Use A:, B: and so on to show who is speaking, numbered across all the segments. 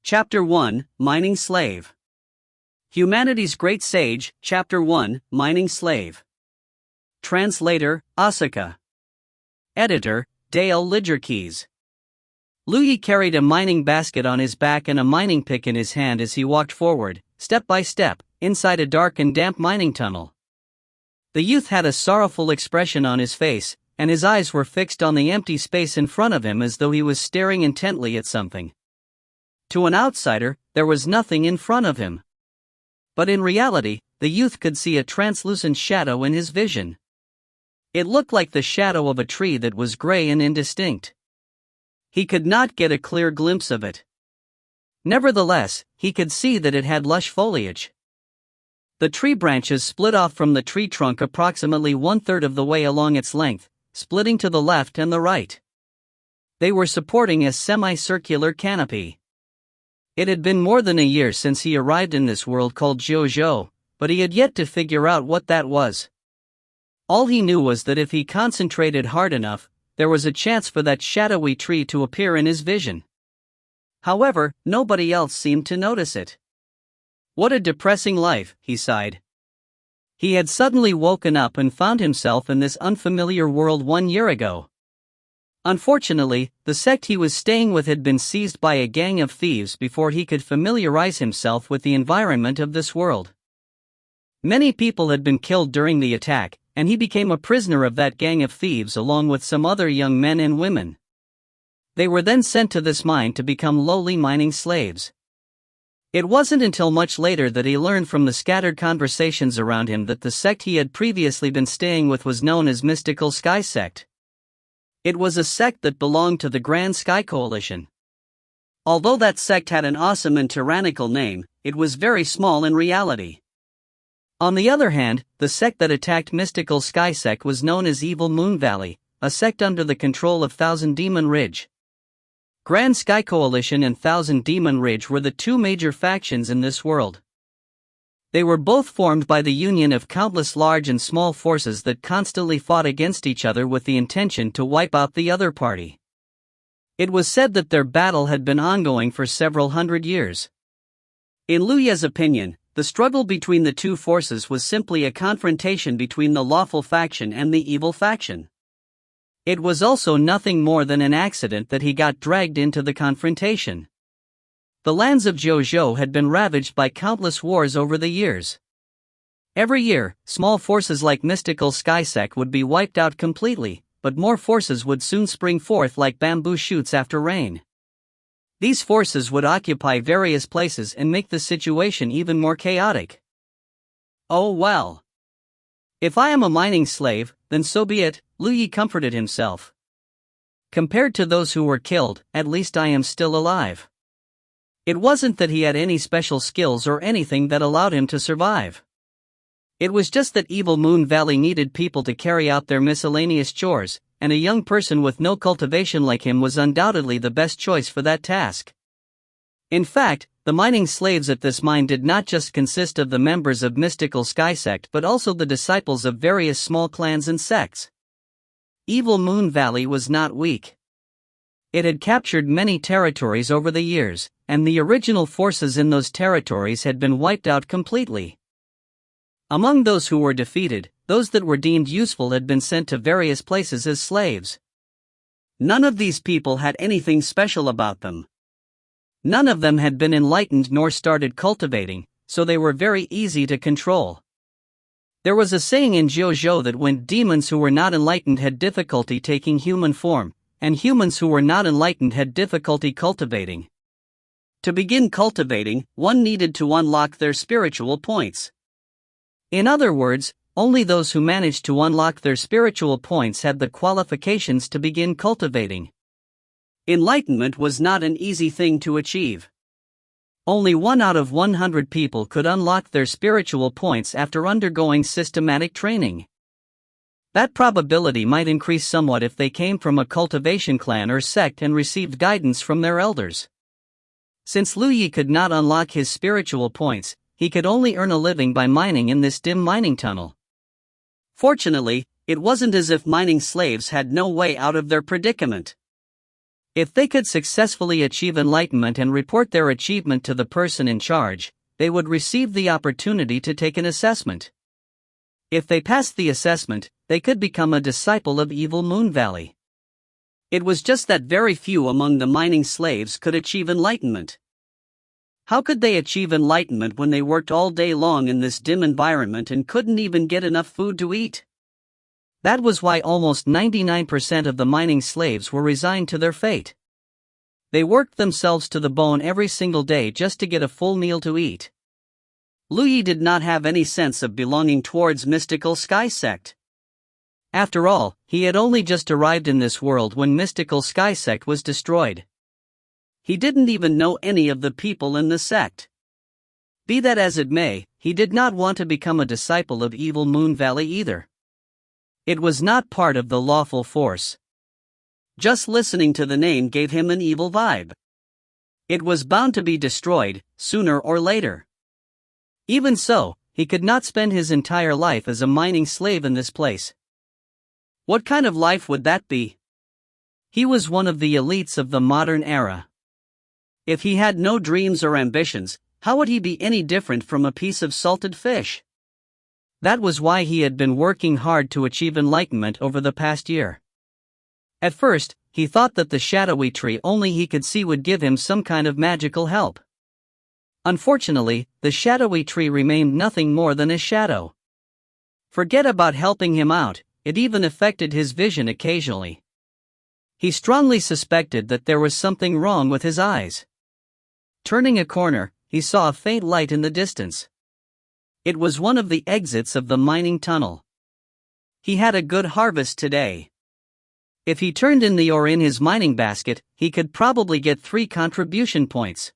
A: Chapter 1, Mining Slave. Humanity's Great Sage, Chapter 1, Mining Slave. Translator, Asaka. Editor, Dale Lidgerkeys. Luyi carried a mining basket on his back and a mining pick in his hand as he walked forward, step by step, inside a dark and damp mining tunnel. The youth had a sorrowful expression on his face, and his eyes were fixed on the empty space in front of him as though he was staring intently at something. To an outsider, there was nothing in front of him. But in reality, the youth could see a translucent shadow in his vision. It looked like the shadow of a tree that was gray and indistinct. He could not get a clear glimpse of it. Nevertheless, he could see that it had lush foliage. The tree branches split off from the tree trunk approximately 1/3 of the way along its length, splitting to the left and the right. They were supporting a semicircular canopy. It had been more than a year since he arrived in this world called Jojo, but he had yet to figure out what that was. All he knew was that if he concentrated hard enough, there was a chance for that shadowy tree to appear in his vision. However, nobody else seemed to notice it. What a depressing life, he sighed. He had suddenly woken up and found himself in this unfamiliar world 1 year ago. Unfortunately, the sect he was staying with had been seized by a gang of thieves before he could familiarize himself with the environment of this world. Many people had been killed during the attack, and he became a prisoner of that gang of thieves along with some other young men and women. They were then sent to this mine to become lowly mining slaves. It wasn't until much later that he learned from the scattered conversations around him that the sect he had previously been staying with was known as Mystical Sky Sect. It was a sect that belonged to the Grand Sky Coalition. Although that sect had an awesome and tyrannical name, it was very small in reality. On the other hand, the sect that attacked Mystical Sky Sect was known as Evil Moon Valley, a sect under the control of Thousand Demon Ridge. Grand Sky Coalition and Thousand Demon Ridge were the two major factions in this world. They were both formed by the union of countless large and small forces that constantly fought against each other with the intention to wipe out the other party. It was said that their battle had been ongoing for several hundred years. In Luya's opinion, the struggle between the two forces was simply a confrontation between the lawful faction and the evil faction. It was also nothing more than an accident that he got dragged into the confrontation. The lands of Jojo had been ravaged by countless wars over the years. Every year, small forces like Mystical Sky Sect would be wiped out completely, but more forces would soon spring forth like bamboo shoots after rain. These forces would occupy various places and make the situation even more chaotic. Oh well. If I am a mining slave, then so be it, Luyi comforted himself. Compared to those who were killed, at least I am still alive. It wasn't that he had any special skills or anything that allowed him to survive. It was just that Evil Moon Valley needed people to carry out their miscellaneous chores, and a young person with no cultivation like him was undoubtedly the best choice for that task. In fact, the mining slaves at this mine did not just consist of the members of Mystical Sky Sect but also the disciples of various small clans and sects. Evil Moon Valley was not weak. It had captured many territories over the years, and the original forces in those territories had been wiped out completely. Among those who were defeated, those that were deemed useful had been sent to various places as slaves. None of these people had anything special about them. None of them had been enlightened nor started cultivating, so they were very easy to control. There was a saying in Jojo that when demons who were not enlightened had difficulty taking human form, and humans who were not enlightened had difficulty cultivating. To begin cultivating, one needed to unlock their spiritual points. In other words, only those who managed to unlock their spiritual points had the qualifications to begin cultivating. Enlightenment was not an easy thing to achieve. Only 1 out of 100 people could unlock their spiritual points after undergoing systematic training. That probability might increase somewhat if they came from a cultivation clan or sect and received guidance from their elders. Since Luyi could not unlock his spiritual points, he could only earn a living by mining in this dim mining tunnel. Fortunately, it wasn't as if mining slaves had no way out of their predicament. If they could successfully achieve enlightenment and report their achievement to the person in charge, they would receive the opportunity to take an assessment. If they passed the assessment, they could become a disciple of Evil Moon Valley. It was just that very few among the mining slaves could achieve enlightenment. How could they achieve enlightenment when they worked all day long in this dim environment and couldn't even get enough food to eat? That was why almost 99% of the mining slaves were resigned to their fate. They worked themselves to the bone every single day just to get a full meal to eat. Lu Yi did not have any sense of belonging towards mystical sky sect. After all, he had only just arrived in this world when mystical sky sect was destroyed. He didn't even know any of the people in the sect. Be that as it may, he did not want to become a disciple of Evil Moon Valley either. It was not part of the lawful force. Just listening to the name gave him an evil vibe. It was bound to be destroyed, sooner or later. Even so, he could not spend his entire life as a mining slave in this place. What kind of life would that be? He was one of the elites of the modern era. If he had no dreams or ambitions, how would he be any different from a piece of salted fish? That was why he had been working hard to achieve enlightenment over the past year. At first, he thought that the shadowy tree only he could see would give him some kind of magical help. Unfortunately, the shadowy tree remained nothing more than a shadow. Forget about helping him out, it even affected his vision occasionally. He strongly suspected that there was something wrong with his eyes. Turning a corner, he saw a faint light in the distance. It was one of the exits of the mining tunnel. He had a good harvest today. If he turned in the ore in his mining basket, he could probably get 3 contribution points.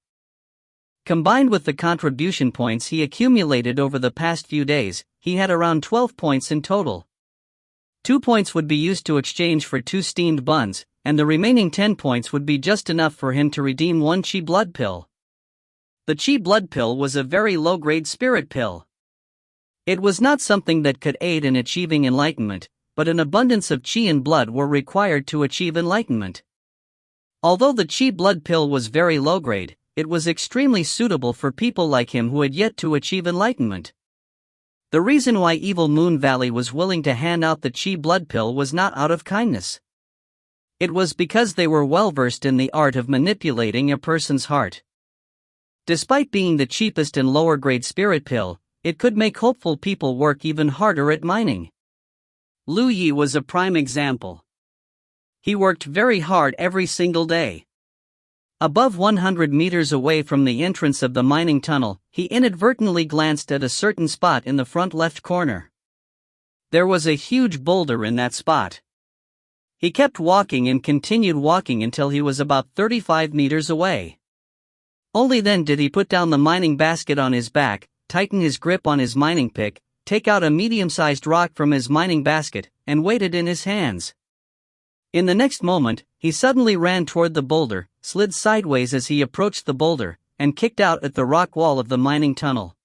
A: Combined with the contribution points he accumulated over the past few days, he had around 12 points in total. 2 points would be used to exchange for 2 steamed buns, and the remaining 10 points would be just enough for him to redeem 1 chi blood pill. The chi blood pill was a very low-grade spirit pill. It was not something that could aid in achieving enlightenment, but an abundance of chi and blood were required to achieve enlightenment. Although the chi blood pill was very low-grade, it was extremely suitable for people like him who had yet to achieve enlightenment. The reason why Evil Moon Valley was willing to hand out the chi blood pill was not out of kindness. It was because they were well versed in the art of manipulating a person's heart. Despite being the cheapest and lower grade spirit pill, it could make hopeful people work even harder at mining. Lu Yi was a prime example. He worked very hard every single day. Above 100 meters away from the entrance of the mining tunnel, he inadvertently glanced at a certain spot in the front left corner. There was a huge boulder in that spot. He kept walking and continued walking until he was about 35 meters away. Only then did he put down the mining basket on his back, tighten his grip on his mining pick, take out a medium-sized rock from his mining basket, and weight it in his hands. In the next moment, he suddenly ran toward the boulder, slid sideways as he approached the boulder, and kicked out at the rock wall of the mining tunnel.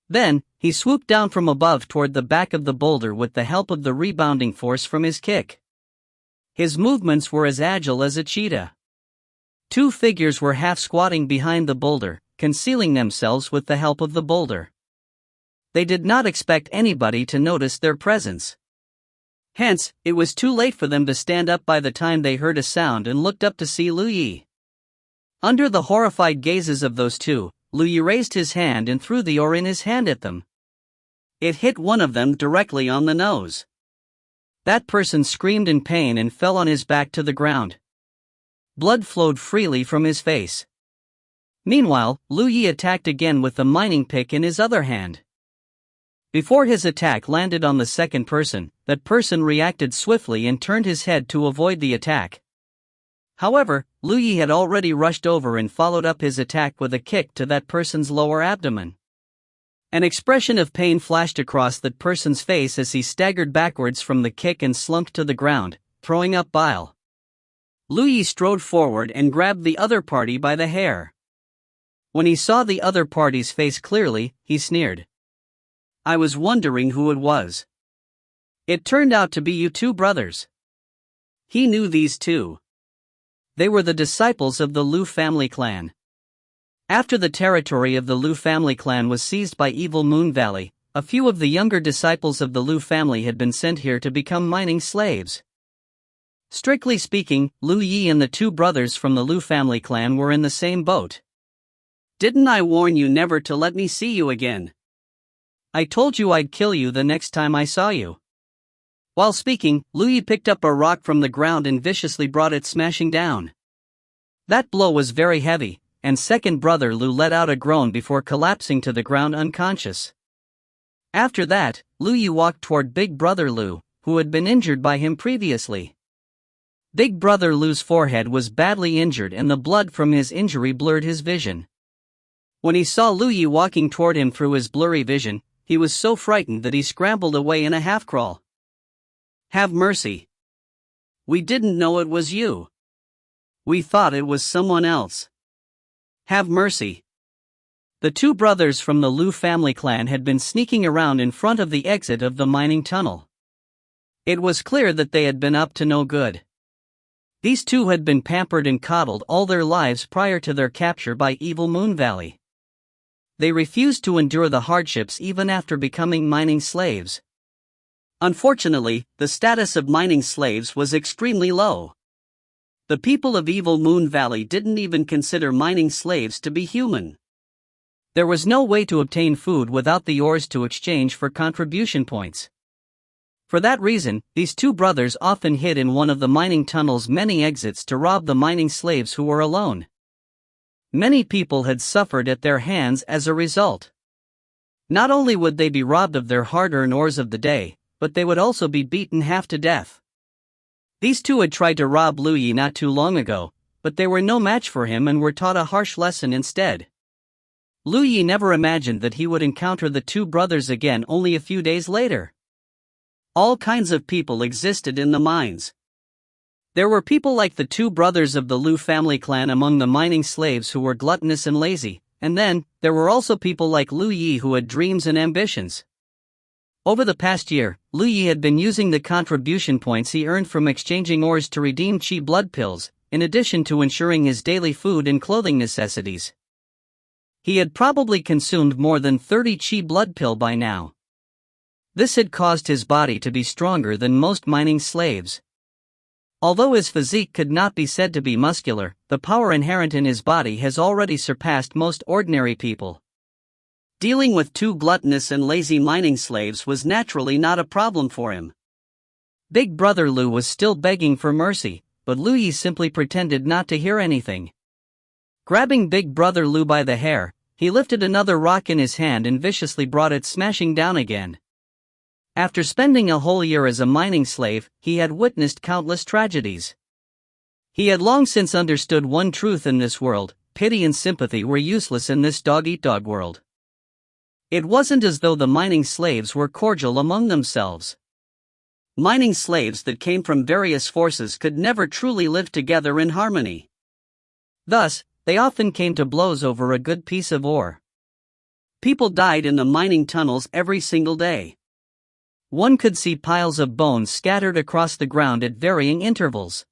A: Then, he swooped down from above toward the back of the boulder with the help of the rebounding force from his kick. His movements were as agile as a cheetah. 2 figures were half squatting behind the boulder, concealing themselves with the help of the boulder. They did not expect anybody to notice their presence. Hence, it was too late for them to stand up by the time they heard a sound and looked up to see Lu Yi. Under the horrified gazes of those 2, Lu Yi raised his hand and threw the ore in his hand at them. It hit one of them directly on the nose. That person screamed in pain and fell on his back to the ground. Blood flowed freely from his face. Meanwhile, Lu Yi attacked again with the mining pick in his other hand. Before his attack landed on the second person, that person reacted swiftly and turned his head to avoid the attack. However, Lu Yi had already rushed over and followed up his attack with a kick to that person's lower abdomen. An expression of pain flashed across that person's face as he staggered backwards from the kick and slumped to the ground, throwing up bile. Lu Yi strode forward and grabbed the other party by the hair. When he saw the other party's face clearly, he sneered. I was wondering who it was. It turned out to be you 2 brothers. He knew these 2. They were the disciples of the Lu family clan. After the territory of the Lu family clan was seized by Evil Moon Valley, a few of the younger disciples of the Lu family had been sent here to become mining slaves. Strictly speaking, Lu Yi and the two brothers from the Lu family clan were in the same boat. "Didn't I warn you never to let me see you again? I told you I'd kill you the next time I saw you." While speaking, Lu Yi picked up a rock from the ground and viciously brought it smashing down. That blow was very heavy, and second brother Lu let out a groan before collapsing to the ground unconscious. After that, Lu Yi walked toward big brother Lu, who had been injured by him previously. Big brother Lu's forehead was badly injured and the blood from his injury blurred his vision. When he saw Lu Yi walking toward him through his blurry vision, he was so frightened that he scrambled away in a half-crawl. "Have mercy. We didn't know it was you. We thought it was someone else. Have mercy." The two brothers from the Lu family clan had been sneaking around in front of the exit of the mining tunnel. It was clear that they had been up to no good. These two had been pampered and coddled all their lives prior to their capture by Evil Moon Valley. They refused to endure the hardships even after becoming mining slaves. Unfortunately, the status of mining slaves was extremely low. The people of Evil Moon Valley didn't even consider mining slaves to be human. There was no way to obtain food without the ores to exchange for contribution points. For that reason, these two brothers often hid in one of the mining tunnel's many exits to rob the mining slaves who were alone. Many people had suffered at their hands as a result. Not only would they be robbed of their hard-earned ores of the day, but they would also be beaten half to death. These two had tried to rob Lu Yi not too long ago, but they were no match for him and were taught a harsh lesson instead. Lu Yi never imagined that he would encounter the two brothers again only a few days later. All kinds of people existed in the mines. There were people like the two brothers of the Lu family clan among the mining slaves who were gluttonous and lazy, and then, there were also people like Lu Yi who had dreams and ambitions. Over the past year, Lu Yi had been using the contribution points he earned from exchanging ores to redeem chi blood pills, in addition to ensuring his daily food and clothing necessities. He had probably consumed more than 30 chi blood pill by now. This had caused his body to be stronger than most mining slaves. Although his physique could not be said to be muscular, the power inherent in his body has already surpassed most ordinary people. Dealing with two gluttonous and lazy mining slaves was naturally not a problem for him. Big brother Lu was still begging for mercy, but Lu Yi simply pretended not to hear anything. Grabbing big brother Lu by the hair, he lifted another rock in his hand and viciously brought it smashing down again. After spending a whole year as a mining slave, he had witnessed countless tragedies. He had long since understood one truth in this world: pity and sympathy were useless in this dog-eat-dog world. It wasn't as though the mining slaves were cordial among themselves. Mining slaves that came from various forces could never truly live together in harmony. Thus, they often came to blows over a good piece of ore. People died in the mining tunnels every single day. One could see piles of bones scattered across the ground at varying intervals.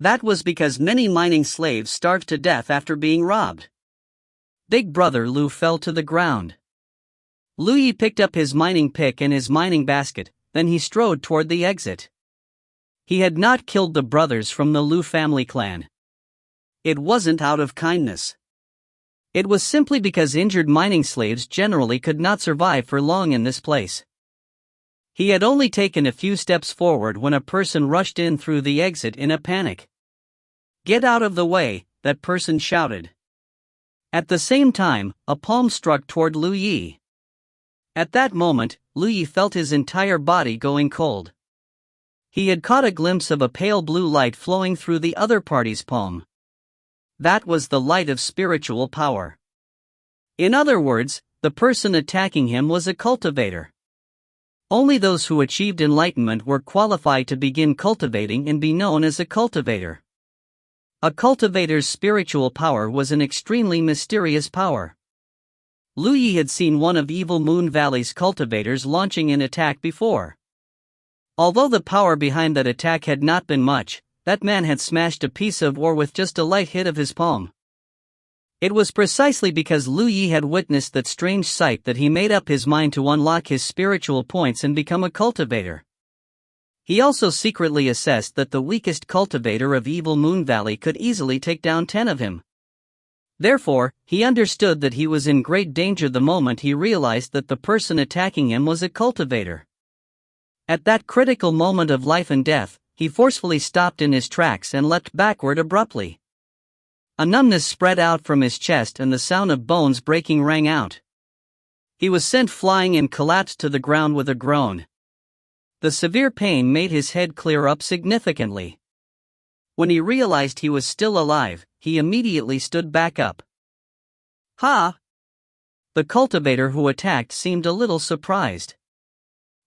A: That was because many mining slaves starved to death after being robbed. Big brother Lu fell to the ground. Lu Yi picked up his mining pick and his mining basket, then he strode toward the exit. He had not killed the brothers from the Lu family clan. It wasn't out of kindness. It was simply because injured mining slaves generally could not survive for long in this place. He had only taken a few steps forward when a person rushed in through the exit in a panic. "Get out of the way," that person shouted. At the same time, a palm struck toward Lu Yi. At that moment, Lu Yi felt his entire body going cold. He had caught a glimpse of a pale blue light flowing through the other party's palm. That was the light of spiritual power. In other words, the person attacking him was a cultivator. Only those who achieved enlightenment were qualified to begin cultivating and be known as a cultivator. A cultivator's spiritual power was an extremely mysterious power. Lu Yi had seen one of Evil Moon Valley's cultivators launching an attack before. Although the power behind that attack had not been much, that man had smashed a piece of ore with just a light hit of his palm. It was precisely because Lu Yi had witnessed that strange sight that he made up his mind to unlock his spiritual points and become a cultivator. He also secretly assessed that the weakest cultivator of Evil Moon Valley could easily take down 10 of him. Therefore, he understood that he was in great danger the moment he realized that the person attacking him was a cultivator. At that critical moment of life and death, he forcefully stopped in his tracks and leapt backward abruptly. A numbness spread out from his chest and the sound of bones breaking rang out. He was sent flying and collapsed to the ground with a groan. The severe pain made his head clear up significantly. When he realized he was still alive, he immediately stood back up. Ha! The cultivator who attacked seemed a little surprised.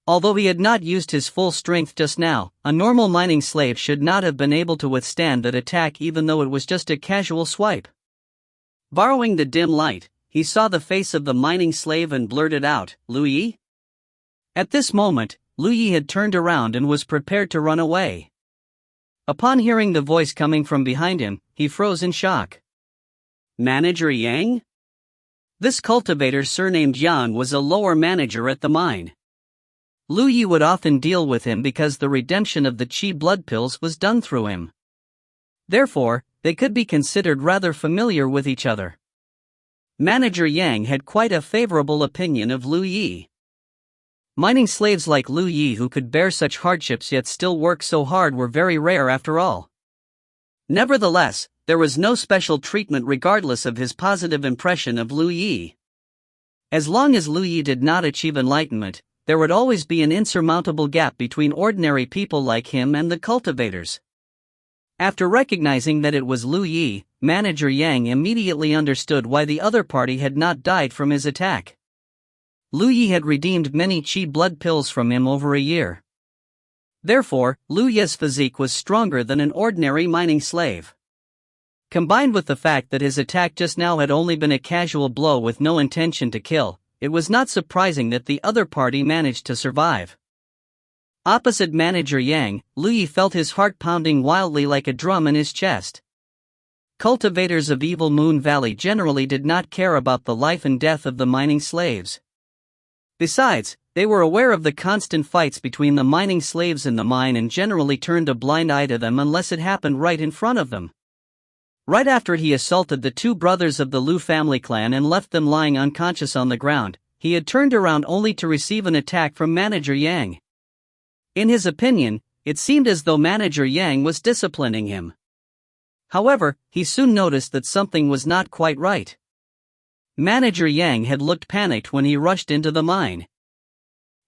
A: Although he had not used his full strength just now, a normal mining slave should not have been able to withstand that attack even though it was just a casual swipe. Borrowing the dim light, he saw the face of the mining slave and blurted out, "Lu Yi?" At this moment, Lu Yi had turned around and was prepared to run away. Upon hearing the voice coming from behind him, he froze in shock. Manager Yang? This cultivator surnamed Yang was a lower manager at the mine. Lu Yi would often deal with him because the redemption of the Qi blood pills was done through him. Therefore, they could be considered rather familiar with each other. Manager Yang had quite a favorable opinion of Lu Yi. Mining slaves like Lu Yi who could bear such hardships yet still work so hard were very rare after all. Nevertheless, there was no special treatment regardless of his positive impression of Lu Yi. As long as Lu Yi did not achieve enlightenment, there would always be an insurmountable gap between ordinary people like him and the cultivators. After recognizing that it was Lu Yi, Manager Yang immediately understood why the other party had not died from his attack. Lu Yi had redeemed many Qi blood pills from him over a year. Therefore, Lu Yi's physique was stronger than an ordinary mining slave. Combined with the fact that his attack just now had only been a casual blow with no intention to kill, it was not surprising that the other party managed to survive. Opposite Manager Yang, Lu Yi felt his heart pounding wildly like a drum in his chest. Cultivators of Evil Moon Valley generally did not care about the life and death of the mining slaves. Besides, they were aware of the constant fights between the mining slaves in the mine and generally turned a blind eye to them unless it happened right in front of them. Right after he assaulted the 2 brothers of the Lu family clan and left them lying unconscious on the ground, he had turned around only to receive an attack from Manager Yang. In his opinion, it seemed as though Manager Yang was disciplining him. However, he soon noticed that something was not quite right. Manager Yang had looked panicked when he rushed into the mine.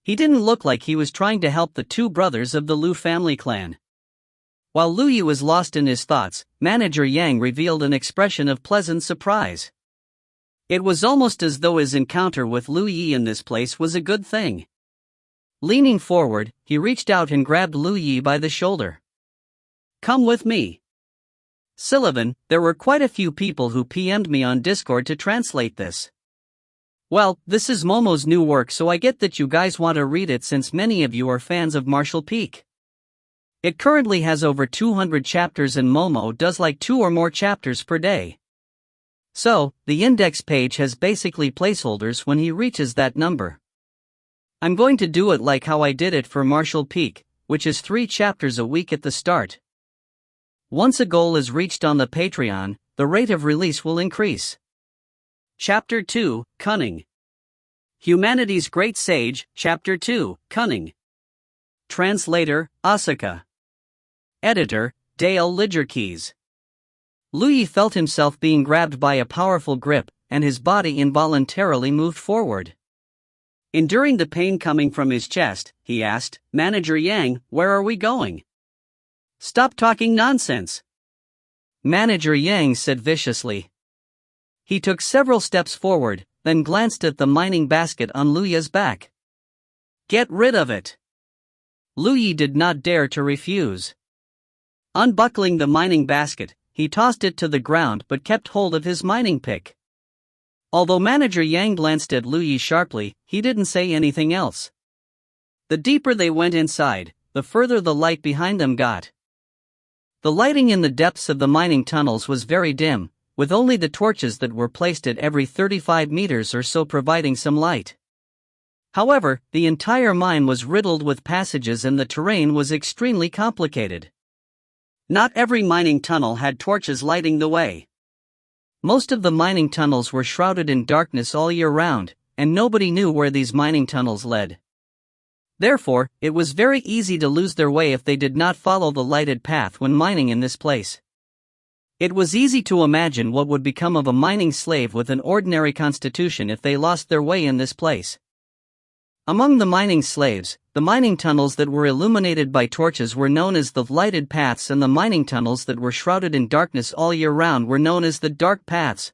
A: He didn't look like he was trying to help the 2 brothers of the Lu family clan. While Lu Yi was lost in his thoughts, Manager Yang revealed an expression of pleasant surprise. It was almost as though his encounter with Lu Yi in this place was a good thing. Leaning forward, he reached out and grabbed Lu Yi by the shoulder. "Come with me." Sullivan, there were quite a few people who PM'd me on Discord to translate this. Well, this is Momo's new work, so I get that you guys want to read it since many of you are fans of Martial Peak. It currently has over 200 chapters and Momo does like 2 or more chapters per day. So, the index page has basically placeholders when he reaches that number. I'm going to do it like how I did it for Martial Peak, which is 3 chapters a week at the start. Once a goal is reached on the Patreon, the rate of release will increase. Chapter 2, Cunning. Humanity's Great Sage, Chapter 2, Cunning. Translator, Asuka. Editor, Dale Lidgerkeys. Lu Yi felt himself being grabbed by a powerful grip, and his body involuntarily moved forward. Enduring the pain coming from his chest, he asked, "Manager Yang, where are we going?" "Stop talking nonsense," Manager Yang said viciously. He took several steps forward, then glanced at the mining basket on Lu Yi's back. "Get rid of it." Lu Yi did not dare to refuse. Unbuckling the mining basket, he tossed it to the ground but kept hold of his mining pick. Although Manager Yang glanced at Lu Yi sharply, he didn't say anything else. The deeper they went inside, the further the light behind them got. The lighting in the depths of the mining tunnels was very dim, with only the torches that were placed at every 35 meters or so providing some light. However, the entire mine was riddled with passages and the terrain was extremely complicated. Not every mining tunnel had torches lighting the way. Most of the mining tunnels were shrouded in darkness all year round, and nobody knew where these mining tunnels led. Therefore, it was very easy to lose their way if they did not follow the lighted path when mining in this place. It was easy to imagine what would become of a mining slave with an ordinary constitution if they lost their way in this place. Among the mining slaves, the mining tunnels that were illuminated by torches were known as the lighted paths, and the mining tunnels that were shrouded in darkness all year round were known as the dark paths.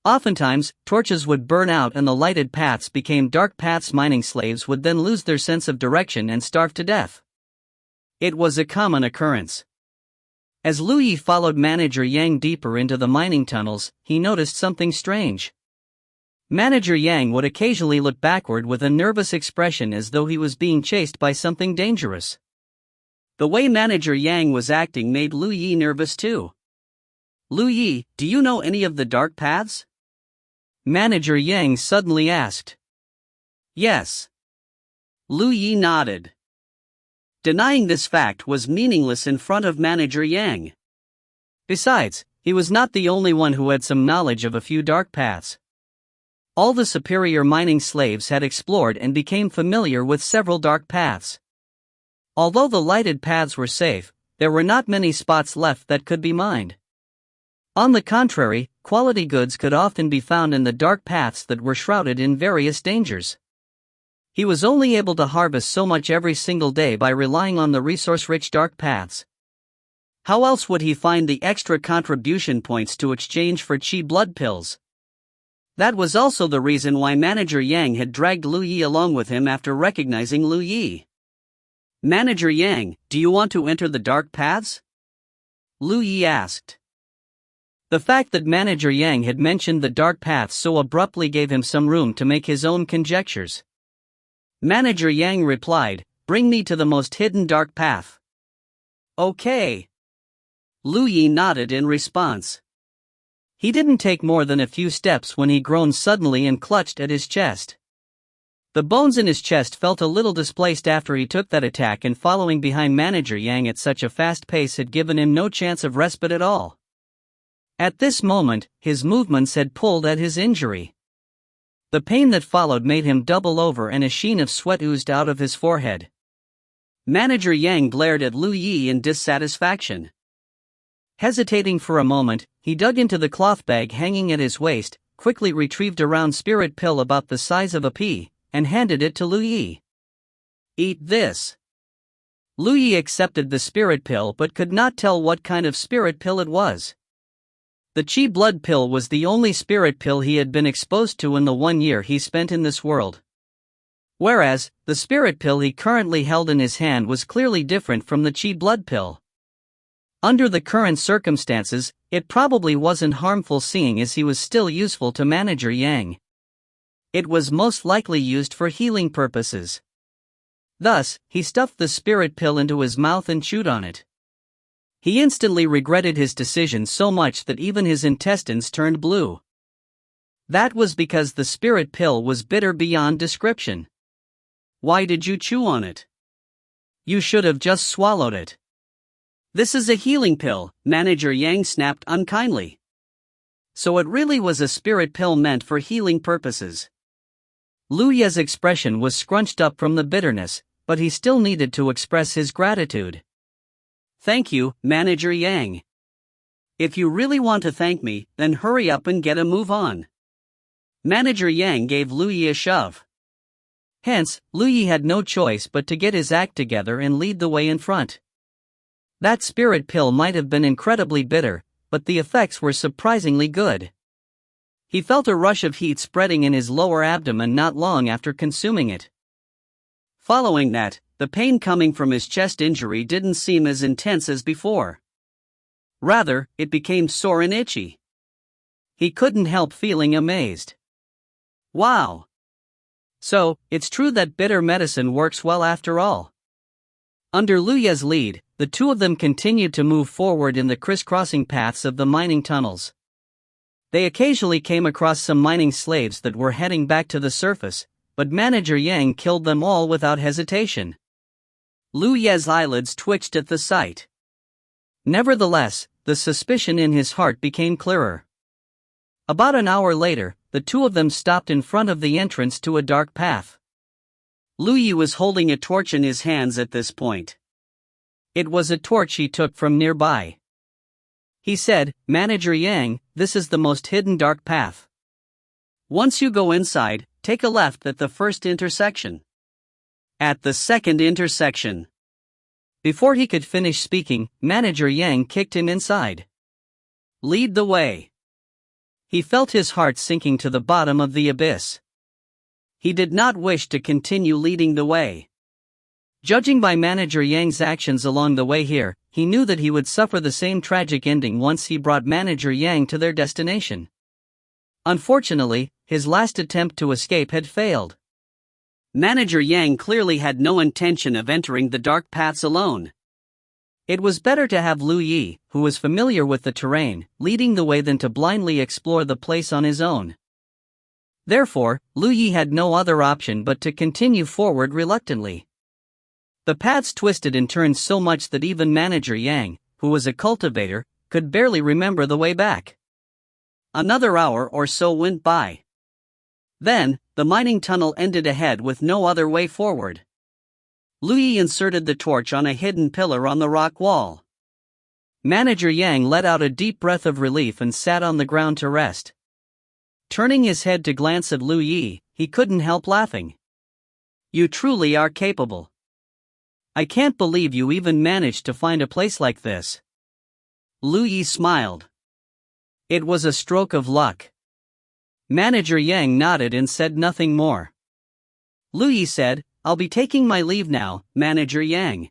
A: Oftentimes, torches would burn out and the lighted paths became dark paths. Mining slaves would then lose their sense of direction and starve to death. It was a common occurrence. As Lu Yi followed Manager Yang deeper into the mining tunnels, he noticed something strange. Manager Yang would occasionally look backward with a nervous expression as though he was being chased by something dangerous. The way Manager Yang was acting made Lu Yi nervous too. "Lu Yi, do you know any of the dark paths?" Manager Yang suddenly asked. "Yes." Lu Yi nodded. Denying this fact was meaningless in front of Manager Yang. Besides, he was not the only one who had some knowledge of a few dark paths. All the superior mining slaves had explored and became familiar with several dark paths. Although the lighted paths were safe, there were not many spots left that could be mined. On the contrary, quality goods could often be found in the dark paths that were shrouded in various dangers. He was only able to harvest so much every single day by relying on the resource-rich dark paths. How else would he find the extra contribution points to exchange for chi blood pills? That was also the reason why Manager Yang had dragged Lu Yi along with him after recognizing Lu Yi. "Manager Yang, do you want to enter the dark paths?" Lu Yi asked. The fact that Manager Yang had mentioned the dark paths so abruptly gave him some room to make his own conjectures. Manager Yang replied, "Bring me to the most hidden dark path." "Okay." Lu Yi nodded in response. He didn't take more than a few steps when he groaned suddenly and clutched at his chest. The bones in his chest felt a little displaced after he took that attack, and following behind Manager Yang at such a fast pace had given him no chance of respite at all. At this moment, his movements had pulled at his injury. The pain that followed made him double over and a sheen of sweat oozed out of his forehead. Manager Yang glared at Lu Yi in dissatisfaction. Hesitating for a moment, he dug into the cloth bag hanging at his waist, quickly retrieved a round spirit pill about the size of a pea, and handed it to Lu Yi. "Eat this." Lu Yi accepted the spirit pill but could not tell what kind of spirit pill it was. The chi blood pill was the only spirit pill he had been exposed to in the 1 year he spent in this world. Whereas, the spirit pill he currently held in his hand was clearly different from the chi blood pill. Under the current circumstances, it probably wasn't harmful, seeing as he was still useful to Manager Yang. It was most likely used for healing purposes. Thus, he stuffed the spirit pill into his mouth and chewed on it. He instantly regretted his decision so much that even his intestines turned blue. That was because the spirit pill was bitter beyond description. "Why did you chew on it? You should have just swallowed it." "This is a healing pill," Manager Yang snapped unkindly. So it really was a spirit pill meant for healing purposes. Lu Yi's expression was scrunched up from the bitterness, but he still needed to express his gratitude. "Thank you, Manager Yang. If you really want to thank me, then hurry up and get a move on." Manager Yang gave Lu Yi a shove. Hence, Lu Yi had no choice but to get his act together and lead the way in front. That spirit pill might have been incredibly bitter, but the effects were surprisingly good. He felt a rush of heat spreading in his lower abdomen not long after consuming it. Following that, the pain coming from his chest injury didn't seem as intense as before. Rather, it became sore and itchy. He couldn't help feeling amazed. Wow! So, it's true that bitter medicine works well after all. Under Lu Ye's lead, the two of them continued to move forward in the crisscrossing paths of the mining tunnels. They occasionally came across some mining slaves that were heading back to the surface, but Manager Yang killed them all without hesitation. Lu Ye's eyelids twitched at the sight. Nevertheless, the suspicion in his heart became clearer. About an hour later, the two of them stopped in front of the entrance to a dark path. Lu Ye was holding a torch in his hands at this point. It was a torch he took from nearby. He said, "Manager Yang, this is the most hidden dark path. Once you go inside, take a left at the first intersection. At the second intersection." Before he could finish speaking, Manager Yang kicked him inside. "Lead the way." He felt his heart sinking to the bottom of the abyss. He did not wish to continue leading the way. Judging by Manager Yang's actions along the way here, he knew that he would suffer the same tragic ending once he brought Manager Yang to their destination. Unfortunately, his last attempt to escape had failed. Manager Yang clearly had no intention of entering the dark paths alone. It was better to have Lu Ye, who was familiar with the terrain, leading the way than to blindly explore the place on his own. Therefore, Lu Ye had no other option but to continue forward reluctantly. The paths twisted and turned so much that even Manager Yang, who was a cultivator, could barely remember the way back. Another hour or so went by. Then, the mining tunnel ended ahead with no other way forward. Lu Ye inserted the torch on a hidden pillar on the rock wall. Manager Yang let out a deep breath of relief and sat on the ground to rest. Turning his head to glance at Lu Ye, he couldn't help laughing. "You truly are capable. I can't believe you even managed to find a place like this." Lu Ye smiled. "It was a stroke of luck." Manager Yang nodded and said nothing more. Lu Ye said, "I'll be taking my leave now, Manager Yang."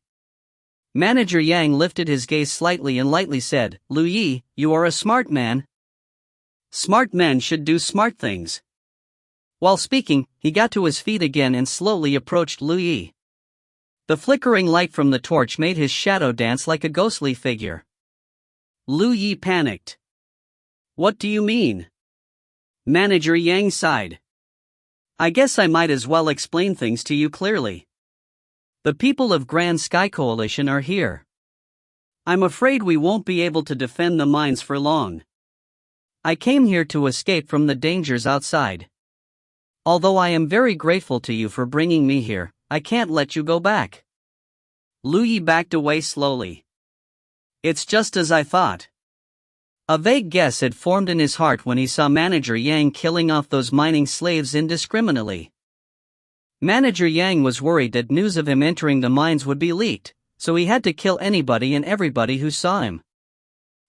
A: Manager Yang lifted his gaze slightly and lightly said, "Lu Ye, you are a smart man. Smart men should do smart things." While speaking, he got to his feet again and slowly approached Lu Ye. The flickering light from the torch made his shadow dance like a ghostly figure. Lu Ye panicked. "What do you mean?" Manager Yang sighed. "I guess I might as well explain things to you clearly. The people of Grand Sky Coalition are here. I'm afraid we won't be able to defend the mines for long. I came here to escape from the dangers outside. Although I am very grateful to you for bringing me here, I can't let you go back." Lu Ye backed away slowly. "It's just as I thought." A vague guess had formed in his heart when he saw Manager Yang killing off those mining slaves indiscriminately. Manager Yang was worried that news of him entering the mines would be leaked, so he had to kill anybody and everybody who saw him.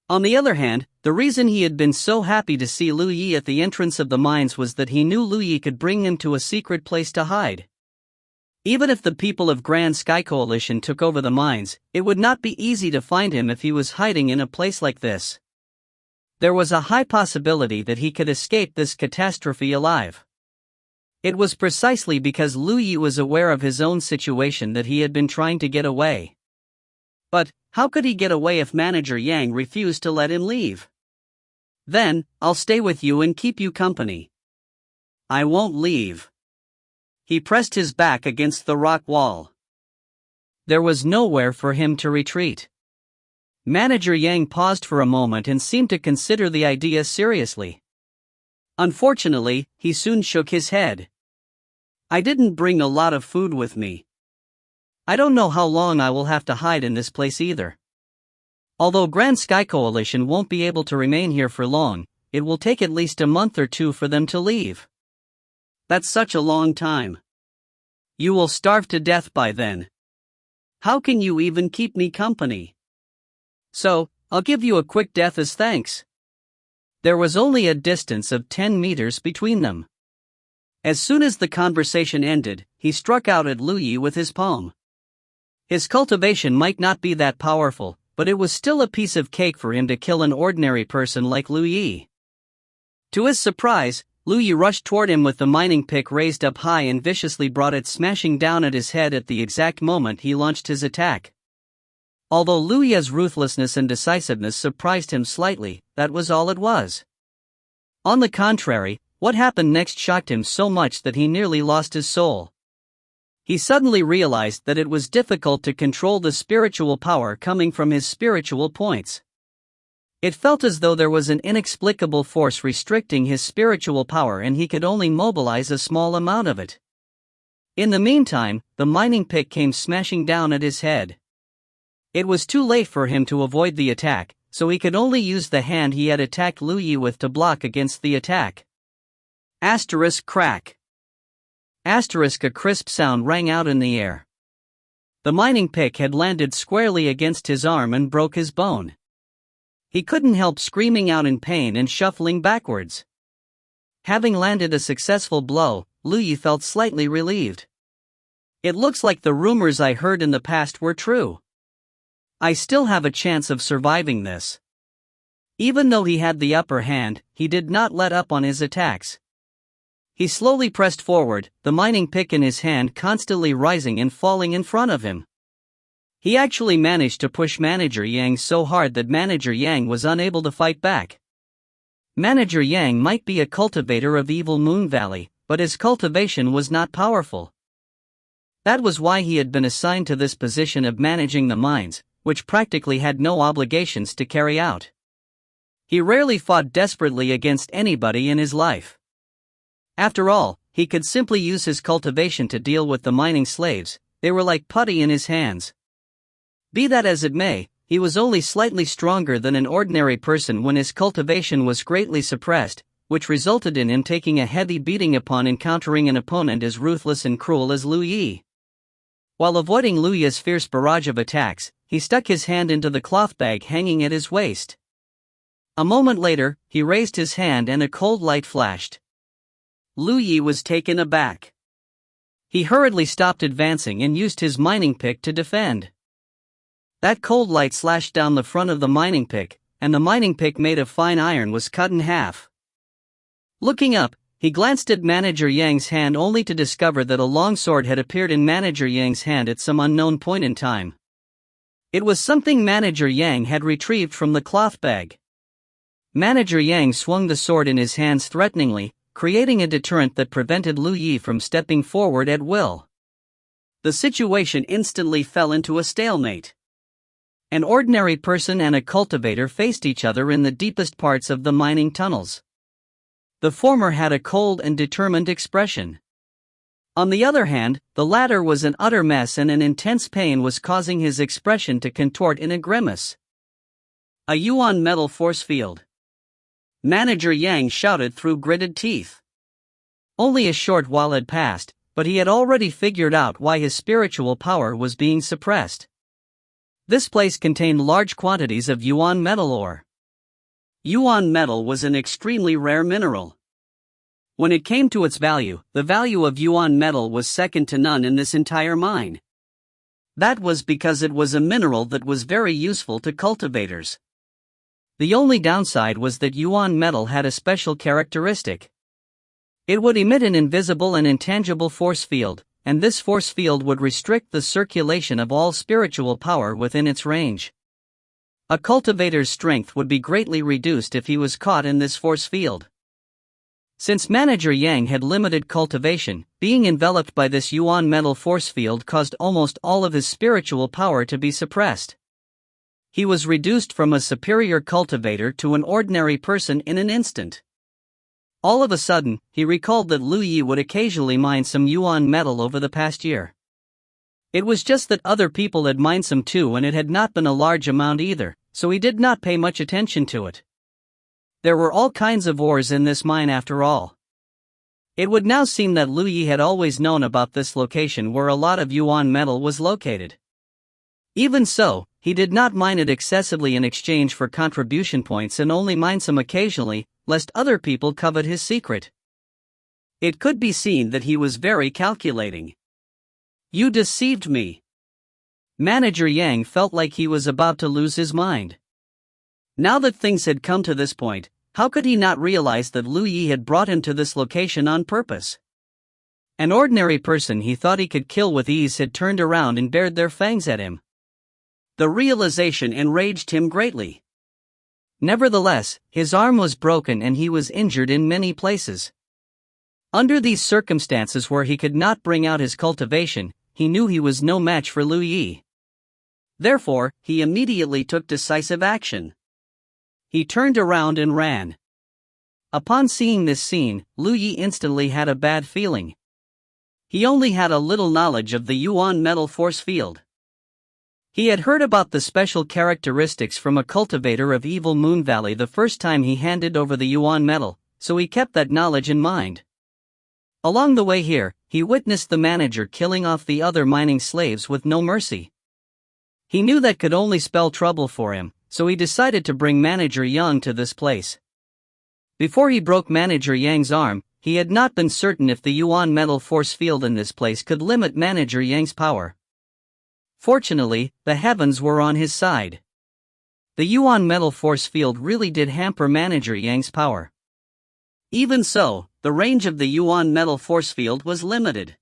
A: On the other hand, the reason he had been so happy to see Lu Ye at the entrance of the mines was that he knew Lu Ye could bring him to a secret place to hide. Even if the people of Grand Sky Coalition took over the mines, it would not be easy to find him if he was hiding in a place like this. There was a high possibility that he could escape this catastrophe alive. It was precisely because Lu Ye was aware of his own situation that he had been trying to get away. But, how could he get away if Manager Yang refused to let him leave? "Then, I'll stay with you and keep you company." "I won't leave." He pressed his back against the rock wall. There was nowhere for him to retreat. Manager Yang paused for a moment and seemed to consider the idea seriously. Unfortunately, he soon shook his head. "I didn't bring a lot of food with me. I don't know how long I will have to hide in this place either. Although Grand Sky Coalition won't be able to remain here for long, it will take at least a month or two for them to leave. That's such a long time. You will starve to death by then. How can you even keep me company? So, I'll give you a quick death as thanks." There was only a distance of 10 meters between them. As soon as the conversation ended, he struck out at Lu Ye with his palm. His cultivation might not be that powerful, but it was still a piece of cake for him to kill an ordinary person like Lu Ye. To his surprise, Lu Yi rushed toward him with the mining pick raised up high and viciously brought it smashing down at his head at the exact moment he launched his attack. Although Lu Yi's ruthlessness and decisiveness surprised him slightly, that was all it was. On the contrary, what happened next shocked him so much that he nearly lost his soul. He suddenly realized that it was difficult to control the spiritual power coming from his spiritual points. It felt as though there was an inexplicable force restricting his spiritual power and he could only mobilize a small amount of it. In the meantime, the mining pick came smashing down at his head. It was too late for him to avoid the attack, so he could only use the hand he had attacked Lu Yi with to block against the attack. Asterisk crack. Asterisk a crisp sound rang out in the air. The mining pick had landed squarely against his arm and broke his bone. He couldn't help screaming out in pain and shuffling backwards. Having landed a successful blow, Lu Yi felt slightly relieved. It looks like the rumors I heard in the past were true. I still have a chance of surviving this. Even though he had the upper hand, he did not let up on his attacks. He slowly pressed forward, the mining pick in his hand constantly rising and falling in front of him. He actually managed to push Manager Yang so hard that Manager Yang was unable to fight back. Manager Yang might be a cultivator of Evil Moon Valley, but his cultivation was not powerful. That was why he had been assigned to this position of managing the mines, which practically had no obligations to carry out. He rarely fought desperately against anybody in his life. After all, he could simply use his cultivation to deal with the mining slaves. They were like putty in his hands. Be that as it may, he was only slightly stronger than an ordinary person when his cultivation was greatly suppressed, which resulted in him taking a heavy beating upon encountering an opponent as ruthless and cruel as Lu Yi. While avoiding Lu Yi's fierce barrage of attacks, he stuck his hand into the cloth bag hanging at his waist. A moment later, he raised his hand and a cold light flashed. Lu Yi was taken aback. He hurriedly stopped advancing and used his mining pick to defend. That cold light slashed down the front of the mining pick, and the mining pick made of fine iron was cut in half. Looking up, he glanced at Manager Yang's hand only to discover that a long sword had appeared in Manager Yang's hand at some unknown point in time. It was something Manager Yang had retrieved from the cloth bag. Manager Yang swung the sword in his hands threateningly, creating a deterrent that prevented Lu Yi from stepping forward at will. The situation instantly fell into a stalemate. An ordinary person and a cultivator faced each other in the deepest parts of the mining tunnels. The former had a cold and determined expression. On the other hand, the latter was an utter mess and an intense pain was causing his expression to contort in a grimace. A Yuan metal force field. Manager Yang shouted through gritted teeth. Only a short while had passed, but he had already figured out why his spiritual power was being suppressed. This place contained large quantities of Yuan metal ore. Yuan metal was an extremely rare mineral. When it came to its value, the value of Yuan metal was second to none in this entire mine. That was because it was a mineral that was very useful to cultivators. The only downside was that Yuan metal had a special characteristic. It would emit an invisible and intangible force field, and this force field would restrict the circulation of all spiritual power within its range. A cultivator's strength would be greatly reduced if he was caught in this force field. Since Manager Yang had limited cultivation, being enveloped by this Yuan metal force field caused almost all of his spiritual power to be suppressed. He was reduced from a superior cultivator to an ordinary person in an instant. All of a sudden, he recalled that Lu Yi would occasionally mine some Yuan metal over the past year. It was just that other people had mined some too and it had not been a large amount either, so he did not pay much attention to it. There were all kinds of ores in this mine after all. It would now seem that Lu Yi had always known about this location where a lot of Yuan metal was located. Even so, he did not mine it excessively in exchange for contribution points and only mined some occasionally, lest other people covet his secret. It could be seen that he was very calculating. You deceived me. Manager Yang felt like he was about to lose his mind. Now that things had come to this point, how could he not realize that Lu Yi had brought him to this location on purpose? An ordinary person he thought he could kill with ease had turned around and bared their fangs at him. The realization enraged him greatly. Nevertheless, his arm was broken and he was injured in many places. Under these circumstances where he could not bring out his cultivation, he knew he was no match for Lu Yi. Therefore, he immediately took decisive action. He turned around and ran. Upon seeing this scene, Lu Yi instantly had a bad feeling. He only had a little knowledge of the Yuan metal force field. He had heard about the special characteristics from a cultivator of Evil Moon Valley the first time he handed over the Yuan metal, so he kept that knowledge in mind. Along the way here, he witnessed the manager killing off the other mining slaves with no mercy. He knew that could only spell trouble for him, so he decided to bring Manager Yang to this place. Before he broke Manager Yang's arm, he had not been certain if the Yuan metal force field in this place could limit Manager Yang's power. Fortunately, the heavens were on his side. The Yuan metal force field really did hamper Manager Yang's power. Even so, the range of the Yuan metal force field was limited.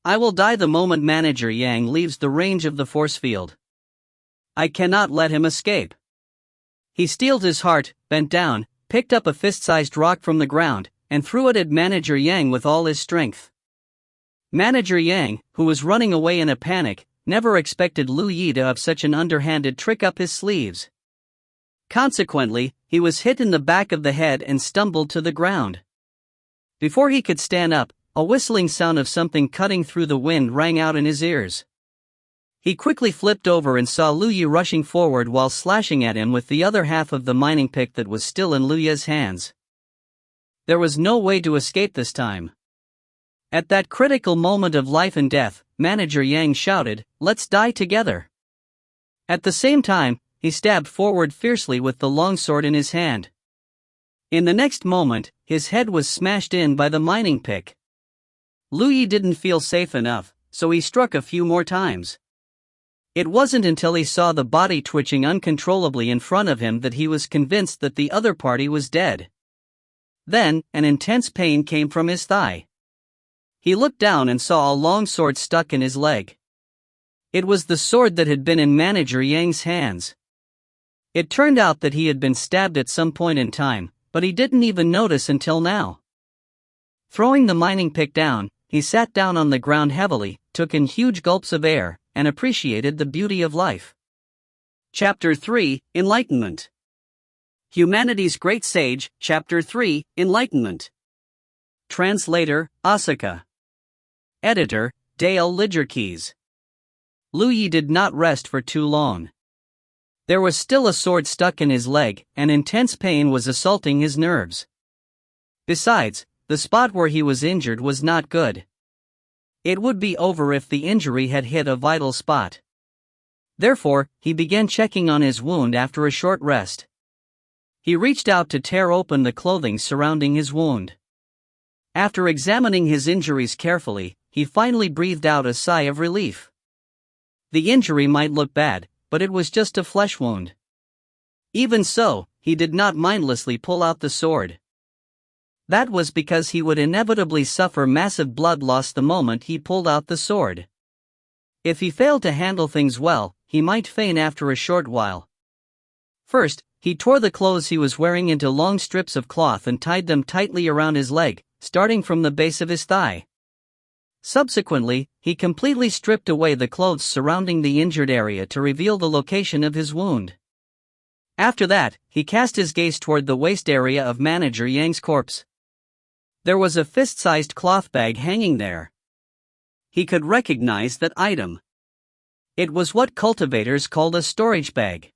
A: I will die the moment Manager Yang leaves the range of the force field. I cannot let him escape. He steeled his heart, bent down, picked up a fist-sized rock from the ground, and threw it at Manager Yang with all his strength. Manager Yang, who was running away in a panic, never expected Lu Yi to have such an underhanded trick up his sleeves. Consequently, he was hit in the back of the head and stumbled to the ground. Before he could stand up, a whistling sound of something cutting through the wind rang out in his ears. He quickly flipped over and saw Lu Yi rushing forward while slashing at him with the other half of the mining pick that was still in Lu Yi's hands. There was no way to escape this time. At that critical moment of life and death, Manager Yang shouted, "Let's die together." At the same time, he stabbed forward fiercely with the longsword in his hand. In the next moment, his head was smashed in by the mining pick. Lu Yi didn't feel safe enough, so he struck a few more times. It wasn't until he saw the body twitching uncontrollably in front of him that he was convinced that the other party was dead. Then, an intense pain came from his thigh. He looked down and saw a long sword stuck in his leg. It was the sword that had been in Manager Yang's hands. It turned out that he had been stabbed at some point in time, but he didn't even notice until now. Throwing the mining pick down, he sat down on the ground heavily, took in huge gulps of air, and appreciated the beauty of life. Chapter 3, Enlightenment. Humanity's Great Sage, Chapter 3, Enlightenment. Translator, Asaka. Editor, Dale Lidgerkeys. Lu Yi did not rest for too long. There was still a sword stuck in his leg, and intense pain was assaulting his nerves. Besides, the spot where he was injured was not good. It would be over if the injury had hit a vital spot. Therefore, he began checking on his wound after a short rest. He reached out to tear open the clothing surrounding his wound. After examining his injuries carefully, he finally breathed out a sigh of relief. The injury might look bad, but it was just a flesh wound. Even so, he did not mindlessly pull out the sword. That was because he would inevitably suffer massive blood loss the moment he pulled out the sword. If he failed to handle things well, he might faint after a short while. First, he tore the clothes he was wearing into long strips of cloth and tied them tightly around his leg, starting from the base of his thigh. Subsequently, he completely stripped away the clothes surrounding the injured area to reveal the location of his wound. After that, he cast his gaze toward the waist area of Manager Yang's corpse. There was a fist-sized cloth bag hanging there. He could recognize that item. It was what cultivators called a storage bag.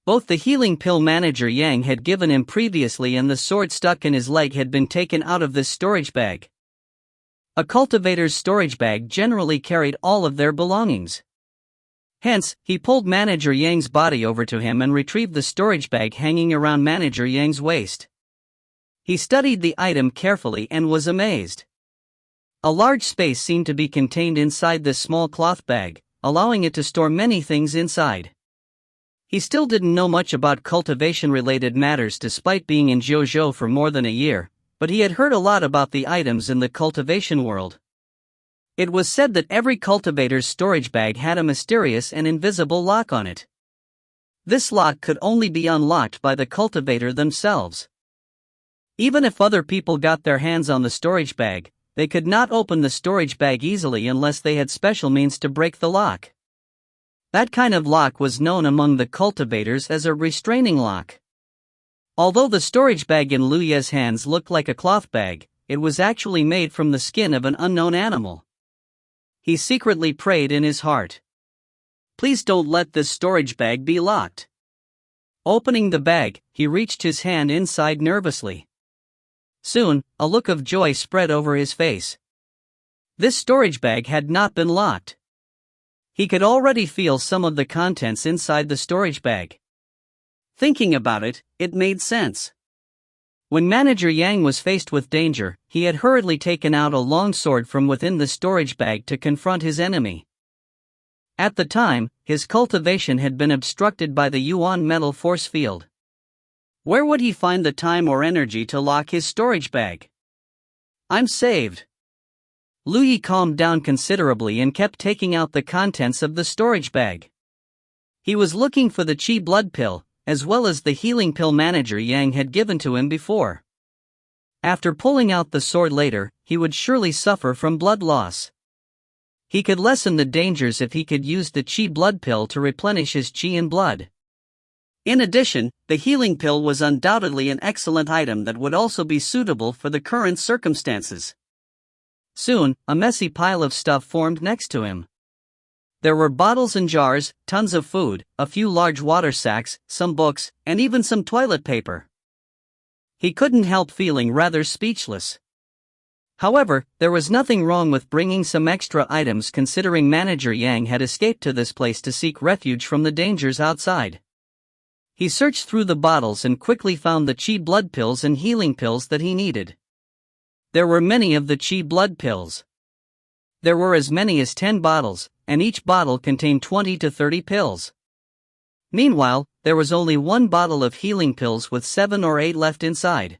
A: Both the healing pill Manager Yang had given him previously and the sword stuck in his leg had been taken out of this storage bag. A cultivator's storage bag generally carried all of their belongings. Hence, he pulled Manager Yang's body over to him and retrieved the storage bag hanging around Manager Yang's waist. He studied the item carefully and was amazed. A large space seemed to be contained inside this small cloth bag, allowing it to store many things inside. He still didn't know much about cultivation-related matters despite being in Zhou for more than a year, but he had heard a lot about the items in the cultivation world. It was said that every cultivator's storage bag had a mysterious and invisible lock on it. This lock could only be unlocked by the cultivator themselves. Even if other people got their hands on the storage bag, they could not open the storage bag easily unless they had special means to break the lock. That kind of lock was known among the cultivators as a restraining lock. Although the storage bag in Lu Ye's hands looked like a cloth bag, it was actually made from the skin of an unknown animal. He secretly prayed in his heart, "Please don't let this storage bag be locked." Opening the bag, he reached his hand inside nervously. Soon, a look of joy spread over his face. This storage bag had not been locked. He could already feel some of the contents inside the storage bag. Thinking about it, it made sense. When Manager Yang was faced with danger, he had hurriedly taken out a long sword from within the storage bag to confront his enemy. At the time, his cultivation had been obstructed by the Yuan metal force field. Where would he find the time or energy to lock his storage bag? "I'm saved." Lu Yi calmed down considerably and kept taking out the contents of the storage bag. He was looking for the Qi blood pill, as well as the healing pill Manager Yang had given to him before. After pulling out the sword later, he would surely suffer from blood loss. He could lessen the dangers if he could use the Qi blood pill to replenish his Qi and blood. In addition, the healing pill was undoubtedly an excellent item that would also be suitable for the current circumstances. Soon, a messy pile of stuff formed next to him. There were bottles and jars, tons of food, a few large water sacks, some books, and even some toilet paper. He couldn't help feeling rather speechless. However, there was nothing wrong with bringing some extra items considering Manager Yang had escaped to this place to seek refuge from the dangers outside. He searched through the bottles and quickly found the Qi blood pills and healing pills that he needed. There were many of the Qi blood pills. There were as many as 10 bottles, and each bottle contained 20 to 30 pills. Meanwhile, there was only one bottle of healing pills with 7 or 8 left inside.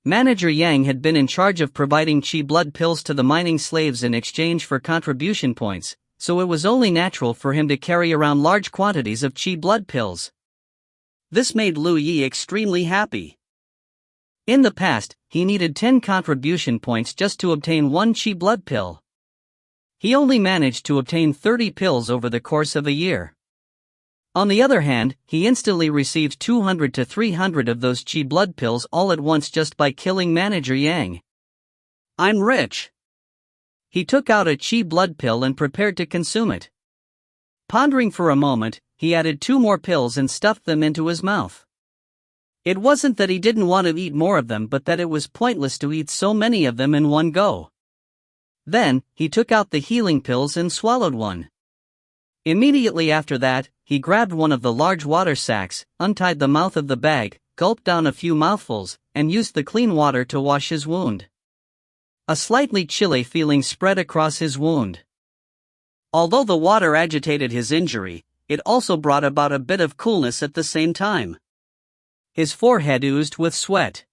A: Manager Yang had been in charge of providing Qi blood pills to the mining slaves in exchange for contribution points, so it was only natural for him to carry around large quantities of Qi blood pills. This made Lu Yi extremely happy. In the past, he needed 10 contribution points just to obtain one Qi blood pill. He only managed to obtain 30 pills over the course of a year. On the other hand, he instantly received 200 to 300 of those Qi blood pills all at once just by killing Manager Yang. "I'm rich." He took out a Qi blood pill and prepared to consume it. Pondering for a moment, he added 2 more pills and stuffed them into his mouth. It wasn't that he didn't want to eat more of them but that it was pointless to eat so many of them in one go. Then, he took out the healing pills and swallowed one. Immediately after that, he grabbed one of the large water sacks, untied the mouth of the bag, gulped down a few mouthfuls, and used the clean water to wash his wound. A slightly chilly feeling spread across his wound. Although the water agitated his injury, it also brought about a bit of coolness at the same time. His forehead oozed with sweat.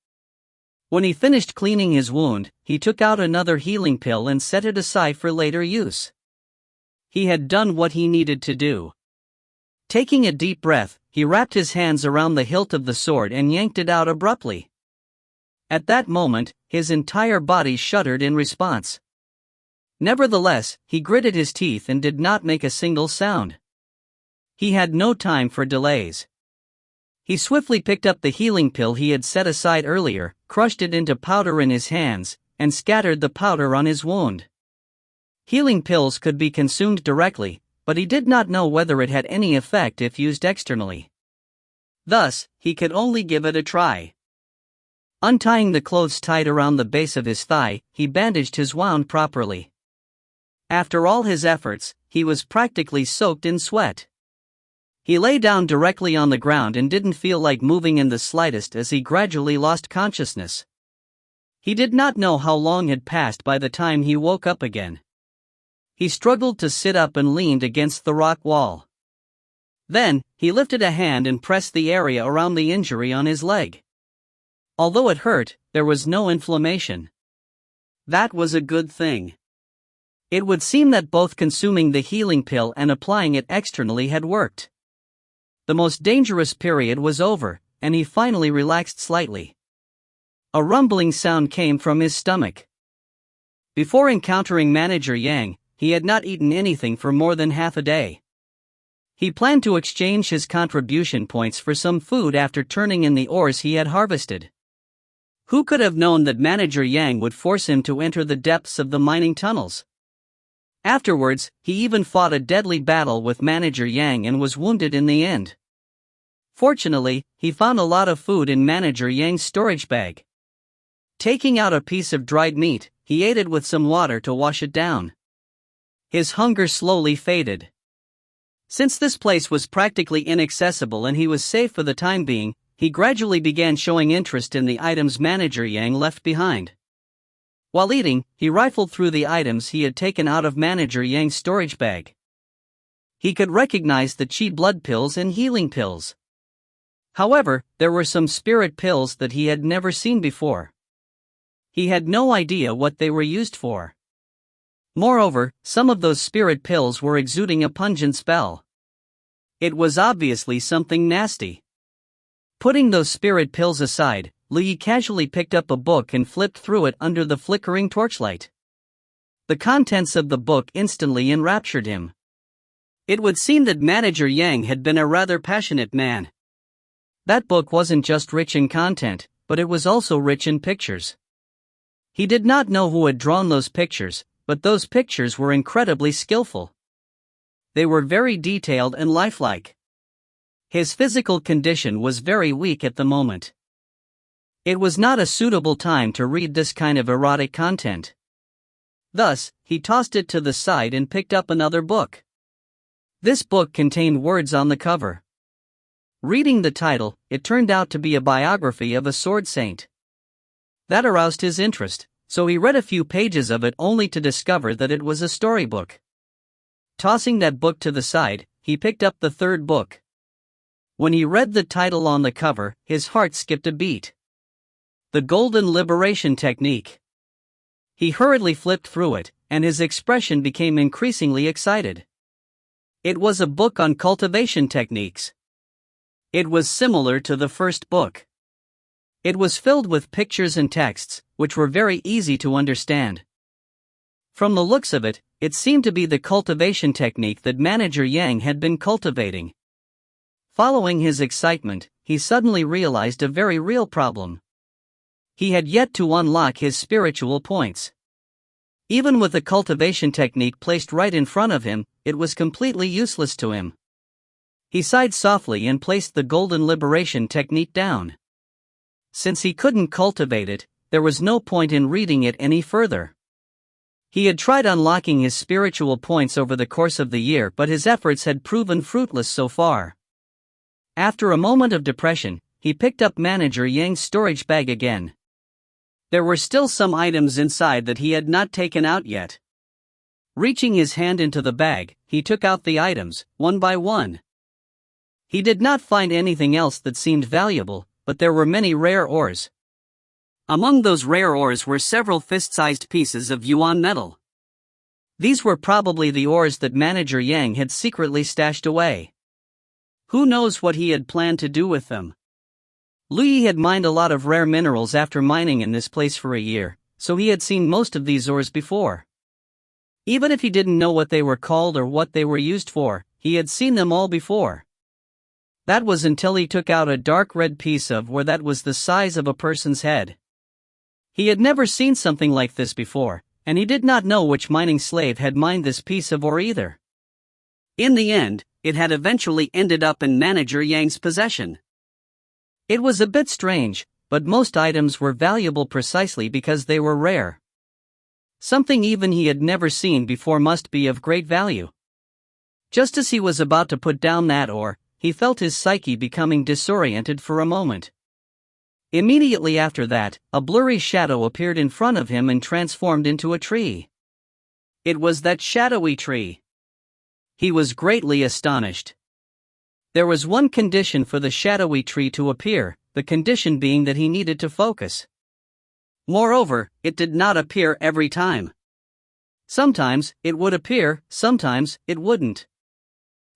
A: When he finished cleaning his wound, he took out another healing pill and set it aside for later use. He had done what he needed to do. Taking a deep breath, he wrapped his hands around the hilt of the sword and yanked it out abruptly. At that moment, his entire body shuddered in response. Nevertheless, he gritted his teeth and did not make a single sound. He had no time for delays. He swiftly picked up the healing pill he had set aside earlier, crushed it into powder in his hands, and scattered the powder on his wound. Healing pills could be consumed directly, but he did not know whether it had any effect if used externally. Thus, he could only give it a try. Untying the clothes tied around the base of his thigh, he bandaged his wound properly. After all his efforts, he was practically soaked in sweat. He lay down directly on the ground and didn't feel like moving in the slightest as he gradually lost consciousness. He did not know how long had passed by the time he woke up again. He struggled to sit up and leaned against the rock wall. Then, he lifted a hand and pressed the area around the injury on his leg. Although it hurt, there was no inflammation. That was a good thing. It would seem that both consuming the healing pill and applying it externally had worked. The most dangerous period was over, and he finally relaxed slightly. A rumbling sound came from his stomach. Before encountering Manager Yang, he had not eaten anything for more than half a day. He planned to exchange his contribution points for some food after turning in the ores he had harvested. Who could have known that Manager Yang would force him to enter the depths of the mining tunnels? Afterwards, he even fought a deadly battle with Manager Yang and was wounded in the end. Fortunately, he found a lot of food in Manager Yang's storage bag. Taking out a piece of dried meat, he ate it with some water to wash it down. His hunger slowly faded. Since this place was practically inaccessible and he was safe for the time being, he gradually began showing interest in the items Manager Yang left behind. While eating, he rifled through the items he had taken out of Manager Yang's storage bag. He could recognize the chi blood pills and healing pills. However, there were some spirit pills that he had never seen before. He had no idea what they were used for. Moreover, some of those spirit pills were exuding a pungent spell. It was obviously something nasty. Putting those spirit pills aside, Lu Yi casually picked up a book and flipped through it under the flickering torchlight. The contents of the book instantly enraptured him. It would seem that Manager Yang had been a rather passionate man. That book wasn't just rich in content, but it was also rich in pictures. He did not know who had drawn those pictures, but those pictures were incredibly skillful. They were very detailed and lifelike. His physical condition was very weak at the moment. It was not a suitable time to read this kind of erotic content. Thus, he tossed it to the side and picked up another book. This book contained words on the cover. Reading the title, it turned out to be a biography of a sword saint. That aroused his interest, so he read a few pages of it only to discover that it was a storybook. Tossing that book to the side, he picked up the third book. When he read the title on the cover, his heart skipped a beat. The Golden Liberation Technique. He hurriedly flipped through it, and his expression became increasingly excited. It was a book on cultivation techniques. It was similar to the first book. It was filled with pictures and texts, which were very easy to understand. From the looks of it, it seemed to be the cultivation technique that Manager Yang had been cultivating. Following his excitement, he suddenly realized a very real problem. He had yet to unlock his spiritual points. Even with the cultivation technique placed right in front of him, it was completely useless to him. He sighed softly and placed the Golden Liberation Technique down. Since he couldn't cultivate it, there was no point in reading it any further. He had tried unlocking his spiritual points over the course of the year, but his efforts had proven fruitless so far. After a moment of depression, he picked up Manager Yang's storage bag again. There were still some items inside that he had not taken out yet. Reaching his hand into the bag, he took out the items, one by one. He did not find anything else that seemed valuable, but there were many rare ores. Among those rare ores were several fist-sized pieces of yuan metal. These were probably the ores that Manager Yang had secretly stashed away. Who knows what he had planned to do with them? Lu Yi had mined a lot of rare minerals after mining in this place for a year, so he had seen most of these ores before. Even if he didn't know what they were called or what they were used for, he had seen them all before. That was until he took out a dark red piece of ore that was the size of a person's head. He had never seen something like this before, and he did not know which mining slave had mined this piece of ore either. In the end, it had eventually ended up in Manager Yang's possession. It was a bit strange, but most items were valuable precisely because they were rare. Something even he had never seen before must be of great value. Just as he was about to put down that ore, he felt his psyche becoming disoriented for a moment. Immediately after that, a blurry shadow appeared in front of him and transformed into a tree. It was that shadowy tree. He was greatly astonished. There was one condition for the shadowy tree to appear, the condition being that he needed to focus. Moreover, it did not appear every time. Sometimes it would appear, sometimes it wouldn't.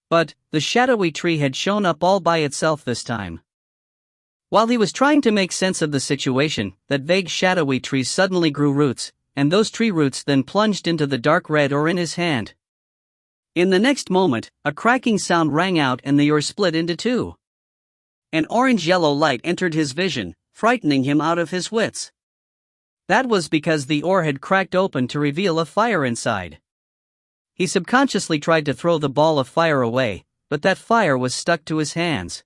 A: But the shadowy tree had shown up all by itself this time. While he was trying to make sense of the situation, that vague shadowy tree suddenly grew roots, and those tree roots then plunged into the dark red ore in his hand. In the next moment, a cracking sound rang out and the ore split into two. An orange-yellow light entered his vision, frightening him out of his wits. That was because the ore had cracked open to reveal a fire inside. He subconsciously tried to throw the ball of fire away, but that fire was stuck to his hands.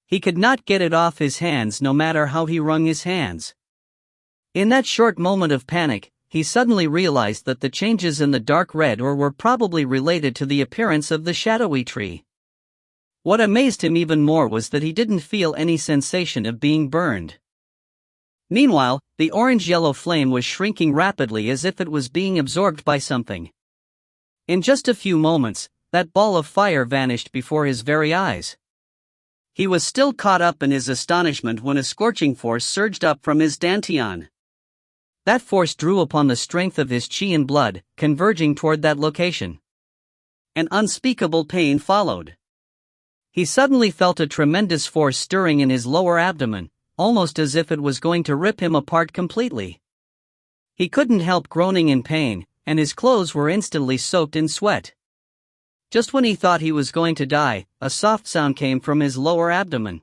A: He could not get it off his hands no matter how he wrung his hands. In that short moment of panic, he suddenly realized that the changes in the dark red ore were probably related to the appearance of the shadowy tree. What amazed him even more was that he didn't feel any sensation of being burned. Meanwhile, the orange-yellow flame was shrinking rapidly as if it was being absorbed by something. In just a few moments, that ball of fire vanished before his very eyes. He was still caught up in his astonishment when a scorching force surged up from his dantian. That force drew upon the strength of his chi and blood, converging toward that location. An unspeakable pain followed. He suddenly felt a tremendous force stirring in his lower abdomen, almost as if it was going to rip him apart completely. He couldn't help groaning in pain, and his clothes were instantly soaked in sweat. Just when he thought he was going to die, a soft sound came from his lower abdomen.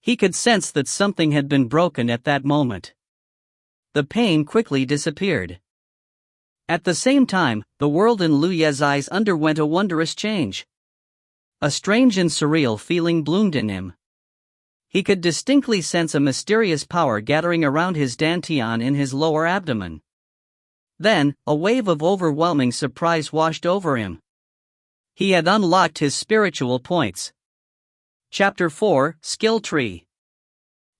A: He could sense that something had been broken at that moment. The pain quickly disappeared. At the same time, the world in Liu Ye's eyes underwent a wondrous change. A strange and surreal feeling bloomed in him. He could distinctly sense a mysterious power gathering around his dantian in his lower abdomen. Then, a wave of overwhelming surprise washed over him. He had unlocked his spiritual points. Chapter 4, Skill Tree.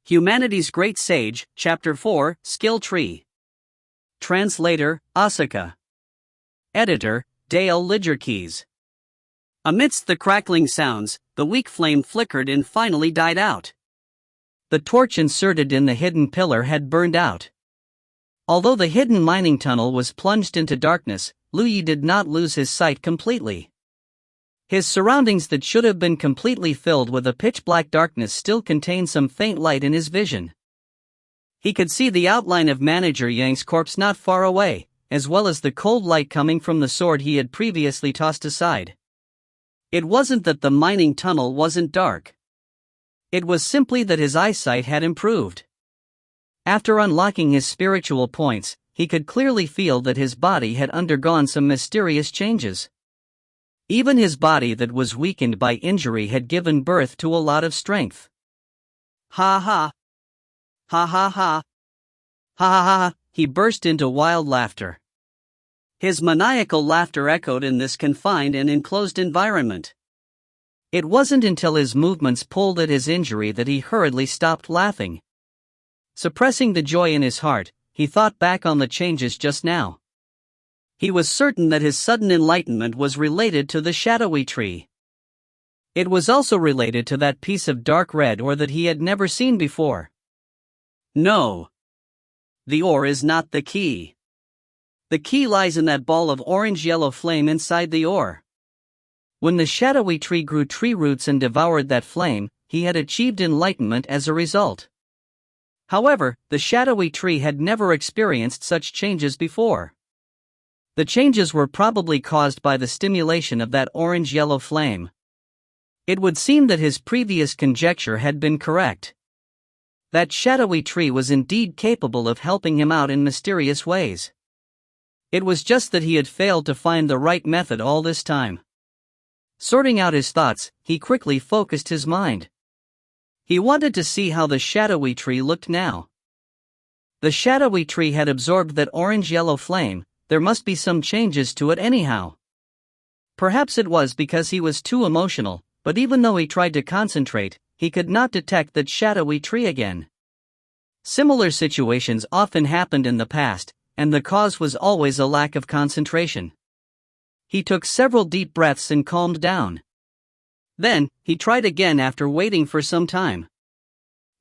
A: Humanity's Great Sage, Chapter 4, Skill Tree. Translator, Asuka. Editor, Dale Lidgerkeys. Amidst the crackling sounds, the weak flame flickered and finally died out. The torch inserted in the hidden pillar had burned out. Although the hidden mining tunnel was plunged into darkness, Liu Ye did not lose his sight completely. His surroundings that should have been completely filled with a pitch-black darkness still contained some faint light in his vision. He could see the outline of Manager Yang's corpse not far away, as well as the cold light coming from the sword he had previously tossed aside. It wasn't that the mining tunnel wasn't dark. It was simply that his eyesight had improved. After unlocking his spiritual points, he could clearly feel that his body had undergone some mysterious changes. Even his body that was weakened by injury had given birth to a lot of strength. Ha ha! Ha ha ha! Ha ha ha! He burst into wild laughter. His maniacal laughter echoed in this confined and enclosed environment. It wasn't until his movements pulled at his injury that he hurriedly stopped laughing. Suppressing the joy in his heart, he thought back on the changes just now. He was certain that his sudden enlightenment was related to the shadowy tree. It was also related to that piece of dark red ore that he had never seen before. No. The ore is not the key. The key lies in that ball of orange-yellow flame inside the ore. When the shadowy tree grew tree roots and devoured that flame, he had achieved enlightenment as a result. However, the shadowy tree had never experienced such changes before. The changes were probably caused by the stimulation of that orange-yellow flame. It would seem that his previous conjecture had been correct. That shadowy tree was indeed capable of helping him out in mysterious ways. It was just that he had failed to find the right method all this time. Sorting out his thoughts, he quickly focused his mind. He wanted to see how the shadowy tree looked now. The shadowy tree had absorbed that orange-yellow flame. There must be some changes to it anyhow. Perhaps it was because he was too emotional, but even though he tried to concentrate, he could not detect that shadowy tree again. Similar situations often happened in the past, and the cause was always a lack of concentration. He took several deep breaths and calmed down. Then, he tried again after waiting for some time.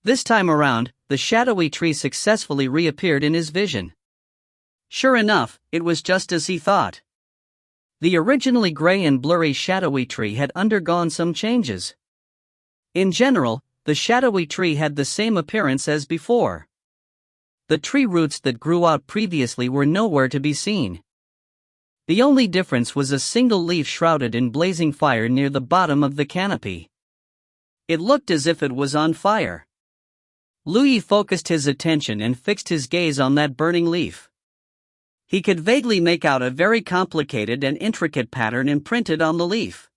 A: This time around, the shadowy tree successfully reappeared in his vision. Sure enough, it was just as he thought. The originally gray and blurry shadowy tree had undergone some changes. In general, the shadowy tree had the same appearance as before. The tree roots that grew out previously were nowhere to be seen. The only difference was a single leaf shrouded in blazing fire near the bottom of the canopy. It looked as if it was on fire. Louis focused his attention and fixed his gaze on that burning leaf. He could vaguely make out a very complicated and intricate pattern imprinted on the leaf.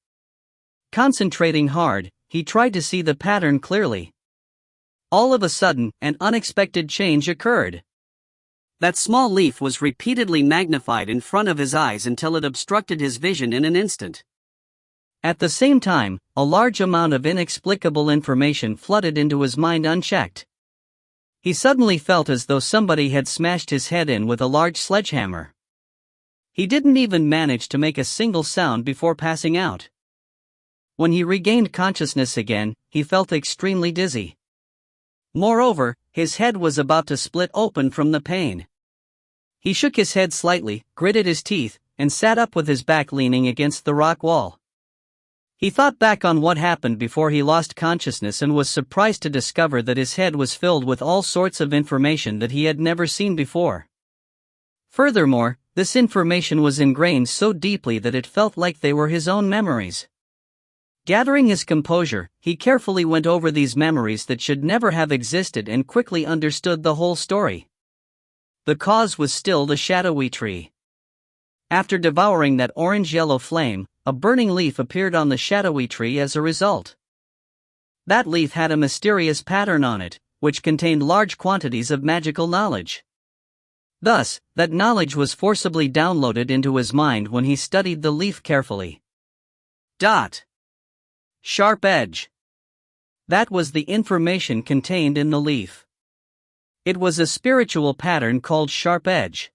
A: Concentrating hard, he tried to see the pattern clearly. All of a sudden, an unexpected change occurred. That small leaf was repeatedly magnified in front of his eyes until it obstructed his vision in an instant. At the same time, a large amount of inexplicable information flooded into his mind unchecked. He suddenly felt as though somebody had smashed his head in with a large sledgehammer. He didn't even manage to make a single sound before passing out. When he regained consciousness again, he felt extremely dizzy. Moreover, his head was about to split open from the pain. He shook his head slightly, gritted his teeth, and sat up with his back leaning against the rock wall. He thought back on what happened before he lost consciousness and was surprised to discover that his head was filled with all sorts of information that he had never seen before. Furthermore, this information was ingrained so deeply that it felt like they were his own memories. Gathering his composure, he carefully went over these memories that should never have existed and quickly understood the whole story. The cause was still the shadowy tree. After devouring that orange-yellow flame, a burning leaf appeared on the shadowy tree as a result. That leaf had a mysterious pattern on it, which contained large quantities of magical knowledge. Thus, that knowledge was forcibly downloaded into his mind when he studied the leaf carefully. Sharp edge. That was the information contained in the leaf. It was a spiritual pattern called sharp edge.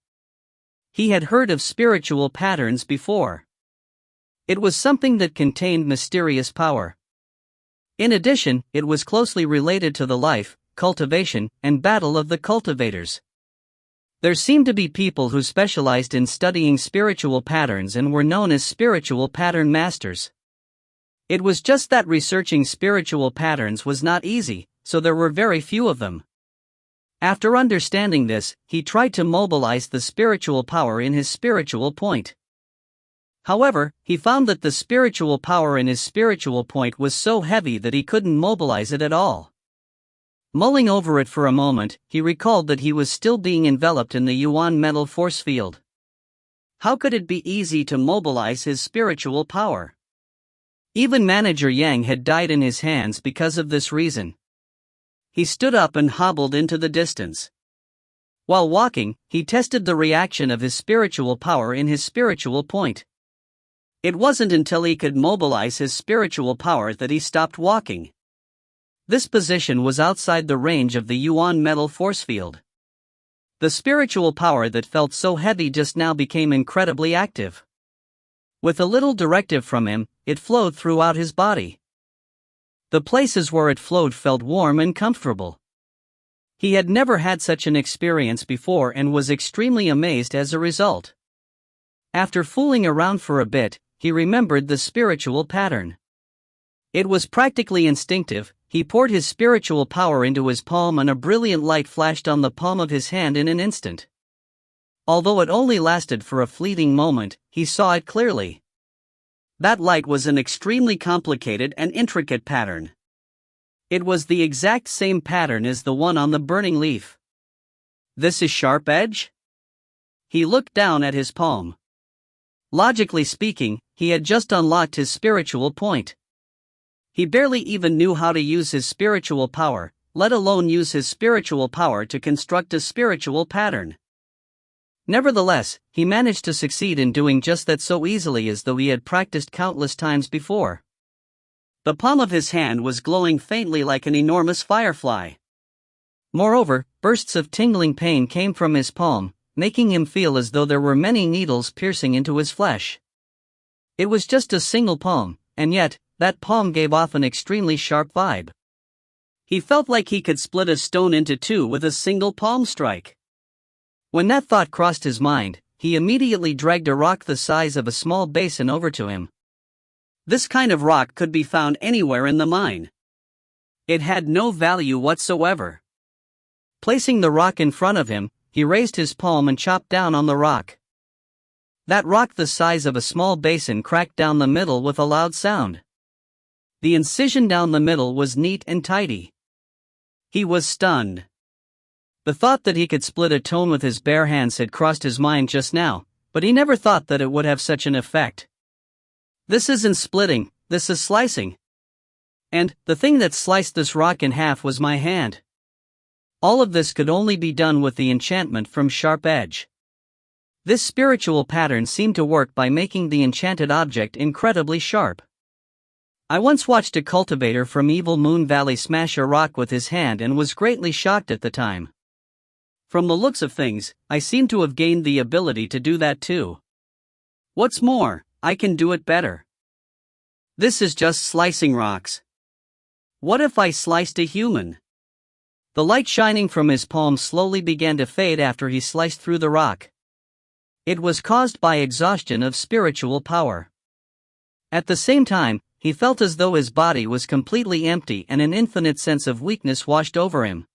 A: He had heard of spiritual patterns before. It was something that contained mysterious power. In addition, it was closely related to the life, cultivation, and battle of the cultivators. There seemed to be people who specialized in studying spiritual patterns and were known as spiritual pattern masters. It was just that researching spiritual patterns was not easy, so there were very few of them. After understanding this, he tried to mobilize the spiritual power in his spiritual point. However, he found that the spiritual power in his spiritual point was so heavy that he couldn't mobilize it at all. Mulling over it for a moment, he recalled that he was still being enveloped in the Yuan metal force field. How could it be easy to mobilize his spiritual power? Even Manager Yang had died in his hands because of this reason. He stood up and hobbled into the distance. While walking, he tested the reaction of his spiritual power in his spiritual point. It wasn't until he could mobilize his spiritual power that he stopped walking. This position was outside the range of the Yuan metal force field. The spiritual power that felt so heavy just now became incredibly active. With a little directive from him, it flowed throughout his body. The places where it flowed felt warm and comfortable. He had never had such an experience before and was extremely amazed as a result. After fooling around for a bit, he remembered the spiritual pattern. It was practically instinctive. He poured his spiritual power into his palm and a brilliant light flashed on the palm of his hand in an instant. Although it only lasted for a fleeting moment, he saw it clearly. That light was an extremely complicated and intricate pattern. It was the exact same pattern as the one on the burning leaf. This is sharp edge? He looked down at his palm. Logically speaking, he had just unlocked his spiritual point. He barely even knew how to use his spiritual power, let alone use his spiritual power to construct a spiritual pattern. Nevertheless, he managed to succeed in doing just that so easily as though he had practiced countless times before. The palm of his hand was glowing faintly like an enormous firefly. Moreover, bursts of tingling pain came from his palm, making him feel as though there were many needles piercing into his flesh. It was just a single palm, and yet, that palm gave off an extremely sharp vibe. He felt like he could split a stone into two with a single palm strike. When that thought crossed his mind, he immediately dragged a rock the size of a small basin over to him. This kind of rock could be found anywhere in the mine. It had no value whatsoever. Placing the rock in front of him, he raised his palm and chopped down on the rock. That rock the size of a small basin cracked down the middle with a loud sound. The incision down the middle was neat and tidy. He was stunned. The thought that he could split a stone with his bare hands had crossed his mind just now, but he never thought that it would have such an effect. This isn't splitting, this is slicing. And the thing that sliced this rock in half was my hand. All of this could only be done with the enchantment from Sharp Edge. This spiritual pattern seemed to work by making the enchanted object incredibly sharp. I once watched a cultivator from Evil Moon Valley smash a rock with his hand and was greatly shocked at the time. From the looks of things, I seem to have gained the ability to do that too. What's more, I can do it better. This is just slicing rocks. What if I sliced a human? The light shining from his palm slowly began to fade after he sliced through the rock. It was caused by exhaustion of spiritual power. At the same time, he felt as though his body was completely empty and an infinite sense of weakness washed over him.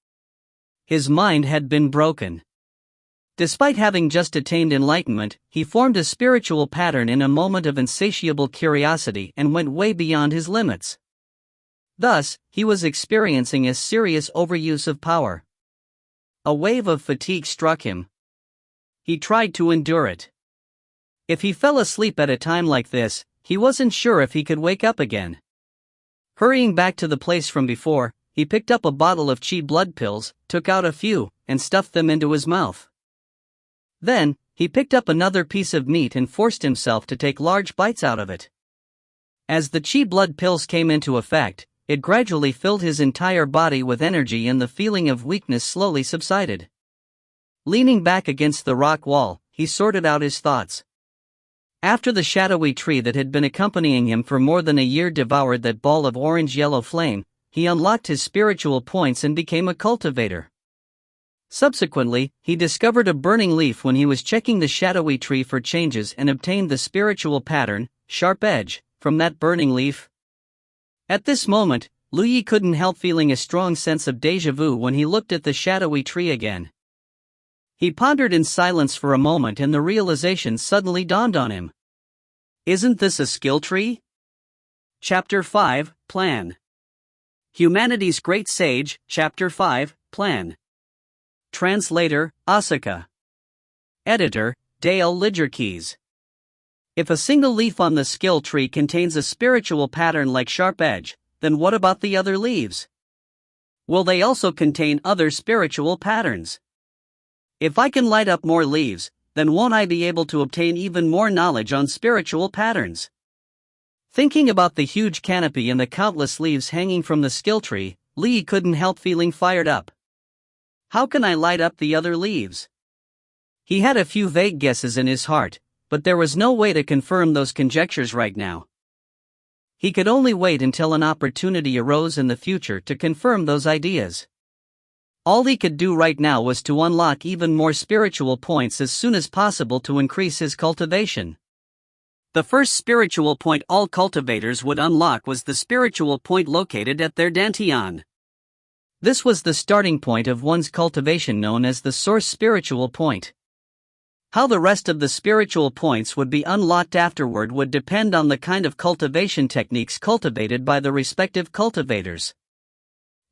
A: His mind had been broken. Despite having just attained enlightenment, he formed a spiritual pattern in a moment of insatiable curiosity and went way beyond his limits. Thus, he was experiencing a serious overuse of power. A wave of fatigue struck him. He tried to endure it. If he fell asleep at a time like this, he wasn't sure if he could wake up again. Hurrying back to the place from before, he picked up a bottle of chi blood pills, took out a few, and stuffed them into his mouth. Then, he picked up another piece of meat and forced himself to take large bites out of it. As the chi blood pills came into effect, it gradually filled his entire body with energy and the feeling of weakness slowly subsided. Leaning back against the rock wall, he sorted out his thoughts. After the shadowy tree that had been accompanying him for more than a year devoured that ball of orange-yellow flame, he unlocked his spiritual points and became a cultivator. Subsequently, he discovered a burning leaf when he was checking the shadowy tree for changes and obtained the spiritual pattern, Sharp Edge, from that burning leaf. At this moment, Lu Yi couldn't help feeling a strong sense of déjà vu when he looked at the shadowy tree again. He pondered in silence for a moment and the realization suddenly dawned on him. Isn't this a skill tree? Chapter 5, Plan. Humanity's Great Sage, Chapter 5, Plan. Translator, Asuka. Editor, Dale Lidgerkeys. If a single leaf on the skill tree contains a spiritual pattern like Sharp Edge, then what about the other leaves? Will they also contain other spiritual patterns? If I can light up more leaves, then won't I be able to obtain even more knowledge on spiritual patterns? Thinking about the huge canopy and the countless leaves hanging from the skill tree, Lee couldn't help feeling fired up. How can I light up the other leaves? He had a few vague guesses in his heart, but there was no way to confirm those conjectures right now. He could only wait until an opportunity arose in the future to confirm those ideas. All he could do right now was to unlock even more spiritual points as soon as possible to increase his cultivation. The first spiritual point all cultivators would unlock was the spiritual point located at their dantian. This was the starting point of one's cultivation known as the source spiritual point. How the rest of the spiritual points would be unlocked afterward would depend on the kind of cultivation techniques cultivated by the respective cultivators.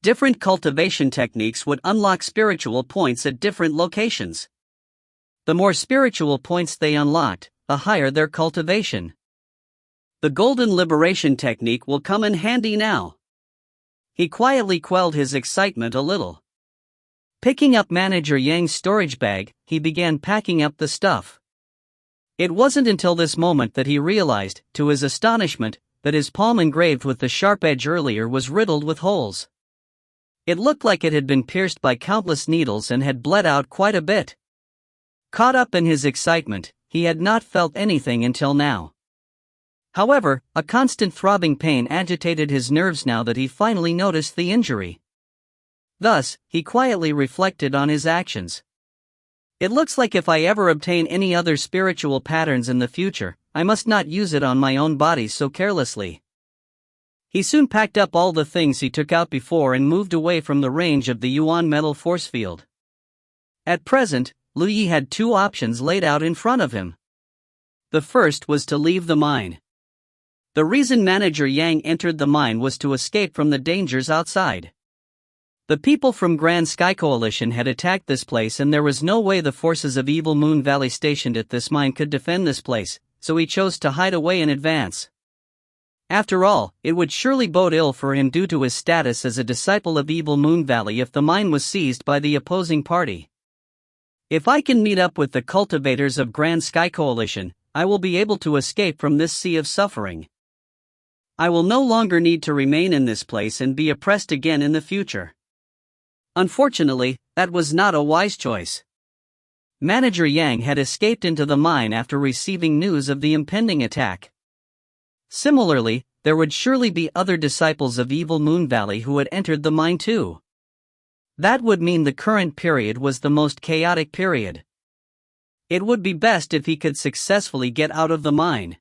A: Different cultivation techniques would unlock spiritual points at different locations. The more spiritual points they unlocked, the higher their cultivation. The Golden Liberation technique will come in handy now. He quietly quelled his excitement a little. Picking up Manager Yang's storage bag, he began packing up the stuff. It wasn't until this moment that he realized, to his astonishment, that his palm engraved with the sharp edge earlier was riddled with holes. It looked like it had been pierced by countless needles and had bled out quite a bit. Caught up in his excitement, he had not felt anything until now. However, a constant throbbing pain agitated his nerves now that he finally noticed the injury. Thus, he quietly reflected on his actions. It looks like if I ever obtain any other spiritual patterns in the future, I must not use it on my own body so carelessly. He soon packed up all the things he took out before and moved away from the range of the Yuan metal force field. At present, Lu Yi had two options laid out in front of him. The first was to leave the mine. The reason Manager Yang entered the mine was to escape from the dangers outside. The people from Grand Sky Coalition had attacked this place and there was no way the forces of Evil Moon Valley stationed at this mine could defend this place, so he chose to hide away in advance. After all, it would surely bode ill for him due to his status as a disciple of Evil Moon Valley if the mine was seized by the opposing party. If I can meet up with the cultivators of Grand Sky Coalition, I will be able to escape from this sea of suffering. I will no longer need to remain in this place and be oppressed again in the future. Unfortunately, that was not a wise choice. Manager Yang had escaped into the mine after receiving news of the impending attack. Similarly, there would surely be other disciples of Evil Moon Valley who had entered the mine too. That would mean the current period was the most chaotic period. It would be best if he could successfully get out of the mine.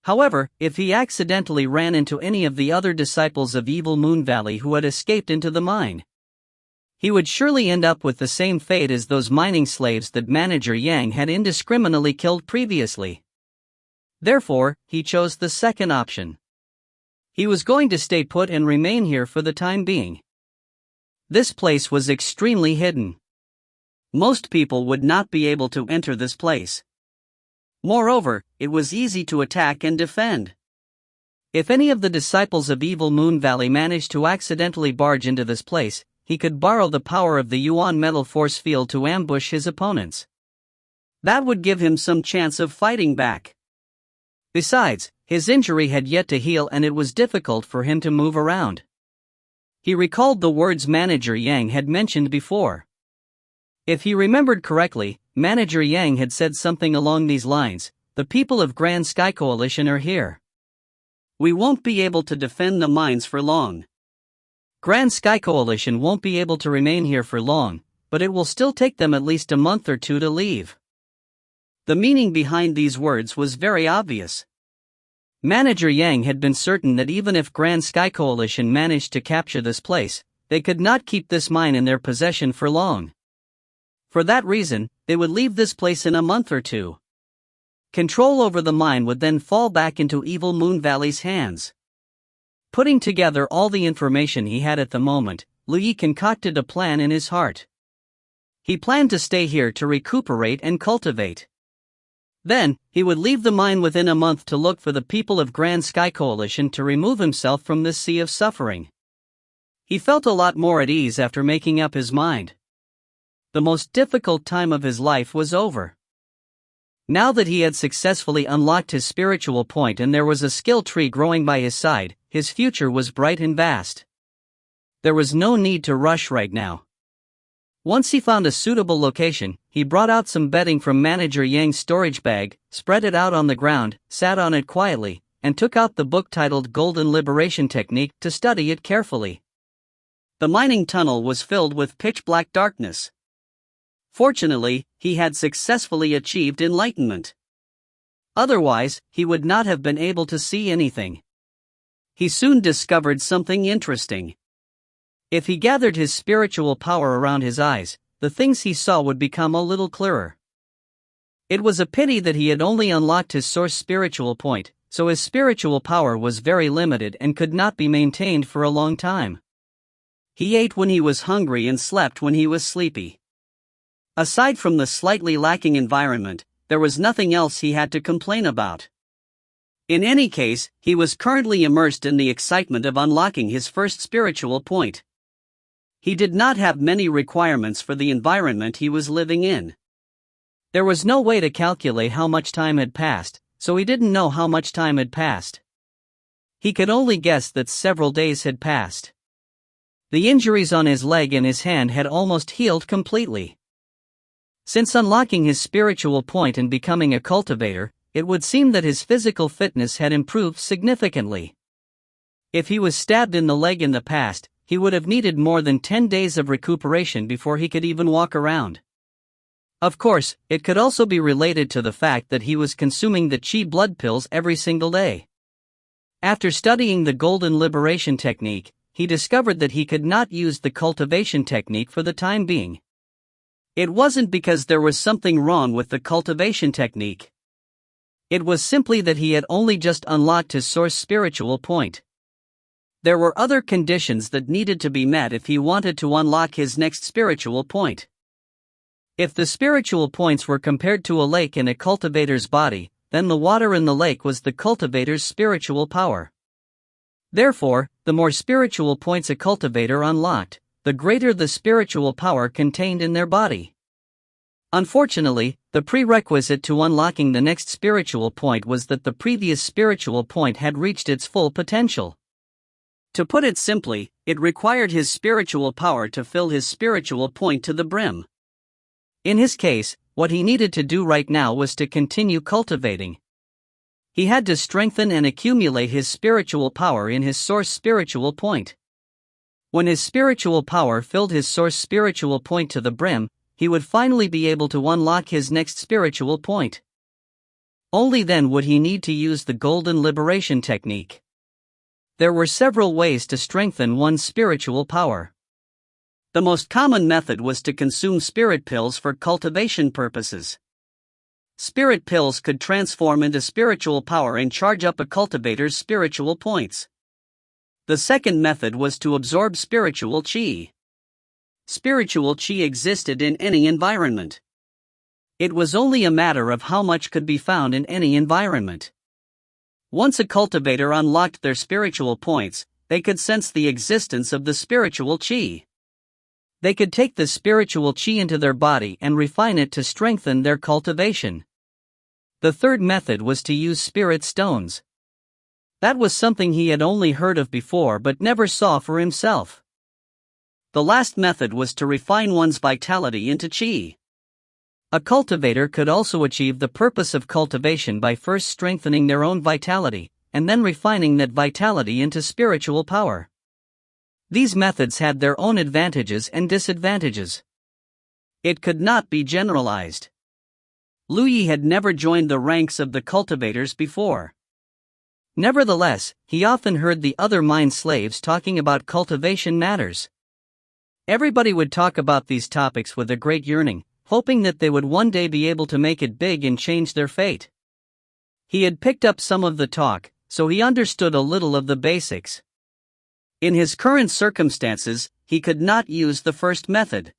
A: However, if he accidentally ran into any of the other disciples of Evil Moon Valley who had escaped into the mine, he would surely end up with the same fate as those mining slaves that Manager Yang had indiscriminately killed previously. Therefore, he chose the second option. He was going to stay put and remain here for the time being. This place was extremely hidden. Most people would not be able to enter this place. Moreover, it was easy to attack and defend. If any of the disciples of Evil Moon Valley managed to accidentally barge into this place, he could borrow the power of the Yuan metal force field to ambush his opponents. That would give him some chance of fighting back. Besides, his injury had yet to heal and it was difficult for him to move around. He recalled the words Manager Yang had mentioned before. If he remembered correctly, Manager Yang had said something along these lines: the people of Grand Sky Coalition are here. We won't be able to defend the mines for long. Grand Sky Coalition won't be able to remain here for long, but it will still take them at least a month or two to leave. The meaning behind these words was very obvious. Manager Yang had been certain that even if Grand Sky Coalition managed to capture this place, they could not keep this mine in their possession for long. For that reason, they would leave this place in a month or two. Control over the mine would then fall back into Evil Moon Valley's hands. Putting together all the information he had at the moment, Lu Yi concocted a plan in his heart. He planned to stay here to recuperate and cultivate. Then, he would leave the mine within a month to look for the people of Grand Sky Coalition to remove himself from this sea of suffering. He felt a lot more at ease after making up his mind. The most difficult time of his life was over. Now that he had successfully unlocked his spiritual point and there was a skill tree growing by his side, his future was bright and vast. There was no need to rush right now. Once he found a suitable location, he brought out some bedding from Manager Yang's storage bag, spread it out on the ground, sat on it quietly, and took out the book titled Golden Liberation Technique to study it carefully. The mining tunnel was filled with pitch-black darkness. Fortunately, he had successfully achieved enlightenment. Otherwise, he would not have been able to see anything. He soon discovered something interesting. If he gathered his spiritual power around his eyes, the things he saw would become a little clearer. It was a pity that he had only unlocked his source spiritual point, so his spiritual power was very limited and could not be maintained for a long time. He ate when he was hungry and slept when he was sleepy. Aside from the slightly lacking environment, there was nothing else he had to complain about. In any case, he was currently immersed in the excitement of unlocking his first spiritual point. He did not have many requirements for the environment he was living in. There was no way to calculate how much time had passed, so he didn't know how much time had passed. He could only guess that several days had passed. The injuries on his leg and his hand had almost healed completely. Since unlocking his spiritual point and becoming a cultivator, it would seem that his physical fitness had improved significantly. If he was stabbed in the leg in the past, he would have needed more than 10 days of recuperation before he could even walk around. Of course, it could also be related to the fact that he was consuming the Qi blood pills every single day. After studying the Golden Liberation technique, he discovered that he could not use the cultivation technique for the time being. It wasn't because there was something wrong with the cultivation technique. It was simply that he had only just unlocked his source spiritual point. There were other conditions that needed to be met if he wanted to unlock his next spiritual point. If the spiritual points were compared to a lake in a cultivator's body, then the water in the lake was the cultivator's spiritual power. Therefore, the more spiritual points a cultivator unlocked, the greater the spiritual power contained in their body. Unfortunately, the prerequisite to unlocking the next spiritual point was that the previous spiritual point had reached its full potential. To put it simply, it required his spiritual power to fill his spiritual point to the brim. In his case, what he needed to do right now was to continue cultivating. He had to strengthen and accumulate his spiritual power in his source spiritual point. When his spiritual power filled his source spiritual point to the brim, he would finally be able to unlock his next spiritual point. Only then would he need to use the Golden Liberation technique. There were several ways to strengthen one's spiritual power. The most common method was to consume spirit pills for cultivation purposes. Spirit pills could transform into spiritual power and charge up a cultivator's spiritual points. The second method was to absorb spiritual qi. Spiritual qi existed in any environment. It was only a matter of how much could be found in any environment. Once a cultivator unlocked their spiritual points, they could sense the existence of the spiritual qi. They could take the spiritual qi into their body and refine it to strengthen their cultivation. The third method was to use spirit stones. That was something he had only heard of before but never saw for himself. The last method was to refine one's vitality into qi. A cultivator could also achieve the purpose of cultivation by first strengthening their own vitality, and then refining that vitality into spiritual power. These methods had their own advantages and disadvantages. It could not be generalized. Lu Yi had never joined the ranks of the cultivators before. Nevertheless, he often heard the other mind slaves talking about cultivation matters. Everybody would talk about these topics with a great yearning, hoping that they would one day be able to make it big and change their fate. He had picked up some of the talk, so he understood a little of the basics. In his current circumstances, he could not use the first method.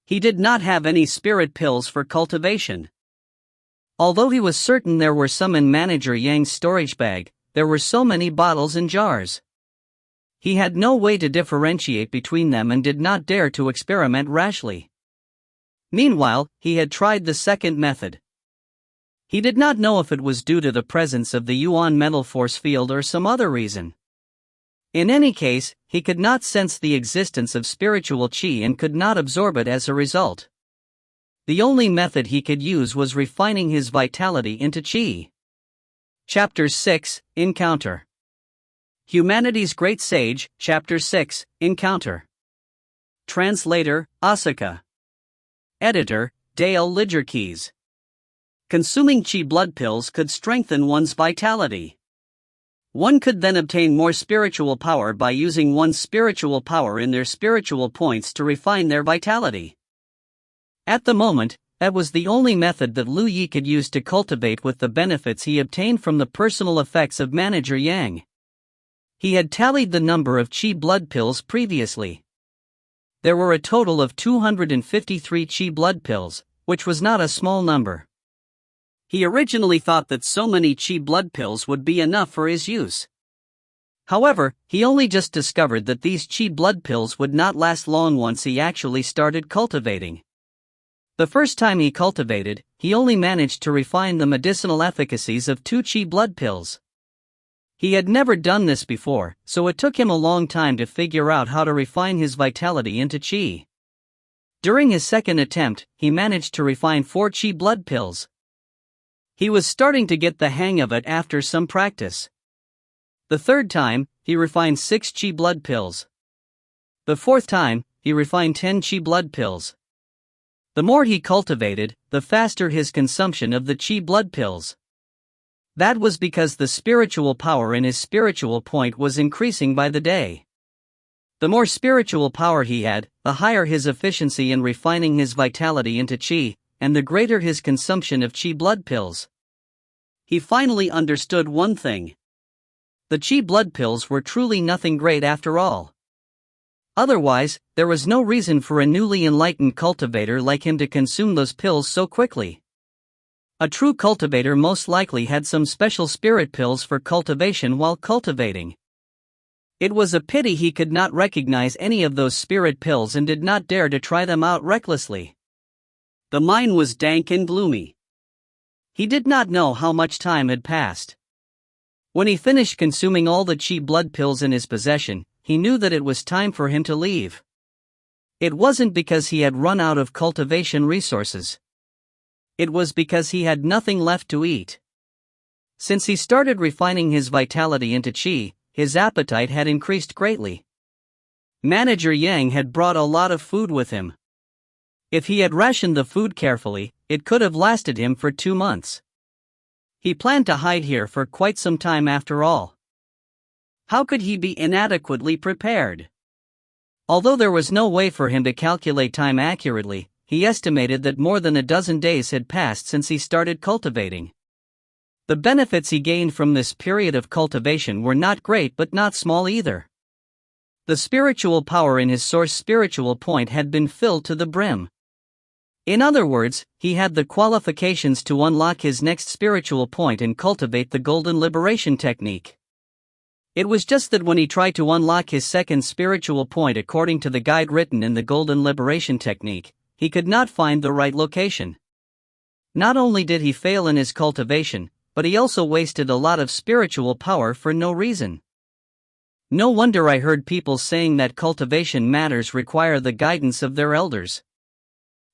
A: He did not have any spirit pills for cultivation. Although he was certain there were some in Manager Yang's storage bag, there were so many bottles and jars. He had no way to differentiate between them and did not dare to experiment rashly. Meanwhile, he had tried the second method. He did not know if it was due to the presence of the Yuan metal force field or some other reason. In any case, he could not sense the existence of spiritual qi and could not absorb it as a result. The only method he could use was refining his vitality into qi. Chapter 6, Encounter. Humanity's Great Sage, Chapter 6, Encounter. Translator, Asuka. Editor, Dale Lidgerkeys. Consuming qi blood pills could strengthen one's vitality. One could then obtain more spiritual power by using one's spiritual power in their spiritual points to refine their vitality. At the moment, that was the only method that Lu Yi could use to cultivate with the benefits he obtained from the personal effects of Manager Yang. He had tallied the number of qi blood pills previously. There were a total of 253 qi blood pills, which was not a small number. He originally thought that so many qi blood pills would be enough for his use. However, he only just discovered that these qi blood pills would not last long once he actually started cultivating. The first time he cultivated, he only managed to refine the medicinal efficacies of 2 qi blood pills. He had never done this before, so it took him a long time to figure out how to refine his vitality into qi. During his second attempt, he managed to refine 4 qi blood pills. He was starting to get the hang of it after some practice. The third time, he refined 6 chi blood pills. The fourth time, he refined 10 chi blood pills. The more he cultivated, the faster his consumption of the chi blood pills. That was because the spiritual power in his spiritual point was increasing by the day. The more spiritual power he had, the higher his efficiency in refining his vitality into chi, and the greater his consumption of chi blood pills. He finally understood one thing. The chi blood pills were truly nothing great after all. Otherwise, there was no reason for a newly enlightened cultivator like him to consume those pills so quickly. A true cultivator most likely had some special spirit pills for cultivation while cultivating. It was a pity he could not recognize any of those spirit pills and did not dare to try them out recklessly. The mine was dank and gloomy. He did not know how much time had passed. When he finished consuming all the chi blood pills in his possession, he knew that it was time for him to leave. It wasn't because he had run out of cultivation resources. It was because he had nothing left to eat. Since he started refining his vitality into chi, his appetite had increased greatly. Manager Yang had brought a lot of food with him. If he had rationed the food carefully, it could have lasted him for 2 months. He planned to hide here for quite some time after all. How could he be inadequately prepared? Although there was no way for him to calculate time accurately, he estimated that more than a dozen days had passed since he started cultivating. The benefits he gained from this period of cultivation were not great but not small either. The spiritual power in his source spiritual point had been filled to the brim. In other words, he had the qualifications to unlock his next spiritual point and cultivate the golden liberation technique. It was just that when he tried to unlock his second spiritual point according to the guide written in the golden liberation technique, he could not find the right location. Not only did he fail in his cultivation, but he also wasted a lot of spiritual power for no reason. No wonder I heard people saying that cultivation matters require the guidance of their elders.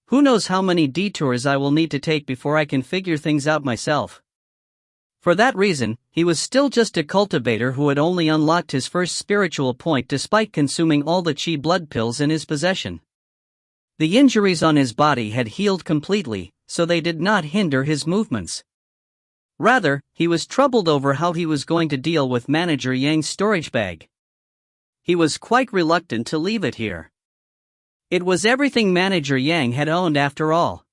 A: Who knows how many detours I will need to take before I can figure things out myself. For that reason, he was still just a cultivator who had only unlocked his first spiritual point despite consuming all the chi blood pills in his possession. The injuries on his body had healed completely, so they did not hinder his movements. Rather, he was troubled over how he was going to deal with Manager Yang's storage bag. He was quite reluctant to leave it here. It was everything Manager Yang had owned after all.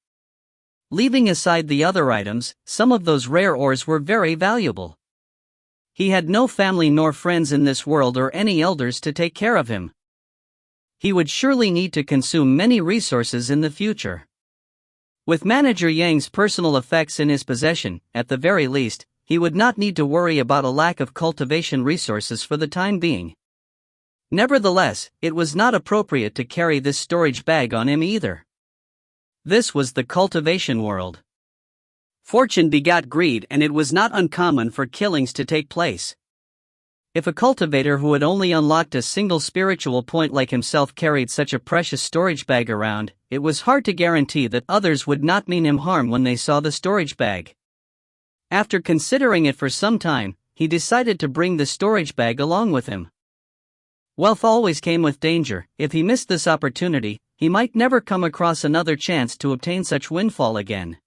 A: Leaving aside the other items, some of those rare ores were very valuable. He had no family nor friends in this world or any elders to take care of him. He would surely need to consume many resources in the future. With Manager Yang's personal effects in his possession, at the very least, he would not need to worry about a lack of cultivation resources for the time being. Nevertheless, it was not appropriate to carry this storage bag on him either. This was the cultivation world. Fortune begot greed, and it was not uncommon for killings to take place. If a cultivator who had only unlocked a single spiritual point like himself carried such a precious storage bag around, it was hard to guarantee that others would not mean him harm when they saw the storage bag. After considering it for some time, he decided to bring the storage bag along with him. Wealth always came with danger. If he missed this opportunity, he might never come across another chance to obtain such windfall again.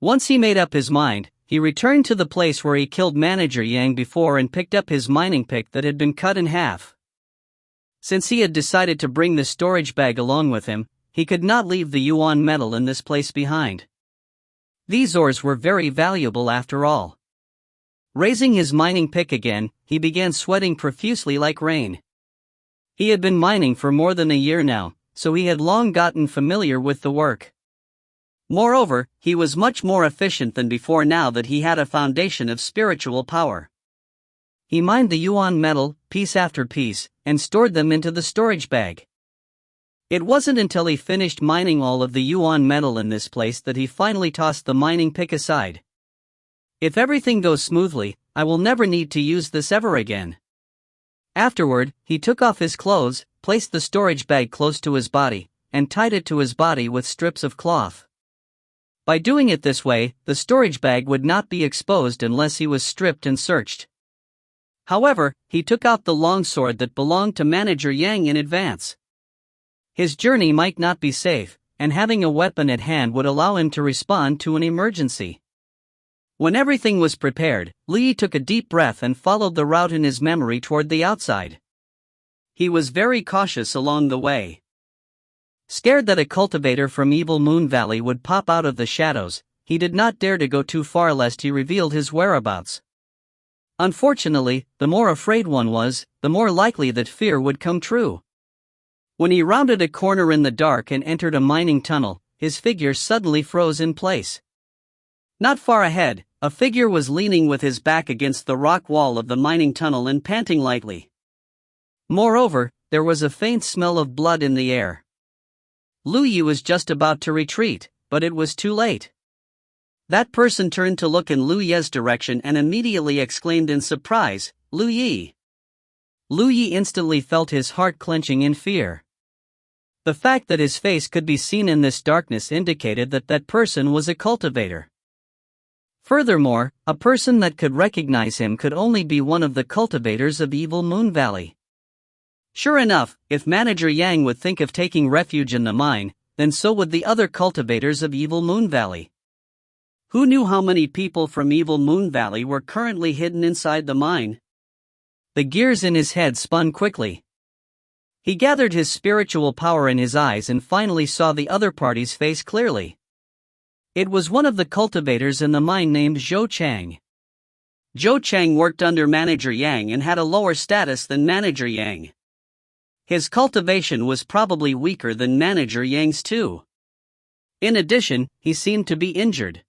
A: Once he made up his mind, he returned to the place where he killed Manager Yang before and picked up his mining pick that had been cut in half. Since he had decided to bring the storage bag along with him, he could not leave the yuan metal in this place behind. These ores were very valuable after all. Raising his mining pick again, he began sweating profusely like rain. He had been mining for more than a year now, so he had long gotten familiar with the work. Moreover, he was much more efficient than before now that he had a foundation of spiritual power. He mined the yuan metal, piece after piece, and stored them into the storage bag. It wasn't until he finished mining all of the yuan metal in this place that he finally tossed the mining pick aside. If everything goes smoothly, I will never need to use this ever again. Afterward, he took off his clothes, placed the storage bag close to his body, and tied it to his body with strips of cloth. By doing it this way, the storage bag would not be exposed unless he was stripped and searched. However, he took out the longsword that belonged to Manager Yang in advance. His journey might not be safe, and having a weapon at hand would allow him to respond to an emergency. When everything was prepared, Li took a deep breath and followed the route in his memory toward the outside. He was very cautious along the way. Scared that a cultivator from Evil Moon Valley would pop out of the shadows, he did not dare to go too far lest he revealed his whereabouts. Unfortunately, the more afraid one was, the more likely that fear would come true. When he rounded a corner in the dark and entered a mining tunnel, his figure suddenly froze in place. Not far ahead, a figure was leaning with his back against the rock wall of the mining tunnel and panting lightly. Moreover, there was a faint smell of blood in the air. Lu Yi was just about to retreat, but it was too late. That person turned to look in Lu Yi's direction and immediately exclaimed in surprise, "Lu Yi!" Lu Yi instantly felt his heart clenching in fear. The fact that his face could be seen in this darkness indicated that that person was a cultivator. Furthermore, a person that could recognize him could only be one of the cultivators of Evil Moon Valley. Sure enough, if Manager Yang would think of taking refuge in the mine, then so would the other cultivators of Evil Moon Valley. Who knew how many people from Evil Moon Valley were currently hidden inside the mine? The gears in his head spun quickly. He gathered his spiritual power in his eyes and finally saw the other party's face clearly. It was one of the cultivators in the mine named Zhou Chang. Zhou Chang worked under Manager Yang and had a lower status than Manager Yang. His cultivation was probably weaker than Manager Yang's too. In addition, he seemed to be injured.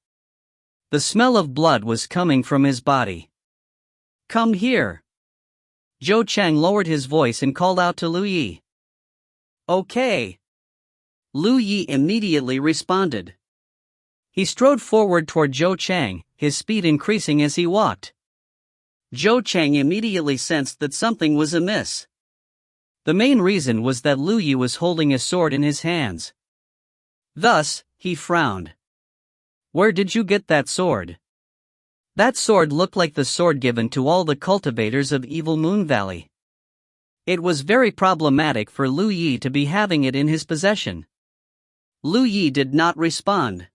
A: The smell of blood was coming from his body. "Come here." Zhou Chang lowered his voice and called out to Lu Yi. "Okay." Lu Yi immediately responded. He strode forward toward Zhou Chang, his speed increasing as he walked. Zhou Chang immediately sensed that something was amiss. The main reason was that Lu Yi was holding a sword in his hands. Thus, he frowned. "Where did you get that sword?" That sword looked like the sword given to all the cultivators of Evil Moon Valley. It was very problematic for Lu Yi to be having it in his possession. Lu Yi did not respond.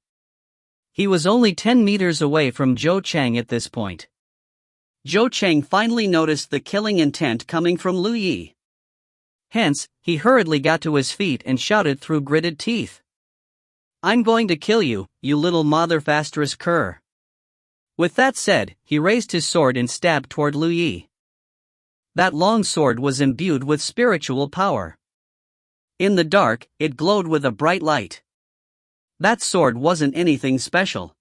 A: He was only 10 meters away from Zhou Chang at this point. Zhou Chang finally noticed the killing intent coming from Lu Yi. Hence, he hurriedly got to his feet and shouted through gritted teeth. "I'm going to kill you, you little motherfastrous cur." With that said, he raised his sword and stabbed toward Lu Yi. That long sword was imbued with spiritual power. In the dark, it glowed with a bright light. That sword wasn't anything special.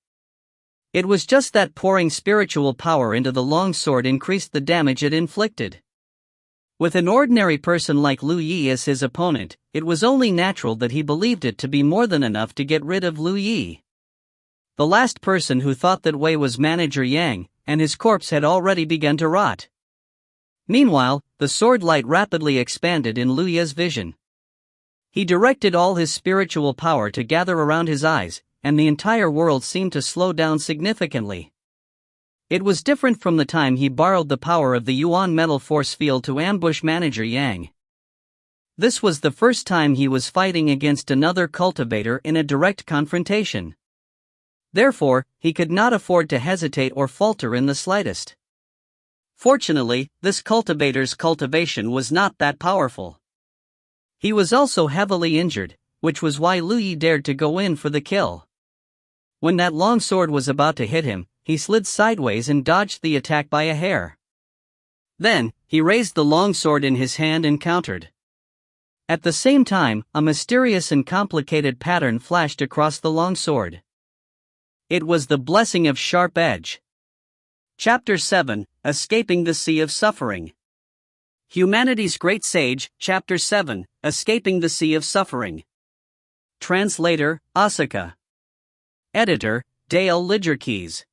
A: It was just that pouring spiritual power into the long sword increased the damage it inflicted. With an ordinary person like Lu Yi as his opponent, it was only natural that he believed it to be more than enough to get rid of Lu Yi. The last person who thought that way was Manager Yang, and his corpse had already begun to rot. Meanwhile, the sword light rapidly expanded in Lu Yi's vision. He directed all his spiritual power to gather around his eyes, and the entire world seemed to slow down significantly. It was different from the time he borrowed the power of the Yuan metal force field to ambush Manager Yang. This was the first time he was fighting against another cultivator in a direct confrontation. Therefore, he could not afford to hesitate or falter in the slightest. Fortunately, this cultivator's cultivation was not that powerful. He was also heavily injured, which was why Lu Yi dared to go in for the kill. When that long sword was about to hit him, he slid sideways and dodged the attack by a hair. Then, he raised the long sword in his hand and countered. At the same time, a mysterious and complicated pattern flashed across the long sword. It was the blessing of sharp edge. Chapter 7, Escaping the Sea of Suffering. Humanity's Great Sage, Chapter 7, Escaping the Sea of Suffering. Translator, Asuka. Editor, Dale Lidgerkeys.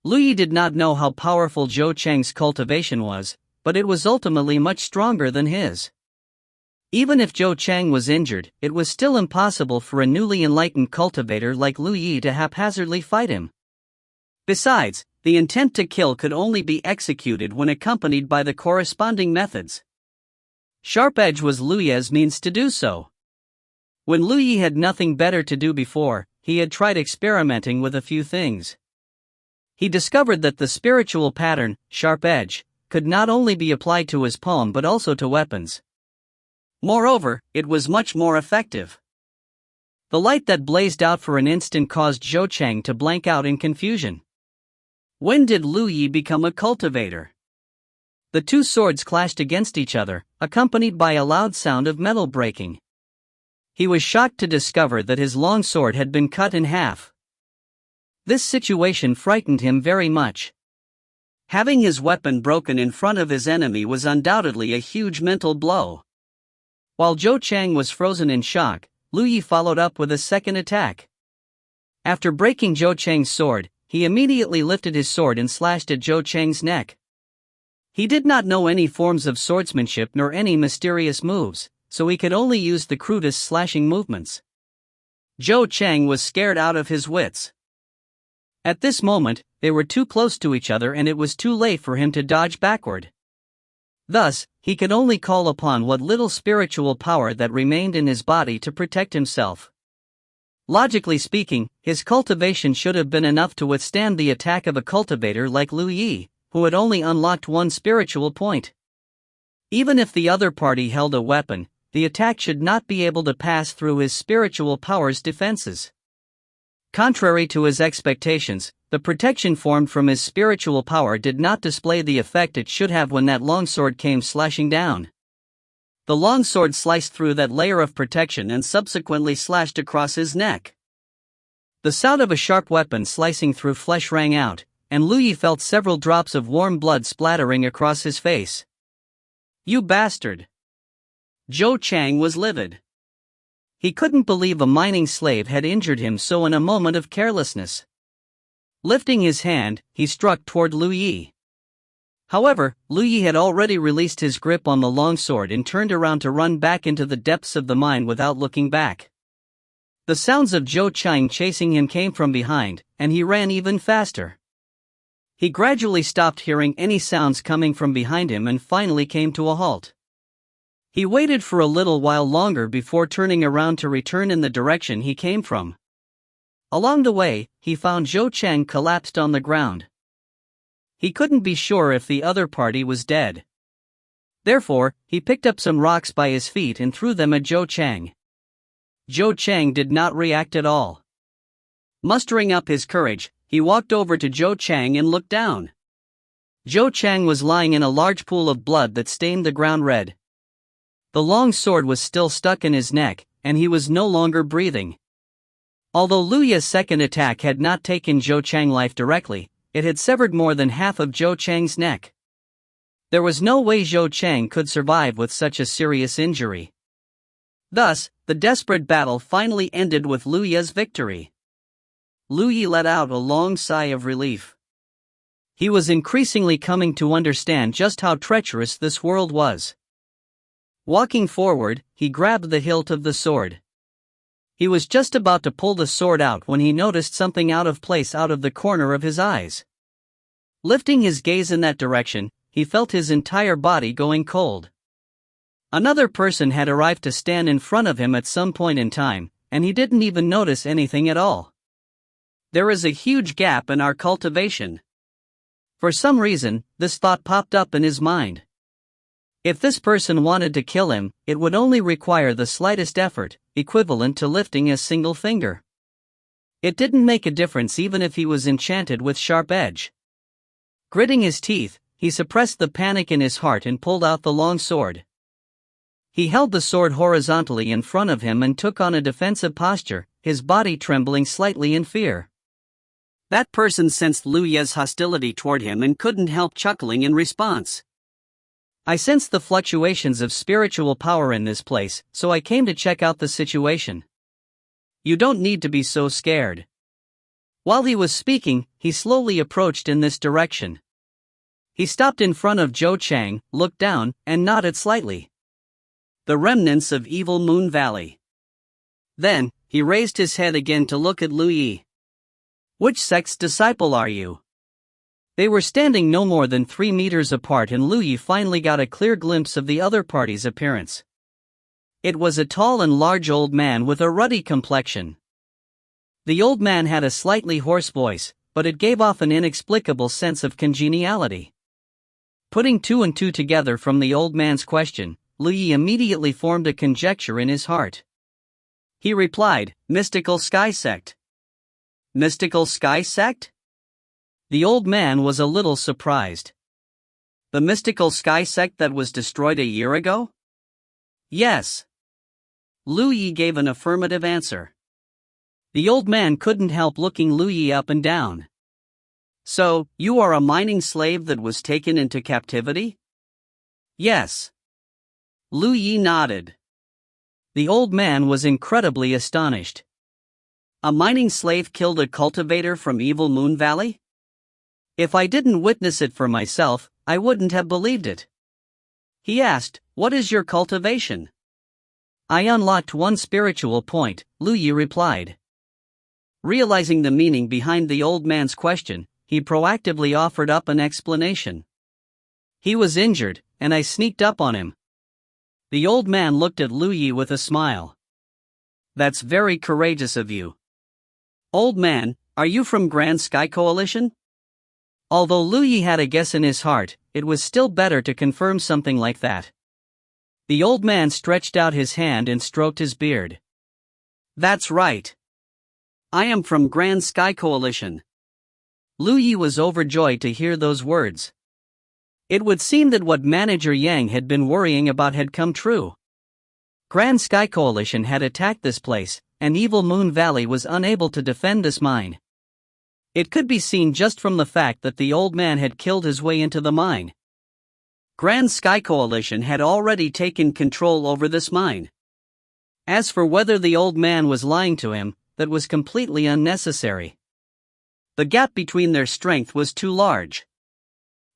A: Lu Yi did not know how powerful Zhou Chang's cultivation was, but it was ultimately much stronger than his. Even if Zhou Chang was injured, it was still impossible for a newly enlightened cultivator like Lu Yi to haphazardly fight him. Besides, the intent to kill could only be executed when accompanied by the corresponding methods. Sharp edge was Lu Yi's means to do so. When Lu Yi had nothing better to do before, he had tried experimenting with a few things. He discovered that the spiritual pattern, sharp edge, could not only be applied to his palm but also to weapons. Moreover, it was much more effective. The light that blazed out for an instant caused Zhou Chang to blank out in confusion. When did Lu Yi become a cultivator? The two swords clashed against each other, accompanied by a loud sound of metal breaking. He was shocked to discover that his long sword had been cut in half. This situation frightened him very much. Having his weapon broken in front of his enemy was undoubtedly a huge mental blow. While Zhou Chang was frozen in shock, Lu Yi followed up with a second attack. After breaking Zhou Chang's sword, he immediately lifted his sword and slashed at Zhou Chang's neck. He did not know any forms of swordsmanship nor any mysterious moves, so he could only use the crudest slashing movements. Zhou Chang was scared out of his wits. At this moment, they were too close to each other and it was too late for him to dodge backward. Thus, he could only call upon what little spiritual power that remained in his body to protect himself. Logically speaking, his cultivation should have been enough to withstand the attack of a cultivator like Lu Yi, who had only unlocked one spiritual point. Even if the other party held a weapon, the attack should not be able to pass through his spiritual power's defenses. Contrary to his expectations, the protection formed from his spiritual power did not display the effect it should have when that longsword came slashing down. The longsword sliced through that layer of protection and subsequently slashed across his neck. The sound of a sharp weapon slicing through flesh rang out, and Lu Yi felt several drops of warm blood splattering across his face. "You bastard!" Zhou Chang was livid. He couldn't believe a mining slave had injured him so in a moment of carelessness. Lifting his hand, he struck toward Lu Yi. However, Lu Yi had already released his grip on the longsword and turned around to run back into the depths of the mine without looking back. The sounds of Zhou Chang chasing him came from behind, and he ran even faster. He gradually stopped hearing any sounds coming from behind him and finally came to a halt. He waited for a little while longer before turning around to return in the direction he came from. Along the way, he found Zhou Chang collapsed on the ground. He couldn't be sure if the other party was dead. Therefore, he picked up some rocks by his feet and threw them at Zhou Chang. Zhou Chang did not react at all. Mustering up his courage, he walked over to Zhou Chang and looked down. Zhou Chang was lying in a large pool of blood that stained the ground red. The long sword was still stuck in his neck, and he was no longer breathing. Although Lu Yi's second attack had not taken Zhou Chang's life directly, it had severed more than half of Zhou Chang's neck. There was no way Zhou Chang could survive with such a serious injury. Thus, the desperate battle finally ended with Lu Yi's victory. Lu Yi let out a long sigh of relief. He was increasingly coming to understand just how treacherous this world was. Walking forward, he grabbed the hilt of the sword. He was just about to pull the sword out when he noticed something out of place out of the corner of his eyes. Lifting his gaze in that direction, he felt his entire body going cold. Another person had arrived to stand in front of him at some point in time, and he didn't even notice anything at all. There is a huge gap in our cultivation. For some reason, this thought popped up in his mind. If this person wanted to kill him, it would only require the slightest effort, equivalent to lifting a single finger. It didn't make a difference even if he was enchanted with sharp edge. Gritting his teeth, he suppressed the panic in his heart and pulled out the long sword. He held the sword horizontally in front of him and took on a defensive posture, his body trembling slightly in fear. That person sensed Lu Yi's hostility toward him and couldn't help chuckling in response. "I sensed the fluctuations of spiritual power in this place, so I came to check out the situation. You don't need to be so scared." While he was speaking, he slowly approached in this direction. He stopped in front of Zhou Chang, looked down, and nodded slightly. The remnants of Evil Moon Valley. Then, he raised his head again to look at Lu Yi. Which sect's disciple are you? They were standing no more than 3 meters apart, and Lu Yi finally got a clear glimpse of the other party's appearance. It was a tall and large old man with a ruddy complexion. The old man had a slightly hoarse voice, but it gave off an inexplicable sense of congeniality. Putting 2 and 2 together from the old man's question, Lu Yi immediately formed a conjecture in his heart. He replied, "Mystical Sky Sect." Mystical Sky Sect? The old man was a little surprised. The Mystical Sky Sect that was destroyed a year ago? Yes. Lu Yi gave an affirmative answer. The old man couldn't help looking Lu Yi up and down. So, you are a mining slave that was taken into captivity? Yes. Lu Yi nodded. The old man was incredibly astonished. A mining slave killed a cultivator from Evil Moon Valley? If I didn't witness it for myself, I wouldn't have believed it. He asked, "What is your cultivation?" "I unlocked one spiritual point," Lu Yi replied. Realizing the meaning behind the old man's question, he proactively offered up an explanation. "He was injured, and I sneaked up on him." The old man looked at Lu Yi with a smile. "That's very courageous of you." "Old man, are you from Grand Sky Coalition?" Although Lu Yi had a guess in his heart, it was still better to confirm something like that. The old man stretched out his hand and stroked his beard. "That's right. I am from Grand Sky Coalition." Lu Yi was overjoyed to hear those words. It would seem that what Manager Yang had been worrying about had come true. Grand Sky Coalition had attacked this place, and Evil Moon Valley was unable to defend this mine. It could be seen just from the fact that the old man had killed his way into the mine. Grand Sky Coalition had already taken control over this mine. As for whether the old man was lying to him, that was completely unnecessary. The gap between their strength was too large.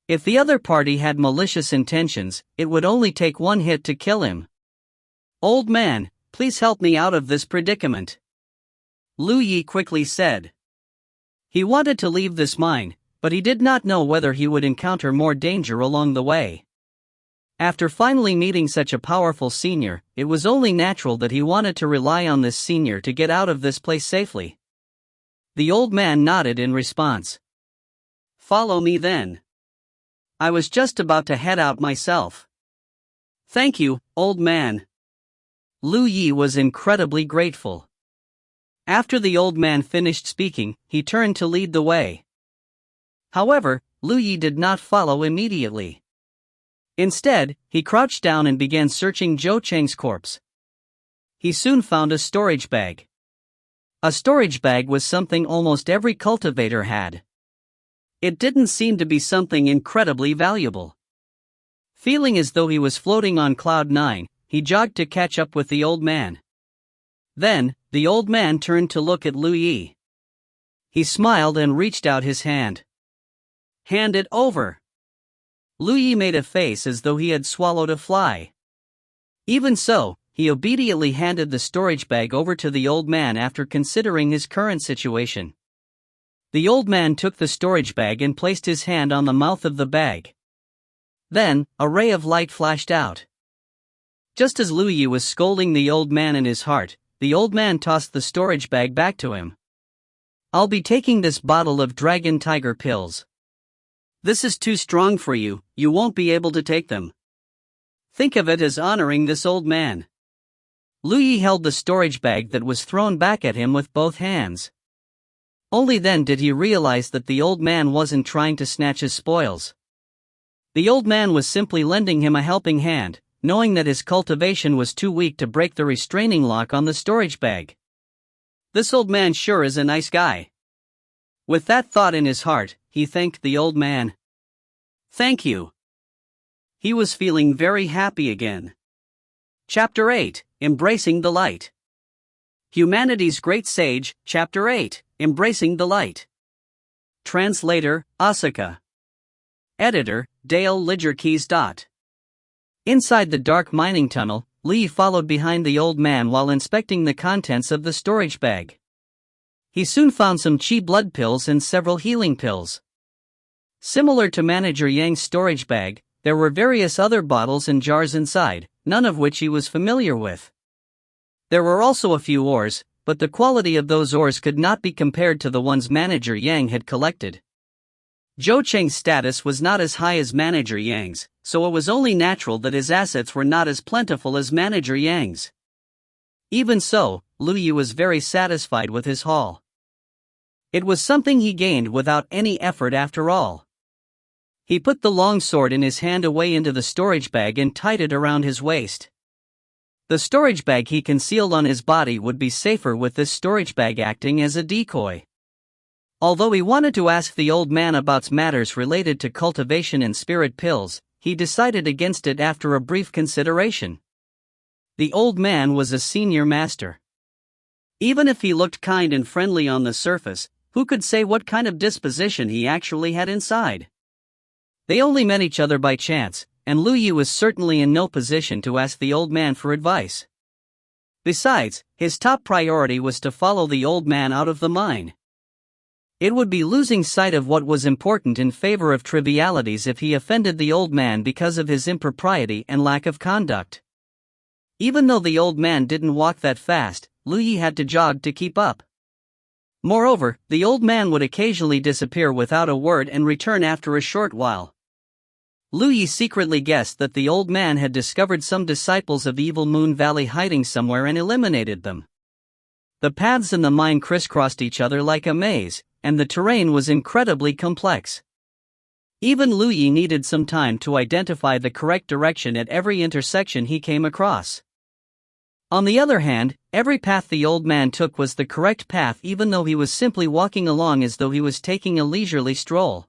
A: If the other party had malicious intentions, it would only take one hit to kill him. "Old man, please help me out of this predicament," Lu Yi quickly said. He wanted to leave this mine, but he did not know whether he would encounter more danger along the way. After finally meeting such a powerful senior, it was only natural that he wanted to rely on this senior to get out of this place safely. The old man nodded in response. "Follow me then. I was just about to head out myself." "Thank you, old man." Lu Yi was incredibly grateful. After the old man finished speaking, he turned to lead the way. However, Lu Yi did not follow immediately. Instead, he crouched down and began searching Zhou Cheng's corpse. He soon found a storage bag. A storage bag was something almost every cultivator had. It didn't seem to be something incredibly valuable. Feeling as though he was floating on cloud 9, he jogged to catch up with the old man. Then, the old man turned to look at Lu Yi. He smiled and reached out his hand. "Hand it over." Lu Yi made a face as though he had swallowed a fly. Even so, he obediently handed the storage bag over to the old man after considering his current situation. The old man took the storage bag and placed his hand on the mouth of the bag. Then, a ray of light flashed out. Just as Lu Yi was scolding the old man in his heart, the old man tossed the storage bag back to him. "I'll be taking this bottle of Dragon Tiger pills. This is too strong for you, you won't be able to take them. Think of it as honoring this old man." Lu Yi held the storage bag that was thrown back at him with both hands. Only then did he realize that the old man wasn't trying to snatch his spoils. The old man was simply lending him a helping hand, knowing that his cultivation was too weak to break the restraining lock on the storage bag. This old man sure is a nice guy. With that thought in his heart, he thanked the old man. "Thank you." He was feeling very happy again. Chapter 8, Embracing the Light. Humanity's Great Sage, Chapter 8, Embracing the Light. Translator, Asuka. Editor, Dale Lidgerkeys. Inside the dark mining tunnel, Li followed behind the old man while inspecting the contents of the storage bag. He soon found some qi blood pills and several healing pills. Similar to Manager Yang's storage bag, there were various other bottles and jars inside, none of which he was familiar with. There were also a few ores, but the quality of those ores could not be compared to the ones Manager Yang had collected. Zhou Cheng's status was not as high as Manager Yang's, so it was only natural that his assets were not as plentiful as Manager Yang's. Even so, Lu Yu was very satisfied with his haul. It was something he gained without any effort after all. He put the long sword in his hand away into the storage bag and tied it around his waist. The storage bag he concealed on his body would be safer with this storage bag acting as a decoy. Although he wanted to ask the old man about matters related to cultivation and spirit pills, he decided against it after a brief consideration. The old man was a senior master. Even if he looked kind and friendly on the surface, who could say what kind of disposition he actually had inside? They only met each other by chance, and Lu Yu was certainly in no position to ask the old man for advice. Besides, his top priority was to follow the old man out of the mine. It would be losing sight of what was important in favor of trivialities if he offended the old man because of his impropriety and lack of conduct. Even though the old man didn't walk that fast, Lu Yu had to jog to keep up. Moreover, the old man would occasionally disappear without a word and return after a short while. Lu Yu secretly guessed that the old man had discovered some disciples of Evil Moon Valley hiding somewhere and eliminated them. The paths in the mine crisscrossed each other like a maze, and the terrain was incredibly complex. Even Lu Yu needed some time to identify the correct direction at every intersection he came across. On the other hand, every path the old man took was the correct path even though he was simply walking along as though he was taking a leisurely stroll.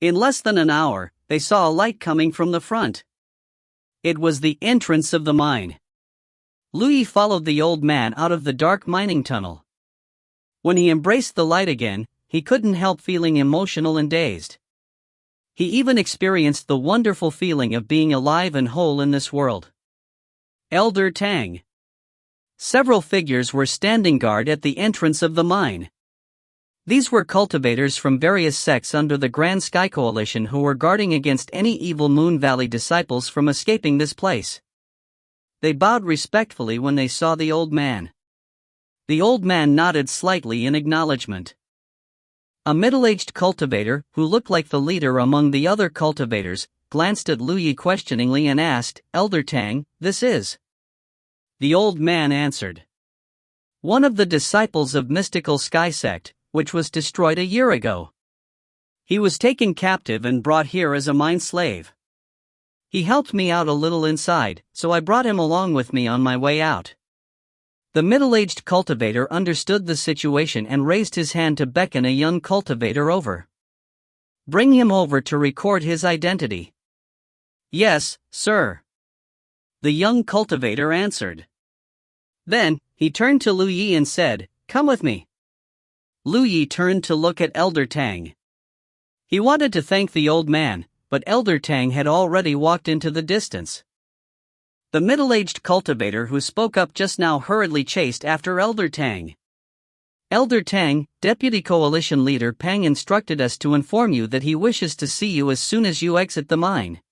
A: In less than an hour, they saw a light coming from the front. It was the entrance of the mine. Lu Yu followed the old man out of the dark mining tunnel. When he embraced the light again, he couldn't help feeling emotional and dazed. He even experienced the wonderful feeling of being alive and whole in this world. Elder Tang. Several figures were standing guard at the entrance of the mine. These were cultivators from various sects under the Grand Sky Coalition who were guarding against any Evil Moon Valley disciples from escaping this place. They bowed respectfully when they saw the old man. The old man nodded slightly in acknowledgement. A middle-aged cultivator, who looked like the leader among the other cultivators, glanced at Lu Yu questioningly and asked, "Elder Tang, this is?" The old man answered. "One of the disciples of Mystical Sky Sect, which was destroyed a year ago. He was taken captive and brought here as a mine slave. He helped me out a little inside, so I brought him along with me on my way out." The middle-aged cultivator understood the situation and raised his hand to beckon a young cultivator over. "Bring him over to record his identity." "Yes, sir," the young cultivator answered. Then, he turned to Lu Yu and said, "Come with me." Lu Yu turned to look at Elder Tang. He wanted to thank the old man, but Elder Tang had already walked into the distance. The middle-aged cultivator who spoke up just now hurriedly chased after Elder Tang. "Elder Tang, Deputy Coalition Leader Pang instructed us to inform you that he wishes to see you as soon as you exit the mine.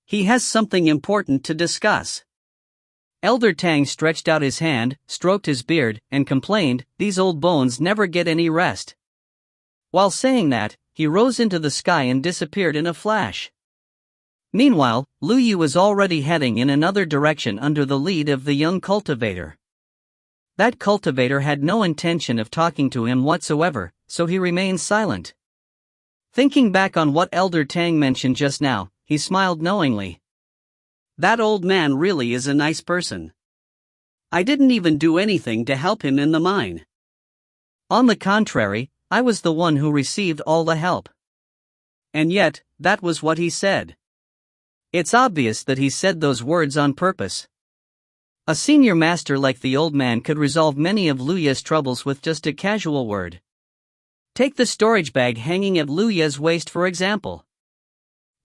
A: He has something important to discuss." Elder Tang stretched out his hand, stroked his beard, and complained, "These old bones never get any rest." While saying that, he rose into the sky and disappeared in a flash. Meanwhile, Lu Yu was already heading in another direction under the lead of the young cultivator. That cultivator had no intention of talking to him whatsoever, so he remained silent. Thinking back on what Elder Tang mentioned just now, he smiled knowingly. That old man really is a nice person. I didn't even do anything to help him in the mine. On the contrary, I was the one who received all the help. And yet, that was what he said. It's obvious that he said those words on purpose. A senior master like the old man could resolve many of Lu Yu's troubles with just a casual word. Take the storage bag hanging at Lu Yu's waist for example.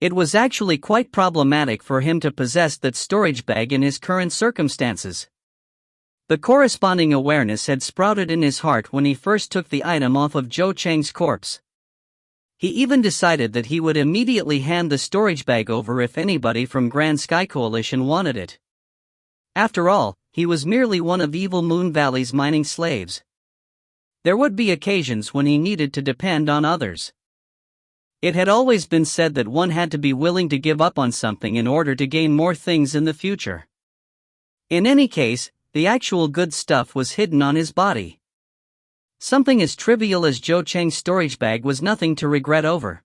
A: It was actually quite problematic for him to possess that storage bag in his current circumstances. The corresponding awareness had sprouted in his heart when he first took the item off of Zhou Cheng's corpse. He even decided that he would immediately hand the storage bag over if anybody from Grand Sky Coalition wanted it. After all, he was merely one of Evil Moon Valley's mining slaves. There would be occasions when he needed to depend on others. It had always been said that one had to be willing to give up on something in order to gain more things in the future. In any case, the actual good stuff was hidden on his body. Something as trivial as Zhou Cheng's storage bag was nothing to regret over.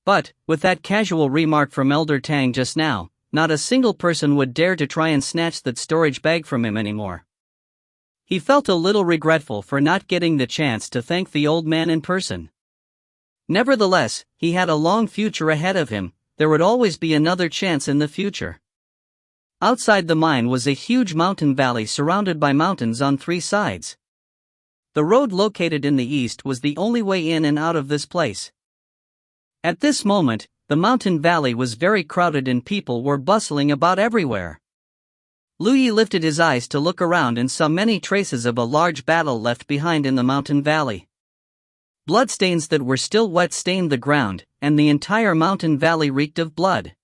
A: But, with that casual remark from Elder Tang just now, not a single person would dare to try and snatch that storage bag from him anymore. He felt a little regretful for not getting the chance to thank the old man in person. Nevertheless, he had a long future ahead of him. There would always be another chance in the future. Outside the mine was a huge mountain valley surrounded by mountains on three sides. The road located in the east was the only way in and out of this place. At this moment, the mountain valley was very crowded and people were bustling about everywhere. Lu Yi lifted his eyes to look around and saw many traces of a large battle left behind in the mountain valley. Bloodstains that were still wet stained the ground, and the entire mountain valley reeked of blood.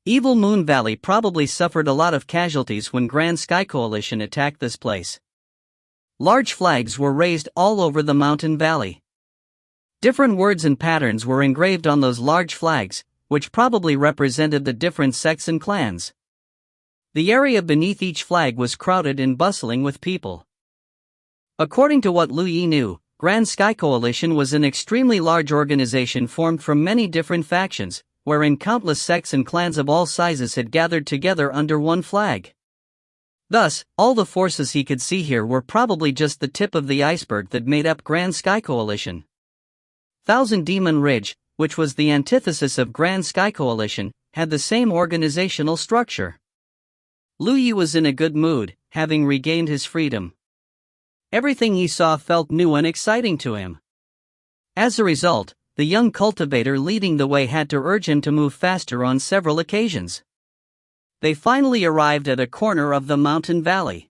A: Evil Moon Valley probably suffered a lot of casualties when Grand Sky Coalition attacked this place. Large flags were raised all over the mountain valley. Different words and patterns were engraved on those large flags, which probably represented the different sects and clans. The area beneath each flag was crowded and bustling with people. According to what Lu Yi knew, Grand Sky Coalition was an extremely large organization formed from many different factions, wherein countless sects and clans of all sizes had gathered together under one flag. Thus, all the forces he could see here were probably just the tip of the iceberg that made up Grand Sky Coalition. Thousand Demon Ridge, which was the antithesis of Grand Sky Coalition, had the same organizational structure. Lu Yi was in a good mood, having regained his freedom. Everything he saw felt new and exciting to him. As a result, the young cultivator leading the way had to urge him to move faster on several occasions. They finally arrived at a corner of the mountain valley.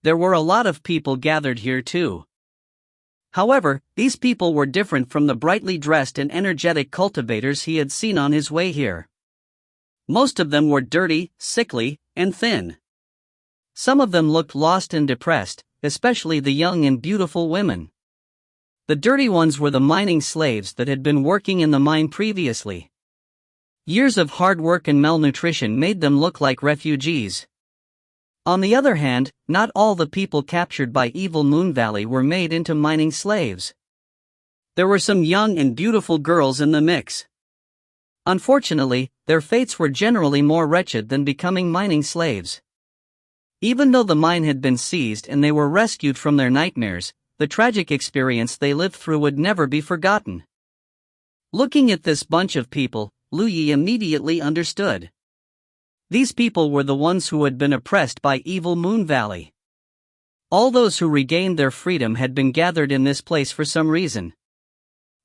A: There were a lot of people gathered here too. However, these people were different from the brightly dressed and energetic cultivators he had seen on his way here. Most of them were dirty, sickly, and thin. Some of them looked lost and depressed, especially the young and beautiful women. The dirty ones were the mining slaves that had been working in the mine previously. Years of hard work and malnutrition made them look like refugees. On the other hand, not all the people captured by Evil Moon Valley were made into mining slaves. There were some young and beautiful girls in the mix. Unfortunately, their fates were generally more wretched than becoming mining slaves. Even though the mine had been seized and they were rescued from their nightmares, the tragic experience they lived through would never be forgotten. Looking at this bunch of people, Lu Yi immediately understood. These people were the ones who had been oppressed by Evil Moon Valley. All those who regained their freedom had been gathered in this place for some reason.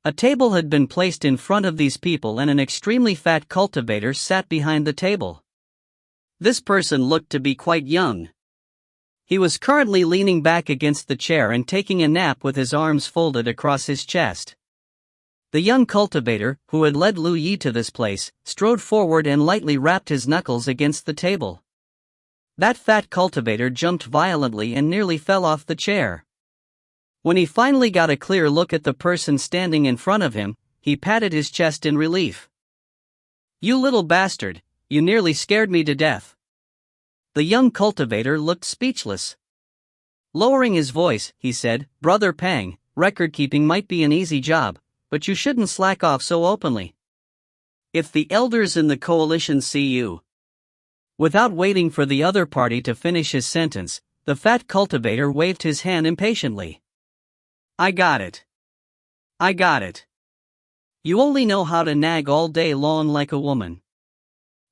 A: A table had been placed in front of these people and an extremely fat cultivator sat behind the table. This person looked to be quite young. He was currently leaning back against the chair and taking a nap with his arms folded across his chest. The young cultivator, who had led Lu Yi to this place, strode forward and lightly rapped his knuckles against the table. That fat cultivator jumped violently and nearly fell off the chair. When he finally got a clear look at the person standing in front of him, he patted his chest in relief. "You little bastard, you nearly scared me to death." The young cultivator looked speechless. Lowering his voice, he said, "Brother Pang, record-keeping might be an easy job, but you shouldn't slack off so openly. If the elders in the coalition see you..." Without waiting for the other party to finish his sentence, the fat cultivator waved his hand impatiently. "I got it. I got it. You only know how to nag all day long like a woman."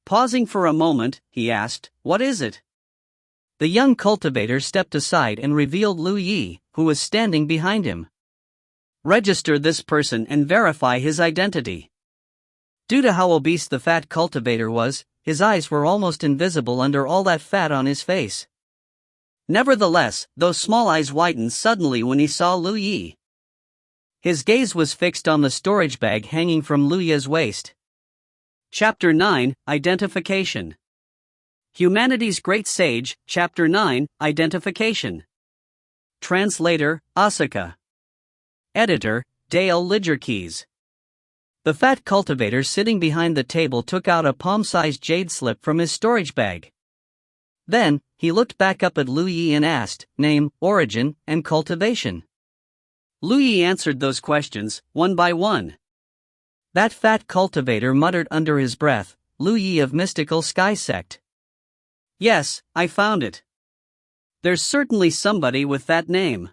A: Pausing for a moment, he asked, "What is it?" The young cultivator stepped aside and revealed Lu Yi, who was standing behind him. "Register this person and verify his identity." Due to how obese the fat cultivator was, his eyes were almost invisible under all that fat on his face. Nevertheless, those small eyes widened suddenly when he saw Lu Yi. His gaze was fixed on the storage bag hanging from Lu Yi's waist. Chapter 9, Identification. Humanity's Great Sage, Chapter 9, Identification. Translator, Asuka. Editor, Dale Lidgerkeys. The fat cultivator sitting behind the table took out a palm-sized jade slip from his storage bag. Then, he looked back up at Lu Yi and asked, name, origin, and cultivation. Lu Yi answered those questions, one by one. That fat cultivator muttered under his breath, Lu Yi of Mystical Sky Sect. Yes, I found it. There's certainly somebody with that name.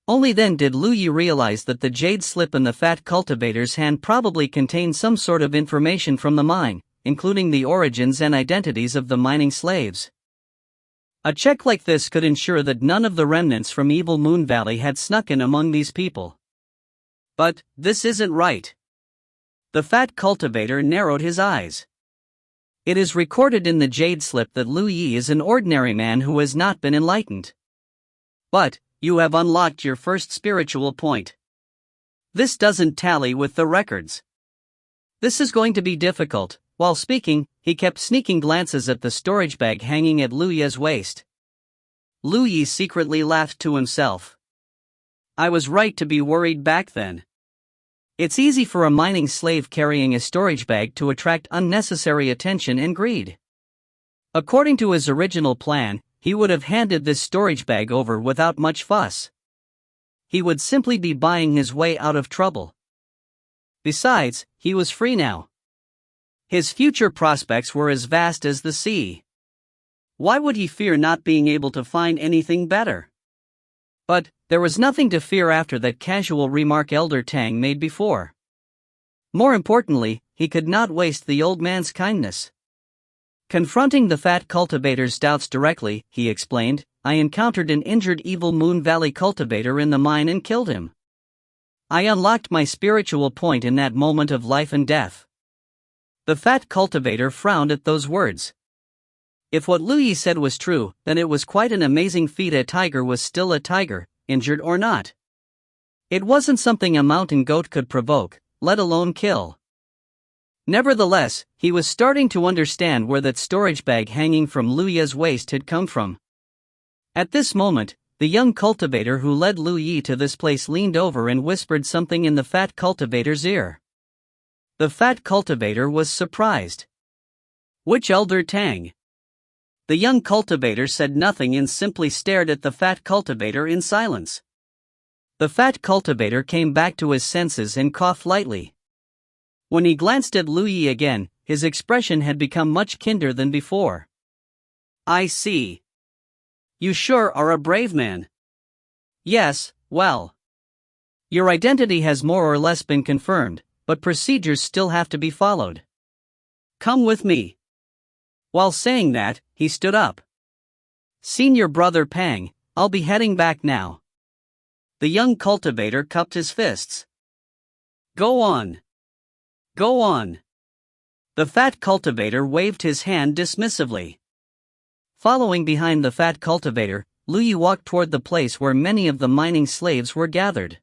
A: Only then did Lu Yi realize that the jade slip in the fat cultivator's hand probably contained some sort of information from the mine, including the origins and identities of the mining slaves. A check like this could ensure that none of the remnants from Evil Moon Valley had snuck in among these people. But, this isn't right. The fat cultivator narrowed his eyes. It is recorded in the jade slip that Lu Yi is an ordinary man who has not been enlightened. But, you have unlocked your first spiritual point. This doesn't tally with the records. This is going to be difficult. While speaking, he kept sneaking glances at the storage bag hanging at Lu Yi's waist. Lu Yi secretly laughed to himself. I was right to be worried back then. It's easy for a mining slave carrying a storage bag to attract unnecessary attention and greed. According to his original plan, he would have handed this storage bag over without much fuss. He would simply be buying his way out of trouble. Besides, he was free now. His future prospects were as vast as the sea. Why would he fear not being able to find anything better? But, there was nothing to fear after that casual remark Elder Tang made before. More importantly, he could not waste the old man's kindness. Confronting the fat cultivator's doubts directly, he explained, I encountered an injured Evil Moon Valley cultivator in the mine and killed him. I unlocked my spiritual point in that moment of life and death. The fat cultivator frowned at those words. If what Lu Yi said was true, then it was quite an amazing feat. A tiger was still a tiger, injured or not. It wasn't something a mountain goat could provoke, let alone kill. Nevertheless, he was starting to understand where that storage bag hanging from Lu Yi's waist had come from. At this moment, the young cultivator who led Lu Yi to this place leaned over and whispered something in the fat cultivator's ear. The fat cultivator was surprised. Which Elder Tang? The young cultivator said nothing and simply stared at the fat cultivator in silence. The fat cultivator came back to his senses and coughed lightly. When he glanced at Lu Yi again, his expression had become much kinder than before. I see. You sure are a brave man. Yes, well. Your identity has more or less been confirmed, but procedures still have to be followed. Come with me. While saying that, he stood up. Senior Brother Pang, I'll be heading back now. The young cultivator cupped his fists. Go on. Go on. The fat cultivator waved his hand dismissively. Following behind the fat cultivator, Lu Yi walked toward the place where many of the mining slaves were gathered.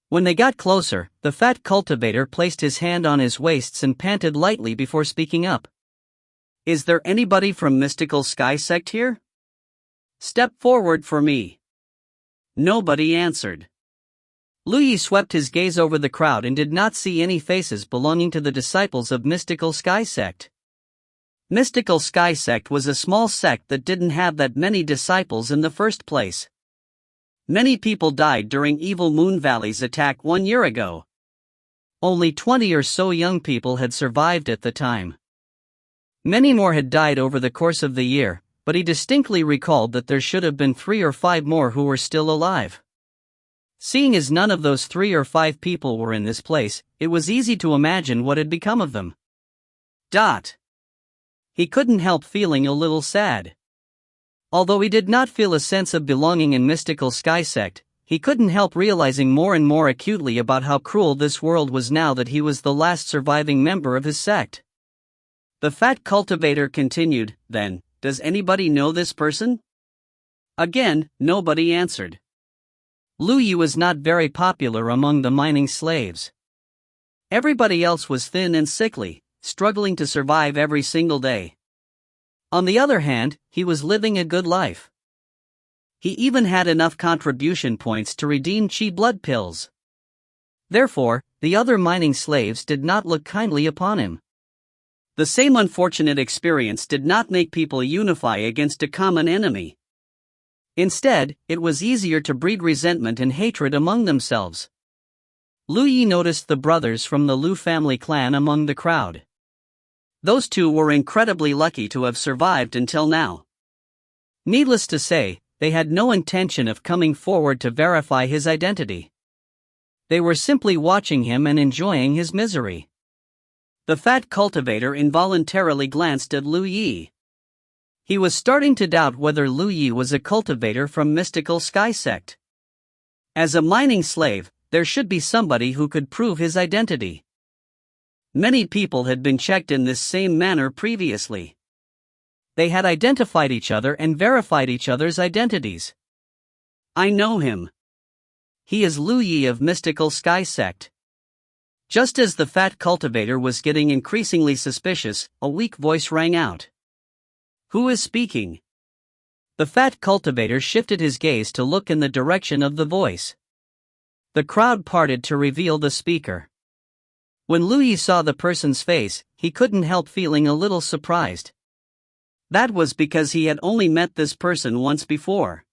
A: When they got closer, the fat cultivator placed his hand on his waists and panted lightly before speaking up. Is there anybody from Mystical Sky Sect here? Step forward for me. Nobody answered. Lu Yi swept his gaze over the crowd and did not see any faces belonging to the disciples of Mystical Sky Sect. Mystical Sky Sect was a small sect that didn't have that many disciples in the first place. Many people died during Evil Moon Valley's attack 1 year ago. Only 20 or so young people had survived at the time. Many more had died over the course of the year, but he distinctly recalled that there should have been 3 or 5 more who were still alive. Seeing as none of those 3 or 5 people were in this place, it was easy to imagine what had become of them. He couldn't help feeling a little sad. Although he did not feel a sense of belonging in Mystical Sky Sect, he couldn't help realizing more and more acutely about how cruel this world was now that he was the last surviving member of his sect. The fat cultivator continued, "Then, does anybody know this person?" Again, nobody answered. Lu Yi was not very popular among the mining slaves. Everybody else was thin and sickly, struggling to survive every single day. On the other hand, he was living a good life. He even had enough contribution points to redeem cheap blood pills. Therefore, the other mining slaves did not look kindly upon him. The same unfortunate experience did not make people unify against a common enemy. Instead, it was easier to breed resentment and hatred among themselves. Lu Yi noticed the brothers from the Lu family clan among the crowd. Those two were incredibly lucky to have survived until now. Needless to say, they had no intention of coming forward to verify his identity. They were simply watching him and enjoying his misery. The fat cultivator involuntarily glanced at Lu Yi. He was starting to doubt whether Lu Yi was a cultivator from mystical sky sect. As a mining slave, there should be somebody who could prove his identity. Many people had been checked in this same manner previously. They had identified each other and verified each other's identities. "I know him. He is Lu Yi of mystical sky sect." Just as the fat cultivator was getting increasingly suspicious, a weak voice rang out. "Who is speaking?" The fat cultivator shifted his gaze to look in the direction of the voice. The crowd parted to reveal the speaker. When Lu Yi saw the person's face, he couldn't help feeling a little surprised. That was because he had only met this person once before.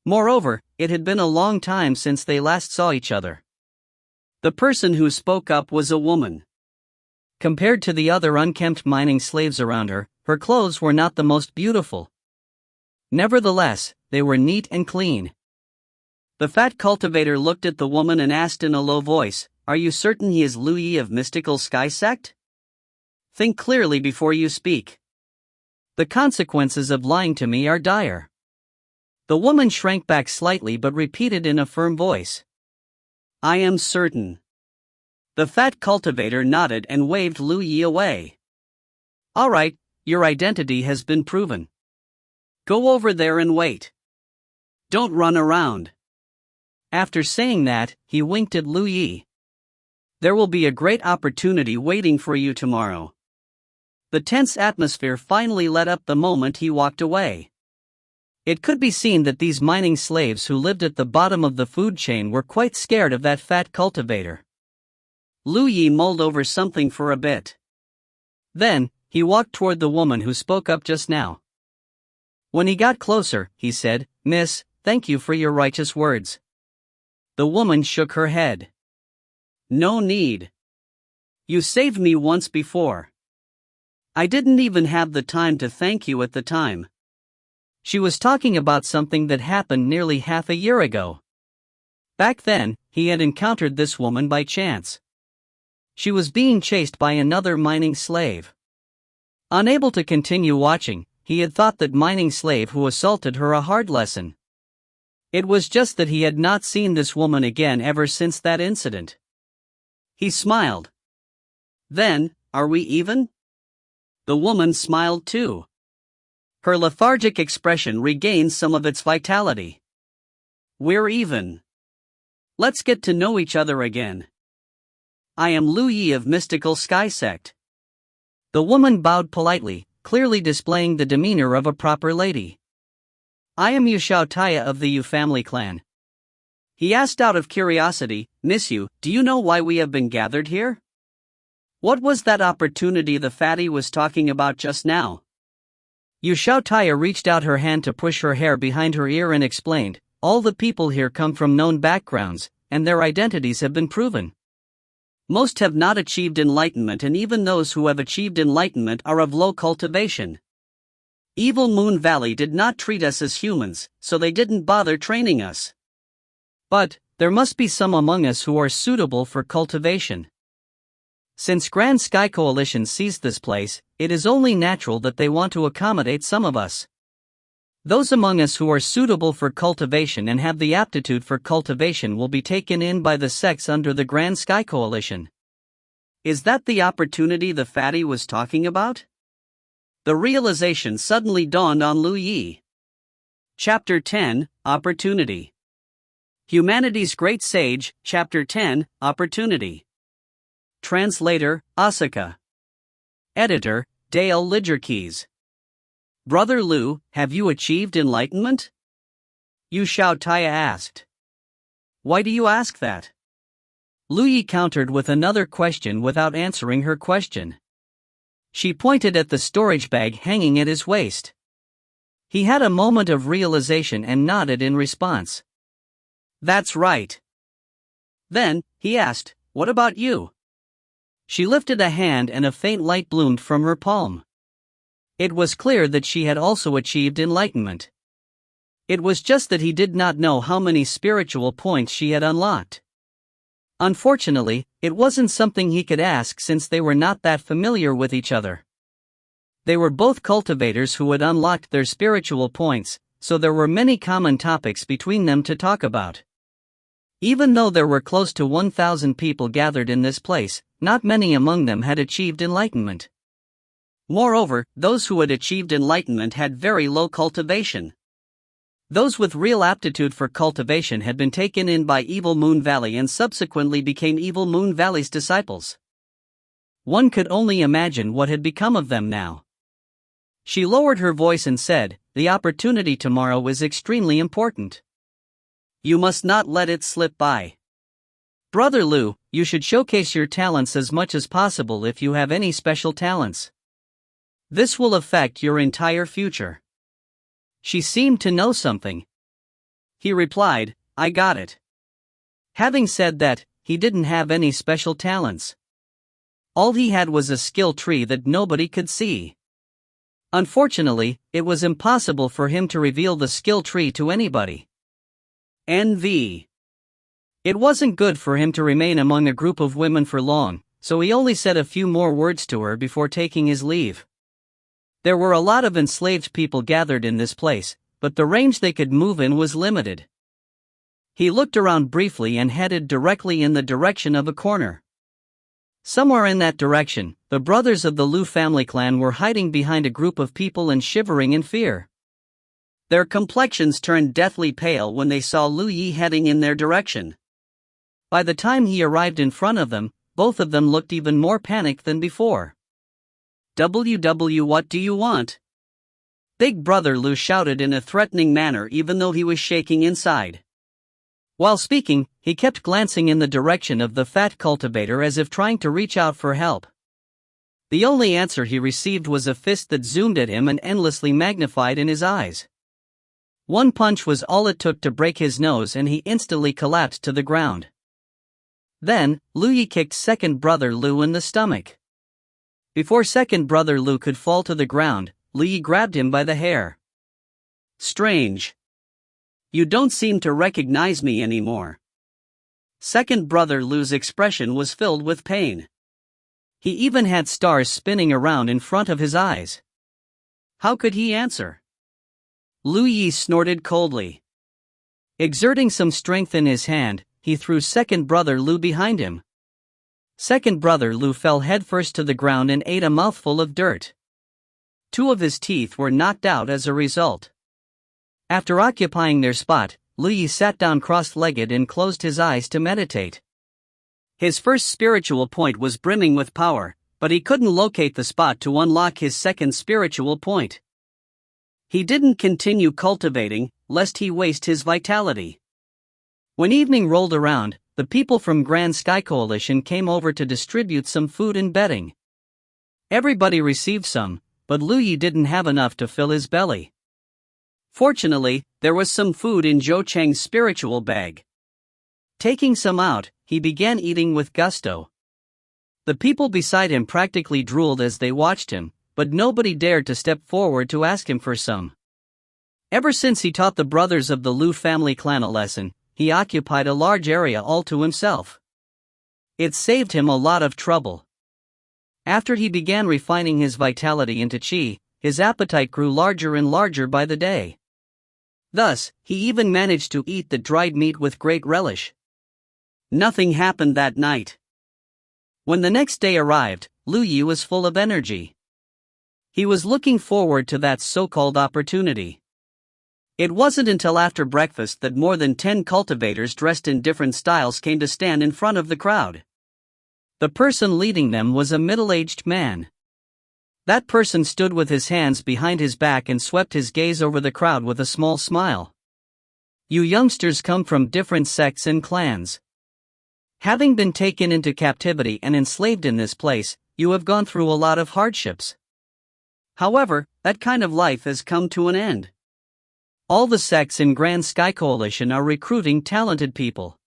A: Moreover, it had been a long time since they last saw each other. The person who spoke up was a woman. Compared to the other unkempt mining slaves around her, her clothes were not the most beautiful. Nevertheless, they were neat and clean. The fat cultivator looked at the woman and asked in a low voice, "Are you certain he is Lu Yi of mystical sky sect? Think clearly before you speak. The consequences of lying to me are dire." The woman shrank back slightly but repeated in a firm voice, "I am certain." The fat cultivator nodded and waved Lu Yi away. "All right, your identity has been proven. Go over there and wait. Don't run around." After saying that, he winked at Lu Yi. "There will be a great opportunity waiting for you tomorrow." The tense atmosphere finally let up the moment he walked away. It could be seen that these mining slaves who lived at the bottom of the food chain were quite scared of that fat cultivator. Lu Yi mulled over something for a bit. Then, he walked toward the woman who spoke up just now. When he got closer, he said, "Miss, thank you for your righteous words." The woman shook her head. "No need. You saved me once before. I didn't even have the time to thank you at the time." She was talking about something that happened nearly half a year ago. Back then, he had encountered this woman by chance. She was being chased by another mining slave. Unable to continue watching, he had thought that mining slave who assaulted her a hard lesson. It was just that he had not seen this woman again ever since that incident. He smiled. "Then, are we even?" The woman smiled too. Her lethargic expression regained some of its vitality. "We're even. Let's get to know each other again. I am Lu Yi of mystical sky sect." The woman bowed politely, clearly displaying the demeanor of a proper lady. "I am Yu Taya of the Yu family clan." He asked out of curiosity, "Miss Yu, do you know why we have been gathered here? What was that opportunity the fatty was talking about just now?" Yu Taya reached out her hand to push her hair behind her ear and explained, "All the people here come from known backgrounds, and their identities have been proven. Most have not achieved enlightenment, and even those who have achieved enlightenment are of low cultivation. Evil Moon Valley did not treat us as humans, so they didn't bother training us. But there must be some among us who are suitable for cultivation. Since Grand Sky Coalition seized this place, it is only natural that they want to accommodate some of us. Those among us who are suitable for cultivation and have the aptitude for cultivation will be taken in by the sects under the Grand Sky Coalition. Is that the opportunity the fatty was talking about? The realization suddenly dawned on Lu Yi. Chapter 10, Opportunity. Humanity's Great Sage, Chapter 10, Opportunity. Translator, Asaka. Editor, Dale Lidgerkeys. Brother Lu, have you achieved enlightenment? Yu Shao Taya asked. Why do you ask that? Lu Yi countered with another question without answering her question. She pointed at the storage bag hanging at his waist. He had a moment of realization and nodded in response. That's right. Then, he asked, what about you? She lifted a hand and a faint light bloomed from her palm. It was clear that she had also achieved enlightenment. It was just that he did not know how many spiritual points she had unlocked. Unfortunately, it wasn't something he could ask since they were not that familiar with each other. They were both cultivators who had unlocked their spiritual points, so there were many common topics between them to talk about. Even though there were close to 1,000 people gathered in this place, not many among them had achieved enlightenment. Moreover, those who had achieved enlightenment had very low cultivation. Those with real aptitude for cultivation had been taken in by Evil Moon Valley and subsequently became Evil Moon Valley's disciples. One could only imagine what had become of them now. She lowered her voice and said, "The opportunity tomorrow is extremely important. You must not let it slip by. Brother Lu, you should showcase your talents as much as possible if you have any special talents. This will affect your entire future." She seemed to know something. He replied, "I got it." Having said that, he didn't have any special talents. All he had was a skill tree that nobody could see. Unfortunately, it was impossible for him to reveal the skill tree to anybody. NV. It wasn't good for him to remain among a group of women for long, so he only said a few more words to her before taking his leave. There were a lot of enslaved people gathered in this place, but the range they could move in was limited. He looked around briefly and headed directly in the direction of a corner. Somewhere in that direction, the brothers of the Lu family clan were hiding behind a group of people and shivering in fear. Their complexions turned deathly pale when they saw Lu Yi heading in their direction. By the time he arrived in front of them, both of them looked even more panicked than before. "WW, what do you want?" Big Brother Lu shouted in a threatening manner even though he was shaking inside. While speaking, he kept glancing in the direction of the fat cultivator as if trying to reach out for help. The only answer he received was a fist that zoomed at him and endlessly magnified in his eyes. One punch was all it took to break his nose and he instantly collapsed to the ground. Then, Lu Yi kicked second Brother Lu in the stomach. Before second Brother Lu could fall to the ground, Lu Yi grabbed him by the hair. "Strange. You don't seem to recognize me anymore." Second Brother Lu's expression was filled with pain. He even had stars spinning around in front of his eyes. How could he answer? Lu Yi snorted coldly. Exerting some strength in his hand, he threw second Brother Lu behind him. Second Brother Lu fell headfirst to the ground and ate a mouthful of dirt. Two of his teeth were knocked out as a result. After occupying their spot, Lu Yi sat down cross-legged and closed his eyes to meditate. His first spiritual point was brimming with power, but he couldn't locate the spot to unlock his second spiritual point. He didn't continue cultivating, lest he waste his vitality. When evening rolled around, the people from Grand Sky Coalition came over to distribute some food and bedding. Everybody received some, but Lu Yi didn't have enough to fill his belly. Fortunately, there was some food in Zhou Cheng's spiritual bag. Taking some out, he began eating with gusto. The people beside him practically drooled as they watched him, but nobody dared to step forward to ask him for some. Ever since he taught the brothers of the Lu family clan a lesson, he occupied a large area all to himself. It saved him a lot of trouble. After he began refining his vitality into qi, his appetite grew larger and larger by the day. Thus, he even managed to eat the dried meat with great relish. Nothing happened that night. When the next day arrived, Lu Yi was full of energy. He was looking forward to that so-called opportunity. It wasn't until after breakfast that more than 10 cultivators dressed in different styles came to stand in front of the crowd. The person leading them was a middle-aged man. That person stood with his hands behind his back and swept his gaze over the crowd with a small smile. You youngsters come from different sects and clans. Having been taken into captivity and enslaved in this place, you have gone through a lot of hardships. However, that kind of life has come to an end. All the sects in Grand Sky Coalition are recruiting talented people.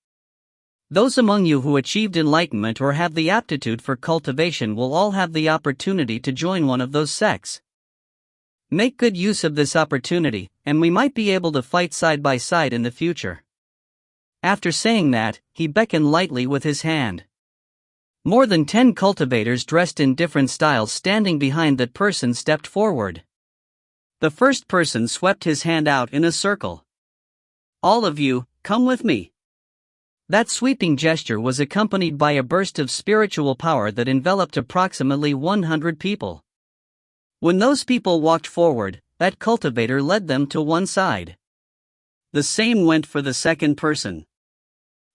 A: Those among you who achieved enlightenment or have the aptitude for cultivation will all have the opportunity to join one of those sects. Make good use of this opportunity, and we might be able to fight side by side in the future. After saying that, he beckoned lightly with his hand. More than 10 cultivators dressed in different styles standing behind that person stepped forward. The first person swept his hand out in a circle. All of you, come with me. That sweeping gesture was accompanied by a burst of spiritual power that enveloped approximately 100 people. When those people walked forward, that cultivator led them to one side. The same went for the second person.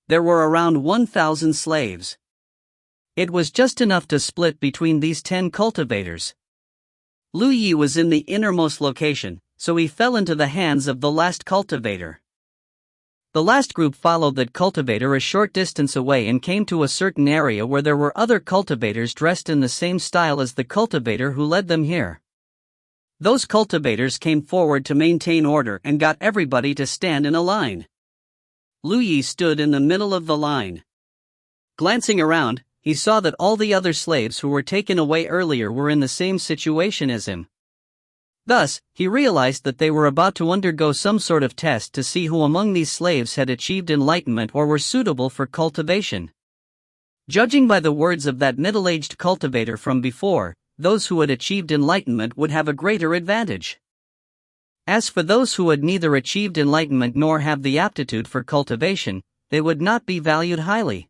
A: There were around 1,000 slaves. It was just enough to split between these 10 cultivators. Lu Yi was in the innermost location, so he fell into the hands of the last cultivator. The last group followed that cultivator a short distance away and came to a certain area where there were other cultivators dressed in the same style as the cultivator who led them here. Those cultivators came forward to maintain order and got everybody to stand in a line. Lu Yi stood in the middle of the line. Glancing around, he saw that all the other slaves who were taken away earlier were in the same situation as him. Thus, he realized that they were about to undergo some sort of test to see who among these slaves had achieved enlightenment or were suitable for cultivation. Judging by the words of that middle-aged cultivator from before, those who had achieved enlightenment would have a greater advantage. As for those who had neither achieved enlightenment nor have the aptitude for cultivation, they would not be valued highly.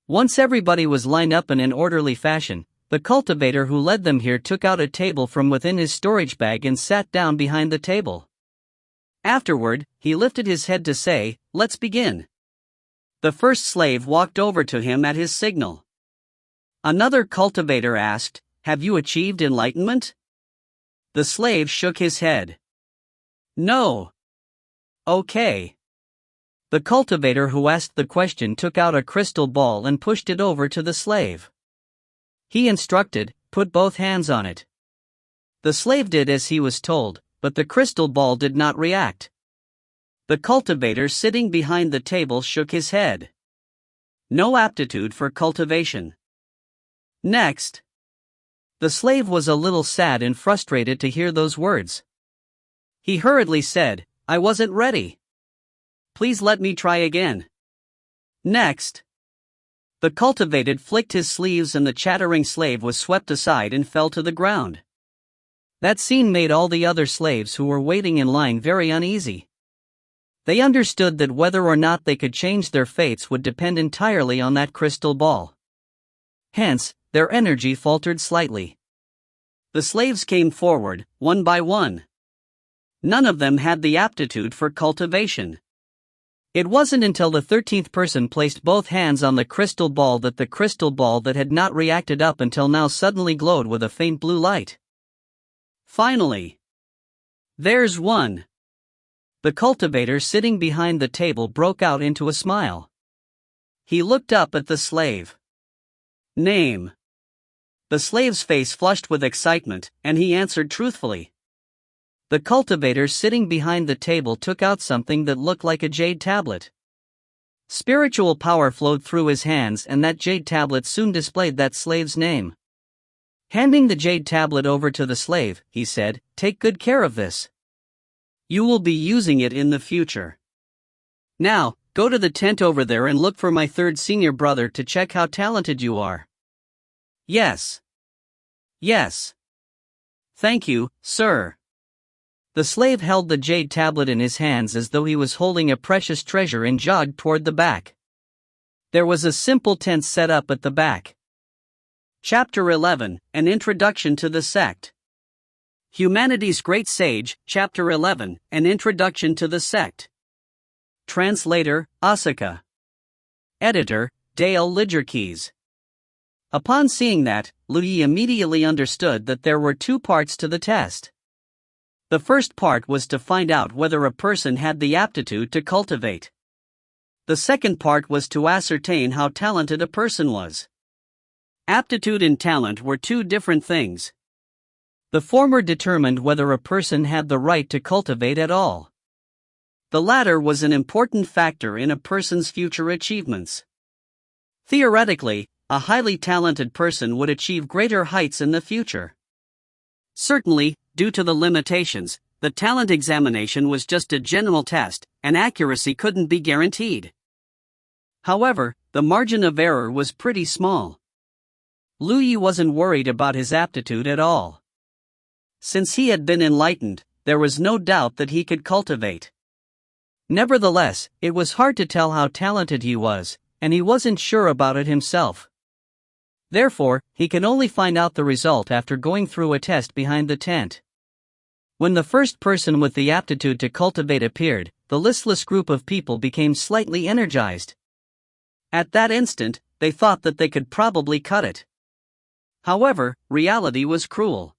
A: Once everybody was lined up in an orderly fashion, the cultivator who led them here took out a table from within his storage bag and sat down behind the table. Afterward, he lifted his head to say, "Let's begin." The first slave walked over to him at his signal. Another cultivator asked, "Have you achieved enlightenment?" The slave shook his head. "No." "Okay." The cultivator who asked the question took out a crystal ball and pushed it over to the slave. He instructed, "Put both hands on it." The slave did as he was told, but the crystal ball did not react. The cultivator sitting behind the table shook his head. No aptitude for cultivation. Next. The slave was a little sad and frustrated to hear those words. He hurriedly said, "I wasn't ready. Please let me try again." Next. The cultivated flicked his sleeves and the chattering slave was swept aside and fell to the ground. That scene made all the other slaves who were waiting in line very uneasy. They understood that whether or not they could change their fates would depend entirely on that crystal ball. Hence, their energy faltered slightly. The slaves came forward, one by one. None of them had the aptitude for cultivation. It wasn't until the 13th person placed both hands on the crystal ball that the crystal ball that had not reacted up until now suddenly glowed with a faint blue light. Finally. "There's one." The cultivator sitting behind the table broke out into a smile. He looked up at the slave. "Name." The slave's face flushed with excitement, and he answered truthfully. The cultivator sitting behind the table took out something that looked like a jade tablet. Spiritual power flowed through his hands and that jade tablet soon displayed that slave's name. Handing the jade tablet over to the slave, he said, "Take good care of this. You will be using it in the future. Now, go to the tent over there and look for my third senior brother to check how talented you are." "Yes. Yes. Thank you, sir." The slave held the jade tablet in his hands as though he was holding a precious treasure and jogged toward the back. There was a simple tent set up at the back. Chapter 11, An Introduction to the Sect. Humanity's Great Sage, Chapter 11, An Introduction to the Sect. Translator, Asuka. Editor, Dale Lidgerkeys. Upon seeing that, Lu Yi immediately understood that there were two parts to the test. The first part was to find out whether a person had the aptitude to cultivate. The second part was to ascertain how talented a person was. Aptitude and talent were two different things. The former determined whether a person had the right to cultivate at all. The latter was an important factor in a person's future achievements. Theoretically, a highly talented person would achieve greater heights in the future. Certainly, due to the limitations, the talent examination was just a general test, and accuracy couldn't be guaranteed. However, the margin of error was pretty small. Lu Yi wasn't worried about his aptitude at all. Since he had been enlightened, there was no doubt that he could cultivate. Nevertheless, it was hard to tell how talented he was, and he wasn't sure about it himself. Therefore, he could only find out the result after going through a test behind the tent. When the first person with the aptitude to cultivate appeared, the listless group of people became slightly energized. At that instant, they thought that they could probably cut it. However, reality was cruel.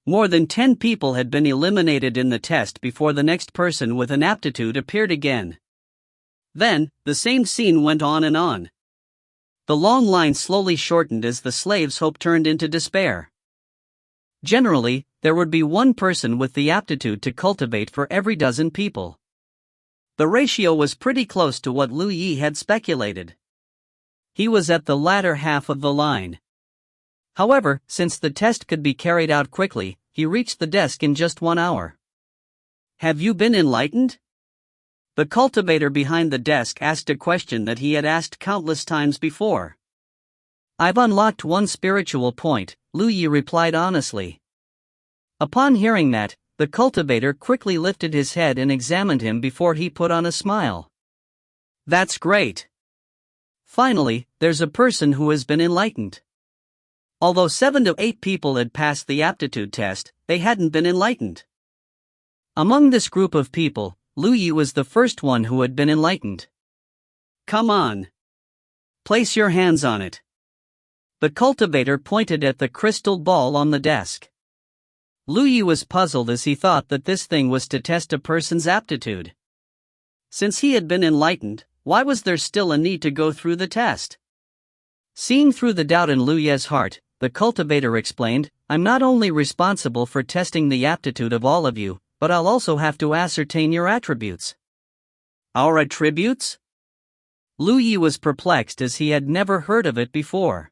A: More than 10 people had been eliminated in the test before the next person with an aptitude appeared again. Then, the same scene went on and on. The long line slowly shortened as the slaves' hope turned into despair. Generally, there would be one person with the aptitude to cultivate for every dozen people. The ratio was pretty close to what Lu Yi had speculated. He was at the latter half of the line. However, since the test could be carried out quickly, he reached the desk in just 1 hour. Have you been enlightened? The cultivator behind the desk asked a question that he had asked countless times before. I've unlocked one spiritual point, Lu Yi replied honestly. Upon hearing that, the cultivator quickly lifted his head and examined him before he put on a smile. That's great. Finally, there's a person who has been enlightened. Although 7 to 8 people had passed the aptitude test, they hadn't been enlightened. Among this group of people, Lu Yi was the first one who had been enlightened. Come on. Place your hands on it. The cultivator pointed at the crystal ball on the desk. Lu Yi was puzzled as he thought that this thing was to test a person's aptitude. Since he had been enlightened, why was there still a need to go through the test? Seeing through the doubt in Lu Yi's heart, the cultivator explained, I'm not only responsible for testing the aptitude of all of you, but I'll also have to ascertain your attributes. Our attributes? Lu Yi was perplexed as he had never heard of it before.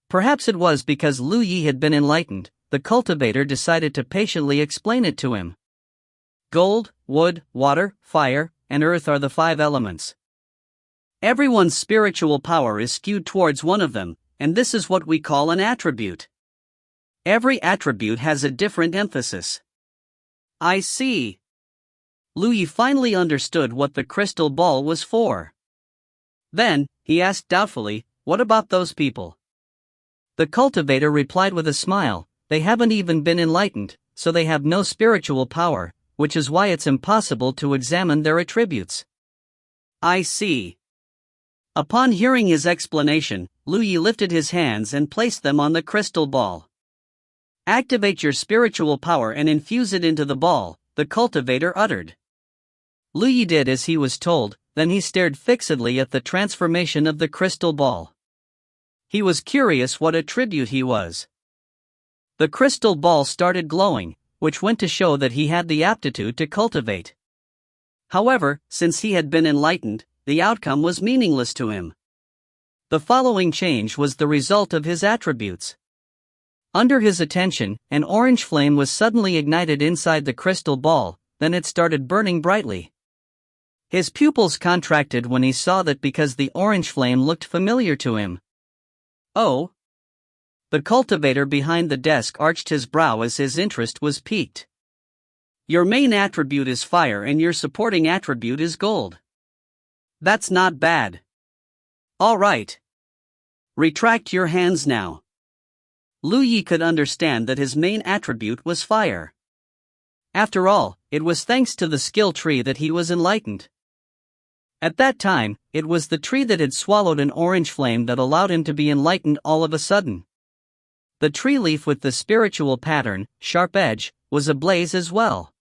A: Perhaps it was because Lu Yi had been enlightened, the cultivator decided to patiently explain it to him. Gold, wood, water, fire, and earth are the 5 elements. Everyone's spiritual power is skewed towards one of them, and this is what we call an attribute. Every attribute has a different emphasis. I see. Lu Yi finally understood what the crystal ball was for. Then, he asked doubtfully, what about those people? The cultivator replied with a smile, they haven't even been enlightened, so they have no spiritual power, which is why it's impossible to examine their attributes. I see. Upon hearing his explanation, Lu Yi lifted his hands and placed them on the crystal ball. Activate your spiritual power and infuse it into the ball, the cultivator uttered. Lu Yi did as he was told, then he stared fixedly at the transformation of the crystal ball. He was curious what attribute he was. The crystal ball started glowing, which went to show that he had the aptitude to cultivate. However, since he had been enlightened, the outcome was meaningless to him. The following change was the result of his attributes. Under his attention, an orange flame was suddenly ignited inside the crystal ball, then it started burning brightly. His pupils contracted when he saw that because the orange flame looked familiar to him. Oh! The cultivator behind the desk arched his brow as his interest was piqued. Your main attribute is fire and your supporting attribute is gold. That's not bad. Alright. Retract your hands now. Lu Yi could understand that his main attribute was fire. After all, it was thanks to the skill tree that he was enlightened. At that time, it was the tree that had swallowed an orange flame that allowed him to be enlightened all of a sudden. The tree leaf with the spiritual pattern, sharp edge, was ablaze as well.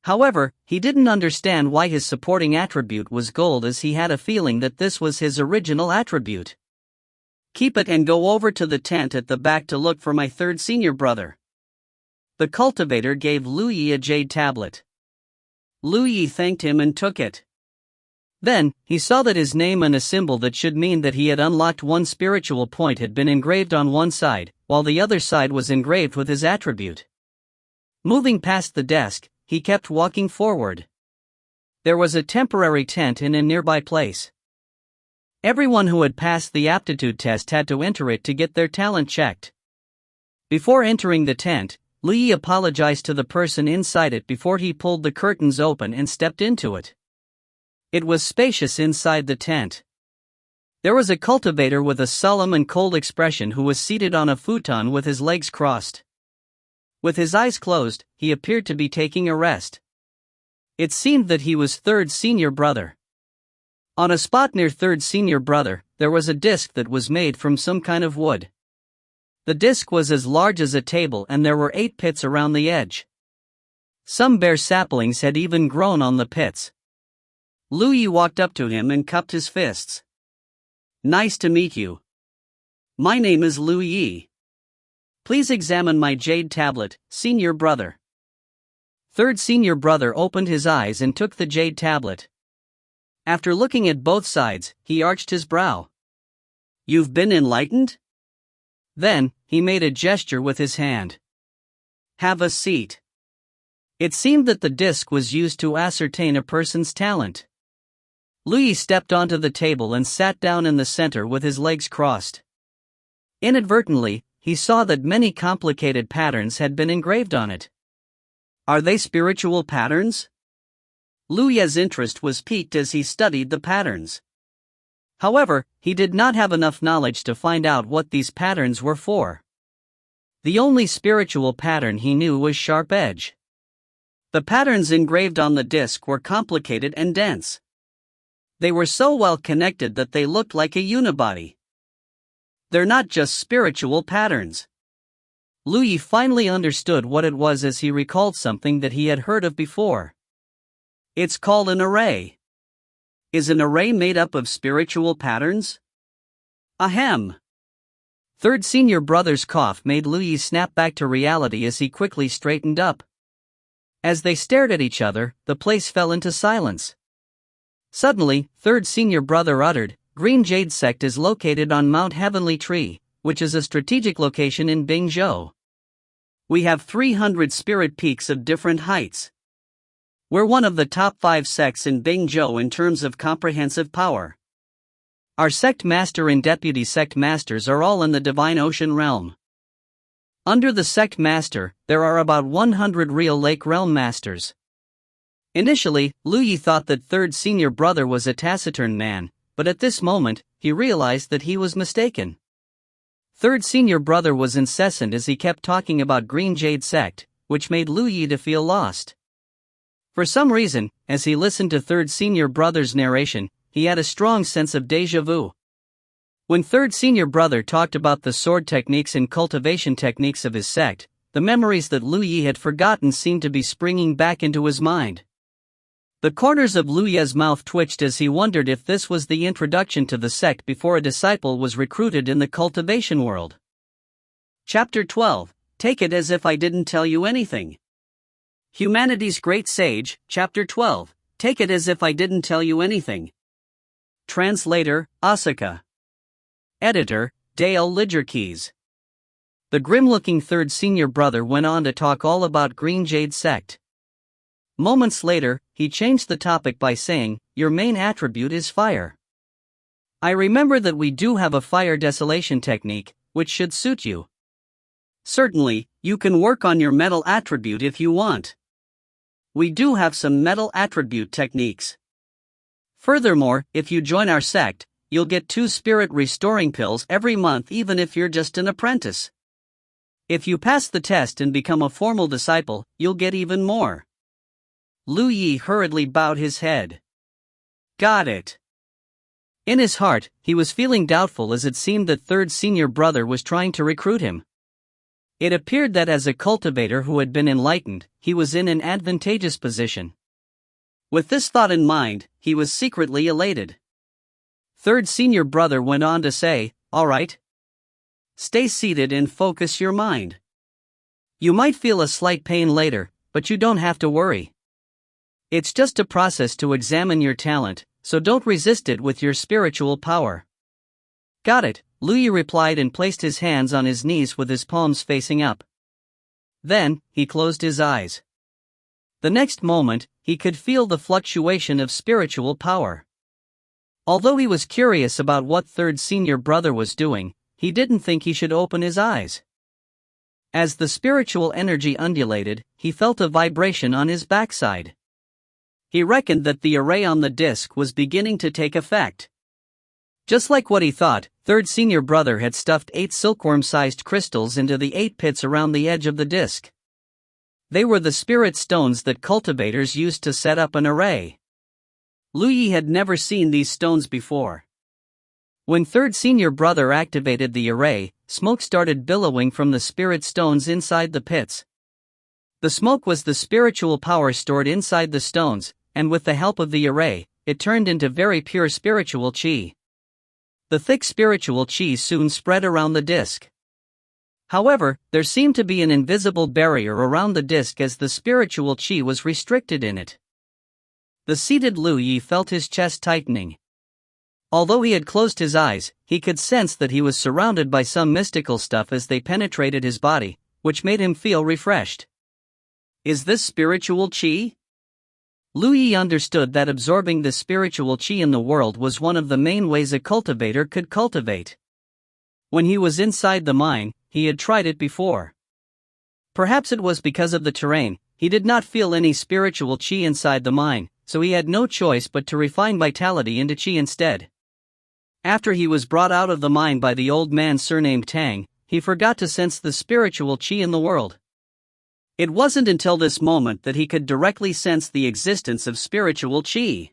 A: However, he didn't understand why his supporting attribute was gold, as he had a feeling that this was his original attribute. Keep it and go over to the tent at the back to look for my third senior brother. The cultivator gave Lu Yi a jade tablet. Lu Yi thanked him and took it. Then, he saw that his name and a symbol that should mean that he had unlocked one spiritual point had been engraved on one side, while the other side was engraved with his attribute. Moving past the desk, he kept walking forward. There was a temporary tent in a nearby place. Everyone who had passed the aptitude test had to enter it to get their talent checked. Before entering the tent, Lu Yi apologized to the person inside it before he pulled the curtains open and stepped into it. It was spacious inside the tent. There was a cultivator with a solemn and cold expression who was seated on a futon with his legs crossed. With his eyes closed, he appeared to be taking a rest. It seemed that he was third senior brother. On a spot near third senior brother, there was a disc that was made from some kind of wood. The disc was as large as a table and there were 8 pits around the edge. Some bare saplings had even grown on the pits. Lu Yi walked up to him and cupped his fists. Nice to meet you. My name is Lu Yi. Please examine my jade tablet, senior brother. Third senior brother opened his eyes and took the jade tablet. After looking at both sides, he arched his brow. You've been enlightened? Then, he made a gesture with his hand. Have a seat. It seemed that the disc was used to ascertain a person's talent. Lu Yi stepped onto the table and sat down in the center with his legs crossed. Inadvertently, he saw that many complicated patterns had been engraved on it. Are they spiritual patterns? Lu Yi's interest was piqued as he studied the patterns. However, he did not have enough knowledge to find out what these patterns were for. The only spiritual pattern he knew was sharp edge. The patterns engraved on the disc were complicated and dense. They were so well connected that they looked like a unibody. They're not just spiritual patterns. Lu Yi finally understood what it was as he recalled something that he had heard of before. It's called an array. Is an array made up of spiritual patterns? Ahem. Third senior brother's cough made Lu Yi snap back to reality as he quickly straightened up. As they stared at each other, the place fell into silence. Suddenly, third senior brother uttered, Green Jade Sect is located on Mount Heavenly Tree, which is a strategic location in Bingzhou. We have 300 spirit peaks of different heights. We're one of the top 5 sects in Bingzhou in terms of comprehensive power. Our sect master and deputy sect masters are all in the Divine Ocean realm. Under the sect master, there are about 100 real Lake Realm masters. Initially, Lu Yi thought that third senior brother was a taciturn man, but at this moment, he realized that he was mistaken. Third senior brother was incessant as he kept talking about Green Jade Sect, which made Lu Yi to feel lost. For some reason, as he listened to third senior brother's narration, he had a strong sense of déjà vu. When third senior brother talked about the sword techniques and cultivation techniques of his sect, the memories that Lu Yi had forgotten seemed to be springing back into his mind. The corners of Lu Yi's mouth twitched as he wondered if this was the introduction to the sect before a disciple was recruited in the cultivation world. Chapter 12. Take it as if I didn't tell you anything. Humanity's Great Sage, Chapter 12. Take it as if I didn't tell you anything. Translator, Asuka. Editor, Dale Lidgerkeys. The grim-looking third senior brother went on to talk all about Green Jade Sect. Moments later, he changed the topic by saying, your main attribute is fire. I remember that we do have a fire desolation technique, which should suit you. Certainly, you can work on your metal attribute if you want. we do have some metal attribute techniques. Furthermore, if you join our sect, you'll get 2 spirit restoring pills every month even if you're just an apprentice. If you pass the test and become a formal disciple, you'll get even more. Lu Yi hurriedly bowed his head. Got it. In his heart, he was feeling doubtful as it seemed that third senior brother was trying to recruit him. It appeared that as a cultivator who had been enlightened, he was in an advantageous position. With this thought in mind, he was secretly elated. Third senior brother went on to say, "All right. Stay seated and focus your mind. You might feel a slight pain later, but you don't have to worry. It's just a process to examine your talent, so don't resist it with your spiritual power." Got it, Lu Yi replied and placed his hands on his knees with his palms facing up. Then, he closed his eyes. The next moment, he could feel the fluctuation of spiritual power. Although he was curious about what third senior brother was doing, he didn't think he should open his eyes. As the spiritual energy undulated, he felt a vibration on his backside. He reckoned that the array on the disc was beginning to take effect. Just like what he thought, third senior brother had stuffed 8 silkworm-sized crystals into the 8 pits around the edge of the disc. They were the spirit stones that cultivators used to set up an array. Lu Yi had never seen these stones before. When third senior brother activated the array, smoke started billowing from the spirit stones inside the pits. The smoke was the spiritual power stored inside the stones, and with the help of the array, it turned into very pure spiritual qi. The thick spiritual qi soon spread around the disc. However, there seemed to be an invisible barrier around the disc as the spiritual qi was restricted in it. The seated Lu Yi felt his chest tightening. Although he had closed his eyes, he could sense that he was surrounded by some mystical stuff as they penetrated his body, which made him feel refreshed. Is this spiritual qi? Lu Yi understood that absorbing the spiritual qi in the world was one of the main ways a cultivator could cultivate. When he was inside the mine, he had tried it before. Perhaps it was because of the terrain, he did not feel any spiritual qi inside the mine, so he had no choice but to refine vitality into qi instead. After he was brought out of the mine by the old man surnamed Tang, he forgot to sense the spiritual qi in the world. It wasn't until this moment that he could directly sense the existence of spiritual qi.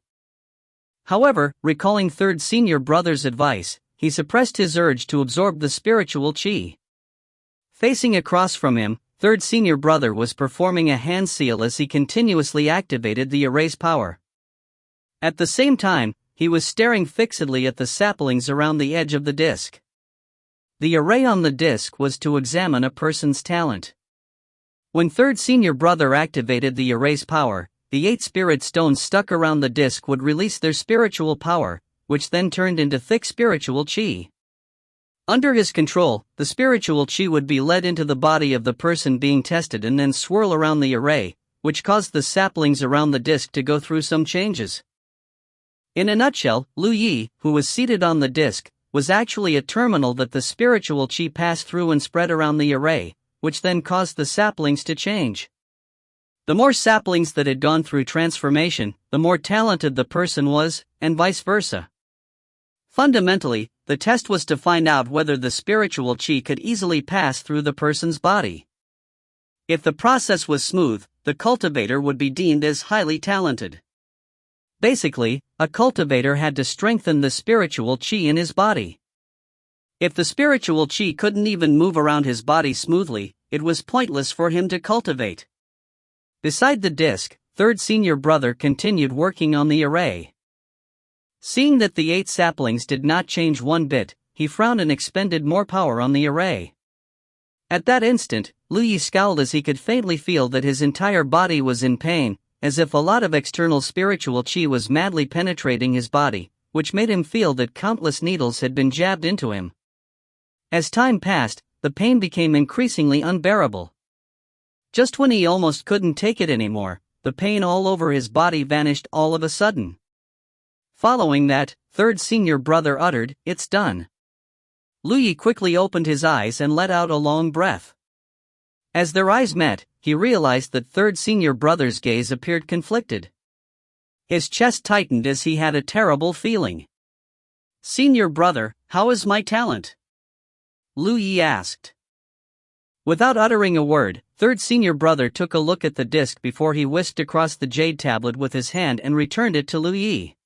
A: However, recalling third senior brother's advice, he suppressed his urge to absorb the spiritual qi. Facing across from him, third senior brother was performing a hand seal as he continuously activated the array's power. At the same time, he was staring fixedly at the saplings around the edge of the disc. The array on the disc was to examine a person's talent. When third senior brother activated the array's power, the 8 spirit stones stuck around the disc would release their spiritual power, which then turned into thick spiritual qi. Under his control, the spiritual qi would be led into the body of the person being tested and then swirl around the array, which caused the saplings around the disc to go through some changes. In a nutshell, Lu Yi, who was seated on the disc, was actually a terminal that the spiritual qi passed through and spread around the array, which then caused the saplings to change. The more saplings that had gone through transformation, the more talented the person was, and vice versa. Fundamentally, the test was to find out whether the spiritual qi could easily pass through the person's body. If the process was smooth, the cultivator would be deemed as highly talented. Basically, a cultivator had to strengthen the spiritual qi in his body. If the spiritual qi couldn't even move around his body smoothly, it was pointless for him to cultivate. Beside the disc, third senior brother continued working on the array. Seeing that the 8 saplings did not change one bit, he frowned and expended more power on the array. At that instant, Lu Yi scowled as he could faintly feel that his entire body was in pain, as if a lot of external spiritual qi was madly penetrating his body, which made him feel that countless needles had been jabbed into him. As time passed, the pain became increasingly unbearable. Just when he almost couldn't take it anymore, the pain all over his body vanished all of a sudden. Following that, third senior brother uttered, "It's done." Lu Yi quickly opened his eyes and let out a long breath. As their eyes met, he realized that third senior brother's gaze appeared conflicted. His chest tightened as he had a terrible feeling. "Senior brother, how is my talent?" Lu Yi asked. Without uttering a word, third senior brother took a look at the disc before he whisked across the jade tablet with his hand and returned it to Lu Yi.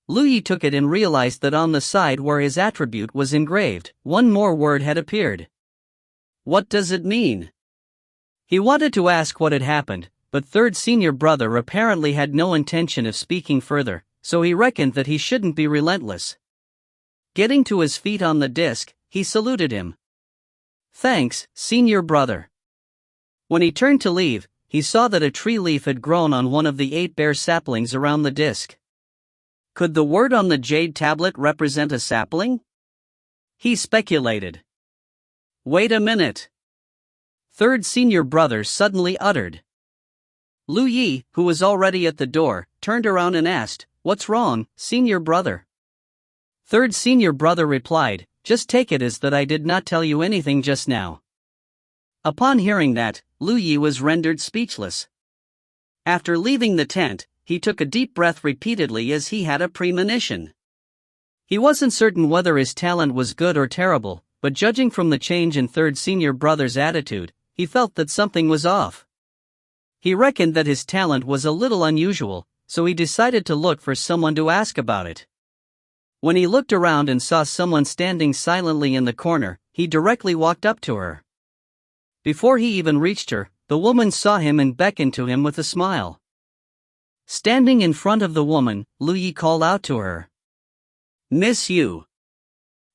A: Lu Yi took it and realized that on the side where his attribute was engraved, one more word had appeared. What does it mean? He wanted to ask what had happened, but third senior brother apparently had no intention of speaking further, so he reckoned that he shouldn't be relentless. Getting to his feet on the disc, he saluted him. "Thanks, senior brother." When he turned to leave, he saw that a tree leaf had grown on one of the 8 bare saplings around the disc. Could the word on the jade tablet represent a sapling? He speculated. "Wait a minute," third senior brother suddenly uttered. Lu Yi, who was already at the door, turned around and asked, "What's wrong, senior brother?" Third senior brother replied, "Just take it as that I did not tell you anything just now." Upon hearing that, Lu Yi was rendered speechless. After leaving the tent, he took a deep breath repeatedly as he had a premonition. He wasn't certain whether his talent was good or terrible, but judging from the change in third senior brother's attitude, he felt that something was off. He reckoned that his talent was a little unusual, so he decided to look for someone to ask about it. When he looked around and saw someone standing silently in the corner, he directly walked up to her. Before he even reached her, the woman saw him and beckoned to him with a smile. Standing in front of the woman, Lu Yi called out to her. "Miss Yu."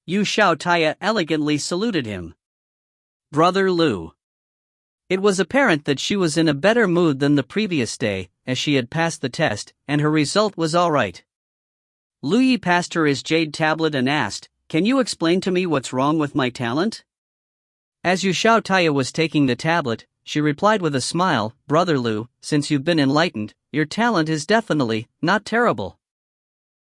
A: Yu Xiaotaya elegantly saluted him. "Brother Lu." It was apparent that she was in a better mood than the previous day, as she had passed the test, and her result was alright. Lu Yi passed her his jade tablet and asked, "Can you explain to me what's wrong with my talent?" As Yu Xiaotaya was taking the tablet, she replied with a smile, "Brother Lu, since you've been enlightened, your talent is definitely not terrible."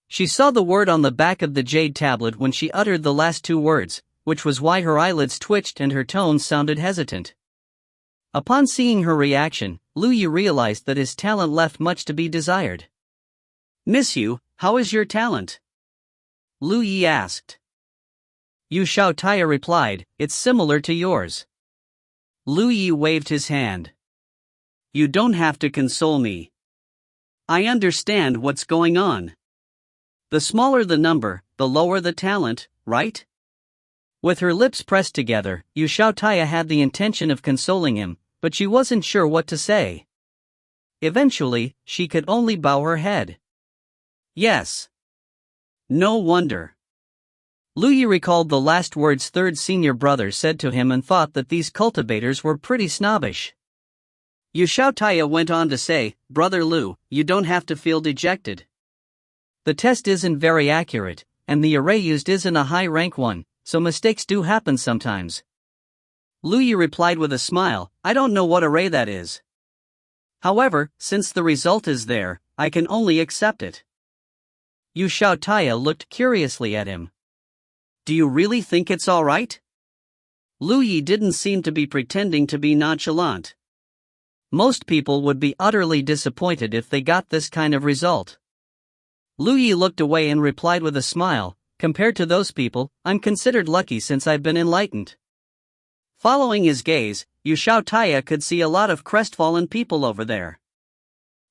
A: She saw the word on the back of the jade tablet when she uttered the last 2 words, which was why her eyelids twitched and her tone sounded hesitant. Upon seeing her reaction, Lu Yi realized that his talent left much to be desired. "Miss Yu, how is your talent?" Lu Yi asked. Yu Xiaotaya replied, "It's similar to yours." Lu Yi waved his hand. "You don't have to console me. I understand what's going on. The smaller the number, the lower the talent, right?" With her lips pressed together, Yu Xiaotaya had the intention of consoling him, but she wasn't sure what to say. Eventually, she could only bow her head. "Yes." "No wonder." Lu Yi recalled the last words third senior brother said to him and thought that these cultivators were pretty snobbish. Yu Xiaotaya went on to say, "Brother Lu, you don't have to feel dejected. The test isn't very accurate, and the array used isn't a high-rank one, so mistakes do happen sometimes." Lu Yi replied with a smile, "I don't know what array that is. However, since the result is there, I can only accept it." Yu Xiaotaya looked curiously at him. "Do you really think it's alright?" Lu Yi didn't seem to be pretending to be nonchalant. Most people would be utterly disappointed if they got this kind of result. Lu Yi looked away and replied with a smile, "Compared to those people, I'm considered lucky since I've been enlightened." Following his gaze, Yu Xiaotaya could see a lot of crestfallen people over there.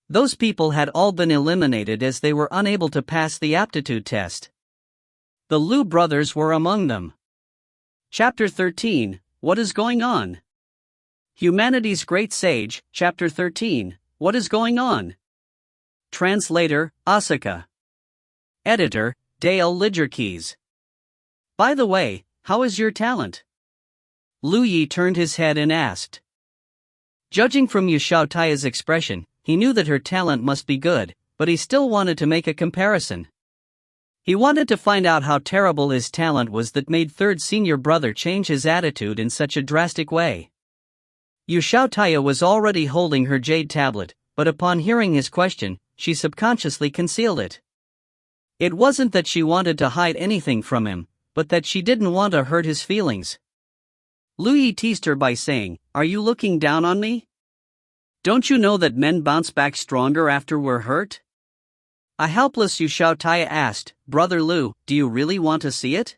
A: Those people had all been eliminated as they were unable to pass the aptitude test. The Lu brothers were among them. Chapter 13, What is going on? Humanity's Great Sage, Chapter 13, What is going on? Translator, Asuka. Editor, Dale Lidgerkeys. By the way, how is your talent? Lu Yi turned his head and asked. Judging from Yu Xiaotaya's expression, he knew that her talent must be good, but he still wanted to make a comparison. He wanted to find out how terrible his talent was that made third senior brother change his attitude in such a drastic way. Yu Xiaotaya was already holding her jade tablet, but upon hearing his question, she subconsciously concealed it. It wasn't that she wanted to hide anything from him, but that she didn't want to hurt his feelings. Lu Yi teased her by saying, "Are you looking down on me?" Don't you know that men bounce back stronger after we're hurt? A helpless Yu Xiaotaya asked, Brother Lu, do you really want to see it?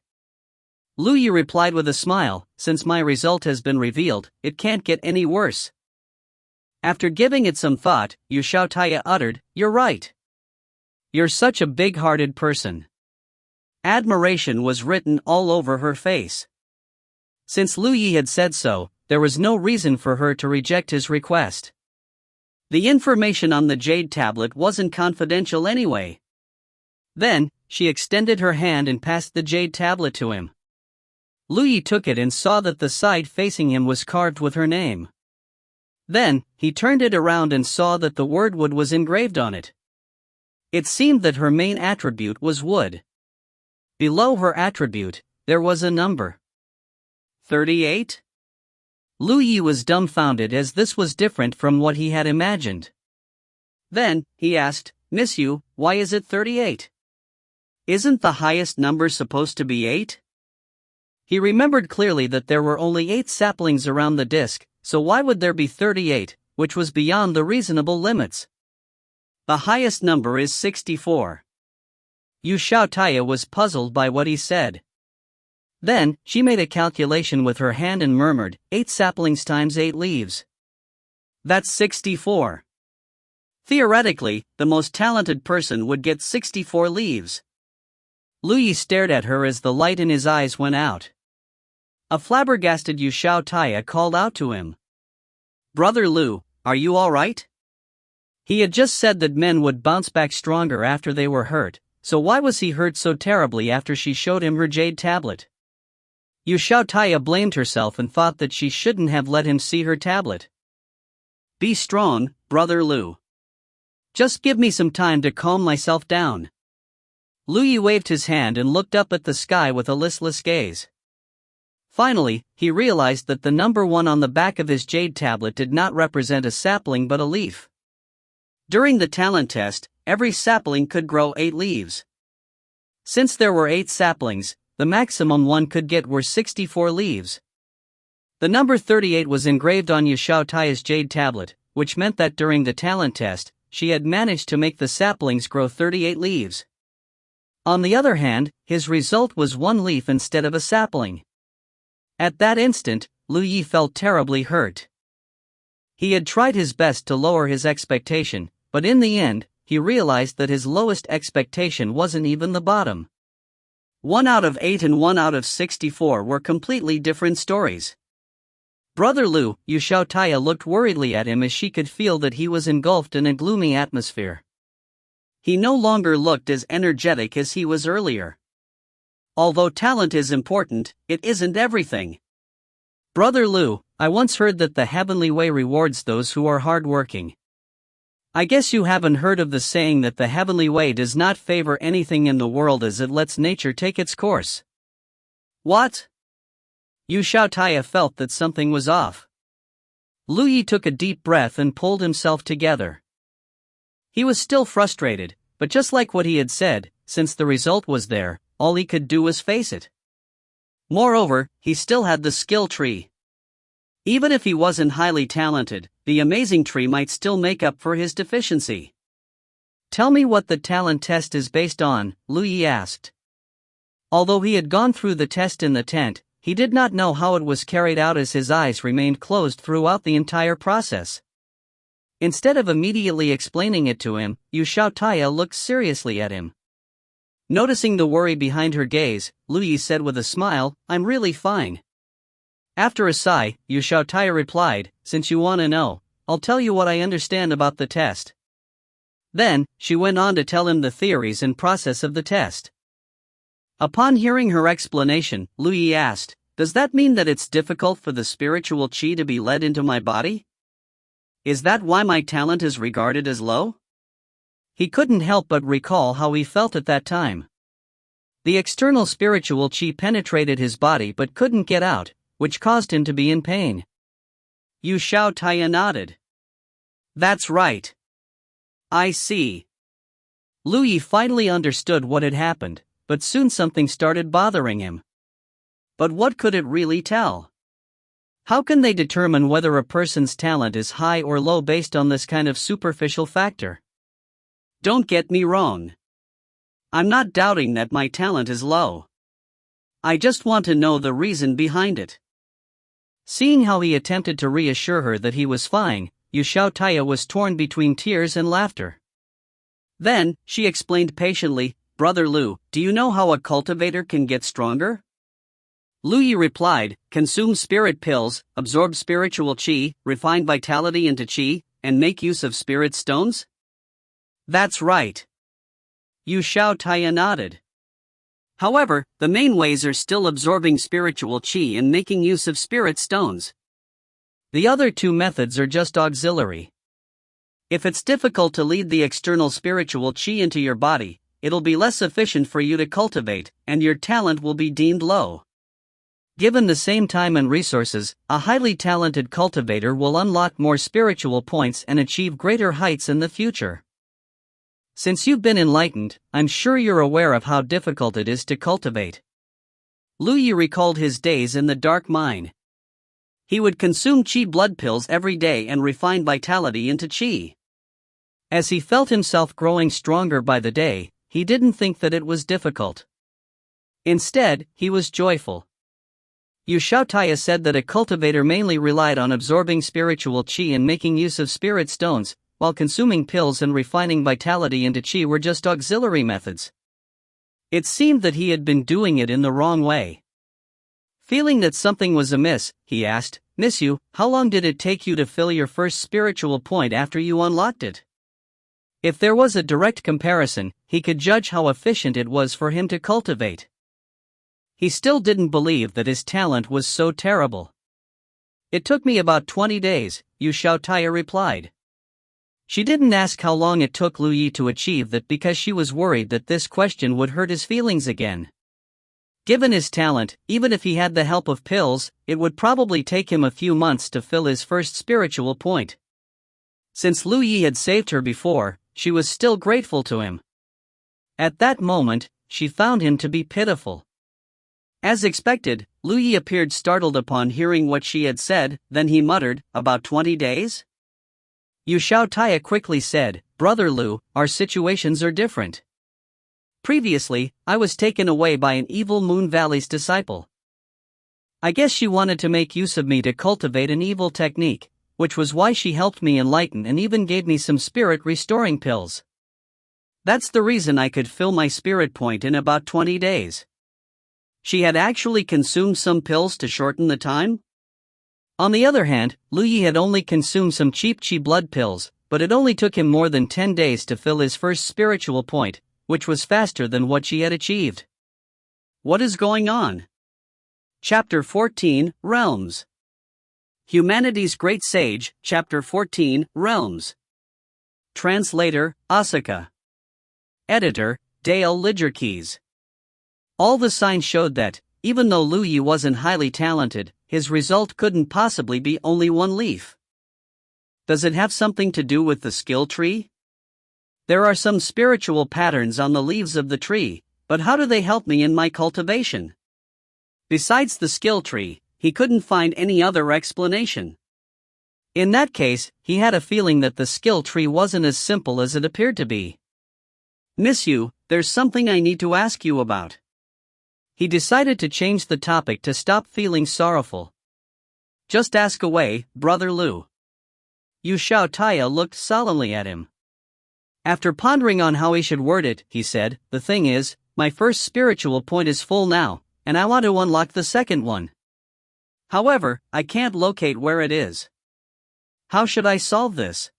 A: Lu Yi replied with a smile, since my result has been revealed, it can't get any worse. After giving it some thought, Yu Xiaotaya uttered, You're right. You're such a big-hearted person. Admiration was written all over her face. Since Lu Yi had said so, there was no reason for her to reject his request. The information on the jade tablet wasn't confidential anyway. Then, she extended her hand and passed the jade tablet to him. Lu Yi took it and saw that the side facing him was carved with her name. Then, he turned it around and saw that the word wood was engraved on it. It seemed that her main attribute was wood. Below her attribute, there was a number. 38? Lu Yi was dumbfounded as this was different from what he had imagined. Then, he asked, Miss Yu, why is it 38? Isn't the highest number supposed to be 8? He remembered clearly that there were only 8 saplings around the disc, so why would there be 38, which was beyond the reasonable limits? The highest number is 64. Yu Xiaotaya was puzzled by what he said. Then, she made a calculation with her hand and murmured, 8 saplings times 8 leaves. That's 64. Theoretically, the most talented person would get 64 leaves. Lu Yi stared at her as the light in his eyes went out. A flabbergasted Yu Xiaotaya called out to him. Brother Lu, are you all right? He had just said that men would bounce back stronger after they were hurt, so why was he hurt so terribly after she showed him her jade tablet? Yu Xiaotaya blamed herself and thought that she shouldn't have let him see her tablet. Be strong, Brother Lu. Just give me some time to calm myself down. Lu Yi waved his hand and looked up at the sky with a listless gaze. Finally, he realized that the number 1 on the back of his jade tablet did not represent a sapling but a leaf. During the talent test, every sapling could grow 8 leaves. Since there were 8 saplings, the maximum one could get were 64 leaves. The number 38 was engraved on Yu Xiaotaya's jade tablet, which meant that during the talent test, she had managed to make the saplings grow 38 leaves. On the other hand, his result was 1 leaf instead of a sapling. At that instant, Lu Yi felt terribly hurt. He had tried his best to lower his expectation, but in the end, he realized that his lowest expectation wasn't even the bottom. 1 out of 8 and 1 out of 64 were completely different stories. Brother Lu, Yu Xiaotaya looked worriedly at him as she could feel that he was engulfed in a gloomy atmosphere. He no longer looked as energetic as he was earlier. Although talent is important, it isn't everything. Brother Lu, I once heard that the heavenly way rewards those who are hardworking. I guess you haven't heard of the saying that the heavenly way does not favor anything in the world as it lets nature take its course. What? Yu Xiaotaya felt that something was off. Lu Yi took a deep breath and pulled himself together. He was still frustrated, but just like what he had said, since the result was there, all he could do was face it. Moreover, he still had the skill tree. Even if he wasn't highly talented, the amazing tree might still make up for his deficiency. Tell me what the talent test is based on, Lu Yi asked. Although he had gone through the test in the tent, he did not know how it was carried out as his eyes remained closed throughout the entire process. Instead of immediately explaining it to him, Yu Xiaotaya looked seriously at him. Noticing the worry behind her gaze, Lu Yi said with a smile, I'm really fine. After a sigh, Yu Xiaotaya replied, since you want to know, I'll tell you what I understand about the test. Then, she went on to tell him the theories and process of the test. Upon hearing her explanation, Lu Yi asked, does that mean that it's difficult for the spiritual qi to be led into my body? Is that why my talent is regarded as low? He couldn't help but recall how he felt at that time. The external spiritual qi penetrated his body but couldn't get out, which caused him to be in pain. Yu Xiaotaya nodded. That's right. I see. Lu Yi finally understood what had happened, but soon something started bothering him. But what could it really tell? How can they determine whether a person's talent is high or low based on this kind of superficial factor? Don't get me wrong. I'm not doubting that my talent is low. I just want to know the reason behind it. Seeing how he attempted to reassure her that he was fine, Yu Xiaotaya was torn between tears and laughter. Then, she explained patiently, "Brother Lu, do you know how a cultivator can get stronger?" Lu Yi replied, "Consume spirit pills, absorb spiritual qi, refine vitality into qi, and make use of spirit stones?" "That's right." Yu Xiaotaya nodded. "However, the main ways are still absorbing spiritual qi and making use of spirit stones. The other two methods are just auxiliary. If it's difficult to lead the external spiritual qi into your body, it'll be less efficient for you to cultivate, and your talent will be deemed low. Given the same time and resources, a highly talented cultivator will unlock more spiritual points and achieve greater heights in the future. Since you've been enlightened, I'm sure you're aware of how difficult it is to cultivate." Lu Yi recalled his days in the dark mine. He would consume qi blood pills every day and refine vitality into qi. As he felt himself growing stronger by the day, he didn't think that it was difficult. Instead, he was joyful. Yu Xiaotaya said that a cultivator mainly relied on absorbing spiritual qi and making use of spirit stones, while consuming pills and refining vitality into qi were just auxiliary methods. It seemed that he had been doing it in the wrong way. Feeling that something was amiss, he asked, "Miss Yu, how long did it take you to fill your first spiritual point after you unlocked it?" If there was a direct comparison, he could judge how efficient it was for him to cultivate. He still didn't believe that his talent was so terrible. "It took me about 20 days, Yu Xiaotaya replied. She didn't ask how long it took Lu Yi to achieve that because she was worried that this question would hurt his feelings again. Given his talent, even if he had the help of pills, it would probably take him a few months to fill his first spiritual point. Since Lu Yi had saved her before, she was still grateful to him. At that moment, she found him to be pitiful. As expected, Lu Yi appeared startled upon hearing what she had said, then he muttered, "About 20 days?" Yu Xiaotaya quickly said, "Brother Lu, our situations are different. Previously, I was taken away by an evil Moon Valley's disciple. I guess she wanted to make use of me to cultivate an evil technique, which was why she helped me enlighten and even gave me some spirit-restoring pills. That's the reason I could fill my spirit point in about 20 days. She had actually consumed some pills to shorten the time?" On the other hand, Lu Yi had only consumed some cheap qi blood pills, but it only took him more than 10 days to fill his first spiritual point, which was faster than what she had achieved. What is going on? Chapter 14, Realms. Humanity's Great Sage, Chapter 14, Realms. Translator, Asuka. Editor, Dale Lidgerkeys. All the signs showed that, even though Lu Yi wasn't highly talented, his result couldn't possibly be only one leaf. Does it have something to do with the skill tree? There are some spiritual patterns on the leaves of the tree, but how do they help me in my cultivation? Besides the skill tree, he couldn't find any other explanation. In that case, he had a feeling that the skill tree wasn't as simple as it appeared to be. "Miss Yu, there's something I need to ask you about." He decided to change the topic to stop feeling sorrowful. "Just ask away, Brother Lu." Yu Xiaotaya looked solemnly at him. After pondering on how he should word it, he said, "The thing is, my first spiritual point is full now, and I want to unlock the second one. However, I can't locate where it is. How should I solve this?"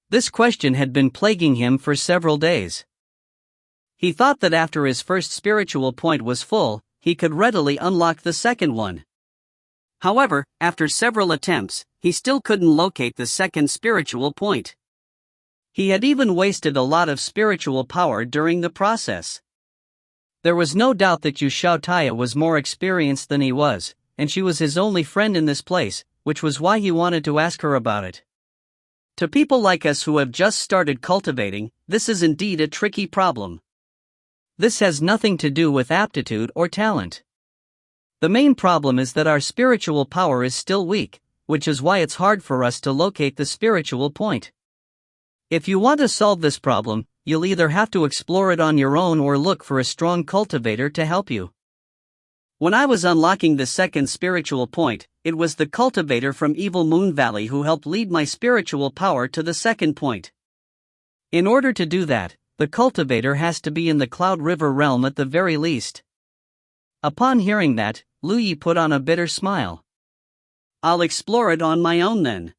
A: This question had been plaguing him for several days. He thought that after his first spiritual point was full, he could readily unlock the second one. However, after several attempts, he still couldn't locate the second spiritual point. He had even wasted a lot of spiritual power during the process. There was no doubt that Yu Xiaotaya was more experienced than he was, and she was his only friend in this place, which was why he wanted to ask her about it. To people like us who have just started cultivating, this is indeed a tricky problem. This has nothing to do with aptitude or talent. The main problem is that our spiritual power is still weak, which is why it's hard for us to locate the spiritual point. If you want to solve this problem, you'll either have to explore it on your own or look for a strong cultivator to help you. When I was unlocking the second spiritual point, it was the cultivator from Evil Moon Valley who helped lead my spiritual power to the second point. In order to do that, the cultivator has to be in the Cloud River realm at the very least. Upon hearing that, Lu Yi put on a bitter smile. I'll explore it on my own then.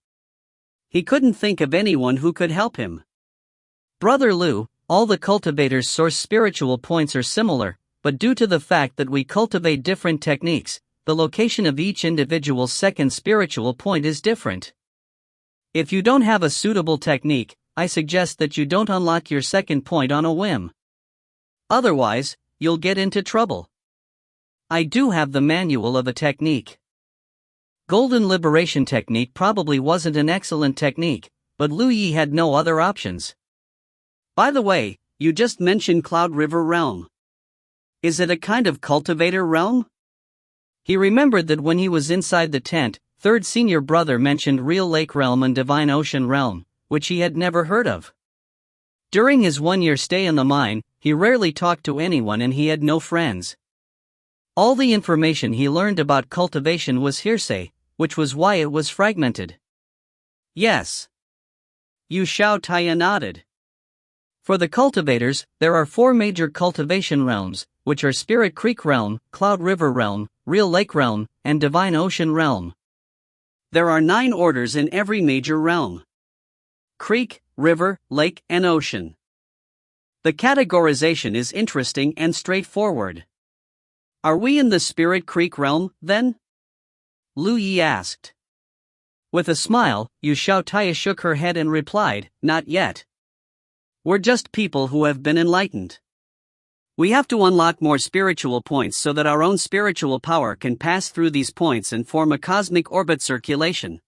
A: He couldn't think of anyone who could help him. Brother Lu, all the cultivators' source spiritual points are similar, but due to the fact that we cultivate different techniques, the location of each individual's second spiritual point is different. If you don't have a suitable technique, I suggest that you don't unlock your second point on a whim. Otherwise, you'll get into trouble. I do have the manual of a technique. Golden Liberation Technique probably wasn't an excellent technique, but Lu Yi had no other options. By the way, you just mentioned Cloud River Realm. Is it a kind of cultivator realm? He remembered that when he was inside the tent, third senior brother mentioned Real Lake Realm and Divine Ocean Realm, which he had never heard of. During his 1-year stay in the mine, he rarely talked to anyone and he had no friends. All the information he learned about cultivation was hearsay, which was why it was fragmented. Yes. Yu Xiaotaya nodded. For the cultivators, there are 4 major cultivation realms, which are Spirit Creek Realm, Cloud River Realm, Real Lake Realm, and Divine Ocean Realm. There are 9 orders in every major realm: creek, river, lake, and ocean. The categorization is interesting and straightforward. Are we in the Spirit Creek realm, then? Lu Yi asked. With a smile, Yu Xiaotaya shook her head and replied, not yet. We're just people who have been enlightened. We have to unlock more spiritual points so that our own spiritual power can pass through these points and form a cosmic orbit circulation.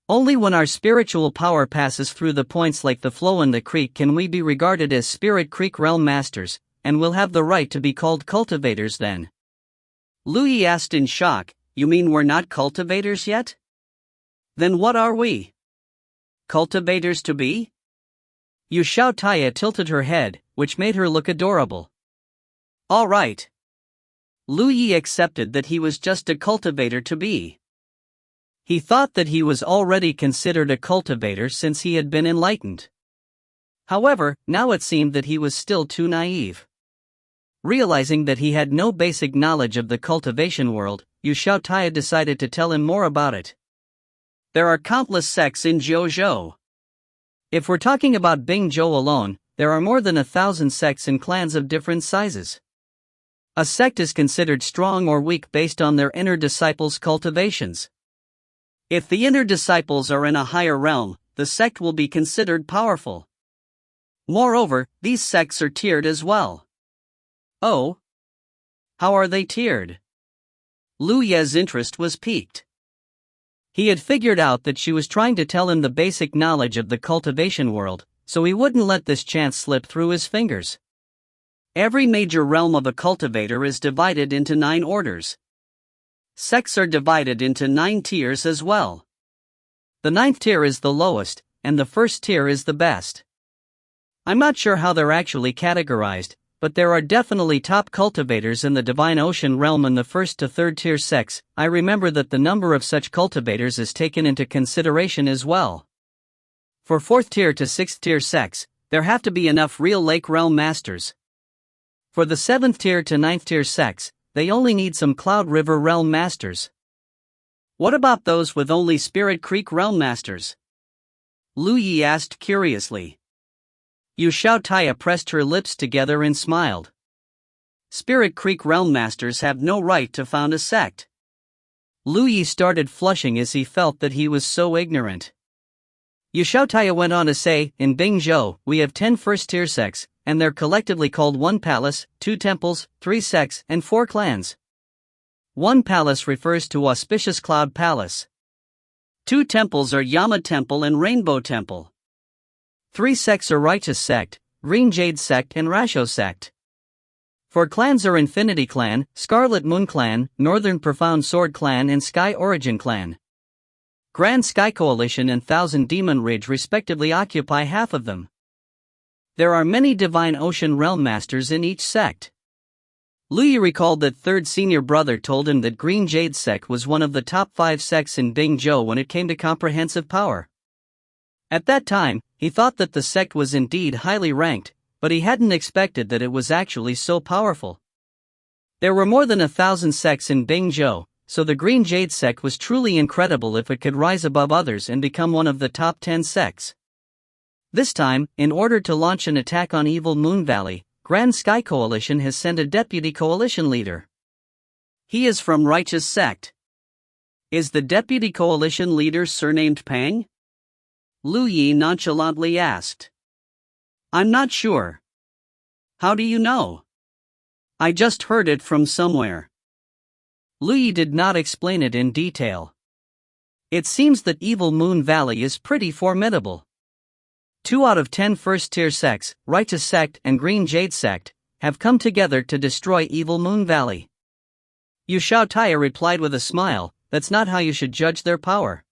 A: Only when our spiritual power passes through the points like the flow in the creek can we be regarded as Spirit Creek realm masters, and we'll have the right to be called cultivators then. Lu Yi asked in shock, you mean we're not cultivators yet? Then what are we? Cultivators to be? Yu Xiaotaya tilted her head, which made her look adorable. All right. Lu Yi accepted that he was just a cultivator to be. He thought that he was already considered a cultivator since he had been enlightened. However, now it seemed that he was still too naive. Realizing that he had no basic knowledge of the cultivation world, Yu Xiaotaya decided to tell him more about it. There are countless sects in Jiuzhou. If we're talking about Bingzhou alone, there are more than 1,000 sects and clans of different sizes. A sect is considered strong or weak based on their inner disciples' cultivations. If the inner disciples are in a higher realm, the sect will be considered powerful. Moreover, these sects are tiered as well. Oh? How are they tiered? Lu Ye's interest was piqued. He had figured out that she was trying to tell him the basic knowledge of the cultivation world, so he wouldn't let this chance slip through his fingers. Every major realm of a cultivator is divided into 9 orders. Sects are divided into 9 tiers as well. The 9th tier is the lowest, and the 1st tier is the best. I'm not sure how they're actually categorized, but there are definitely top cultivators in the Divine Ocean realm in the 1st to 3rd tier sects. I remember that the number of such cultivators is taken into consideration as well. For 4th tier to 6th tier sects, there have to be enough Real Lake Realm masters. For the 7th tier to 9th tier sects, they only need some Cloud River Realm masters. What about those with only Spirit Creek Realm masters? Lu Yi asked curiously. Yu Xiaotaya pressed her lips together and smiled. Spirit Creek Realm masters have no right to found a sect. Lu Yi started flushing as he felt that he was so ignorant. Yu Xiaotaya went on to say, in Bingzhou, we have 10 first-tier sects, and they're collectively called 1 palace, 2 temples, 3 sects, and 4 clans. 1 palace refers to Auspicious Cloud Palace. 2 temples are Yama Temple and Rainbow Temple. 3 sects are Righteous Sect, Green Jade Sect and Rasho Sect. For clans are Infinity Clan, Scarlet Moon Clan, Northern Profound Sword Clan and Sky Origin Clan. Grand Sky Coalition and Thousand Demon Ridge respectively occupy half of them. There are many Divine Ocean Realm Masters in each sect. Lu Yi recalled that third senior brother told him that Green Jade sect was one of the top 5 sects in Bingzhou when it came to comprehensive power. At that time, he thought that the sect was indeed highly ranked, but he hadn't expected that it was actually so powerful. There were more than 1,000 sects in Bingzhou, so the Green Jade sect was truly incredible if it could rise above others and become one of the top 10 sects. This time, in order to launch an attack on Evil Moon Valley, Grand Sky Coalition has sent a deputy coalition leader. He is from Righteous Sect. Is the deputy coalition leader surnamed Pang? Lu Yi nonchalantly asked. I'm not sure. How do you know? I just heard it from somewhere. Lu Yi did not explain it in detail. It seems that Evil Moon Valley is pretty formidable. 2 out of 10 first-tier sects, Righteous Sect and Green Jade Sect, have come together to destroy Evil Moon Valley. Yu Xiaotaya replied with a smile, that's not how you should judge their power.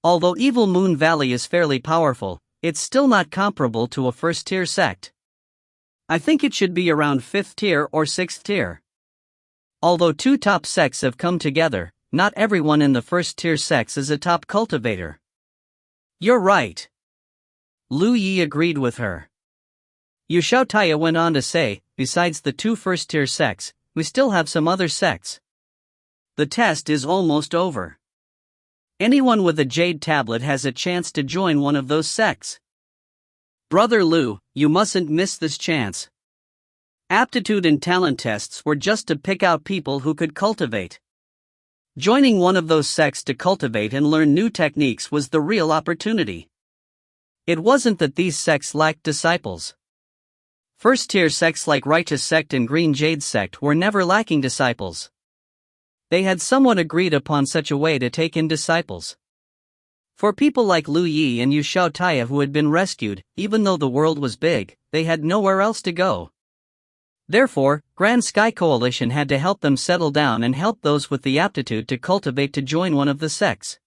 A: Although Evil Moon Valley is fairly powerful, it's still not comparable to a first-tier sect. I think it should be around 5th tier or 6th tier. Although 2 top sects have come together, not everyone in the first-tier sects is a top cultivator. You're right. Lu Yi agreed with her. Yu Xiaotaya went on to say, besides the 2 first-tier sects, we still have some other sects. The test is almost over. Anyone with a jade tablet has a chance to join one of those sects. Brother Lu, you mustn't miss this chance. Aptitude and talent tests were just to pick out people who could cultivate. Joining one of those sects to cultivate and learn new techniques was the real opportunity. It wasn't that these sects lacked disciples. First-tier sects like Righteous Sect and Green Jade Sect were never lacking disciples. They had somewhat agreed upon such a way to take in disciples. For people like Lu Yi and Yu Xiaotaya who had been rescued, even though the world was big, they had nowhere else to go. Therefore, Grand Sky Coalition had to help them settle down and help those with the aptitude to cultivate to join one of the sects.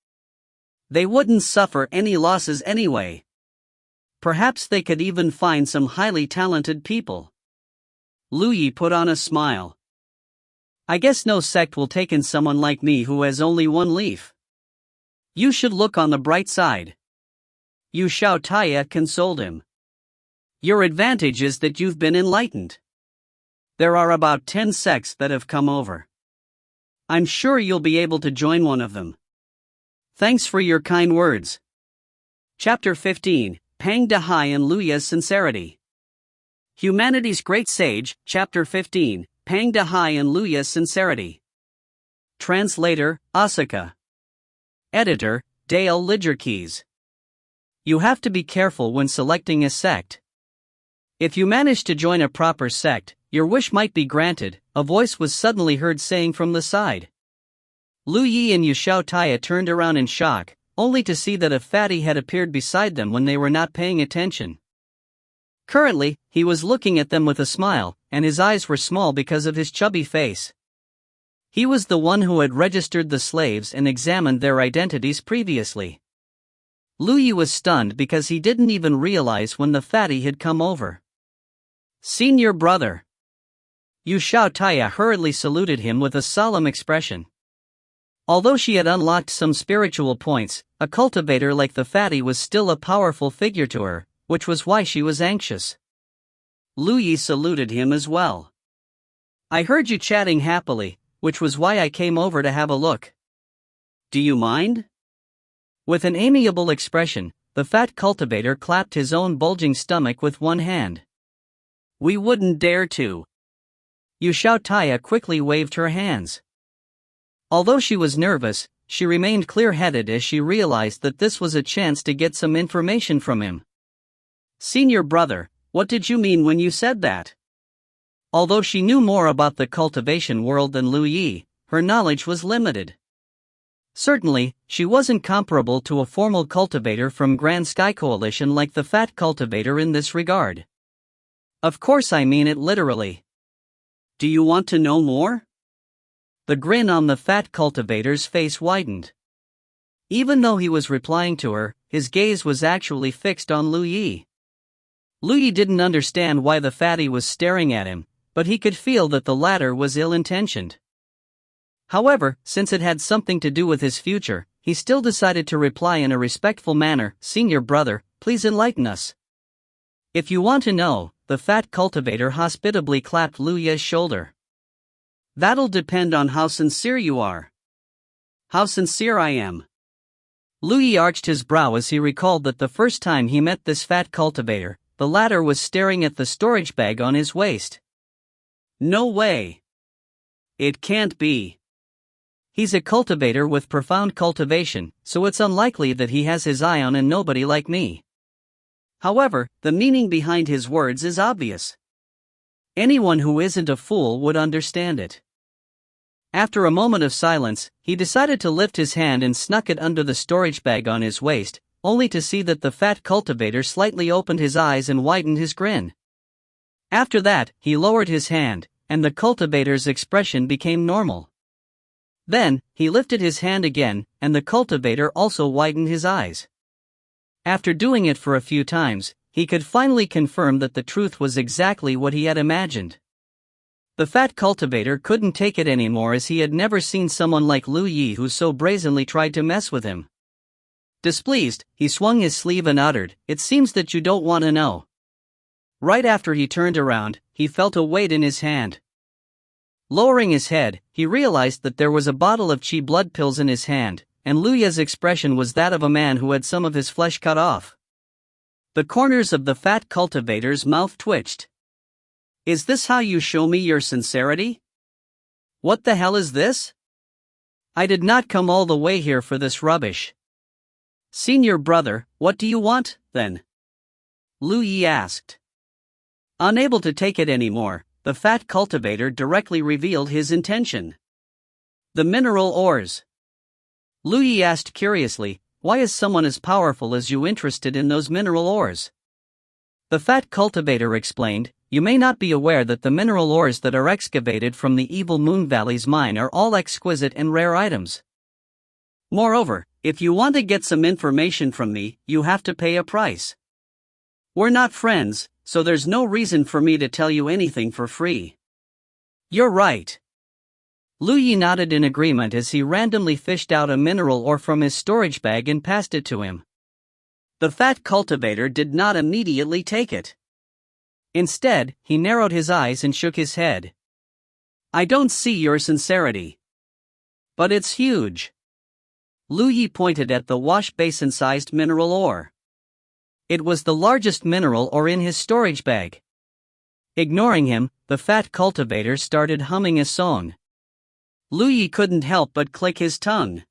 A: They wouldn't suffer any losses anyway. Perhaps they could even find some highly talented people. Lu Yi put on a smile. I guess no sect will take in someone like me who has only 1 leaf. You should look on the bright side. Yu Xiaotaya consoled him. Your advantage is that you've been enlightened. There are about 10 sects that have come over. I'm sure you'll be able to join one of them. Thanks for your kind words. Chapter 15. Pang Dehai and Lu Yi's Sincerity. Humanity's Great Sage, Chapter 15, Pang Dehai and Lu Yi's Sincerity. Translator, Asuka. Editor, Dale Lidgerkeys. You have to be careful when selecting a sect. If you manage to join a proper sect, your wish might be granted, a voice was suddenly heard saying from the side. Lu Yi and Yu Xiaotaya turned around in shock, only to see that a fatty had appeared beside them when they were not paying attention. Currently, he was looking at them with a smile, and his eyes were small because of his chubby face. He was the one who had registered the slaves and examined their identities previously. Lu Yi was stunned because he didn't even realize when the fatty had come over. Senior brother. Yu Xiaotaya hurriedly saluted him with a solemn expression. Although she had unlocked some spiritual points, a cultivator like the fatty was still a powerful figure to her, which was why she was anxious. Lu Yi saluted him as well. I heard you chatting happily, which was why I came over to have a look. Do you mind? With an amiable expression, the fat cultivator clapped his own bulging stomach with one hand. We wouldn't dare to. Yu Xiaotaya quickly waved her hands. Although she was nervous, she remained clear-headed as she realized that this was a chance to get some information from him. Senior brother, what did you mean when you said that? Although she knew more about the cultivation world than Lu Yi, her knowledge was limited. Certainly, she wasn't comparable to a formal cultivator from Grand Sky Coalition like the fat cultivator in this regard. Of course I mean it literally. Do you want to know more? The grin on the fat cultivator's face widened. Even though he was replying to her, his gaze was actually fixed on Lu Yi. Lu Yi didn't understand why the fatty was staring at him, but he could feel that the latter was ill-intentioned. However, since it had something to do with his future, he still decided to reply in a respectful manner, "Senior brother, please enlighten us." "If you want to know," the fat cultivator hospitably clapped Lu Yi's shoulder. "That'll depend on how sincere you are." "How sincere I am." Lu Yi arched his brow as he recalled that the first time he met this fat cultivator, the latter was staring at the storage bag on his waist. No way. It can't be. He's a cultivator with profound cultivation, so it's unlikely that he has his eye on a nobody like me. However, the meaning behind his words is obvious. Anyone who isn't a fool would understand it. After a moment of silence, he decided to lift his hand and snuck it under the storage bag on his waist, only to see that the fat cultivator slightly opened his eyes and widened his grin. After that, he lowered his hand, and the cultivator's expression became normal. Then, he lifted his hand again, and the cultivator also widened his eyes. After doing it for a few times, he could finally confirm that the truth was exactly what he had imagined. The fat cultivator couldn't take it anymore, as he had never seen someone like Lu Yi who so brazenly tried to mess with him. Displeased, he swung his sleeve and uttered, "It seems that you don't want to know." Right after he turned around, he felt a weight in his hand. Lowering his head, he realized that there was a bottle of chi blood pills in his hand, and Lu Yi's expression was that of a man who had some of his flesh cut off. The corners of the fat cultivator's mouth twitched. "Is this how you show me your sincerity? What the hell is this? I did not come all the way here for this rubbish." "Senior brother, what do you want, then?" Lu Yi asked. Unable to take it anymore, the fat cultivator directly revealed his intention. "The mineral ores." Lu Yi asked curiously, "Why is someone as powerful as you interested in those mineral ores?" The fat cultivator explained, "You may not be aware that the mineral ores that are excavated from the Evil Moon Valley's mine are all exquisite and rare items. Moreover, if you want to get some information from me, you have to pay a price. We're not friends, so there's no reason for me to tell you anything for free." "You're right." Lu Yi nodded in agreement as he randomly fished out a mineral ore from his storage bag and passed it to him. The fat cultivator did not immediately take it. Instead, he narrowed his eyes and shook his head. "I don't see your sincerity." "But it's huge." Lu Yi pointed at the wash basin-sized mineral ore. It was the largest mineral ore in his storage bag. Ignoring him, the fat cultivator started humming a song. Lu Yi couldn't help but click his tongue.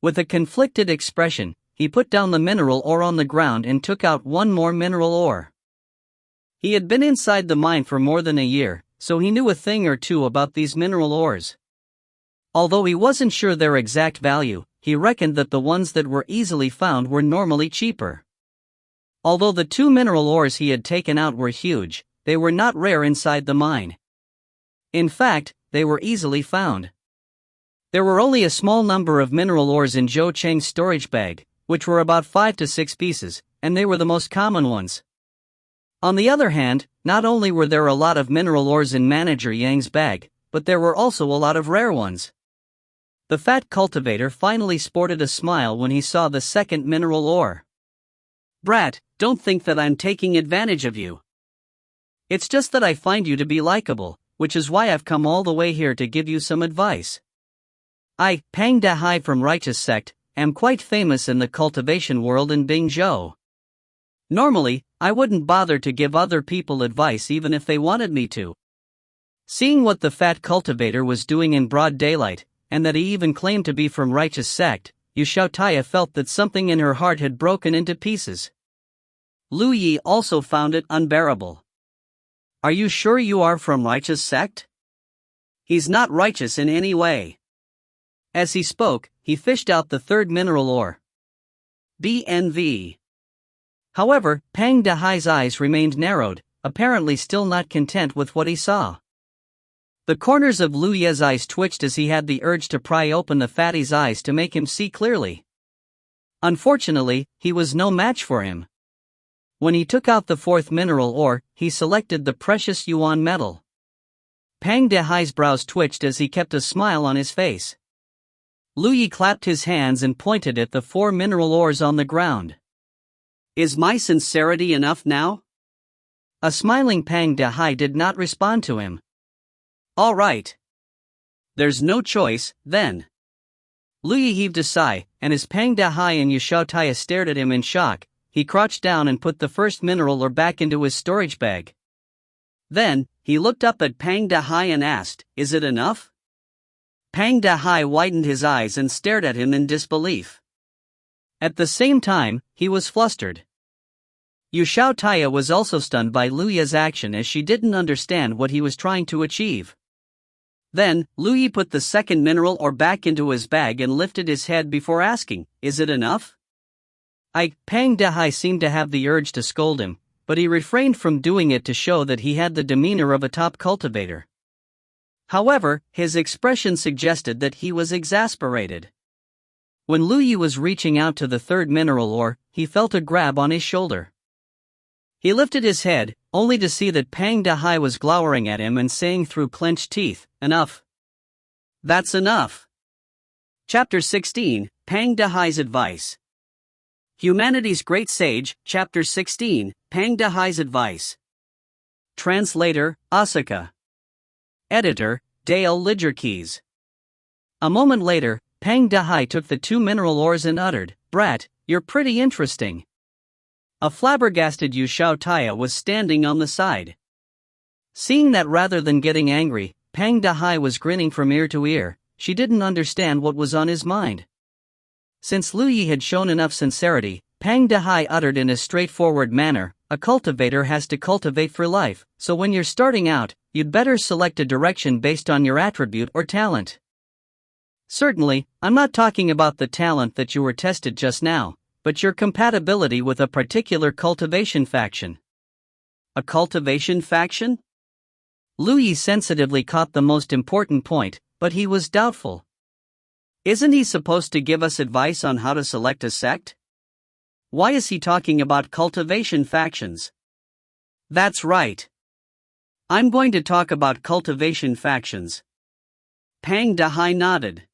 A: With a conflicted expression, he put down the mineral ore on the ground and took out one more mineral ore. He had been inside the mine for more than a year, so he knew a thing or two about these mineral ores. Although he wasn't sure their exact value, he reckoned that the ones that were easily found were normally cheaper. Although the two mineral ores he had taken out were huge, they were not rare inside the mine. In fact, they were easily found. There were only a small number of mineral ores in Zhou Cheng's storage bag, which were about 5 to 6 pieces, and they were the most common ones. On the other hand, not only were there a lot of mineral ores in Manager Yang's bag, but there were also a lot of rare ones. The fat cultivator finally sported a smile when he saw the second mineral ore. "Brat, don't think that I'm taking advantage of you. It's just that I find you to be likable, which is why I've come all the way here to give you some advice. I, Pang Dahai from Righteous Sect, am quite famous in the cultivation world in Bingzhou. Normally, I wouldn't bother to give other people advice even if they wanted me to." Seeing what the fat cultivator was doing in broad daylight, and that he even claimed to be from Righteous Sect, Yu Xiaotaya felt that something in her heart had broken into pieces. Lu Yi also found it unbearable. "Are you sure you are from Righteous Sect? He's not righteous in any way." As he spoke, he fished out the third mineral ore. BNV. However, Pang Dahai's eyes remained narrowed, apparently still not content with what he saw. The corners of Lu Ye's eyes twitched as he had the urge to pry open the fatty's eyes to make him see clearly. Unfortunately, he was no match for him. When he took out the fourth mineral ore, he selected the precious yuan metal. Pang Dehai's brows twitched as he kept a smile on his face. Lu Yi clapped his hands and pointed at the 4 mineral ores on the ground. Is my sincerity enough now? A smiling Pang Dehai did not respond to him. All right. There's no choice, then. Lu Yi heaved a sigh, and as Pang Dehai and Yu Shaotaya stared at him in shock, he crouched down and put the first mineral ore back into his storage bag. Then, he looked up at Pang Dehai and asked, "Is it enough?" Pang Dehai widened his eyes and stared at him in disbelief. At the same time, he was flustered. Yu Shaotaya was also stunned by Lu Yi's action as she didn't understand what he was trying to achieve. Then, Lu Yi put the second mineral ore back into his bag and lifted his head before asking, "Is it enough?" Pang Dehai seemed to have the urge to scold him, but he refrained from doing it to show that he had the demeanor of a top cultivator. However, his expression suggested that he was exasperated. When Lu Yi was reaching out to the third mineral ore, he felt a grab on his shoulder. He lifted his head, only to see that Pang Dehai was glowering at him and saying through clenched teeth, "Enough. That's enough." Chapter 16, Pang Dehai's Advice. Humanity's Great Sage, Chapter 16, Pang Dehai's Advice. Translator, Asuka. Editor, Dale Lidgerkeys. A moment later, Pang Dehai took the 2 mineral ores and uttered, "Brat, you're pretty interesting." A flabbergasted Yu Shaotaya was standing on the side. Seeing that rather than getting angry, Pang Dehai was grinning from ear to ear, she didn't understand what was on his mind. Since Lu Yi had shown enough sincerity, Pang Dehai uttered in a straightforward manner, "A cultivator has to cultivate for life, so when you're starting out, you'd better select a direction based on your attribute or talent." Certainly, I'm not talking about the talent that you were tested just now, but your compatibility with a particular cultivation faction. A cultivation faction? Lu Yi sensitively caught the most important point, but he was doubtful. Isn't he supposed to give us advice on how to select a sect? Why is he talking about cultivation factions? That's right. I'm going to talk about cultivation factions. Pang Dehai nodded.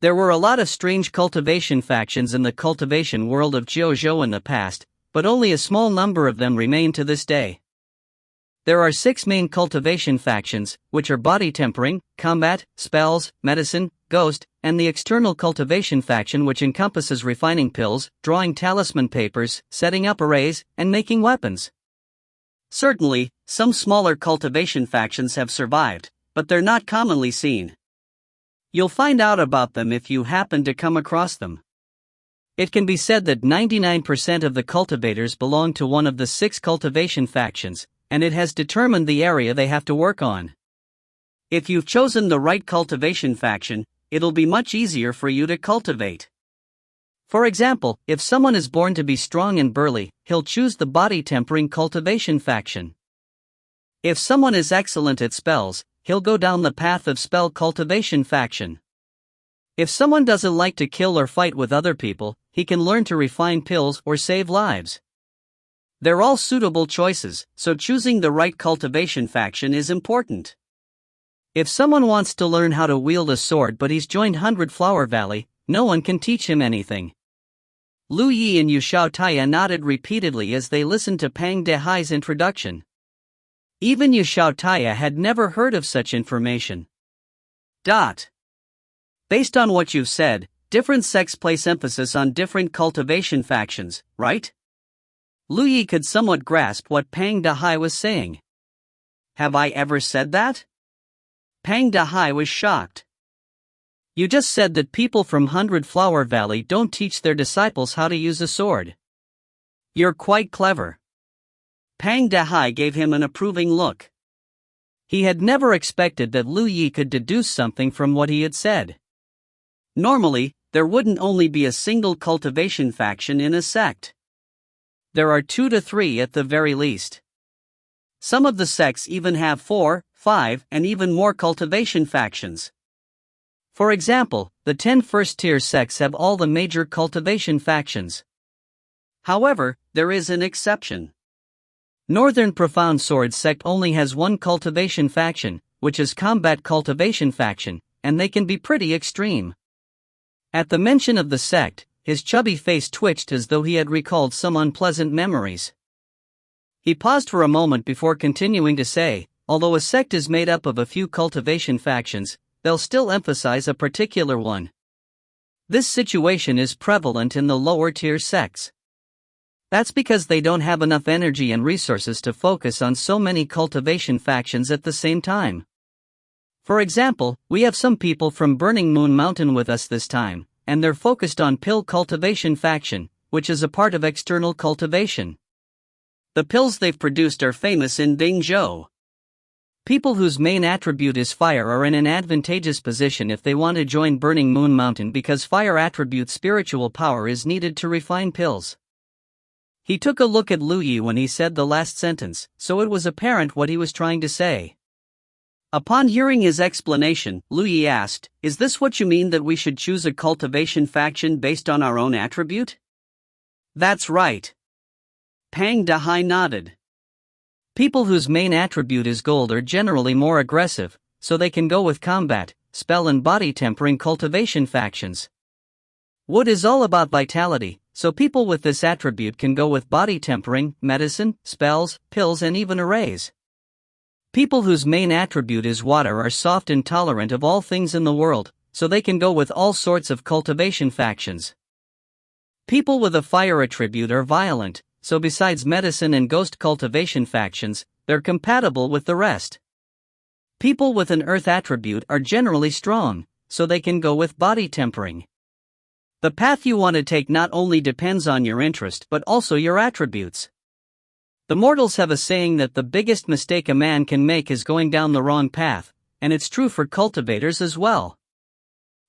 A: There were a lot of strange cultivation factions in the cultivation world of Jiuzhou in the past, but only a small number of them remain to this day. There are 6 main cultivation factions, which are body tempering, combat, spells, medicine, ghost, and the external cultivation faction, which encompasses refining pills, drawing talisman papers, setting up arrays, and making weapons. Certainly, some smaller cultivation factions have survived, but they're not commonly seen. You'll find out about them if you happen to come across them. It can be said that 99% of the cultivators belong to one of the 6 cultivation factions, and it has determined the area they have to work on. If you've chosen the right cultivation faction, it'll be much easier for you to cultivate. For example, if someone is born to be strong and burly, he'll choose the body tempering cultivation faction. If someone is excellent at spells, he'll go down the path of spell cultivation faction. If someone doesn't like to kill or fight with other people, he can learn to refine pills or save lives. They're all suitable choices, so choosing the right cultivation faction is important. If someone wants to learn how to wield a sword but he's joined 100 Flower Valley, no one can teach him anything. Lu Yi and Yu Shaotaya nodded repeatedly as they listened to Pang Dehai's introduction. Even Yu Shaotaya had never heard of such information. Based on what you've said, different sects place emphasis on different cultivation factions, right? Lu Yi could somewhat grasp what Pang Dehai was saying. Have I ever said that? Pang Dehai was shocked. You just said that people from 100 Flower Valley don't teach their disciples how to use a sword. You're quite clever. Pang Dehai gave him an approving look. He had never expected that Lu Yi could deduce something from what he had said. Normally, there wouldn't only be a single cultivation faction in a sect. There are 2 to 3 at the very least. Some of the sects even have 4, 5, and even more cultivation factions. For example, the 10 first-tier sects have all the major cultivation factions. However, there is an exception. Northern Profound Sword sect only has one cultivation faction, which is Combat Cultivation faction, and they can be pretty extreme. At the mention of the sect, his chubby face twitched as though he had recalled some unpleasant memories. He paused for a moment before continuing to say, although a sect is made up of a few cultivation factions, they'll still emphasize a particular one. This situation is prevalent in the lower-tier sects. That's because they don't have enough energy and resources to focus on so many cultivation factions at the same time. For example, we have some people from Burning Moon Mountain with us this time, and they're focused on Pill Cultivation faction, which is a part of external cultivation. The pills they've produced are famous in Bingzhou. People whose main attribute is fire are in an advantageous position if they want to join Burning Moon Mountain because fire attribute spiritual power is needed to refine pills. He took a look at Lu Yi when he said the last sentence, so it was apparent what he was trying to say. Upon hearing his explanation, Lu Yi asked, "Is this what you mean that we should choose a cultivation faction based on our own attribute?" "That's right." Pang Dahai nodded. People whose main attribute is gold are generally more aggressive, so they can go with combat, spell and body tempering cultivation factions. Wood is all about vitality, so people with this attribute can go with body tempering, medicine, spells, pills and even arrays. People whose main attribute is water are soft and tolerant of all things in the world, so they can go with all sorts of cultivation factions. People with a fire attribute are violent, so besides medicine and ghost cultivation factions, they're compatible with the rest. People with an earth attribute are generally strong, so they can go with body tempering. The path you want to take not only depends on your interest but also your attributes. The mortals have a saying that the biggest mistake a man can make is going down the wrong path, and it's true for cultivators as well.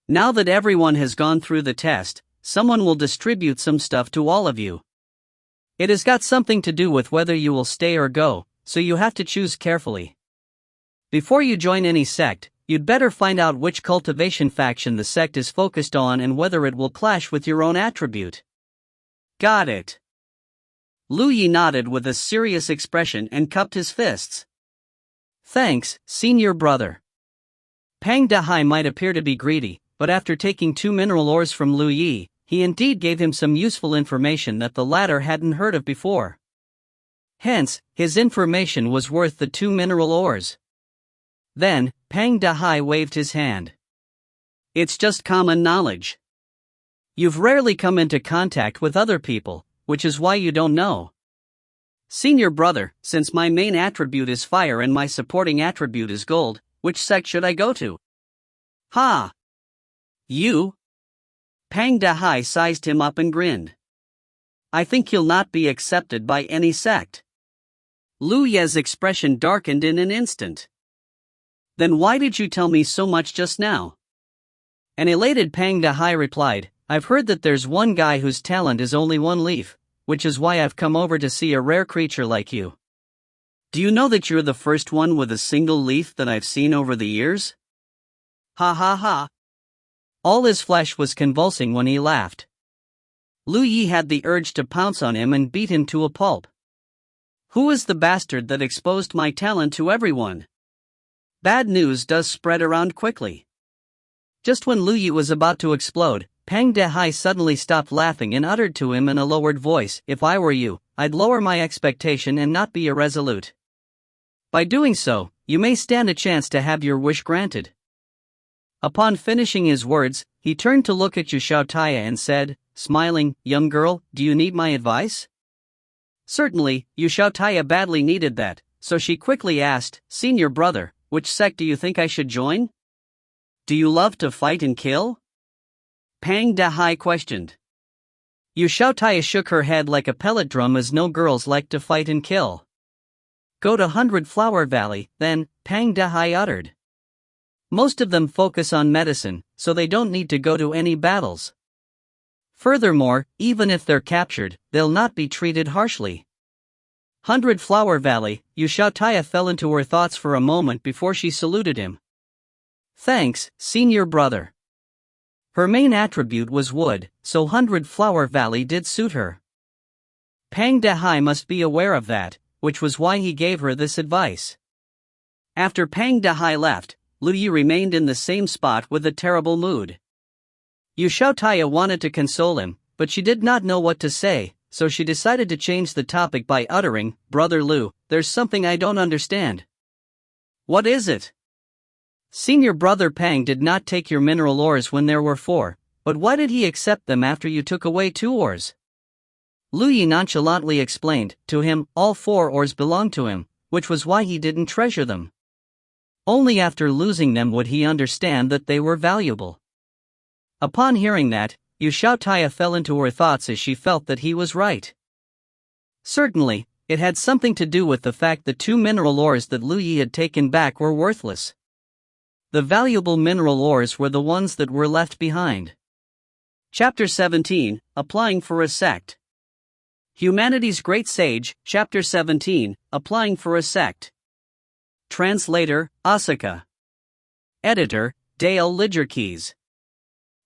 A: Now that everyone has gone through the test, someone will distribute some stuff to all of you. It has got something to do with whether you will stay or go, so you have to choose carefully. Before you join any sect, you'd better find out which cultivation faction the sect is focused on and whether it will clash with your own attribute. Got it. Lu Yi nodded with a serious expression and cupped his fists. Thanks, senior brother. Pang Dahai might appear to be greedy, but after taking 2 mineral ores from Lu Yi, he indeed gave him some useful information that the latter hadn't heard of before. Hence, his information was worth the 2 mineral ores. Then, Pang Dahai waved his hand. It's just common knowledge. You've rarely come into contact with other people, which is why you don't know. Senior brother, since my main attribute is fire and my supporting attribute is gold, which sect should I go to? Ha! You? Pang Dahai sized him up and grinned. I think you'll not be accepted by any sect. Lu Ye's expression darkened in an instant. Then why did you tell me so much just now? An elated Pang Dahai replied, I've heard that there's one guy whose talent is only 1 leaf, which is why I've come over to see a rare creature like you. Do you know that you're the first one with a single leaf that I've seen over the years? Ha ha ha. All his flesh was convulsing when he laughed. Lu Yi had the urge to pounce on him and beat him to a pulp. Who is the bastard that exposed my talent to everyone? Bad news does spread around quickly. Just when Lu Yi was about to explode, Pang Dahai suddenly stopped laughing and uttered to him in a lowered voice, If I were you, I'd lower my expectation and not be irresolute. By doing so, you may stand a chance to have your wish granted. Upon finishing his words, he turned to look at Yu Xiaotaya and said, smiling, Young girl, do you need my advice? Certainly, Yu Xiaotaya badly needed that, so she quickly asked, Senior brother, which sect do you think I should join? Do you love to fight and kill? Pang Dahai questioned. Yu Xiaotaya shook her head like a pellet drum as no girls like to fight and kill. Go to 100 Flower Valley, then, Pang Dahai uttered. Most of them focus on medicine, so they don't need to go to any battles. Furthermore, even if they're captured, they'll not be treated harshly. 100 Flower Valley. Yu Xiaotaya fell into her thoughts for a moment before she saluted him. Thanks, senior brother. Her main attribute was wood, so 100 Flower Valley did suit her. Pang Dehai must be aware of that, which was why he gave her this advice. After Pang Dehai left, Lu Yi remained in the same spot with a terrible mood. Yu Xiaotaya wanted to console him, but she did not know what to say, so she decided to change the topic by uttering, "Brother Lu, there's something I don't understand." "What is it?" "Senior brother Pang did not take your mineral ores when there were 4, but why did he accept them after you took away 2 ores?" Lu Yi nonchalantly explained, to him, all 4 ores belonged to him, which was why he didn't treasure them. Only after losing them would he understand that they were valuable. Upon hearing that, Yu Xiaotaya fell into her thoughts as she felt that he was right. Certainly, it had something to do with the fact that 2 mineral ores that Lu Yi had taken back were worthless. The valuable mineral ores were the ones that were left behind. Chapter 17, Applying for a Sect. Humanity's Great Sage, Chapter 17, Applying for a Sect. Translator, Asuka. Editor, Dale Lidgerkeys.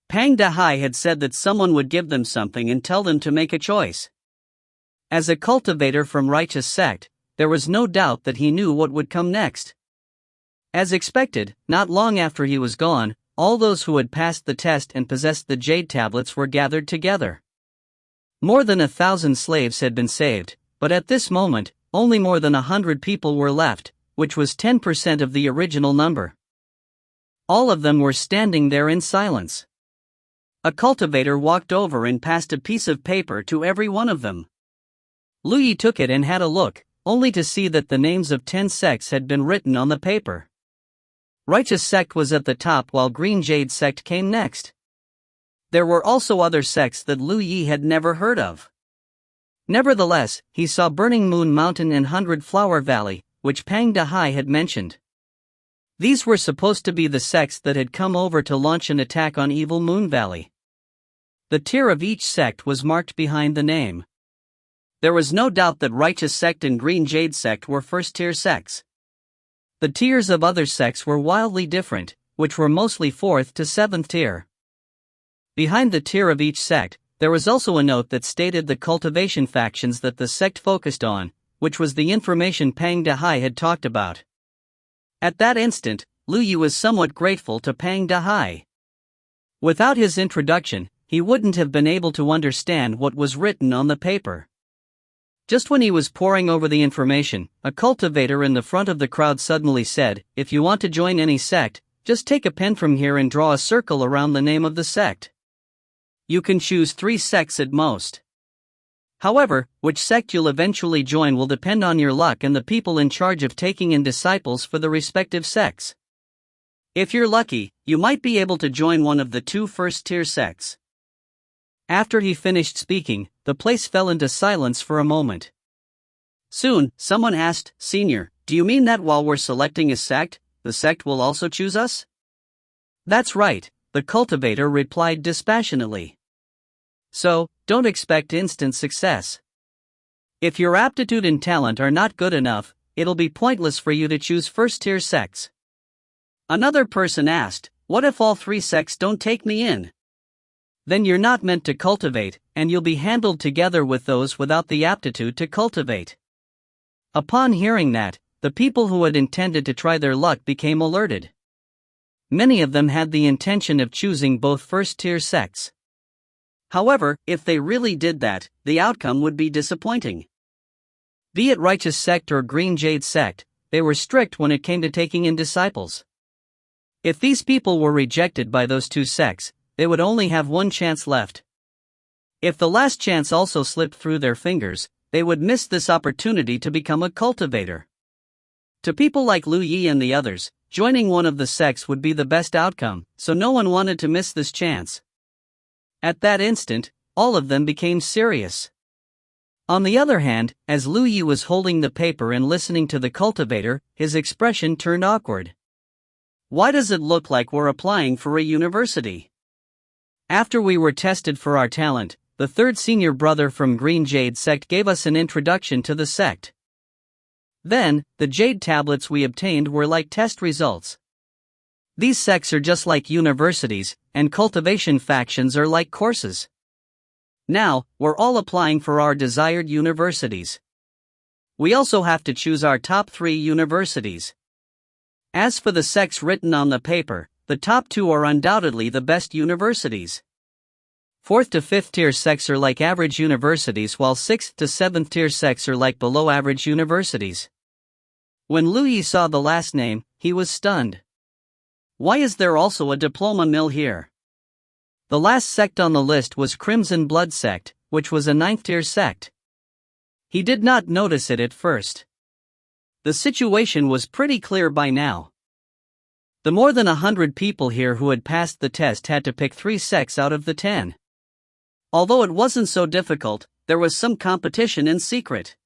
A: Pang Dehai had said that someone would give them something and tell them to make a choice. As a cultivator from Righteous Sect, there was no doubt that he knew what would come next. As expected, not long after he was gone, all those who had passed the test and possessed the jade tablets were gathered together. More than 1,000 slaves had been saved, but at this moment, only more than 100 people were left, which was 10% of the original number. All of them were standing there in silence. A cultivator walked over and passed a piece of paper to every one of them. Lu Yi took it and had a look, only to see that the names of 10 sects had been written on the paper. Righteous Sect was at the top while Green Jade Sect came next. There were also other sects that Lu Yi had never heard of. Nevertheless, he saw Burning Moon Mountain and 100 Flower Valley, which Pang Dehai had mentioned. These were supposed to be the sects that had come over to launch an attack on Evil Moon Valley. The tier of each sect was marked behind the name. There was no doubt that Righteous Sect and Green Jade Sect were first-tier sects. The tiers of other sects were wildly different, which were mostly 4th to 7th tier. Behind the tier of each sect, there was also a note that stated the cultivation factions that the sect focused on, which was the information Pang Dehai had talked about. At that instant, Lu Yi was somewhat grateful to Pang Dehai. Without his introduction, he wouldn't have been able to understand what was written on the paper. Just when he was poring over the information, a cultivator in the front of the crowd suddenly said, "If you want to join any sect, just take a pen from here and draw a circle around the name of the sect. You can choose 3 sects at most. However, which sect you'll eventually join will depend on your luck and the people in charge of taking in disciples for the respective sects. If you're lucky, you might be able to join one of the 2 first-tier sects." After he finished speaking, the place fell into silence for a moment. Soon, someone asked, "Senior, do you mean that while we're selecting a sect, the sect will also choose us?" "That's right," the cultivator replied dispassionately. "So, don't expect instant success. If your aptitude and talent are not good enough, it'll be pointless for you to choose first-tier sects." Another person asked, "What if all 3 sects don't take me in?" "Then you're not meant to cultivate, and you'll be handled together with those without the aptitude to cultivate." Upon hearing that, the people who had intended to try their luck became alerted. Many of them had the intention of choosing both first-tier sects. However, if they really did that, the outcome would be disappointing. Be it Righteous Sect or Green Jade Sect, they were strict when it came to taking in disciples. If these people were rejected by those 2 sects, they would only have 1 chance left. If the last chance also slipped through their fingers, they would miss this opportunity to become a cultivator. To people like Lu Yi and the others, joining one of the sects would be the best outcome, so no one wanted to miss this chance. At that instant, all of them became serious. On the other hand, as Lu Yi was holding the paper and listening to the cultivator, his expression turned awkward. "Why does it look like we're applying for a university? After we were tested for our talent, the 3rd senior brother from Green Jade Sect gave us an introduction to the sect. Then, the jade tablets we obtained were like test results. These sects are just like universities, and cultivation factions are like courses. Now, we're all applying for our desired universities. We also have to choose our top 3 universities. As for the sects written on the paper, the top 2 are undoubtedly the best universities. 4th to 5th tier sects are like average universities, while 6th to 7th tier sects are like below average universities. When Lu Yi saw the last name, he was stunned. Why is there also a diploma mill here? The last sect on the list was Crimson Blood Sect, which was a 9th tier sect. He did not notice it at first. The situation was pretty clear by now. The more than 100 people here who had passed the test had to pick 3 sects out of the 10. Although it wasn't so difficult, there was some competition in secret.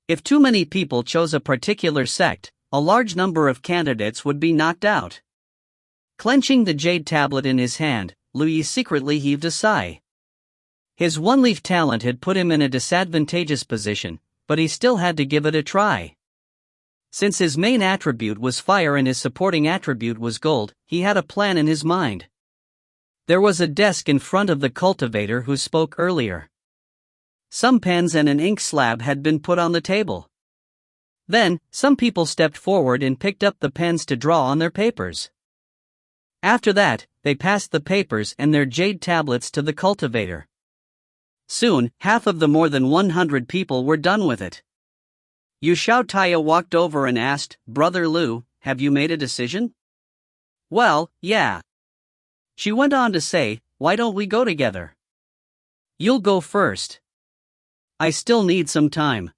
A: If too many people chose a particular sect, a large number of candidates would be knocked out. Clenching the jade tablet in his hand, Lu Yi secretly heaved a sigh. His one-leaf talent had put him in a disadvantageous position, but he still had to give it a try. Since his main attribute was fire and his supporting attribute was gold, he had a plan in his mind. There was a desk in front of the cultivator who spoke earlier. Some pens and an ink slab had been put on the table. Then, some people stepped forward and picked up the pens to draw on their papers. After that, they passed the papers and their jade tablets to the cultivator. Soon, half of the more than 100 people were done with it. Yu Xiaotaya walked over and asked, "Brother Lu, have you made a decision?" "Well, yeah." She went on to say, "Why don't we go together? You'll go first. I still need some time."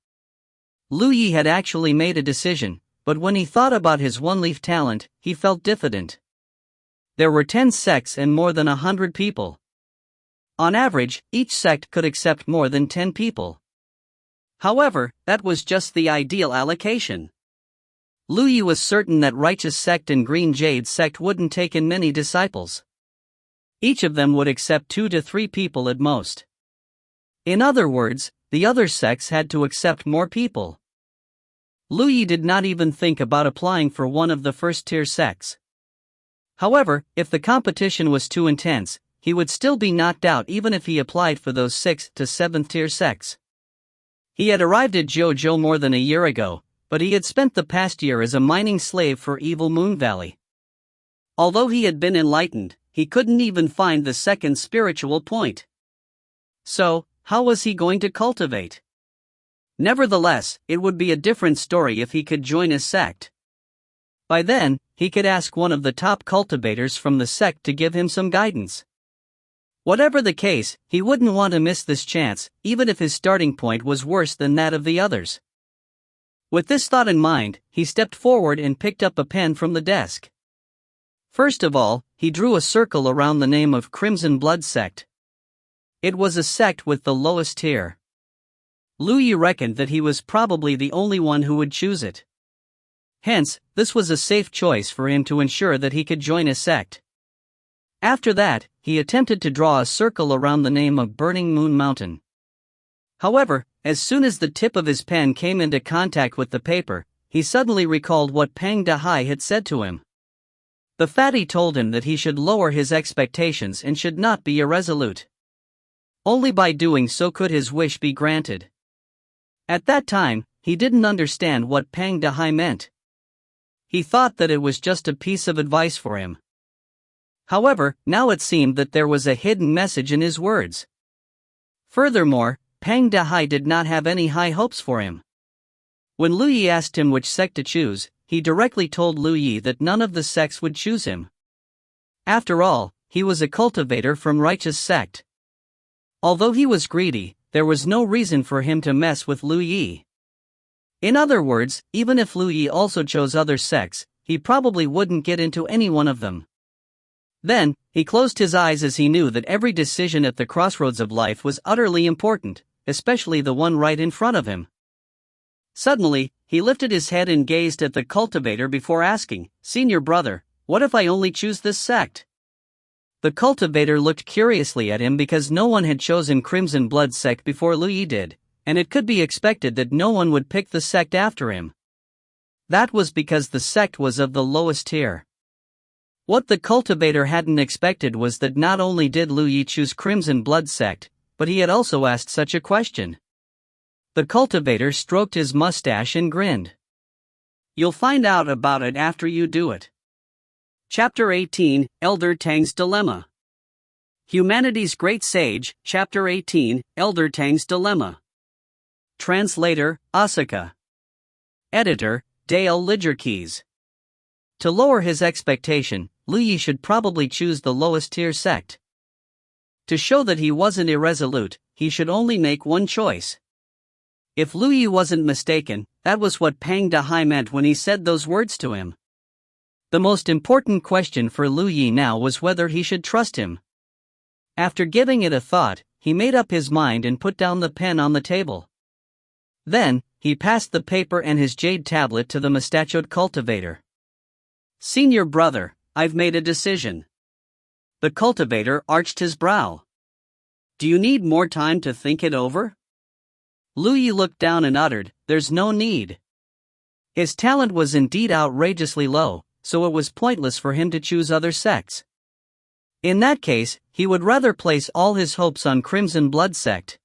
A: Lu Yi had actually made a decision, but when he thought about his one-leaf talent, he felt diffident. There were 10 sects and more than 100 people. On average, each sect could accept more than 10 people. However, that was just the ideal allocation. Lu Yi was certain that Righteous Sect and Green Jade Sect wouldn't take in many disciples. Each of them would accept 2 to 3 people at most. In other words, the other sects had to accept more people. Lu Yi did not even think about applying for one of the first-tier sects. However, if the competition was too intense, he would still be knocked out even if he applied for those 6th to 7th tier sects. He had arrived at Jojo more than a year ago, but he had spent the past year as a mining slave for Evil Moon Valley. Although he had been enlightened, he couldn't even find the second spiritual point. So, how was he going to cultivate? Nevertheless, it would be a different story if he could join a sect. By then, he could ask one of the top cultivators from the sect to give him some guidance. Whatever the case, he wouldn't want to miss this chance, even if his starting point was worse than that of the others. With this thought in mind, he stepped forward and picked up a pen from the desk. First of all, he drew a circle around the name of Crimson Blood Sect. It was a sect with the lowest tier. Lu Yi reckoned that he was probably the only one who would choose it. Hence, this was a safe choice for him to ensure that he could join a sect. After that, he attempted to draw a circle around the name of Burning Moon Mountain. However, as soon as the tip of his pen came into contact with the paper, he suddenly recalled what Pang Dahai had said to him. The fatty told him that he should lower his expectations and should not be irresolute. Only by doing so could his wish be granted. At that time, he didn't understand what Pang Dahai meant. He thought that it was just a piece of advice for him. However, now it seemed that there was a hidden message in his words. Furthermore, Pang Dahai did not have any high hopes for him. When Lu Yi asked him which sect to choose, he directly told Lu Yi that none of the sects would choose him. After all, he was a cultivator from Righteous Sect. Although he was greedy, there was no reason for him to mess with Lu Yi. In other words, even if Lu Yi also chose other sects, he probably wouldn't get into any one of them. Then, he closed his eyes as he knew that every decision at the crossroads of life was utterly important, especially the one right in front of him. Suddenly, he lifted his head and gazed at the cultivator before asking, "Senior brother, what if I only choose this sect?" The cultivator looked curiously at him because no one had chosen Crimson Blood Sect before Lu Yi did, and it could be expected that no one would pick the sect after him. That was because the sect was of the lowest tier. What the cultivator hadn't expected was that not only did Lu Yi choose Crimson Blood sect, but he had also asked such a question. The cultivator stroked his mustache and grinned. You'll find out about it after you do it. Chapter 18, Elder Tang's Dilemma. Humanity's Great Sage, Chapter 18, Elder Tang's Dilemma. Translator, Asuka. Editor, Dale Lidgerkeys. To lower his expectation, Lu Yi should probably choose the lowest tier sect. To show that he wasn't irresolute, he should only make one choice. If Lu Yi wasn't mistaken, that was what Pang Dahai meant when he said those words to him. The most important question for Lu Yi now was whether he should trust him. After giving it a thought, he made up his mind and put down the pen on the table. Then, he passed the paper and his jade tablet to the mustachioed cultivator. Senior brother, I've made a decision. The cultivator arched his brow. Do you need more time to think it over? Lu Yi looked down and uttered, there's no need. His talent was indeed outrageously low, so it was pointless for him to choose other sects. In that case, he would rather place all his hopes on Crimson Blood sect.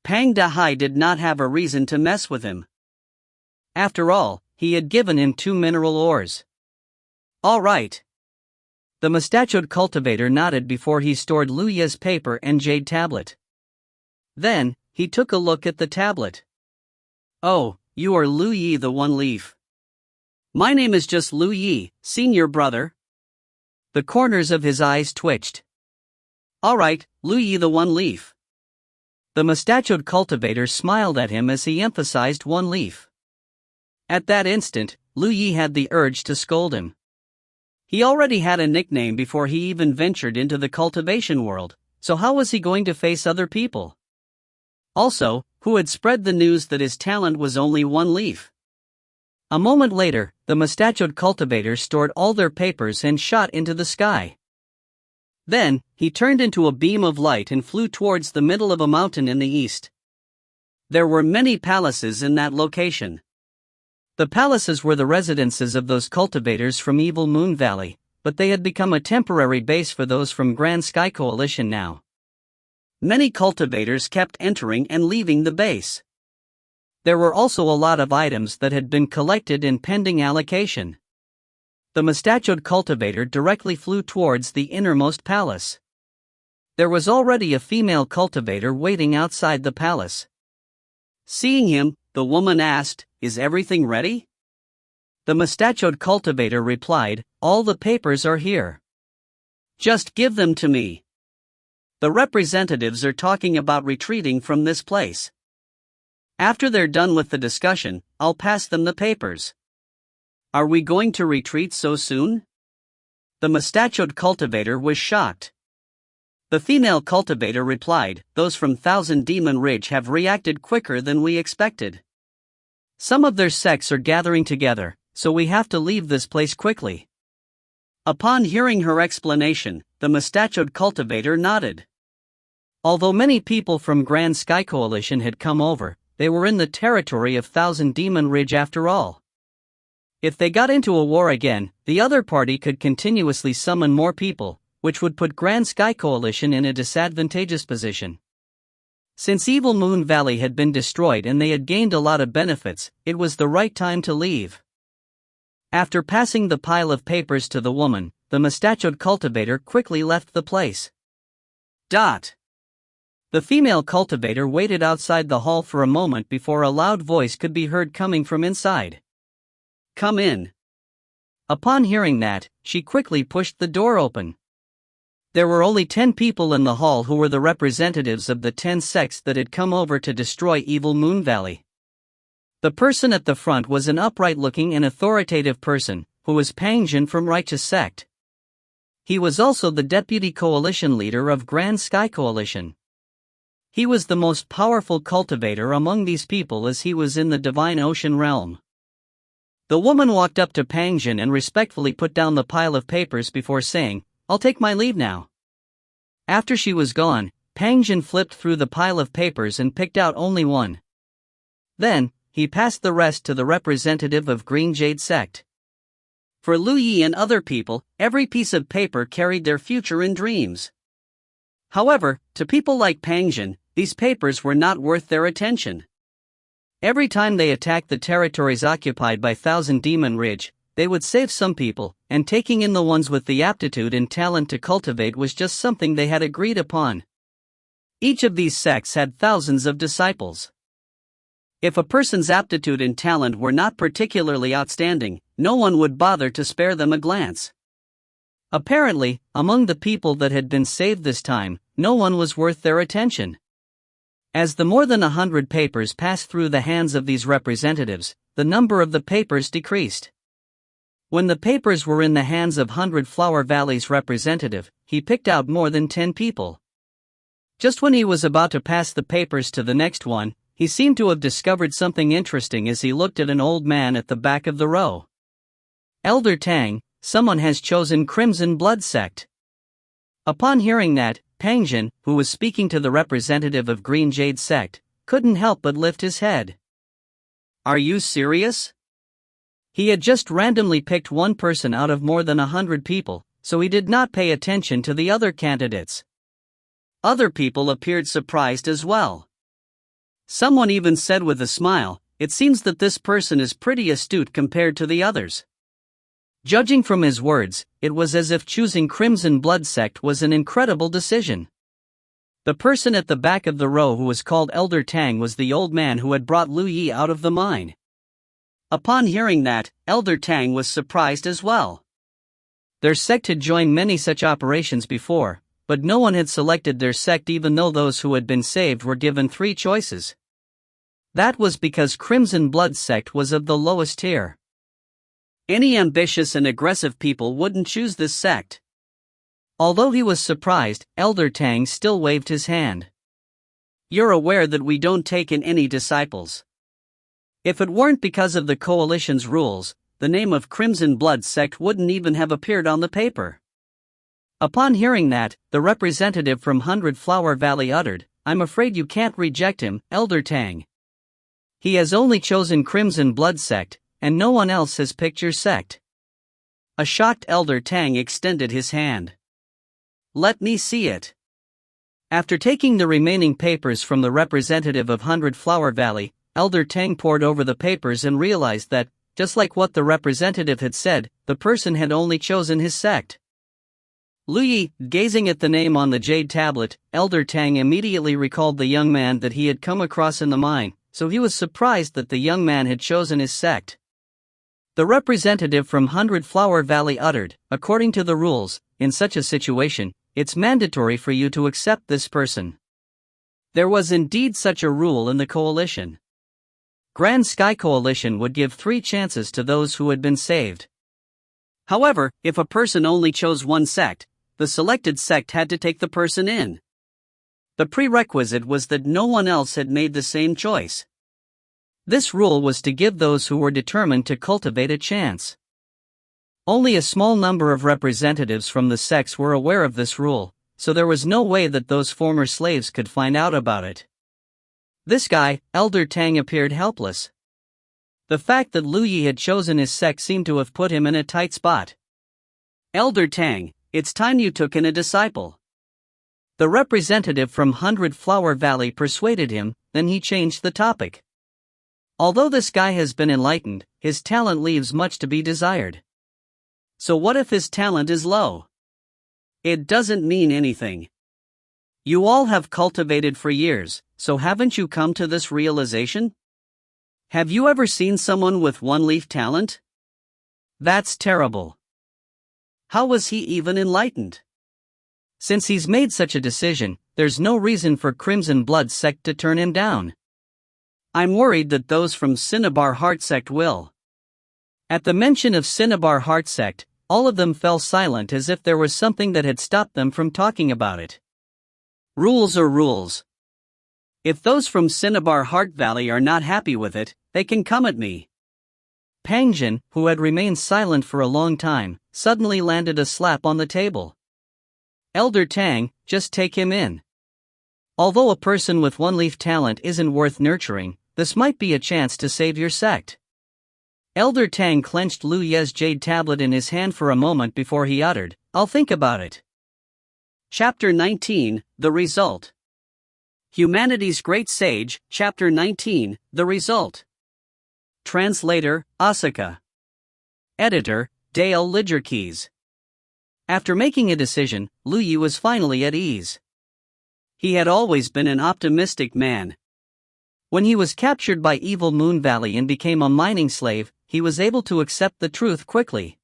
A: Pang Dahai did not have a reason to mess with him. After all, he had given him 2 mineral ores. All right. The mustachioed cultivator nodded before he stored Lu Yi's paper and jade tablet. Then, he took a look at the tablet. Oh, you are Lu Yi the One Leaf. My name is just Lu Yi, senior brother. The corners of his eyes twitched. All right, Lu Yi the One Leaf. The mustachioed cultivator smiled at him as he emphasized one leaf. At that instant, Lu Yi had the urge to scold him. He already had a nickname before he even ventured into the cultivation world, so how was he going to face other people? Also, who had spread the news that his talent was only one leaf? A moment later, the mustachioed cultivator stored all their papers and shot into the sky. Then, he turned into a beam of light and flew towards the middle of a mountain in the east. There were many palaces in that location. The palaces were the residences of those cultivators from Evil Moon Valley, but they had become a temporary base for those from Grand Sky Coalition now. Many cultivators kept entering and leaving the base. There were also a lot of items that had been collected in pending allocation. The mustachioed cultivator directly flew towards the innermost palace. There was already a female cultivator waiting outside the palace. Seeing him, the woman asked, "Is everything ready?" The mustachioed cultivator replied, "All the papers are here. Just give them to me. The representatives are talking about retreating from this place. After they're done with the discussion, I'll pass them the papers." Are we going to retreat so soon? The mustachioed cultivator was shocked. The female cultivator replied, "Those from Thousand Demon Ridge have reacted quicker than we expected. Some of their sects are gathering together, so we have to leave this place quickly." Upon hearing her explanation, the mustachioed cultivator nodded. Although many people from Grand Sky Coalition had come over, they were in the territory of Thousand Demon Ridge after all. If they got into a war again, the other party could continuously summon more people, which would put Grand Sky Coalition in a disadvantageous position. Since Evil Moon Valley had been destroyed and they had gained a lot of benefits, it was the right time to leave. After passing the pile of papers to the woman, the mustachioed cultivator quickly left the place. The female cultivator waited outside the hall for a moment before a loud voice could be heard coming from inside. "Come in." Upon hearing that, she quickly pushed the door open. There were only 10 people in the hall who were the representatives of the 10 sects that had come over to destroy Evil Moon Valley. The person at the front was an upright-looking and authoritative person, who was Pangjin from Righteous Sect. He was also the deputy coalition leader of Grand Sky Coalition. He was the most powerful cultivator among these people as he was in the Divine Ocean realm. The woman walked up to Pangjin and respectfully put down the pile of papers before saying, "I'll take my leave now." After she was gone, Pangjin flipped through the pile of papers and picked out only one. Then, he passed the rest to the representative of Green Jade sect. For Lu Yi and other people, every piece of paper carried their future in dreams. However, to people like Pangjin, these papers were not worth their attention. Every time they attacked the territories occupied by Thousand Demon Ridge, they would save some people, and taking in the ones with the aptitude and talent to cultivate was just something they had agreed upon. Each of these sects had thousands of disciples. If a person's aptitude and talent were not particularly outstanding, no one would bother to spare them a glance. Apparently, among the people that had been saved this time, no one was worth their attention. As the more than 100 papers passed through the hands of these representatives, the number of the papers decreased. When the papers were in the hands of 100 Flower Valley's representative, he picked out more than 10 people. Just when he was about to pass the papers to the next one, he seemed to have discovered something interesting as he looked at an old man at the back of the row. Elder Tang, someone has chosen Crimson Blood sect. Upon hearing that, Pangjin, who was speaking to the representative of Green Jade sect, couldn't help but lift his head. Are you serious? He had just randomly picked one person out of more than 100 people, so he did not pay attention to the other candidates. Other people appeared surprised as well. Someone even said with a smile, "It seems that this person is pretty astute compared to the others." Judging from his words, it was as if choosing Crimson Blood sect was an incredible decision. The person at the back of the row who was called Elder Tang was the old man who had brought Lu Yi out of the mine. Upon hearing that, Elder Tang was surprised as well. Their sect had joined many such operations before, but no one had selected their sect even though those who had been saved were given 3 choices. That was because Crimson Blood sect was of the lowest tier. Any ambitious and aggressive people wouldn't choose this sect. Although he was surprised, Elder Tang still waved his hand. You're aware that we don't take in any disciples. If it weren't because of the coalition's rules, the name of Crimson Blood sect wouldn't even have appeared on the paper. Upon hearing that, the representative from 100 Flower Valley uttered, "I'm afraid you can't reject him, Elder Tang. He has only chosen Crimson Blood sect, and no one else has picked your sect." A shocked Elder Tang extended his hand. "Let me see it." After taking the remaining papers from the representative of 100 Flower Valley, Elder Tang pored over the papers and realized that, just like what the representative had said, the person had only chosen his sect. Lu Yi, gazing at the name on the jade tablet, Elder Tang immediately recalled the young man that he had come across in the mine, so he was surprised that the young man had chosen his sect. The representative from 100 Flower Valley uttered, "According to the rules, in such a situation, it's mandatory for you to accept this person." There was indeed such a rule in the coalition. Grand Sky Coalition would give 3 chances to those who had been saved. However, if a person only chose one sect, the selected sect had to take the person in. The prerequisite was that no one else had made the same choice. This rule was to give those who were determined to cultivate a chance. Only a small number of representatives from the sects were aware of this rule, so there was no way that those former slaves could find out about it. This guy, Elder Tang, appeared helpless. The fact that Lu Yi had chosen his sect seemed to have put him in a tight spot. "Elder Tang, it's time you took in a disciple." The representative from 100 Flower Valley persuaded him, then he changed the topic. Although this guy has been enlightened, his talent leaves much to be desired. So what if his talent is low? It doesn't mean anything. You all have cultivated for years, so haven't you come to this realization? Have you ever seen someone with one-leaf talent? That's terrible. How was he even enlightened? Since he's made such a decision, there's no reason for Crimson Blood sect to turn him down. I'm worried that those from Cinnabar Heart sect will. At the mention of Cinnabar Heart sect, all of them fell silent as if there was something that had stopped them from talking about it. Rules are rules. If those from Cinnabar Heart Valley are not happy with it, they can come at me. Pangjin, who had remained silent for a long time, suddenly landed a slap on the table. "Elder Tang, just take him in." Although a person with one-leaf talent isn't worth nurturing, this might be a chance to save your sect. Elder Tang clenched Lu Ye's jade tablet in his hand for a moment before he uttered, "I'll think about it." Chapter 19, The Result. Humanity's Great Sage, Chapter 19, The Result. Translator, Asuka. Editor, Dale Lidgerkeys. After making a decision, Lu Yi was finally at ease. He had always been an optimistic man. When he was captured by evil Moon Valley and became a mining slave, he was able to accept the truth quickly.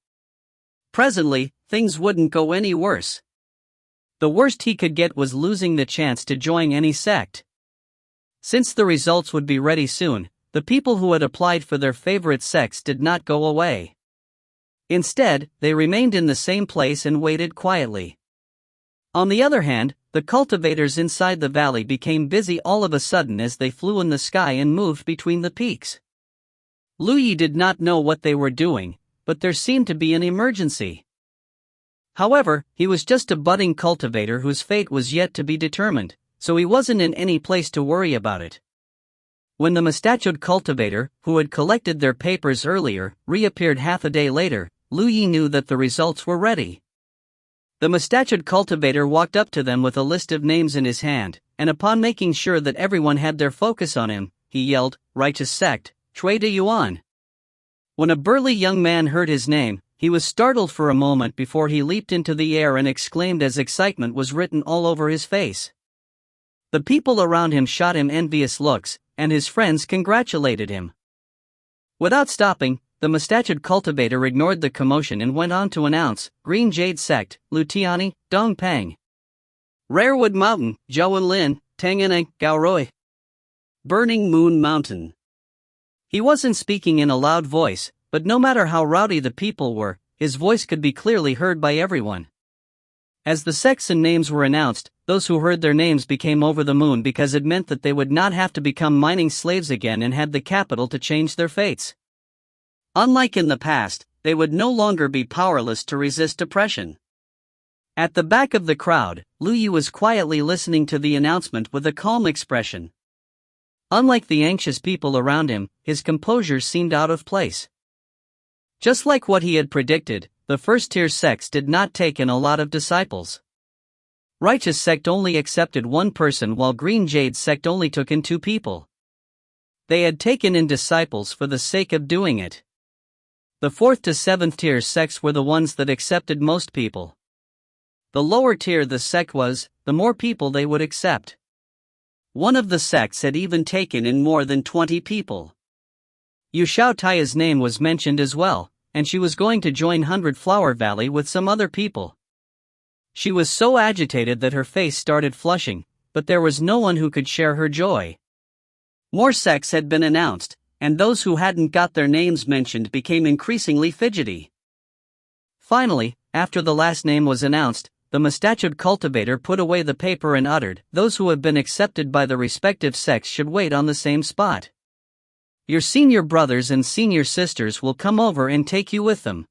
A: Presently, things wouldn't go any worse. The worst he could get was losing the chance to join any sect. Since the results would be ready soon, the people who had applied for their favorite sects did not go away. Instead, they remained in the same place and waited quietly. On the other hand, the cultivators inside the valley became busy all of a sudden as they flew in the sky and moved between the peaks. Lu Yi did not know what they were doing, but there seemed to be an emergency. However, he was just a budding cultivator whose fate was yet to be determined, so he wasn't in any place to worry about it. When the mustachioed cultivator, who had collected their papers earlier, reappeared half a day later, Lu Yi knew that the results were ready. The mustachioed cultivator walked up to them with a list of names in his hand, and upon making sure that everyone had their focus on him, he yelled, "Righteous Sect, Cui de Yuan." When a burly young man heard his name, he was startled for a moment before he leaped into the air and exclaimed as excitement was written all over his face. The people around him shot him envious looks, and his friends congratulated him. Without stopping, the mustachioed cultivator ignored the commotion and went on to announce, "Green Jade Sect, Lutiani, Dongpeng. Rarewood Mountain, Zhouwenlin, Tangana, Gaoroi. Burning Moon Mountain." He wasn't speaking in a loud voice, but no matter how rowdy the people were, his voice could be clearly heard by everyone. As the sects and names were announced, those who heard their names became over the moon because it meant that they would not have to become mining slaves again and had the capital to change their fates. Unlike in the past, they would no longer be powerless to resist oppression. At the back of the crowd, Lu Yi was quietly listening to the announcement with a calm expression. Unlike the anxious people around him, his composure seemed out of place. Just like what he had predicted, the first-tier sects did not take in a lot of disciples. Righteous Sect only accepted one person while Green Jade Sect only took in 2 people. They had taken in disciples for the sake of doing it. The 4th to 7th tier sects were the ones that accepted most people. The lower tier the sect was, the more people they would accept. One of the sects had even taken in more than 20 people. Yu Xiaotaya's name was mentioned as well, and she was going to join 100 Flower Valley with some other people. She was so agitated that her face started flushing, but there was no one who could share her joy. More sects had been announced, and those who hadn't got their names mentioned became increasingly fidgety. Finally, after the last name was announced, the mustachioed cultivator put away the paper and uttered, "Those who have been accepted by the respective sects should wait on the same spot. Your senior brothers and senior sisters will come over and take you with them.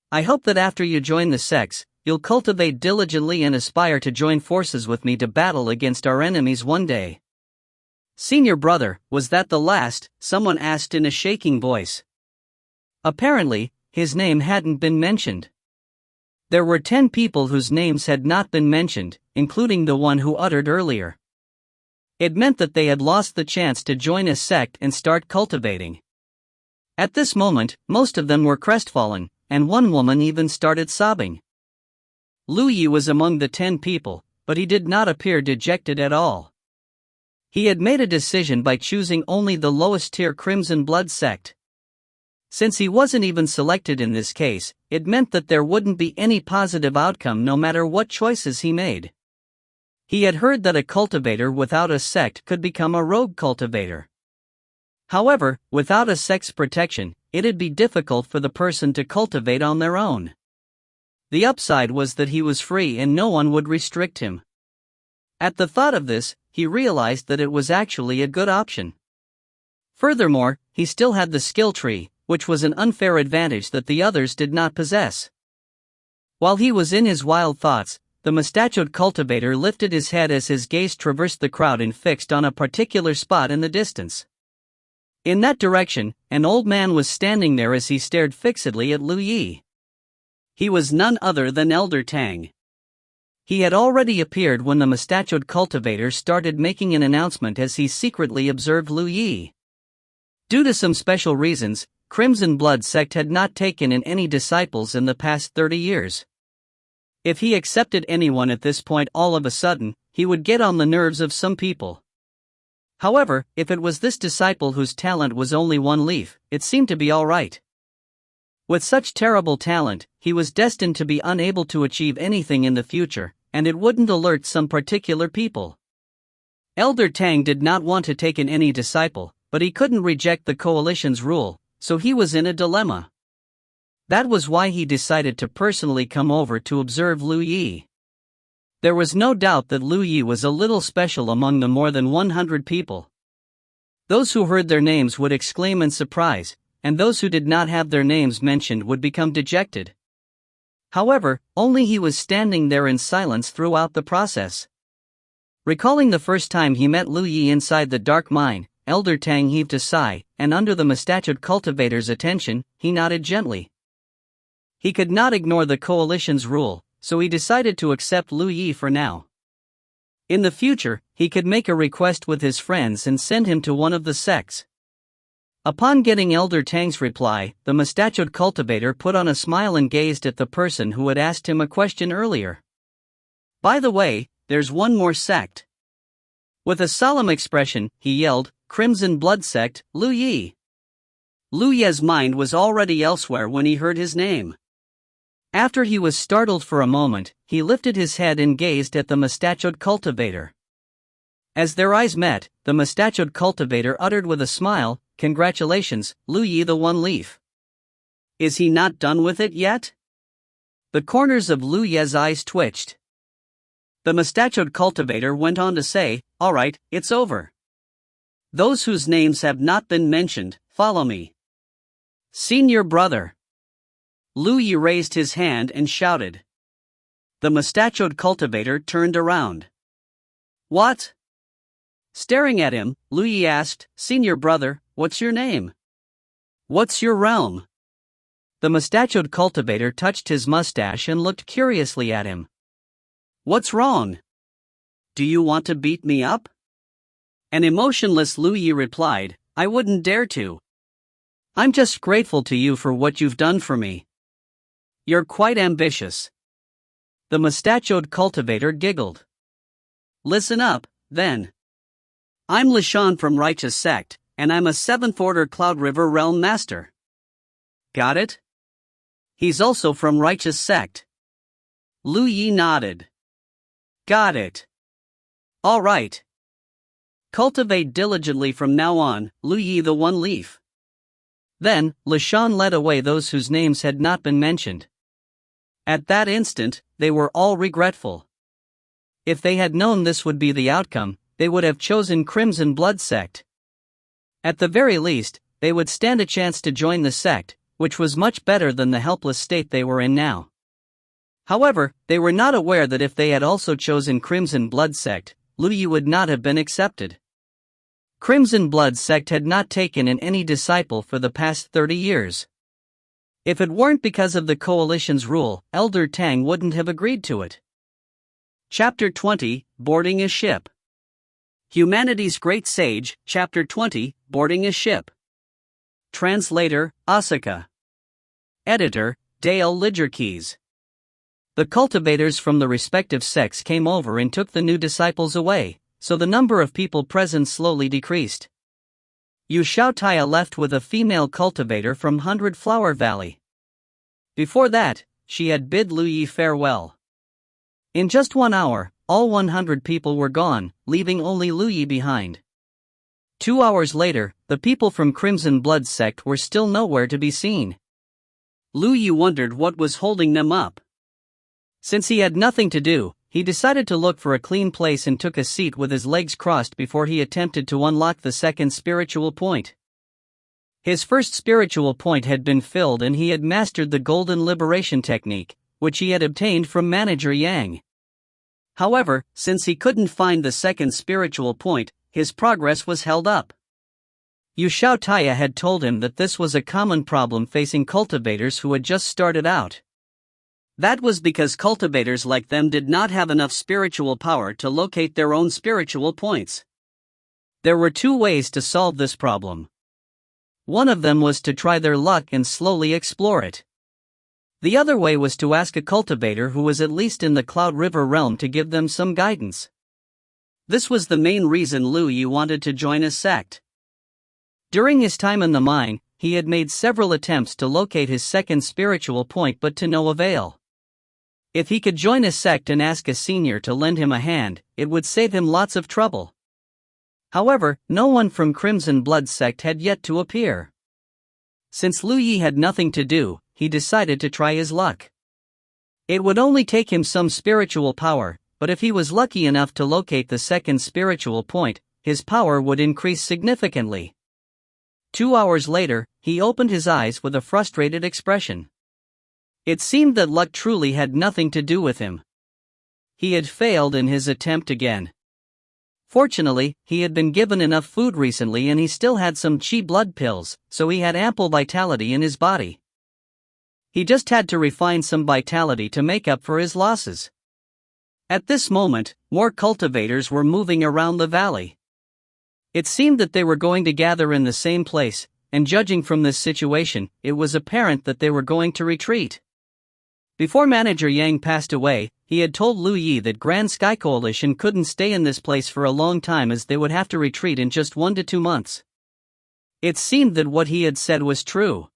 A: I hope that after you join the sects, you'll cultivate diligently and aspire to join forces with me to battle against our enemies one day." "Senior brother, was that the last?" someone asked in a shaking voice. Apparently, his name hadn't been mentioned. There were 10 people whose names had not been mentioned, including the one who uttered earlier. It meant that they had lost the chance to join a sect and start cultivating. At this moment, most of them were crestfallen, and one woman even started sobbing. Lu Yi was among the 10 people, but he did not appear dejected at all. He had made a decision by choosing only the lowest tier Crimson Blood sect. Since he wasn't even selected in this case, it meant that there wouldn't be any positive outcome no matter what choices he made. He had heard that a cultivator without a sect could become a rogue cultivator. However, without a sect's protection, it'd be difficult for the person to cultivate on their own. The upside was that he was free and no one would restrict him. At the thought of this, he realized that it was actually a good option. Furthermore, he still had the skill tree, which was an unfair advantage that the others did not possess. While he was in his wild thoughts, the mustachioed cultivator lifted his head as his gaze traversed the crowd and fixed on a particular spot in the distance. In that direction, an old man was standing there as he stared fixedly at Lu Yi. He was none other than Elder Tang. He had already appeared when the mustachioed cultivator started making an announcement as he secretly observed Lu Yi. Due to some special reasons, Crimson Blood sect had not taken in any disciples in the past 30 years. If he accepted anyone at this point all of a sudden, he would get on the nerves of some people. However, if it was this disciple whose talent was only one leaf, it seemed to be all right. With such terrible talent, he was destined to be unable to achieve anything in the future, and it wouldn't alert some particular people. Elder Tang did not want to take in any disciple, but he couldn't reject the coalition's rule, so he was in a dilemma. That was why he decided to personally come over to observe Lu Yi. There was no doubt that Lu Yi was a little special among the more than 100 people. Those who heard their names would exclaim in surprise, and those who did not have their names mentioned would become dejected. However, only he was standing there in silence throughout the process. Recalling the first time he met Lu Yi inside the dark mine, Elder Tang heaved a sigh, and under the mustachioed cultivator's attention, he nodded gently. He could not ignore the coalition's rule, so he decided to accept Lu Yi for now. In the future, he could make a request with his friends and send him to one of the sects. Upon getting Elder Tang's reply, the mustachioed cultivator put on a smile and gazed at the person who had asked him a question earlier. By the way, there's one more sect. With a solemn expression, he yelled, Crimson Blood Sect, Lu Yi. Lu Yi's mind was already elsewhere when he heard his name. After he was startled for a moment, he lifted his head and gazed at the mustachioed cultivator. As their eyes met, the mustachioed cultivator uttered with a smile, Congratulations, Lu Yi the One Leaf. Is he not done with it yet? The corners of Lu Yi's eyes twitched. The mustachioed cultivator went on to say, All right, it's over. Those whose names have not been mentioned, follow me. Senior brother. Lu Yi raised his hand and shouted. The mustachioed cultivator turned around. What? Staring at him, Lu Yi asked, Senior brother, what's your name? What's your realm? The mustachioed cultivator touched his mustache and looked curiously at him. What's wrong? Do you want to beat me up? An emotionless Lu Yi replied, I wouldn't dare to. I'm just grateful to you for what you've done for me. You're quite ambitious. The mustachioed cultivator giggled. Listen up, then. I'm Lishan from Righteous Sect, and I'm a 7th Order Cloud River Realm Master. Got it? He's also from Righteous Sect. Lu Yi nodded. Got it. All right. Cultivate diligently from now on, Lu Yi the One Leaf. Then, Lishan led away those whose names had not been mentioned. At that instant, they were all regretful. If they had known this would be the outcome, they would have chosen Crimson Blood Sect. At the very least, they would stand a chance to join the sect, which was much better than the helpless state they were in now. However, they were not aware that if they had also chosen Crimson Blood Sect, Lu Yi would not have been accepted. Crimson Blood Sect had not taken in any disciple for the past 30 years. If it weren't because of the coalition's rule, Elder Tang wouldn't have agreed to it. Chapter 20, Boarding a Ship. Humanity's Great Sage, Chapter 20, Boarding a Ship. Translator, Asuka. Editor, Dale Lidgerkeys. The cultivators from the respective sects came over and took the new disciples away, so the number of people present slowly decreased. Yu Xiaotaya left with a female cultivator from 100 Flower Valley. Before that, she had bid Lu Yi farewell. In just 1 hour, all 100 people were gone, leaving only Lu Yi behind. 2 hours later, the people from Crimson Blood Sect were still nowhere to be seen. Lu Yi wondered what was holding them up. Since he had nothing to do, he decided to look for a clean place and took a seat with his legs crossed before he attempted to unlock the second spiritual point. His first spiritual point had been filled and he had mastered the Golden Liberation Technique, which he had obtained from Manager Yang. However, since he couldn't find the second spiritual point, his progress was held up. Yu Xiaotaya had told him that this was a common problem facing cultivators who had just started out. That was because cultivators like them did not have enough spiritual power to locate their own spiritual points. There were two ways to solve this problem. One of them was to try their luck and slowly explore it. The other way was to ask a cultivator who was at least in the Cloud River realm to give them some guidance. This was the main reason Lu Yi wanted to join a sect. During his time in the mine, he had made several attempts to locate his second spiritual point but to no avail. If he could join a sect and ask a senior to lend him a hand, it would save him lots of trouble. However, no one from Crimson Blood sect had yet to appear. Since Lu Yi had nothing to do, he decided to try his luck. It would only take him some spiritual power, but if he was lucky enough to locate the second spiritual point, his power would increase significantly. 2 hours later, he opened his eyes with a frustrated expression. It seemed that luck truly had nothing to do with him. He had failed in his attempt again. Fortunately, he had been given enough food recently and he still had some qi blood pills, so he had ample vitality in his body. He just had to refine some vitality to make up for his losses. At this moment, more cultivators were moving around the valley. It seemed that they were going to gather in the same place, and judging from this situation, it was apparent that they were going to retreat. Before Manager Yang passed away, he had told Lu Yi that Grand Sky Coalition couldn't stay in this place for a long time as they would have to retreat in just 1 to 2 months. It seemed that what he had said was true.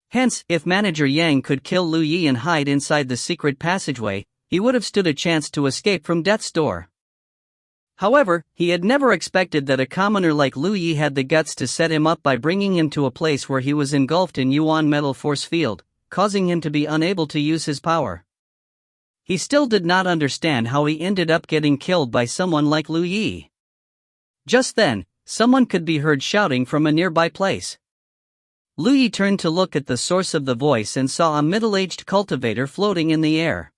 A: Hence, if Manager Yang could kill Lu Yi and hide inside the secret passageway, he would have stood a chance to escape from death's door. However, he had never expected that a commoner like Lu Yi had the guts to set him up by bringing him to a place where he was engulfed in Yuan metal force field, causing him to be unable to use his power. He still did not understand how he ended up getting killed by someone like Lu Yi. Just then, someone could be heard shouting from a nearby place. Lu Yi turned to look at the source of the voice and saw a middle-aged cultivator floating in the air.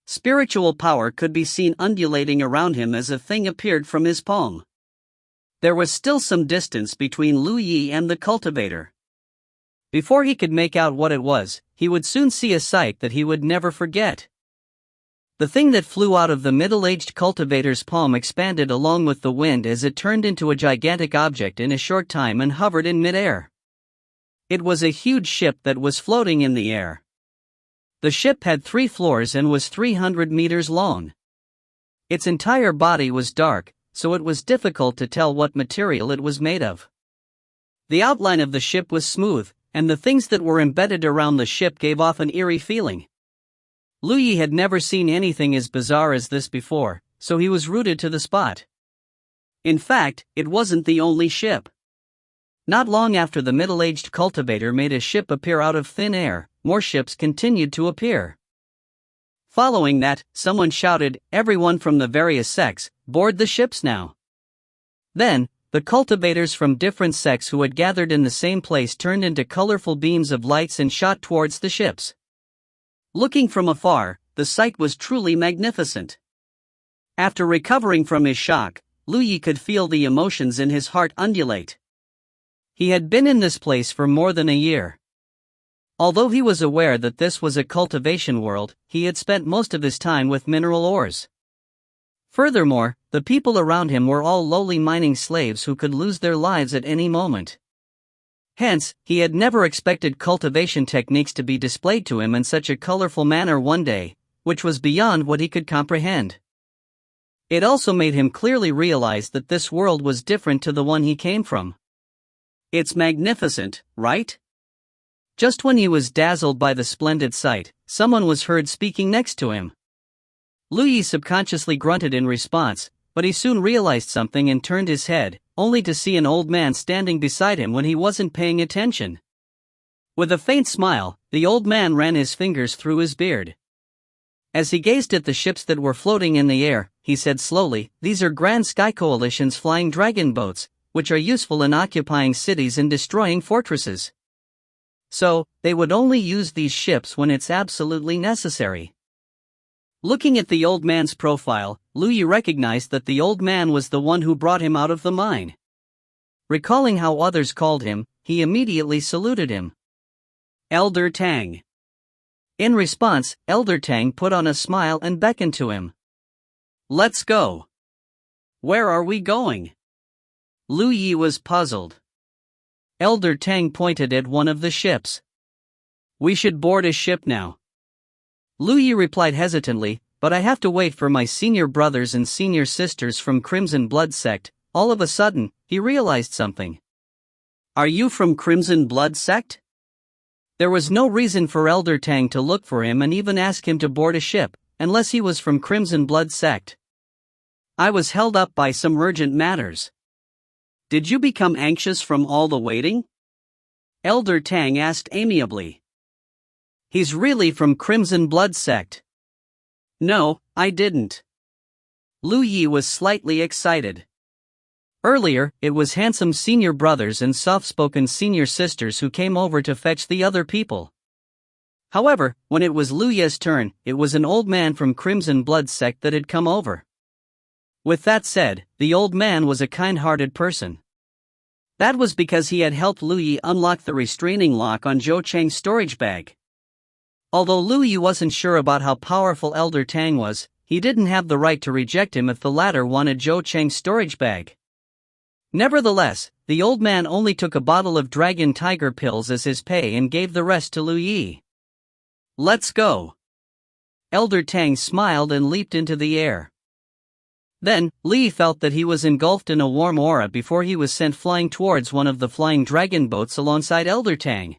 A: Spiritual power could be seen undulating around him as a thing appeared from his palm. There was still some distance between Lu Yi and the cultivator. Before he could make out what it was, he would soon see a sight that he would never forget. The thing that flew out of the middle-aged cultivator's palm expanded along with the wind as it turned into a gigantic object in a short time and hovered in midair. It was a huge ship that was floating in the air. The ship had 3 floors and was 300 meters long. Its entire body was dark, so it was difficult to tell what material it was made of. The outline of the ship was smooth, and the things that were embedded around the ship gave off an eerie feeling. Lu Yi had never seen anything as bizarre as this before, so he was rooted to the spot. In fact, it wasn't the only ship. Not long after the middle-aged cultivator made a ship appear out of thin air, more ships continued to appear. Following that, someone shouted, "Everyone from the various sects, board the ships now." Then, the cultivators from different sects who had gathered in the same place turned into colorful beams of lights and shot towards the ships. Looking from afar, the sight was truly magnificent. After recovering from his shock, Lu Yi could feel the emotions in his heart undulate. He had been in this place for more than a year. Although he was aware that this was a cultivation world, he had spent most of his time with mineral ores. Furthermore, the people around him were all lowly mining slaves who could lose their lives at any moment. Hence, he had never expected cultivation techniques to be displayed to him in such a colorful manner one day, which was beyond what he could comprehend. It also made him clearly realize that this world was different to the one he came from. "It's magnificent, right?" Just when he was dazzled by the splendid sight, someone was heard speaking next to him. Lu Yi subconsciously grunted in response, but he soon realized something and turned his head, only to see an old man standing beside him when he wasn't paying attention. With a faint smile, the old man ran his fingers through his beard. As he gazed at the ships that were floating in the air, he said slowly, "These are Grand Sky Coalition's flying dragon boats, which are useful in occupying cities and destroying fortresses. So, they would only use these ships when it's absolutely necessary." Looking at the old man's profile, Lu Yi recognized that the old man was the one who brought him out of the mine. Recalling how others called him, he immediately saluted him. Elder Tang. In response, Elder Tang put on a smile and beckoned to him. Let's go. Where are we going? Lu Yi was puzzled. Elder Tang pointed at one of the ships. We should board a ship now. Lu Yi replied hesitantly, but I have to wait for my senior brothers and senior sisters from Crimson Blood Sect. All of a sudden, he realized something. Are you from Crimson Blood Sect? There was no reason for Elder Tang to look for him and even ask him to board a ship, unless he was from Crimson Blood Sect. I was held up by some urgent matters. Did you become anxious from all the waiting? Elder Tang asked amiably. He's really from Crimson Blood Sect. No, I didn't. Lu Yi was slightly excited. Earlier, it was handsome senior brothers and soft-spoken senior sisters who came over to fetch the other people. However, when it was Lu Yi's turn, it was an old man from Crimson Blood Sect that had come over. With that said, the old man was a kind-hearted person. That was because he had helped Lu Yi unlock the restraining lock on Zhou Cheng's storage bag. Although Lu Yi wasn't sure about how powerful Elder Tang was, he didn't have the right to reject him if the latter wanted Zhou Cheng's storage bag. Nevertheless, the old man only took a bottle of dragon tiger pills as his pay and gave the rest to Lu Yi. Let's go. Elder Tang smiled and leaped into the air. Then, Li felt that he was engulfed in a warm aura before he was sent flying towards one of the flying dragon boats alongside Elder Tang.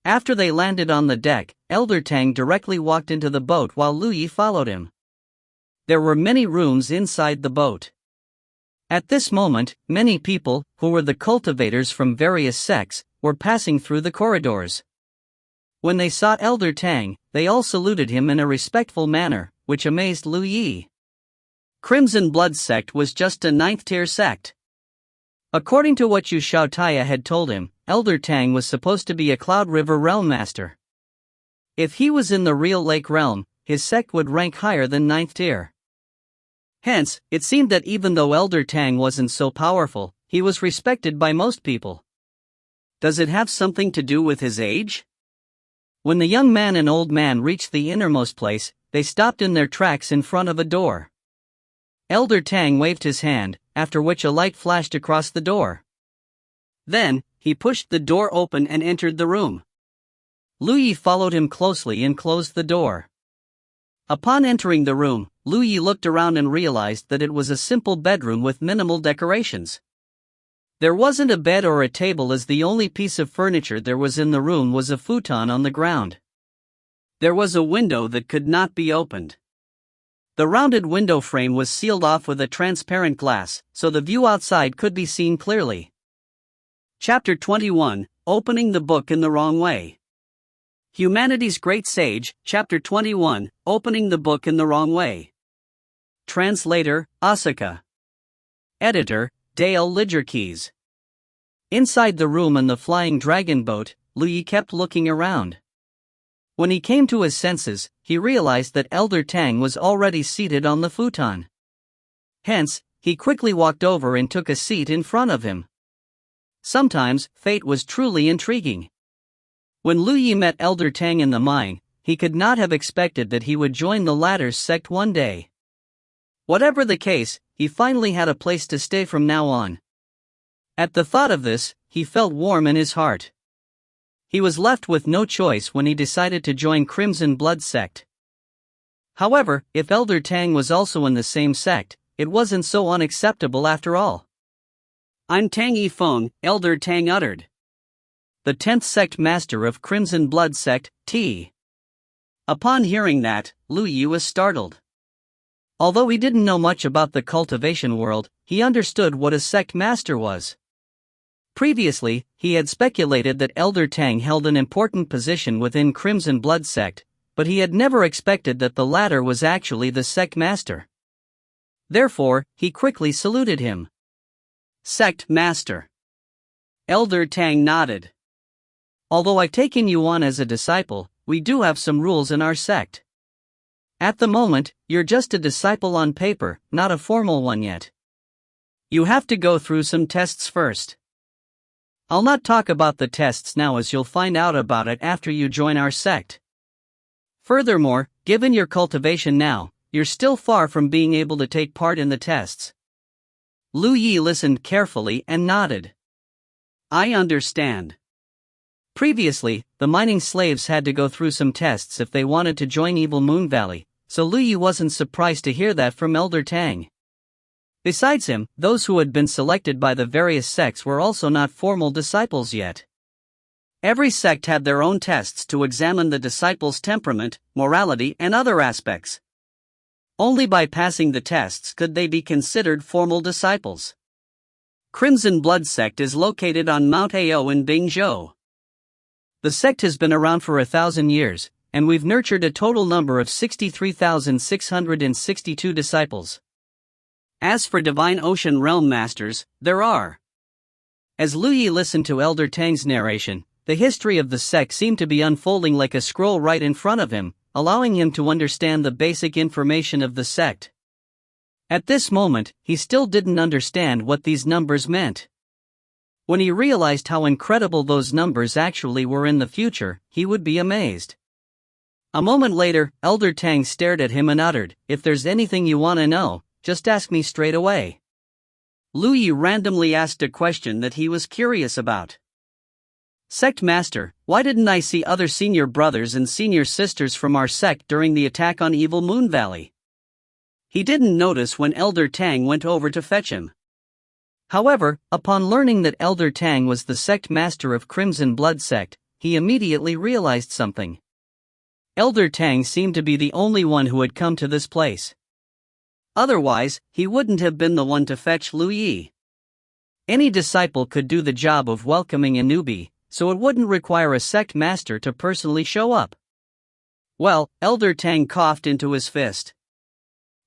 A: After they landed on the deck, Elder Tang directly walked into the boat while Lu Yi followed him. There were many rooms inside the boat. At this moment, many people, who were the cultivators from various sects, were passing through the corridors. When they saw Elder Tang, they all saluted him in a respectful manner, which amazed Lu Yi. Crimson Blood Sect was just a 9th-tier sect. According to what Yu Xiaotaya had told him, Elder Tang was supposed to be a Cloud River Realm Master. If he was in the real Lake Realm, his sect would rank higher than 9th tier. Hence, it seemed that even though Elder Tang wasn't so powerful, he was respected by most people. Does it have something to do with his age? When the young man and old man reached the innermost place, they stopped in their tracks in front of a door. Elder Tang waved his hand, after which a light flashed across the door. Then, he pushed the door open and entered the room. Lu Yi followed him closely and closed the door. Upon entering the room, Lu Yi looked around and realized that it was a simple bedroom with minimal decorations. There wasn't a bed or a table, as the only piece of furniture there was in the room was a futon on the ground. There was a window that could not be opened. The rounded window frame was sealed off with a transparent glass, so the view outside could be seen clearly. Chapter 21, Opening the Book in the Wrong Way. Humanity's Great Sage, Chapter 21, Opening the Book in the Wrong Way. Translator, Asuka. Editor, Dale Lidgerkeys. Inside the room in the flying dragon boat, Lu Yi kept looking around. When he came to his senses, he realized that Elder Tang was already seated on the futon. Hence, he quickly walked over and took a seat in front of him. Sometimes, fate was truly intriguing. When Lu Yi met Elder Tang in the mine, he could not have expected that he would join the latter's sect one day. Whatever the case, he finally had a place to stay from now on. At the thought of this, he felt warm in his heart. He was left with no choice when he decided to join Crimson Blood Sect. However, if Elder Tang was also in the same sect, it wasn't so unacceptable after all. I'm Tang Yifeng, Elder Tang uttered. The 10th sect master of Crimson Blood Sect, T. Upon hearing that, Lu Yi was startled. Although he didn't know much about the cultivation world, he understood what a sect master was. Previously, he had speculated that Elder Tang held an important position within Crimson Blood Sect, but he had never expected that the latter was actually the sect master. Therefore, he quickly saluted him. Sect Master. Elder Tang nodded. Although I've taken you on as a disciple, we do have some rules in our sect. At the moment, you're just a disciple on paper, not a formal one yet. You have to go through some tests first. I'll not talk about the tests now, as you'll find out about it after you join our sect. Furthermore, given your cultivation now, you're still far from being able to take part in the tests. Lu Yi listened carefully and nodded. I understand. Previously, the mining slaves had to go through some tests if they wanted to join Evil Moon Valley, so Lu Yi wasn't surprised to hear that from Elder Tang. Besides him, those who had been selected by the various sects were also not formal disciples yet. Every sect had their own tests to examine the disciples' temperament, morality, and other aspects. Only by passing the tests could they be considered formal disciples. Crimson Blood Sect is located on Mount Ao in Bingzhou. The sect has been around for 1,000 years, and we've nurtured a total number of 63,662 disciples. As for Divine Ocean Realm Masters, there are. As Lu Yi listened to Elder Tang's narration, the history of the sect seemed to be unfolding like a scroll right in front of him, allowing him to understand the basic information of the sect. At this moment, he still didn't understand what these numbers meant. When he realized how incredible those numbers actually were in the future, he would be amazed. A moment later, Elder Tang stared at him and uttered, "If there's anything you want to know, just ask me straight away." Lu Yi randomly asked a question that he was curious about. Sect Master, why didn't I see other senior brothers and senior sisters from our sect during the attack on Evil Moon Valley? He didn't notice when Elder Tang went over to fetch him. However, upon learning that Elder Tang was the sect master of Crimson Blood Sect, he immediately realized something. Elder Tang seemed to be the only one who had come to this place. Otherwise, he wouldn't have been the one to fetch Lu Yi. Any disciple could do the job of welcoming a newbie, so it wouldn't require a sect master to personally show up. Well, Elder Tang coughed into his fist.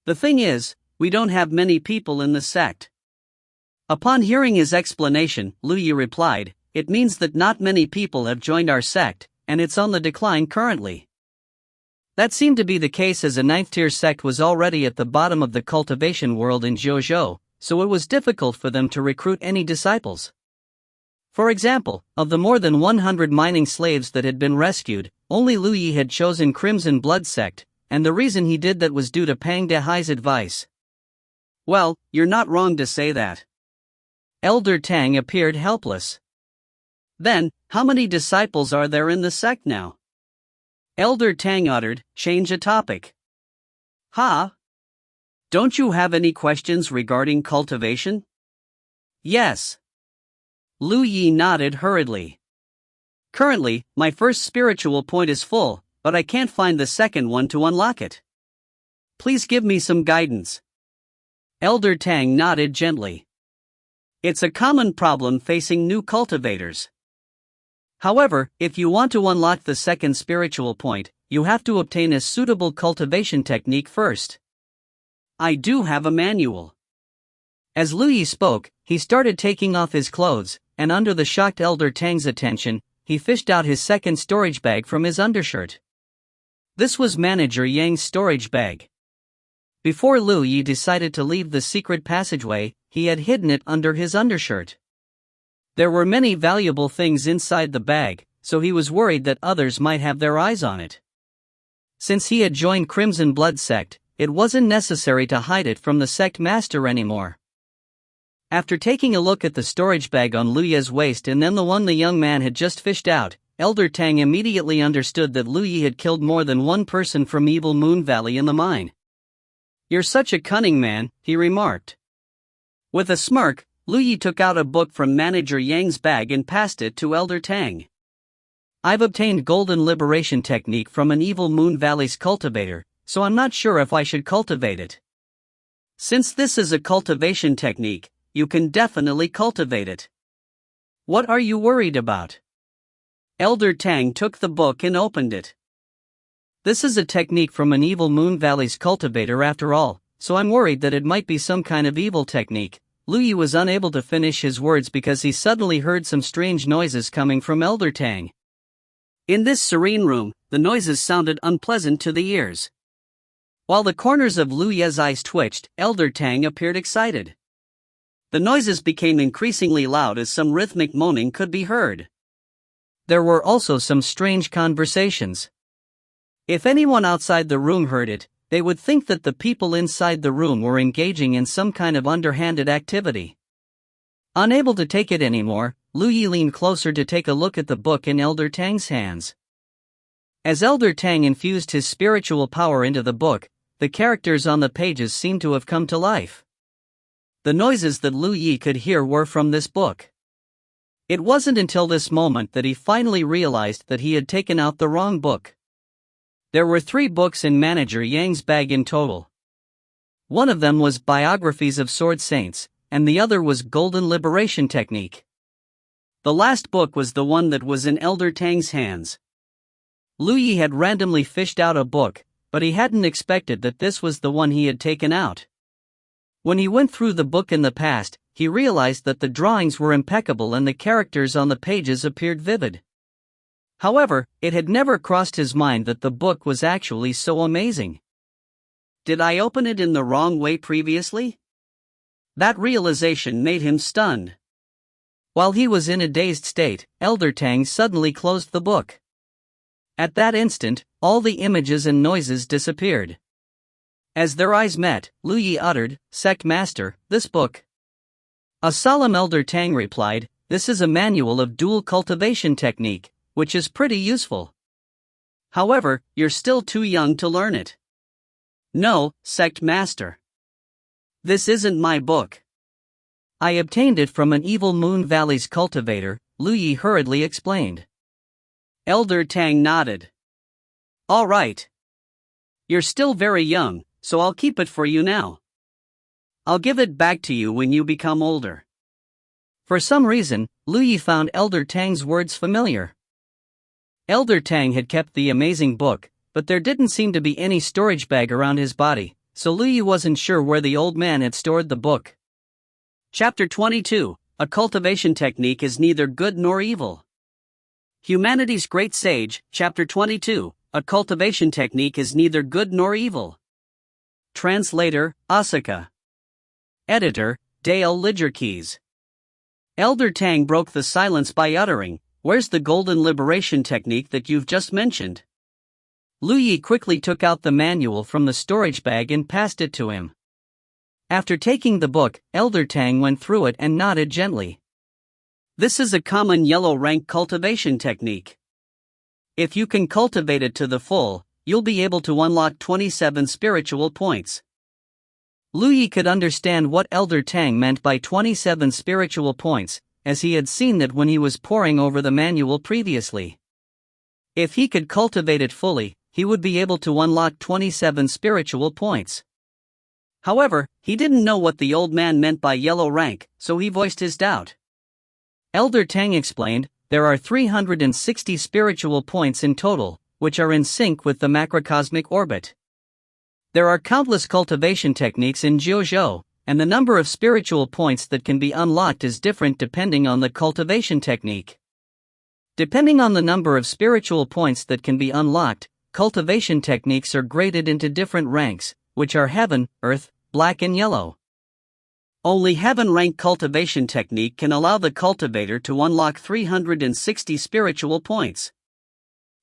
A: The thing is, we don't have many people in the sect. Upon hearing his explanation, Lu Yi replied, "It means that not many people have joined our sect, and it's on the decline currently." That seemed to be the case, as a 9th-tier sect was already at the bottom of the cultivation world in Jiuzhou, so it was difficult for them to recruit any disciples. For example, of the more than 100 mining slaves that had been rescued, only Lu Yi had chosen Crimson Blood Sect, and the reason he did that was due to Pang Dehai's advice. Well, you're not wrong to say that. Elder Tang appeared helpless. Then, how many disciples are there in the sect now? Elder Tang uttered, "Change a topic." Huh? Don't you have any questions regarding cultivation? Yes. Lu Yi nodded hurriedly. Currently, my first spiritual point is full, but I can't find the second one to unlock it. Please give me some guidance. Elder Tang nodded gently. It's a common problem facing new cultivators. However, if you want to unlock the second spiritual point, you have to obtain a suitable cultivation technique first. I do have a manual. As Lu Yi spoke, he started taking off his clothes, and under the shocked Elder Tang's attention, he fished out his second storage bag from his undershirt. This was Manager Yang's storage bag. Before Lu Yi decided to leave the secret passageway, he had hidden it under his undershirt. There were many valuable things inside the bag, so he was worried that others might have their eyes on it. Since he had joined Crimson Blood Sect, it wasn't necessary to hide it from the sect master anymore. After taking a look at the storage bag on Lu Yi's waist and then the one the young man had just fished out, Elder Tang immediately understood that Lu Yi had killed more than one person from Evil Moon Valley in the mine. "You're such a cunning man," he remarked. With a smirk, Lu Yi took out a book from Manager Yang's bag and passed it to Elder Tang. "I've obtained Golden Liberation Technique from an Evil Moon Valley's cultivator, so I'm not sure if I should cultivate it. Since this is a cultivation technique, you can definitely cultivate it. What are you worried about?" Elder Tang took the book and opened it. "This is a technique from an Evil Moon Valley's cultivator after all, so I'm worried that it might be some kind of evil technique." Lu Yi was unable to finish his words because he suddenly heard some strange noises coming from Elder Tang. In this serene room, the noises sounded unpleasant to the ears. While the corners of Lu Ye's eyes twitched, Elder Tang appeared excited. The noises became increasingly loud as some rhythmic moaning could be heard. There were also some strange conversations. If anyone outside the room heard it, they would think that the people inside the room were engaging in some kind of underhanded activity. Unable to take it anymore, Lu Yi leaned closer to take a look at the book in Elder Tang's hands. As Elder Tang infused his spiritual power into the book, the characters on the pages seemed to have come to life. The noises that Lu Yi could hear were from this book. It wasn't until this moment that he finally realized that he had taken out the wrong book. There were 3 books in Manager Yang's bag in total. One of them was Biographies of Sword Saints, and the other was Golden Liberation Technique. The last book was the one that was in Elder Tang's hands. Lu Yi had randomly fished out a book, but he hadn't expected that this was the one he had taken out. When he went through the book in the past, he realized that the drawings were impeccable and the characters on the pages appeared vivid. However, it had never crossed his mind that the book was actually so amazing. Did I open it in the wrong way previously? That realization made him stunned. While he was in a dazed state, Elder Tang suddenly closed the book. At that instant, all the images and noises disappeared. As their eyes met, Lu Yi uttered, "Sect Master, this book." A solemn Elder Tang replied, "This is a manual of dual cultivation technique, which is pretty useful. However, you're still too young to learn it." "No, Sect Master. This isn't my book. I obtained it from an evil Moon Valley's cultivator," Lu Yi hurriedly explained. Elder Tang nodded. "All right. You're still very young, so I'll keep it for you now. I'll give it back to you when you become older." For some reason, Lu Yi found Elder Tang's words familiar. Elder Tang had kept the amazing book, but there didn't seem to be any storage bag around his body, so Lu Yi wasn't sure where the old man had stored the book. Chapter 22: A Cultivation Technique is Neither Good Nor Evil. Humanity's Great Sage, Chapter 22, A Cultivation Technique is Neither Good Nor Evil. Translator, Asuka. Editor, Dale Lidgerkeys. Elder Tang broke the silence by uttering, "Where's the Golden Liberation Technique that you've just mentioned?" Lu Yi quickly took out the manual from the storage bag and passed it to him. After taking the book, Elder Tang went through it and nodded gently. "This is a common yellow rank cultivation technique. If you can cultivate it to the full, you'll be able to unlock 27 spiritual points." Lu Yi could understand what Elder Tang meant by 27 spiritual points, as he had seen that when he was poring over the manual previously. If he could cultivate it fully, he would be able to unlock 27 spiritual points. However, he didn't know what the old man meant by yellow rank, so he voiced his doubt. Elder Tang explained, "There are 360 spiritual points in total, which are in sync with the macrocosmic orbit. There are countless cultivation techniques in Jiuzhou, and the number of spiritual points that can be unlocked is different depending on the cultivation technique. Depending on the number of spiritual points that can be unlocked, cultivation techniques are graded into different ranks, which are Heaven, Earth, Black and Yellow. Only Heaven rank cultivation technique can allow the cultivator to unlock 360 spiritual points.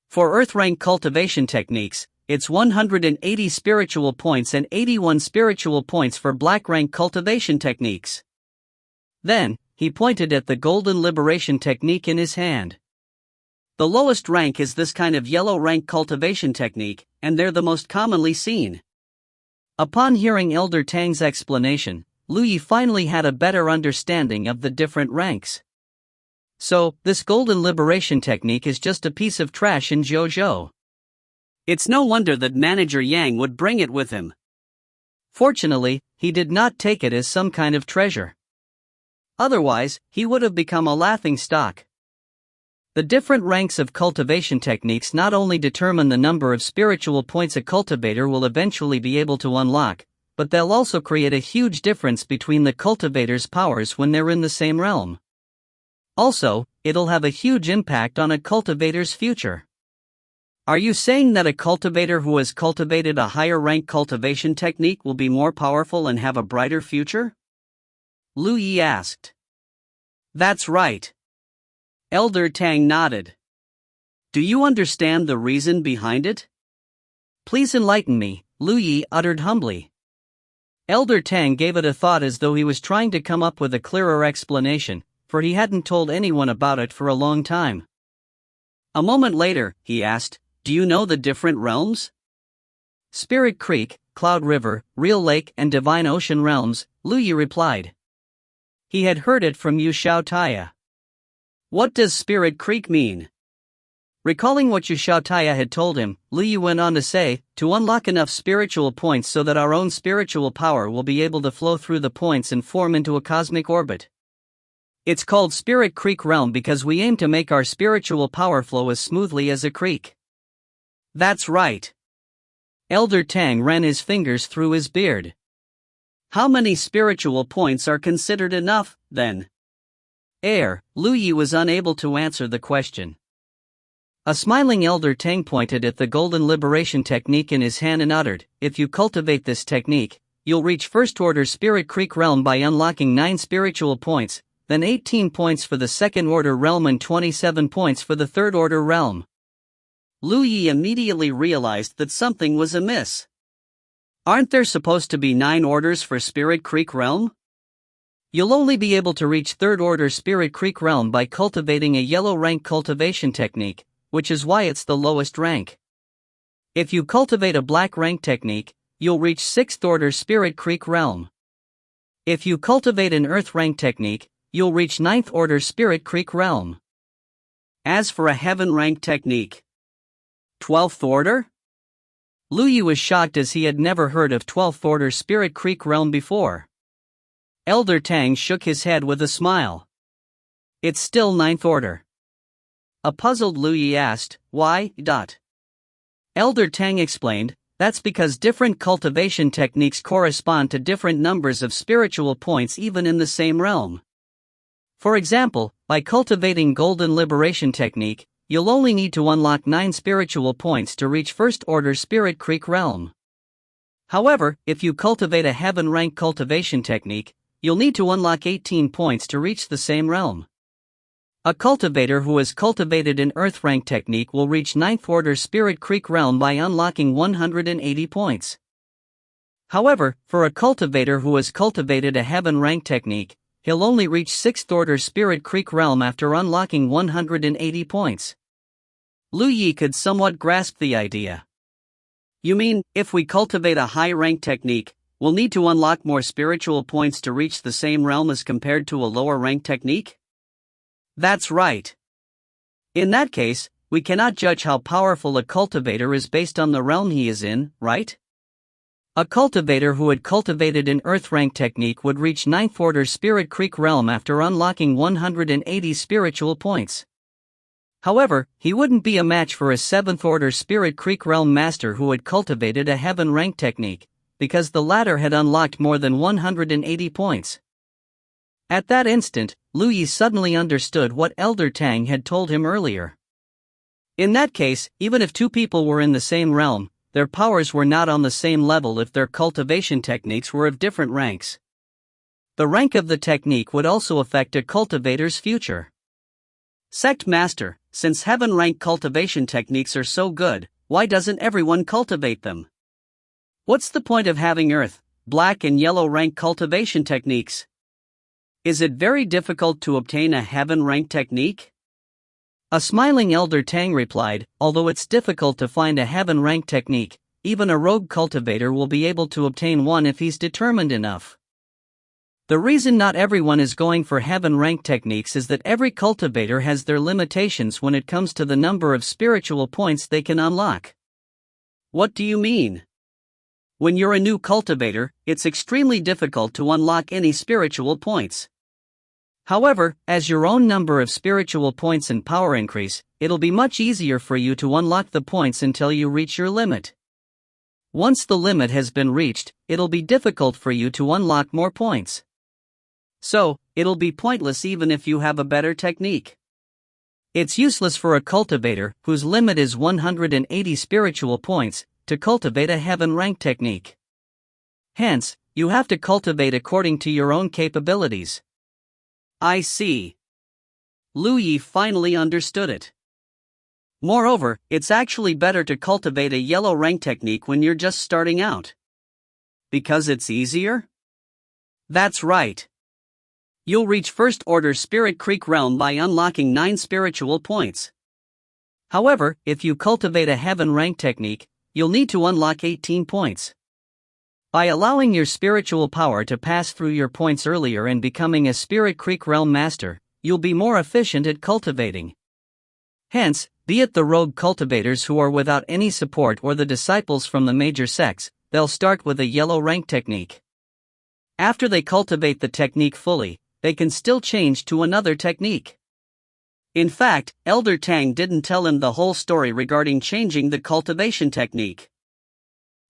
A: For Earth rank cultivation techniques, it's 180 spiritual points and 81 spiritual points for Black rank cultivation techniques." Then, he pointed at the Golden Liberation Technique in his hand. The lowest rank is this kind of yellow rank cultivation technique, and they're the most commonly seen. Upon hearing Elder Tang's explanation, Lu Yi finally had a better understanding of the different ranks. So, this Golden Liberation Technique is just a piece of trash in Jiuzhou. It's no wonder that Manager Yang would bring it with him. Fortunately, he did not take it as some kind of treasure. Otherwise, he would have become a laughing stock. The different ranks of cultivation techniques not only determine the number of spiritual points a cultivator will eventually be able to unlock, but they'll also create a huge difference between the cultivator's powers when they're in the same realm. Also, it'll have a huge impact on a cultivator's future. Are you saying that a cultivator who has cultivated a higher rank cultivation technique will be more powerful and have a brighter future? Lu Yi asked. That's right. Elder Tang nodded. Do you understand the reason behind it? Please enlighten me, Lu Yi uttered humbly. Elder Tang gave it a thought as though he was trying to come up with a clearer explanation, for he hadn't told anyone about it for a long time. A moment later, he asked, do you know the different realms? Spirit Creek, Cloud River, Real Lake and Divine Ocean realms, Lu Yi replied. He had heard it from Yu Xiaotaya. What does Spirit Creek mean? Recalling what Yu Xiaotaya had told him, Lu Yi went on to say, to unlock enough spiritual points so that our own spiritual power will be able to flow through the points and form into a cosmic orbit. It's called Spirit Creek Realm because we aim to make our spiritual power flow as smoothly as a creek. That's right. Elder Tang ran his fingers through his beard. How many spiritual points are considered enough, then? Lu Yi was unable to answer the question. A smiling Elder Tang pointed at the golden liberation technique in his hand and uttered, if you cultivate this technique, you'll reach First Order Spirit Creek Realm by unlocking 9 spiritual points, then 18 points for the Second Order Realm and 27 points for the Third Order Realm. Lu Yi immediately realized that something was amiss. Aren't there supposed to be 9 orders for Spirit Creek Realm? You'll only be able to reach Third Order Spirit Creek Realm by cultivating a yellow rank cultivation technique, which is why it's the lowest rank. If you cultivate a black rank technique, you'll reach 6th Order Spirit Creek Realm. If you cultivate an earth rank technique, you'll reach 9th Order Spirit Creek Realm. As for a heaven rank technique, 12th Order? Lu Yi was shocked as he had never heard of 12th Order Spirit Creek Realm before. Elder Tang shook his head with a smile. It's still 9th Order. A puzzled Lu Yi asked, why? Elder Tang explained, that's because different cultivation techniques correspond to different numbers of spiritual points even in the same realm. For example, by cultivating Golden Liberation Technique, you'll only need to unlock 9 spiritual points to reach First Order Spirit Creek Realm. However, if you cultivate a Heaven Rank Cultivation Technique, you'll need to unlock 18 points to reach the same realm. A cultivator who has cultivated an Earth Rank Technique will reach 9th Order Spirit Creek Realm by unlocking 180 points. However, for a cultivator who has cultivated a Heaven Rank Technique, he'll only reach 6th Order Spirit Creek Realm after unlocking 180 points. Lu Yi could somewhat grasp the idea. You mean, if we cultivate a high-rank technique, we'll need to unlock more spiritual points to reach the same realm as compared to a lower-rank technique? That's right. In that case, we cannot judge how powerful a cultivator is based on the realm he is in, right? A cultivator who had cultivated an Earth Rank Technique would reach 9th Order Spirit Creek Realm after unlocking 180 spiritual points. However, he wouldn't be a match for a 7th Order Spirit Creek Realm Master who had cultivated a Heaven Rank Technique, because the latter had unlocked more than 180 points. At that instant, Lu Yi suddenly understood what Elder Tang had told him earlier. In that case, even if 2 people were in the same realm, their powers were not on the same level if their cultivation techniques were of different ranks. The rank of the technique would also affect a cultivator's future. Sect Master, since Heaven Rank cultivation techniques are so good, why doesn't everyone cultivate them? What's the point of having Earth, Black and Yellow rank cultivation techniques? Is it very difficult to obtain a Heaven Rank technique? A smiling Elder Tang replied, although it's difficult to find a Heaven Rank technique, even a rogue cultivator will be able to obtain one if he's determined enough. The reason not everyone is going for Heaven Rank techniques is that every cultivator has their limitations when it comes to the number of spiritual points they can unlock. What do you mean? When you're a new cultivator, it's extremely difficult to unlock any spiritual points. However, as your own number of spiritual points and power increase, it'll be much easier for you to unlock the points until you reach your limit. Once the limit has been reached, it'll be difficult for you to unlock more points. So, it'll be pointless even if you have a better technique. It's useless for a cultivator, whose limit is 180 spiritual points, to cultivate a heaven rank technique. Hence, you have to cultivate according to your own capabilities. I see. Lu Yi finally understood it. Moreover, it's actually better to cultivate a yellow rank technique when you're just starting out. Because it's easier? That's right. You'll reach First Order Spirit Creek Realm by unlocking 9 spiritual points. However, if you cultivate a heaven rank technique, you'll need to unlock 18 points. By allowing your spiritual power to pass through your points earlier and becoming a Spirit Creek Realm Master, you'll be more efficient at cultivating. Hence, be it the rogue cultivators who are without any support or the disciples from the major sects, they'll start with a yellow rank technique. After they cultivate the technique fully, they can still change to another technique. In fact, Elder Tang didn't tell him the whole story regarding changing the cultivation technique.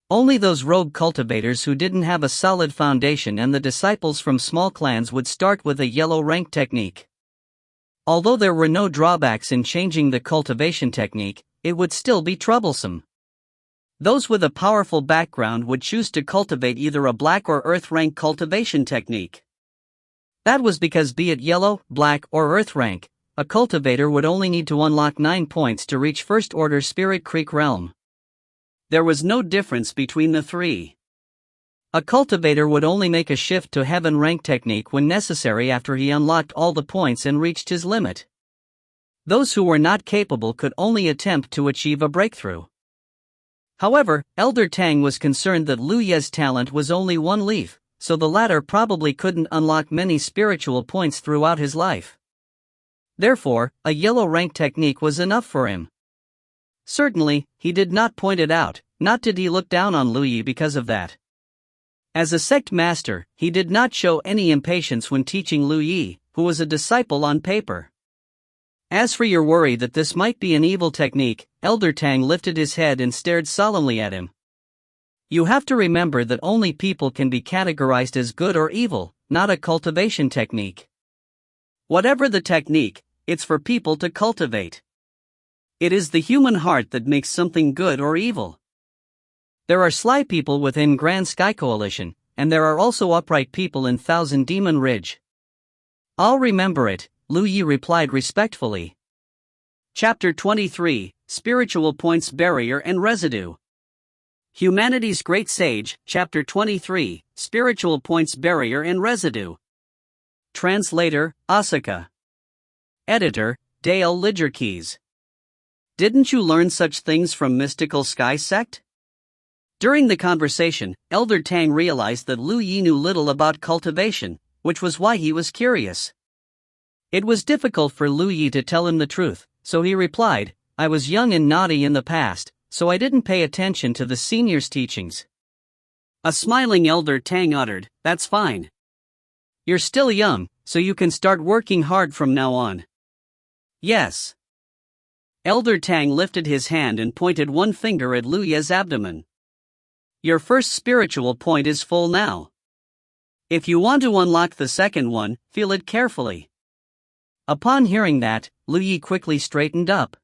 A: Only those rogue cultivators who didn't have a solid foundation and the disciples from small clans would start with a yellow rank technique. Although there were no drawbacks in changing the cultivation technique, it would still be troublesome. Those with a powerful background would choose to cultivate either a black or earth rank cultivation technique. That was because, be it yellow, black, or earth rank, a cultivator would only need to unlock 9 points to reach First Order Spirit Creek Realm. There was no difference between the three. A cultivator would only make a shift to heaven rank technique when necessary after he unlocked all the points and reached his limit. Those who were not capable could only attempt to achieve a breakthrough. However, Elder Tang was concerned that Lu Ye's talent was only 1 leaf, so the latter probably couldn't unlock many spiritual points throughout his life. Therefore, a yellow rank technique was enough for him. Certainly, he did not point it out, nor did he look down on Lu Yi because of that. As a sect master, he did not show any impatience when teaching Lu Yi, who was a disciple on paper. As for your worry that this might be an evil technique, Elder Tang lifted his head and stared solemnly at him. You have to remember that only people can be categorized as good or evil, not a cultivation technique. Whatever the technique, it's for people to cultivate. It is the human heart that makes something good or evil. There are sly people within Grand Sky Coalition, and there are also upright people in Thousand Demon Ridge. I'll remember it, Lu Yi replied respectfully. Chapter 23, Spiritual Points Barrier and Residue. Humanity's Great Sage, Chapter 23, Spiritual Points Barrier and Residue. Translator, Asuka. Editor, Dale Lidgerkeys. Didn't you learn such things from Mystical Sky Sect? During the conversation, Elder Tang realized that Lu Yi knew little about cultivation, which was why he was curious. It was difficult for Lu Yi to tell him the truth, so he replied, I was young and naughty in the past, so I didn't pay attention to the seniors' teachings. A smiling Elder Tang uttered, that's fine. You're still young, so you can start working hard from now on. Yes. Elder Tang lifted his hand and pointed one finger at Lu Ye's abdomen. Your first spiritual point is full now. If you want to unlock the second one, feel it carefully. Upon hearing that, Lu Yi quickly straightened up.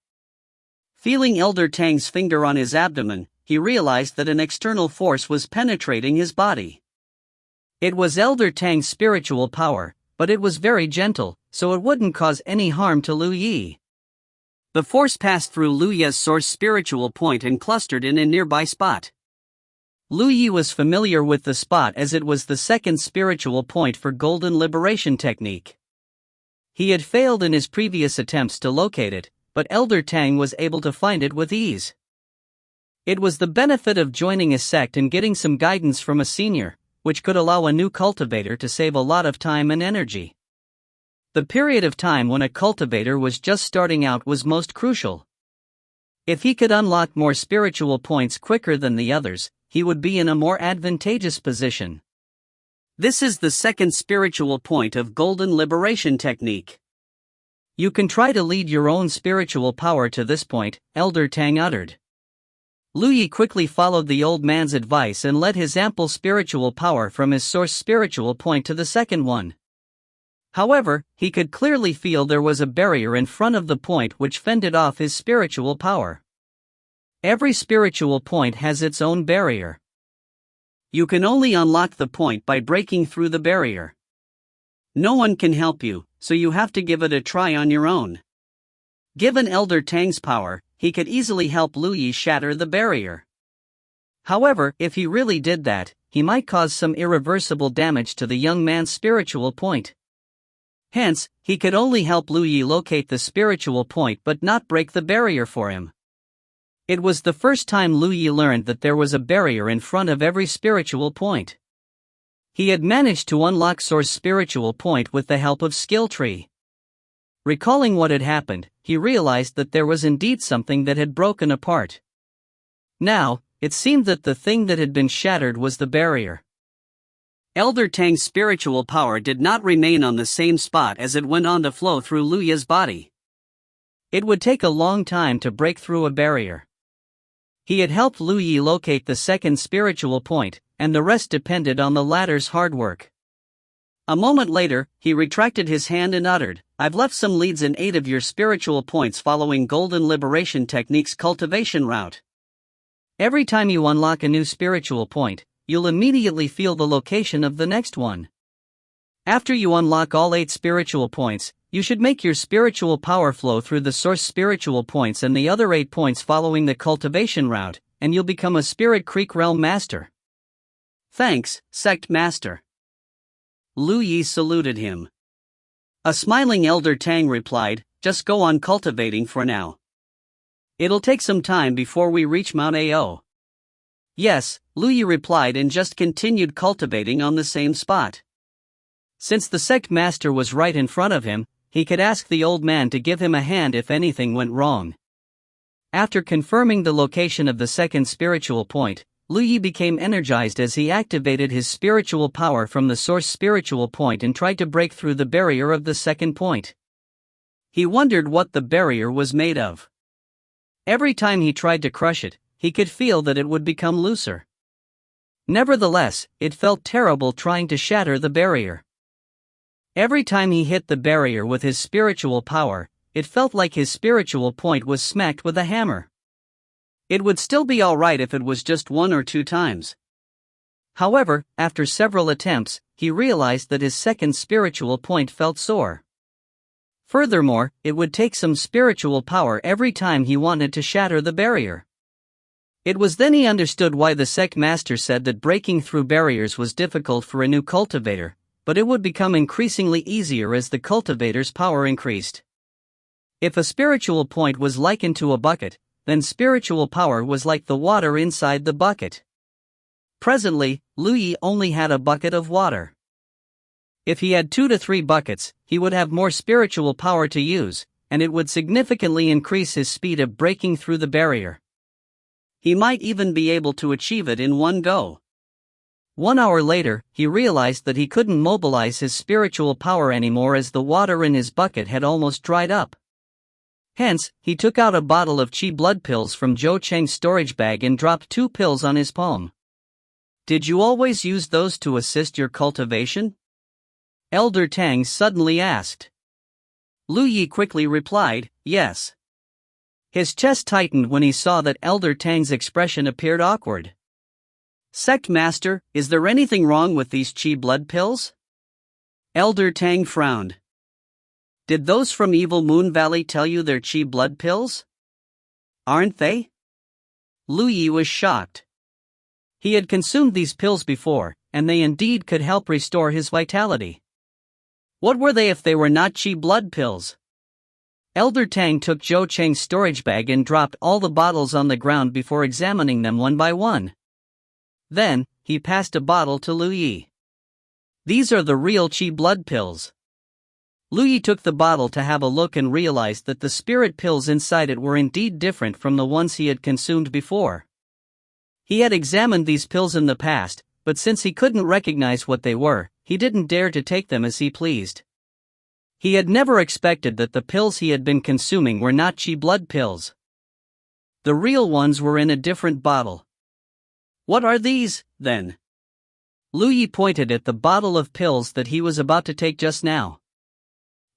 A: Feeling Elder Tang's finger on his abdomen, he realized that an external force was penetrating his body. It was Elder Tang's spiritual power, but it was very gentle, so it wouldn't cause any harm to Lu Yi. The force passed through Lu Ye's source spiritual point and clustered in a nearby spot. Lu Yi was familiar with the spot as it was the second spiritual point for Golden Liberation Technique. He had failed in his previous attempts to locate it, but Elder Tang was able to find it with ease. It was the benefit of joining a sect and getting some guidance from a senior, which could allow a new cultivator to save a lot of time and energy. The period of time when a cultivator was just starting out was most crucial. If he could unlock more spiritual points quicker than the others, he would be in a more advantageous position. This is the second spiritual point of Golden Liberation Technique. You can try to lead your own spiritual power to this point, Elder Tang uttered. Lu Yi quickly followed the old man's advice and led his ample spiritual power from his source spiritual point to the second one. However, he could clearly feel there was a barrier in front of the point which fended off his spiritual power. Every spiritual point has its own barrier. You can only unlock the point by breaking through the barrier. No one can help you, so you have to give it a try on your own. Given Elder Tang's power, he could easily help Lu Yi shatter the barrier. However, if he really did that, he might cause some irreversible damage to the young man's spiritual point. Hence, he could only help Lu Yi locate the spiritual point but not break the barrier for him. It was the first time Lu Yi learned that there was a barrier in front of every spiritual point. He had managed to unlock Sour's spiritual point with the help of Skill Tree. Recalling what had happened, he realized that there was indeed something that had broken apart. Now, it seemed that the thing that had been shattered was the barrier. Elder Tang's spiritual power did not remain on the same spot as it went on to flow through Lu Yi's body. It would take a long time to break through a barrier. He had helped Lu Yi locate the second spiritual point, and the rest depended on the latter's hard work. A moment later, he retracted his hand and uttered, "I've left some leads in 8 of your spiritual points following Golden Liberation Technique's cultivation route. Every time you unlock a new spiritual point, you'll immediately feel the location of the next one. After you unlock all 8 spiritual points, you should make your spiritual power flow through the source spiritual points and the other 8 points following the cultivation route, and you'll become a Spirit Creek Realm Master." "Thanks, Sect Master." Lu Yi saluted him. A smiling Elder Tang replied, "Just go on cultivating for now. It'll take some time before we reach Mount Ao." "Yes," Lu Yi replied and just continued cultivating on the same spot. Since the Sect Master was right in front of him, he could ask the old man to give him a hand if anything went wrong. After confirming the location of the second spiritual point, Lu Yi became energized as he activated his spiritual power from the source spiritual point and tried to break through the barrier of the second point. He wondered what the barrier was made of. Every time he tried to crush it, he could feel that it would become looser. Nevertheless, it felt terrible trying to shatter the barrier. Every time he hit the barrier with his spiritual power, it felt like his spiritual point was smacked with a hammer. It would still be alright if it was just 1 or 2 times. However, after several attempts, he realized that his second spiritual point felt sore. Furthermore, it would take some spiritual power every time he wanted to shatter the barrier. It was then he understood why the Sect Master said that breaking through barriers was difficult for a new cultivator, but it would become increasingly easier as the cultivator's power increased. If a spiritual point was likened to a bucket, then spiritual power was like the water inside the bucket. Presently, Lu Yi only had a bucket of water. If he had 2 to 3 buckets, he would have more spiritual power to use, and it would significantly increase his speed of breaking through the barrier. He might even be able to achieve it in one go. 1 hour later, he realized that he couldn't mobilize his spiritual power anymore as the water in his bucket had almost dried up. Hence, he took out a bottle of Qi blood pills from Zhou Cheng's storage bag and dropped 2 pills on his palm. "Did you always use those to assist your cultivation?" Elder Tang suddenly asked. Lu Yi quickly replied, "Yes." His chest tightened when he saw that Elder Tang's expression appeared awkward. "Sect Master, is there anything wrong with these Qi blood pills?" Elder Tang frowned. "Did those from Evil Moon Valley tell you they're Qi blood pills? Aren't they?" Lu Yi was shocked. He had consumed these pills before, and they indeed could help restore his vitality. What were they if they were not Qi blood pills? Elder Tang took Zhou Cheng's storage bag and dropped all the bottles on the ground before examining them one by one. Then, he passed a bottle to Lu Yi. "These are the real Qi blood pills." Lu Yi took the bottle to have a look and realized that the spirit pills inside it were indeed different from the ones he had consumed before. He had examined these pills in the past, but since he couldn't recognize what they were, he didn't dare to take them as he pleased. He had never expected that the pills he had been consuming were not Qi blood pills. The real ones were in a different bottle. "What are these, then?" Lu Yi pointed at the bottle of pills that he was about to take just now.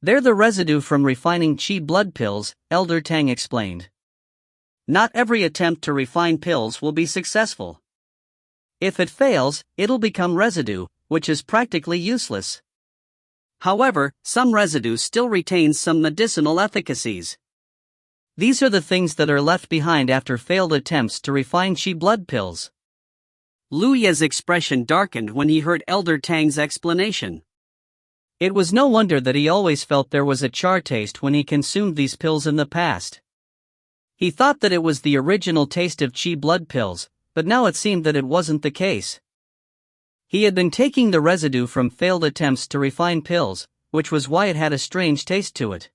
A: They're the residue from refining qi blood pills, Elder Tang explained. Not every attempt to refine pills will be successful. If it fails, it'll become residue, which is practically useless. However, some residue still retains some medicinal efficacies. These are the things that are left behind after failed attempts to refine qi blood pills. Lu Ye's expression darkened when he heard Elder Tang's explanation. It was no wonder that he always felt there was a char taste when he consumed these pills in the past. He thought that it was the original taste of qi blood pills, but now it seemed that it wasn't the case. He had been taking the residue from failed attempts to refine pills, which was why it had a strange taste to it.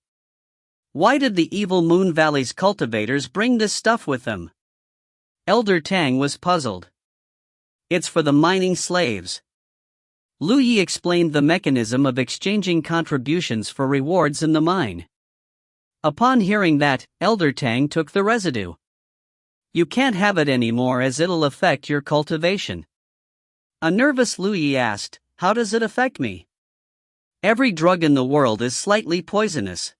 A: Why did the evil Moon Valley's cultivators bring this stuff with them? Elder Tang was puzzled. It's for the mining slaves. Lu Yi explained the mechanism of exchanging contributions for rewards in the mine. Upon hearing that, Elder Tang took the residue. You can't have it anymore as it'll affect your cultivation. A nervous Lu Yi asked, how does it affect me? Every drug in the world is slightly poisonous.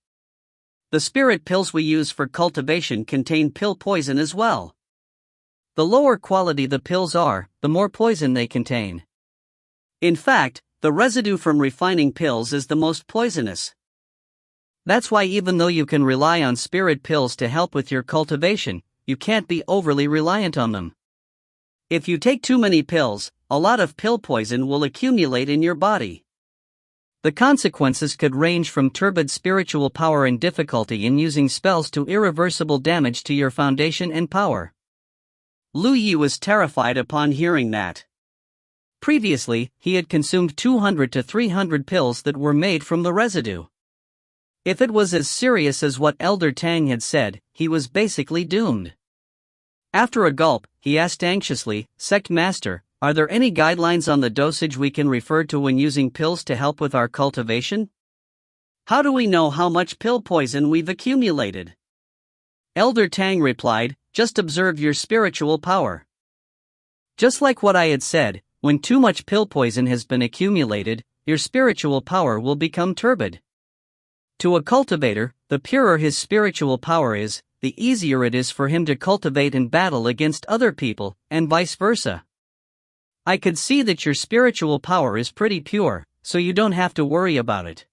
A: The spirit pills we use for cultivation contain pill poison as well. The lower quality the pills are, the more poison they contain. In fact, the residue from refining pills is the most poisonous. That's why even though you can rely on spirit pills to help with your cultivation, you can't be overly reliant on them. If you take too many pills, a lot of pill poison will accumulate in your body. The consequences could range from turbid spiritual power and difficulty in using spells to irreversible damage to your foundation and power. Lu Yi was terrified upon hearing that. Previously, he had consumed 200 to 300 pills that were made from the residue. If it was as serious as what Elder Tang had said, he was basically doomed. After a gulp, he asked anxiously, Sect Master, are there any guidelines on the dosage we can refer to when using pills to help with our cultivation? How do we know how much pill poison we've accumulated? Elder Tang replied, just observe your spiritual power. Just like what I had said, when too much pill poison has been accumulated, your spiritual power will become turbid. To a cultivator, the purer his spiritual power is, the easier it is for him to cultivate and battle against other people, and vice versa. I could see that your spiritual power is pretty pure, so you don't have to worry about it.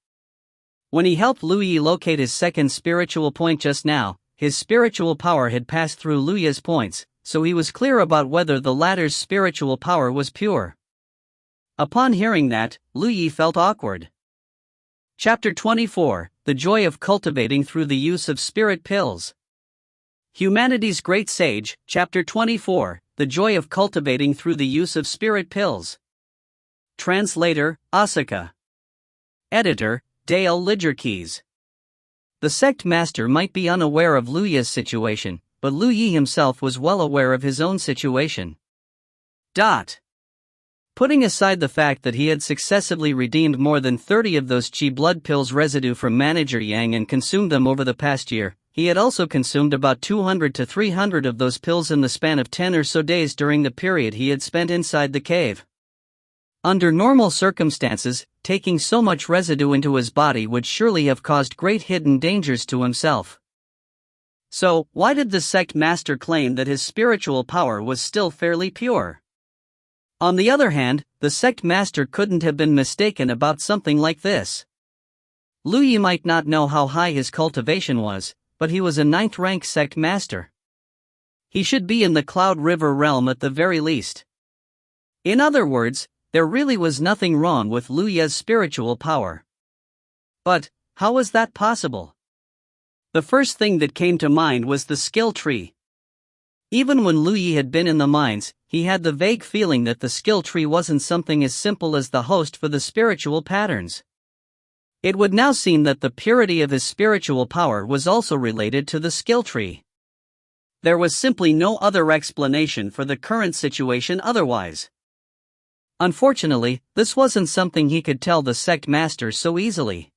A: When he helped Lu Yi locate his second spiritual point just now, his spiritual power had passed through Lu Yi's points, so he was clear about whether the latter's spiritual power was pure. Upon hearing that, Lu Yi felt awkward. Chapter 24, The Joy of Cultivating Through the Use of Spirit Pills. Humanity's Great Sage, Chapter 24, The Joy of Cultivating Through the Use of Spirit Pills. Translator, Asuka. Editor, Dale Lidgerkeys. The sect master might be unaware of Lu Yi's situation, but Lu Yi himself was well aware of his own situation. Putting aside the fact that he had successively redeemed more than 30 of those qi blood pills residue from Manager Yang and consumed them over the past year, he had also consumed about 200 to 300 of those pills in the span of 10 or so days during the period he had spent inside the cave. Under normal circumstances, taking so much residue into his body would surely have caused great hidden dangers to himself. So, why did the sect master claim that his spiritual power was still fairly pure? On the other hand, the sect master couldn't have been mistaken about something like this. Lu Yi might not know how high his cultivation was, but he was a 9th rank sect master. He should be in the Cloud River realm at the very least. In other words, there really was nothing wrong with Lu Yi's spiritual power. But, how was that possible? The first thing that came to mind was the skill tree. Even when Lu Yi had been in the mines, he had the vague feeling that the skill tree wasn't something as simple as the host for the spiritual patterns. It would now seem that the purity of his spiritual power was also related to the skill tree. There was simply no other explanation for the current situation otherwise. Unfortunately, this wasn't something he could tell the sect master so easily.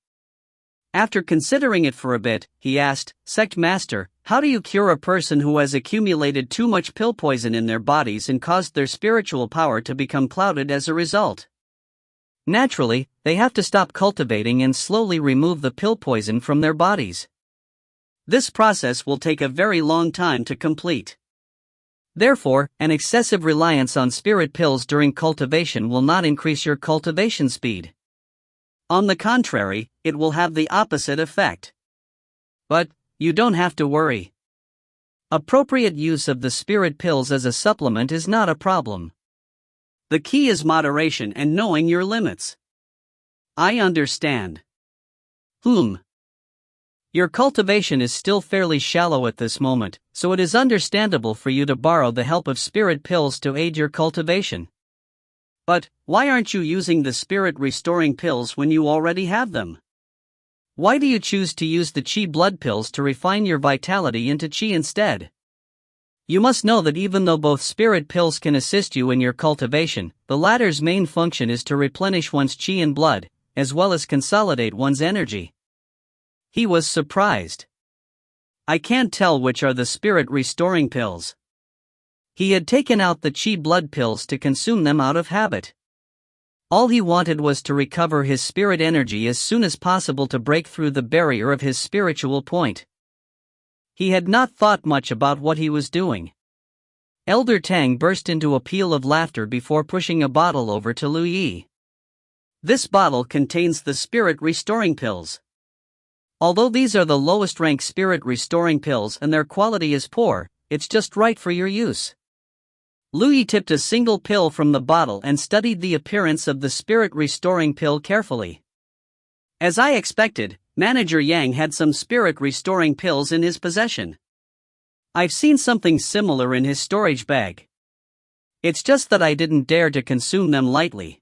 A: After considering it for a bit, he asked, Sect Master, how do you cure a person who has accumulated too much pill poison in their bodies and caused their spiritual power to become clouded as a result? Naturally, they have to stop cultivating and slowly remove the pill poison from their bodies. This process will take a very long time to complete. Therefore, an excessive reliance on spirit pills during cultivation will not increase your cultivation speed. On the contrary, it will have the opposite effect. But you don't have to worry. Appropriate use of the spirit pills as a supplement is not a problem. The key is moderation and knowing your limits. I understand. Your cultivation is still fairly shallow at this moment, so it is understandable for you to borrow the help of spirit pills to aid your cultivation. But why aren't you using the spirit restoring pills when you already have them? Why do you choose to use the Qi blood pills to refine your vitality into Qi instead? You must know that even though both spirit pills can assist you in your cultivation, the latter's main function is to replenish one's Qi and blood, as well as consolidate one's energy. He was surprised. I can't tell which are the spirit restoring pills. He had taken out the Qi blood pills to consume them out of habit. All he wanted was to recover his spirit energy as soon as possible to break through the barrier of his spiritual point. He had not thought much about what he was doing. Elder Tang burst into a peal of laughter before pushing a bottle over to Lu Yi. This bottle contains the spirit restoring pills. Although these are the lowest rank spirit restoring pills and their quality is poor, it's just right for your use. Lu Yi tipped a single pill from the bottle and studied the appearance of the spirit restoring pill carefully. As I expected, Manager Yang had some spirit restoring pills in his possession. I've seen something similar in his storage bag. It's just that I didn't dare to consume them lightly.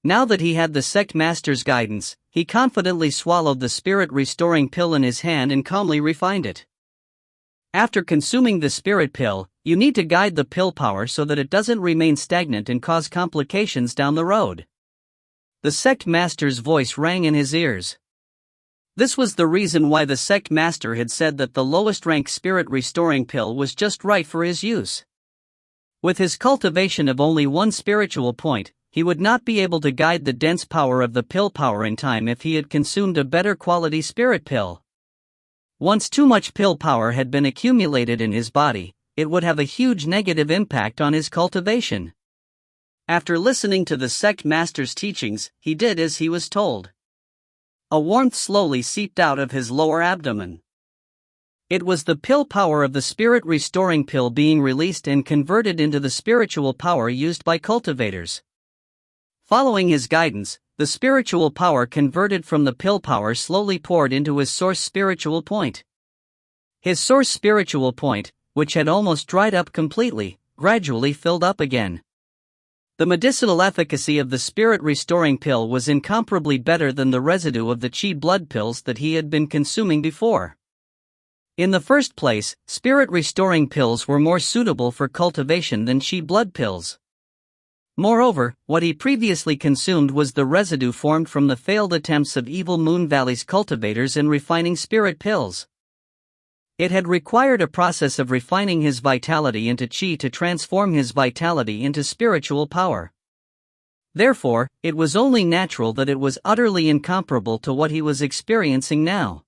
A: Now that he had the sect master's guidance, he confidently swallowed the spirit restoring pill in his hand and calmly refined it. After consuming the spirit pill, you need to guide the pill power so that it doesn't remain stagnant and cause complications down the road. The sect master's voice rang in his ears. This was the reason why the sect master had said that the lowest rank spirit restoring pill was just right for his use. With his cultivation of only one spiritual point, he would not be able to guide the dense power of the pill power in time if he had consumed a better quality spirit pill. Once too much pill power had been accumulated in his body, it would have a huge negative impact on his cultivation. After listening to the sect master's teachings, he did as he was told. A warmth slowly seeped out of his lower abdomen. It was the pill power of the spirit restoring pill being released and converted into the spiritual power used by cultivators. Following his guidance, the spiritual power converted from the pill power slowly poured into his source spiritual point. His source spiritual point, which had almost dried up completely, gradually filled up again. The medicinal efficacy of the spirit restoring pill was incomparably better than the residue of the Qi blood pills that he had been consuming before. In the first place, spirit restoring pills were more suitable for cultivation than Qi blood pills. Moreover, what he previously consumed was the residue formed from the failed attempts of Evil Moon Valley's cultivators in refining spirit pills. It had required a process of refining his vitality into Qi to transform his vitality into spiritual power. Therefore, it was only natural that it was utterly incomparable to what he was experiencing now.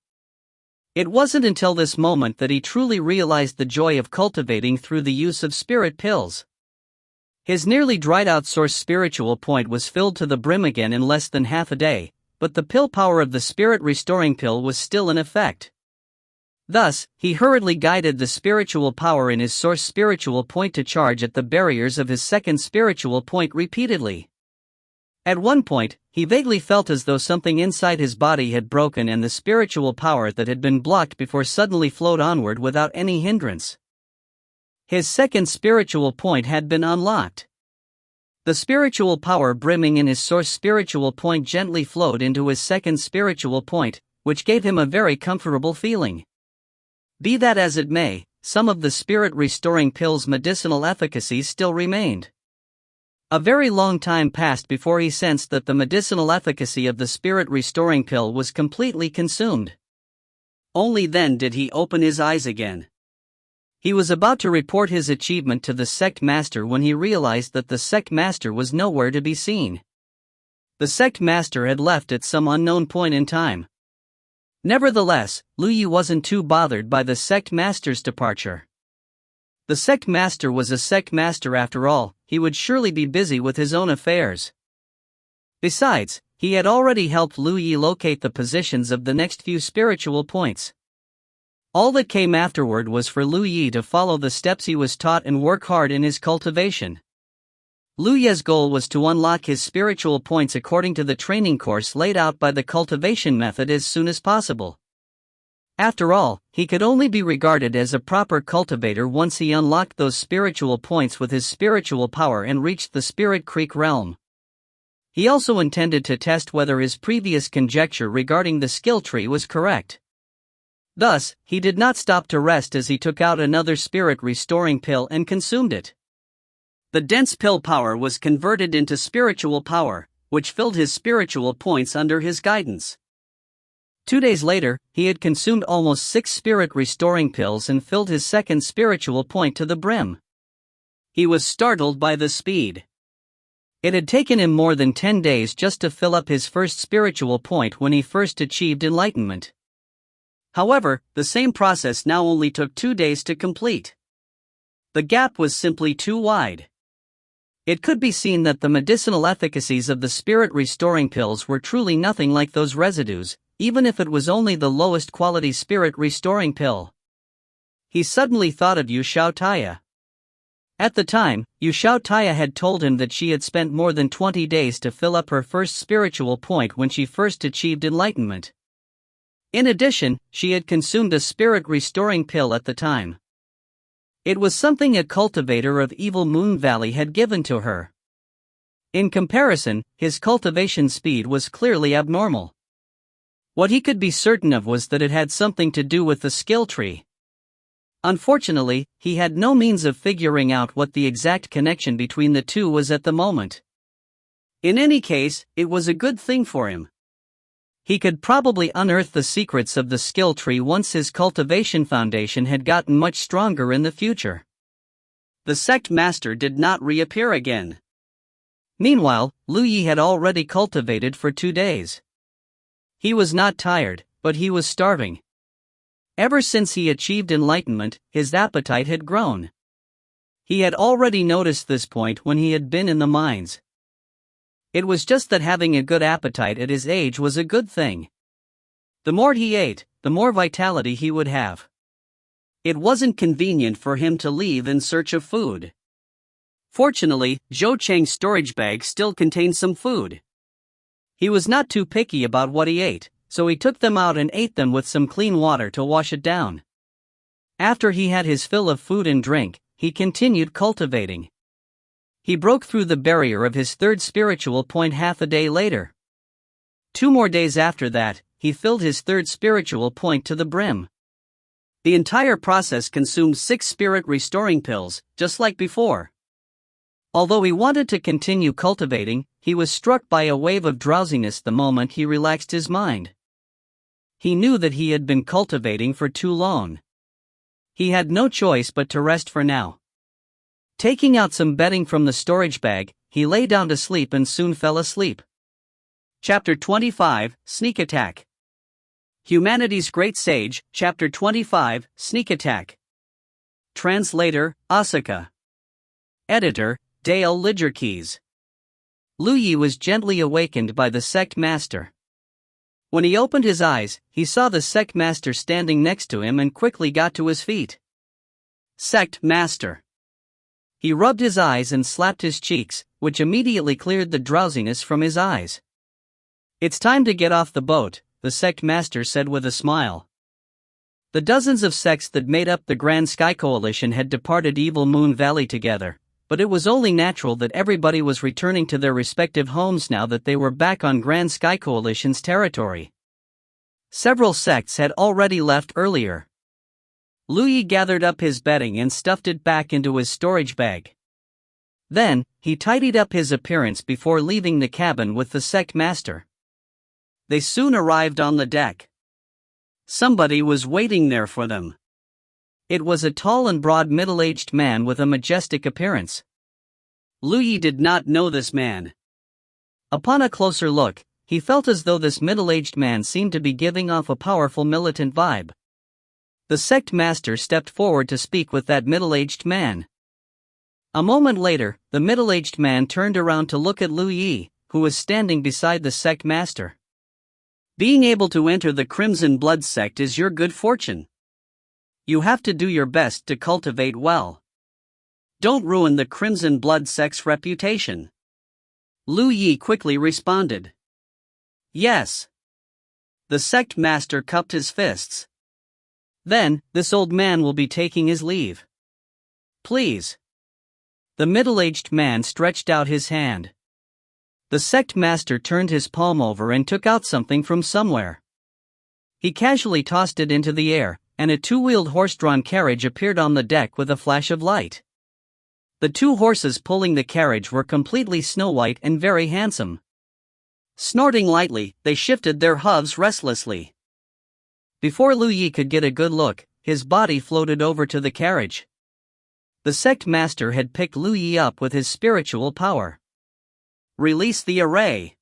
A: It wasn't until this moment that he truly realized the joy of cultivating through the use of spirit pills. His nearly dried out source spiritual point was filled to the brim again in less than half a day, but the pill power of the spirit restoring pill was still in effect. Thus, he hurriedly guided the spiritual power in his source spiritual point to charge at the barriers of his second spiritual point repeatedly. At one point, he vaguely felt as though something inside his body had broken and the spiritual power that had been blocked before suddenly flowed onward without any hindrance. His second spiritual point had been unlocked. The spiritual power brimming in his source spiritual point gently flowed into his second spiritual point, which gave him a very comfortable feeling. Be that as it may, some of the spirit restoring pill's medicinal efficacy still remained. A very long time passed before he sensed that the medicinal efficacy of the spirit restoring pill was completely consumed. Only then did he open his eyes again. He was about to report his achievement to the sect master when he realized that the sect master was nowhere to be seen. The sect master had left at some unknown point in time. Nevertheless, Lu Yi wasn't too bothered by the sect master's departure. The sect master was a sect master after all, he would surely be busy with his own affairs. Besides, he had already helped Lu Yi locate the positions of the next few spiritual points. All that came afterward was for Lu Yi to follow the steps he was taught and work hard in his cultivation. Lu Yi's goal was to unlock his spiritual points according to the training course laid out by the cultivation method as soon as possible. After all, he could only be regarded as a proper cultivator once he unlocked those spiritual points with his spiritual power and reached the Spirit Creek realm. He also intended to test whether his previous conjecture regarding the skill tree was correct. Thus, he did not stop to rest as he took out another spirit-restoring pill and consumed it. The dense pill power was converted into spiritual power, which filled his spiritual points under his guidance. 2 days later, he had consumed almost 6 spirit-restoring pills and filled his second spiritual point to the brim. He was startled by the speed. It had taken him more than 10 days just to fill up his first spiritual point when he first achieved enlightenment. However, the same process now only took 2 days to complete. The gap was simply too wide. It could be seen that the medicinal efficacies of the spirit-restoring pills were truly nothing like those residues, even if it was only the lowest quality spirit-restoring pill. He suddenly thought of Yu Xiao Taya. At the time, Yu Xiao Taya had told him that she had spent more than 20 days to fill up her first spiritual point when she first achieved enlightenment. In addition, she had consumed a spirit-restoring pill at the time. It was something a cultivator of Evil Moon Valley had given to her. In comparison, his cultivation speed was clearly abnormal. What he could be certain of was that it had something to do with the skill tree. Unfortunately, he had no means of figuring out what the exact connection between the two was at the moment. In any case, it was a good thing for him. He could probably unearth the secrets of the skill tree once his cultivation foundation had gotten much stronger in the future. The sect master did not reappear again. Meanwhile, Lu Yi had already cultivated for 2 days. He was not tired, but he was starving. Ever since he achieved enlightenment, his appetite had grown. He had already noticed this point when he had been in the mines. It was just that having a good appetite at his age was a good thing. The more he ate, the more vitality he would have. It wasn't convenient for him to leave in search of food. Fortunately, Zhou Cheng's storage bag still contained some food. He was not too picky about what he ate, so he took them out and ate them with some clean water to wash it down. After he had his fill of food and drink, he continued cultivating. He broke through the barrier of his third spiritual point half a day later. 2 more days after that, he filled his third spiritual point to the brim. The entire process consumed 6 spirit-restoring pills, just like before. Although he wanted to continue cultivating, he was struck by a wave of drowsiness the moment he relaxed his mind. He knew that he had been cultivating for too long. He had no choice but to rest for now. Taking out some bedding from the storage bag, he lay down to sleep and soon fell asleep. Chapter 25, Sneak Attack. Humanity's Great Sage, Chapter 25, Sneak Attack. Translator, Asuka. Editor, Dale Lidgerkeys. Lu Yi was gently awakened by the sect master. When he opened his eyes, he saw the sect master standing next to him and quickly got to his feet. Sect master. He rubbed his eyes and slapped his cheeks, which immediately cleared the drowsiness from his eyes. It's time to get off the boat, the sect master said with a smile. The dozens of sects that made up the Grand Sky Coalition had departed Evil Moon Valley together, but it was only natural that everybody was returning to their respective homes now that they were back on Grand Sky Coalition's territory. Several sects had already left earlier. Lu Yi gathered up his bedding and stuffed it back into his storage bag. Then, he tidied up his appearance before leaving the cabin with the sect master. They soon arrived on the deck. Somebody was waiting there for them. It was a tall and broad middle-aged man with a majestic appearance. Lu Yi did not know this man. Upon a closer look, he felt as though this middle-aged man seemed to be giving off a powerful militant vibe. The sect master stepped forward to speak with that middle-aged man. A moment later, the middle-aged man turned around to look at Lu Yi, who was standing beside the sect master. Being able to enter the Crimson Blood sect is your good fortune. You have to do your best to cultivate well. Don't ruin the Crimson Blood sect's reputation. Lu Yi quickly responded. Yes. The sect master cupped his fists. Then, this old man will be taking his leave. Please. The middle-aged man stretched out his hand. The sect master turned his palm over and took out something from somewhere. He casually tossed it into the air, and a two-wheeled horse-drawn carriage appeared on the deck with a flash of light. The two horses pulling the carriage were completely snow-white and very handsome. Snorting lightly, they shifted their hooves restlessly. Before Lu Yi could get a good look, his body floated over to the carriage. The sect master had picked Lu Yi up with his spiritual power. Release the array.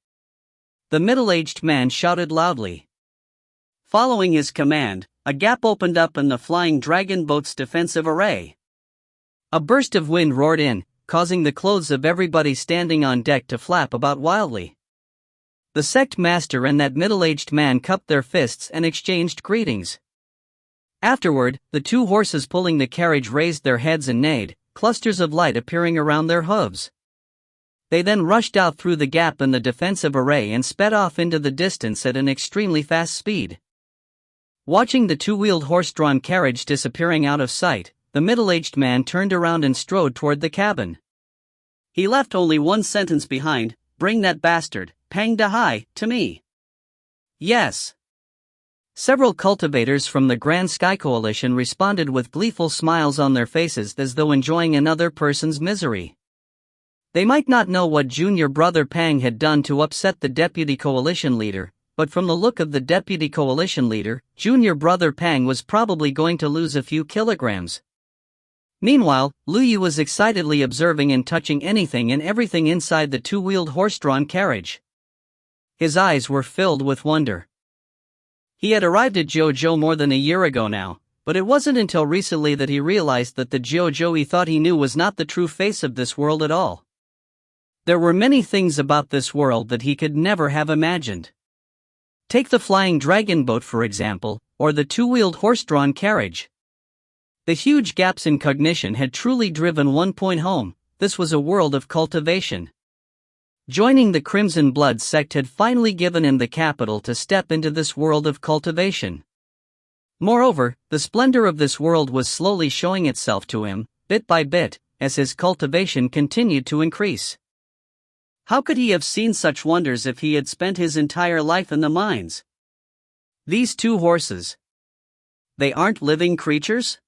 A: The middle-aged man shouted loudly. Following his command, a gap opened up in the flying dragon boat's defensive array. A burst of wind roared in, causing the clothes of everybody standing on deck to flap about wildly. The sect master and that middle-aged man cupped their fists and exchanged greetings. Afterward, the two horses pulling the carriage raised their heads and neighed, clusters of light appearing around their hooves. They then rushed out through the gap in the defensive array and sped off into the distance at an extremely fast speed. Watching the two-wheeled horse-drawn carriage disappearing out of sight, the middle-aged man turned around and strode toward the cabin. He left only one sentence behind: bring that bastard, Pang Dahai, to me. Yes. Several cultivators from the Grand Sky Coalition responded with gleeful smiles on their faces as though enjoying another person's misery. They might not know what junior brother Pang had done to upset the deputy coalition leader, but from the look of the deputy coalition leader, junior brother Pang was probably going to lose a few kilograms. Meanwhile, Lu Yi was excitedly observing and touching anything and everything inside the two-wheeled horse-drawn carriage. His eyes were filled with wonder. He had arrived at Jiuzhou more than a year ago now, but it wasn't until recently that he realized that the Jiuzhou he thought he knew was not the true face of this world at all. There were many things about this world that he could never have imagined. Take the flying dragon boat for example, or the two-wheeled horse-drawn carriage. The huge gaps in cognition had truly driven one point home: this was a world of cultivation. Joining the Crimson Blood sect had finally given him the capital to step into this world of cultivation. Moreover, the splendor of this world was slowly showing itself to him, bit by bit, as his cultivation continued to increase. How could he have seen such wonders if he had spent his entire life in the mines? These two horses. They aren't living creatures?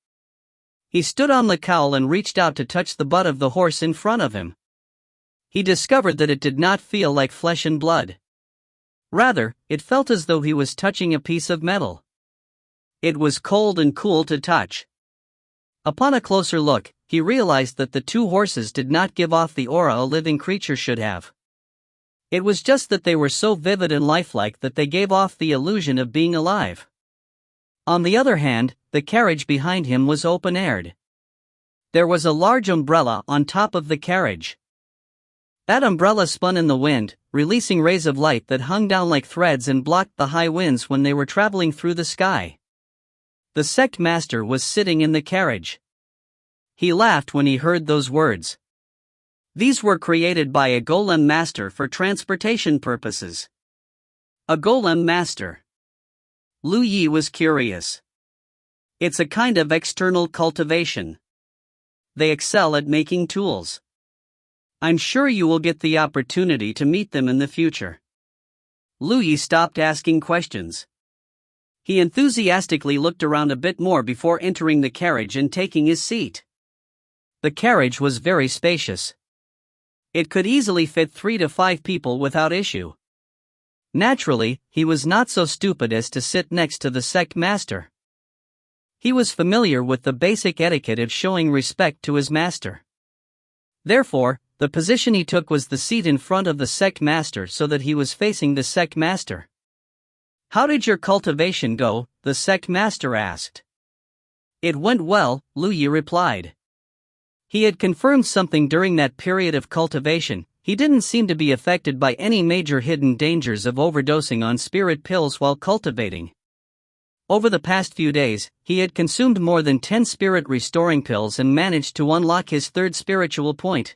A: He stood on the cowl and reached out to touch the butt of the horse in front of him. He discovered that it did not feel like flesh and blood. Rather, it felt as though he was touching a piece of metal. It was cold and cool to touch. Upon a closer look, he realized that the two horses did not give off the aura a living creature should have. It was just that they were so vivid and lifelike that they gave off the illusion of being alive. On the other hand, the carriage behind him was open-aired. There was a large umbrella on top of the carriage. That umbrella spun in the wind, releasing rays of light that hung down like threads and blocked the high winds when they were traveling through the sky. The sect master was sitting in the carriage. He laughed when he heard those words. These were created by a golem master for transportation purposes. A golem master. Lu Yi was curious. It's a kind of external cultivation. They excel at making tools. I'm sure you will get the opportunity to meet them in the future. Lu Yi stopped asking questions. He enthusiastically looked around a bit more before entering the carriage and taking his seat. The carriage was very spacious. It could easily fit 3 to 5 people without issue. Naturally, he was not so stupid as to sit next to the sect master. He was familiar with the basic etiquette of showing respect to his master. Therefore, the position he took was the seat in front of the sect master so that he was facing the sect master. "How did your cultivation go?" the sect master asked. "It went well," Lu Yi replied. He had confirmed something during that period of cultivation. He didn't seem to be affected by any major hidden dangers of overdosing on spirit pills while cultivating. Over the past few days, he had consumed more than 10 spirit restoring pills and managed to unlock his third spiritual point.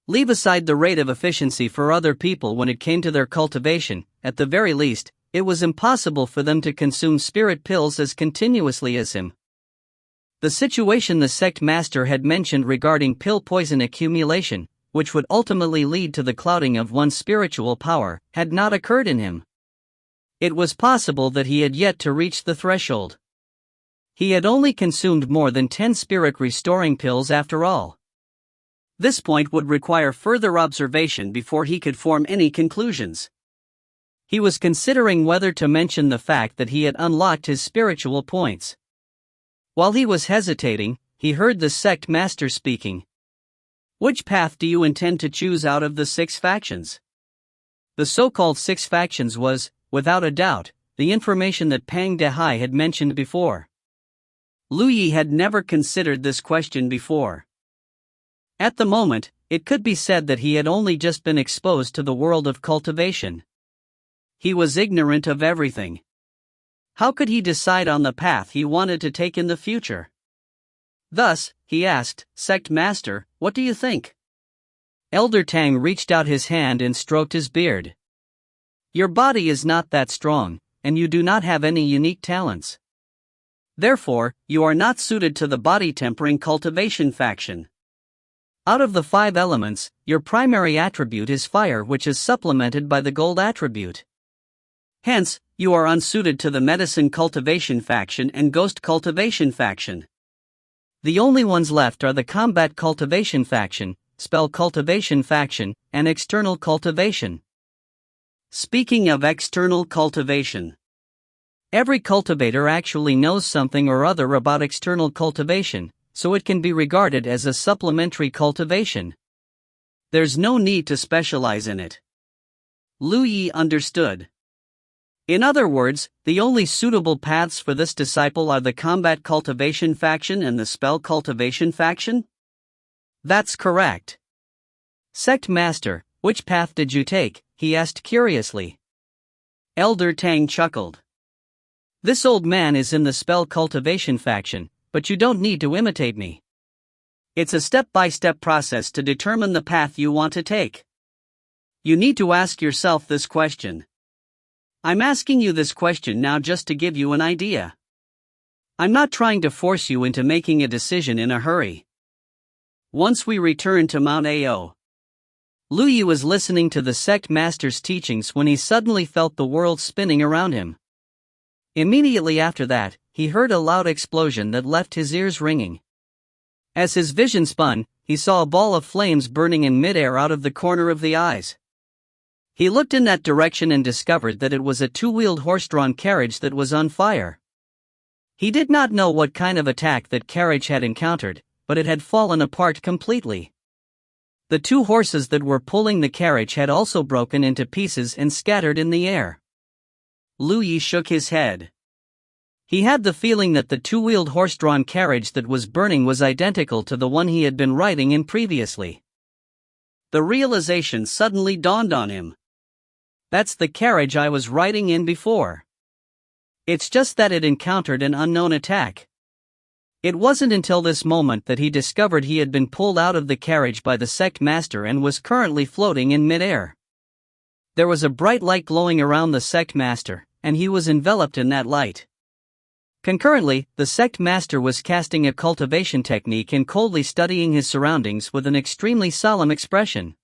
A: Leave aside the rate of efficiency for other people when it came to their cultivation, at the very least, it was impossible for them to consume spirit pills as continuously as him. The situation the sect master had mentioned regarding pill poison accumulation, which would ultimately lead to the clouding of one's spiritual power, had not occurred in him. It was possible that he had yet to reach the threshold. He had only consumed more than 10 spirit restoring pills after all. This point would require further observation before he could form any conclusions. He was considering whether to mention the fact that he had unlocked his spiritual points. While he was hesitating, he heard the sect master speaking. "Which path do you intend to choose out of the 6 factions?" The so-called 6 factions was, without a doubt, the information that Pang Dehai had mentioned before. Lu Yi had never considered this question before. At the moment, it could be said that he had only just been exposed to the world of cultivation. He was ignorant of everything. How could he decide on the path he wanted to take in the future? Thus, he asked, "Sect Master, what do you think?" Elder Tang reached out his hand and stroked his beard. "Your body is not that strong, and you do not have any unique talents. Therefore, you are not suited to the body-tempering cultivation faction. Out of the 5 elements, your primary attribute is fire, which is supplemented by the gold attribute. Hence, you are unsuited to the medicine cultivation faction and ghost cultivation faction. The only ones left are the combat cultivation faction, spell cultivation faction, and external cultivation." Speaking of external cultivation, every cultivator actually knows something or other about external cultivation, so it can be regarded as a supplementary cultivation. There's no need to specialize in it. Lu Yi understood. In other words, the only suitable paths for this disciple are the combat cultivation faction and the spell cultivation faction? That's correct. "Sect Master, which path did you take?" he asked curiously. Elder Tang chuckled. "This old man is in the spell cultivation faction, but you don't need to imitate me. It's a step-by-step process to determine the path you want to take. You need to ask yourself this question. I'm asking you this question now just to give you an idea. I'm not trying to force you into making a decision in a hurry." Once we return to Mount Ao, Lu Yi was listening to the sect master's teachings when he suddenly felt the world spinning around him. Immediately after that, he heard a loud explosion that left his ears ringing. As his vision spun, he saw a ball of flames burning in midair out of the corner of the eyes. He looked in that direction and discovered that it was a 2-wheeled horse-drawn carriage that was on fire. He did not know what kind of attack that carriage had encountered, but it had fallen apart completely. The 2 horses that were pulling the carriage had also broken into pieces and scattered in the air. Lu Yi shook his head. He had the feeling that the 2-wheeled horse-drawn carriage that was burning was identical to the one he had been riding in previously. The realization suddenly dawned on him. That's the carriage I was riding in before. It's just that it encountered an unknown attack. It wasn't until this moment that he discovered he had been pulled out of the carriage by the sect master and was currently floating in midair. There was a bright light glowing around the sect master, and he was enveloped in that light. Concurrently, the sect master was casting a cultivation technique and coldly studying his surroundings with an extremely solemn expression.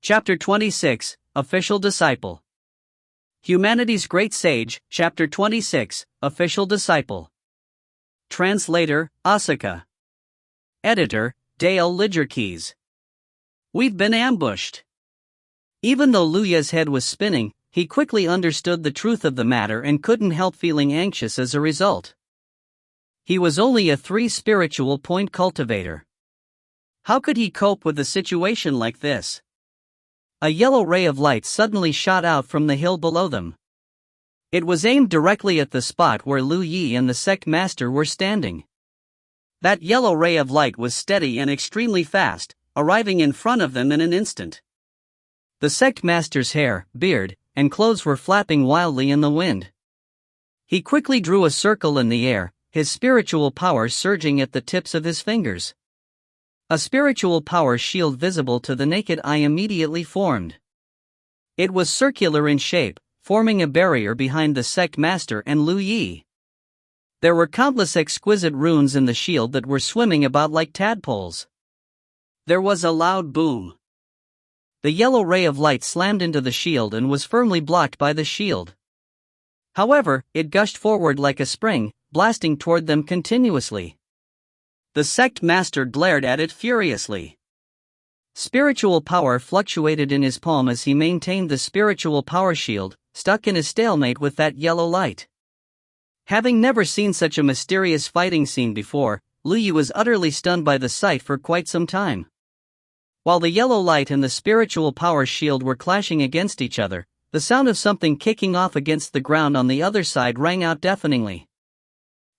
A: Chapter 26, Official Disciple. Humanity's Great Sage, Chapter 26, Official Disciple. Translator, Asuka. Editor, Dale Lidgerkeys. We've been ambushed. Even though Luya's head was spinning, he quickly understood the truth of the matter and couldn't help feeling anxious as a result. He was only a 3 spiritual point cultivator. How could he cope with a situation like this? A yellow ray of light suddenly shot out from the hill below them. It was aimed directly at the spot where Lu Yi and the sect master were standing. That yellow ray of light was steady and extremely fast, arriving in front of them in an instant. The sect master's hair, beard, and clothes were flapping wildly in the wind. He quickly drew a circle in the air, his spiritual power surging at the tips of his fingers. A spiritual power shield visible to the naked eye immediately formed. It was circular in shape, forming a barrier behind the sect master and Lu Yi. There were countless exquisite runes in the shield that were swimming about like tadpoles. There was a loud boom. The yellow ray of light slammed into the shield and was firmly blocked by the shield. However, it gushed forward like a spring, blasting toward them continuously. The sect master glared at it furiously. Spiritual power fluctuated in his palm as he maintained the spiritual power shield, stuck in a stalemate with that yellow light. Having never seen such a mysterious fighting scene before, Lu Yi was utterly stunned by the sight for quite some time. While the yellow light and the spiritual power shield were clashing against each other, the sound of something kicking off against the ground on the other side rang out deafeningly.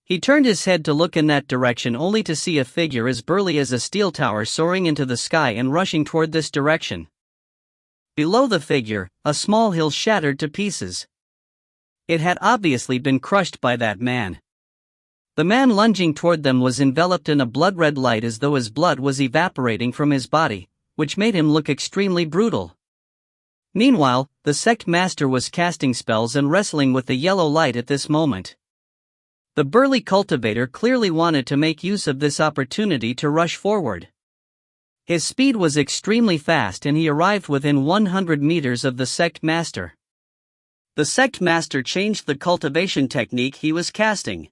A: He turned his head to look in that direction only to see a figure as burly as a steel tower soaring into the sky and rushing toward this direction. Below the figure, a small hill shattered to pieces. It had obviously been crushed by that man. The man lunging toward them was enveloped in a blood-red light as though his blood was evaporating from his body, which made him look extremely brutal. Meanwhile, the sect master was casting spells and wrestling with the yellow light at this moment. The burly cultivator clearly wanted to make use of this opportunity to rush forward. His speed was extremely fast and he arrived within 100 meters of the sect master. The sect master changed the cultivation technique he was casting.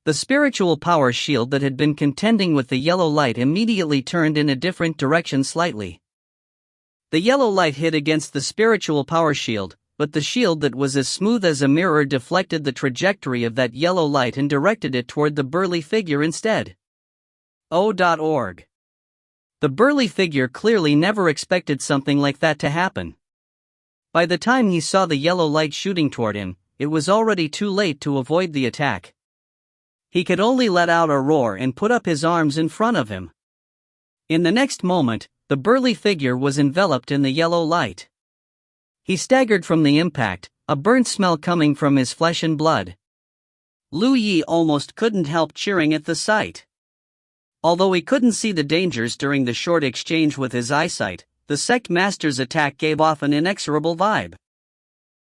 A: The spiritual power shield that had been contending with the yellow light immediately turned in a different direction slightly. The yellow light hit against the spiritual power shield, but the shield that was as smooth as a mirror deflected the trajectory of that yellow light and directed it toward the burly figure instead. O.org. The burly figure clearly never expected something like that to happen. By the time he saw the yellow light shooting toward him, it was already too late to avoid the attack. He could only let out a roar and put up his arms in front of him. In the next moment, the burly figure was enveloped in the yellow light. He staggered from the impact, a burnt smell coming from his flesh and blood. Lu Yi almost couldn't help cheering at the sight. Although he couldn't see the dangers during the short exchange with his eyesight, the sect master's attack gave off an inexorable vibe.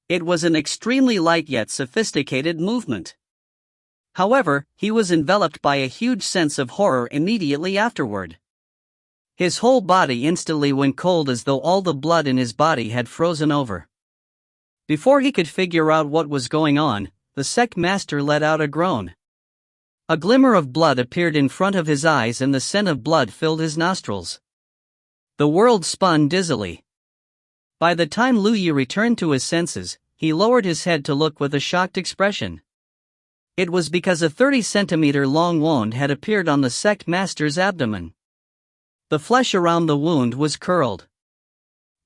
A: It was an extremely light yet sophisticated movement. However, he was enveloped by a huge sense of horror immediately afterward. His whole body instantly went cold as though all the blood in his body had frozen over. Before he could figure out what was going on, the sect master let out a groan. A glimmer of blood appeared in front of his eyes and the scent of blood filled his nostrils. The world spun dizzily. By the time Lu Yi returned to his senses, he lowered his head to look with a shocked expression. It was because a 30-centimeter-long wound had appeared on the sect master's abdomen. The flesh around the wound was curled.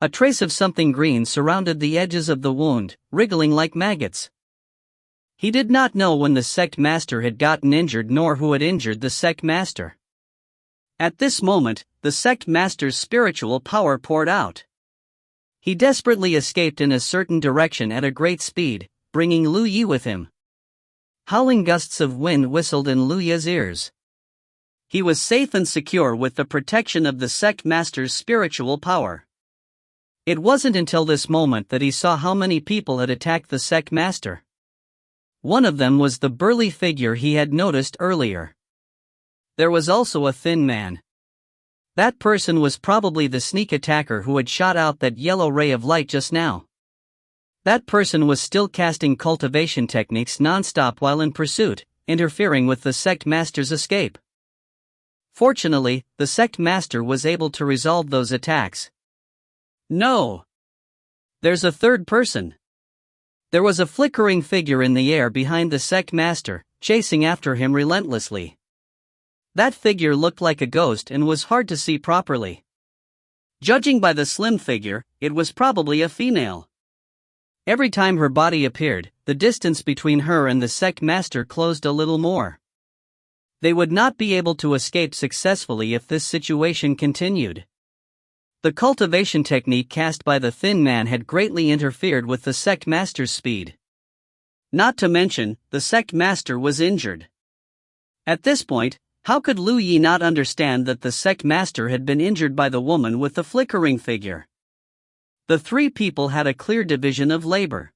A: A trace of something green surrounded the edges of the wound, wriggling like maggots. He did not know when the sect master had gotten injured nor who had injured the sect master. At this moment, the sect master's spiritual power poured out. He desperately escaped in a certain direction at a great speed, bringing Lu Yi with him. Howling gusts of wind whistled in Lu Yi's ears. He was safe and secure with the protection of the sect master's spiritual power. It wasn't until this moment that he saw how many people had attacked the sect master. One of them was the burly figure he had noticed earlier. There was also a thin man. That person was probably the sneak attacker who had shot out that yellow ray of light just now. That person was still casting cultivation techniques non-stop while in pursuit, interfering with the sect master's escape. Fortunately, the sect master was able to resolve those attacks. No! There's a third person. There was a flickering figure in the air behind the sect master, chasing after him relentlessly. That figure looked like a ghost and was hard to see properly. Judging by the slim figure, it was probably a female. Every time her body appeared, the distance between her and the sect master closed a little more. They would not be able to escape successfully if this situation continued. The cultivation technique cast by the thin man had greatly interfered with the sect master's speed. Not to mention, the sect master was injured. At this point, how could Lu Yi not understand that the sect master had been injured by the woman with the flickering figure? The three people had a clear division of labor.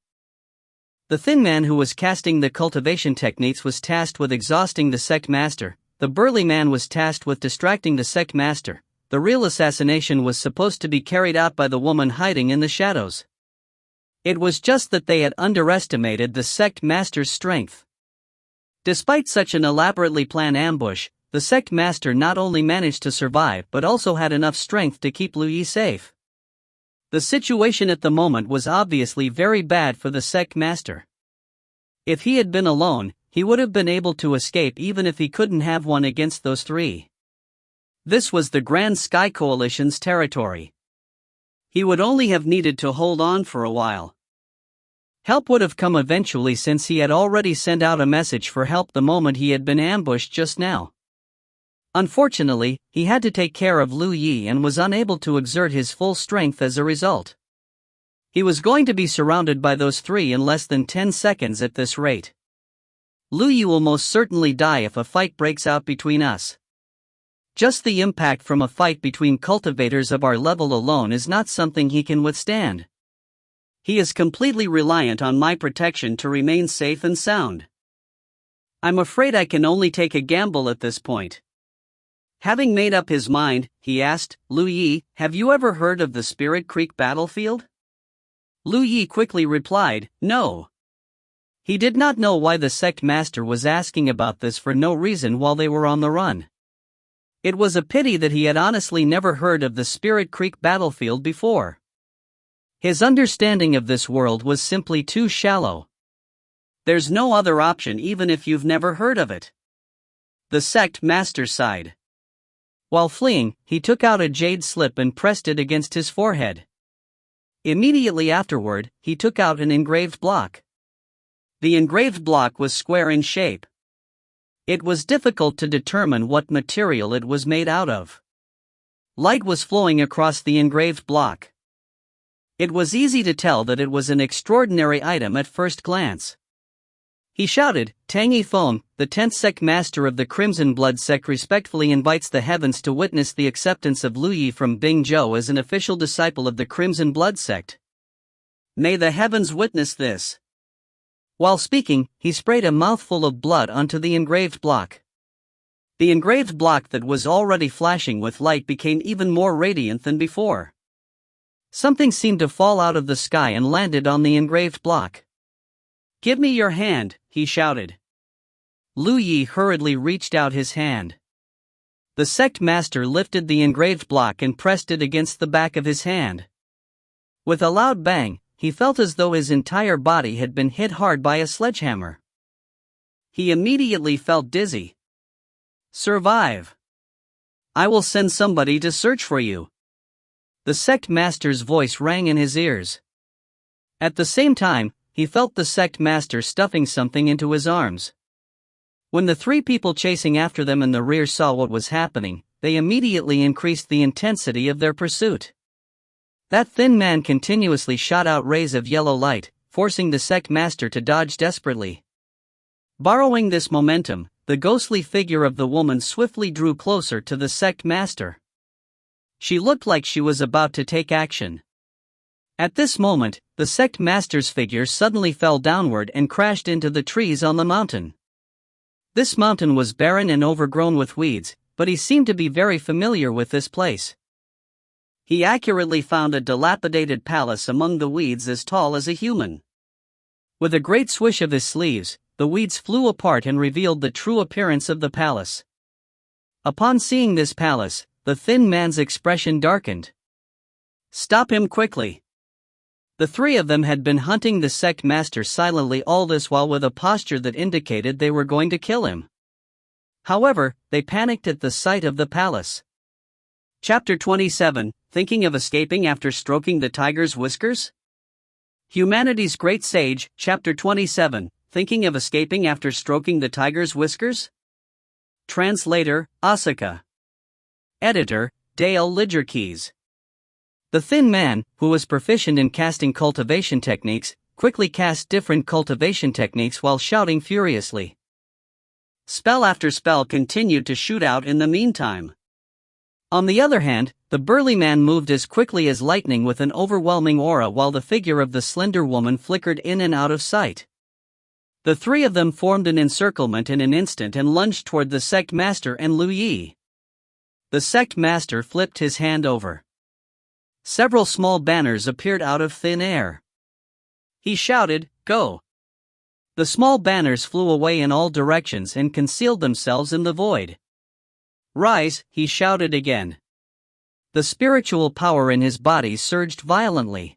A: The thin man who was casting the cultivation techniques was tasked with exhausting the sect master, the burly man was tasked with distracting the sect master. The real assassination was supposed to be carried out by the woman hiding in the shadows. It was just that they had underestimated the sect master's strength. Despite such an elaborately planned ambush, the sect master not only managed to survive but also had enough strength to keep Lu Yi safe. The situation at the moment was obviously very bad for the sect master. If he had been alone, he would have been able to escape even if he couldn't have won against those three. This was the Grand Sky Coalition's territory. He would only have needed to hold on for a while. Help would have come eventually since he had already sent out a message for help the moment he had been ambushed just now. Unfortunately, he had to take care of Lu Yi and was unable to exert his full strength as a result. He was going to be surrounded by those three in less than 10 seconds at this rate. Lu Yi will most certainly die if a fight breaks out between us. Just the impact from a fight between cultivators of our level alone is not something he can withstand. He is completely reliant on my protection to remain safe and sound. I'm afraid I can only take a gamble at this point. Having made up his mind, he asked, Lu Yi, have you ever heard of the Spirit Creek battlefield? Lu Yi quickly replied, no. He did not know why the sect master was asking about this for no reason while they were on the run. It was a pity that he had honestly never heard of the Spirit Creek battlefield before. His understanding of this world was simply too shallow. There's no other option even if you've never heard of it. The sect master sighed. While fleeing, he took out a jade slip and pressed it against his forehead. Immediately afterward, he took out an engraved block. The engraved block was square in shape. It was difficult to determine what material it was made out of. Light was flowing across the engraved block. It was easy to tell that it was an extraordinary item at first glance. He shouted, Tangy Foam, the 10th sect master of the Crimson Blood sect respectfully invites the heavens to witness the acceptance of Lu Yi from Bingzhou as an official disciple of the Crimson Blood sect. May the heavens witness this. While speaking, he sprayed a mouthful of blood onto the engraved block. The engraved block that was already flashing with light became even more radiant than before. Something seemed to fall out of the sky and landed on the engraved block. Give me your hand, he shouted. Lu Yi hurriedly reached out his hand. The sect master lifted the engraved block and pressed it against the back of his hand. With a loud bang, he felt as though his entire body had been hit hard by a sledgehammer. He immediately felt dizzy. Survive. I will send somebody to search for you. The sect master's voice rang in his ears. At the same time, he felt the sect master stuffing something into his arms. When the three people chasing after them in the rear saw what was happening, they immediately increased the intensity of their pursuit. That thin man continuously shot out rays of yellow light, forcing the sect master to dodge desperately. Borrowing this momentum, the ghostly figure of the woman swiftly drew closer to the sect master. She looked like she was about to take action. At this moment, the sect master's figure suddenly fell downward and crashed into the trees on the mountain. This mountain was barren and overgrown with weeds, but he seemed to be very familiar with this place. He accurately found a dilapidated palace among the weeds as tall as a human. With a great swish of his sleeves, the weeds flew apart and revealed the true appearance of the palace. Upon seeing this palace, the thin man's expression darkened. Stop him quickly. The three of them had been hunting the sect master silently all this while with a posture that indicated they were going to kill him. However, they panicked at the sight of the palace. Chapter 27, Thinking of Escaping After Stroking the Tiger's Whiskers? Humanity's Great Sage, Chapter 27, Thinking of Escaping After Stroking the Tiger's Whiskers? Translator, Asuka. Editor, Dale Lidgerkeys. The thin man, who was proficient in casting cultivation techniques, quickly cast different cultivation techniques while shouting furiously. Spell after spell continued to shoot out in the meantime. On the other hand, the burly man moved as quickly as lightning with an overwhelming aura while the figure of the slender woman flickered in and out of sight. The three of them formed an encirclement in an instant and lunged toward the sect master and Lu Yi. The sect master flipped his hand over. Several small banners appeared out of thin air. He shouted, "Go!" The small banners flew away in all directions and concealed themselves in the void. "Rise," he shouted again. The spiritual power in his body surged violently.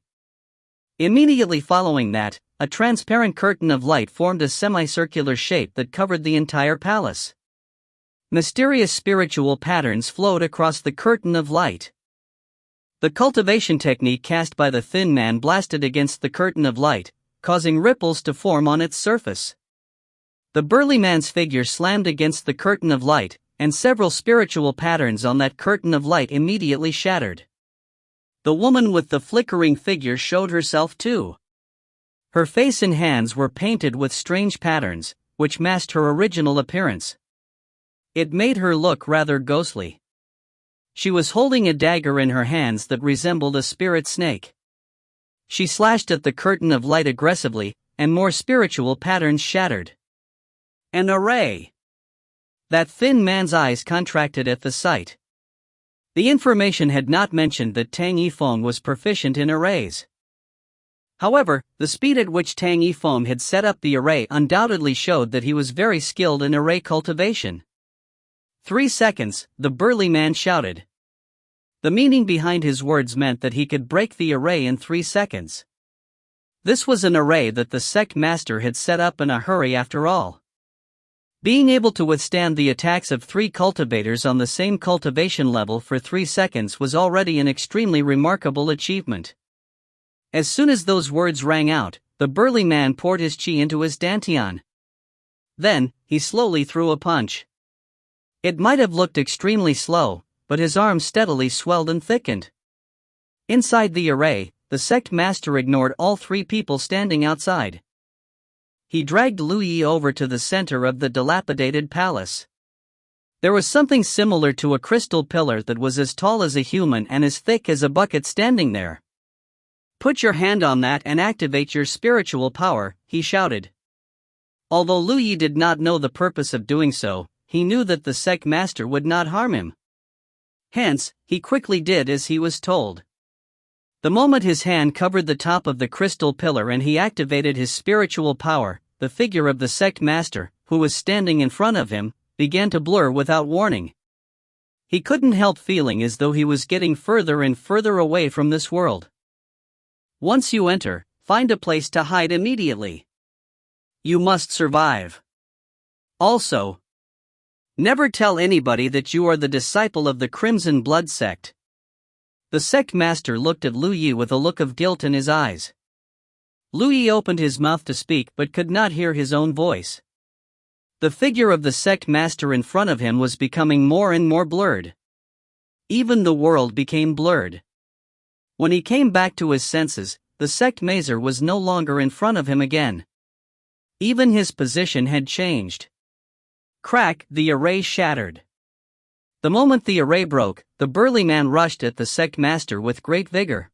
A: Immediately following that, a transparent curtain of light formed a semicircular shape that covered the entire palace. Mysterious spiritual patterns flowed across the curtain of light. The cultivation technique cast by the thin man blasted against the curtain of light, causing ripples to form on its surface. The burly man's figure slammed against the curtain of light, and several spiritual patterns on that curtain of light immediately shattered. The woman with the flickering figure showed herself too. Her face and hands were painted with strange patterns, which masked her original appearance. It made her look rather ghostly. She was holding a dagger in her hands that resembled a spirit snake. She slashed at the curtain of light aggressively, and more spiritual patterns shattered. An array! That thin man's eyes contracted at the sight. The information had not mentioned that Tang Yifeng was proficient in arrays. However, the speed at which Tang Yifeng had set up the array undoubtedly showed that he was very skilled in array cultivation. 3 seconds, the burly man shouted. The meaning behind his words meant that he could break the array in 3 seconds. This was an array that the sect master had set up in a hurry after all. Being able to withstand the attacks of 3 cultivators on the same cultivation level for 3 seconds was already an extremely remarkable achievement. As soon as those words rang out, the burly man poured his chi into his dantian. Then, he slowly threw a punch. It might have looked extremely slow, but his arm steadily swelled and thickened. Inside the array, the sect master ignored all 3 people standing outside. He dragged Lu Yi over to the center of the dilapidated palace. There was something similar to a crystal pillar that was as tall as a human and as thick as a bucket standing there. "Put your hand on that and activate your spiritual power," he shouted. Although Lu Yi did not know the purpose of doing so, he knew that the sect master would not harm him. Hence, he quickly did as he was told. The moment his hand covered the top of the crystal pillar and he activated his spiritual power, the figure of the sect master, who was standing in front of him, began to blur without warning. He couldn't help feeling as though he was getting further and further away from this world. Once you enter, find a place to hide immediately. You must survive. Also, never tell anybody that you are the disciple of the Crimson Blood sect. The sect master looked at Lu Yi with a look of guilt in his eyes. Lu Yi opened his mouth to speak but could not hear his own voice. The figure of the sect master in front of him was becoming more and more blurred. Even the world became blurred. When he came back to his senses, the sect master was no longer in front of him again. Even his position had changed. Crack, the array shattered. The moment the array broke, the burly man rushed at the sect master with great vigor.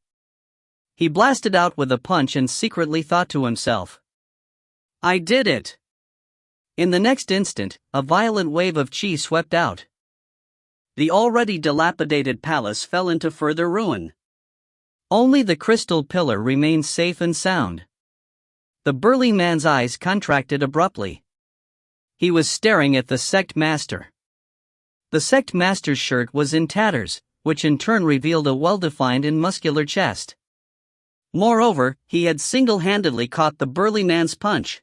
A: He blasted out with a punch and secretly thought to himself, "I did it!" In the next instant, a violent wave of chi swept out. The already dilapidated palace fell into further ruin. Only the crystal pillar remained safe and sound. The burly man's eyes contracted abruptly. He was staring at the sect master. The sect master's shirt was in tatters, which in turn revealed a well-defined and muscular chest. Moreover, he had single-handedly caught the burly man's punch.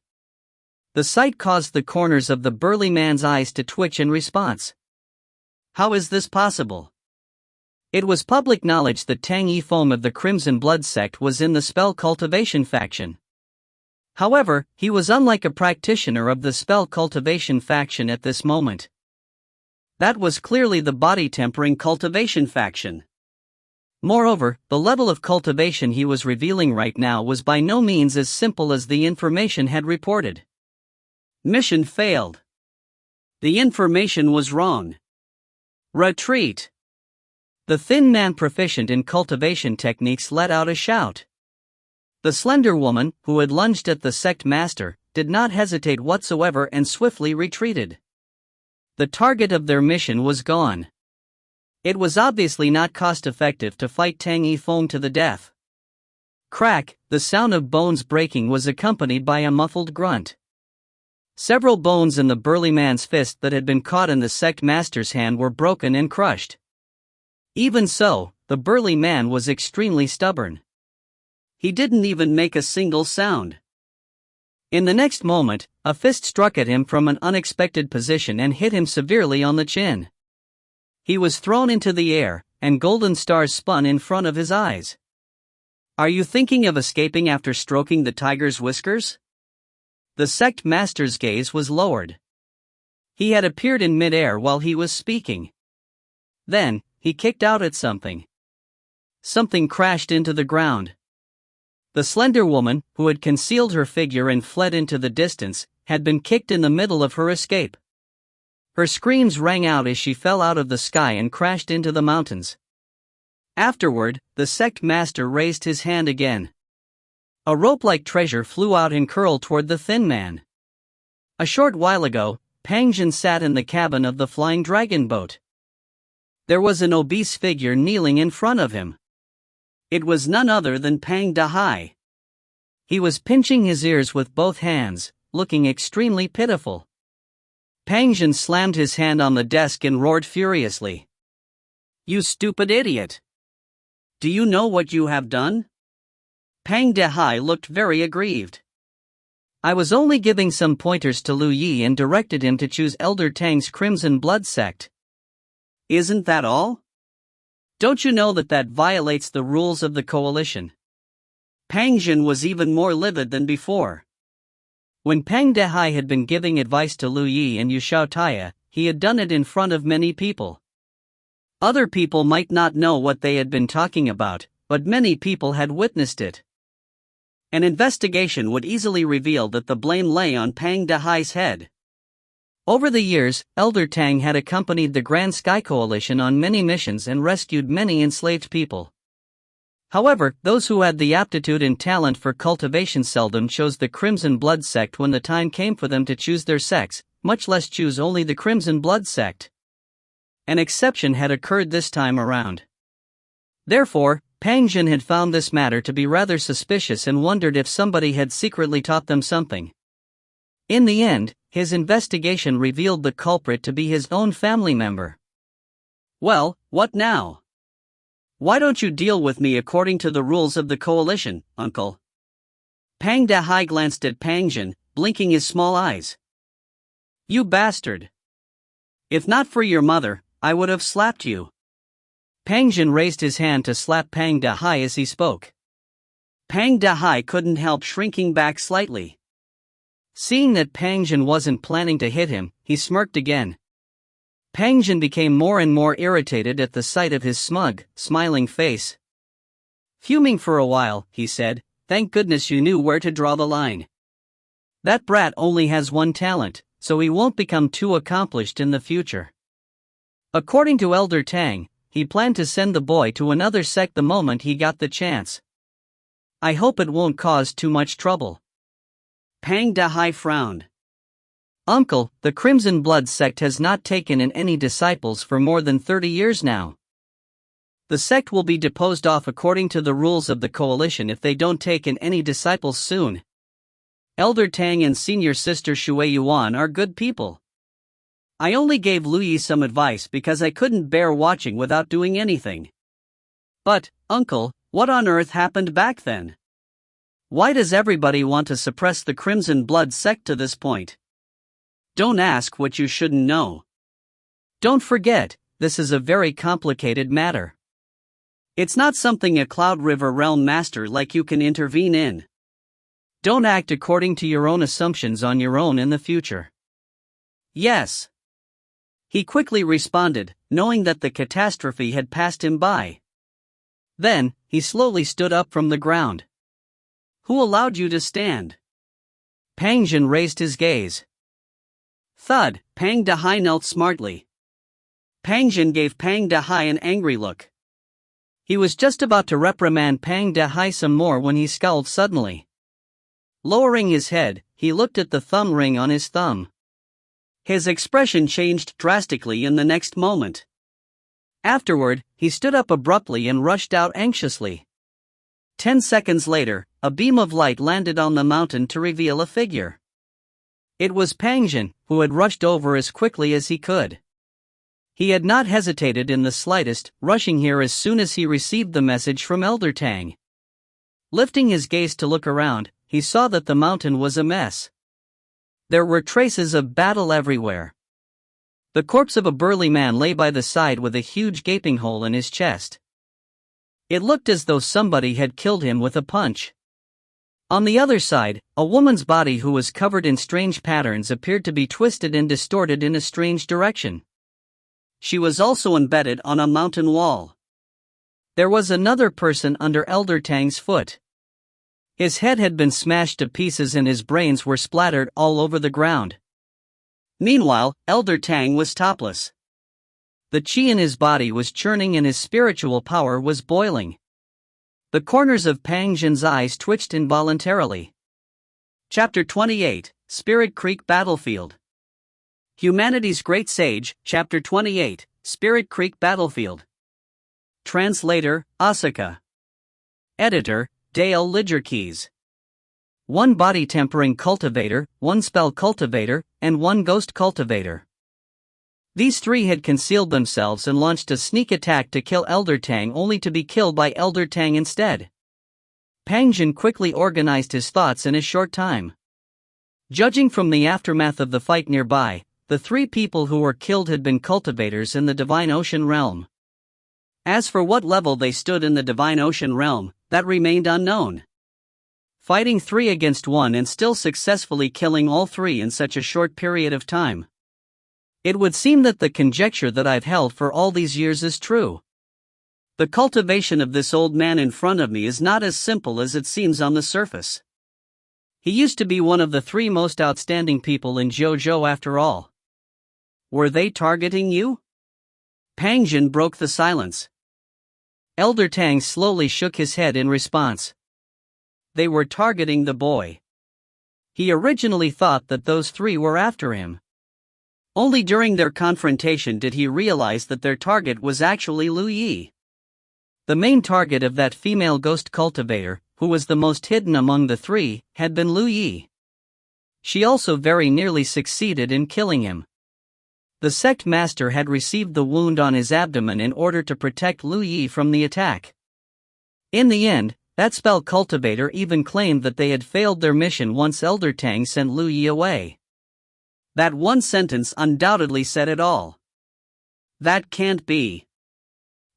A: The sight caused the corners of the burly man's eyes to twitch in response. How is this possible? It was public knowledge that Tang Yifeng of the Crimson Blood sect was in the spell cultivation faction. However, he was unlike a practitioner of the spell cultivation faction at this moment. That was clearly the body tempering cultivation faction. Moreover, the level of cultivation he was revealing right now was by no means as simple as the information had reported. Mission failed. The information was wrong. Retreat. The thin man proficient in cultivation techniques let out a shout. The slender woman, who had lunged at the sect master, did not hesitate whatsoever and swiftly retreated. The target of their mission was gone. It was obviously not cost-effective to fight Tang Yifeng to the death. Crack, the sound of bones breaking was accompanied by a muffled grunt. Several bones in the burly man's fist that had been caught in the sect master's hand were broken and crushed. Even so, the burly man was extremely stubborn. He didn't even make a single sound. In the next moment, a fist struck at him from an unexpected position and hit him severely on the chin. He was thrown into the air, and golden stars spun in front of his eyes. Are you thinking of escaping after stroking the tiger's whiskers? The sect master's gaze was lowered. He had appeared in midair while he was speaking. Then, he kicked out at something. Something crashed into the ground. The slender woman, who had concealed her figure and fled into the distance, had been kicked in the middle of her escape. Her screams rang out as she fell out of the sky and crashed into the mountains. Afterward, the sect master raised his hand again. A rope-like treasure flew out and curled toward the thin man. A short while ago, Pang Jin sat in the cabin of the flying dragon boat. There was an obese figure kneeling in front of him. It was none other than Pang Dahai. He was pinching his ears with both hands, looking extremely pitiful. Pang Jin slammed his hand on the desk and roared furiously. You stupid idiot! Do you know what you have done? Pang Dahai looked very aggrieved. I was only giving some pointers to Lu Yi and directed him to choose Elder Tang's Crimson Blood sect. Isn't that all? Don't you know that violates the rules of the coalition? Pang Jin was even more livid than before. When Pang Dahai had been giving advice to Lu Yi and Yu Taya, he had done it in front of many people. Other people might not know what they had been talking about, but many people had witnessed it. An investigation would easily reveal that the blame lay on Pang Dahai's head. Over the years, Elder Tang had accompanied the Grand Sky Coalition on many missions and rescued many enslaved people. However, those who had the aptitude and talent for cultivation seldom chose the Crimson Blood sect when the time came for them to choose their sects, much less choose only the Crimson Blood sect. An exception had occurred this time around. Therefore, Pang Jin had found this matter to be rather suspicious and wondered if somebody had secretly taught them something. In the end, his investigation revealed the culprit to be his own family member. Well, what now? Why don't you deal with me according to the rules of the coalition, uncle? Pang Dahai glanced at Pang Jin, blinking his small eyes. You bastard! If not for your mother, I would have slapped you. Pang Jin raised his hand to slap Pang Dahai as he spoke. Pang Dahai couldn't help shrinking back slightly. Seeing that Pang Jin wasn't planning to hit him, he smirked again. Pang Jin became more and more irritated at the sight of his smug, smiling face. Fuming for a while, he said, "Thank goodness you knew where to draw the line. That brat only has one talent, so he won't become too accomplished in the future." According to Elder Tang, he planned to send the boy to another sect the moment he got the chance. I hope it won't cause too much trouble. Pang Dahai frowned. Uncle, the Crimson Blood sect has not taken in any disciples for more than 30 years now. The sect will be deposed off according to the rules of the coalition if they don't take in any disciples soon. Elder Tang and senior sister Shui Yuan are good people. I only gave Lu Yi some advice because I couldn't bear watching without doing anything. But, uncle, what on earth happened back then? Why does everybody want to suppress the Crimson Blood sect to this point? Don't ask what you shouldn't know. Don't forget, this is a very complicated matter. It's not something a Cloud River realm master like you can intervene in. Don't act according to your own assumptions on your own in the future. Yes. He quickly responded, knowing that the catastrophe had passed him by. Then, he slowly stood up from the ground. Who allowed you to stand? Pang Jin raised his gaze. Thud, Pang Dehai knelt smartly. Pang Jin gave Pang Dehai an angry look. He was just about to reprimand Pang Dehai some more when he scowled suddenly. Lowering his head, he looked at the thumb ring on his thumb. His expression changed drastically in the next moment. Afterward, he stood up abruptly and rushed out anxiously. 10 seconds later, a beam of light landed on the mountain to reveal a figure. It was Pang Jin, who had rushed over as quickly as he could. He had not hesitated in the slightest, rushing here as soon as he received the message from Elder Tang. Lifting his gaze to look around, he saw that the mountain was a mess. There were traces of battle everywhere. The corpse of a burly man lay by the side with a huge gaping hole in his chest. It looked as though somebody had killed him with a punch. On the other side, a woman's body who was covered in strange patterns appeared to be twisted and distorted in a strange direction. She was also embedded on a mountain wall. There was another person under Elder Tang's foot. His head had been smashed to pieces and his brains were splattered all over the ground. Meanwhile, Elder Tang was topless. The chi in his body was churning and his spiritual power was boiling. The corners of Pang Jin's eyes twitched involuntarily. Chapter 28, Spirit Creek Battlefield. Humanity's Great Sage, Chapter 28, Spirit Creek Battlefield. Translator, Asuka. Editor, Dale Lidgerkeys. 1 body tempering cultivator, 1 spell cultivator, and 1 ghost cultivator. These 3 had concealed themselves and launched a sneak attack to kill Elder Tang only to be killed by Elder Tang instead. Pang Jin quickly organized his thoughts in a short time. Judging from the aftermath of the fight nearby, the 3 people who were killed had been cultivators in the Divine Ocean Realm. As for what level they stood in the Divine Ocean Realm, that remained unknown. Fighting 3 against 1 and still successfully killing all 3 in such a short period of time. It would seem that the conjecture that I've held for all these years is true. The cultivation of this old man in front of me is not as simple as it seems on the surface. He used to be one of the 3 most outstanding people in JoJo after all. Were they targeting you? Pang Jin broke the silence. Elder Tang slowly shook his head in response. They were targeting the boy. He originally thought that those 3 were after him. Only during their confrontation did he realize that their target was actually Lu Yi. The main target of that female ghost cultivator, who was the most hidden among the 3, had been Lu Yi. She also very nearly succeeded in killing him. The sect master had received the wound on his abdomen in order to protect Lu Yi from the attack. In the end, that spell cultivator even claimed that they had failed their mission once Elder Tang sent Lu Yi away. That one sentence undoubtedly said it all. That can't be.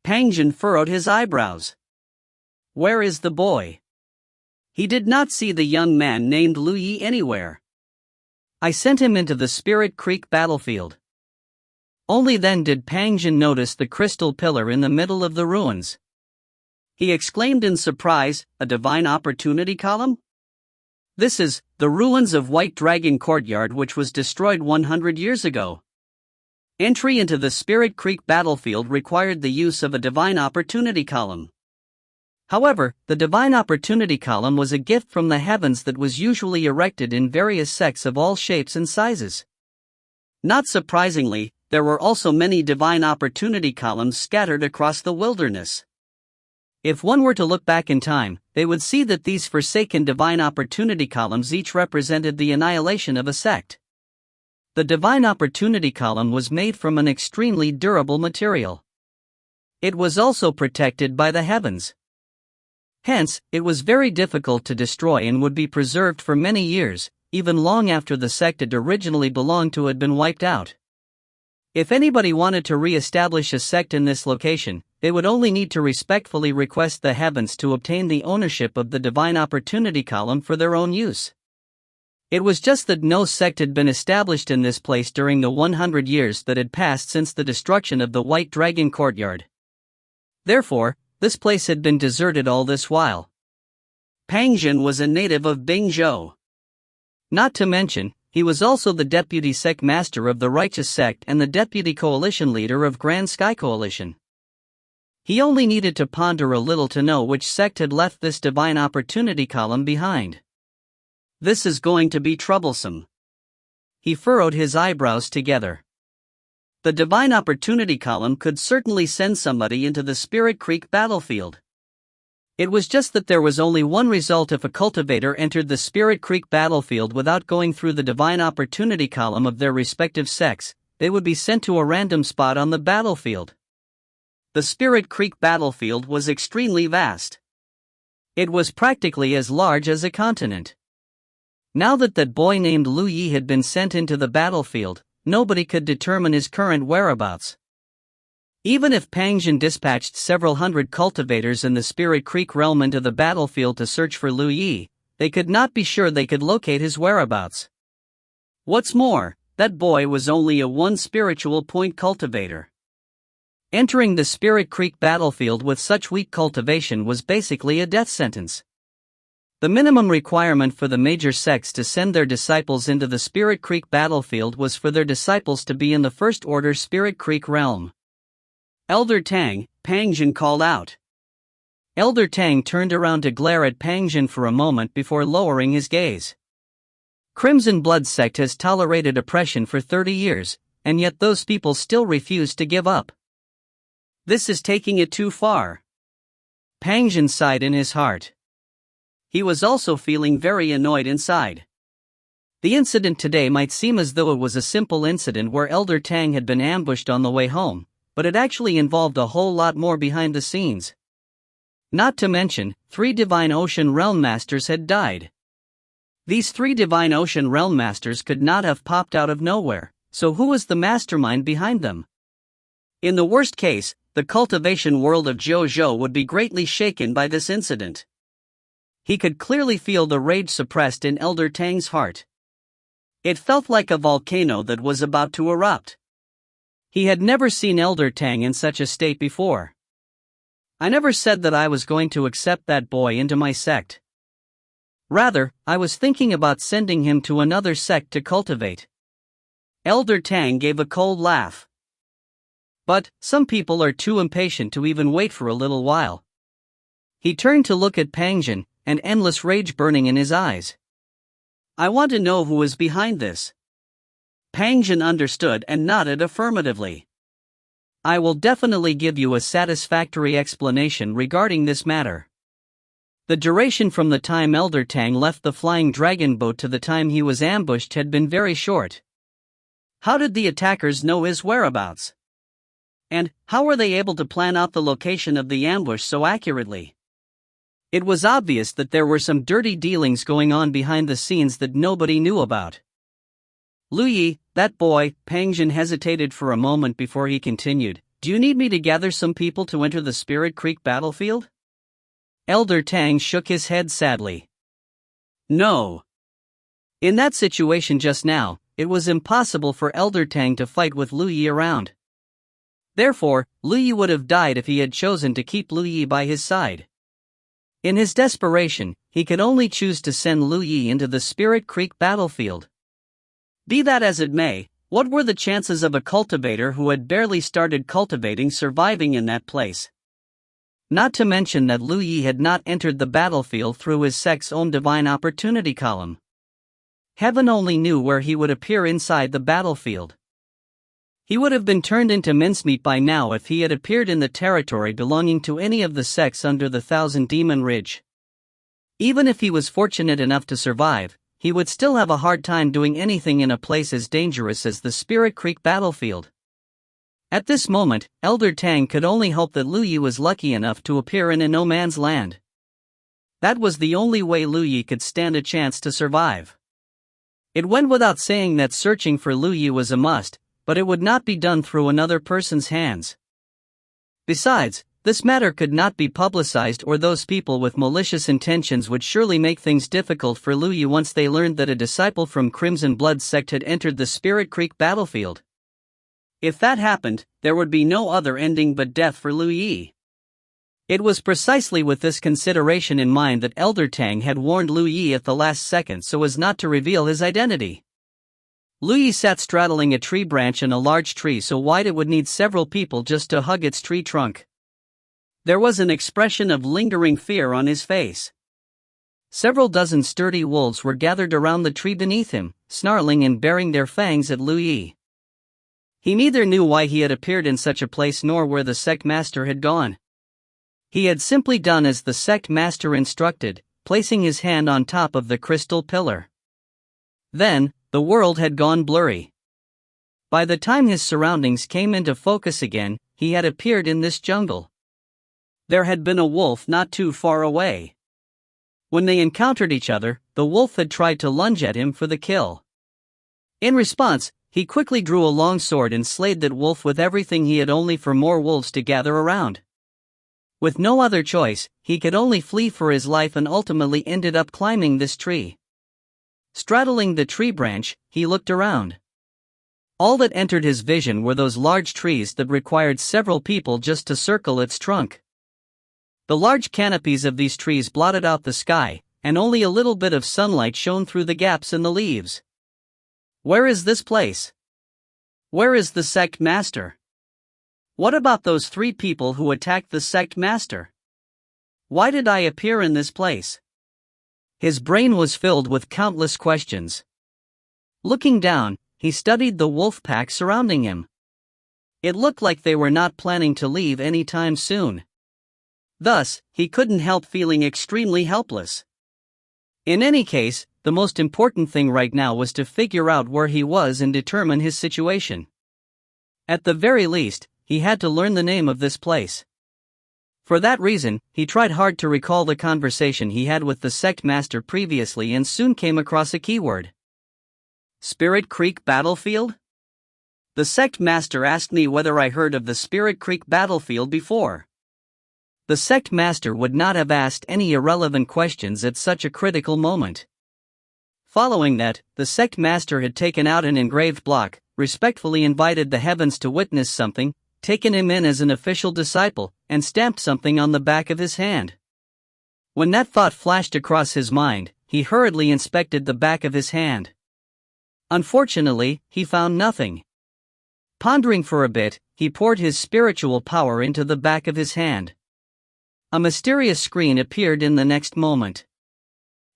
A: Pang Jin furrowed his eyebrows. Where is the boy? He did not see the young man named Lu Yi anywhere. I sent him into the Spirit Creek battlefield. Only then did Pang Jin notice the crystal pillar in the middle of the ruins. He exclaimed in surprise, a divine opportunity column? This is the ruins of White Dragon Courtyard, which was destroyed 100 years ago. Entry into the Spirit Creek battlefield required the use of a divine opportunity column. However, the divine opportunity column was a gift from the heavens that was usually erected in various sects of all shapes and sizes. Not surprisingly, there were also many divine opportunity columns scattered across the wilderness. If one were to look back in time, they would see that these forsaken divine opportunity columns each represented the annihilation of a sect. The divine opportunity column was made from an extremely durable material. It was also protected by the heavens. Hence, it was very difficult to destroy and would be preserved for many years, even long after the sect it originally belonged to had been wiped out. If anybody wanted to re-establish a sect in this location, they would only need to respectfully request the heavens to obtain the ownership of the divine opportunity column for their own use. It was just that no sect had been established in this place during the 100 years that had passed since the destruction of the White Dragon Courtyard. Therefore, this place had been deserted all this while. Pangjin was a native of Bingzhou. Not to mention, he was also the deputy sect master of the Righteous Sect and the deputy coalition leader of Grand Sky Coalition. He only needed to ponder a little to know which sect had left this divine opportunity column behind. This is going to be troublesome. He furrowed his eyebrows together. The divine opportunity column could certainly send somebody into the Spirit Creek battlefield. It was just that there was only one result if a cultivator entered the Spirit Creek battlefield without going through the divine opportunity column of their respective sects. They would be sent to a random spot on the battlefield. The Spirit Creek battlefield was extremely vast. It was practically as large as a continent. Now that boy named Lu Yi had been sent into the battlefield, nobody could determine his current whereabouts. Even if Pangjin dispatched several hundred cultivators in the Spirit Creek realm into the battlefield to search for Lu Yi, they could not be sure they could locate his whereabouts. What's more, that boy was only a one spiritual point cultivator. Entering the Spirit Creek battlefield with such weak cultivation was basically a death sentence. The minimum requirement for the major sects to send their disciples into the Spirit Creek battlefield was for their disciples to be in the First Order Spirit Creek realm. Elder Tang, Pangjin called out. Elder Tang turned around to glare at Pangjin for a moment before lowering his gaze. Crimson Blood sect has tolerated oppression for 30 years, and yet those people still refuse to give up. This is taking it too far. Pangjin sighed in his heart. He was also feeling very annoyed inside. The incident today might seem as though it was a simple incident where Elder Tang had been ambushed on the way home, but it actually involved a whole lot more behind the scenes. Not to mention, 3 Divine Ocean Realm Masters had died. These 3 Divine Ocean Realm Masters could not have popped out of nowhere, so who was the mastermind behind them? In the worst case, the cultivation world of Zhou would be greatly shaken by this incident. He could clearly feel the rage suppressed in Elder Tang's heart. It felt like a volcano that was about to erupt. He had never seen Elder Tang in such a state before. I never said that I was going to accept that boy into my sect. Rather, I was thinking about sending him to another sect to cultivate. Elder Tang gave a cold laugh. But, some people are too impatient to even wait for a little while. He turned to look at Pangjin, and endless rage burning in his eyes. I want to know who is behind this. Pangjin understood and nodded affirmatively. I will definitely give you a satisfactory explanation regarding this matter. The duration from the time Elder Tang left the Flying Dragon boat to the time he was ambushed had been very short. How did the attackers know his whereabouts? And how were they able to plan out the location of the ambush so accurately? It was obvious that there were some dirty dealings going on behind the scenes that nobody knew about. Lu Yi, that boy, Pangjin hesitated for a moment before he continued. Do you need me to gather some people to enter the Spirit Creek battlefield? Elder Tang shook his head sadly. No. In that situation just now, it was impossible for Elder Tang to fight with Lu Yi around. Therefore, Lu Yi would have died if he had chosen to keep Lu Yi by his side. In his desperation, he could only choose to send Lu Yi into the Spirit Creek battlefield. Be that as it may, what were the chances of a cultivator who had barely started cultivating surviving in that place? Not to mention that Lu Yi had not entered the battlefield through his sect's own divine opportunity column. Heaven only knew where he would appear inside the battlefield. He would have been turned into mincemeat by now if he had appeared in the territory belonging to any of the sects under the Thousand Demon Ridge. Even if he was fortunate enough to survive, he would still have a hard time doing anything in a place as dangerous as the Spirit Creek battlefield. At this moment, Elder Tang could only hope that Lu Yi was lucky enough to appear in a no-man's land. That was the only way Lu Yi could stand a chance to survive. It went without saying that searching for Lu Yi was a must, but it would not be done through another person's hands. Besides, this matter could not be publicized, or those people with malicious intentions would surely make things difficult for Lu Yi once they learned that a disciple from Crimson Blood sect had entered the Spirit Creek battlefield. If that happened, there would be no other ending but death for Lu Yi. It was precisely with this consideration in mind that Elder Tang had warned Lu Yi at the last second so as not to reveal his identity. Lu Yi sat straddling a tree branch in a large tree so wide it would need several people just to hug its tree trunk. There was an expression of lingering fear on his face. Several dozen sturdy wolves were gathered around the tree beneath him, snarling and baring their fangs at Lu Yi. He neither knew why he had appeared in such a place nor where the sect master had gone. He had simply done as the sect master instructed, placing his hand on top of the crystal pillar. Then, the world had gone blurry. By the time his surroundings came into focus again, he had appeared in this jungle. There had been a wolf not too far away. When they encountered each other, the wolf had tried to lunge at him for the kill. In response, he quickly drew a long sword and slayed that wolf with everything he had, only for more wolves to gather around. With no other choice, he could only flee for his life and ultimately ended up climbing this tree. Straddling the tree branch, he looked around. All that entered his vision were those large trees that required several people just to circle its trunk. The large canopies of these trees blotted out the sky, and only a little bit of sunlight shone through the gaps in the leaves. Where is this place? Where is the sect master? What about those 3 people who attacked the sect master? Why did I appear in this place? His brain was filled with countless questions. Looking down, he studied the wolf pack surrounding him. It looked like they were not planning to leave anytime soon. Thus, he couldn't help feeling extremely helpless. In any case, the most important thing right now was to figure out where he was and determine his situation. At the very least, he had to learn the name of this place. For that reason, he tried hard to recall the conversation he had with the sect master previously and soon came across a keyword. Spirit Creek battlefield? The sect master asked me whether I heard of the Spirit Creek battlefield before. The sect master would not have asked any irrelevant questions at such a critical moment. Following that, the sect master had taken out an engraved block, respectfully invited the heavens to witness something, taken him in as an official disciple, and stamped something on the back of his hand. When that thought flashed across his mind, he hurriedly inspected the back of his hand. Unfortunately, he found nothing. Pondering for a bit, he poured his spiritual power into the back of his hand. A mysterious screen appeared in the next moment.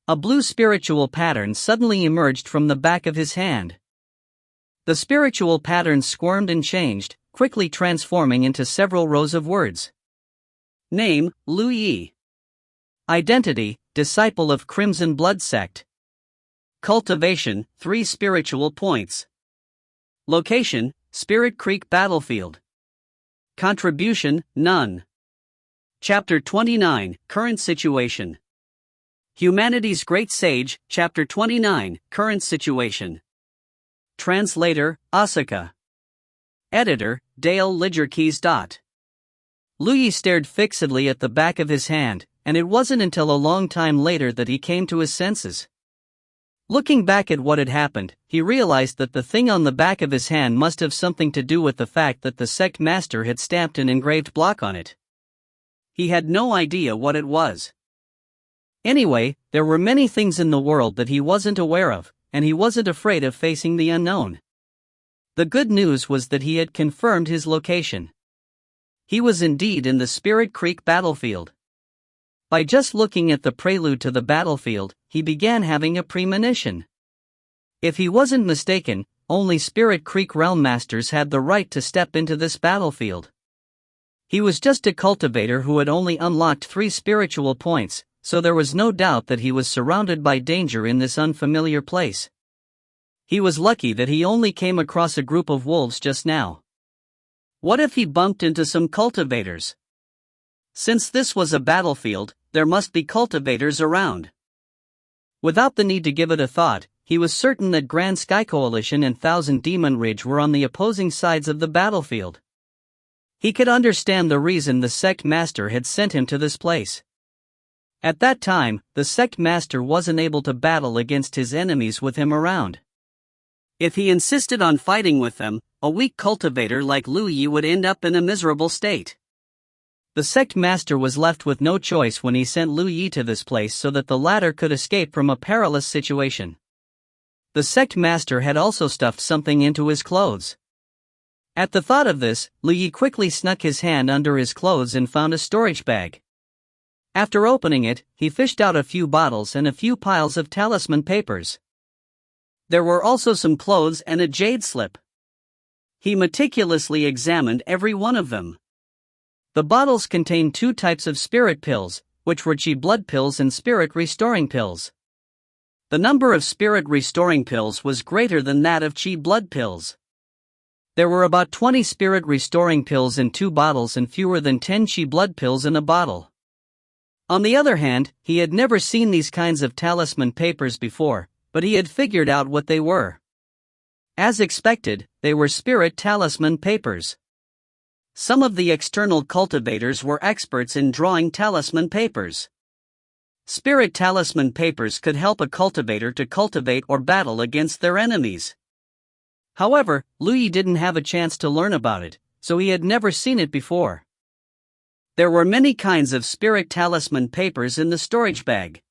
A: A blue spiritual pattern suddenly emerged from the back of his hand. The spiritual pattern squirmed and changed, quickly transforming into several rows of words. Name, Lu Yi. Identity, disciple of Crimson Blood sect. Cultivation, 3 spiritual points. Location, Spirit Creek battlefield. Contribution, none. Chapter 29, Current Situation. Humanity's Great Sage, Chapter 29, Current Situation. Translator, Asuka. Editor, Dale Lidgerkeys. Lu Yi stared fixedly at the back of his hand, and it wasn't until a long time later that he came to his senses. Looking back at what had happened, he realized that the thing on the back of his hand must have something to do with the fact that the sect master had stamped an engraved block on it. He had no idea what it was. Anyway, there were many things in the world that he wasn't aware of, and he wasn't afraid of facing the unknown. The good news was that he had confirmed his location. He was indeed in the Spirit Creek battlefield. By just looking at the prelude to the battlefield, he began having a premonition. If he wasn't mistaken, only Spirit Creek Realm Masters had the right to step into this battlefield. He was just a cultivator who had only unlocked 3 spiritual points, so there was no doubt that he was surrounded by danger in this unfamiliar place. He was lucky that he only came across a group of wolves just now. What if he bumped into some cultivators? Since this was a battlefield, there must be cultivators around. Without the need to give it a thought, he was certain that Grand Sky Coalition and Thousand Demon Ridge were on the opposing sides of the battlefield. He could understand the reason the sect master had sent him to this place. At that time, the sect master wasn't able to battle against his enemies with him around. If he insisted on fighting with them, a weak cultivator like Lu Yi would end up in a miserable state. The sect master was left with no choice when he sent Lu Yi to this place so that the latter could escape from a perilous situation. The sect master had also stuffed something into his clothes. At the thought of this, Lu Yi quickly snuck his hand under his clothes and found a storage bag. After opening it, he fished out a few bottles and a few piles of talisman papers. There were also some clothes and a jade slip. He meticulously examined every one of them. The bottles contained two types of spirit pills, which were chi blood pills and spirit restoring pills. The number of spirit restoring pills was greater than that of chi blood pills. There were about 20 spirit restoring pills in 2 bottles and fewer than 10 chi blood pills in a bottle. On the other hand, he had never seen these kinds of talisman papers before, but he had figured out what they were. As expected, they were spirit talisman papers. Some of the external cultivators were experts in drawing talisman papers. Spirit talisman papers could help a cultivator to cultivate or battle against their enemies. However, Lu Yi didn't have a chance to learn about it, so he had never seen it before. There were many kinds of spirit talisman papers in the storage bag.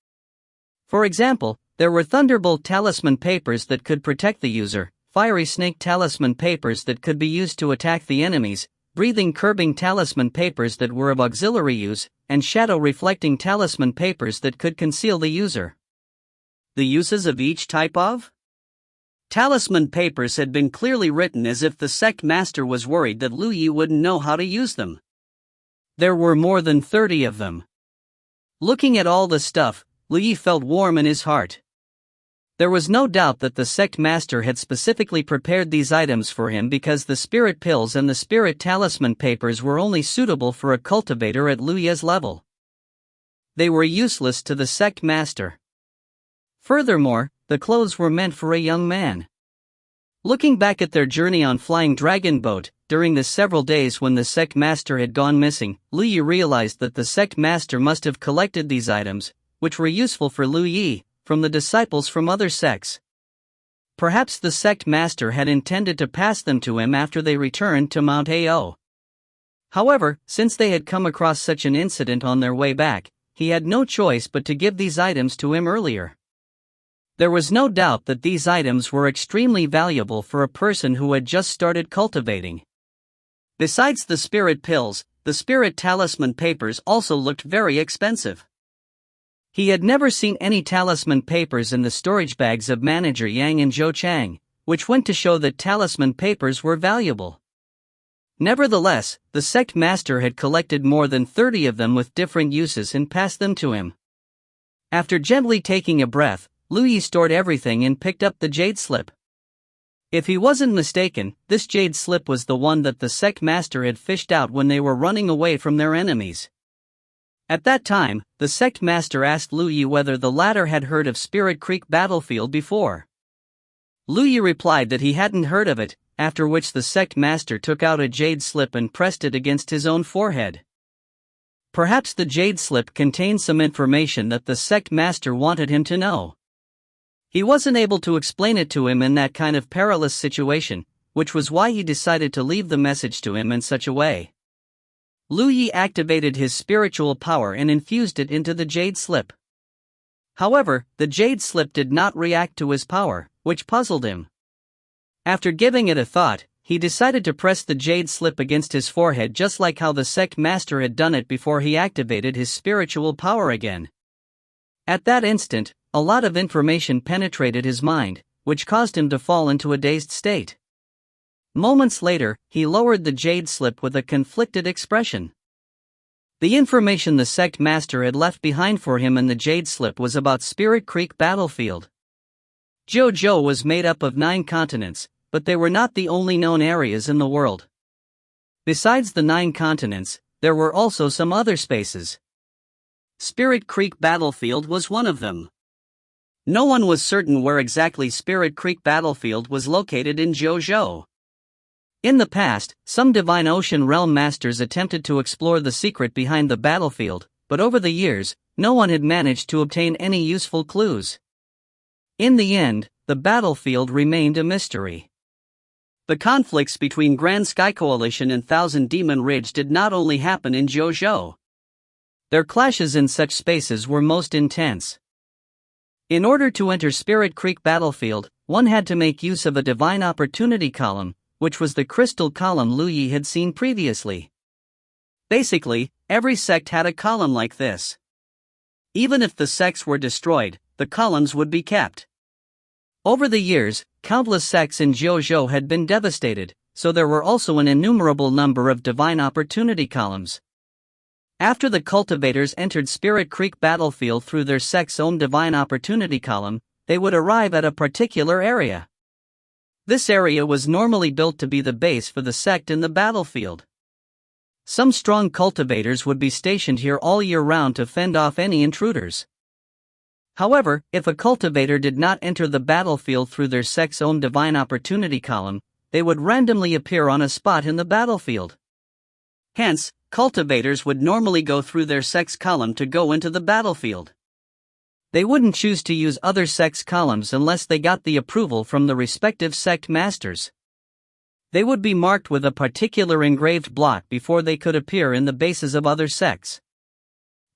A: For example, there were Thunderbolt talisman papers that could protect the user, Fiery Snake talisman papers that could be used to attack the enemies, Breathing Curbing talisman papers that were of auxiliary use, and Shadow Reflecting talisman papers that could conceal the user. The uses of each type of talisman papers had been clearly written as if the sect master was worried that Lu Yi wouldn't know how to use them. There were more than 30 of them. Looking at all the stuff, Lu Yi felt warm in his heart. There was no doubt that the sect master had specifically prepared these items for him because the spirit pills and the spirit talisman papers were only suitable for a cultivator at Lu Yi's level. They were useless to the sect master. Furthermore, the clothes were meant for a young man. Looking back at their journey on Flying Dragon Boat, during the several days when the sect master had gone missing, Lu Yi realized that the sect master must have collected these items, which were useful for Lu Yi, from the disciples from other sects. Perhaps the sect master had intended to pass them to him after they returned to Mount Ao. However, since they had come across such an incident on their way back, he had no choice but to give these items to him earlier. There was no doubt that these items were extremely valuable for a person who had just started cultivating. Besides the spirit pills, the spirit talisman papers also looked very expensive. He had never seen any talisman papers in the storage bags of Manager Yang and Zhou Chang, which went to show that talisman papers were valuable. Nevertheless, the sect master had collected more than 30 of them with different uses and passed them to him. After gently taking a breath, Lu Yi stored everything and picked up the jade slip. If he wasn't mistaken, this jade slip was the one that the sect master had fished out when they were running away from their enemies. At that time, the sect master asked Lu Yi whether the latter had heard of Spirit Creek Battlefield before. Lu Yi replied that he hadn't heard of it, after which the sect master took out a jade slip and pressed it against his own forehead. Perhaps the jade slip contained some information that the sect master wanted him to know. He wasn't able to explain it to him in that kind of perilous situation, which was why he decided to leave the message to him in such a way. Lu Yi activated his spiritual power and infused it into the jade slip. However, the jade slip did not react to his power, which puzzled him. After giving it a thought, he decided to press the jade slip against his forehead just like how the sect master had done it before he activated his spiritual power again. At that instant, a lot of information penetrated his mind, which caused him to fall into a dazed state. Moments later, he lowered the jade slip with a conflicted expression. The information the sect master had left behind for him in the jade slip was about Spirit Creek Battlefield. Zhou was made up of 9 continents, but they were not the only known areas in the world. Besides the 9 continents, there were also some other spaces. Spirit Creek Battlefield was one of them. No one was certain where exactly Spirit Creek Battlefield was located in JoJo. In the past, some Divine Ocean Realm masters attempted to explore the secret behind the battlefield, but over the years, no one had managed to obtain any useful clues. In the end, the battlefield remained a mystery. The conflicts between Grand Sky Coalition and Thousand Demon Ridge did not only happen in JoJo. Their clashes in such spaces were most intense. In order to enter Spirit Creek Battlefield, one had to make use of a Divine Opportunity column, which was the crystal column Lu Yi had seen previously. Basically, every sect had a column like this. Even if the sects were destroyed, the columns would be kept. Over the years, countless sects in JoJo had been devastated, so there were also an innumerable number of Divine Opportunity columns. After the cultivators entered Spirit Creek Battlefield through their sect's own Divine Opportunity column, they would arrive at a particular area. This area was normally built to be the base for the sect in the battlefield. Some strong cultivators would be stationed here all year round to fend off any intruders. However, if a cultivator did not enter the battlefield through their sect's own Divine Opportunity column, they would randomly appear on a spot in the battlefield. Hence, cultivators would normally go through their sect's column to go into the battlefield. They wouldn't choose to use other sects' columns unless they got the approval from the respective sect masters. They would be marked with a particular engraved block before they could appear in the bases of other sects.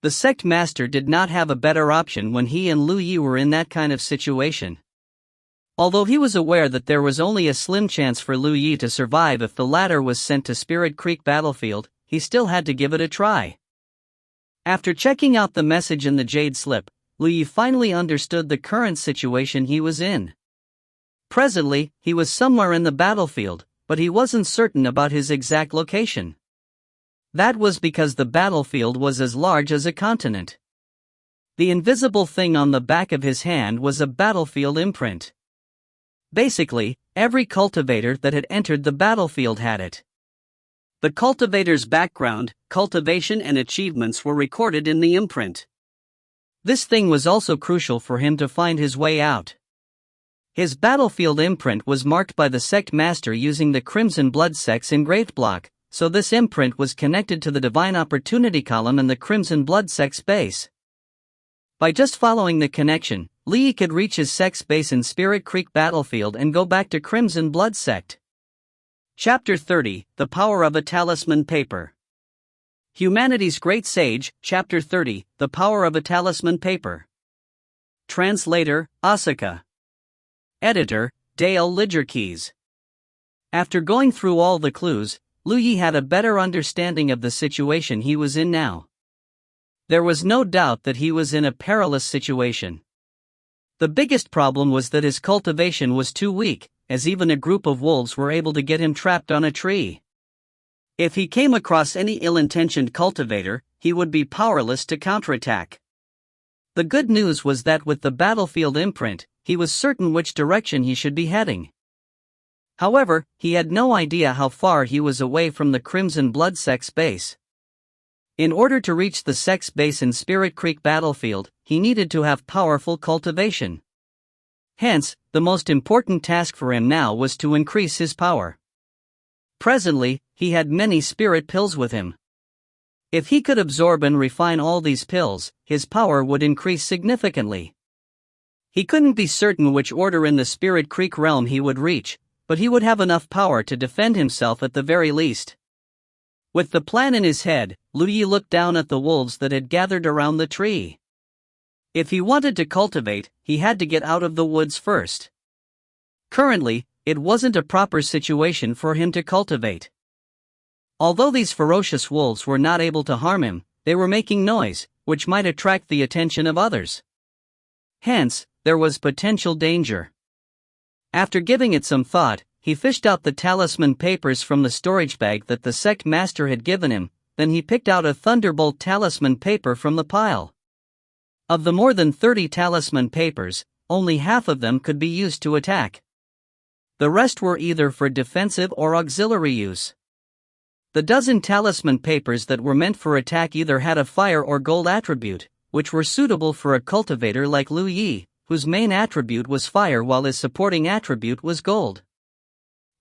A: The sect master did not have a better option when he and Lu Yi were in that kind of situation. Although he was aware that there was only a slim chance for Lu Yi to survive if the latter was sent to Spirit Creek Battlefield, he still had to give it a try. After checking out the message in the Jade Slip, Lu Yi finally understood the current situation he was in. Presently, he was somewhere in the battlefield, but he wasn't certain about his exact location. That was because the battlefield was as large as a continent. The invisible thing on the back of his hand was a battlefield imprint. Basically, every cultivator that had entered the battlefield had it. The cultivator's background, cultivation and achievements were recorded in the imprint. This thing was also crucial for him to find his way out. His battlefield imprint was marked by the sect master using the Crimson Blood sect's engraved block, so this imprint was connected to the Divine Opportunity column in the Crimson Blood sect's base. By just following the connection, Lu Yi could reach his sect's base in Spirit Creek Battlefield and go back to Crimson Blood sect. Chapter 30, The Power of a Talisman Paper. Humanity's Great Sage, Chapter 30, The Power of a Talisman Paper. Translator, Asuka. Editor, Dale Lidgerkeys. After going through all the clues, Lu Yi had a better understanding of the situation he was in now. There was no doubt that he was in a perilous situation. The biggest problem was that his cultivation was too weak, as even a group of wolves were able to get him trapped on a tree. If he came across any ill-intentioned cultivator, he would be powerless to counterattack. The good news was that with the battlefield imprint, he was certain which direction he should be heading. However, he had no idea how far he was away from the Crimson Blood sect's base. In order to reach the sect's base in Spirit Creek Battlefield, he needed to have powerful cultivation. Hence, the most important task for him now was to increase his power. Presently, he had many spirit pills with him. If he could absorb and refine all these pills, his power would increase significantly. He couldn't be certain which order in the Spirit Creek realm he would reach, but he would have enough power to defend himself at the very least. With the plan in his head, Lu Yi looked down at the wolves that had gathered around the tree. If he wanted to cultivate, he had to get out of the woods first. Currently, it wasn't a proper situation for him to cultivate. Although these ferocious wolves were not able to harm him, they were making noise, which might attract the attention of others. Hence, there was potential danger. After giving it some thought, he fished out the talisman papers from the storage bag that the sect master had given him, then he picked out a thunderbolt talisman paper from the pile. Of the more than 30 talisman papers, only half of them could be used to attack. The rest were either for defensive or auxiliary use. The dozen talisman papers that were meant for attack either had a fire or gold attribute, which were suitable for a cultivator like Lu Yi, whose main attribute was fire while his supporting attribute was gold.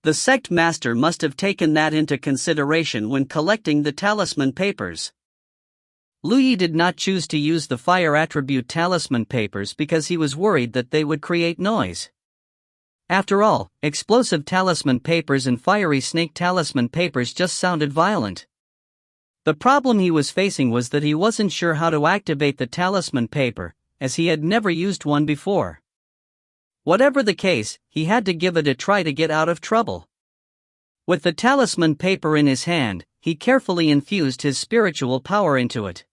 A: The sect master must have taken that into consideration when collecting the talisman papers. Lu Yi did not choose to use the fire attribute talisman papers because he was worried that they would create noise. After all, explosive talisman papers and fiery snake talisman papers just sounded violent. The problem he was facing was that he wasn't sure how to activate the talisman paper, as he had never used one before. Whatever the case, he had to give it a try to get out of trouble. With the talisman paper in his hand, he carefully infused his spiritual power into it.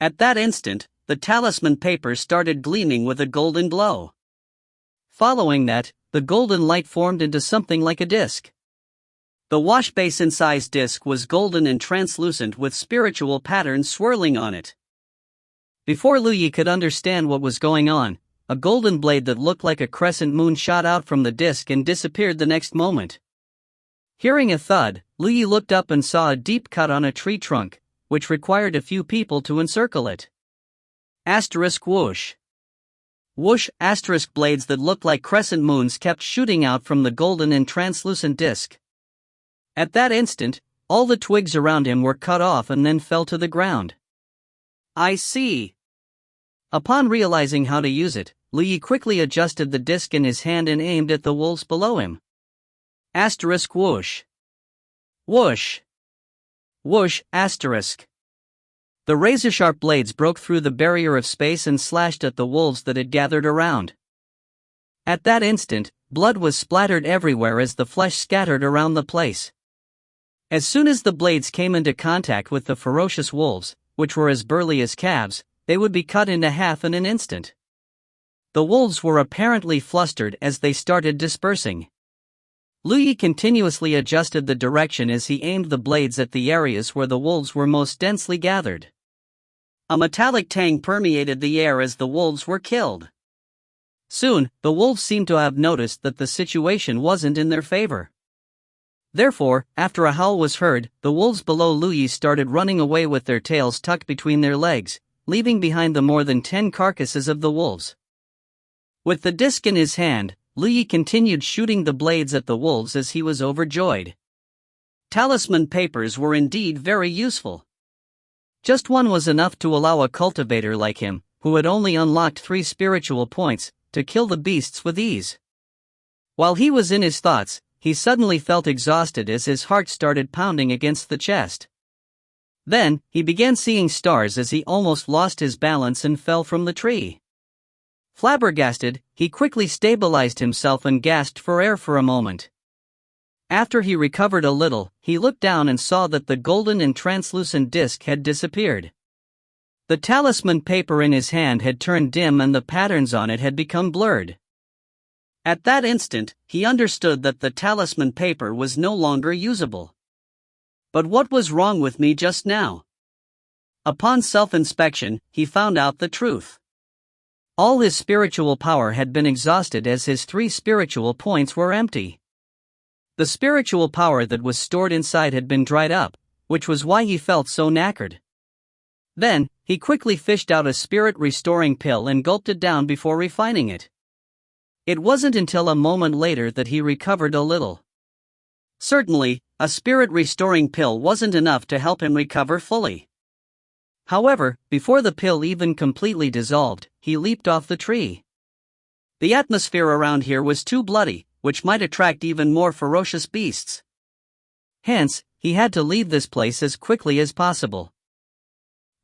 A: At that instant, the talisman paper started gleaming with a golden glow. Following that, the golden light formed into something like a disc. The wash basin-sized disc was golden and translucent with spiritual patterns swirling on it. Before Lu Yi could understand what was going on, a golden blade that looked like a crescent moon shot out from the disc and disappeared the next moment. Hearing a thud, Lu Yi looked up and saw a deep cut on a tree trunk, which required a few people to encircle it. Asterisk whoosh. Whoosh asterisk blades that looked like crescent moons kept shooting out from the golden and translucent disc. At that instant, all the twigs around him were cut off and then fell to the ground. I see. Upon realizing how to use it, Lu Yi quickly adjusted the disc in his hand and aimed at the wolves below him. Asterisk whoosh. Whoosh. Whoosh asterisk. The razor-sharp blades broke through the barrier of space and slashed at the wolves that had gathered around. At that instant, blood was splattered everywhere as the flesh scattered around the place. As soon as the blades came into contact with the ferocious wolves, which were as burly as calves, they would be cut into half in an instant. The wolves were apparently flustered as they started dispersing. Lu Yi continuously adjusted the direction as he aimed the blades at the areas where the wolves were most densely gathered. A metallic tang permeated the air as the wolves were killed. Soon, the wolves seemed to have noticed that the situation wasn't in their favor. Therefore, after a howl was heard, the wolves below Lu Yi started running away with their tails tucked between their legs, leaving behind the more than 10 carcasses of the wolves. With the disc in his hand, Lu Yi continued shooting the blades at the wolves as he was overjoyed. Talisman papers were indeed very useful. Just one was enough to allow a cultivator like him, who had only unlocked 3 spiritual points, to kill the beasts with ease. While he was in his thoughts, he suddenly felt exhausted as his heart started pounding against the chest. Then, he began seeing stars as he almost lost his balance and fell from the tree. Flabbergasted, he quickly stabilized himself and gasped for air for a moment. After he recovered a little, he looked down and saw that the golden and translucent disc had disappeared. The talisman paper in his hand had turned dim and the patterns on it had become blurred. At that instant, he understood that the talisman paper was no longer usable. But what was wrong with me just now? Upon self-inspection, he found out the truth. All his spiritual power had been exhausted as his 3 spiritual points were empty. The spiritual power that was stored inside had been dried up, which was why he felt so knackered. Then, he quickly fished out a spirit-restoring pill and gulped it down before refining it. It wasn't until a moment later that he recovered a little. Certainly, a spirit-restoring pill wasn't enough to help him recover fully. However, before the pill even completely dissolved, he leaped off the tree. The atmosphere around here was too bloody, which might attract even more ferocious beasts. Hence, he had to leave this place as quickly as possible.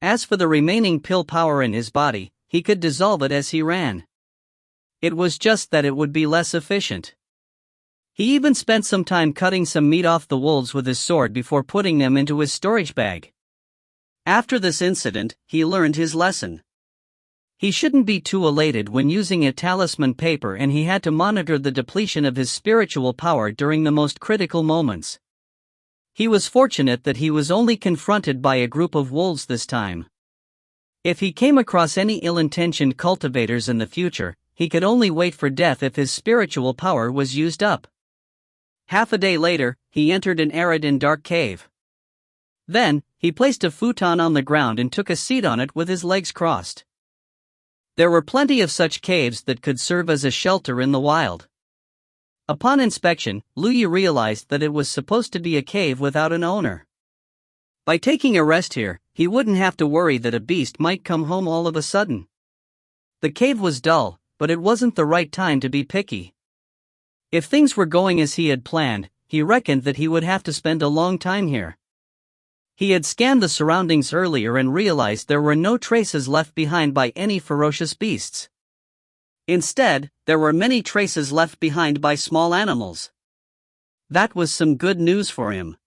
A: As for the remaining pill power in his body, he could dissolve it as he ran. It was just that it would be less efficient. He even spent some time cutting some meat off the wolves with his sword before putting them into his storage bag. After this incident, he learned his lesson. He shouldn't be too elated when using a talisman paper, and he had to monitor the depletion of his spiritual power during the most critical moments. He was fortunate that he was only confronted by a group of wolves this time. If he came across any ill-intentioned cultivators in the future, he could only wait for death if his spiritual power was used up. Half a day later, he entered an arid and dark cave. Then, he placed a futon on the ground and took a seat on it with his legs crossed. There were plenty of such caves that could serve as a shelter in the wild. Upon inspection, Lu Yi realized that it was supposed to be a cave without an owner. By taking a rest here, he wouldn't have to worry that a beast might come home all of a sudden. The cave was dull, but it wasn't the right time to be picky. If things were going as he had planned, he reckoned that he would have to spend a long time here. He had scanned the surroundings earlier and realized there were no traces left behind by any ferocious beasts. Instead, there were many traces left behind by small animals. That was some good news for him.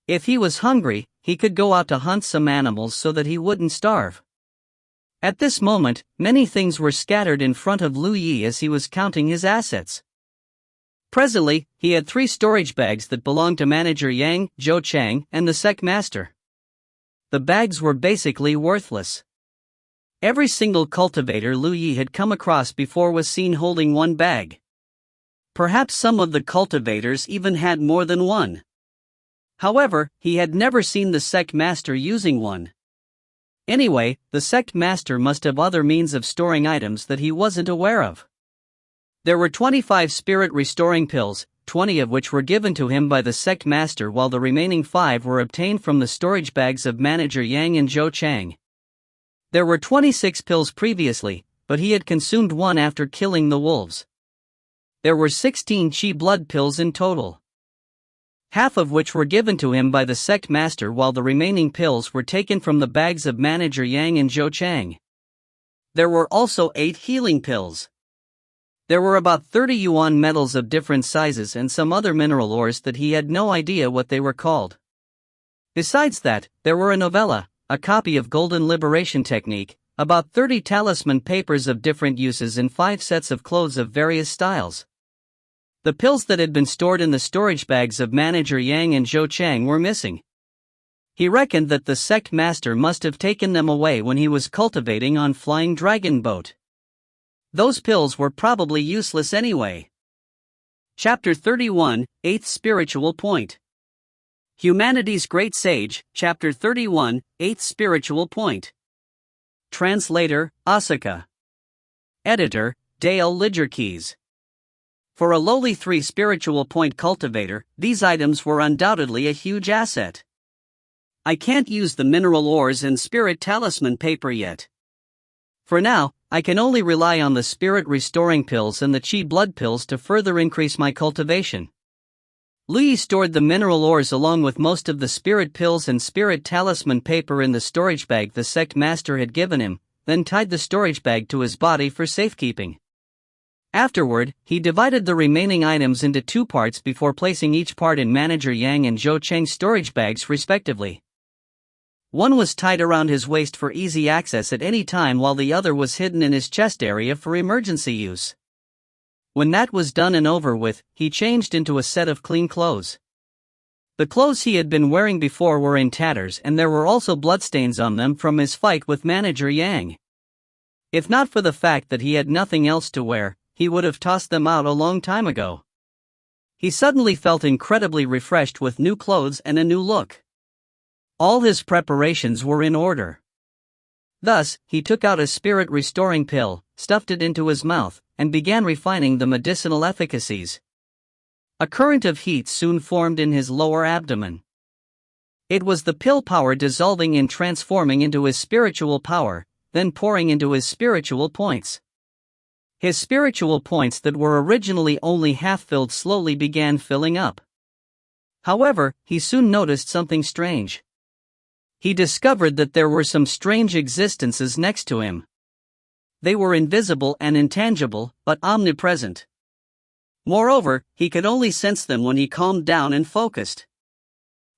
A: If he was hungry, he could go out to hunt some animals so that he wouldn't starve. At this moment, many things were scattered in front of Lu Yi as he was counting his assets. Presently, he had 3 storage bags that belonged to Manager Yang, Zhou Chang, and the sect master. The bags were basically worthless. Every single cultivator Lu Yi had come across before was seen holding one bag. Perhaps some of the cultivators even had more than one. However, he had never seen the sect master using one. Anyway, the sect master must have other means of storing items that he wasn't aware of. There were 25 spirit restoring pills, 20 of which were given to him by the sect master while the remaining 5 were obtained from the storage bags of Manager Yang and Zhou Chang. There were 26 pills previously, but he had consumed one after killing the wolves. There were 16 chi blood pills in total, half of which were given to him by the sect master while the remaining pills were taken from the bags of Manager Yang and Zhou Chang. There were also 8 healing pills. There were about 30 yuan metals of different sizes and some other mineral ores that he had no idea what they were called. Besides that, there were a novella, a copy of Golden Liberation Technique, about 30 talisman papers of different uses and 5 sets of clothes of various styles. The pills that had been stored in the storage bags of Manager Yang and Zhou Chang were missing. He reckoned that the sect master must have taken them away when he was cultivating on Flying Dragon Boat. Those pills were probably useless anyway. Chapter 31, 8th Spiritual Point. Humanity's Great Sage, Chapter 31, 8th Spiritual Point. Translator, Asuka. Editor, Dale Lidgerkeys. For a lowly 3 spiritual point cultivator, these items were undoubtedly a huge asset. I can't use the mineral ores and spirit talisman paper yet. For now, I can only rely on the spirit restoring pills and the chi blood pills to further increase my cultivation. Lu Yi stored the mineral ores along with most of the spirit pills and spirit talisman paper in the storage bag the sect master had given him, then tied the storage bag to his body for safekeeping. Afterward, he divided the remaining items into 2 parts before placing each part in Manager Yang and Zhou Chang's storage bags respectively. One was tied around his waist for easy access at any time while the other was hidden in his chest area for emergency use. When that was done and over with, he changed into a set of clean clothes. The clothes he had been wearing before were in tatters and there were also bloodstains on them from his fight with Manager Yang. If not for the fact that he had nothing else to wear, he would have tossed them out a long time ago. He suddenly felt incredibly refreshed with new clothes and a new look. All his preparations were in order. Thus, he took out a spirit-restoring pill, stuffed it into his mouth, and began refining the medicinal efficacies. A current of heat soon formed in his lower abdomen. It was the pill power dissolving and transforming into his spiritual power, then pouring into his spiritual points. His spiritual points that were originally only half-filled slowly began filling up. However, he soon noticed something strange. He discovered that there were some strange existences next to him. They were invisible and intangible, but omnipresent. Moreover, he could only sense them when he calmed down and focused.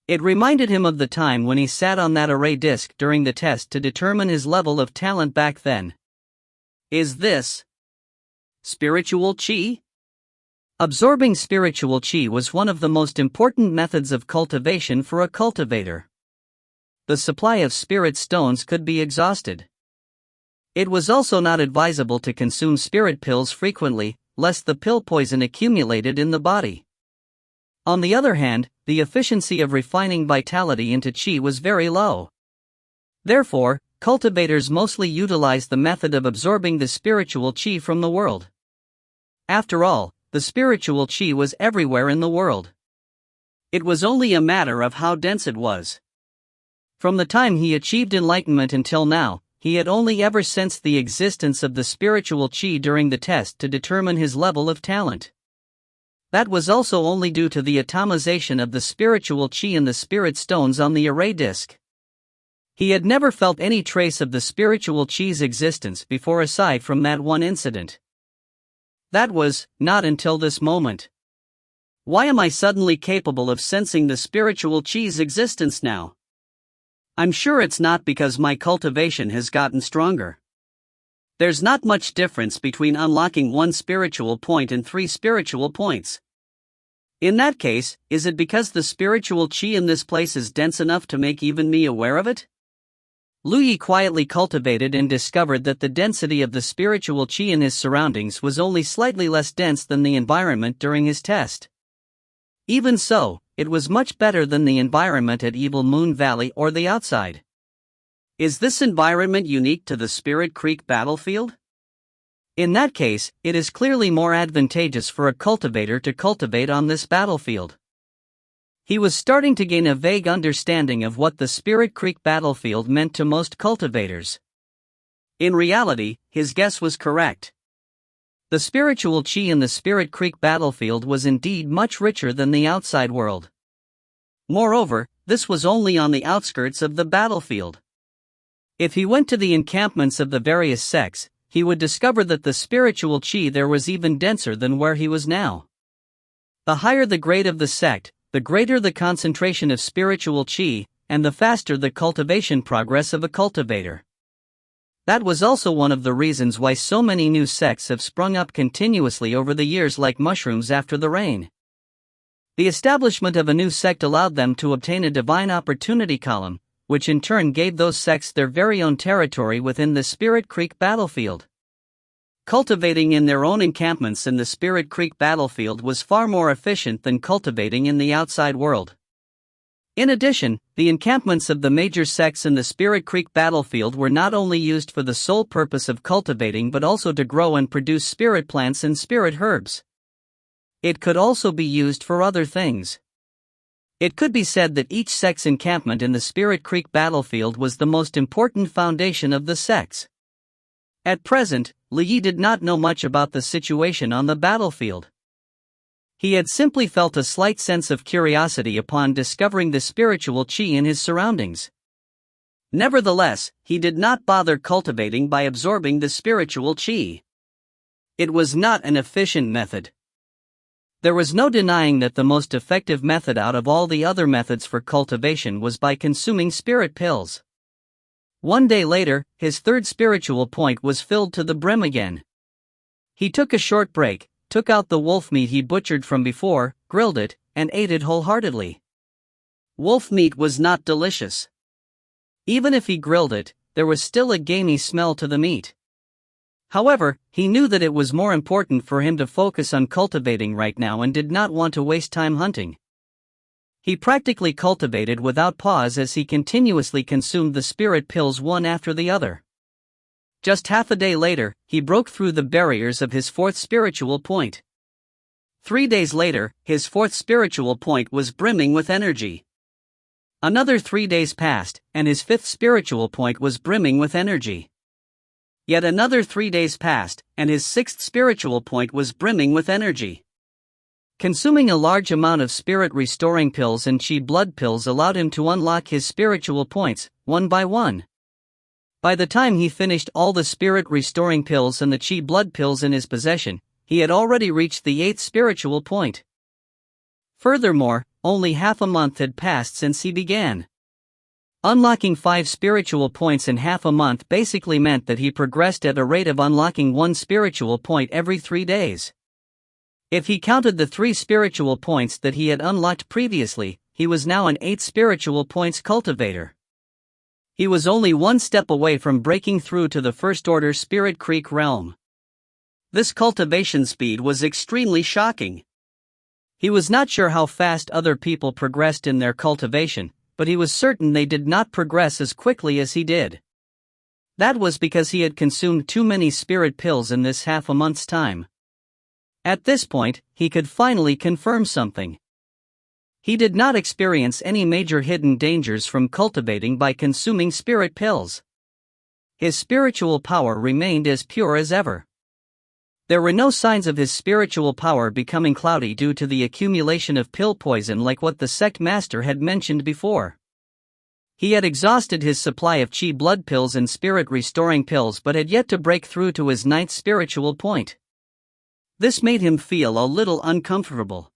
A: It reminded him of the time when he sat on that array disc during the test to determine his level of talent back then. Is this spiritual chi? Absorbing spiritual chi was one of the most important methods of cultivation for a cultivator. The supply of spirit stones could be exhausted. It was also not advisable to consume spirit pills frequently, lest the pill poison accumulated in the body. On the other hand, the efficiency of refining vitality into qi was very low. Therefore, cultivators mostly utilized the method of absorbing the spiritual qi from the world. After all, the spiritual qi was everywhere in the world. It was only a matter of how dense it was. From the time he achieved enlightenment until now, he had only ever sensed the existence of the spiritual qi during the test to determine his level of talent. That was also only due to the atomization of the spiritual qi in the spirit stones on the array disk. He had never felt any trace of the spiritual qi's existence before aside from that one incident. That was, not until this moment. Why am I suddenly capable of sensing the spiritual qi's existence now? I'm sure it's not because my cultivation has gotten stronger. There's not much difference between unlocking one spiritual point and 3 spiritual points. In that case, is it because the spiritual qi in this place is dense enough to make even me aware of it? Lu Yi quietly cultivated and discovered that the density of the spiritual qi in his surroundings was only slightly less dense than the environment during his test. Even so, it was much better than the environment at Evil Moon Valley or the outside. Is this environment unique to the Spirit Creek battlefield? In that case, it is clearly more advantageous for a cultivator to cultivate on this battlefield. He was starting to gain a vague understanding of what the Spirit Creek battlefield meant to most cultivators. In reality, his guess was correct. The spiritual qi in the Spirit Creek battlefield was indeed much richer than the outside world. Moreover, this was only on the outskirts of the battlefield. If he went to the encampments of the various sects, he would discover that the spiritual qi there was even denser than where he was now. The higher the grade of the sect, the greater the concentration of spiritual qi, and the faster the cultivation progress of a cultivator. That was also one of the reasons why so many new sects have sprung up continuously over the years like mushrooms after the rain. The establishment of a new sect allowed them to obtain a divine opportunity column, which in turn gave those sects their very own territory within the Spirit Creek battlefield. Cultivating in their own encampments in the Spirit Creek battlefield was far more efficient than cultivating in the outside world. In addition, the encampments of the major sects in the Spirit Creek battlefield were not only used for the sole purpose of cultivating but also to grow and produce spirit plants and spirit herbs. It could also be used for other things. It could be said that each sect's encampment in the Spirit Creek battlefield was the most important foundation of the sects. At present, Li Yi did not know much about the situation on the battlefield. He had simply felt a slight sense of curiosity upon discovering the spiritual qi in his surroundings. Nevertheless, he did not bother cultivating by absorbing the spiritual qi. It was not an efficient method. There was no denying that the most effective method out of all the other methods for cultivation was by consuming spirit pills. One day later, his third spiritual point was filled to the brim again. He took a short break, took out the wolf meat he butchered from before, grilled it, and ate it wholeheartedly. Wolf meat was not delicious. Even if he grilled it, there was still a gamey smell to the meat. However, he knew that it was more important for him to focus on cultivating right now and did not want to waste time hunting. He practically cultivated without pause as he continuously consumed the spirit pills one after the other. Just half a day later, he broke through the barriers of his fourth spiritual point. 3 days later, his fourth spiritual point was brimming with energy. Another 3 days passed, and his fifth spiritual point was brimming with energy. Yet another 3 days passed, and his sixth spiritual point was brimming with energy. Consuming a large amount of spirit-restoring pills and chi blood pills allowed him to unlock his spiritual points, one by one. By the time he finished all the spirit-restoring pills and the chi blood pills in his possession, he had already reached the 8th spiritual point. Furthermore, only half a month had passed since he began. Unlocking 5 spiritual points in half a month basically meant that he progressed at a rate of unlocking 1 spiritual point every 3 days. If he counted the 3 spiritual points that he had unlocked previously, he was now an 8 spiritual points cultivator. He was only 1 step away from breaking through to the First Order Spirit Creek realm. This cultivation speed was extremely shocking. He was not sure how fast other people progressed in their cultivation, but he was certain they did not progress as quickly as he did. That was because he had consumed too many spirit pills in this half a month's time. At this point, he could finally confirm something. He did not experience any major hidden dangers from cultivating by consuming spirit pills. His spiritual power remained as pure as ever. There were no signs of his spiritual power becoming cloudy due to the accumulation of pill poison like what the sect master had mentioned before. He had exhausted his supply of chi blood pills and spirit-restoring pills but had yet to break through to his ninth spiritual point. This made him feel a little uncomfortable.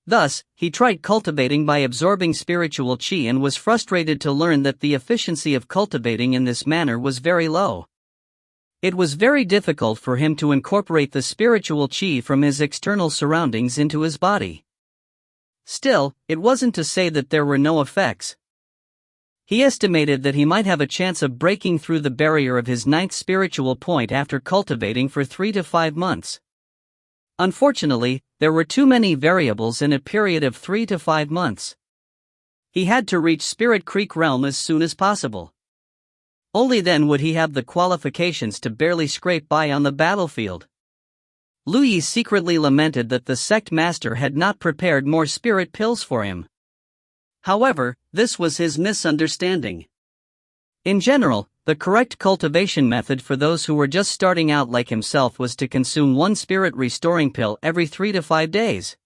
A: Thus, he tried cultivating by absorbing spiritual chi and was frustrated to learn that the efficiency of cultivating in this manner was very low. It was very difficult for him to incorporate the spiritual chi from his external surroundings into his body. Still, it wasn't to say that there were no effects. He estimated that he might have a chance of breaking through the barrier of his ninth spiritual point after cultivating for 3 to 5 months. Unfortunately, there were too many variables in a period of 3 to 5 months. He had to reach Spirit Creek realm as soon as possible. Only then would he have the qualifications to barely scrape by on the battlefield. Lu Yi secretly lamented that the sect master had not prepared more spirit pills for him. However, this was his misunderstanding. In general, the correct cultivation method for those who were just starting out like himself was to consume one spirit restoring pill every 3 to 5 days.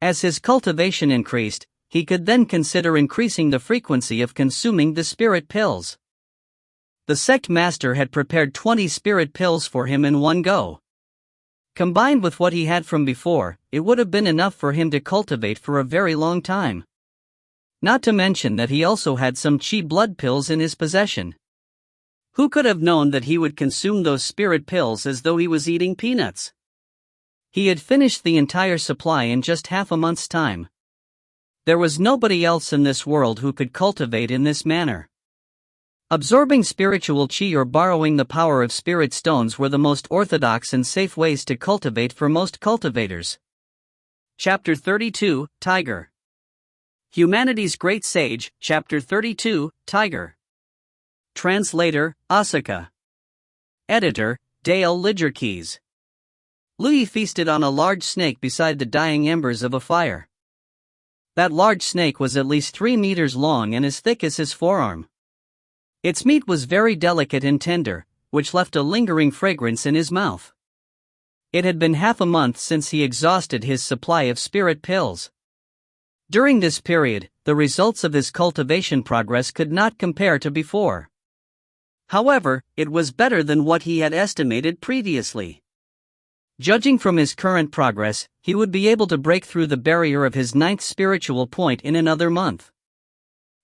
A: As his cultivation increased, he could then consider increasing the frequency of consuming the spirit pills. The sect master had prepared 20 spirit pills for him in one go. Combined with what he had from before, it would have been enough for him to cultivate for a very long time. Not to mention that he also had some chi blood pills in his possession. Who could have known that he would consume those spirit pills as though he was eating peanuts? He had finished the entire supply in just half a month's time. There was nobody else in this world who could cultivate in this manner. Absorbing spiritual chi or borrowing the power of spirit stones were the most orthodox and safe ways to cultivate for most cultivators. Chapter 32, Tiger. Humanity's Great Sage, Chapter 32, Tiger. Translator, Asuka. Editor, Dale Lidgerkeys. Lu Yi feasted on a large snake beside the dying embers of a fire. That large snake was at least 3 meters long and as thick as his forearm. Its meat was very delicate and tender, which left a lingering fragrance in his mouth. It had been half a month since he exhausted his supply of spirit pills. During this period, the results of his cultivation progress could not compare to before. However, it was better than what he had estimated previously. Judging from his current progress, he would be able to break through the barrier of his ninth spiritual point in another month.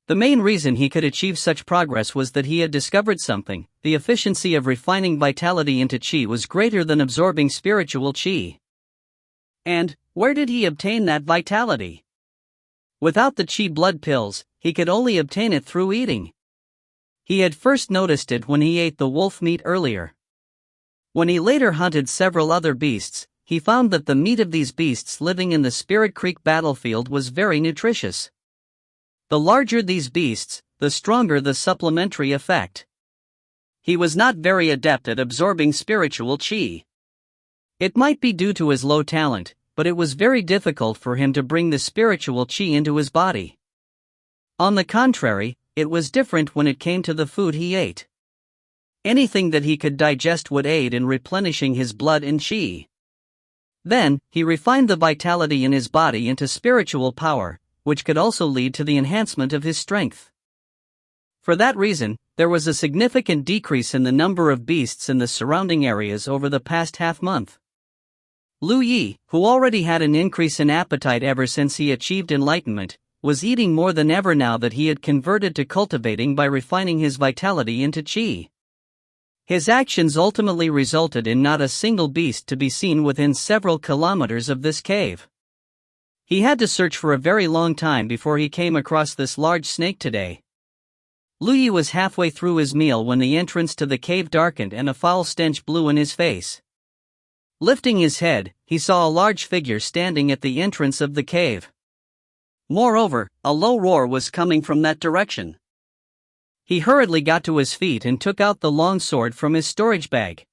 A: The main reason he could achieve such progress was that he had discovered something: the efficiency of refining vitality into chi was greater than absorbing spiritual chi. And, where did he obtain that vitality? Without the chi blood pills, he could only obtain it through eating. He had first noticed it when he ate the wolf meat earlier. When he later hunted several other beasts, he found that the meat of these beasts living in the Spirit Creek battlefield was very nutritious. The larger these beasts, the stronger the supplementary effect. He was not very adept at absorbing spiritual chi. It might be due to his low talent, but it was very difficult for him to bring the spiritual chi into his body. On the contrary, it was different when it came to the food he ate. Anything that he could digest would aid in replenishing his blood and chi. Then, he refined the vitality in his body into spiritual power, which could also lead to the enhancement of his strength. For that reason, there was a significant decrease in the number of beasts in the surrounding areas over the past half-month. Lu Yi, who already had an increase in appetite ever since he achieved enlightenment, was eating more than ever now that he had converted to cultivating by refining his vitality into chi. His actions ultimately resulted in not a single beast to be seen within several kilometers of this cave. He had to search for a very long time before he came across this large snake today. Lu Yi was halfway through his meal when the entrance to the cave darkened and a foul stench blew in his face. Lifting his head, he saw a large figure standing at the entrance of the cave. Moreover, a low roar was coming from that direction. He hurriedly got to his feet and took out the long sword from his storage bag.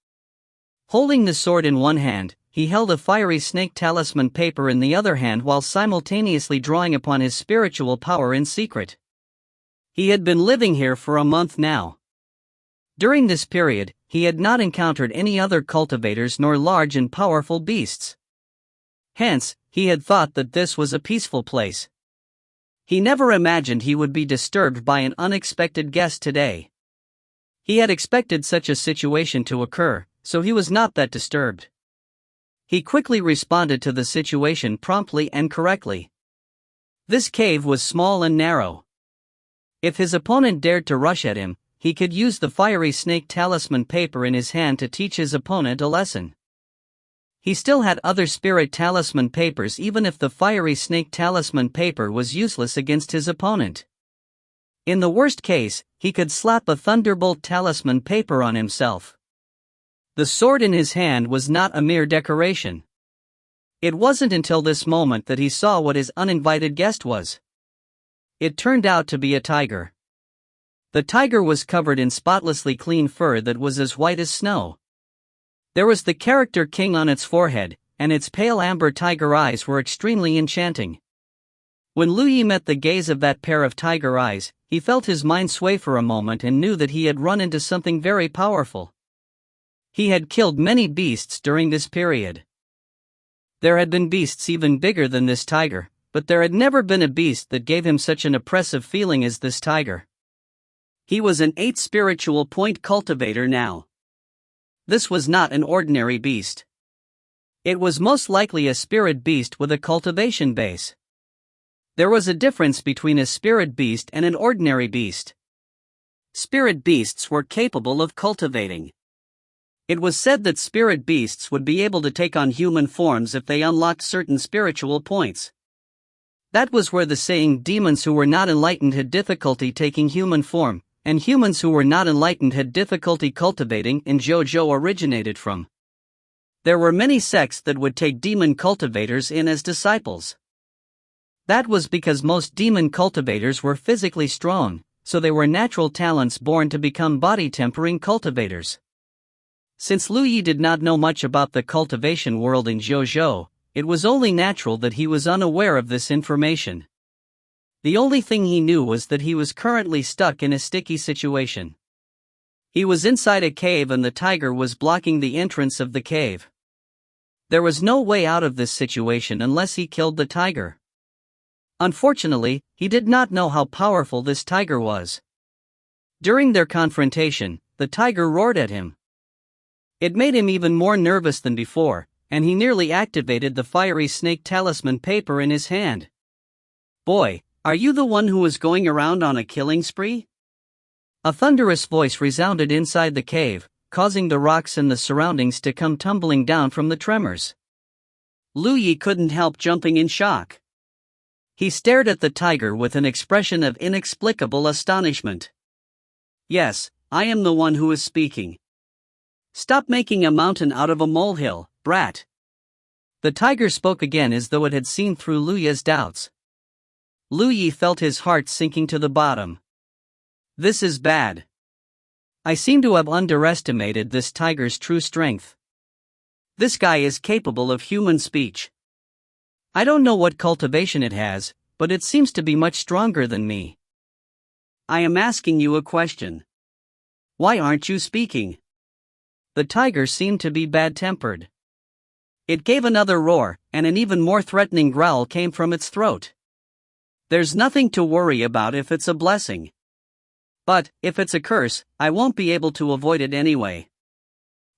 A: Holding the sword in one hand, he held a fiery snake talisman paper in the other hand while simultaneously drawing upon his spiritual power in secret. He had been living here for a month now. During this period, he had not encountered any other cultivators nor large and powerful beasts. Hence, he had thought that this was a peaceful place. He never imagined he would be disturbed by an unexpected guest today. He had expected such a situation to occur, so he was not that disturbed. He quickly responded to the situation promptly and correctly. This cave was small and narrow. If his opponent dared to rush at him, he could use the fiery snake talisman paper in his hand to teach his opponent a lesson. He still had other spirit talisman papers even if the fiery snake talisman paper was useless against his opponent. In the worst case, he could slap a thunderbolt talisman paper on himself. The sword in his hand was not a mere decoration. It wasn't until this moment that he saw what his uninvited guest was. It turned out to be a tiger. The tiger was covered in spotlessly clean fur that was as white as snow. There was the character king on its forehead, and its pale amber tiger eyes were extremely enchanting. When Lu Yi met the gaze of that pair of tiger eyes, he felt his mind sway for a moment and knew that he had run into something very powerful. He had killed many beasts during this period. There had been beasts even bigger than this tiger, but there had never been a beast that gave him such an oppressive feeling as this tiger. He was an 8th spiritual point cultivator now. This was not an ordinary beast. It was most likely a spirit beast with a cultivation base. There was a difference between a spirit beast and an ordinary beast. Spirit beasts were capable of cultivating. It was said that spirit beasts would be able to take on human forms if they unlocked certain spiritual points. That was where the saying demons who were not enlightened had difficulty taking human form, and humans who were not enlightened had difficulty cultivating in JoJo originated from. There were many sects that would take demon cultivators in as disciples. That was because most demon cultivators were physically strong, so they were natural talents born to become body-tempering cultivators. Since Lu Yi did not know much about the cultivation world in JoJo, it was only natural that he was unaware of this information. The only thing he knew was that he was currently stuck in a sticky situation. He was inside a cave and the tiger was blocking the entrance of the cave. There was no way out of this situation unless he killed the tiger. Unfortunately, he did not know how powerful this tiger was. During their confrontation, the tiger roared at him. It made him even more nervous than before, and he nearly activated the fiery snake talisman paper in his hand. "Boy, are you the one who was going around on a killing spree?" A thunderous voice resounded inside the cave, causing the rocks and the surroundings to come tumbling down from the tremors. Lu Yi couldn't help jumping in shock. He stared at the tiger with an expression of inexplicable astonishment. "Yes, I am the one who is speaking. Stop making a mountain out of a molehill, brat." The tiger spoke again as though it had seen through Lu Yi's doubts. Lu Yi felt his heart sinking to the bottom. This is bad. I seem to have underestimated this tiger's true strength. This guy is capable of human speech. I don't know what cultivation it has, but it seems to be much stronger than me. I am asking you a question. Why aren't you speaking? The tiger seemed to be bad-tempered. It gave another roar, and an even more threatening growl came from its throat. There's nothing to worry about if it's a blessing. But, if it's a curse, I won't be able to avoid it anyway.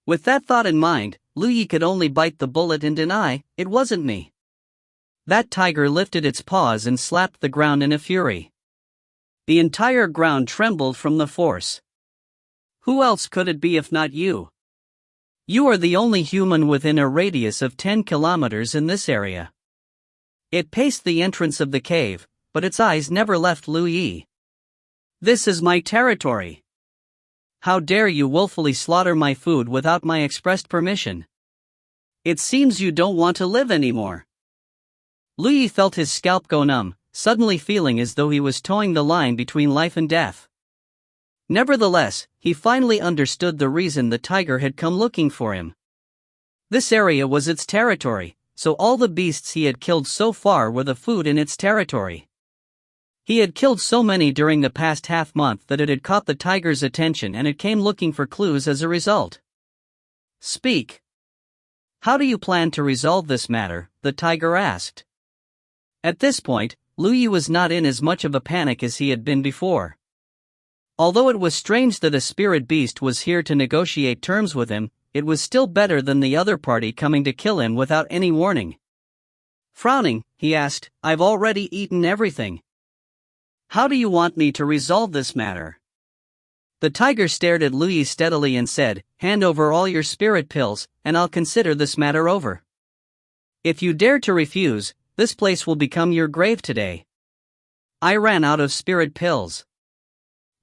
A: With that thought in mind, Lu Yi could only bite the bullet and deny, it wasn't me. That tiger lifted its paws and slapped the ground in a fury. The entire ground trembled from the force. Who else could it be if not you? You are the only human within a radius of 10 kilometers in this area. It paced the entrance of the cave, but its eyes never left Lu Yi. This is my territory. How dare you willfully slaughter my food without my expressed permission? It seems you don't want to live anymore. Lu Yi felt his scalp go numb, suddenly feeling as though he was towing the line between life and death. Nevertheless, he finally understood the reason the tiger had come looking for him. This area was its territory, so all the beasts he had killed so far were the food in its territory. He had killed so many during the past half-month that it had caught the tiger's attention and it came looking for clues as a result. Speak. How do you plan to resolve this matter? The tiger asked. At this point, Lu Yi was not in as much of a panic as he had been before. Although it was strange that a spirit beast was here to negotiate terms with him, it was still better than the other party coming to kill him without any warning. Frowning, he asked, I've already eaten everything. How do you want me to resolve this matter? The tiger stared at Lu Yi steadily and said, hand over all your spirit pills, and I'll consider this matter over. If you dare to refuse, this place will become your grave today. I ran out of spirit pills.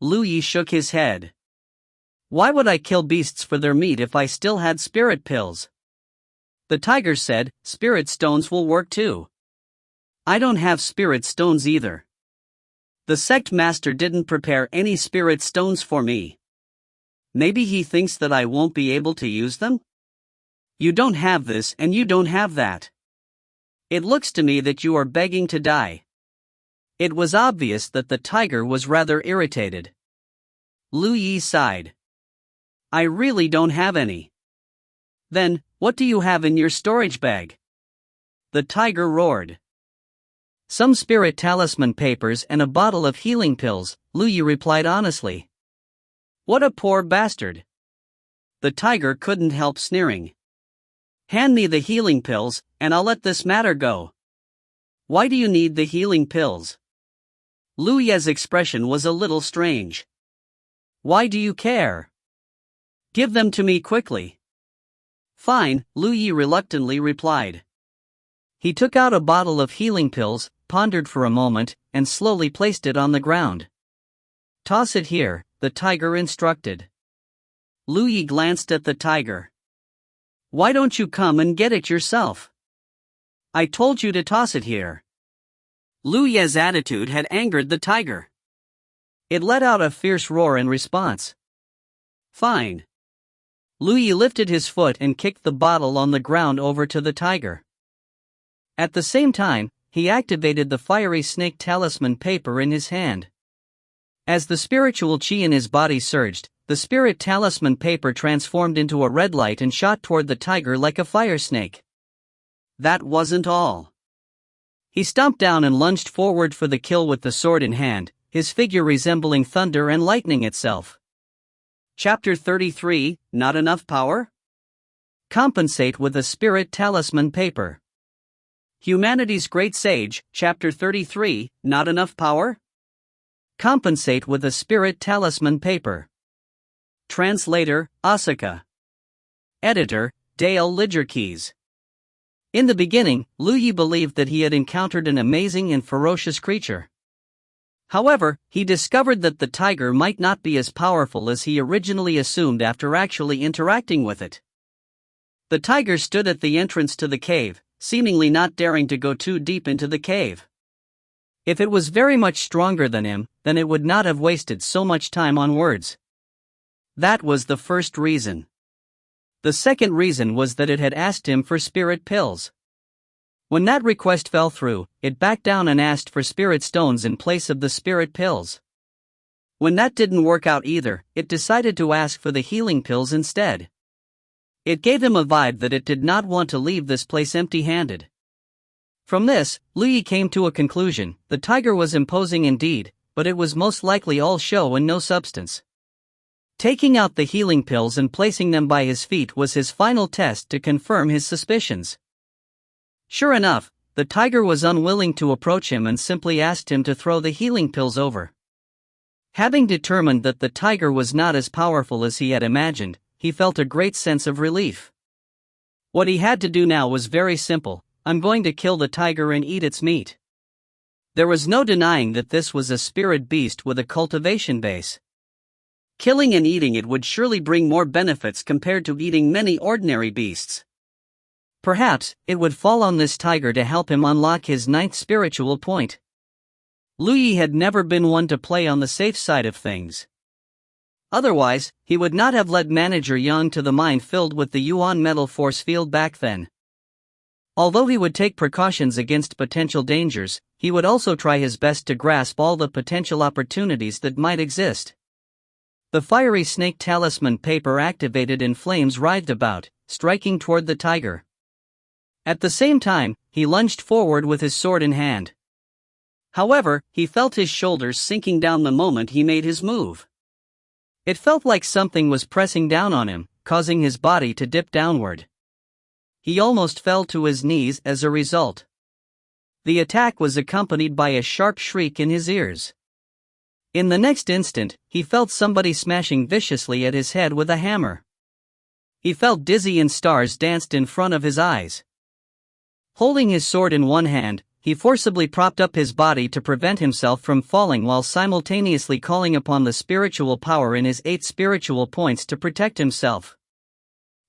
A: Lu Yi shook his head. Why would I kill beasts for their meat if I still had spirit pills? The tiger said, spirit stones will work too. I don't have spirit stones either. The sect master didn't prepare any spirit stones for me. Maybe he thinks that I won't be able to use them? You don't have this and you don't have that. It looks to me that you are begging to die. It was obvious that the tiger was rather irritated. Lu Yi sighed. I really don't have any. Then, what do you have in your storage bag? The tiger roared. Some spirit talisman papers and a bottle of healing pills, Lu Yi replied honestly. What a poor bastard. The tiger couldn't help sneering. Hand me the healing pills, and I'll let this matter go. Why do you need the healing pills? Lu Yi's expression was a little strange. Why do you care? Give them to me quickly. Fine, Lu Yi reluctantly replied. He took out a bottle of healing pills, pondered for a moment, and slowly placed it on the ground. Toss it here, the tiger instructed. Lu Yi glanced at the tiger. Why don't you come and get it yourself? I told you to toss it here. Lu Yi's attitude had angered the tiger. It let out a fierce roar in response. Fine. Lu Yi lifted his foot and kicked the bottle on the ground over to the tiger. At the same time, he activated the fiery snake talisman paper in his hand. As the spiritual chi in his body surged, the spirit talisman paper transformed into a red light and shot toward the tiger like a fire snake. That wasn't all. He stomped down and lunged forward for the kill with the sword in hand, his figure resembling thunder and lightning itself. Chapter 33, Not Enough Power? Compensate with a spirit talisman paper. Humanity's Great Sage, Chapter 33, Not Enough Power? Compensate with a spirit talisman paper. Translator, Asuka. Editor, Dale Lidgerkeys. In the beginning, Lu Yi believed that he had encountered an amazing and ferocious creature. However, he discovered that the tiger might not be as powerful as he originally assumed after actually interacting with it. The tiger stood at the entrance to the cave, seemingly not daring to go too deep into the cave. If it was very much stronger than him, then it would not have wasted so much time on words. That was the first reason. The second reason was that it had asked him for spirit pills. When that request fell through, it backed down and asked for spirit stones in place of the spirit pills. When that didn't work out either, it decided to ask for the healing pills instead. It gave him a vibe that it did not want to leave this place empty-handed. From this, Lu Yi came to a conclusion: the tiger was imposing indeed, but it was most likely all show and no substance. Taking out the healing pills and placing them by his feet was his final test to confirm his suspicions. Sure enough, the tiger was unwilling to approach him and simply asked him to throw the healing pills over. Having determined that the tiger was not as powerful as he had imagined, he felt a great sense of relief. What he had to do now was very simple: I'm going to kill the tiger and eat its meat. There was no denying that this was a spirit beast with a cultivation base. Killing and eating it would surely bring more benefits compared to eating many ordinary beasts. Perhaps it would fall on this tiger to help him unlock his ninth spiritual point. Lu Yi had never been one to play on the safe side of things. Otherwise, he would not have led Manager Yang to the mine filled with the Yuan metal force field back then. Although he would take precautions against potential dangers, he would also try his best to grasp all the potential opportunities that might exist. The fiery snake talisman paper activated in flames writhed about, striking toward the tiger. At the same time, he lunged forward with his sword in hand. However, he felt his shoulders sinking down the moment he made his move. It felt like something was pressing down on him, causing his body to dip downward. He almost fell to his knees as a result. The attack was accompanied by a sharp shriek in his ears. In the next instant, he felt somebody smashing viciously at his head with a hammer. He felt dizzy and stars danced in front of his eyes. Holding his sword in one hand, he forcibly propped up his body to prevent himself from falling while simultaneously calling upon the spiritual power in his 8 spiritual points to protect himself.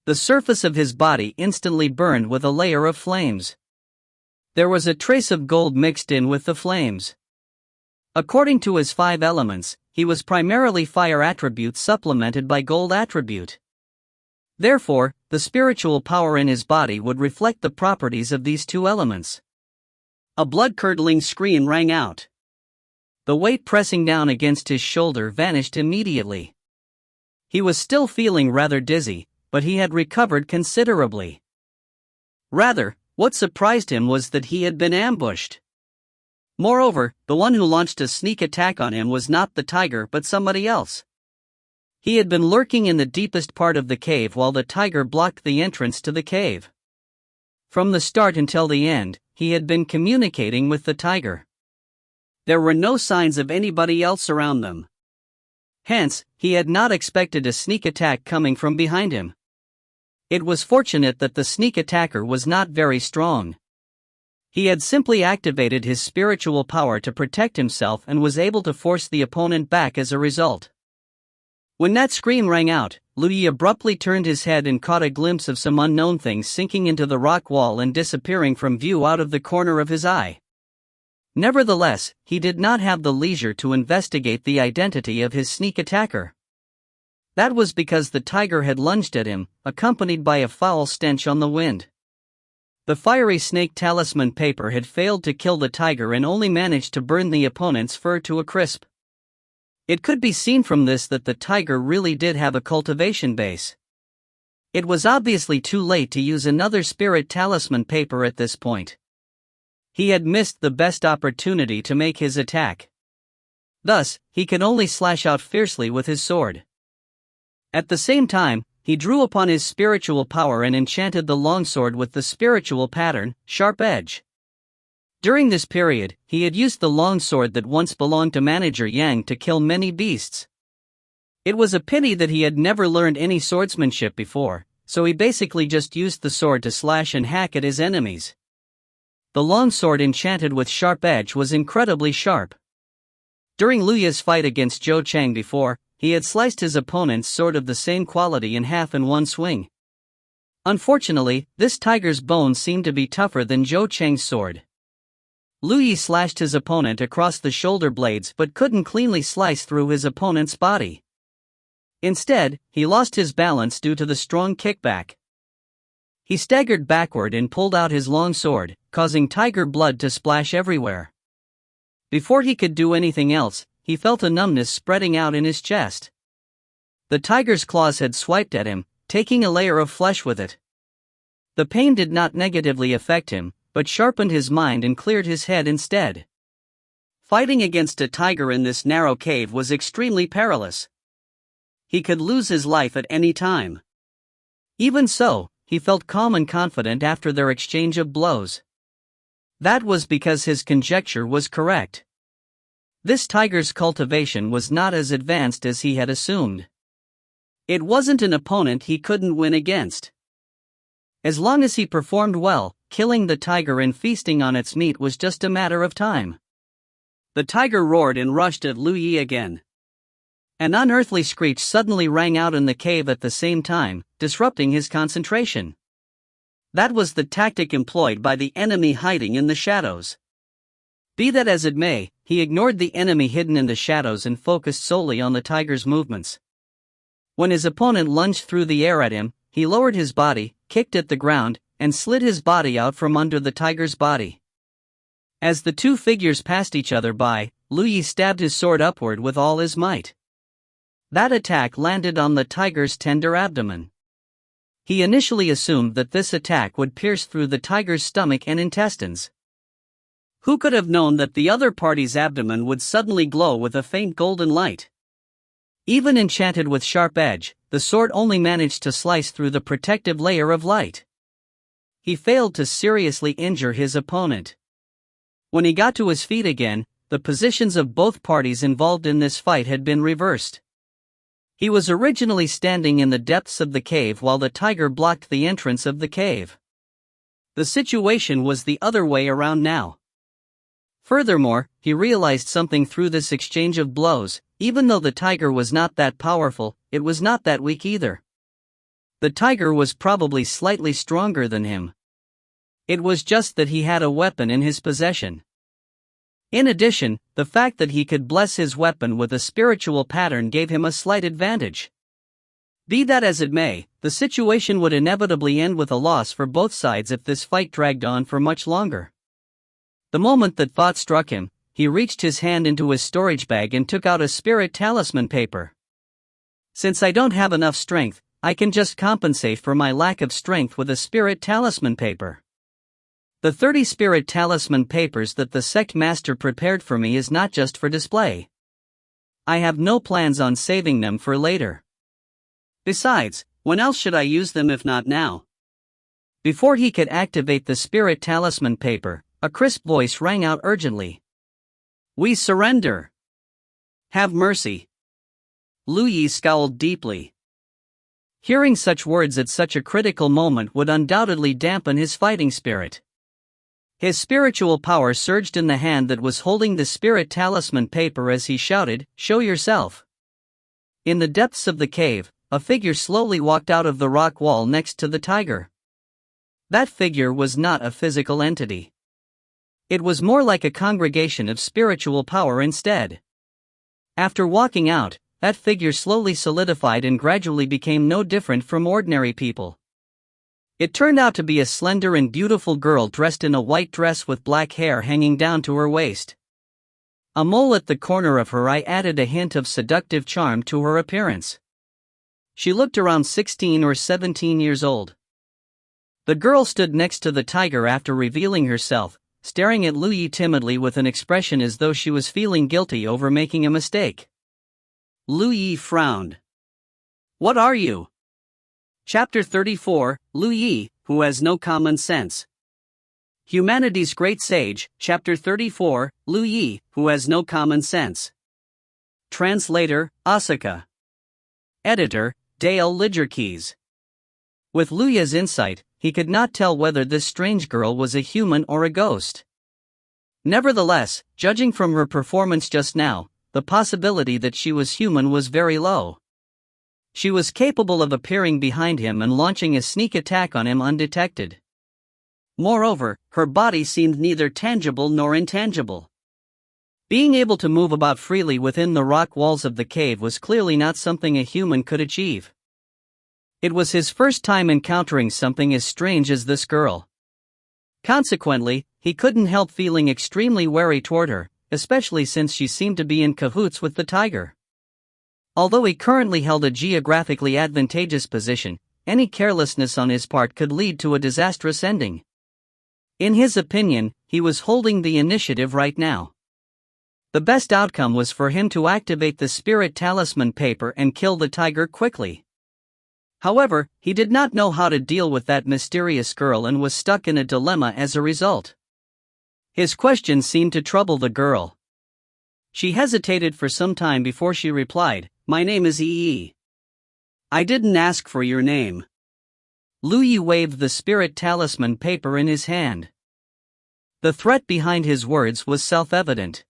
A: The surface of his body instantly burned with a layer of flames. There was a trace of gold mixed in with the flames. According to his 5 elements, he was primarily fire attribute supplemented by gold attribute. Therefore, the spiritual power in his body would reflect the properties of these 2 elements. A blood-curdling scream rang out. The weight pressing down against his shoulder vanished immediately. He was still feeling rather dizzy, but he had recovered considerably. Rather, what surprised him was that he had been ambushed. Moreover, the one who launched a sneak attack on him was not the tiger but somebody else. He had been lurking in the deepest part of the cave while the tiger blocked the entrance to the cave. From the start until the end, he had been communicating with the tiger. There were no signs of anybody else around them. Hence, he had not expected a sneak attack coming from behind him. It was fortunate that the sneak attacker was not very strong. He had simply activated his spiritual power to protect himself and was able to force the opponent back as a result. When that scream rang out, Lu Yi abruptly turned his head and caught a glimpse of some unknown thing sinking into the rock wall and disappearing from view out of the corner of his eye. Nevertheless, he did not have the leisure to investigate the identity of his sneak attacker. That was because the tiger had lunged at him, accompanied by a foul stench on the wind. The fiery snake talisman paper had failed to kill the tiger and only managed to burn the opponent's fur to a crisp. It could be seen from this that the tiger really did have a cultivation base. It was obviously too late to use another spirit talisman paper at this point. He had missed the best opportunity to make his attack. Thus, he could only slash out fiercely with his sword. At the same time, he drew upon his spiritual power and enchanted the longsword with the spiritual pattern, Sharp Edge. During this period, he had used the longsword that once belonged to Manager Yang to kill many beasts. It was a pity that he had never learned any swordsmanship before, so he basically just used the sword to slash and hack at his enemies. The longsword enchanted with Sharp Edge was incredibly sharp. During Lu Yi's fight against Zhou Chang before, he had sliced his opponent's sword of the same quality in half in one swing. Unfortunately, this tiger's bones seemed to be tougher than Zhou Chang's sword. Lu Yi slashed his opponent across the shoulder blades but couldn't cleanly slice through his opponent's body. Instead, he lost his balance due to the strong kickback. He staggered backward and pulled out his long sword, causing tiger blood to splash everywhere. Before he could do anything else, he felt a numbness spreading out in his chest. The tiger's claws had swiped at him, taking a layer of flesh with it. The pain did not negatively affect him, but sharpened his mind and cleared his head instead. Fighting against a tiger in this narrow cave was extremely perilous. He could lose his life at any time. Even so, he felt calm and confident after their exchange of blows. That was because his conjecture was correct. This tiger's cultivation was not as advanced as he had assumed. It wasn't an opponent he couldn't win against. As long as he performed well, killing the tiger and feasting on its meat was just a matter of time. The tiger roared and rushed at Lu Yi again. An unearthly screech suddenly rang out in the cave at the same time, disrupting his concentration. That was the tactic employed by the enemy hiding in the shadows. Be that as it may, he ignored the enemy hidden in the shadows and focused solely on the tiger's movements. When his opponent lunged through the air at him, he lowered his body, kicked at the ground, and slid his body out from under the tiger's body. As the two figures passed each other by, Lu Yi stabbed his sword upward with all his might. That attack landed on the tiger's tender abdomen. He initially assumed that this attack would pierce through the tiger's stomach and intestines. Who could have known that the other party's abdomen would suddenly glow with a faint golden light? Even enchanted with sharp edge, the sword only managed to slice through the protective layer of light. He failed to seriously injure his opponent. When he got to his feet again, the positions of both parties involved in this fight had been reversed. He was originally standing in the depths of the cave while the tiger blocked the entrance of the cave. The situation was the other way around now. Furthermore, he realized something through this exchange of blows: even though the tiger was not that powerful, it was not that weak either. The tiger was probably slightly stronger than him. It was just that he had a weapon in his possession. In addition, the fact that he could bless his weapon with a spiritual pattern gave him a slight advantage. Be that as it may, the situation would inevitably end with a loss for both sides if this fight dragged on for much longer. The moment that thought struck him, he reached his hand into his storage bag and took out a spirit talisman paper. Since I don't have enough strength, I can just compensate for my lack of strength with a spirit talisman paper. The 30 spirit talisman papers that the sect master prepared for me is not just for display. I have no plans on saving them for later. Besides, when else should I use them if not now? Before he could activate the spirit talisman paper, a crisp voice rang out urgently. "We surrender. Have mercy." Lu Yi scowled deeply. Hearing such words at such a critical moment would undoubtedly dampen his fighting spirit. His spiritual power surged in the hand that was holding the spirit talisman paper as he shouted, "Show yourself." In the depths of the cave, a figure slowly walked out of the rock wall next to the tiger. That figure was not a physical entity. It was more like a congregation of spiritual power instead. After walking out, that figure slowly solidified and gradually became no different from ordinary people. It turned out to be a slender and beautiful girl dressed in a white dress with black hair hanging down to her waist. A mole at the corner of her eye added a hint of seductive charm to her appearance. She looked around 16 or 17 years old. The girl stood next to the tiger after revealing herself, staring at Lu Yi timidly with an expression as though she was feeling guilty over making a mistake. Lu Yi frowned. "What are you?" Chapter 34, Lu Yi, Who Has No Common Sense. Humanity's Great Sage, Chapter 34, Lu Yi, Who Has No Common Sense. Translator, Asuka. Editor, Dale Lidgerkeys. With Lu Yi's insight, he could not tell whether this strange girl was a human or a ghost. Nevertheless, judging from her performance just now, the possibility that she was human was very low. She was capable of appearing behind him and launching a sneak attack on him undetected. Moreover, her body seemed neither tangible nor intangible. Being able to move about freely within the rock walls of the cave was clearly not something a human could achieve. It was his first time encountering something as strange as this girl. Consequently, he couldn't help feeling extremely wary toward her, especially since she seemed to be in cahoots with the tiger. Although he currently held a geographically advantageous position, any carelessness on his part could lead to a disastrous ending. In his opinion, he was holding the initiative right now. The best outcome was for him to activate the spirit talisman paper and kill the tiger quickly. However, he did not know how to deal with that mysterious girl and was stuck in a dilemma as a result. His question seemed to trouble the girl. She hesitated for some time before she replied, "My name is Yi. I didn't ask for your name." Lu Yi waved the spirit talisman paper in his hand. The threat behind his words was self-evident.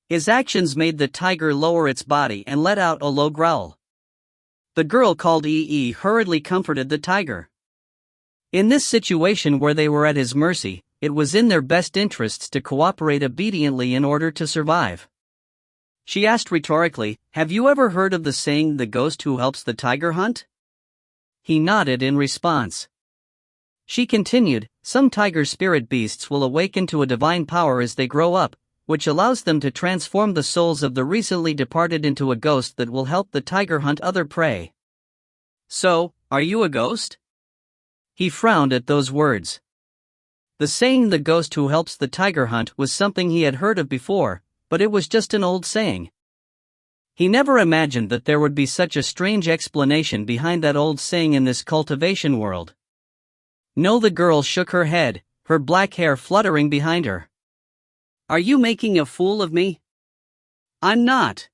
A: His actions made the tiger lower its body and let out a low growl. The girl called Yi hurriedly comforted the tiger. In this situation where they were at his mercy, it was in their best interests to cooperate obediently in order to survive. She asked rhetorically, "Have you ever heard of the saying, the ghost who helps the tiger hunt?" He nodded in response. She continued, "Some tiger spirit beasts will awaken to a divine power as they grow up, which allows them to transform the souls of the recently departed into a ghost that will help the tiger hunt other prey." "So, are you a ghost?" He frowned at those words. The saying, "the ghost who helps the tiger hunt," was something he had heard of before, but it was just an old saying. He never imagined that there would be such a strange explanation behind that old saying in this cultivation world. No, the girl shook her head, her black hair fluttering behind her. "Are you making a fool of me?" "I'm not."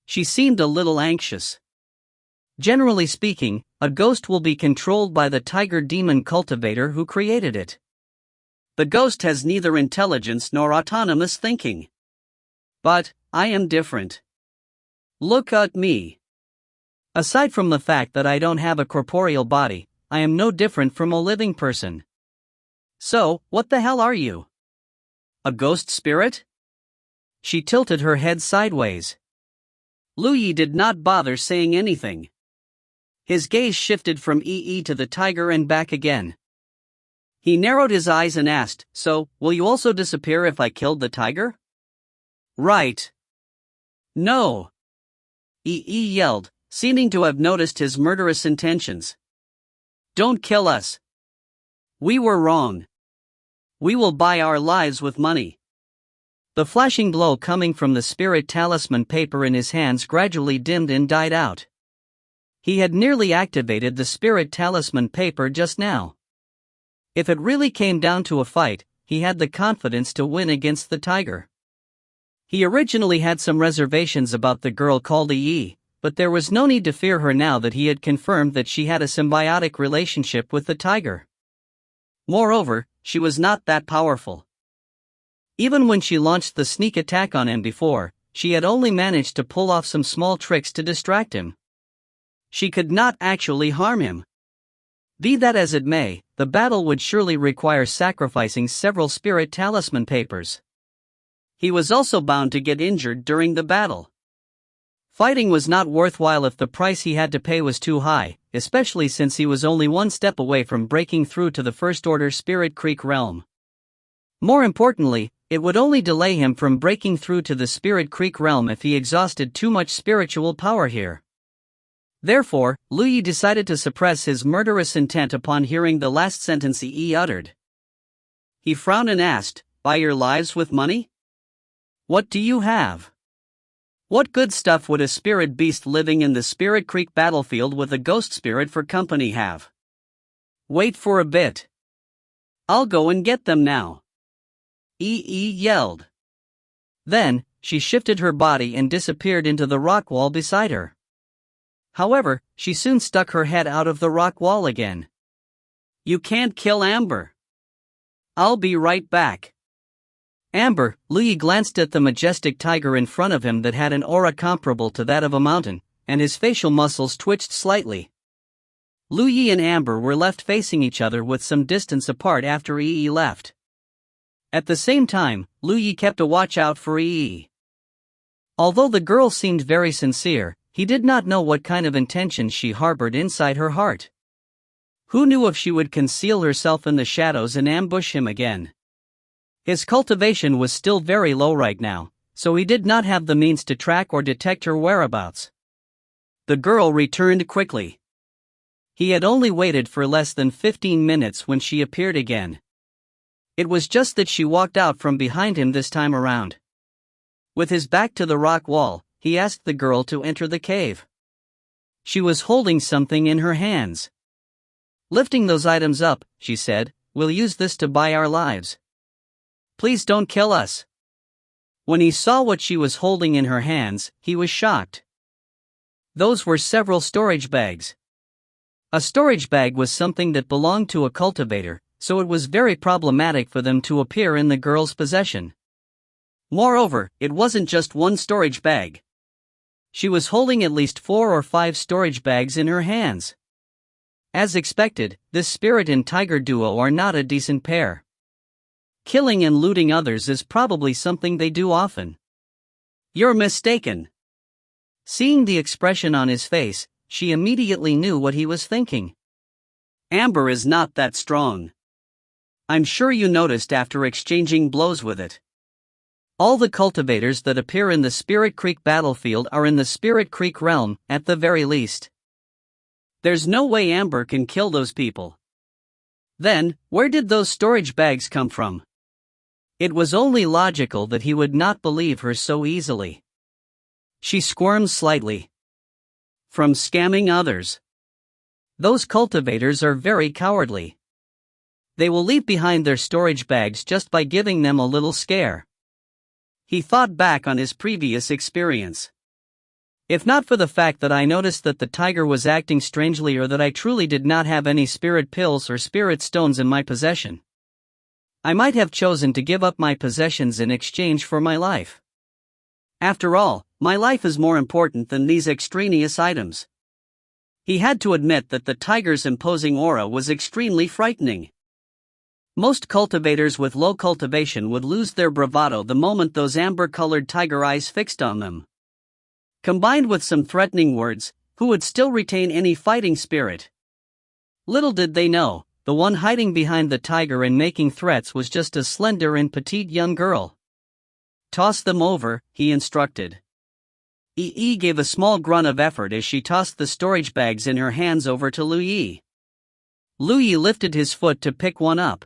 A: She seemed a little anxious. Generally speaking, a ghost will be controlled by the tiger demon cultivator who created it. The ghost has neither intelligence nor autonomous thinking. But I am different. Look at me. Aside from the fact that I don't have a corporeal body, I am no different from a living person. So, what the hell are you? A ghost spirit? She tilted her head sideways. Lu Yi did not bother saying anything. His gaze shifted from Yi to the tiger and back again. He narrowed his eyes and asked, "So, will you also disappear if I killed the tiger?" "Right." "No!" Yi yelled, seeming to have noticed his murderous intentions. "Don't kill us. We were wrong. We will buy our lives with money." The flashing glow coming from the spirit talisman paper in his hands gradually dimmed and died out. He had nearly activated the spirit talisman paper just now. If it really came down to a fight, he had the confidence to win against the tiger. He originally had some reservations about the girl called Yi, but there was no need to fear her now that he had confirmed that she had a symbiotic relationship with the tiger. Moreover, she was not that powerful. Even when she launched the sneak attack on him before, she had only managed to pull off some small tricks to distract him. She could not actually harm him. Be that as it may, the battle would surely require sacrificing several spirit talisman papers. He was also bound to get injured during the battle. Fighting was not worthwhile if the price he had to pay was too high, especially since he was only one step away from breaking through to the First Order Spirit Creek realm. More importantly, it would only delay him from breaking through to the Spirit Creek realm if he exhausted too much spiritual power here. Therefore, Lu Yi decided to suppress his murderous intent upon hearing the last sentence Yi uttered. He frowned and asked, "Buy your lives with money? What do you have? What good stuff would a spirit beast living in the Spirit Creek battlefield with a ghost spirit for company have? Wait for a bit. I'll go and get them now." Yi yelled. Then, she shifted her body and disappeared into the rock wall beside her. However, she soon stuck her head out of the rock wall again. "You can't kill Amber. I'll be right back." Amber, Lu Yi glanced at the majestic tiger in front of him that had an aura comparable to that of a mountain, and his facial muscles twitched slightly. Lu Yi and Amber were left facing each other with some distance apart after Yi left. At the same time, Lu Yi kept a watch out for Yi. Although the girl seemed very sincere, he did not know what kind of intentions she harbored inside her heart. Who knew if she would conceal herself in the shadows and ambush him again? His cultivation was still very low right now, so he did not have the means to track or detect her whereabouts. The girl returned quickly. He had only waited for less than 15 minutes when she appeared again. It was just that she walked out from behind him this time around. With his back to the rock wall, he asked the girl to enter the cave. She was holding something in her hands. "Lifting those items up," she said, "we'll use this to buy our lives. Please don't kill us." When he saw what she was holding in her hands, he was shocked. Those were several storage bags. A storage bag was something that belonged to a cultivator, so it was very problematic for them to appear in the girl's possession. Moreover, it wasn't just one storage bag. She was holding at least 4 or 5 storage bags in her hands. As expected, this spirit and tiger duo are not a decent pair. Killing and looting others is probably something they do often. You're mistaken. Seeing the expression on his face, she immediately knew what he was thinking. Amber is not that strong. I'm sure you noticed after exchanging blows with it. All the cultivators that appear in the Spirit Creek battlefield are in the Spirit Creek realm, at the very least. There's no way Amber can kill those people. Then, where did those storage bags come from? It was only logical that he would not believe her so easily. She squirmed slightly. From scamming others. Those cultivators are very cowardly. They will leave behind their storage bags just by giving them a little scare. He thought back on his previous experience. If not for the fact that I noticed that the tiger was acting strangely or that I truly did not have any spirit pills or spirit stones in my possession, I might have chosen to give up my possessions in exchange for my life. After all, my life is more important than these extraneous items. He had to admit that the tiger's imposing aura was extremely frightening. Most cultivators with low cultivation would lose their bravado the moment those amber-colored tiger eyes fixed on them. Combined with some threatening words, who would still retain any fighting spirit? Little did they know, the one hiding behind the tiger and making threats was just a slender and petite young girl. Toss them over, he instructed. Yi gave a small grunt of effort as she tossed the storage bags in her hands over to Lu Yi. Lu Yi lifted his foot to pick one up.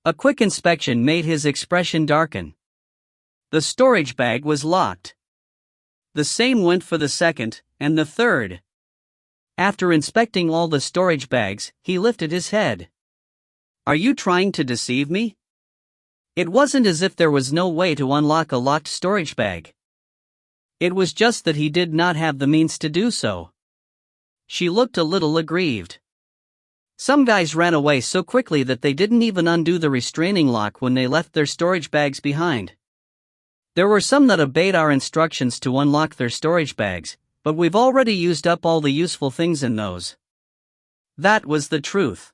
A: A quick inspection made his expression darken. The storage bag was locked. The same went for the second, and the third. After inspecting all the storage bags, he lifted his head. Are you trying to deceive me? It wasn't as if there was no way to unlock a locked storage bag. It was just that he did not have the means to do so. She looked a little aggrieved. Some guys ran away so quickly that they didn't even undo the restraining lock when they left their storage bags behind. There were some that obeyed our instructions to unlock their storage bags, but we've already used up all the useful things in those. That was the truth.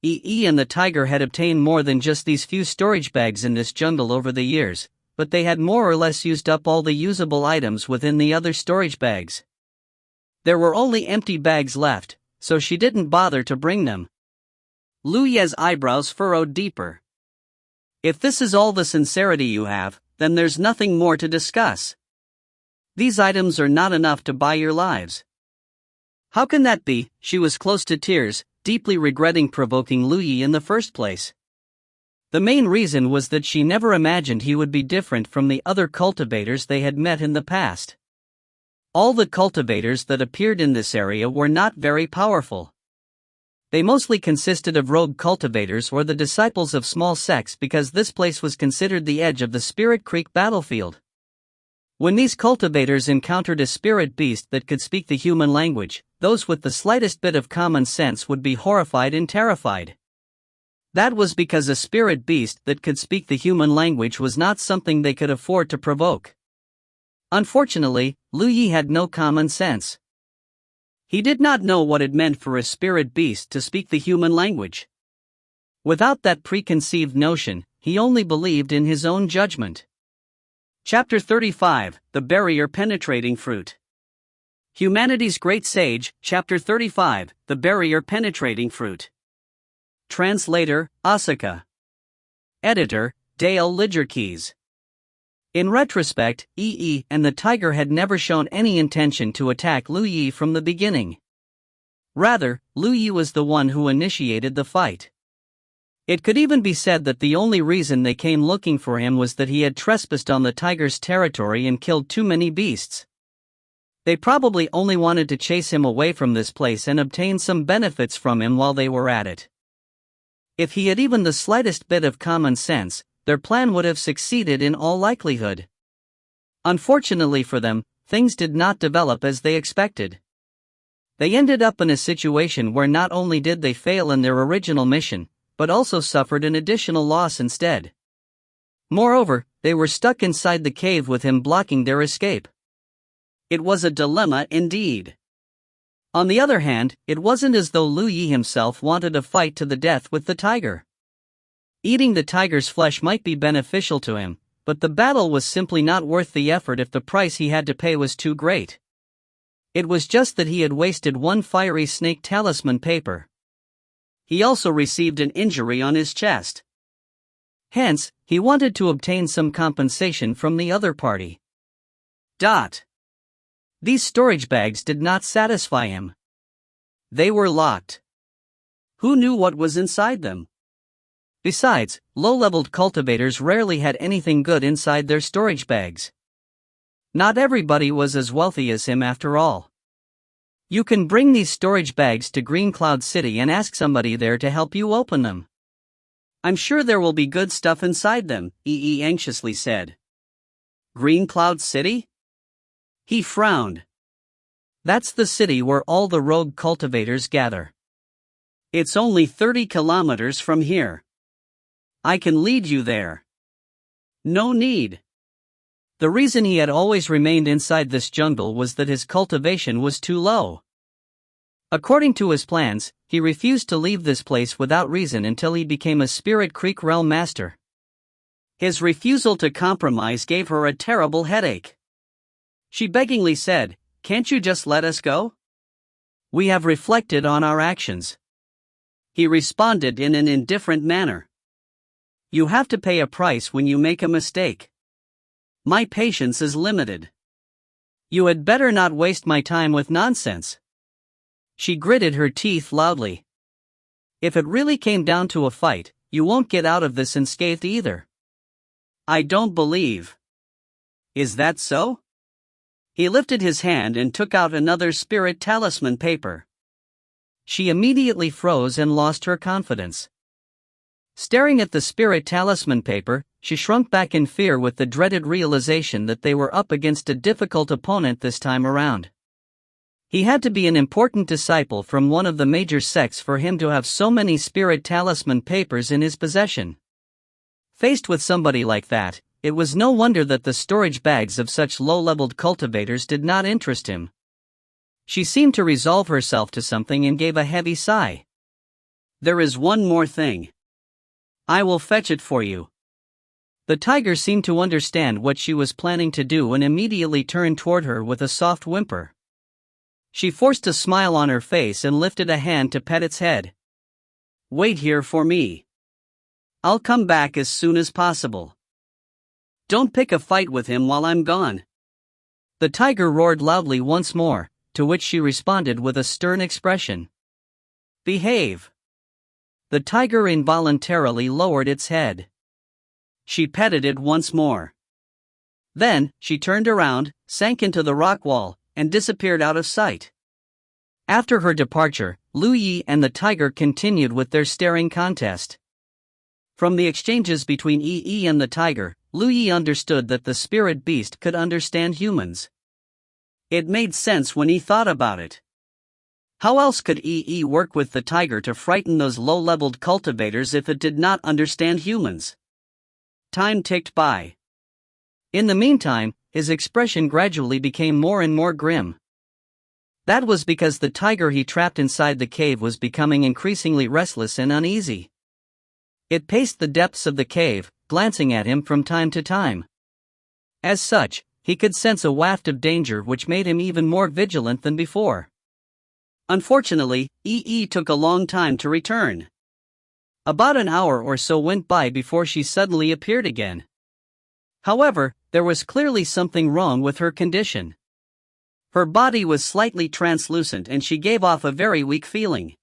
A: Yi and the tiger had obtained more than just these few storage bags in this jungle over the years, but they had more or less used up all the usable items within the other storage bags. There were only empty bags left, so she didn't bother to bring them. Lu Ye's eyebrows furrowed deeper. If this is all the sincerity you have, then there's nothing more to discuss. These items are not enough to buy your lives. How can that be? She was close to tears, deeply regretting provoking Lu Yi in the first place. The main reason was that she never imagined he would be different from the other cultivators they had met in the past. All the cultivators that appeared in this area were not very powerful. They mostly consisted of rogue cultivators or the disciples of small sects because this place was considered the edge of the Spirit Creek battlefield. When these cultivators encountered a spirit beast that could speak the human language, those with the slightest bit of common sense would be horrified and terrified. That was because a spirit beast that could speak the human language was not something they could afford to provoke. Unfortunately, Lu Yi had no common sense. He did not know what it meant for a spirit beast to speak the human language. Without that preconceived notion, he only believed in his own judgment. Chapter 35, The Barrier Penetrating Fruit. Humanity's Great Sage, Chapter 35, The Barrier Penetrating Fruit. Translator, Asuka. Editor, Dale Lidgerkeys. In retrospect, Yi and the tiger had never shown any intention to attack Lu Yi from the beginning. Rather, Lu Yi was the one who initiated the fight. It could even be said that the only reason they came looking for him was that he had trespassed on the tiger's territory and killed too many beasts. They probably only wanted to chase him away from this place and obtain some benefits from him while they were at it. If he had even the slightest bit of common sense, their plan would have succeeded in all likelihood. Unfortunately for them, things did not develop as they expected. They ended up in a situation where not only did they fail in their original mission, but also suffered an additional loss instead. Moreover, they were stuck inside the cave with him blocking their escape. It was a dilemma indeed. On the other hand, it wasn't as though Lu Yi himself wanted a fight to the death with the tiger. Eating the tiger's flesh might be beneficial to him, but the battle was simply not worth the effort if the price he had to pay was too great. It was just that he had wasted one fiery snake talisman paper. He also received an injury on his chest. Hence, he wanted to obtain some compensation from the other party. These storage bags did not satisfy him. They were locked. Who knew what was inside them? Besides, low-leveled cultivators rarely had anything good inside their storage bags. Not everybody was as wealthy as him after all. You can bring these storage bags to Green Cloud City and ask somebody there to help you open them. I'm sure there will be good stuff inside them, Yi anxiously said. Green Cloud City? He frowned. That's the city where all the rogue cultivators gather. It's only 30 kilometers from here. I can lead you there. No need. The reason he had always remained inside this jungle was that his cultivation was too low. According to his plans, he refused to leave this place without reason until he became a Spirit Creek realm master. His refusal to compromise gave her a terrible headache. She beggingly said, "Can't you just let us go? We have reflected on our actions." He responded in an indifferent manner. "You have to pay a price when you make a mistake. My patience is limited. You had better not waste my time with nonsense." She gritted her teeth loudly. "If it really came down to a fight, you won't get out of this unscathed either." "I don't believe." "Is that so?" He lifted his hand and took out another spirit talisman paper. She immediately froze and lost her confidence. Staring at the spirit talisman paper, she shrunk back in fear with the dreaded realization that they were up against a difficult opponent this time around. He had to be an important disciple from one of the major sects for him to have so many spirit talisman papers in his possession. Faced with somebody like that, it was no wonder that the storage bags of such low-leveled cultivators did not interest him. She seemed to resolve herself to something and gave a heavy sigh. "There is one more thing. I will fetch it for you." The tiger seemed to understand what she was planning to do and immediately turned toward her with a soft whimper. She forced a smile on her face and lifted a hand to pet its head. "Wait here for me. I'll come back as soon as possible. Don't pick a fight with him while I'm gone." The tiger roared loudly once more, to which she responded with a stern expression. "Behave." The tiger involuntarily lowered its head. She petted it once more. Then, she turned around, sank into the rock wall, and disappeared out of sight. After her departure, Lu Yi and the tiger continued with their staring contest. From the exchanges between Yi and the tiger, Lu Yi understood that the spirit beast could understand humans. It made sense when he thought about it. How else could Yi work with the tiger to frighten those low-leveled cultivators if it did not understand humans? Time ticked by. In the meantime, his expression gradually became more and more grim. That was because the tiger he trapped inside the cave was becoming increasingly restless and uneasy. It paced the depths of the cave, glancing at him from time to time. As such, he could sense a waft of danger which made him even more vigilant than before. Unfortunately, Yi took a long time to return. About an hour or so went by before she suddenly appeared again. However, there was clearly something wrong with her condition. Her body was slightly translucent and she gave off a very weak feeling.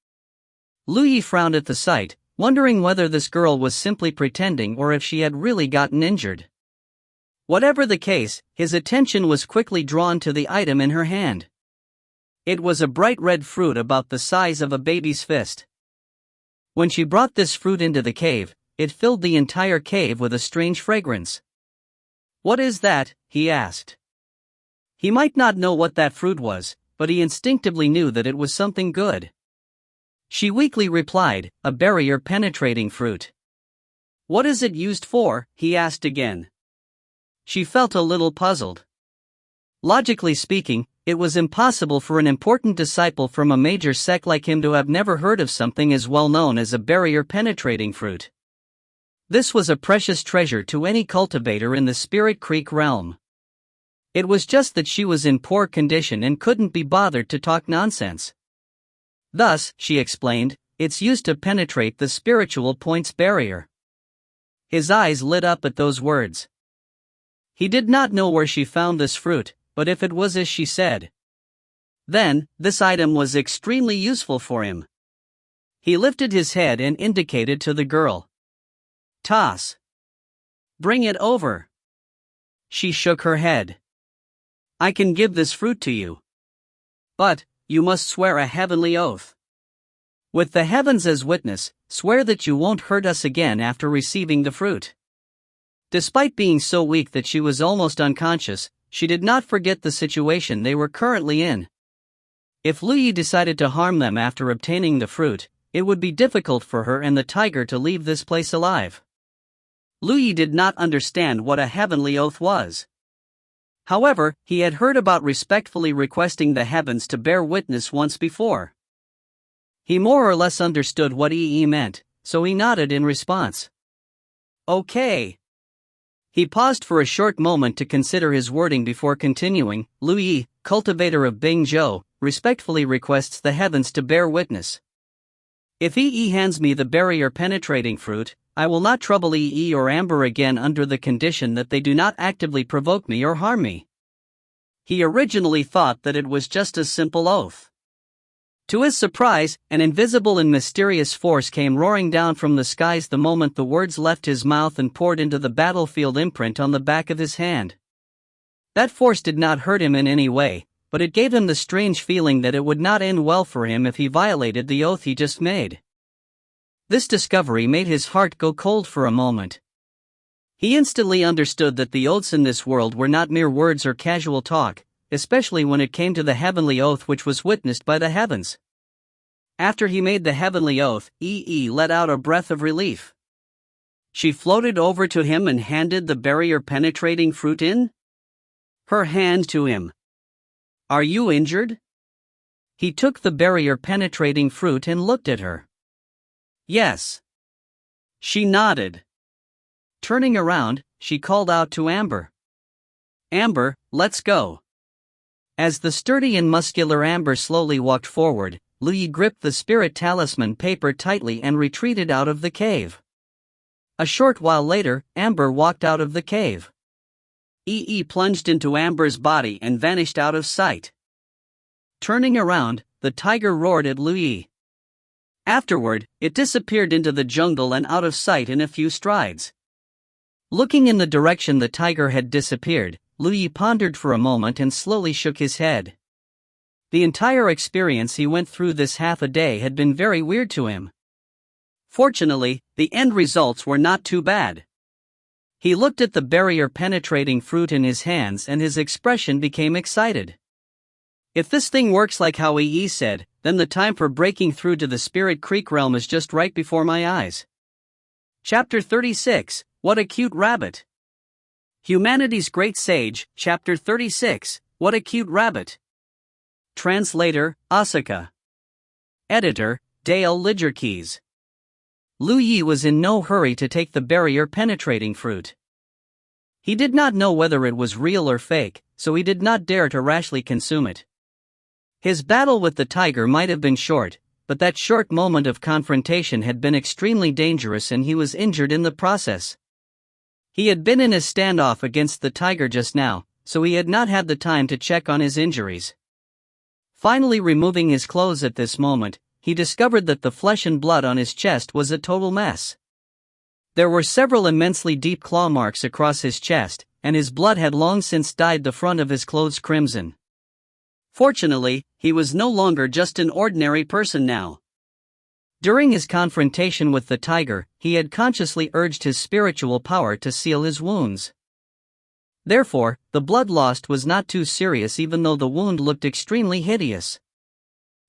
A: Lu Yi frowned at the sight, wondering whether this girl was simply pretending or if she had really gotten injured. Whatever the case, his attention was quickly drawn to the item in her hand. It was a bright red fruit about the size of a baby's fist. When she brought this fruit into the cave, it filled the entire cave with a strange fragrance. "What is that?" he asked. He might not know what that fruit was, but he instinctively knew that it was something good. She weakly replied, "A barrier-penetrating fruit." "What is it used for?" he asked again. She felt a little puzzled. Logically speaking, it was impossible for an important disciple from a major sect like him to have never heard of something as well known as a barrier-penetrating fruit. This was a precious treasure to any cultivator in the Spirit Creek realm. It was just that she was in poor condition and couldn't be bothered to talk nonsense. Thus, she explained, it's used to penetrate the spiritual points barrier. His eyes lit up at those words. He did not know where she found this fruit, but if it was as she said, then, this item was extremely useful for him. He lifted his head and indicated to the girl. Toss. Bring it over. She shook her head. I can give this fruit to you. But, you must swear a heavenly oath. With the heavens as witness, swear that you won't hurt us again after receiving the fruit. Despite being so weak that she was almost unconscious, she did not forget the situation they were currently in. If Lu Yi decided to harm them after obtaining the fruit, it would be difficult for her and the tiger to leave this place alive. Lu Yi did not understand what a heavenly oath was. However, he had heard about respectfully requesting the heavens to bear witness once before. He more or less understood what Yi meant, so he nodded in response. Okay. He paused for a short moment to consider his wording before continuing. Lu Yi, cultivator of Bingzhou, respectfully requests the heavens to bear witness. If Yi hands me the barrier-penetrating fruit, I will not trouble Yi or Amber again under the condition that they do not actively provoke me or harm me. He originally thought that it was just a simple oath. To his surprise, an invisible and mysterious force came roaring down from the skies the moment the words left his mouth and poured into the battlefield imprint on the back of his hand. That force did not hurt him in any way, but it gave him the strange feeling that it would not end well for him if he violated the oath he just made. This discovery made his heart go cold for a moment. He instantly understood that the oaths in this world were not mere words or casual talk, especially when it came to the heavenly oath which was witnessed by the heavens. After he made the heavenly oath, Yi let out a breath of relief. She floated over to him and handed the barrier-penetrating fruit in her hand to him. Are you injured? He took the barrier-penetrating fruit and looked at her. Yes. She nodded. Turning around, she called out to Amber. Amber, let's go. As the sturdy and muscular Amber slowly walked forward, Lu Yi gripped the spirit talisman paper tightly and retreated out of the cave. A short while later, Amber walked out of the cave. Yi plunged into Amber's body and vanished out of sight. Turning around, the tiger roared at Lu Yi. Afterward, it disappeared into the jungle and out of sight in a few strides. Looking in the direction the tiger had disappeared, Lu Yi pondered for a moment and slowly shook his head. The entire experience he went through this half a day had been very weird to him. Fortunately, the end results were not too bad. He looked at the barrier-penetrating fruit in his hands and his expression became excited. If this thing works like how Yi said, then the time for breaking through to the Spirit Creek realm is just right before my eyes. Chapter 36, What a Cute Rabbit. Humanity's Great Sage, Chapter 36, What a Cute Rabbit. Translator, Asuka. Editor, Dale Lidgerkeys. Lu Yi was in no hurry to take the barrier-penetrating fruit. He did not know whether it was real or fake, so he did not dare to rashly consume it. His battle with the tiger might have been short, but that short moment of confrontation had been extremely dangerous and he was injured in the process. He had been in a standoff against the tiger just now, so he had not had the time to check on his injuries. Finally removing his clothes at this moment, he discovered that the flesh and blood on his chest was a total mess. There were several immensely deep claw marks across his chest, and his blood had long since dyed the front of his clothes crimson. Fortunately, he was no longer just an ordinary person now. During his confrontation with the tiger, he had consciously urged his spiritual power to seal his wounds. Therefore, the blood lost was not too serious even though the wound looked extremely hideous.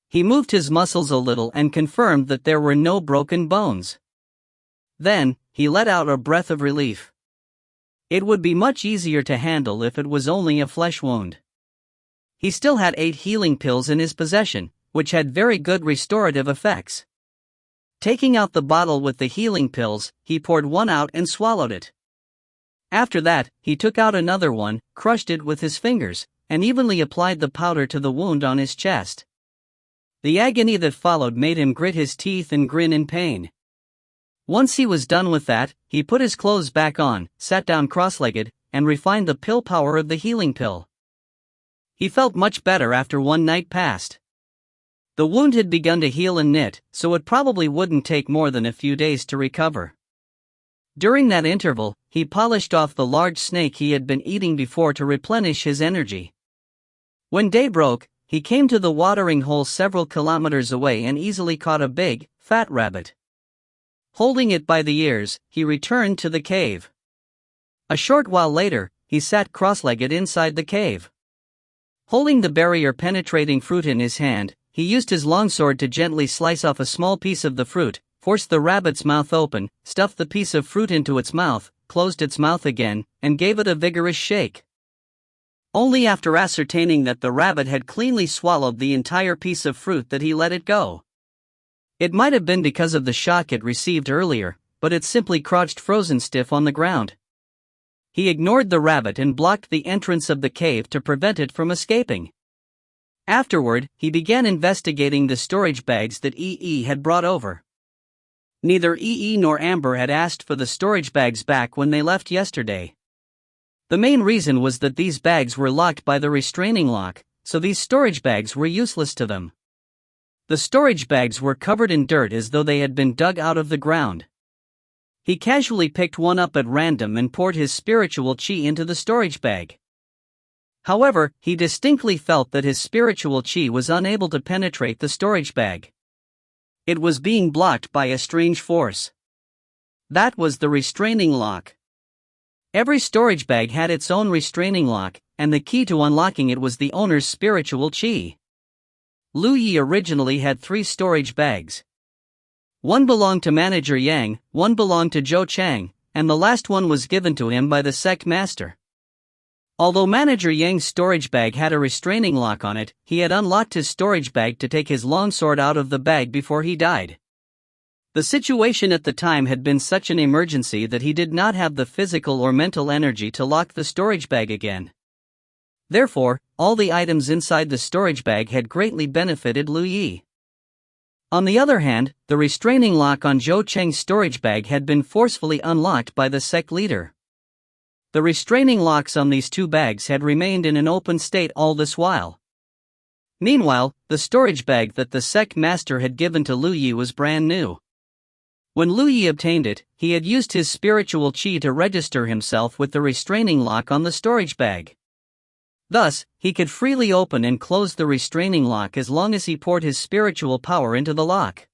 A: He moved his muscles a little and confirmed that there were no broken bones. Then, he let out a breath of relief. It would be much easier to handle if it was only a flesh wound. He still had 8 healing pills in his possession, which had very good restorative effects. Taking out the bottle with the healing pills, he poured one out and swallowed it. After that, he took out another one, crushed it with his fingers, and evenly applied the powder to the wound on his chest. The agony that followed made him grit his teeth and grin in pain. Once he was done with that, he put his clothes back on, sat down cross-legged, and refined the pill power of the healing pill. He felt much better after one night passed. The wound had begun to heal and knit, so it probably wouldn't take more than a few days to recover. During that interval, he polished off the large snake he had been eating before to replenish his energy. When day broke, he came to the watering hole several kilometers away and easily caught a big, fat rabbit. Holding it by the ears, he returned to the cave. A short while later, he sat cross-legged inside the cave. Holding the barrier-penetrating fruit in his hand, he used his longsword to gently slice off a small piece of the fruit, forced the rabbit's mouth open, stuffed the piece of fruit into its mouth, closed its mouth again, and gave it a vigorous shake. Only after ascertaining that the rabbit had cleanly swallowed the entire piece of fruit that he let it go. It might have been because of the shock it received earlier, but it simply crouched frozen stiff on the ground. He ignored the rabbit and blocked the entrance of the cave to prevent it from escaping. Afterward, he began investigating the storage bags that EE had brought over. Neither EE nor Amber had asked for the storage bags back when they left yesterday. The main reason was that these bags were locked by the restraining lock, so these storage bags were useless to them. The storage bags were covered in dirt as though they had been dug out of the ground. He casually picked one up at random and poured his spiritual chi into the storage bag. However, he distinctly felt that his spiritual chi was unable to penetrate the storage bag. It was being blocked by a strange force. That was the restraining lock. Every storage bag had its own restraining lock, and the key to unlocking it was the owner's spiritual chi. Lu Yi originally had 3 storage bags. One belonged to Manager Yang, one belonged to Zhou Chang, and the last one was given to him by the sect master. Although Manager Yang's storage bag had a restraining lock on it, he had unlocked his storage bag to take his longsword out of the bag before he died. The situation at the time had been such an emergency that he did not have the physical or mental energy to lock the storage bag again. Therefore, all the items inside the storage bag had greatly benefited Lu Yi. On the other hand, the restraining lock on Zhou Cheng's storage bag had been forcefully unlocked by the sect leader. The restraining locks on these 2 bags had remained in an open state all this while. Meanwhile, the storage bag that the sect master had given to Lu Yi was brand new. When Lu Yi obtained it, he had used his spiritual chi to register himself with the restraining lock on the storage bag. Thus, he could freely open and close the restraining lock as long as he poured his spiritual power into the lock.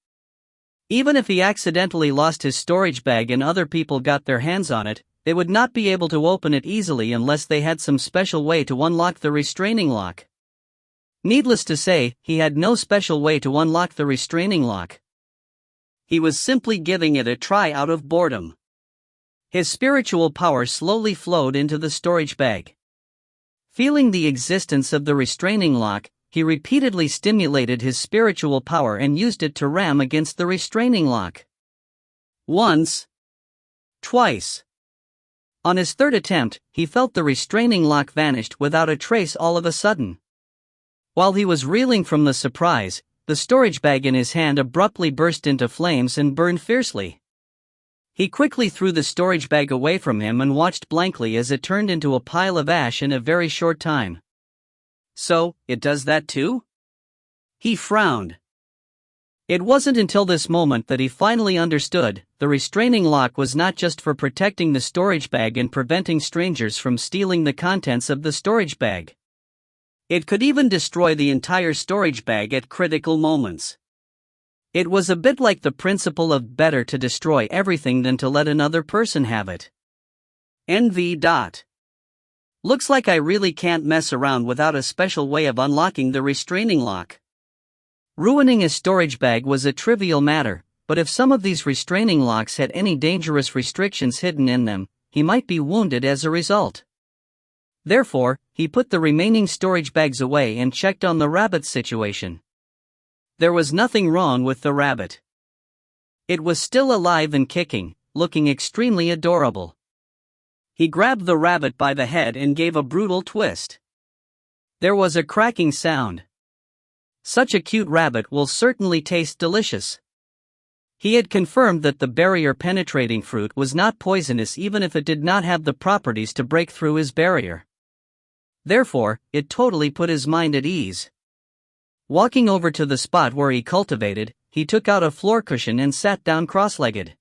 A: Even if he accidentally lost his storage bag and other people got their hands on it, they would not be able to open it easily unless they had some special way to unlock the restraining lock. Needless to say, he had no special way to unlock the restraining lock. He was simply giving it a try out of boredom. His spiritual power slowly flowed into the storage bag. Feeling the existence of the restraining lock, he repeatedly stimulated his spiritual power and used it to ram against the restraining lock. Once. Twice. On his 3rd attempt, he felt the restraining lock vanished without a trace all of a sudden. While he was reeling from the surprise, the storage bag in his hand abruptly burst into flames and burned fiercely. He quickly threw the storage bag away from him and watched blankly as it turned into a pile of ash in a very short time. So, it does that too? He frowned. It wasn't until this moment that he finally understood, the restraining lock was not just for protecting the storage bag and preventing strangers from stealing the contents of the storage bag. It could even destroy the entire storage bag at critical moments. It was a bit like the principle of better to destroy everything than to let another person have it. NV. Looks like I really can't mess around without a special way of unlocking the restraining lock. Ruining a storage bag was a trivial matter, but if some of these restraining locks had any dangerous restrictions hidden in them, he might be wounded as a result. Therefore, he put the remaining storage bags away and checked on the rabbit's situation. There was nothing wrong with the rabbit. It was still alive and kicking, looking extremely adorable. He grabbed the rabbit by the head and gave a brutal twist. There was a cracking sound. Such a cute rabbit will certainly taste delicious. He had confirmed that the barrier-penetrating fruit was not poisonous even if it did not have the properties to break through his barrier. Therefore, it totally put his mind at ease. Walking over to the spot where he cultivated, he took out a floor cushion and sat down cross-legged.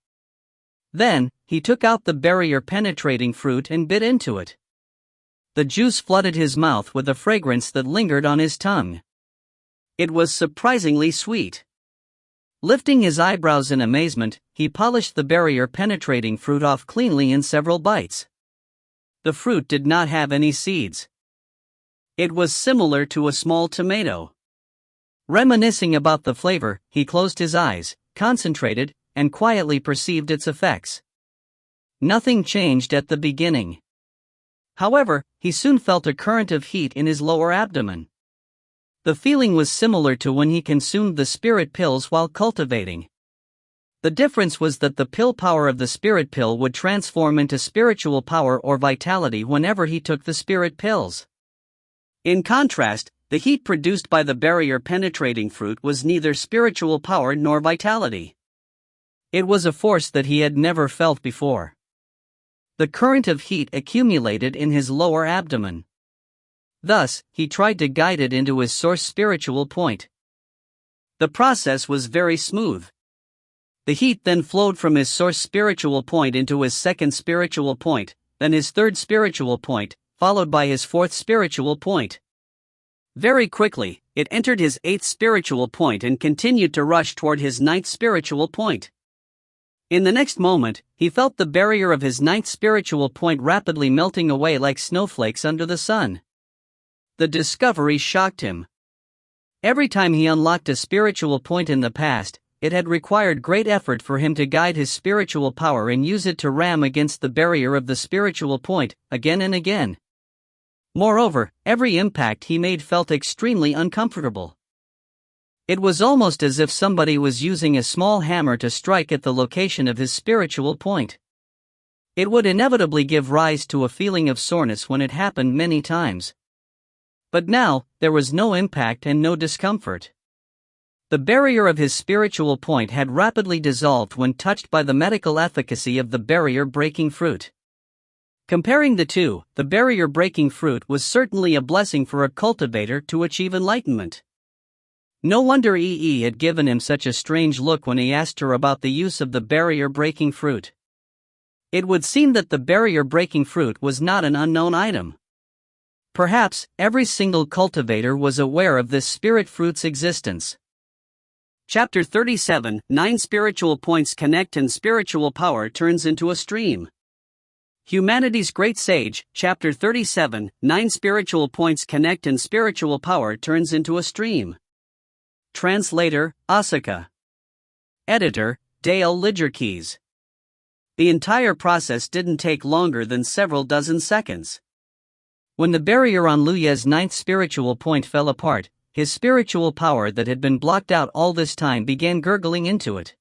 A: Then, he took out the barrier-penetrating fruit and bit into it. The juice flooded his mouth with a fragrance that lingered on his tongue. It was surprisingly sweet. Lifting his eyebrows in amazement, he polished the barrier-penetrating fruit off cleanly in several bites. The fruit did not have any seeds. It was similar to a small tomato. Reminiscing about the flavor, he closed his eyes, concentrated, and quietly perceived its effects. Nothing changed at the beginning. However, he soon felt a current of heat in his lower abdomen. The feeling was similar to when he consumed the spirit pills while cultivating. The difference was that the pill power of the spirit pill would transform into spiritual power or vitality whenever he took the spirit pills. In contrast, the heat produced by the barrier-penetrating fruit was neither spiritual power nor vitality. It was a force that he had never felt before. The current of heat accumulated in his lower abdomen. Thus, he tried to guide it into his source spiritual point. The process was very smooth. The heat then flowed from his source spiritual point into his second spiritual point, then his third spiritual point, followed by his fourth spiritual point. Very quickly, it entered his eighth spiritual point and continued to rush toward his ninth spiritual point. In the next moment, he felt the barrier of his ninth spiritual point rapidly melting away like snowflakes under the sun. The discovery shocked him. Every time he unlocked a spiritual point in the past, it had required great effort for him to guide his spiritual power and use it to ram against the barrier of the spiritual point, again and again. Moreover, every impact he made felt extremely uncomfortable. It was almost as if somebody was using a small hammer to strike at the location of his spiritual point. It would inevitably give rise to a feeling of soreness when it happened many times. But now, there was no impact and no discomfort. The barrier of his spiritual point had rapidly dissolved when touched by the medical efficacy of the barrier-breaking fruit. Comparing the two, the barrier-breaking fruit was certainly a blessing for a cultivator to achieve enlightenment. No wonder EE had given him such a strange look when he asked her about the use of the barrier-breaking fruit. It would seem that the barrier-breaking fruit was not an unknown item. Perhaps, every single cultivator was aware of this spirit fruit's existence. Chapter 37, 9 Spiritual Points Connect and Spiritual Power Turns into a Stream. Humanity's Great Sage, Chapter 37, 9 Spiritual Points Connect and Spiritual Power Turns into a Stream. Translator, Asuka. Editor, Dale Lidgerkeys. The entire process didn't take longer than several dozen seconds. When the barrier on Luya's ninth spiritual point fell apart, his spiritual power that had been blocked out all this time began gurgling into it.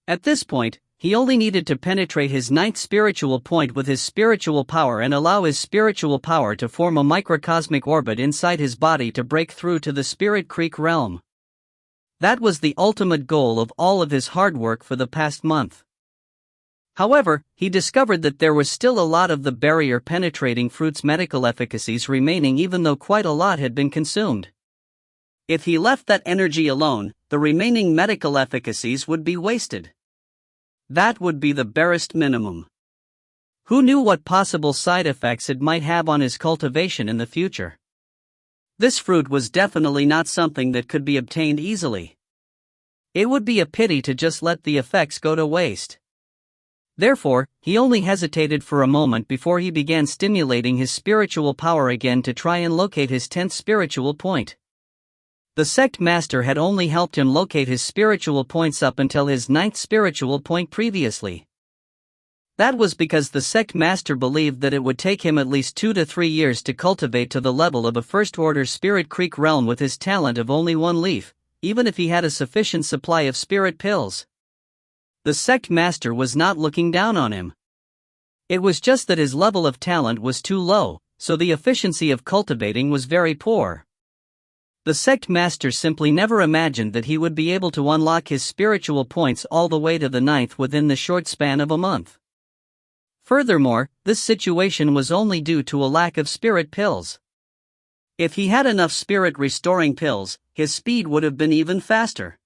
A: At this point, he only needed to penetrate his ninth spiritual point with his spiritual power and allow his spiritual power to form a microcosmic orbit inside his body to break through to the Spirit Creek realm. That was the ultimate goal of all of his hard work for the past month. However, he discovered that there was still a lot of the barrier-penetrating fruit's medical efficacies remaining even though quite a lot had been consumed. If he left that energy alone, the remaining medical efficacies would be wasted. That would be the barest minimum. Who knew what possible side effects it might have on his cultivation in the future? This fruit was definitely not something that could be obtained easily. It would be a pity to just let the effects go to waste. Therefore, he only hesitated for a moment before he began stimulating his spiritual power again to try and locate his 10th spiritual point. The sect master had only helped him locate his spiritual points up until his 9th spiritual point previously. That was because the sect master believed that it would take him at least 2 to 3 years to cultivate to the level of a first-order spirit creek realm with his talent of only one leaf, even if he had a sufficient supply of spirit pills. The sect master was not looking down on him. It was just that his level of talent was too low, so the efficiency of cultivating was very poor. The sect master simply never imagined that he would be able to unlock his spiritual points all the way to the 9th within the short span of a month. Furthermore, this situation was only due to a lack of spirit pills. If he had enough spirit-restoring pills, his speed would have been even faster.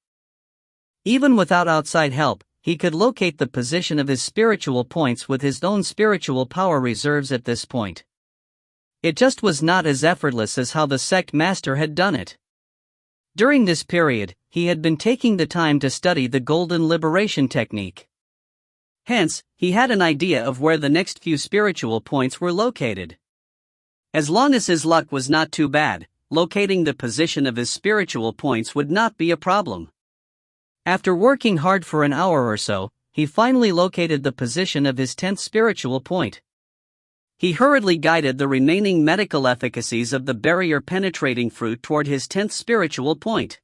A: Even without outside help, he could locate the position of his spiritual points with his own spiritual power reserves at this point. It just was not as effortless as how the sect master had done it. During this period, he had been taking the time to study the golden liberation technique. Hence, he had an idea of where the next few spiritual points were located. As long as his luck was not too bad, locating the position of his spiritual points would not be a problem. After working hard for an hour or so, he finally located the position of his 10th spiritual point. He hurriedly guided the remaining medical efficacies of the barrier-penetrating fruit toward his 10th spiritual point.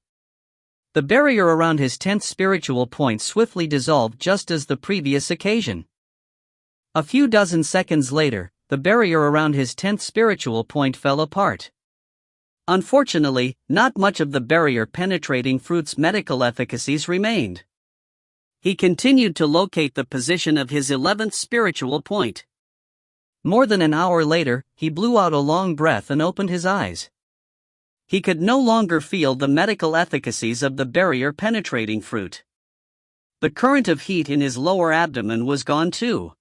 A: The barrier around his 10th spiritual point swiftly dissolved just as the previous occasion. A few dozen seconds later, the barrier around his 10th spiritual point fell apart. Unfortunately, not much of the barrier-penetrating fruit's medical efficacies remained. He continued to locate the position of his 11th spiritual point. More than an hour later, he blew out a long breath and opened his eyes. He could no longer feel the medical efficacies of the barrier-penetrating fruit. The current of heat in his lower abdomen was gone too.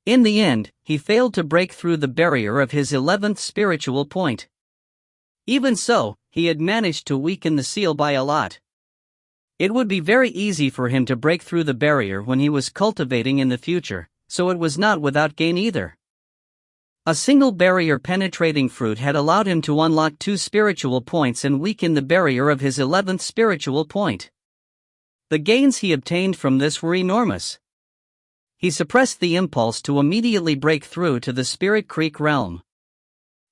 A: In the end, he failed to break through the barrier of his 11th spiritual point. Even so, he had managed to weaken the seal by a lot. It would be very easy for him to break through the barrier when he was cultivating in the future, so it was not without gain either. A single barrier-penetrating fruit had allowed him to unlock 2 spiritual points and weaken the barrier of his 11th spiritual point. The gains he obtained from this were enormous. He suppressed the impulse to immediately break through to the Spirit Creek realm.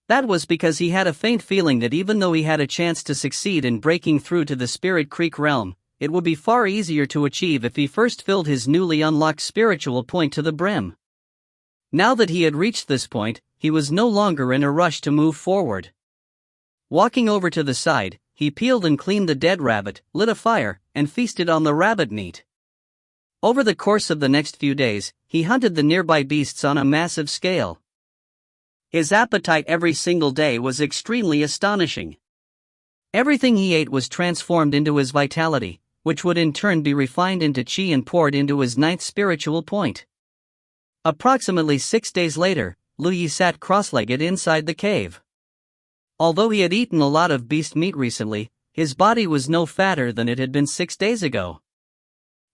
A: That was because he had a faint feeling that even though he had a chance to succeed in breaking through to the Spirit Creek realm, it would be far easier to achieve if he first filled his newly unlocked spiritual point to the brim. Now that he had reached this point, he was no longer in a rush to move forward. Walking over to the side, he peeled and cleaned the dead rabbit, lit a fire, and feasted on the rabbit meat. Over the course of the next few days, he hunted the nearby beasts on a massive scale. His appetite every single day was extremely astonishing. Everything he ate was transformed into his vitality, which would in turn be refined into chi and poured into his 9th spiritual point. Approximately 6 days later, Lu Yi sat cross-legged inside the cave. Although he had eaten a lot of beast meat recently, his body was no fatter than it had been 6 days ago.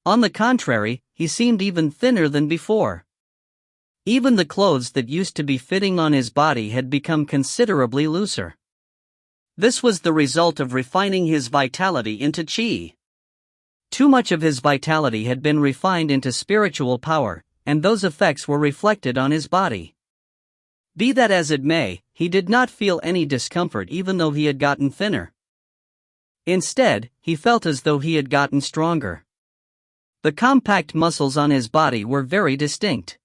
A: On the contrary, he seemed even thinner than before. Even the clothes that used to be fitting on his body had become considerably looser. This was the result of refining his vitality into chi. Too much of his vitality had been refined into spiritual power, and those effects were reflected on his body. Be that as it may, he did not feel any discomfort even though he had gotten thinner. Instead, he felt as though he had gotten stronger. The compact muscles on his body were very distinct.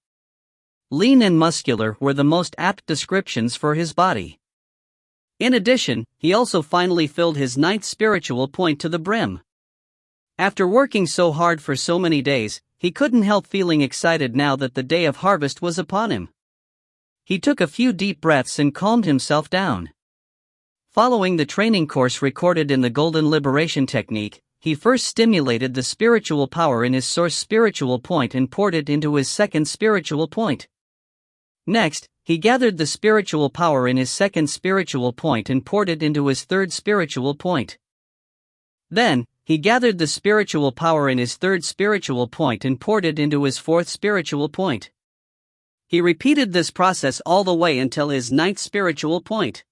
A: Lean and muscular were the most apt descriptions for his body. In addition, he also finally filled his 9th spiritual point to the brim. After working so hard for so many days, he couldn't help feeling excited now that the day of harvest was upon him. He took a few deep breaths and calmed himself down. Following the training course recorded in the Golden Liberation Technique, he first stimulated the spiritual power in his source spiritual point and poured it into his 2nd spiritual point. Next, he gathered the spiritual power in his 2nd spiritual point and poured it into his 3rd spiritual point. Then, he gathered the spiritual power in his 3rd spiritual point and poured it into his 4th spiritual point. He repeated this process all the way until his 9th spiritual point.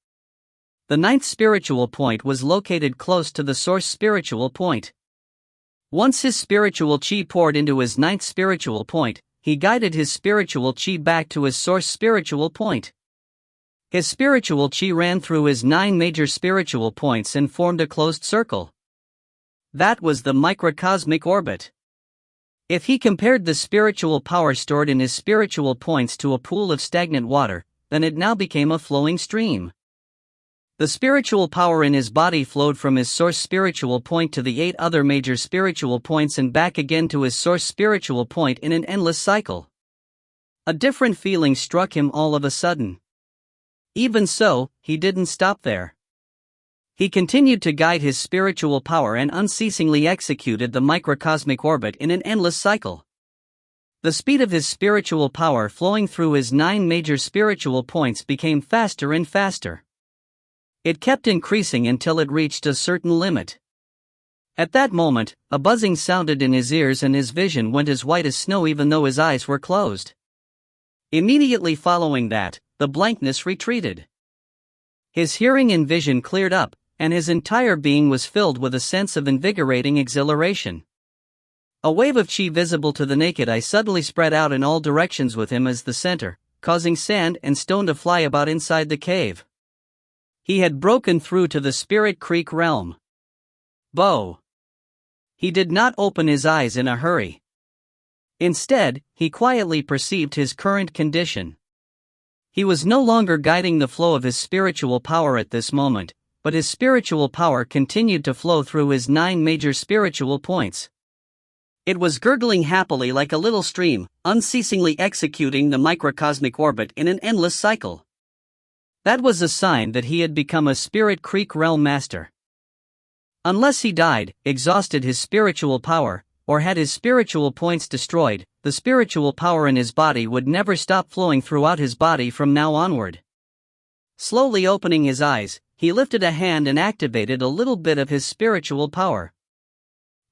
A: The 9th spiritual point was located close to the source spiritual point. Once his spiritual chi poured into his 9th spiritual point, he guided his spiritual chi back to his source spiritual point. His spiritual chi ran through his 9 major spiritual points and formed a closed circle. That was the microcosmic orbit. If he compared the spiritual power stored in his spiritual points to a pool of stagnant water, then it now became a flowing stream. The spiritual power in his body flowed from his source spiritual point to the 8 other major spiritual points and back again to his source spiritual point in an endless cycle. A different feeling struck him all of a sudden. Even so, he didn't stop there. He continued to guide his spiritual power and unceasingly executed the microcosmic orbit in an endless cycle. The speed of his spiritual power flowing through his 9 major spiritual points became faster and faster. It kept increasing until it reached a certain limit. At that moment, a buzzing sounded in his ears and his vision went as white as snow even though his eyes were closed. Immediately following that, the blankness retreated. His hearing and vision cleared up, and his entire being was filled with a sense of invigorating exhilaration. A wave of chi visible to the naked eye suddenly spread out in all directions with him as the center, causing sand and stone to fly about inside the cave. He had broken through to the Spirit Creek realm. Bo. He did not open his eyes in a hurry. Instead, he quietly perceived his current condition. He was no longer guiding the flow of his spiritual power at this moment, but his spiritual power continued to flow through his 9 major spiritual points. It was gurgling happily like a little stream, unceasingly executing the microcosmic orbit in an endless cycle. That was a sign that he had become a Spirit Creek realm master. Unless he died, exhausted his spiritual power, or had his spiritual points destroyed, the spiritual power in his body would never stop flowing throughout his body from now onward. Slowly opening his eyes, he lifted a hand and activated a little bit of his spiritual power.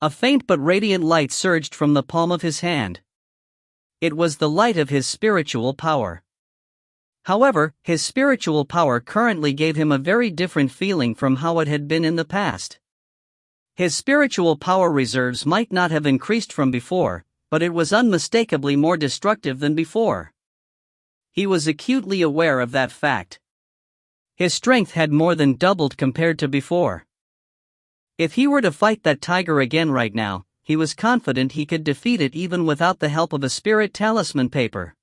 A: A faint but radiant light surged from the palm of his hand. It was the light of his spiritual power. However, his spiritual power currently gave him a very different feeling from how it had been in the past. His spiritual power reserves might not have increased from before, but it was unmistakably more destructive than before. He was acutely aware of that fact. His strength had more than doubled compared to before. If he were to fight that tiger again right now, he was confident he could defeat it even without the help of a spirit talisman paper.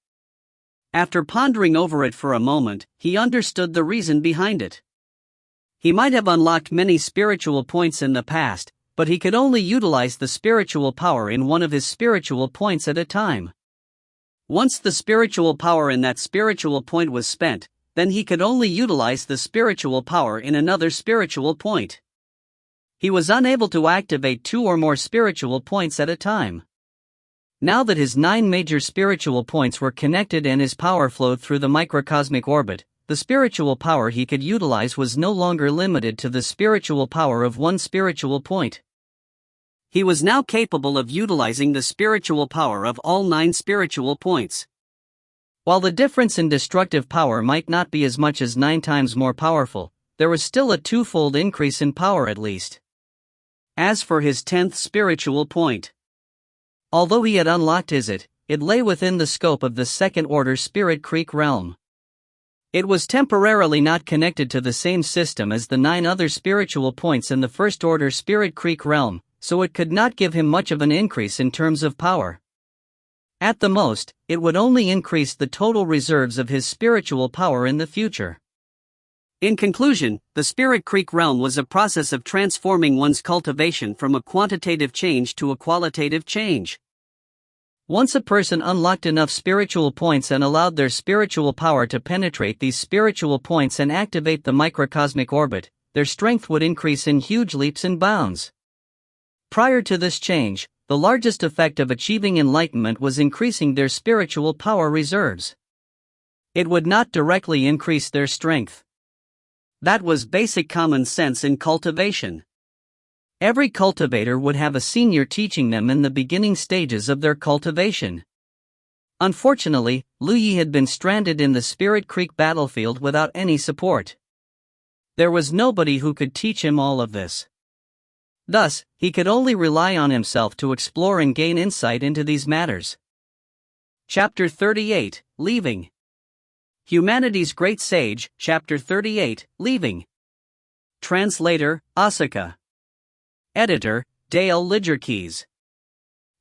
A: After pondering over it for a moment, he understood the reason behind it. He might have unlocked many spiritual points in the past, but he could only utilize the spiritual power in one of his spiritual points at a time. Once the spiritual power in that spiritual point was spent, then he could only utilize the spiritual power in another spiritual point. He was unable to activate 2 or more spiritual points at a time. Now that his 9 major spiritual points were connected and his power flowed through the microcosmic orbit, the spiritual power he could utilize was no longer limited to the spiritual power of one spiritual point. He was now capable of utilizing the spiritual power of all 9 spiritual points. While the difference in destructive power might not be as much as 9 times more powerful, there was still a 2-fold increase in power at least. As for his 10th spiritual point, although he had unlocked it lay within the scope of the second-order Spirit Creek realm. It was temporarily not connected to the same system as the 9 other spiritual points in the first-order Spirit Creek realm, so it could not give him much of an increase in terms of power. At the most, it would only increase the total reserves of his spiritual power in the future. In conclusion, the Spirit Creek realm was a process of transforming one's cultivation from a quantitative change to a qualitative change. Once a person unlocked enough spiritual points and allowed their spiritual power to penetrate these spiritual points and activate the microcosmic orbit, their strength would increase in huge leaps and bounds. Prior to this change, the largest effect of achieving enlightenment was increasing their spiritual power reserves. It would not directly increase their strength. That was basic common sense in cultivation. Every cultivator would have a senior teaching them in the beginning stages of their cultivation. Unfortunately, Lu Yi had been stranded in the Spirit Creek battlefield without any support. There was nobody who could teach him all of this. Thus, he could only rely on himself to explore and gain insight into these matters. Chapter 38, Leaving. Humanity's Great Sage, Chapter 38, Leaving. Translator, Asuka. Editor, Dale Lidgerkeys.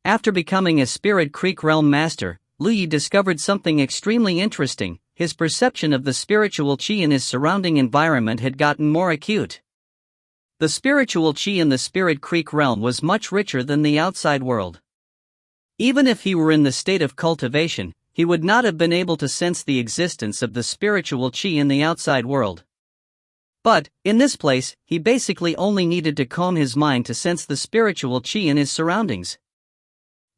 A: After becoming a Spirit Creek Realm Master, Lu Yi discovered something extremely interesting. His perception of the spiritual qi in his surrounding environment had gotten more acute. The spiritual qi in the Spirit Creek realm was much richer than the outside world. Even if he were in the state of cultivation, he would not have been able to sense the existence of the spiritual qi in the outside world. But, in this place, he basically only needed to calm his mind to sense the spiritual qi in his surroundings.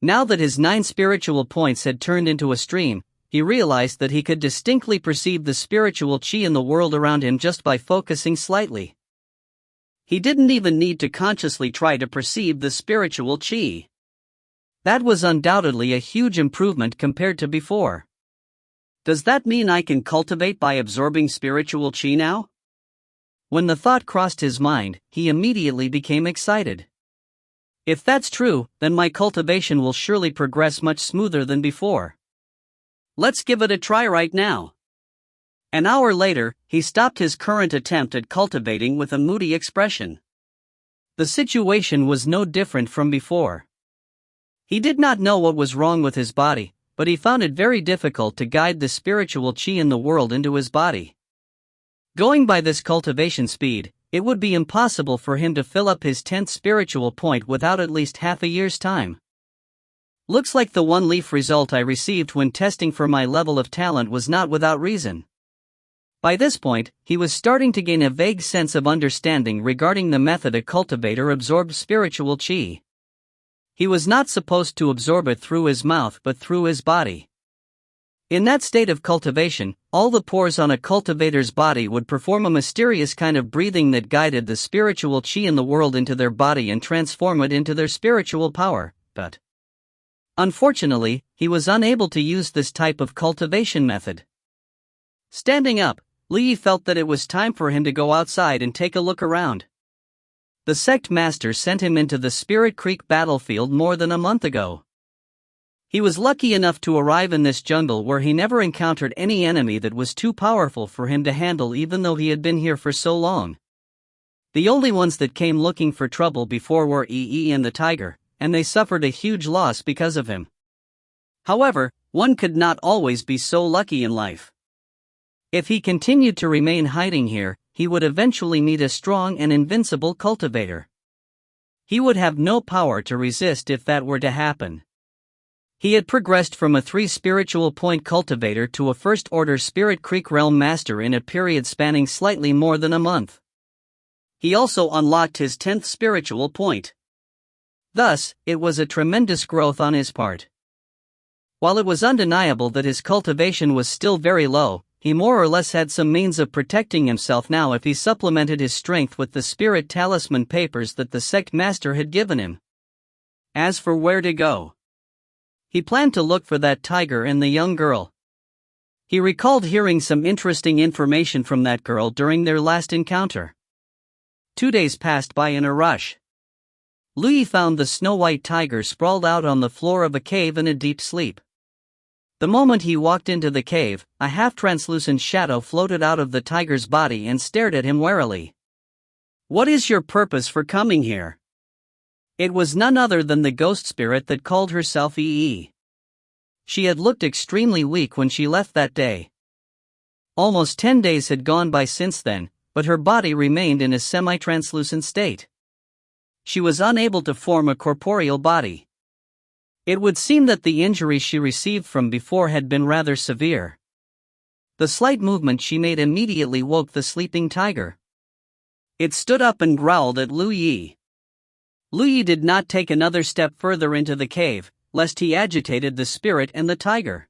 A: Now that his 9 spiritual points had turned into a stream, he realized that he could distinctly perceive the spiritual qi in the world around him just by focusing slightly. He didn't even need to consciously try to perceive the spiritual qi. That was undoubtedly a huge improvement compared to before. Does that mean I can cultivate by absorbing spiritual qi now? When the thought crossed his mind, he immediately became excited. If that's true, then my cultivation will surely progress much smoother than before. Let's give it a try right now. An hour later, he stopped his current attempt at cultivating with a moody expression. The situation was no different from before. He did not know what was wrong with his body, but he found it very difficult to guide the spiritual qi in the world into his body. Going by this cultivation speed, it would be impossible for him to fill up his 10th spiritual point without at least half a year's time. Looks like the one-leaf result I received when testing for my level of talent was not without reason. By this point, he was starting to gain a vague sense of understanding regarding the method a cultivator absorbed spiritual qi. He was not supposed to absorb it through his mouth but through his body. In that state of cultivation, all the pores on a cultivator's body would perform a mysterious kind of breathing that guided the spiritual qi in the world into their body and transform it into their spiritual power, but unfortunately, he was unable to use this type of cultivation method. Standing up, Lu Yi felt that it was time for him to go outside and take a look around. The sect master sent him into the Spirit Creek battlefield more than a month ago. He was lucky enough to arrive in this jungle where he never encountered any enemy that was too powerful for him to handle even though he had been here for so long. The only ones that came looking for trouble before were Yi and the tiger, and they suffered a huge loss because of him. However, one could not always be so lucky in life. If he continued to remain hiding here, he would eventually meet a strong and invincible cultivator. He would have no power to resist if that were to happen. He had progressed from a 3 spiritual point cultivator to a first-order Spirit Creek Realm Master in a period spanning slightly more than a month. He also unlocked his 10th spiritual point. Thus, it was a tremendous growth on his part. While it was undeniable that his cultivation was still very low, he more or less had some means of protecting himself now if he supplemented his strength with the spirit talisman papers that the sect master had given him. As for where to go, he planned to look for that tiger and the young girl. He recalled hearing some interesting information from that girl during their last encounter. 2 days passed by in a rush. Lu Yi found the snow-white tiger sprawled out on the floor of a cave in a deep sleep. The moment he walked into the cave, a half-translucent shadow floated out of the tiger's body and stared at him warily. "What is your purpose for coming here?" It was none other than the ghost spirit that called herself Yi. She had looked extremely weak when she left that day. Almost 10 days had gone by since then, but her body remained in a semi-translucent state. She was unable to form a corporeal body. It would seem that the injuries she received from before had been rather severe. The slight movement she made immediately woke the sleeping tiger. It stood up and growled at Lu Yi. Lu Yi did not take another step further into the cave, lest he agitated the spirit and the tiger.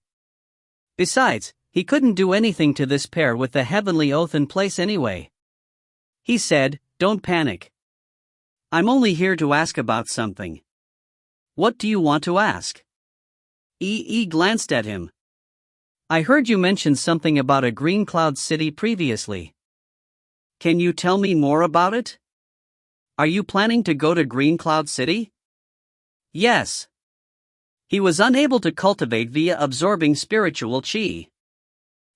A: Besides, he couldn't do anything to this pair with the heavenly oath in place anyway. He said, "Don't panic. I'm only here to ask about something." "What do you want to ask?" Yi glanced at him. "I heard you mention something about a green cloud city previously. Can you tell me more about it? Are you planning to go to Green Cloud City?" "Yes." He was unable to cultivate via absorbing spiritual qi.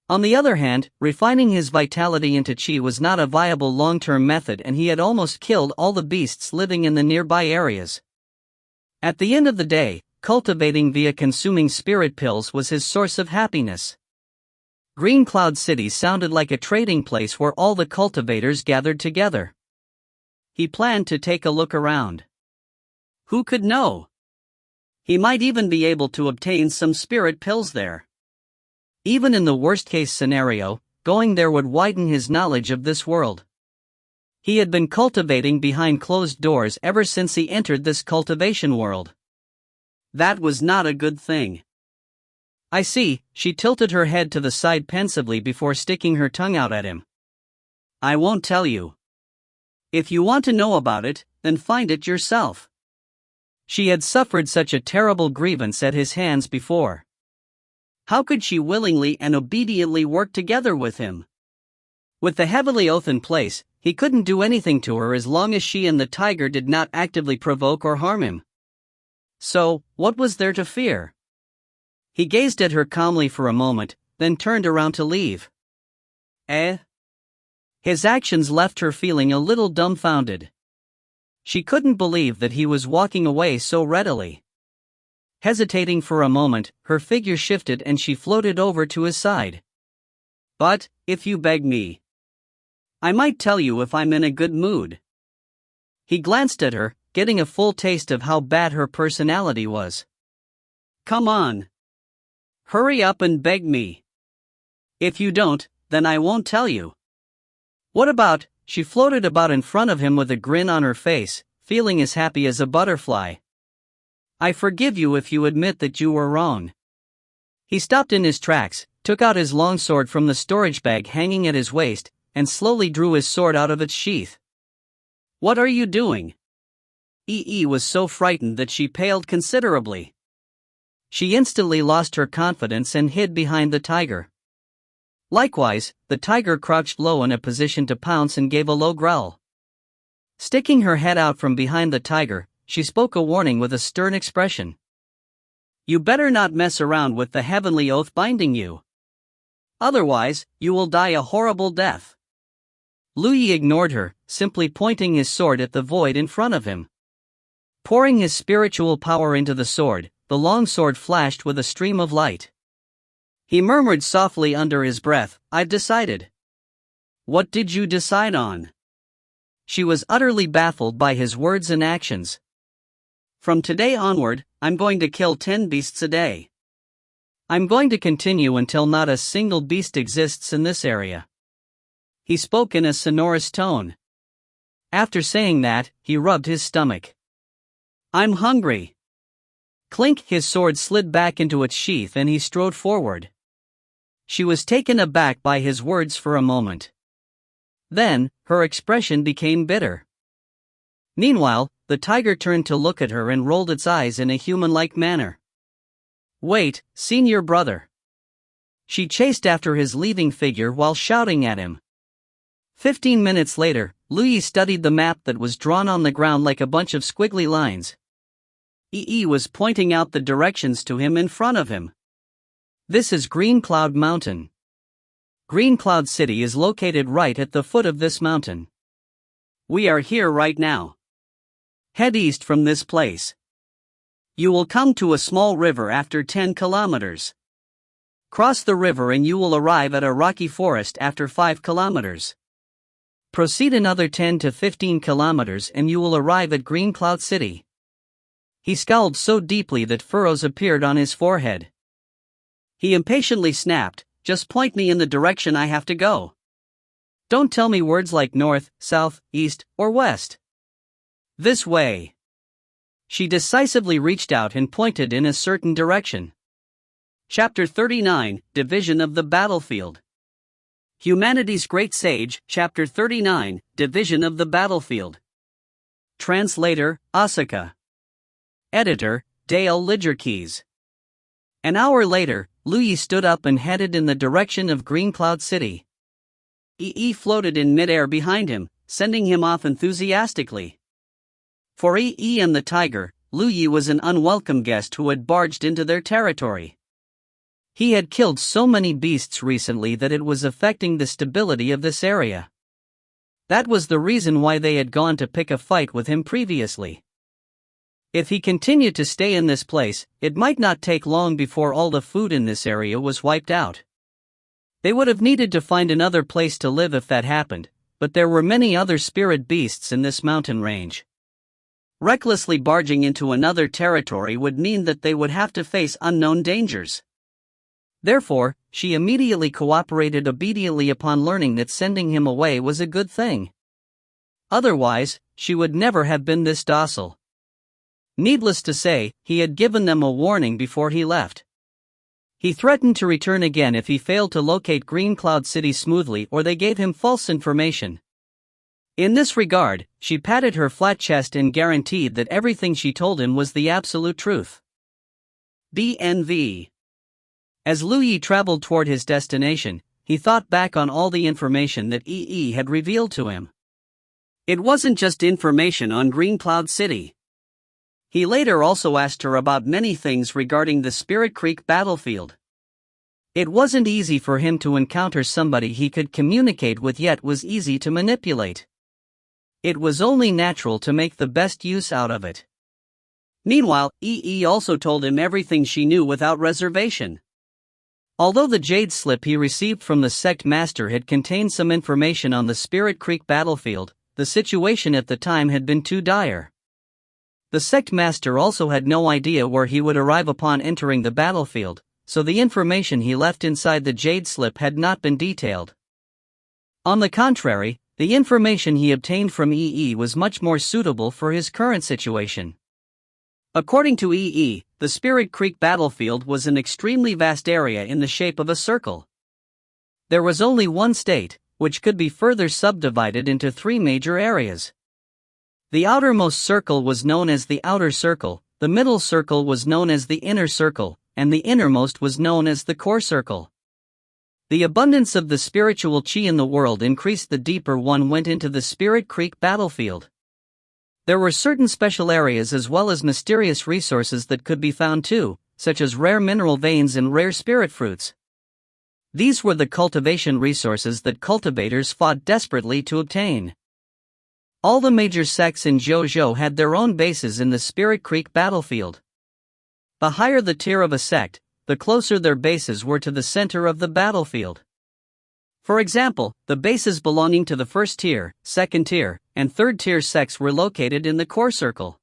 A: On the other hand, refining his vitality into qi was not a viable long-term method, and he had almost killed all the beasts living in the nearby areas. At the end of the day, cultivating via consuming spirit pills was his source of happiness. Green Cloud City sounded like a trading place where all the cultivators gathered together. He planned to take a look around. Who could know? He might even be able to obtain some spirit pills there. Even in the worst-case scenario, going there would widen his knowledge of this world. He had been cultivating behind closed doors ever since he entered this cultivation world. That was not a good thing. I see, she tilted her head to the side pensively before sticking her tongue out at him. I won't tell you. If you want to know about it, then find it yourself. She had suffered such a terrible grievance at his hands before. How could she willingly and obediently work together with him? With the heavenly oath in place, he couldn't do anything to her as long as she and the tiger did not actively provoke or harm him. So, what was there to fear? He gazed at her calmly for a moment, then turned around to leave. His actions left her feeling a little dumbfounded. She couldn't believe that he was walking away so readily. Hesitating for a moment, her figure shifted and she floated over to his side. But, if you beg me, I might tell you if I'm in a good mood. He glanced at her, getting a full taste of how bad her personality was. Come on. Hurry up and beg me. If you don't, then I won't tell you. What about? She floated about in front of him with a grin on her face, feeling as happy as a butterfly. I forgive you if you admit that you were wrong. He stopped in his tracks, took out his longsword from the storage bag hanging at his waist, and slowly drew his sword out of its sheath. What are you doing? Yi was so frightened that she paled considerably. She instantly lost her confidence and hid behind the tiger. Likewise, the tiger crouched low in a position to pounce and gave a low growl. Sticking her head out from behind the tiger, she spoke a warning with a stern expression. You better not mess around with the heavenly oath binding you. Otherwise, you will die a horrible death. Yi ignored her, simply pointing his sword at the void in front of him. Pouring his spiritual power into the sword, the long sword flashed with a stream of light. He murmured softly under his breath, I've decided. What did you decide on? She was utterly baffled by his words and actions. From today onward, I'm going to kill 10 beasts a day. I'm going to continue until not a single beast exists in this area. He spoke in a sonorous tone. After saying that, he rubbed his stomach. I'm hungry. Clink, his sword slid back into its sheath and he strode forward. She was taken aback by his words for a moment. Then, her expression became bitter. Meanwhile, the tiger turned to look at her and rolled its eyes in a human-like manner. Wait, senior brother. She chased after his leaving figure while shouting at him. 15 minutes later, Yi studied the map that was drawn on the ground like a bunch of squiggly lines. Yi was pointing out the directions to him in front of him. This is Green Cloud Mountain. Green Cloud City is located right at the foot of this mountain. We are here right now. Head east from this place. You will come to a small river after 10 kilometers. Cross the river and you will arrive at a rocky forest after 5 kilometers. Proceed another 10 to 15 kilometers and you will arrive at Green Cloud City. He scowled so deeply that furrows appeared on his forehead. He impatiently snapped, just point me in the direction I have to go. Don't tell me words like north, south, east, or west. This way. She decisively reached out and pointed in a certain direction. Chapter 39, Division of the Battlefield. Humanity's Great Sage, Chapter 39, Division of the Battlefield. Translator, Asuka. Editor, Dale Lidgerkeys. An hour later, Yi stood up and headed in the direction of Green Cloud City. Yi floated in midair behind him, sending him off enthusiastically. For Yi and the tiger, Lu Yi was an unwelcome guest who had barged into their territory. He had killed so many beasts recently that it was affecting the stability of this area. That was the reason why they had gone to pick a fight with him previously. If he continued to stay in this place, it might not take long before all the food in this area was wiped out. They would have needed to find another place to live if that happened, but there were many other spirit beasts in this mountain range. Recklessly barging into another territory would mean that they would have to face unknown dangers. Therefore, she immediately cooperated obediently upon learning that sending him away was a good thing. Otherwise, she would never have been this docile. Needless to say, he had given them a warning before he left. He threatened to return again if he failed to locate Green Cloud City smoothly or they gave him false information. In this regard, she patted her flat chest and guaranteed that everything she told him was the absolute truth. BNV. As Lu Yi traveled toward his destination, he thought back on all the information that Yi had revealed to him. It wasn't just information on Green Cloud City. He later also asked her about many things regarding the Spirit Creek battlefield. It wasn't easy for him to encounter somebody he could communicate with yet was easy to manipulate. It was only natural to make the best use out of it. Meanwhile, Yi also told him everything she knew without reservation. Although the jade slip he received from the sect master had contained some information on the Spirit Creek battlefield, the situation at the time had been too dire. The sect master also had no idea where he would arrive upon entering the battlefield, so the information he left inside the jade slip had not been detailed. On the contrary, the information he obtained from Yi was much more suitable for his current situation. According to Yi, the Spirit Creek battlefield was an extremely vast area in the shape of a circle. There was only one state, which could be further subdivided into three major areas. The outermost circle was known as the outer circle, the middle circle was known as the inner circle, and the innermost was known as the core circle. The abundance of the spiritual chi in the world increased the deeper one went into the Spirit Creek battlefield. There were certain special areas as well as mysterious resources that could be found too, such as rare mineral veins and rare spirit fruits. These were the cultivation resources that cultivators fought desperately to obtain. All the major sects in JoJo had their own bases in the Spirit Creek battlefield. The higher the tier of a sect, the closer their bases were to the center of the battlefield. For example, the bases belonging to the first tier, second tier, and third tier sects were located in the core circle.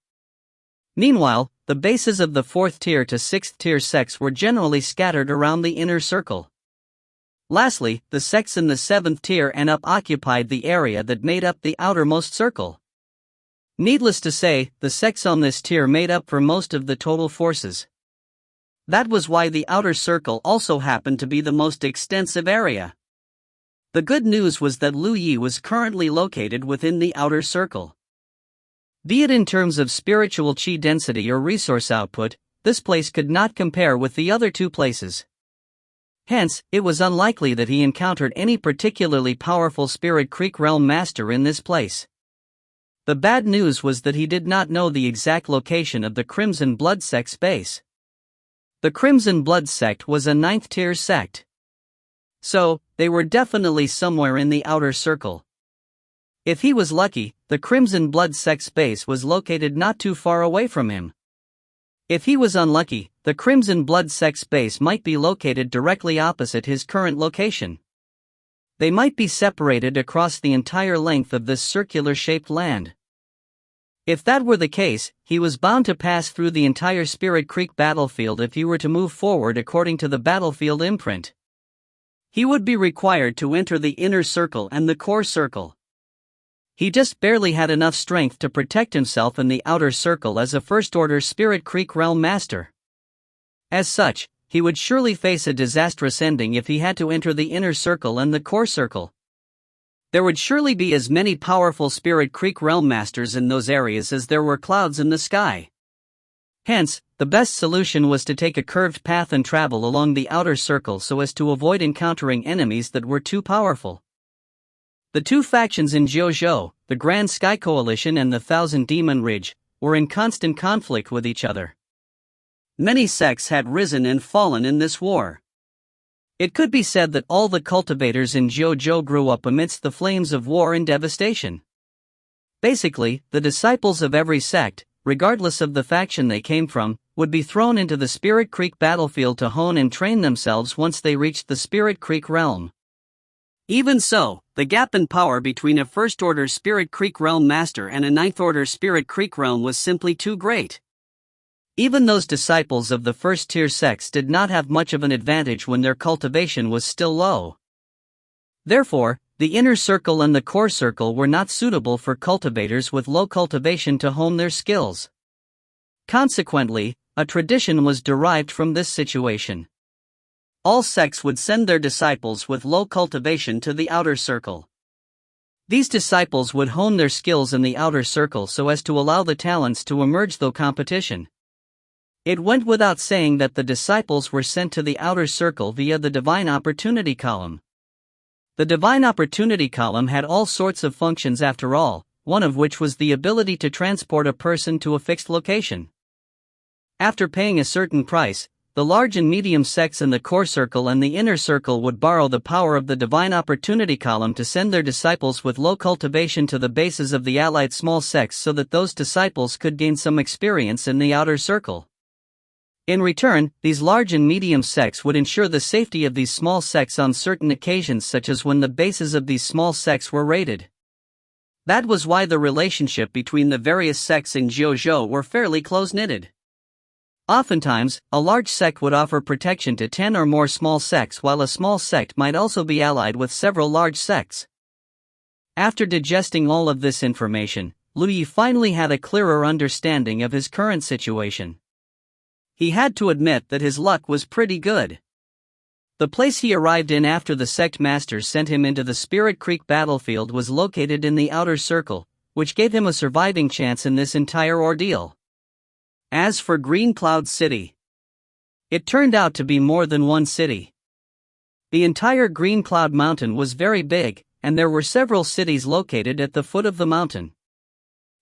A: Meanwhile, the bases of the fourth tier to sixth tier sects were generally scattered around the inner circle. Lastly, the sects in the seventh tier and up occupied the area that made up the outermost circle. Needless to say, the sects on this tier made up for most of the total forces. That was why the outer circle also happened to be the most extensive area. The good news was that Lu Yi was currently located within the outer circle. Be it in terms of spiritual chi density or resource output, this place could not compare with the other two places. Hence, it was unlikely that he encountered any particularly powerful Spirit Creek realm master in this place. The bad news was that he did not know the exact location of the Crimson Blood sect's base. The Crimson Blood sect was a 9th tier sect. So, they were definitely somewhere in the outer circle. If he was lucky, the Crimson Blood sect's base was located not too far away from him. If he was unlucky, the Crimson Blood sect's base might be located directly opposite his current location. They might be separated across the entire length of this circular-shaped land. If that were the case, he was bound to pass through the entire Spirit Creek battlefield if he were to move forward according to the battlefield imprint. He would be required to enter the inner circle and the core circle. He just barely had enough strength to protect himself in the outer circle as a first-order Spirit Creek realm master. As such, he would surely face a disastrous ending if he had to enter the inner circle and the core circle. There would surely be as many powerful Spirit Creek realm masters in those areas as there were clouds in the sky. Hence, the best solution was to take a curved path and travel along the outer circle so as to avoid encountering enemies that were too powerful. The two factions in JoJo, the Grand Sky Coalition and the Thousand Demon Ridge, were in constant conflict with each other. Many sects had risen and fallen in this war. It could be said that all the cultivators in Jojo grew up amidst the flames of war and devastation. Basically, the disciples of every sect, regardless of the faction they came from, would be thrown into the Spirit Creek battlefield to hone and train themselves once they reached the Spirit Creek realm. Even so, the gap in power between a First Order Spirit Creek realm master and a Ninth Order Spirit Creek realm was simply too great. Even those disciples of the first-tier sects did not have much of an advantage when their cultivation was still low. Therefore, the inner circle and the core circle were not suitable for cultivators with low cultivation to hone their skills. Consequently, a tradition was derived from this situation. All sects would send their disciples with low cultivation to the outer circle. These disciples would hone their skills in the outer circle so as to allow the talents to emerge through competition. It went without saying that the disciples were sent to the outer circle via the Divine Opportunity column. The Divine Opportunity column had all sorts of functions after all, one of which was the ability to transport a person to a fixed location. After paying a certain price, the large and medium sects in the core circle and the inner circle would borrow the power of the Divine Opportunity column to send their disciples with low cultivation to the bases of the allied small sects so that those disciples could gain some experience in the outer circle. In return, these large and medium sects would ensure the safety of these small sects on certain occasions, such as when the bases of these small sects were raided. That was why the relationship between the various sects in Jojo were fairly close-knitted. Oftentimes, a large sect would offer protection to 10 or more small sects, while a small sect might also be allied with several large sects. After digesting all of this information, Lu Yi finally had a clearer understanding of his current situation. He had to admit that his luck was pretty good. The place he arrived in after the sect masters sent him into the Spirit Creek battlefield was located in the outer circle, which gave him a surviving chance in this entire ordeal. As for Green Cloud City, it turned out to be more than one city. The entire Green Cloud Mountain was very big, and there were several cities located at the foot of the mountain.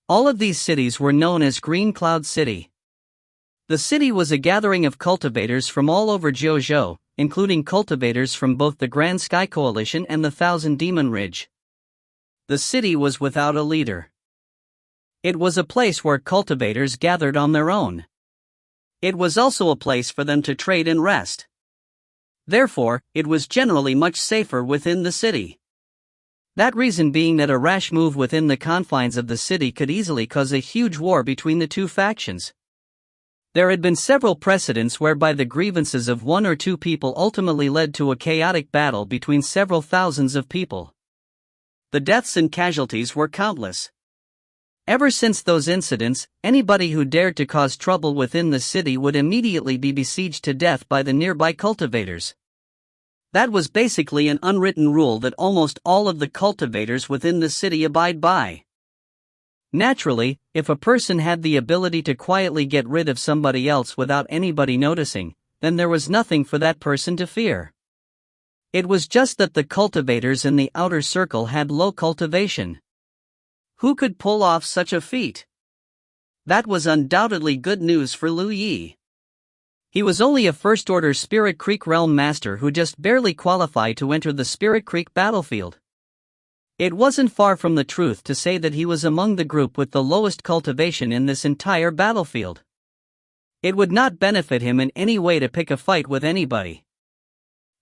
A: All of these cities were known as Green Cloud City. The city was a gathering of cultivators from all over Jojo, including cultivators from both the Grand Sky Coalition and the Thousand Demon Ridge. The city was without a leader. It was a place where cultivators gathered on their own. It was also a place for them to trade and rest. Therefore, it was generally much safer within the city. That reason being that a rash move within the confines of the city could easily cause a huge war between the two factions. There had been several precedents whereby the grievances of one or two people ultimately led to a chaotic battle between several thousands of people. The deaths and casualties were countless. Ever since those incidents, anybody who dared to cause trouble within the city would immediately be besieged to death by the nearby cultivators. That was basically an unwritten rule that almost all of the cultivators within the city abide by. Naturally, if a person had the ability to quietly get rid of somebody else without anybody noticing, then there was nothing for that person to fear. It was just that the cultivators in the outer circle had low cultivation. Who could pull off such a feat? That was undoubtedly good news for Lu Yi. He was only a First Order Spirit Creek Realm Master who just barely qualified to enter the Spirit Creek battlefield. It wasn't far from the truth to say that he was among the group with the lowest cultivation in this entire battlefield. It would not benefit him in any way to pick a fight with anybody.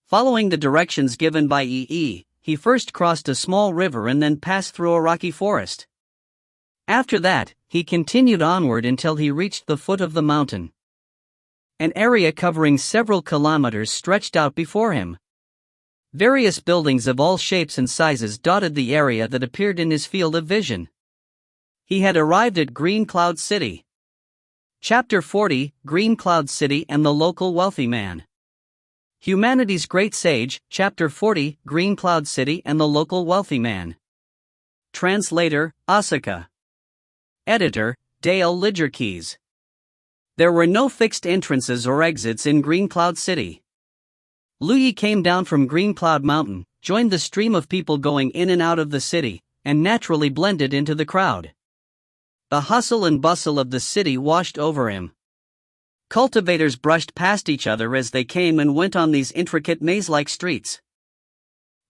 A: Following the directions given by EE, he first crossed a small river and then passed through a rocky forest. After that, he continued onward until he reached the foot of the mountain. An area covering several kilometers stretched out before him. Various buildings of all shapes and sizes dotted the area that appeared in his field of vision. He had arrived at Green Cloud City. Chapter 40, Green Cloud City and the Local Wealthy Man. Humanity's Great Sage, Chapter 40, Green Cloud City and the Local Wealthy Man. Translator, Asuka. Editor, Dale Lidgerkeys. There were no fixed entrances or exits in Green Cloud City. Lu Yi came down from Green Cloud Mountain, joined the stream of people going in and out of the city, and naturally blended into the crowd. The hustle and bustle of the city washed over him. Cultivators brushed past each other as they came and went on these intricate maze-like streets.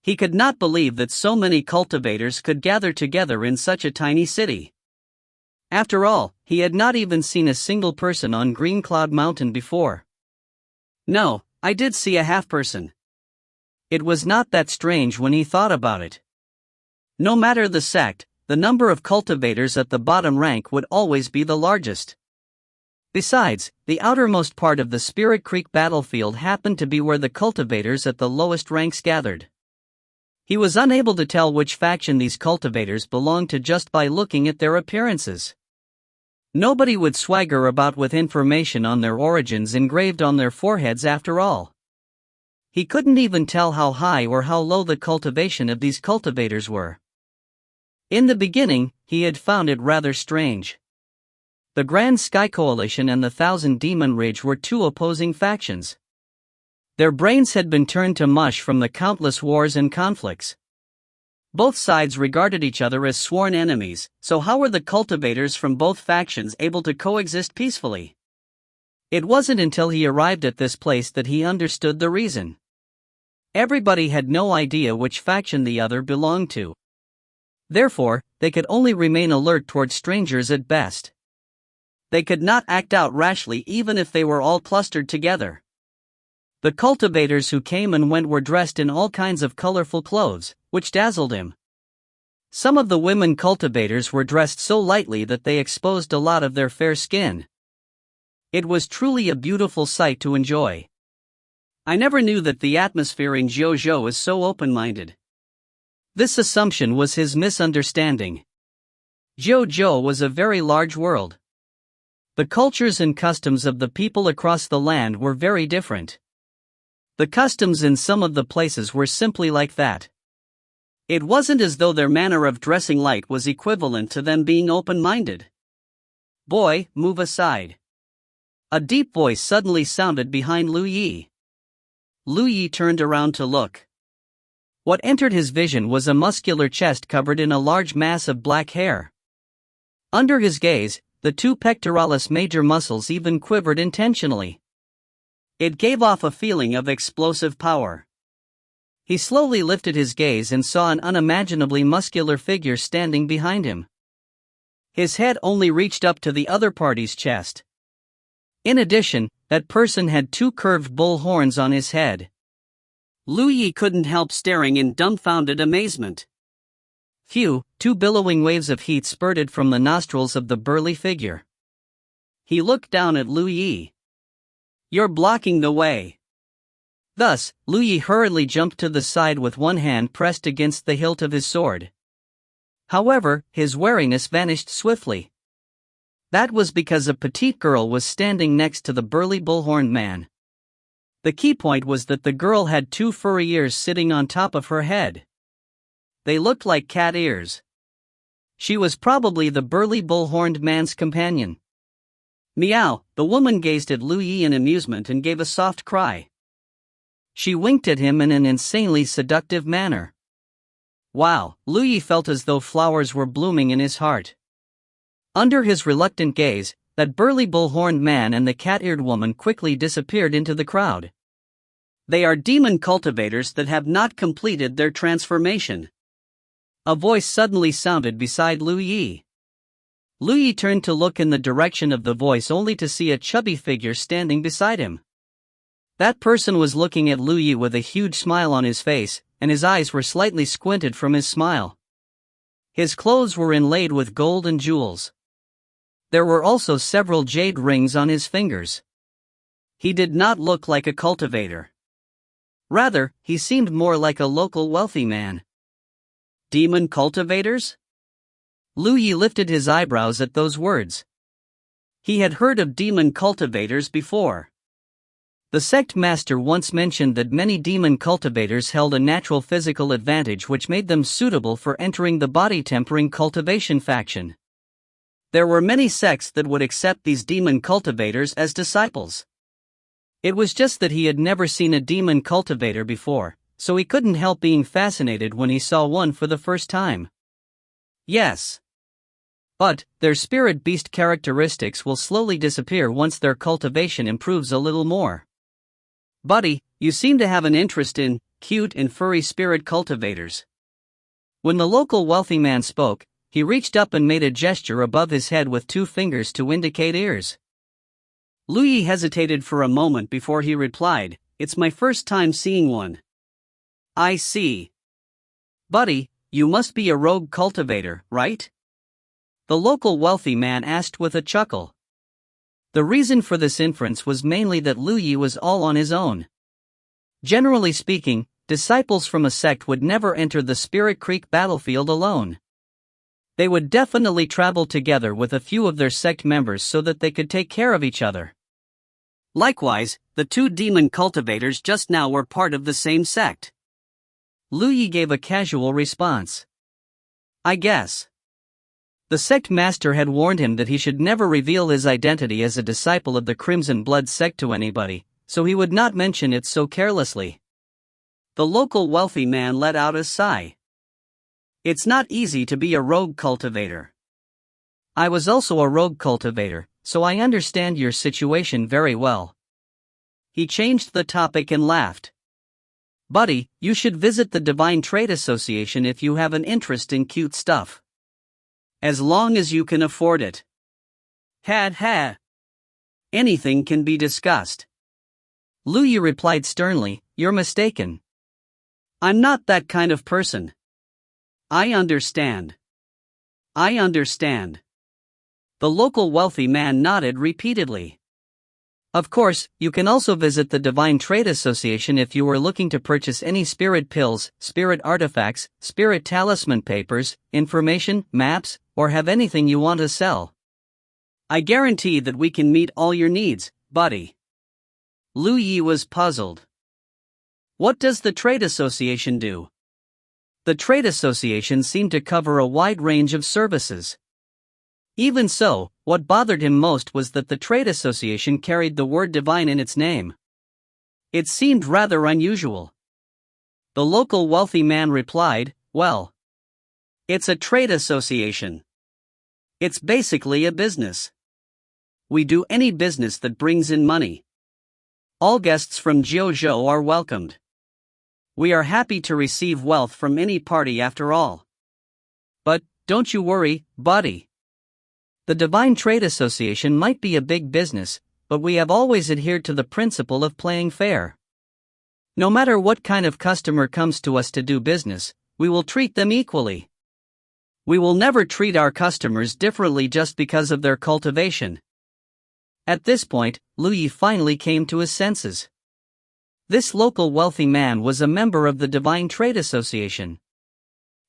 A: He could not believe that so many cultivators could gather together in such a tiny city. After all, he had not even seen a single person on Green Cloud Mountain before. No, I did see a half-person. It was not that strange when he thought about it. No matter the sect, the number of cultivators at the bottom rank would always be the largest. Besides, the outermost part of the Spirit Creek battlefield happened to be where the cultivators at the lowest ranks gathered. He was unable to tell which faction these cultivators belonged to just by looking at their appearances. Nobody would swagger about with information on their origins engraved on their foreheads after all. He couldn't even tell how high or how low the cultivation of these cultivators were. In the beginning, he had found it rather strange. The Grand Sky Coalition and the Thousand Demon Ridge were two opposing factions. Their brains had been turned to mush from the countless wars and conflicts. Both sides regarded each other as sworn enemies, so how were the cultivators from both factions able to coexist peacefully? It wasn't until he arrived at this place that he understood the reason. Everybody had no idea which faction the other belonged to. Therefore, they could only remain alert toward strangers at best. They could not act out rashly even if they were all clustered together. The cultivators who came and went were dressed in all kinds of colorful clothes, which dazzled him. Some of the women cultivators were dressed so lightly that they exposed a lot of their fair skin. It was truly a beautiful sight to enjoy. I never knew that the atmosphere in Jiuzhou is so open-minded. This assumption was his misunderstanding. Jiuzhou was a very large world. The cultures and customs of the people across the land were very different. The customs in some of the places were simply like that. It wasn't as though their manner of dressing light was equivalent to them being open-minded. "Boy, move aside." A deep voice suddenly sounded behind Lu Yi. Lu Yi turned around to look. What entered his vision was a muscular chest covered in a large mass of black hair. Under his gaze, the two pectoralis major muscles even quivered intentionally. It gave off a feeling of explosive power. He slowly lifted his gaze and saw an unimaginably muscular figure standing behind him. His head only reached up to the other party's chest. In addition, that person had two curved bull horns on his head. Lu Yi couldn't help staring in dumbfounded amazement. Phew, two billowing waves of heat spurted from the nostrils of the burly figure. He looked down at Lu Yi. "You're blocking the way." Thus, Lu Yi hurriedly jumped to the side with one hand pressed against the hilt of his sword. However, his wariness vanished swiftly. That was because a petite girl was standing next to the burly bullhorned man. The key point was that the girl had two furry ears sitting on top of her head. They looked like cat ears. She was probably the burly bull-horned man's companion. Meow, the woman gazed at Lu Yi in amusement and gave a soft cry. She winked at him in an insanely seductive manner. Wow, Lu Yi felt as though flowers were blooming in his heart. Under his reluctant gaze, that burly bull-horned man and the cat-eared woman quickly disappeared into the crowd. They are demon cultivators that have not completed their transformation. A voice suddenly sounded beside Lu Yi. Lu Yi turned to look in the direction of the voice only to see a chubby figure standing beside him. That person was looking at Lu Yi with a huge smile on his face, and his eyes were slightly squinted from his smile. His clothes were inlaid with gold and jewels. There were also several jade rings on his fingers. He did not look like a cultivator. Rather, he seemed more like a local wealthy man. Demon cultivators? Lu Yi lifted his eyebrows at those words. He had heard of demon cultivators before. The sect master once mentioned that many demon cultivators held a natural physical advantage which made them suitable for entering the body-tempering cultivation faction. There were many sects that would accept these demon cultivators as disciples. It was just that he had never seen a demon cultivator before, so he couldn't help being fascinated when he saw one for the first time. Yes. But their spirit beast characteristics will slowly disappear once their cultivation improves a little more. Buddy, you seem to have an interest in cute and furry spirit cultivators. When the local wealthy man spoke, he reached up and made a gesture above his head with 2 fingers to indicate ears. Lu Yi hesitated for a moment before he replied, "It's my first time seeing one." "I see. Buddy, you must be a rogue cultivator, right?" the local wealthy man asked with a chuckle. The reason for this inference was mainly that Lu Yi was all on his own. Generally speaking, disciples from a sect would never enter the Spirit Creek battlefield alone. They would definitely travel together with a few of their sect members so that they could take care of each other. Likewise, the 2 demon cultivators just now were part of the same sect. Lu Yi gave a casual response. "I guess." The sect master had warned him that he should never reveal his identity as a disciple of the Crimson Blood sect to anybody, so he would not mention it so carelessly. The local wealthy man let out a sigh. "It's not easy to be a rogue cultivator. I was also a rogue cultivator, so I understand your situation very well." He changed the topic and laughed. "Buddy, you should visit the Divine Trade Association if you have an interest in cute stuff. As long as you can afford it." Ha. Anything can be discussed. Lu Yi replied sternly, "You're mistaken. I'm not that kind of person." I understand. The local wealthy man nodded repeatedly. "Of course, you can also visit the Divine Trade Association if you are looking to purchase any spirit pills, spirit artifacts, spirit talisman papers, information, maps, or have anything you want to sell. I guarantee that we can meet all your needs, buddy." Lu Yi was puzzled. What does the trade association do? The trade association seemed to cover a wide range of services. Even so, what bothered him most was that the trade association carried the word divine in its name. It seemed rather unusual. The local wealthy man replied, "Well, it's a trade association. It's basically a business. We do any business that brings in money. All guests from Jiuzhou are welcomed. We are happy to receive wealth from any party after all. But, don't you worry, buddy. The Divine Trade Association might be a big business, but we have always adhered to the principle of playing fair. No matter what kind of customer comes to us to do business, we will treat them equally. We will never treat our customers differently just because of their cultivation." At this point, Lu Yi finally came to his senses. This local wealthy man was a member of the Divine Trade Association.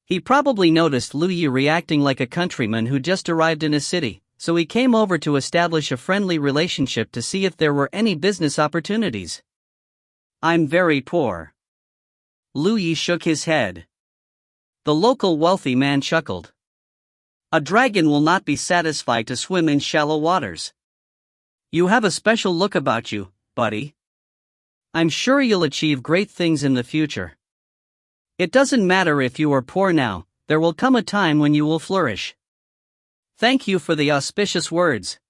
A: He probably noticed Lu Yi reacting like a countryman who just arrived in a city, so he came over to establish a friendly relationship to see if there were any business opportunities. "I'm very poor." Lu Yi shook his head. The local wealthy man chuckled. "A dragon will not be satisfied to swim in shallow waters. You have a special look about you, buddy. I'm sure you'll achieve great things in the future. It doesn't matter if you are poor now, there will come a time when you will flourish." "Thank you for the auspicious words."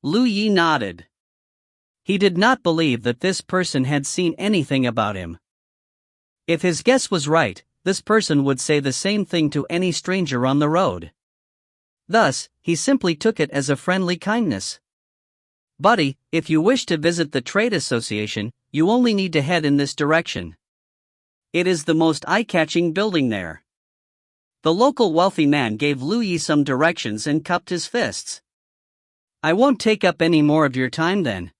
A: Lu Yi nodded. He did not believe that this person had seen anything about him. If his guess was right, this person would say the same thing to any stranger on the road. Thus, he simply took it as a friendly kindness. "Buddy, if you wish to visit the trade association, you only need to head in this direction. It is the most eye-catching building there." The local wealthy man gave Lu Yi some directions and cupped his fists. "I won't take up any more of your time then."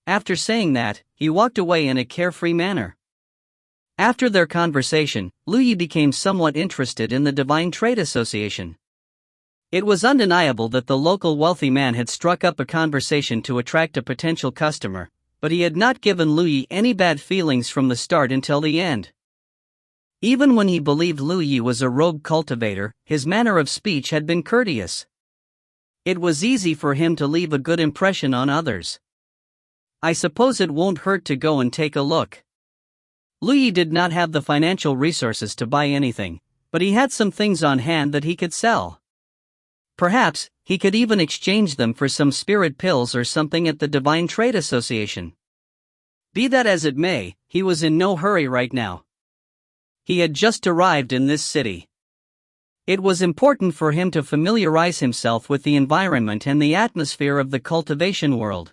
A: After saying that, he walked away in a carefree manner. After their conversation, Lu Yi became somewhat interested in the Divine Trade Association. It was undeniable that the local wealthy man had struck up a conversation to attract a potential customer, but he had not given Lu Yi any bad feelings from the start until the end. Even when he believed Lu Yi was a rogue cultivator, his manner of speech had been courteous. It was easy for him to leave a good impression on others. "I suppose it won't hurt to go and take a look." Lu Yi did not have the financial resources to buy anything, but he had some things on hand that he could sell. Perhaps, he could even exchange them for some spirit pills or something at the Divine Trade Association. Be that as it may, he was in no hurry right now. He had just arrived in this city. It was important for him to familiarize himself with the environment and the atmosphere of the cultivation world.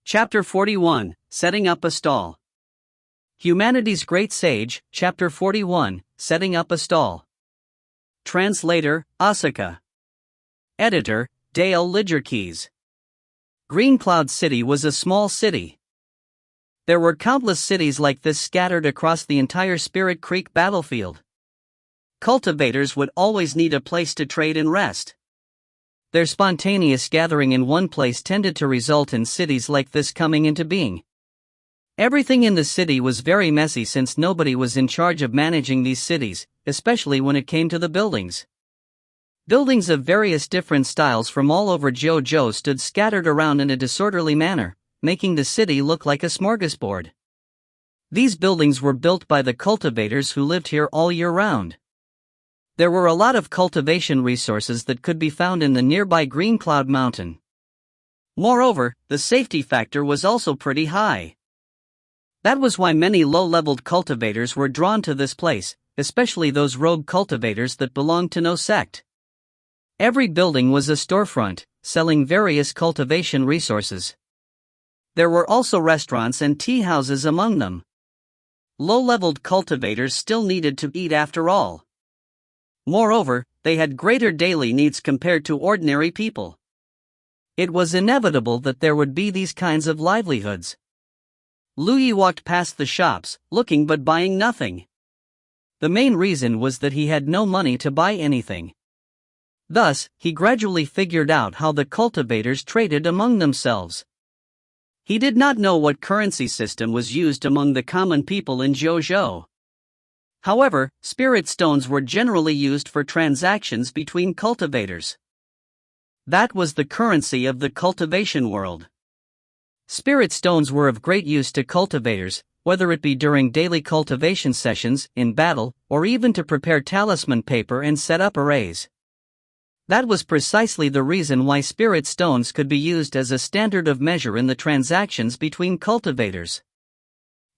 A: Chapter 41, Setting Up a Stall. Humanity's Great Sage, Chapter 41, Setting Up a Stall. Translator, Asuka. Editor, Dale Lidgerkeys. Green Cloud City was a small city. There were countless cities like this scattered across the entire Spirit Creek battlefield. Cultivators would always need a place to trade and rest. Their spontaneous gathering in one place tended to result in cities like this coming into being. Everything in the city was very messy since nobody was in charge of managing these cities, especially when it came to the buildings. Buildings of various different styles from all over JoJo stood scattered around in a disorderly manner, making the city look like a smorgasbord. These buildings were built by the cultivators who lived here all year round. There were a lot of cultivation resources that could be found in the nearby Green Cloud Mountain. Moreover, the safety factor was also pretty high. That was why many low-leveled cultivators were drawn to this place, especially those rogue cultivators that belonged to no sect. Every building was a storefront, selling various cultivation resources. There were also restaurants and tea houses among them. Low-leveled cultivators still needed to eat after all. Moreover, they had greater daily needs compared to ordinary people. It was inevitable that there would be these kinds of livelihoods. Louis walked past the shops, looking but buying nothing. The main reason was that he had no money to buy anything. Thus, he gradually figured out how the cultivators traded among themselves. He did not know what currency system was used among the common people in JoJo. However, spirit stones were generally used for transactions between cultivators. That was the currency of the cultivation world. Spirit stones were of great use to cultivators, whether it be during daily cultivation sessions, in battle, or even to prepare talisman paper and set up arrays. That was precisely the reason why spirit stones could be used as a standard of measure in the transactions between cultivators.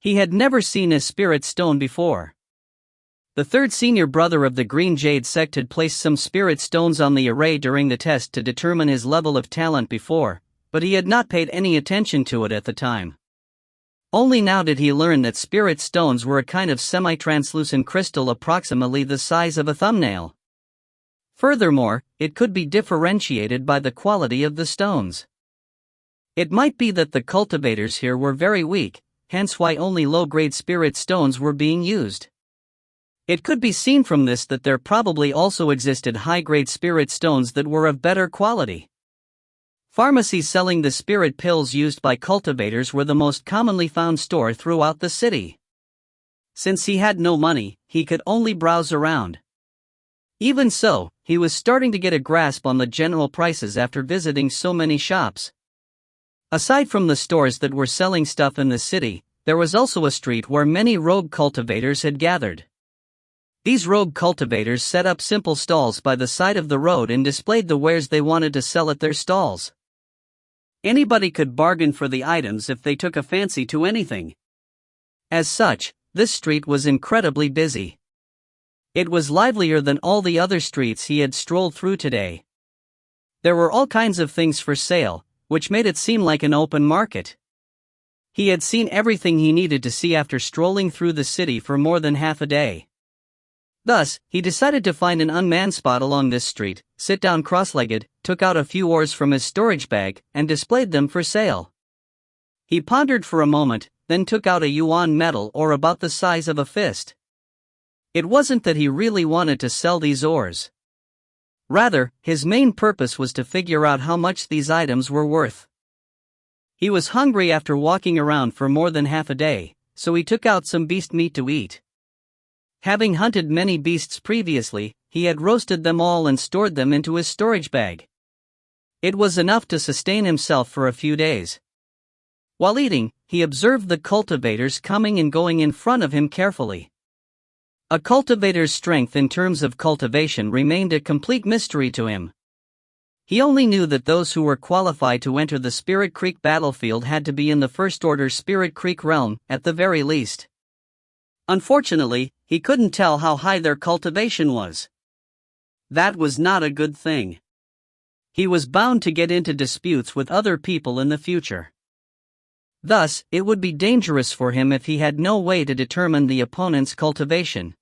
A: He had never seen a spirit stone before. The third senior brother of the Green Jade sect had placed some spirit stones on the array during the test to determine his level of talent before, but he had not paid any attention to it at the time. Only now did he learn that spirit stones were a kind of semi-translucent crystal approximately the size of a thumbnail. Furthermore, it could be differentiated by the quality of the stones. It might be that the cultivators here were very weak, hence why only low-grade spirit stones were being used. It could be seen from this that there probably also existed high-grade spirit stones that were of better quality. Pharmacies selling the spirit pills used by cultivators were the most commonly found store throughout the city. Since he had no money, he could only browse around. Even so, he was starting to get a grasp on the general prices after visiting so many shops. Aside from the stores that were selling stuff in the city, there was also a street where many rogue cultivators had gathered. These rogue cultivators set up simple stalls by the side of the road and displayed the wares they wanted to sell at their stalls. Anybody could bargain for the items if they took a fancy to anything. As such, this street was incredibly busy. It was livelier than all the other streets he had strolled through today. There were all kinds of things for sale, which made it seem like an open market. He had seen everything he needed to see after strolling through the city for more than half a day. Thus, he decided to find an unmanned spot along this street, sit down cross-legged, took out a few ores from his storage bag, and displayed them for sale. He pondered for a moment, then took out a yuan metal ore about the size of a fist. It wasn't that he really wanted to sell these ores. Rather, his main purpose was to figure out how much these items were worth. He was hungry after walking around for more than half a day, so he took out some beast meat to eat. Having hunted many beasts previously, he had roasted them all and stored them into his storage bag. It was enough to sustain himself for a few days. While eating, he observed the cultivators coming and going in front of him carefully. A cultivator's strength in terms of cultivation remained a complete mystery to him. He only knew that those who were qualified to enter the Spirit Creek battlefield had to be in the First Order Spirit Creek realm, at the very least. Unfortunately, he couldn't tell how high their cultivation was. That was not a good thing. He was bound to get into disputes with other people in the future. Thus, it would be dangerous for him if he had no way to determine the opponent's cultivation.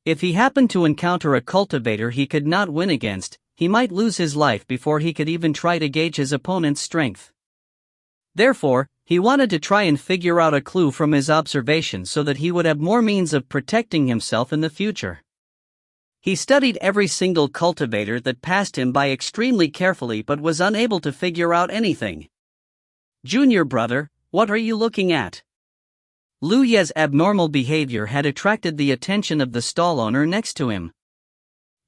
A: If he happened to encounter a cultivator he could not win against, he might lose his life before he could even try to gauge his opponent's strength. Therefore, he wanted to try and figure out a clue from his observation so that he would have more means of protecting himself in the future. He studied every single cultivator that passed him by extremely carefully but was unable to figure out anything. "Junior brother, what are you looking at?" Lu Ye's abnormal behavior had attracted the attention of the stall owner next to him.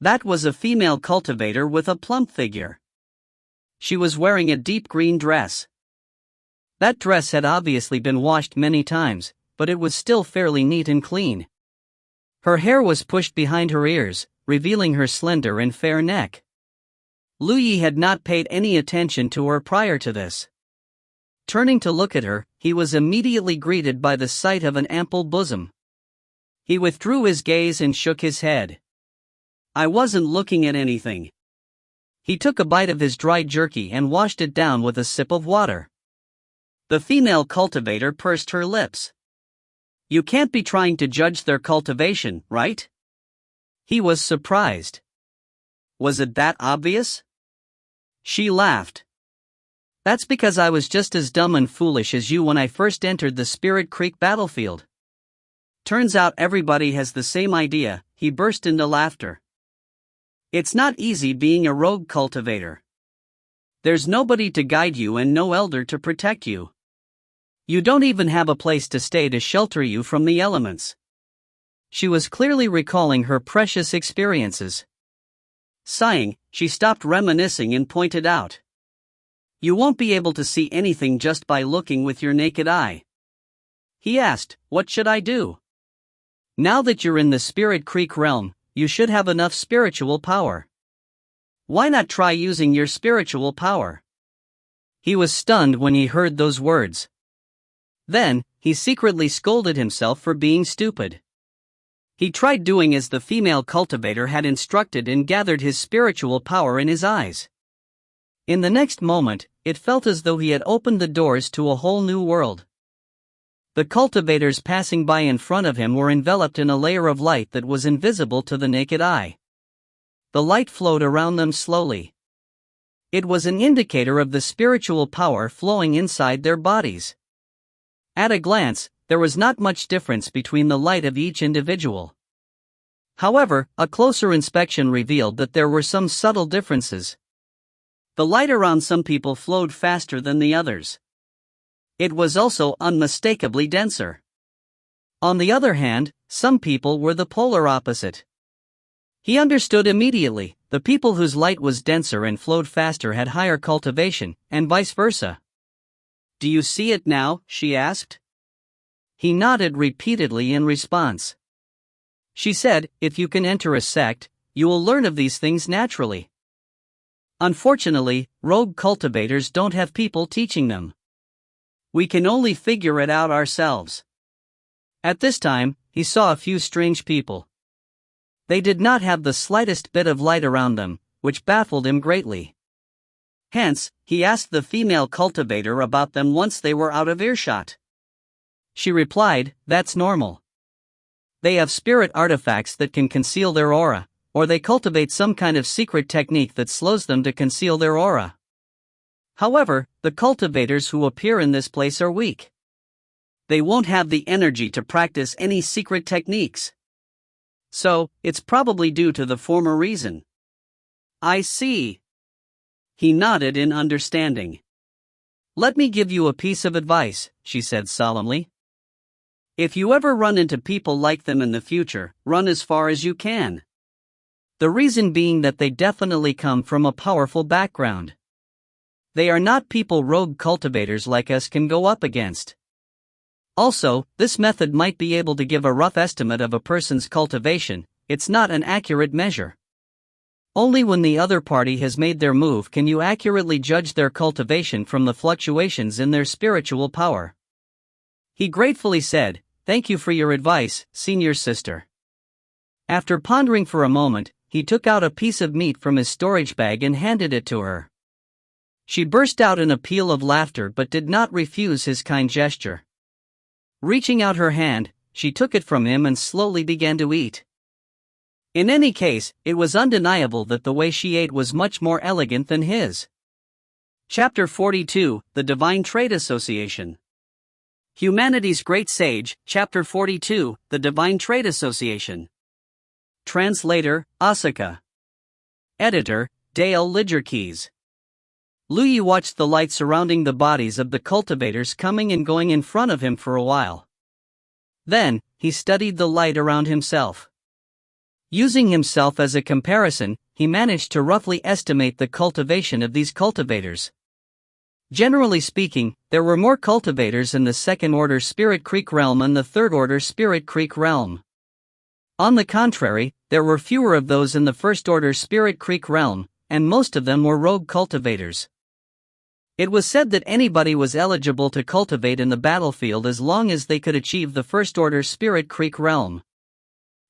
A: That was a female cultivator with a plump figure. She was wearing a deep green dress. That dress had obviously been washed many times, but it was still fairly neat and clean. Her hair was pushed behind her ears, revealing her slender and fair neck. Lu Ye had not paid any attention to her prior to this. Turning to look at her, he was immediately greeted by the sight of an ample bosom. He withdrew his gaze and shook his head. "I wasn't looking at anything." He took a bite of his dried jerky and washed it down with a sip of water. The female cultivator pursed her lips. "You can't be trying to judge their cultivation, right?" He was surprised. "Was it that obvious?" She laughed. "That's because I was just as dumb and foolish as you when I first entered the Spirit Creek battlefield. Turns out everybody has the same idea." He burst into laughter. "It's not easy being a rogue cultivator. There's nobody to guide you and no elder to protect you. You don't even have a place to stay to shelter you from the elements." She was clearly recalling her precious experiences. Sighing, she stopped reminiscing and pointed out, "You won't be able to see anything just by looking with your naked eye." He asked, "What should I do?" "Now that you're in the Spirit Creek realm, you should have enough spiritual power. Why not try using your spiritual power?" He was stunned when he heard those words. Then, he secretly scolded himself for being stupid. He tried doing as the female cultivator had instructed and gathered his spiritual power in his eyes. In the next moment, it felt as though he had opened the doors to a whole new world. The cultivators passing by in front of him were enveloped in a layer of light that was invisible to the naked eye. The light flowed around them slowly. It was an indicator of the spiritual power flowing inside their bodies. At a glance, there was not much difference between the light of each individual. However, a closer inspection revealed that there were some subtle differences. The light around some people flowed faster than the others. It was also unmistakably denser. On the other hand, some people were the polar opposite. He understood immediately, the people whose light was denser and flowed faster had higher cultivation, and vice versa. "Do you see it now?" she asked. He nodded repeatedly in response. She said, "If you can enter a sect, you will learn of these things naturally. Unfortunately, rogue cultivators don't have people teaching them. We can only figure it out ourselves." At this time, he saw a few strange people. They did not have the slightest bit of light around them, which baffled him greatly. Hence, he asked the female cultivator about them once they were out of earshot. She replied, "That's normal. They have spirit artifacts that can conceal their aura, or they cultivate some kind of secret technique that slows them to conceal their aura. However, the cultivators who appear in this place are weak. They won't have the energy to practice any secret techniques. So, it's probably due to the former reason." "I see." He nodded in understanding. "Let me give you a piece of advice," she said solemnly. "If you ever run into people like them in the future, run as far as you can. The reason being that they definitely come from a powerful background. They are not people rogue cultivators like us can go up against. Also, this method might be able to give a rough estimate of a person's cultivation. It's not an accurate measure. Only when the other party has made their move can you accurately judge their cultivation from the fluctuations in their spiritual power. He gratefully said, "Thank you for your advice, senior sister." After pondering for a moment, he took out a piece of meat from his storage bag and handed it to her. She burst out in a peal of laughter but did not refuse his kind gesture. Reaching out her hand, she took it from him and slowly began to eat. In any case, it was undeniable that the way she ate was much more elegant than his. Chapter 42, The Divine Trade Association. Humanity's Great Sage, Chapter 42, The Divine Trade Association. Translator, Asuka. Editor, Dale Lidgerkeys. Lu Yi watched the light surrounding the bodies of the cultivators coming and going in front of him for a while. Then, he studied the light around himself. Using himself as a comparison, he managed to roughly estimate the cultivation of these cultivators. Generally speaking, there were more cultivators in the second-order Spirit Creek realm than the third-order Spirit Creek realm. On the contrary, there were fewer of those in the first-order Spirit Creek realm, and most of them were rogue cultivators. It was said that anybody was eligible to cultivate in the battlefield as long as they could achieve the first-order Spirit Creek realm.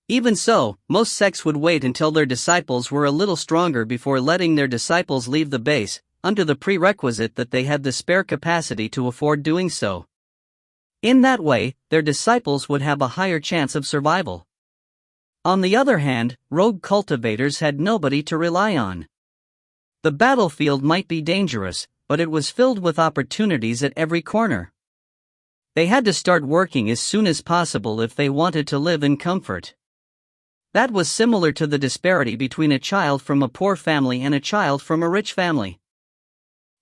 A: Even so, most sects would wait until their disciples were a little stronger before letting their disciples leave the base, under the prerequisite that they had the spare capacity to afford doing so. In that way, their disciples would have a higher chance of survival. On the other hand, rogue cultivators had nobody to rely on. The battlefield might be dangerous, but it was filled with opportunities at every corner. They had to start working as soon as possible if they wanted to live in comfort. That was similar to the disparity between a child from a poor family and a child from a rich family.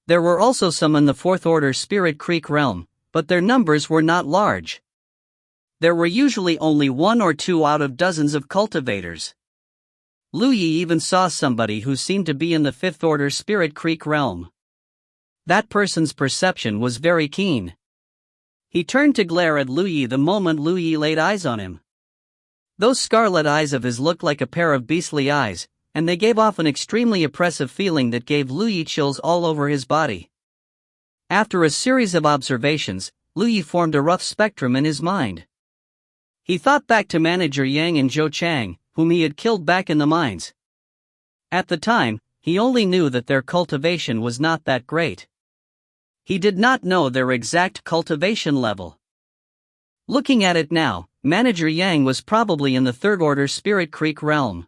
A: There were also some in the fourth-order Spirit Creek realm, but their numbers were not large. There were usually only one or two out of dozens of cultivators. Lu Yi even saw somebody who seemed to be in the fifth-order Spirit Creek realm. That person's perception was very keen. He turned to glare at Lu Yi the moment Lu Yi laid eyes on him. Those scarlet eyes of his looked like a pair of beastly eyes, and they gave off an extremely oppressive feeling that gave Lu Yi chills all over his body. After a series of observations, Lu Yi formed a rough spectrum in his mind. He thought back to Manager Yang and Zhou Chang, whom he had killed back in the mines. At the time, he only knew that their cultivation was not that great. He did not know their exact cultivation level. Looking at it now, Manager Yang was probably in the third-order Spirit Creek realm.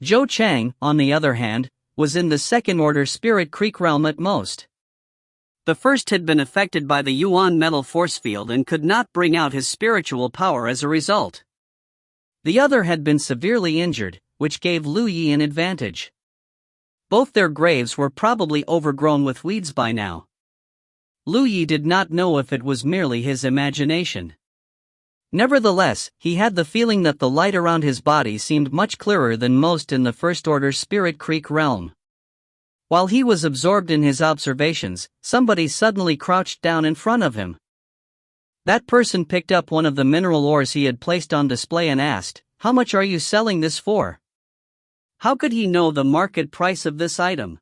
A: Zhou Chang, on the other hand, was in the second-order Spirit Creek realm at most. The first had been affected by the Yuan metal force field and could not bring out his spiritual power as a result. The other had been severely injured, which gave Lu Yi an advantage. Both their graves were probably overgrown with weeds by now. Lu Yi did not know if it was merely his imagination. Nevertheless, he had the feeling that the light around his body seemed much clearer than most in the first-order Spirit Creek realm. While he was absorbed in his observations, somebody suddenly crouched down in front of him. That person picked up one of the mineral ores he had placed on display and asked, "How much are you selling this for?" How could he know the market price of this item?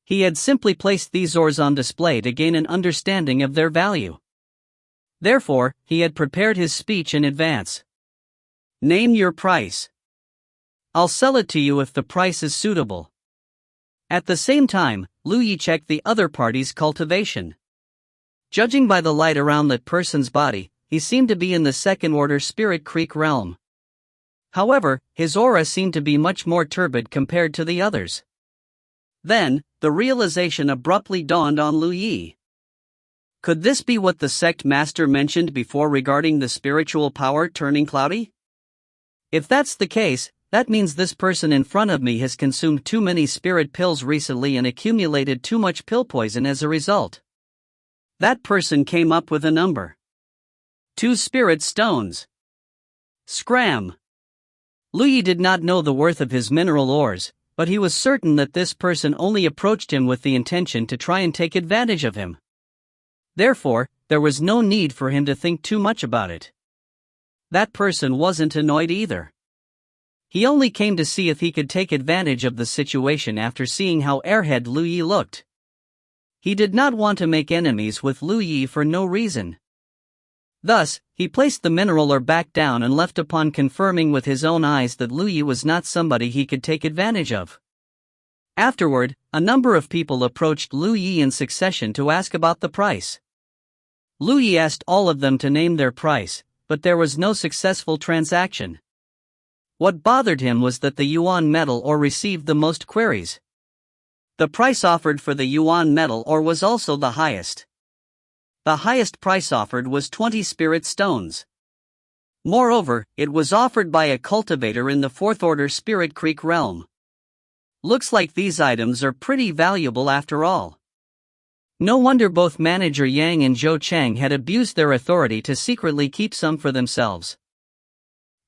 A: He had simply placed these ores on display to gain an understanding of their value. Therefore, he had prepared his speech in advance. "Name your price. I'll sell it to you if the price is suitable." At the same time, Lu Yi checked the other party's cultivation. Judging by the light around that person's body, he seemed to be in the second-order Spirit Creek realm. However, his aura seemed to be much more turbid compared to the others. Then, the realization abruptly dawned on Lu Yi. Could this be what the sect master mentioned before regarding the spiritual power turning cloudy? If that's the case, that means this person in front of me has consumed too many spirit pills recently and accumulated too much pill poison as a result. That person came up with a number. 2 spirit stones. Scram! Lu Yi did not know the worth of his mineral ores, but he was certain that this person only approached him with the intention to try and take advantage of him. Therefore, there was no need for him to think too much about it. That person wasn't annoyed either. He only came to see if he could take advantage of the situation after seeing how airhead Lu Yi looked. He did not want to make enemies with Lu Yi for no reason. Thus, he placed the mineral ore back down and left upon confirming with his own eyes that Lu Yi was not somebody he could take advantage of. Afterward, a number of people approached Lu Yi in succession to ask about the price. Lu Yi asked all of them to name their price, but there was no successful transaction. What bothered him was that the yuan metal ore received the most queries. The price offered for the yuan metal ore was also the highest. The highest price offered was 20 spirit stones. Moreover, it was offered by a cultivator in the 4th Order Spirit Creek realm. Looks like these items are pretty valuable after all. No wonder both Manager Yang and Zhou Chang had abused their authority to secretly keep some for themselves.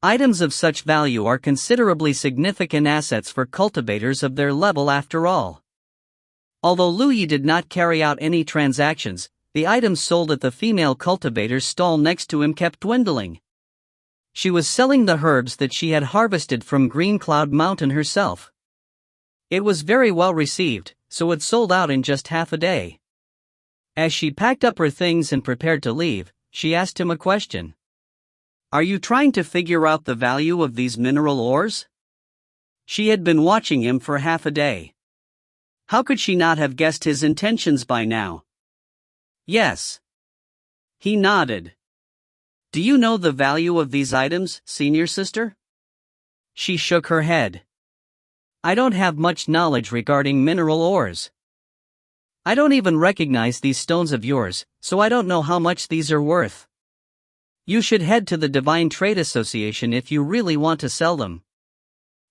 A: Items of such value are considerably significant assets for cultivators of their level after all. Although Lu Yi did not carry out any transactions, the items sold at the female cultivator's stall next to him kept dwindling. She was selling the herbs that she had harvested from Green Cloud Mountain herself. It was very well received, so it sold out in just half a day. As she packed up her things and prepared to leave, she asked him a question. "Are you trying to figure out the value of these mineral ores?" She had been watching him for half a day. How could she not have guessed his intentions by now? Yes. He nodded. "Do you know the value of these items, senior sister?" She shook her head. "I don't have much knowledge regarding mineral ores. I don't even recognize these stones of yours, so I don't know how much these are worth. You should head to the Divine Trade Association if you really want to sell them.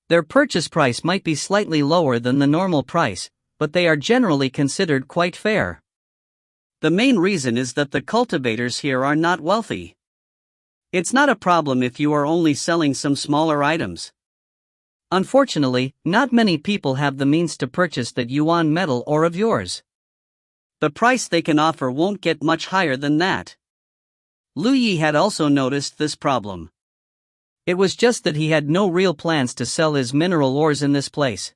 A: Their purchase price might be slightly lower than the normal price, but they are generally considered quite fair. The main reason is that the cultivators here are not wealthy. It's not a problem if you are only selling some smaller items. Unfortunately, not many people have the means to purchase that yuan metal ore of yours. The price they can offer won't get much higher than that." Lu Yi had also noticed this problem. It was just that he had no real plans to sell his mineral ores in this place.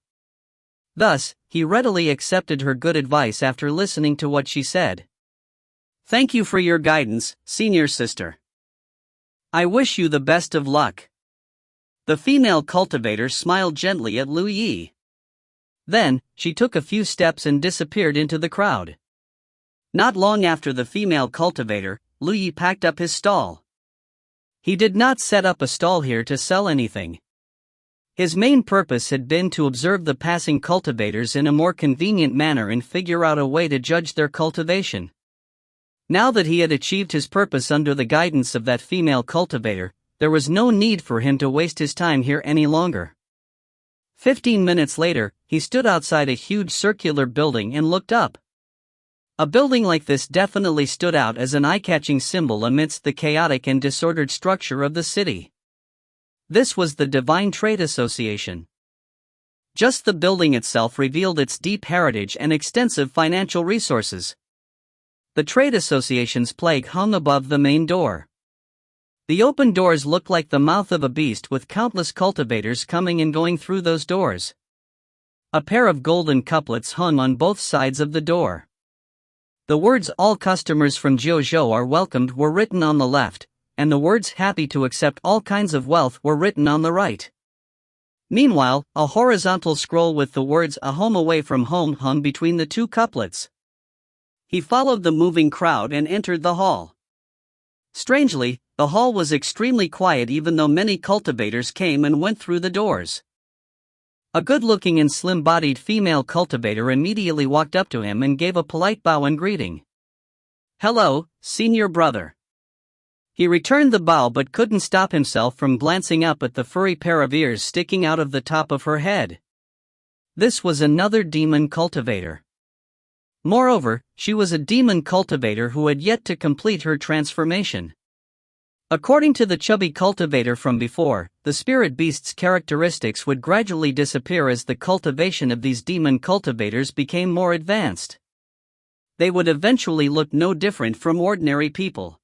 A: Thus, he readily accepted her good advice after listening to what she said. "Thank you for your guidance, senior sister. I wish you the best of luck." The female cultivator smiled gently at Lu Yi. Then, she took a few steps and disappeared into the crowd. Not long after the female cultivator, Lu Yi packed up his stall. He did not set up a stall here to sell anything. His main purpose had been to observe the passing cultivators in a more convenient manner and figure out a way to judge their cultivation. Now that he had achieved his purpose under the guidance of that female cultivator, there was no need for him to waste his time here any longer. 15 minutes later, he stood outside a huge circular building and looked up. A building like this definitely stood out as an eye-catching symbol amidst the chaotic and disordered structure of the city. This was the Divine Trade Association. Just the building itself revealed its deep heritage and extensive financial resources. The trade association's plaque hung above the main door. The open doors looked like the mouth of a beast with countless cultivators coming and going through those doors. A pair of golden couplets hung on both sides of the door. The words "All customers from Jiuzhou are welcomed" were written on the left, and the words "Happy to accept all kinds of wealth" were written on the right. Meanwhile, a horizontal scroll with the words "A home away from home" hung between the two couplets. He followed the moving crowd and entered the hall. Strangely, the hall was extremely quiet even though many cultivators came and went through the doors. A good-looking and slim-bodied female cultivator immediately walked up to him and gave a polite bow and greeting. "Hello, senior brother." He returned the bow but couldn't stop himself from glancing up at the furry pair of ears sticking out of the top of her head. This was another demon cultivator. Moreover, she was a demon cultivator who had yet to complete her transformation. According to the chubby cultivator from before, the spirit beast's characteristics would gradually disappear as the cultivation of these demon cultivators became more advanced. They would eventually look no different from ordinary people.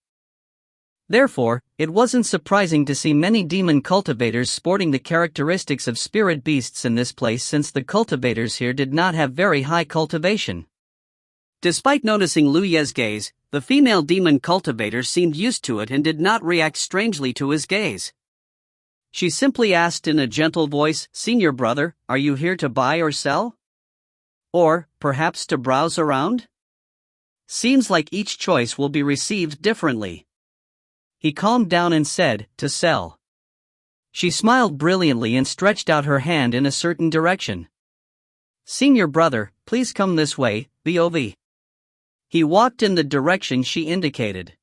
A: Therefore, it wasn't surprising to see many demon cultivators sporting the characteristics of spirit beasts in this place, since the cultivators here did not have very high cultivation. Despite noticing Lu Ye's gaze, the female demon cultivator seemed used to it and did not react strangely to his gaze. She simply asked in a gentle voice, "Senior brother, are you here to buy or sell? Or, perhaps to browse around? Seems like each choice will be received differently." He calmed down and said, "To sell." She smiled brilliantly and stretched out her hand in a certain direction. "Senior brother, please come this way, Bov." He walked in the direction she indicated.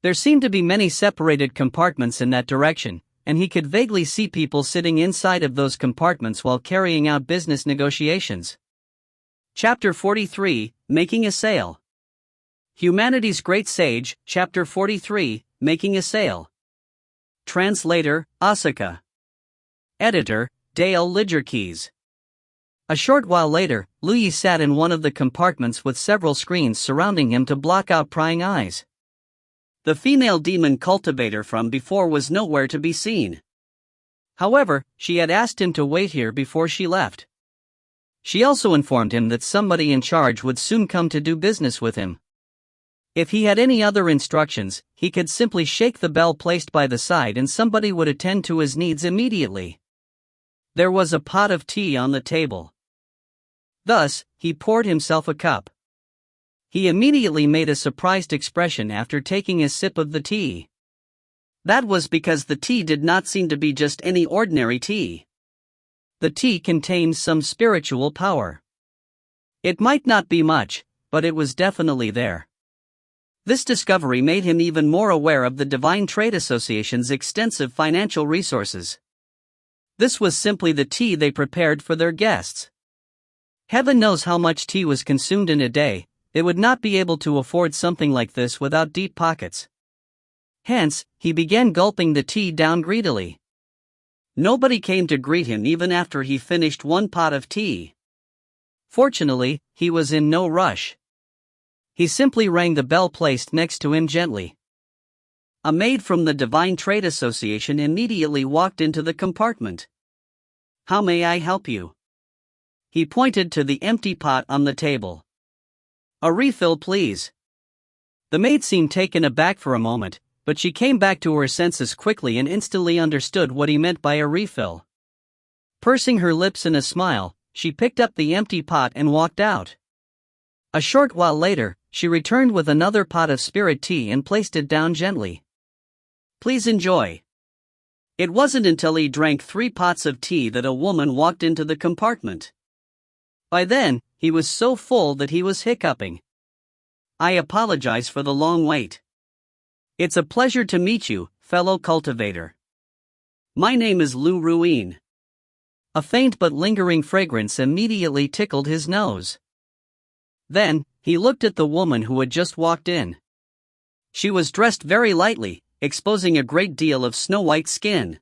A: There seemed to be many separated compartments in that direction, and he could vaguely see people sitting inside of those compartments while carrying out business negotiations. Chapter 43, Making a Sale. Humanity's Great Sage, Chapter 43, Making a Sale. Translator, Asuka. Editor, Dale Lidgerkeys. A short while later, Lu Yi sat in one of the compartments with several screens surrounding him to block out prying eyes. The female demon cultivator from before was nowhere to be seen. However, she had asked him to wait here before she left. She also informed him that somebody in charge would soon come to do business with him. If he had any other instructions, he could simply shake the bell placed by the side and somebody would attend to his needs immediately. There was a pot of tea on the table. Thus, he poured himself a cup. He immediately made a surprised expression after taking a sip of the tea. That was because the tea did not seem to be just any ordinary tea. The tea contained some spiritual power. It might not be much, but it was definitely there. This discovery made him even more aware of the Divine Trade Association's extensive financial resources. This was simply the tea they prepared for their guests. Heaven knows how much tea was consumed in a day. They would not be able to afford something like this without deep pockets. Hence, he began gulping the tea down greedily. Nobody came to greet him even after he finished one pot of tea. Fortunately, he was in no rush. He simply rang the bell placed next to him gently. A maid from the Divine Trade Association immediately walked into the compartment. "How may I help you?" He pointed to the empty pot on the table. "A refill, please." The maid seemed taken aback for a moment, but she came back to her senses quickly and instantly understood what he meant by a refill. Pursing her lips in a smile, she picked up the empty pot and walked out. A short while later, she returned with another pot of spirit tea and placed it down gently. "Please enjoy." It wasn't until he drank 3 pots of tea that a woman walked into the compartment. By then, he was so full that he was hiccuping. "I apologize for the long wait. It's a pleasure to meet you, fellow cultivator. My name is Lu Ruin." A faint but lingering fragrance immediately tickled his nose. Then, he looked at the woman who had just walked in. She was dressed very lightly, exposing a great deal of snow-white skin.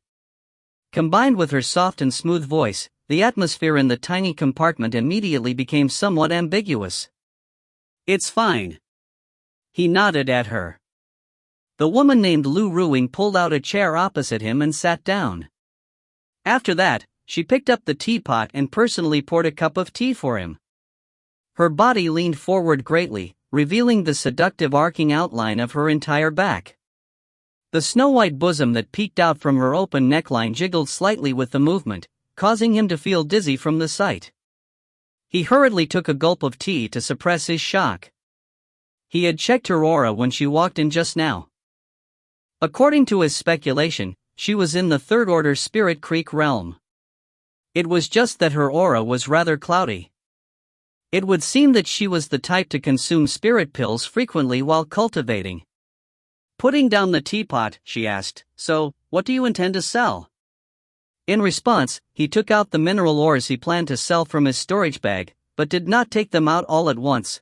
A: Combined with her soft and smooth voice, the atmosphere in the tiny compartment immediately became somewhat ambiguous. "It's fine." He nodded at her. The woman named Lu Ruing pulled out a chair opposite him and sat down. After that, she picked up the teapot and personally poured a cup of tea for him. Her body leaned forward greatly, revealing the seductive arcing outline of her entire back. The snow-white bosom that peeked out from her open neckline jiggled slightly with the movement, causing him to feel dizzy from the sight. He hurriedly took a gulp of tea to suppress his shock. He had checked her aura when she walked in just now. According to his speculation, she was in the third-order Spirit Creek realm. It was just that her aura was rather cloudy. It would seem that she was the type to consume spirit pills frequently while cultivating. Putting down the teapot, she asked, "So, what do you intend to sell?" In response, he took out the mineral ores he planned to sell from his storage bag, but did not take them out all at once.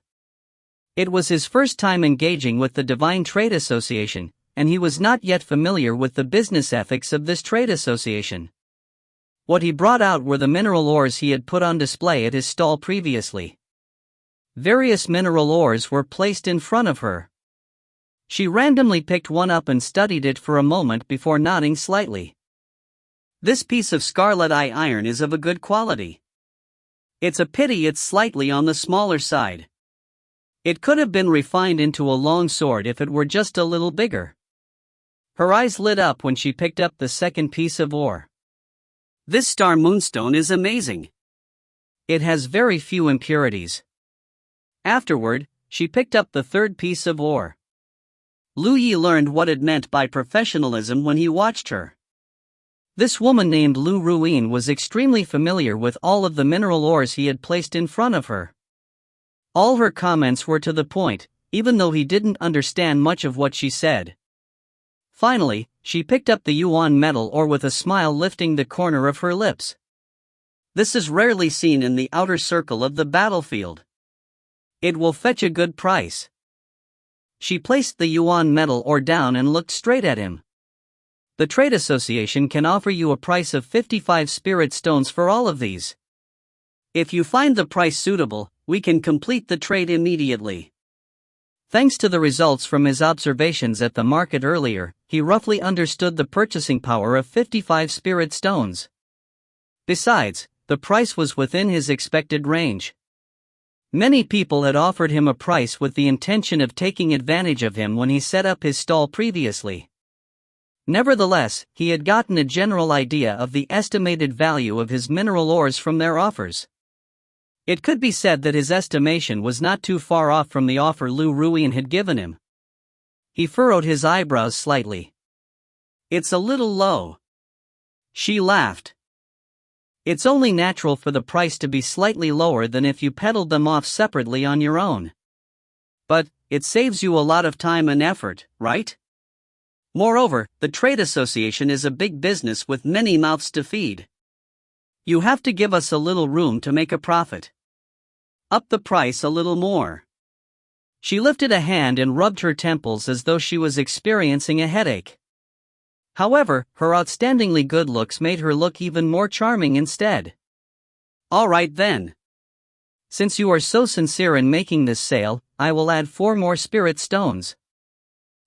A: It was his first time engaging with the Divine Trade Association, and he was not yet familiar with the business ethics of this trade association. What he brought out were the mineral ores he had put on display at his stall previously. Various mineral ores were placed in front of her. She randomly picked one up and studied it for a moment before nodding slightly. This piece of scarlet iron is of a good quality. It's a pity it's slightly on the smaller side. It could have been refined into a long sword if it were just a little bigger. Her eyes lit up when she picked up the second piece of ore. This star moonstone is amazing. It has very few impurities. Afterward, she picked up the third piece of ore. Lu Yi learned what it meant by professionalism when he watched her. This woman named Lu Ruin was extremely familiar with all of the mineral ores he had placed in front of her. All her comments were to the point, even though he didn't understand much of what she said. Finally, she picked up the yuan metal ore with a smile lifting the corner of her lips. This is rarely seen in the outer circle of the battlefield. It will fetch a good price. She placed the yuan metal ore down and looked straight at him. The trade association can offer you a price of 55 spirit stones for all of these. If you find the price suitable, we can complete the trade immediately. Thanks to the results from his observations at the market earlier, he roughly understood the purchasing power of 55 spirit stones. Besides, the price was within his expected range. Many people had offered him a price with the intention of taking advantage of him when he set up his stall previously. Nevertheless, he had gotten a general idea of the estimated value of his mineral ores from their offers. It could be said that his estimation was not too far off from the offer Lu Ruin had given him. He furrowed his eyebrows slightly. It's a little low. She laughed. It's only natural for the price to be slightly lower than if you peddled them off separately on your own. But, it saves you a lot of time and effort, right? Moreover, the trade association is a big business with many mouths to feed. You have to give us a little room to make a profit. Up the price a little more. She lifted a hand and rubbed her temples as though she was experiencing a headache. However, her outstandingly good looks made her look even more charming instead. All right then. Since you are so sincere in making this sale, I will add 4 more spirit stones.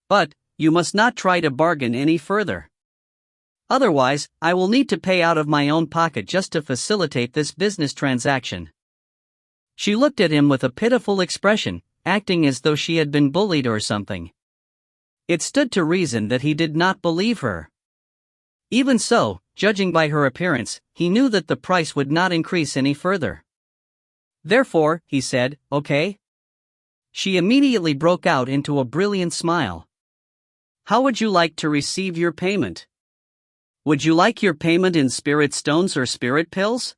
A: But, you must not try to bargain any further. Otherwise, I will need to pay out of my own pocket just to facilitate this business transaction. She looked at him with a pitiful expression, acting as though she had been bullied or something. It stood to reason that he did not believe her. Even so, judging by her appearance, he knew that the price would not increase any further. Therefore, he said, "Okay." She immediately broke out into a brilliant smile. How would you like to receive your payment? Would you like your payment in spirit stones or spirit pills?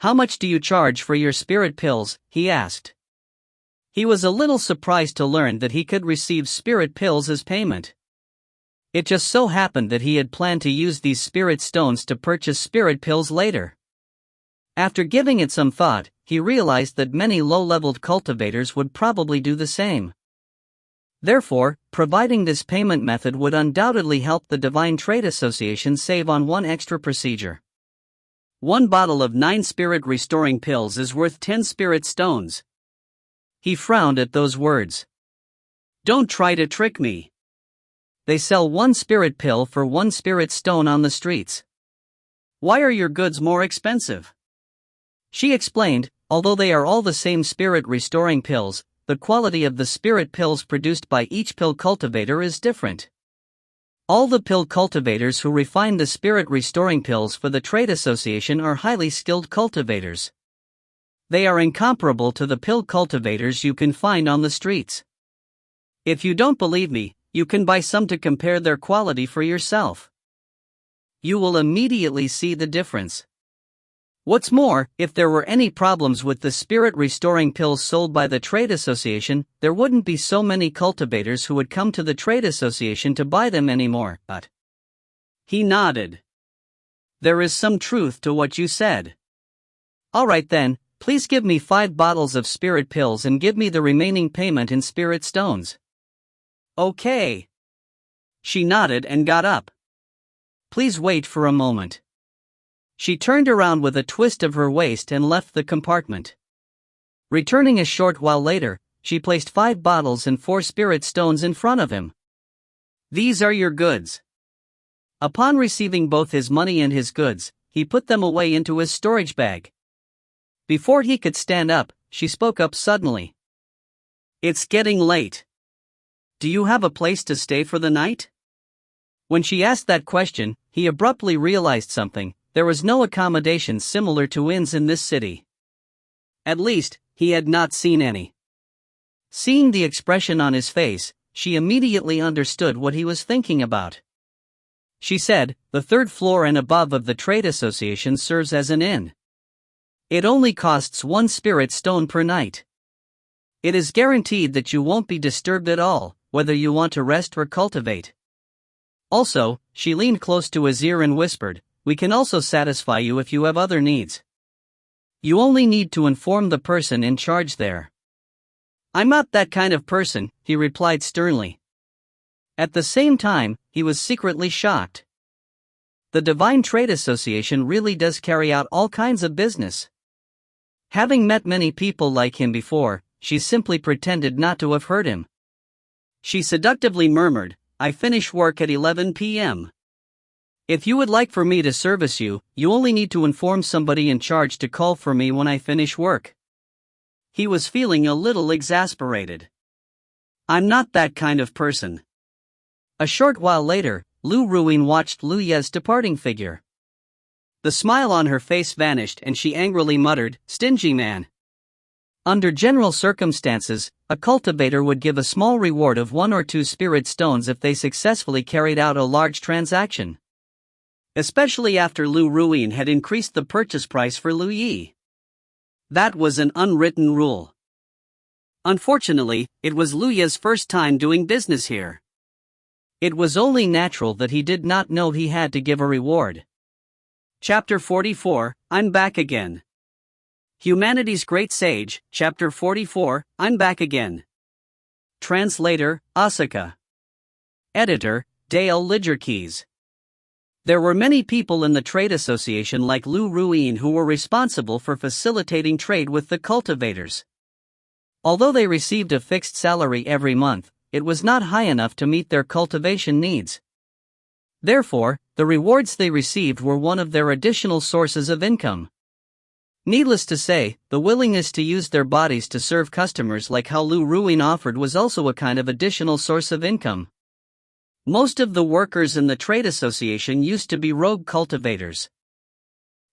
A: How much do you charge for your spirit pills? He asked. He was a little surprised to learn that he could receive spirit pills as payment. It just so happened that he had planned to use these spirit stones to purchase spirit pills later. After giving it some thought, he realized that many low-leveled cultivators would probably do the same. Therefore, providing this payment method would undoubtedly help the Divine Trade Association save on one extra procedure. 1 bottle of 9 spirit restoring pills is worth 10 spirit stones. He frowned at those words. Don't try to trick me. They sell 1 spirit pill for 1 spirit stone on the streets. Why are your goods more expensive? She explained, although they are all the same spirit restoring pills, the quality of the spirit pills produced by each pill cultivator is different. All the pill cultivators who refine the spirit restoring pills for the trade association are highly skilled cultivators. They are incomparable to the pill cultivators you can find on the streets. If you don't believe me, you can buy some to compare their quality for yourself. You will immediately see the difference. What's more, if there were any problems with the spirit restoring pills sold by the trade association, there wouldn't be so many cultivators who would come to the trade association to buy them anymore. But he nodded. There is some truth to what you said. All right then, please give me 5 bottles of spirit pills and give me the remaining payment in spirit stones. Okay. She nodded and got up. Please wait for a moment. She turned around with a twist of her waist and left the compartment. Returning a short while later, she placed 5 bottles and 4 spirit stones in front of him. "These are your goods." Upon receiving both his money and his goods, he put them away into his storage bag. Before he could stand up, she spoke up suddenly. "It's getting late. Do you have a place to stay for the night?" When she asked that question, he abruptly realized something: there was no accommodation similar to inns in this city. At least, he had not seen any. Seeing the expression on his face, she immediately understood what he was thinking about. She said, "The 3rd floor and above of the trade association serves as an inn. It only costs 1 spirit stone per night. It is guaranteed that you won't be disturbed at all, whether you want to rest or cultivate. Also," she leaned close to his ear and whispered, "we can also satisfy you if you have other needs. You only need to inform the person in charge there." "I'm not that kind of person," he replied sternly. At the same time, he was secretly shocked. The Divine Trade Association really does carry out all kinds of business. Having met many people like him before, she simply pretended not to have heard him. She seductively murmured, "I finish work at 11 p.m. If you would like for me to service you, you only need to inform somebody in charge to call for me when I finish work." He was feeling a little exasperated. "I'm not that kind of person." A short while later, Lu Ruin watched Lu Ye's departing figure. The smile on her face vanished and she angrily muttered, "Stingy man." Under general circumstances, a cultivator would give a small reward of 1 or 2 spirit stones if they successfully carried out a large transaction. Especially after Lu Ruin had increased the purchase price for Lu Yi. That was an unwritten rule. Unfortunately, it was Lu Ye's first time doing business here. It was only natural that he did not know he had to give a reward. Chapter 44, I'm Back Again. Humanity's Great Sage, Chapter 44, I'm Back Again. Translator, Asuka. Editor, Dale Lidgerkeys. There were many people in the trade association like Lu Ruin who were responsible for facilitating trade with the cultivators. Although they received a fixed salary every month, it was not high enough to meet their cultivation needs. Therefore, the rewards they received were one of their additional sources of income. Needless to say, the willingness to use their bodies to serve customers like how Lu Ruin offered was also a kind of additional source of income. Most of the workers in the trade association used to be rogue cultivators.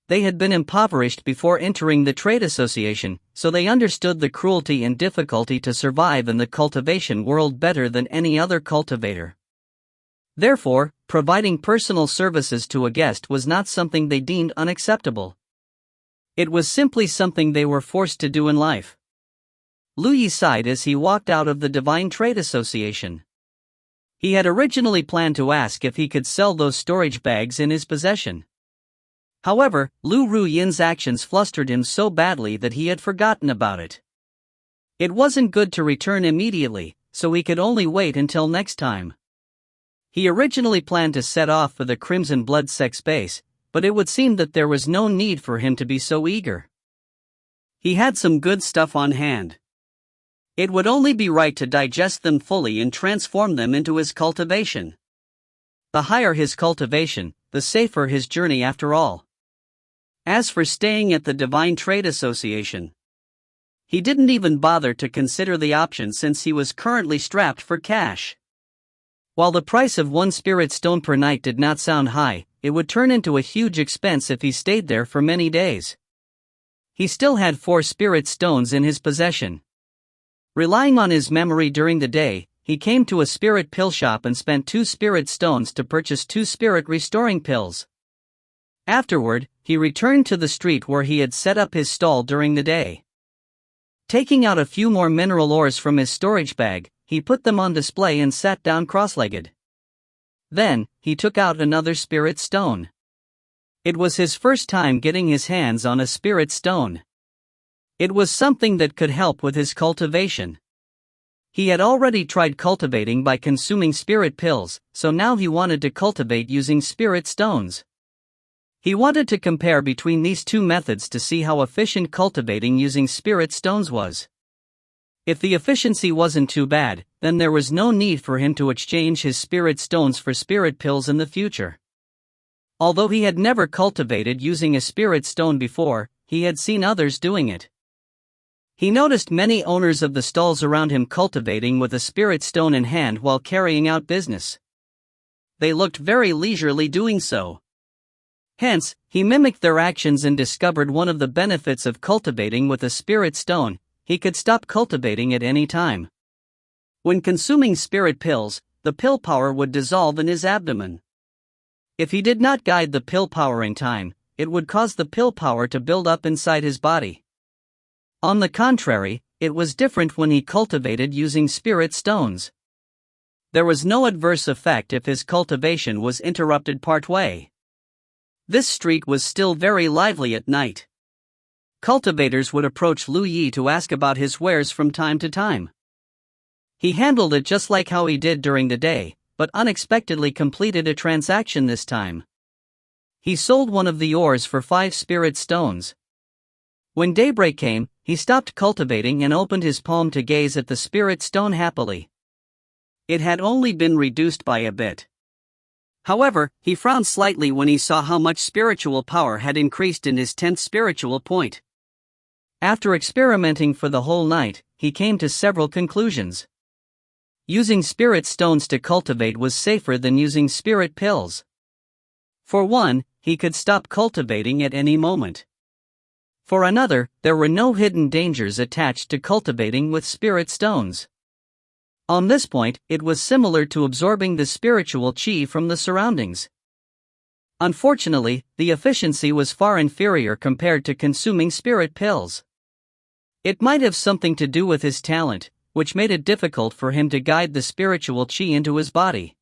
A: They had been impoverished before entering the trade association, so they understood the cruelty and difficulty to survive in the cultivation world better than any other cultivator. Therefore, providing personal services to a guest was not something they deemed unacceptable. It was simply something they were forced to do in life. Lu Yi sighed as he walked out of the Divine Trade Association. He had originally planned to ask if he could sell those storage bags in his possession. However, Lu Ruin's actions flustered him so badly that he had forgotten about it. It wasn't good to return immediately, so he could only wait until next time. He originally planned to set off for the Crimson Blood sex base, but it would seem that there was no need for him to be so eager. He had some good stuff on hand. It would only be right to digest them fully and transform them into his cultivation. The higher his cultivation, the safer his journey after all. As for staying at the Divine Trade Association, he didn't even bother to consider the option since he was currently strapped for cash. While the price of 1 spirit stone per night did not sound high, it would turn into a huge expense if he stayed there for many days. He still had 4 spirit stones in his possession. Relying on his memory during the day, he came to a spirit pill shop and spent 2 spirit stones to purchase 2 spirit restoring pills. Afterward, he returned to the street where he had set up his stall during the day. Taking out a few more mineral ores from his storage bag, he put them on display and sat down cross-legged. Then, he took out another spirit stone. It was his first time getting his hands on a spirit stone. It was something that could help with his cultivation. He had already tried cultivating by consuming spirit pills, so now he wanted to cultivate using spirit stones. He wanted to compare between these two methods to see how efficient cultivating using spirit stones was. If the efficiency wasn't too bad, then there was no need for him to exchange his spirit stones for spirit pills in the future. Although he had never cultivated using a spirit stone before, he had seen others doing it. He noticed many owners of the stalls around him cultivating with a spirit stone in hand while carrying out business. They looked very leisurely doing so. Hence, he mimicked their actions and discovered one of the benefits of cultivating with a spirit stone: he could stop cultivating at any time. When consuming spirit pills, the pill power would dissolve in his abdomen. If he did not guide the pill power in time, it would cause the pill power to build up inside his body. On the contrary, it was different when he cultivated using spirit stones. There was no adverse effect if his cultivation was interrupted partway. This streak was still very lively at night. Cultivators would approach Lu Yi to ask about his wares from time to time. He handled it just like how he did during the day, but unexpectedly completed a transaction this time. He sold one of the ores for 5 spirit stones. When daybreak came, he stopped cultivating and opened his palm to gaze at the spirit stone happily. It had only been reduced by a bit. However, he frowned slightly when he saw how much spiritual power had increased in his 10th spiritual point. After experimenting for the whole night, he came to several conclusions. Using spirit stones to cultivate was safer than using spirit pills. For one, he could stop cultivating at any moment. For another, there were no hidden dangers attached to cultivating with spirit stones. On this point, it was similar to absorbing the spiritual chi from the surroundings. Unfortunately, the efficiency was far inferior compared to consuming spirit pills. It might have something to do with his talent, which made it difficult for him to guide the spiritual chi into his body.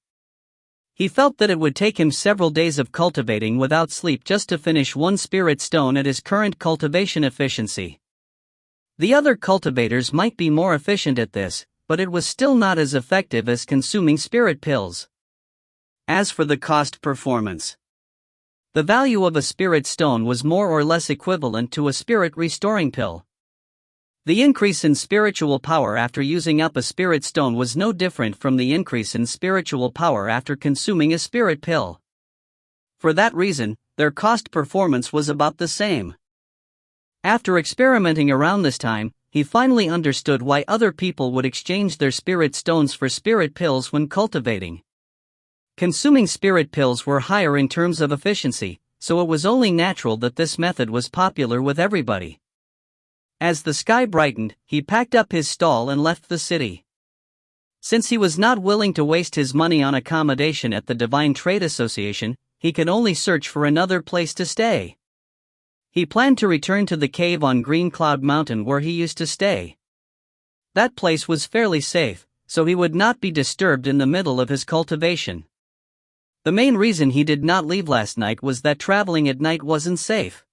A: He felt that it would take him several days of cultivating without sleep just to finish one spirit stone at his current cultivation efficiency. The other cultivators might be more efficient at this, but it was still not as effective as consuming spirit pills. As for the cost performance, the value of a spirit stone was more or less equivalent to a spirit restoring pill. The increase in spiritual power after using up a spirit stone was no different from the increase in spiritual power after consuming a spirit pill. For that reason, their cost performance was about the same. After experimenting around this time, he finally understood why other people would exchange their spirit stones for spirit pills when cultivating. Consuming spirit pills were higher in terms of efficiency, so it was only natural that this method was popular with everybody. As the sky brightened, he packed up his stall and left the city. Since he was not willing to waste his money on accommodation at the Divine Trade Association, he could only search for another place to stay. He planned to return to the cave on Green Cloud Mountain where he used to stay. That place was fairly safe, so he would not be disturbed in the middle of his cultivation. The main reason he did not leave last night was that traveling at night wasn't safe.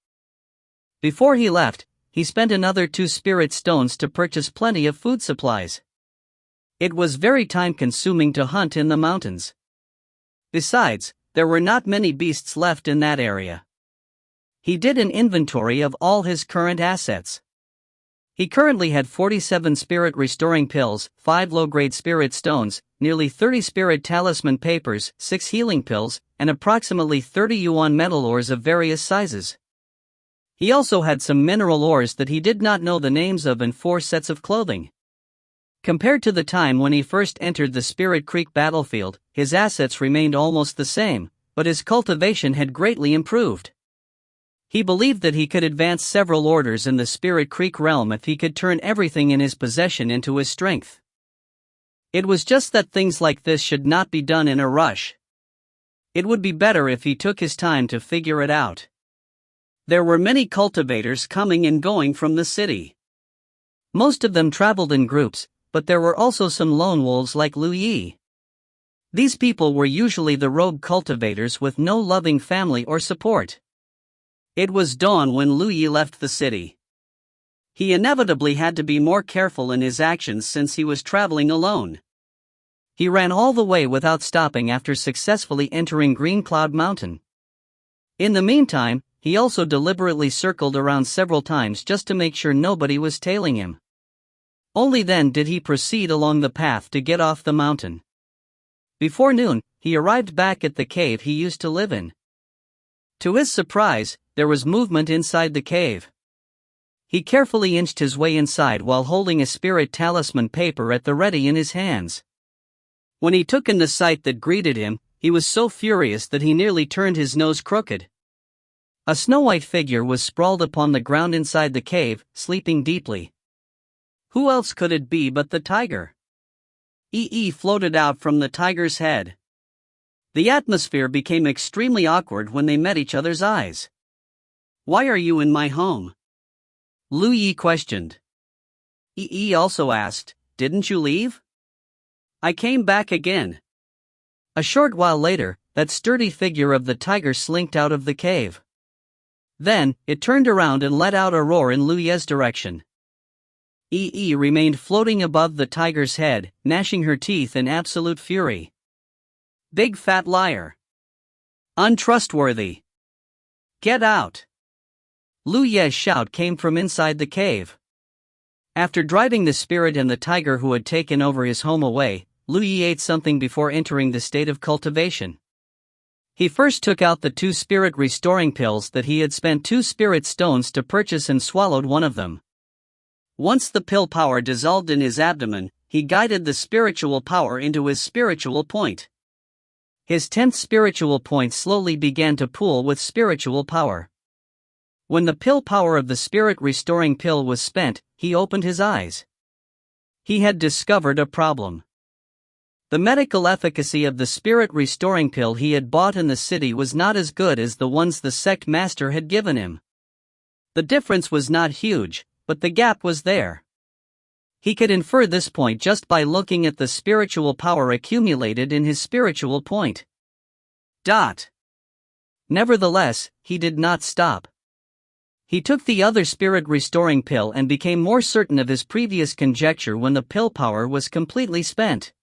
A: Before he left, he spent another 2 spirit stones to purchase plenty of food supplies. It was very time-consuming to hunt in the mountains. Besides, there were not many beasts left in that area. He did an inventory of all his current assets. He currently had 47 spirit restoring pills, 5 low-grade spirit stones, nearly 30 spirit talisman papers, 6 healing pills, and approximately 30 yuan metal ores of various sizes. He also had some mineral ores that he did not know the names of and 4 sets of clothing. Compared to the time when he first entered the Spirit Creek battlefield, his assets remained almost the same, but his cultivation had greatly improved. He believed that he could advance several orders in the Spirit Creek realm if he could turn everything in his possession into his strength. It was just that things like this should not be done in a rush. It would be better if he took his time to figure it out. There were many cultivators coming and going from the city. Most of them traveled in groups, but there were also some lone wolves like Lu Yi. These people were usually the rogue cultivators with no loving family or support. It was dawn when Lu Yi left the city. He inevitably had to be more careful in his actions since he was traveling alone. He ran all the way without stopping after successfully entering Green Cloud Mountain. In the meantime, he also deliberately circled around several times just to make sure nobody was tailing him. Only then did he proceed along the path to get off the mountain. Before noon, he arrived back at the cave he used to live in. To his surprise, there was movement inside the cave. He carefully inched his way inside while holding a spirit talisman paper at the ready in his hands. When he took in the sight that greeted him, he was so furious that he nearly turned his nose crooked. A snow-white figure was sprawled upon the ground inside the cave, sleeping deeply. Who else could it be but the tiger? Ee floated out from the tiger's head. The atmosphere became extremely awkward when they met each other's eyes. "Why are you in my home?" Lu Yi questioned. Ee also asked, "Didn't you leave?" "I came back again." A short while later, that sturdy figure of the tiger slinked out of the cave. Then, it turned around and let out a roar in Lu Ye's direction. Ee remained floating above the tiger's head, gnashing her teeth in absolute fury. "Big fat liar. Untrustworthy. Get out." Lu Ye's shout came from inside the cave. After driving the spirit and the tiger who had taken over his home away, Lu Yi ate something before entering the state of cultivation. He first took out the 2 spirit restoring pills that he had spent 2 spirit stones to purchase and swallowed one of them. Once the pill power dissolved in his abdomen, he guided the spiritual power into his spiritual point. His 10th spiritual point slowly began to pool with spiritual power. When the pill power of the spirit restoring pill was spent, he opened his eyes. He had discovered a problem. The medical efficacy of the spirit restoring pill he had bought in the city was not as good as the ones the sect master had given him. The difference was not huge, but the gap was there. He could infer this point just by looking at the spiritual power accumulated in his spiritual point. Nevertheless, he did not stop. He took the other spirit restoring pill and became more certain of his previous conjecture when the pill power was completely spent.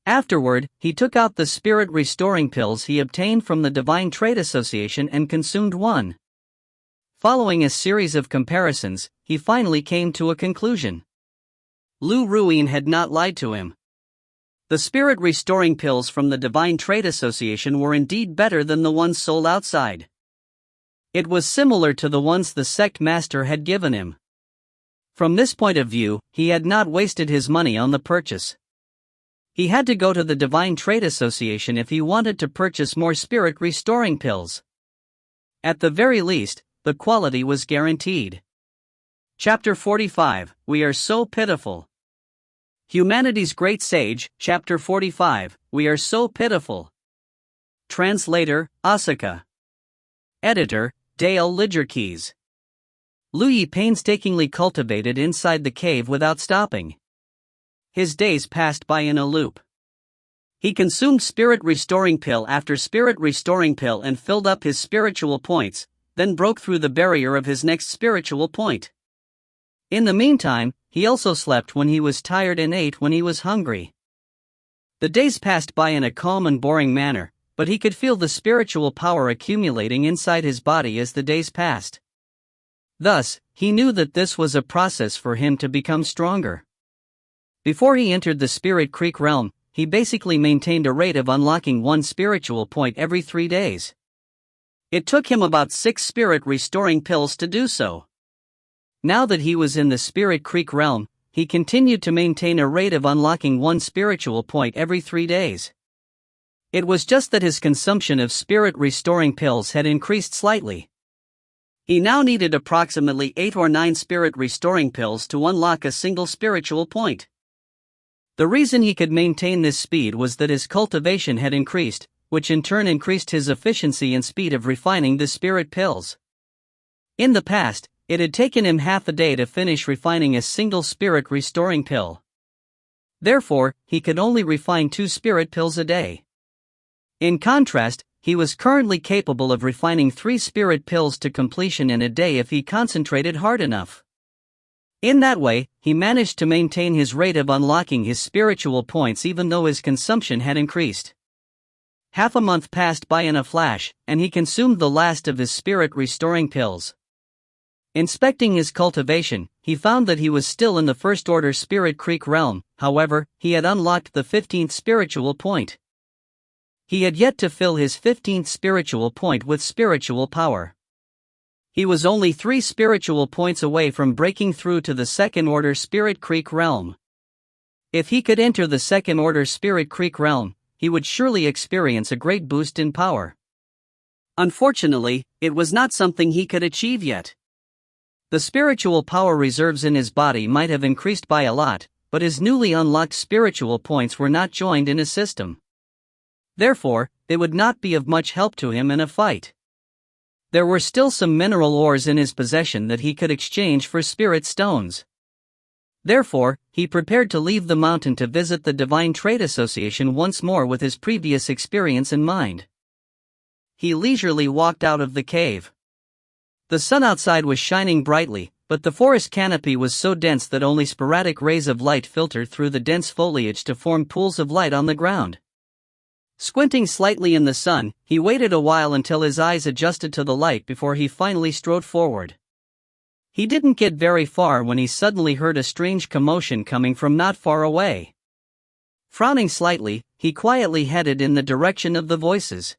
A: Afterward, he took out the spirit restoring pills he obtained from the Divine Trade Association and consumed one. Following a series of comparisons, he finally came to a conclusion. Lu Ruyin had not lied to him. The spirit restoring pills from the Divine Trade Association were indeed better than the ones sold outside. It was similar to the ones the sect master had given him. From this point of view, he had not wasted his money on the purchase. He had to go to the Divine Trade Association if he wanted to purchase more spirit restoring pills. At the very least, the quality was guaranteed. Chapter 45, We Are So Pitiful. Humanity's Great Sage, Chapter 45, We Are So Pitiful. Translator, Asuka. Editor, Dale Lidgerkeys. Lu Yi painstakingly cultivated inside the cave without stopping. His days passed by in a loop. He consumed spirit restoring pill after spirit restoring pill and filled up his spiritual points, then broke through the barrier of his next spiritual point. In the meantime, he also slept when he was tired and ate when he was hungry. The days passed by in a calm and boring manner, but he could feel the spiritual power accumulating inside his body as the days passed. Thus, he knew that this was a process for him to become stronger. Before he entered the Spirit Creek realm, he basically maintained a rate of unlocking 1 spiritual point every 3 days. It took him about 6 spirit restoring pills to do so. Now that he was in the Spirit Creek realm, he continued to maintain a rate of unlocking 1 spiritual point every 3 days. It was just that his consumption of spirit restoring pills had increased slightly. He now needed approximately 8 or 9 spirit restoring pills to unlock a single spiritual point. The reason he could maintain this speed was that his cultivation had increased, which in turn increased his efficiency and speed of refining the spirit pills. In the past, it had taken him half a day to finish refining a single spirit restoring pill. Therefore, he could only refine 2 spirit pills a day. In contrast, he was currently capable of refining 3 spirit pills to completion in a day if he concentrated hard enough. In that way, he managed to maintain his rate of unlocking his spiritual points even though his consumption had increased. Half a month passed by in a flash, and he consumed the last of his spirit restoring pills. Inspecting his cultivation, he found that he was still in the First Order Spirit Creek realm. However, he had unlocked the 15th spiritual point. He had yet to fill his 15th spiritual point with spiritual power. He was only 3 spiritual points away from breaking through to the Second Order Spirit Creek realm. If he could enter the Second Order Spirit Creek realm, he would surely experience a great boost in power. Unfortunately, it was not something he could achieve yet. The spiritual power reserves in his body might have increased by a lot, but his newly unlocked spiritual points were not joined in his system. Therefore, they would not be of much help to him in a fight. There were still some mineral ores in his possession that he could exchange for spirit stones. Therefore, he prepared to leave the mountain to visit the Divine Trade Association once more with his previous experience in mind. He leisurely walked out of the cave. The sun outside was shining brightly, but the forest canopy was so dense that only sporadic rays of light filtered through the dense foliage to form pools of light on the ground. Squinting slightly in the sun, he waited a while until his eyes adjusted to the light before he finally strode forward. He didn't get very far when he suddenly heard a strange commotion coming from not far away. Frowning slightly, he quietly headed in the direction of the voices.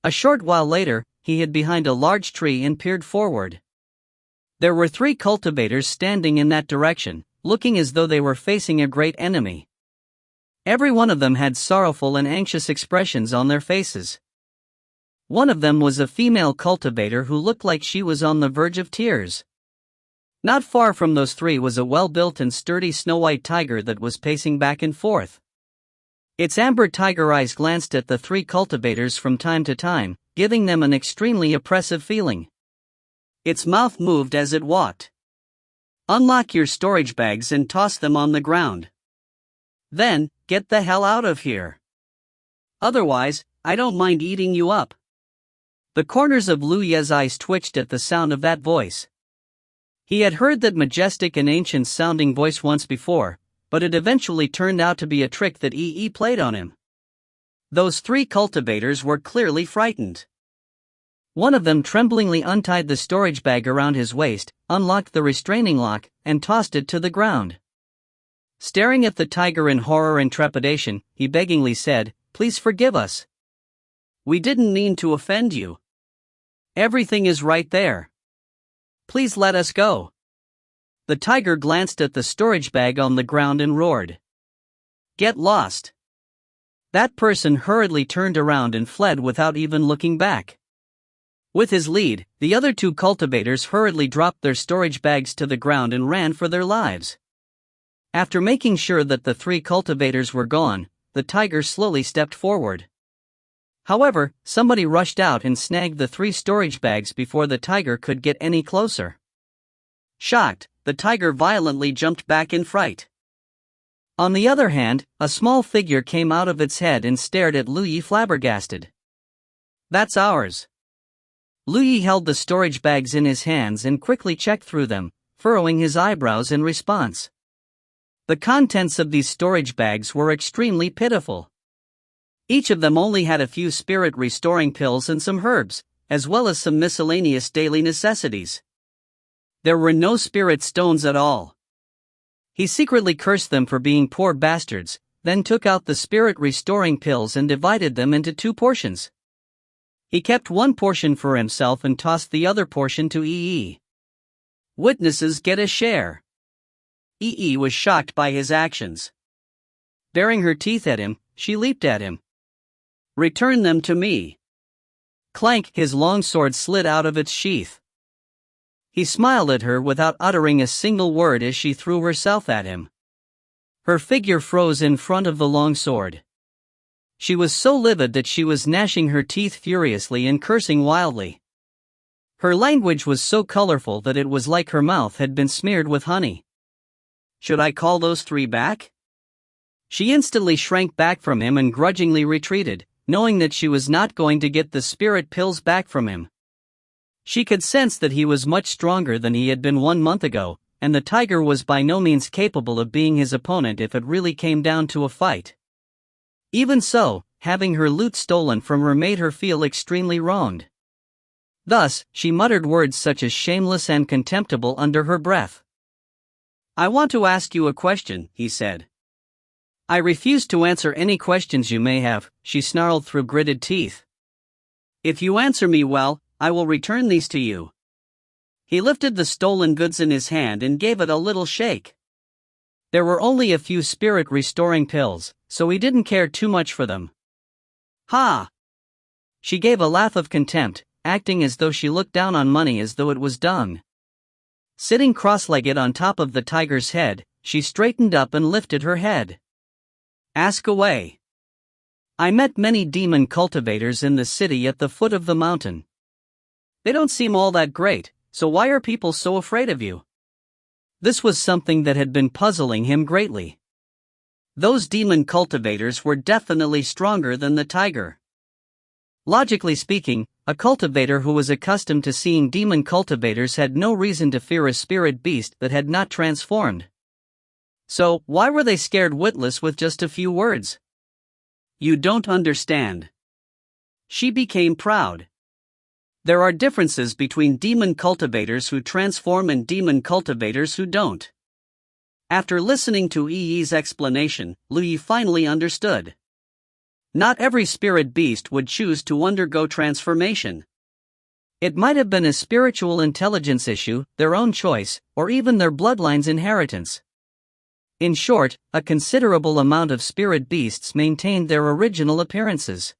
A: A short while later, he hid behind a large tree and peered forward. There were 3 cultivators standing in that direction, looking as though they were facing a great enemy. Every one of them had sorrowful and anxious expressions on their faces. One of them was a female cultivator who looked like she was on the verge of tears. Not far from those 3 was a well-built and sturdy snow-white tiger that was pacing back and forth. Its amber tiger eyes glanced at the 3 cultivators from time to time, giving them an extremely oppressive feeling. Its mouth moved as it walked. Unlock your storage bags and toss them on the ground. Then, get the hell out of here. Otherwise, I don't mind eating you up. The corners of Lu Ye's eyes twitched at the sound of that voice. He had heard that majestic and ancient-sounding voice once before, but it eventually turned out to be a trick that EE played on him. Those 3 cultivators were clearly frightened. One of them tremblingly untied the storage bag around his waist, unlocked the restraining lock, and tossed it to the ground. Staring at the tiger in horror and trepidation, he beggingly said, "Please forgive us. We didn't mean to offend you. Everything is right there. Please let us go." The tiger glanced at the storage bag on the ground and roared, "Get lost." That person hurriedly turned around and fled without even looking back. With his lead, the other 2 cultivators hurriedly dropped their storage bags to the ground and ran for their lives. After making sure that the 3 cultivators were gone, the tiger slowly stepped forward. However, somebody rushed out and snagged the 3 storage bags before the tiger could get any closer. Shocked, the tiger violently jumped back in fright. On the other hand, a small figure came out of its head and stared at Lu Yi flabbergasted. "That's ours." Lu Yi held the storage bags in his hands and quickly checked through them, furrowing his eyebrows in response. The contents of these storage bags were extremely pitiful. Each of them only had a few spirit-restoring pills and some herbs, as well as some miscellaneous daily necessities. There were no spirit stones at all. He secretly cursed them for being poor bastards, then took out the spirit-restoring pills and divided them into 2 portions. He kept one portion for himself and tossed the other portion to EE. Witnesses get a share. EE was shocked by his actions. Baring her teeth at him, she leaped at him. "Return them to me." Clank, his long sword slid out of its sheath. He smiled at her without uttering a single word as she threw herself at him. Her figure froze in front of the long sword. She was so livid that she was gnashing her teeth furiously and cursing wildly. Her language was so colorful that it was like her mouth had been smeared with honey. "Should I call those 3 back?" She instantly shrank back from him and grudgingly retreated, knowing that she was not going to get the spirit pills back from him. She could sense that he was much stronger than he had been 1 month ago, and the tiger was by no means capable of being his opponent if it really came down to a fight. Even so, having her loot stolen from her made her feel extremely wronged. Thus, she muttered words such as shameless and contemptible under her breath. "I want to ask you a question," he said. "I refuse to answer any questions you may have," she snarled through gritted teeth. "If you answer me well, I will return these to you." He lifted the stolen goods in his hand and gave it a little shake. There were only a few spirit-restoring pills, so he didn't care too much for them. "Ha!" She gave a laugh of contempt, acting as though she looked down on money as though it was dung. Sitting cross-legged on top of the tiger's head, she straightened up and lifted her head. "Ask away." "I met many demon cultivators in the city at the foot of the mountain. They don't seem all that great, so why are people so afraid of you?" This was something that had been puzzling him greatly. Those demon cultivators were definitely stronger than the tiger. Logically speaking, a cultivator who was accustomed to seeing demon cultivators had no reason to fear a spirit beast that had not transformed. So, why were they scared witless with just a few words? "You don't understand." She became proud. There are differences between demon cultivators who transform and demon cultivators who don't. After listening to Yi's explanation, Lu Yi finally understood. Not every spirit beast would choose to undergo transformation. It might have been a spiritual intelligence issue, their own choice, or even their bloodline's inheritance. In short, a considerable amount of spirit beasts maintained their original appearances.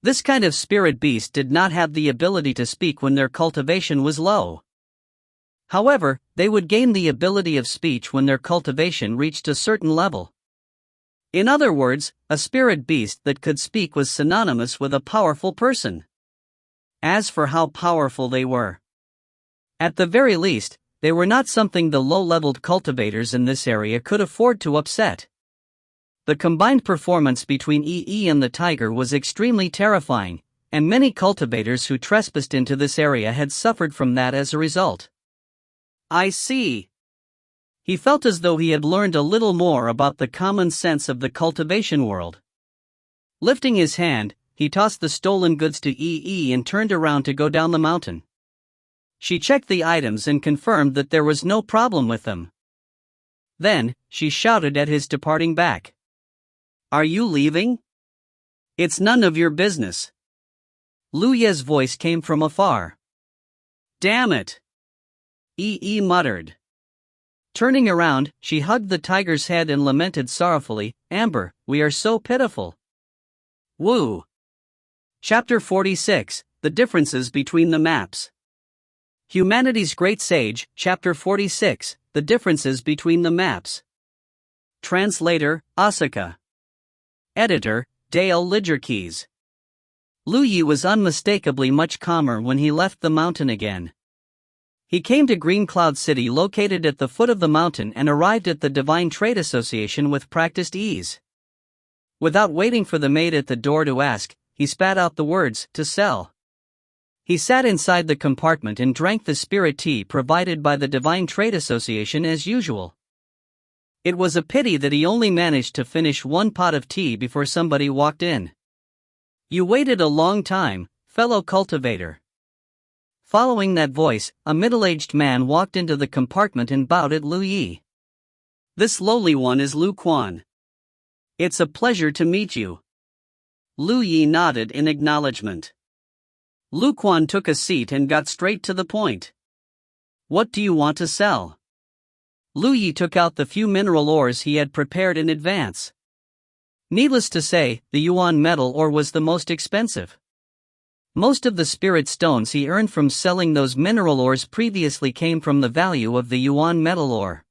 A: This kind of spirit beast did not have the ability to speak when their cultivation was low. However, they would gain the ability of speech when their cultivation reached a certain level. In other words, a spirit beast that could speak was synonymous with a powerful person. As for how powerful they were, at the very least, they were not something the low-leveled cultivators in this area could afford to upset. The combined performance between Yi and the tiger was extremely terrifying, and many cultivators who trespassed into this area had suffered from that as a result. "I see." He felt as though he had learned a little more about the common sense of the cultivation world. Lifting his hand, he tossed the stolen goods to Yi and turned around to go down the mountain. She checked the items and confirmed that there was no problem with them. Then, she shouted at his departing back. "Are you leaving?" "It's none of your business." Lu Ye's voice came from afar. "Damn it!" Yi muttered. Turning around, she hugged the tiger's head and lamented sorrowfully, "Amber, we are so pitiful." Woo! Chapter 46, The Differences Between the Maps. Humanity's Great Sage, Chapter 46, The Differences Between the Maps. Translator, Asuka. Editor, Dale Lidgerkeys. Lu Yi was unmistakably much calmer when he left the mountain again. He came to Green Cloud City located at the foot of the mountain and arrived at the Divine Trade Association with practiced ease. Without waiting for the maid at the door to ask, he spat out the words, "To sell." He sat inside the compartment and drank the spirit tea provided by the Divine Trade Association as usual. It was a pity that he only managed to finish one pot of tea before somebody walked in. "You waited a long time, fellow cultivator." Following that voice, a middle-aged man walked into the compartment and bowed at Lu Yi. "This lowly one is Lu Quan. It's a pleasure to meet you." Lu Yi nodded in acknowledgement. Lu Quan took a seat and got straight to the point. "What do you want to sell?" Lu Yi took out the few mineral ores he had prepared in advance. Needless to say, the yuan metal ore was the most expensive. Most of the spirit stones he earned from selling those mineral ores previously came from the value of the yuan metal ore.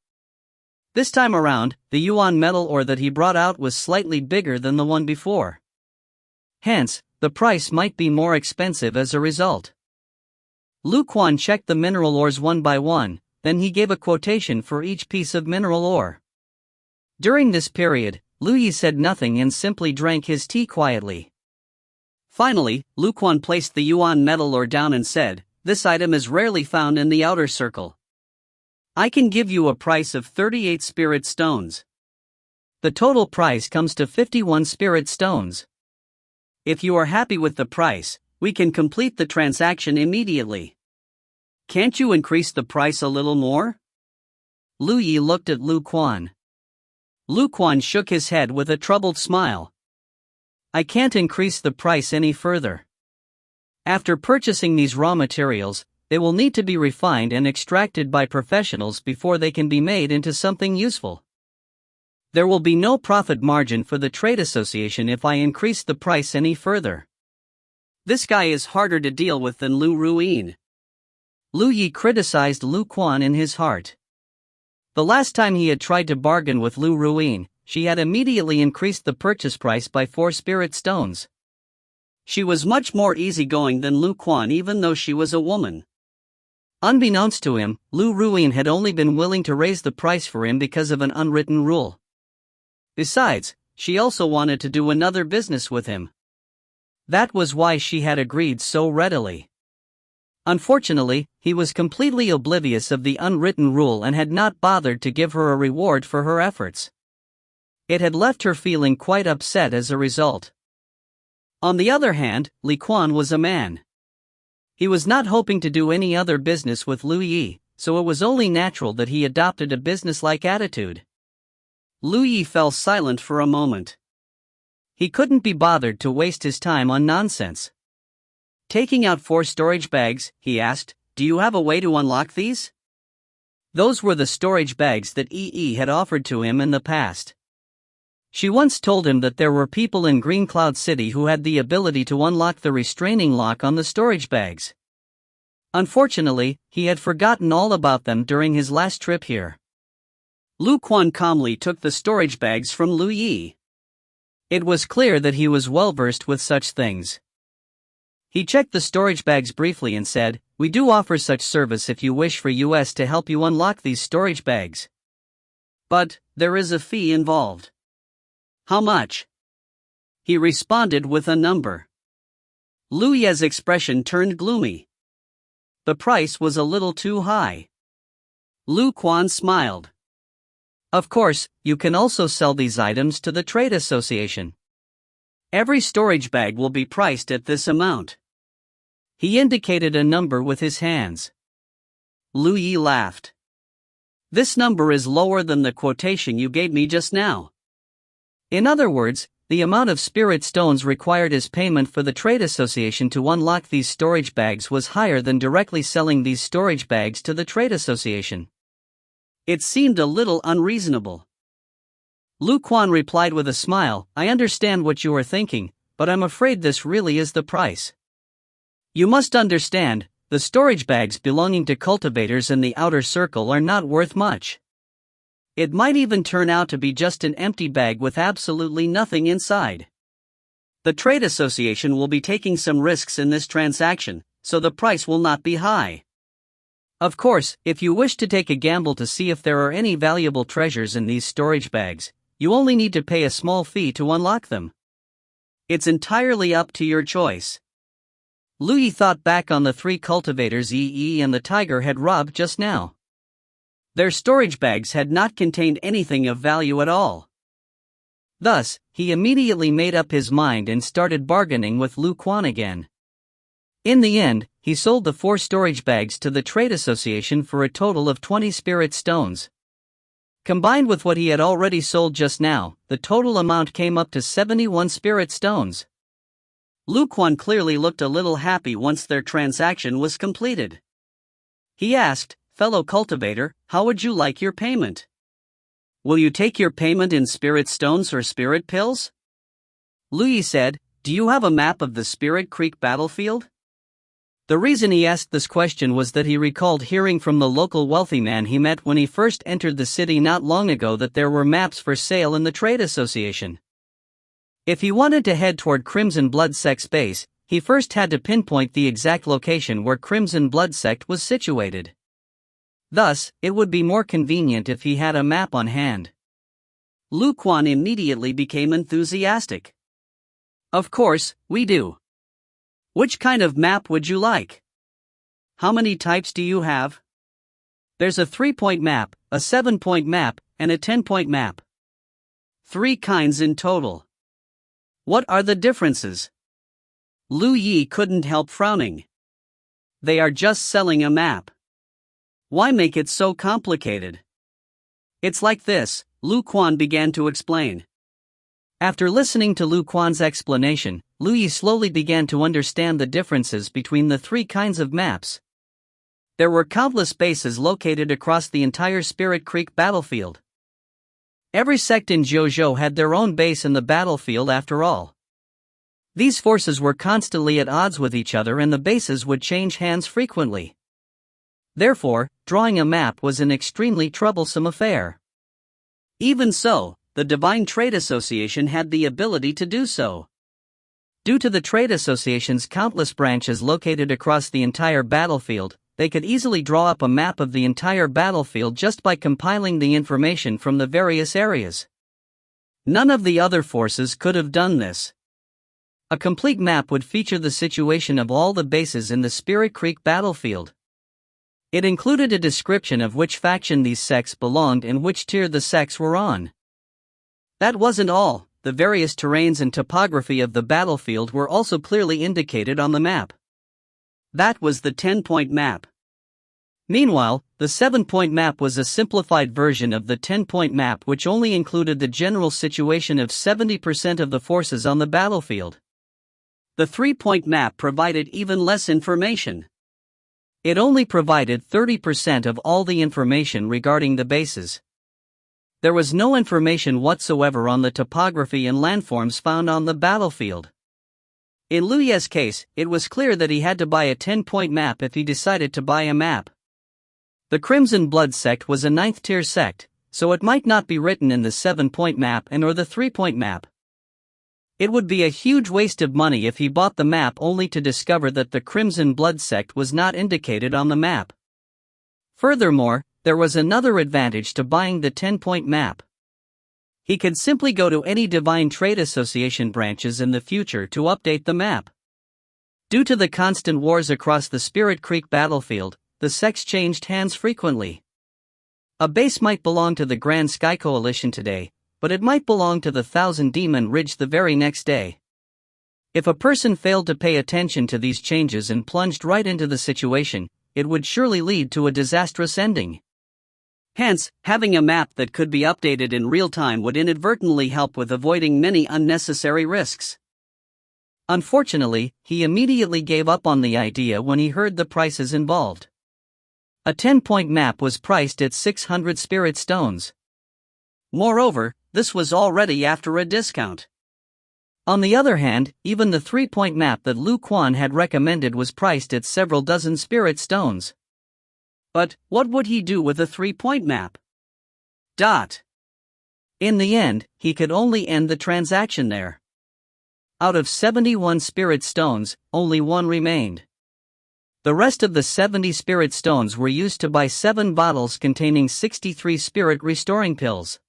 A: This time around, the yuan metal ore that he brought out was slightly bigger than the one before. Hence, the price might be more expensive as a result. Lu Quan checked the mineral ores one by one, then he gave a quotation for each piece of mineral ore. During this period, Lu Yi said nothing and simply drank his tea quietly. Finally, Lu Quan placed the yuan metal ore down and said, "This item is rarely found in the outer circle. I can give you a price of 38 spirit stones. The total price comes to 51 spirit stones. If you are happy with the price, we can complete the transaction immediately. Can't you increase the price a little more? Lu Yi looked at Lu Quan. Lu Quan shook his head with a troubled smile. I can't increase the price any further. After purchasing these raw materials, they will need to be refined and extracted by professionals before they can be made into something useful. There will be no profit margin for the trade association if I increase the price any further. This guy is harder to deal with than Lu Ruyin. Lu Yi criticized Lu Quan in his heart. The last time he had tried to bargain with Lu Ruyin, she had immediately increased the purchase price by 4 spirit stones. She was much more easygoing than Lu Quan even though she was a woman. Unbeknownst to him, Lu Ruyin had only been willing to raise the price for him because of an unwritten rule. Besides, she also wanted to do another business with him. That was why she had agreed so readily. Unfortunately, he was completely oblivious of the unwritten rule and had not bothered to give her a reward for her efforts. It had left her feeling quite upset as a result. On the other hand, Li Quan was a man. He was not hoping to do any other business with Lu Yi, so it was only natural that he adopted a businesslike attitude. Lu Yi fell silent for a moment. He couldn't be bothered to waste his time on nonsense. Taking out 4 storage bags, he asked, "Do you have a way to unlock these?" Those were the storage bags that Yi had offered to him in the past. She once told him that there were people in Green Cloud City who had the ability to unlock the restraining lock on the storage bags. Unfortunately, he had forgotten all about them during his last trip here. Lu Quan calmly took the storage bags from Lu Yi. It was clear that he was well versed with such things. He checked the storage bags briefly and said, "We do offer such service if you wish for us to help you unlock these storage bags. But there is a fee involved." "How much?" He responded with a number. Lu Yi's expression turned gloomy. The price was a little too high. Lu Quan smiled. "Of course, you can also sell these items to the trade association. Every storage bag will be priced at this amount." He indicated a number with his hands. Lu Yi laughed. "This number is lower than the quotation you gave me just now." In other words, the amount of spirit stones required as payment for the trade association to unlock these storage bags was higher than directly selling these storage bags to the trade association. It seemed a little unreasonable. Lu Quan replied with a smile, "I understand what you are thinking, but I'm afraid this really is the price. You must understand, the storage bags belonging to cultivators in the outer circle are not worth much. It might even turn out to be just an empty bag with absolutely nothing inside. The trade association will be taking some risks in this transaction, so the price will not be high. Of course, if you wish to take a gamble to see if there are any valuable treasures in these storage bags, you only need to pay a small fee to unlock them. It's entirely up to your choice." Lu Yi thought back on the 3 cultivators Yi and the tiger had robbed just now. Their storage bags had not contained anything of value at all. Thus, he immediately made up his mind and started bargaining with Lu Quan again. In the end, he sold the 4 storage bags to the trade association for a total of 20 spirit stones. Combined with what he had already sold just now, the total amount came up to 71 spirit stones. Lu Quan clearly looked a little happy once their transaction was completed. He asked, "Fellow cultivator, how would you like your payment? Will you take your payment in spirit stones or spirit pills?" Lu Yi said, "Do you have a map of the Spirit Creek battlefield?" The reason he asked this question was that he recalled hearing from the local wealthy man he met when he first entered the city not long ago that there were maps for sale in the trade association. If he wanted to head toward Crimson Blood Sect's base, he first had to pinpoint the exact location where Crimson Blood Sect was situated. Thus, it would be more convenient if he had a map on hand. Lu Quan immediately became enthusiastic. "Of course, we do. Which kind of map would you like? How many types do you have?" "There's a 3-point map, a 7-point map, and a 10-point map. 3 kinds in total." "What are the differences?" Lu Yi couldn't help frowning. They are just selling a map. Why make it so complicated? It's like this, Lu Quan began to explain. After listening to Lu Quan's explanation, Lu Yi slowly began to understand the differences between the three kinds of maps. There were countless bases located across the entire Spirit Creek battlefield. Every sect in JoJo had their own base in the battlefield after all. These forces were constantly at odds with each other and the bases would change hands frequently. Therefore, drawing a map was an extremely troublesome affair. Even so, the Divine Trade Association had the ability to do so. Due to the Trade Association's countless branches located across the entire battlefield, they could easily draw up a map of the entire battlefield just by compiling the information from the various areas. None of the other forces could have done this. A complete map would feature the situation of all the bases in the Spirit Creek battlefield. It included a description of which faction these sects belonged and which tier the sects were on. That wasn't all, the various terrains and topography of the battlefield were also clearly indicated on the map. That was the 10-point map. Meanwhile, the 7-point map was a simplified version of the 10-point map which only included the general situation of 70% of the forces on the battlefield. The 3-point map provided even less information. It only provided 30% of all the information regarding the bases. There was no information whatsoever on the topography and landforms found on the battlefield. In Lu Ye's case, it was clear that he had to buy a 10-point map if he decided to buy a map. The Crimson Blood sect was a 9th-tier sect, so it might not be written in the 7-point map and or the 3-point map. It would be a huge waste of money if he bought the map only to discover that the Crimson Blood sect was not indicated on the map. Furthermore, there was another advantage to buying the 10-point map. He could simply go to any Divine Trade Association branches in the future to update the map. Due to the constant wars across the Spirit Creek battlefield, the sects changed hands frequently. A base might belong to the Grand Sky Coalition today, but it might belong to the Thousand Demon Ridge the very next day. If a person failed to pay attention to these changes and plunged right into the situation, it would surely lead to a disastrous ending. Hence, having a map that could be updated in real time would inadvertently help with avoiding many unnecessary risks. Unfortunately, he immediately gave up on the idea when he heard the prices involved. A 10-point map was priced at 600 spirit stones. Moreover, this was already after a discount. On the other hand, even the 3-point map that Lu Quan had recommended was priced at several dozen spirit stones. But, what would he do with a 3-point map? In the end, he could only end the transaction there. Out of 71 spirit stones, only 1 remained. The rest of the 70 spirit stones were used to buy 7 bottles containing 63 spirit restoring pills.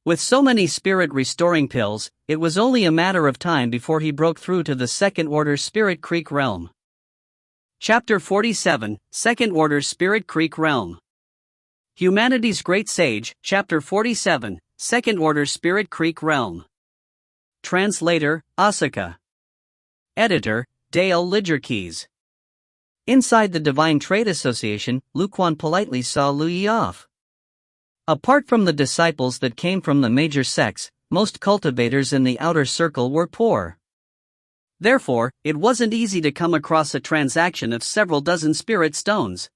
A: With so many spirit restoring pills, it was only a matter of time before he broke through to the Second Order Spirit Creek realm. Chapter 47, Second Order Spirit Creek Realm. Humanity's Great Sage, Chapter 47, Second Order Spirit Creek Realm. Translator, Asuka. Editor, Dale Lidgerkeys. Inside the Divine Trade Association, Lu Quan politely saw Lu Yi off. Apart from the disciples that came from the major sects, most cultivators in the outer circle were poor. Therefore, it wasn't easy to come across a transaction of several dozen spirit stones.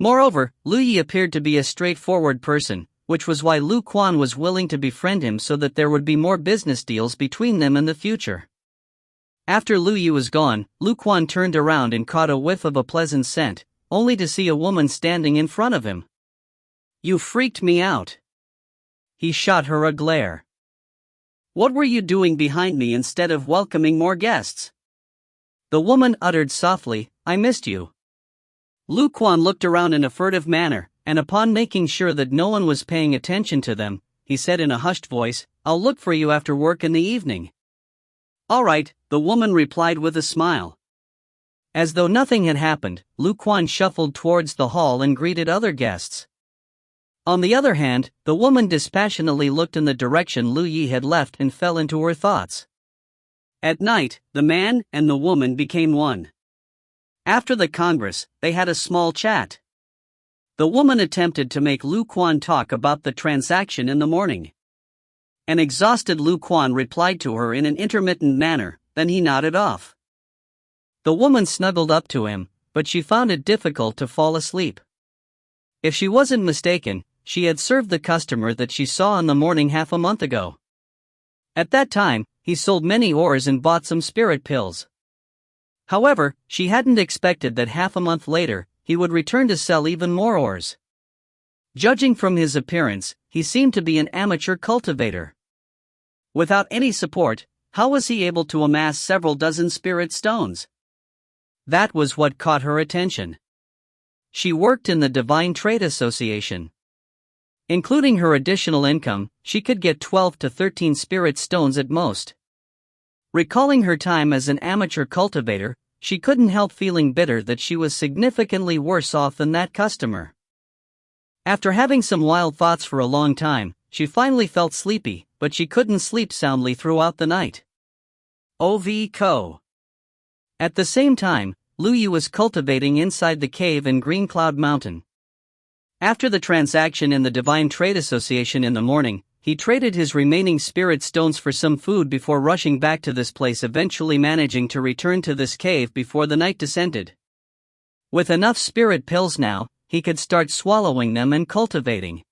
A: Moreover, Lu Yi appeared to be a straightforward person, which was why Lu Quan was willing to befriend him so that there would be more business deals between them in the future. After Lu Yi was gone, Lu Quan turned around and caught a whiff of a pleasant scent, only to see a woman standing in front of him. "You freaked me out." He shot her a glare. "What were you doing behind me instead of welcoming more guests?" The woman uttered softly, "I missed you." Lu Quan looked around in a furtive manner, and upon making sure that no one was paying attention to them, he said in a hushed voice, "I'll look for you after work in the evening." "All right," the woman replied with a smile. As though nothing had happened, Lu Quan shuffled towards the hall and greeted other guests. On the other hand, the woman dispassionately looked in the direction Lu Yi had left and fell into her thoughts. At night, the man and the woman became one. After the Congress, they had a small chat. The woman attempted to make Lu Quan talk about the transaction in the morning. An exhausted Lu Quan replied to her in an intermittent manner, then he nodded off. The woman snuggled up to him, but she found it difficult to fall asleep. If she wasn't mistaken, she had served the customer that she saw in the morning half a month ago. At that time, he sold many ores and bought some spirit pills. However, she hadn't expected that half a month later, he would return to sell even more ores. Judging from his appearance, he seemed to be an amateur cultivator. Without any support, how was he able to amass several dozen spirit stones? That was what caught her attention. She worked in the Divine Trade Association. Including her additional income, she could get 12 to 13 spirit stones at most. Recalling her time as an amateur cultivator, she couldn't help feeling bitter that she was significantly worse off than that customer. After having some wild thoughts for a long time, she finally felt sleepy, but she couldn't sleep soundly throughout the night. OV. At the same time, Lu Yu was cultivating inside the cave in Green Cloud Mountain. After the transaction in the Divine Trade Association in the morning, he traded his remaining spirit stones for some food before rushing back to this place, eventually managing to return to this cave before the night descended. With enough spirit pills now, he could start swallowing them and cultivating.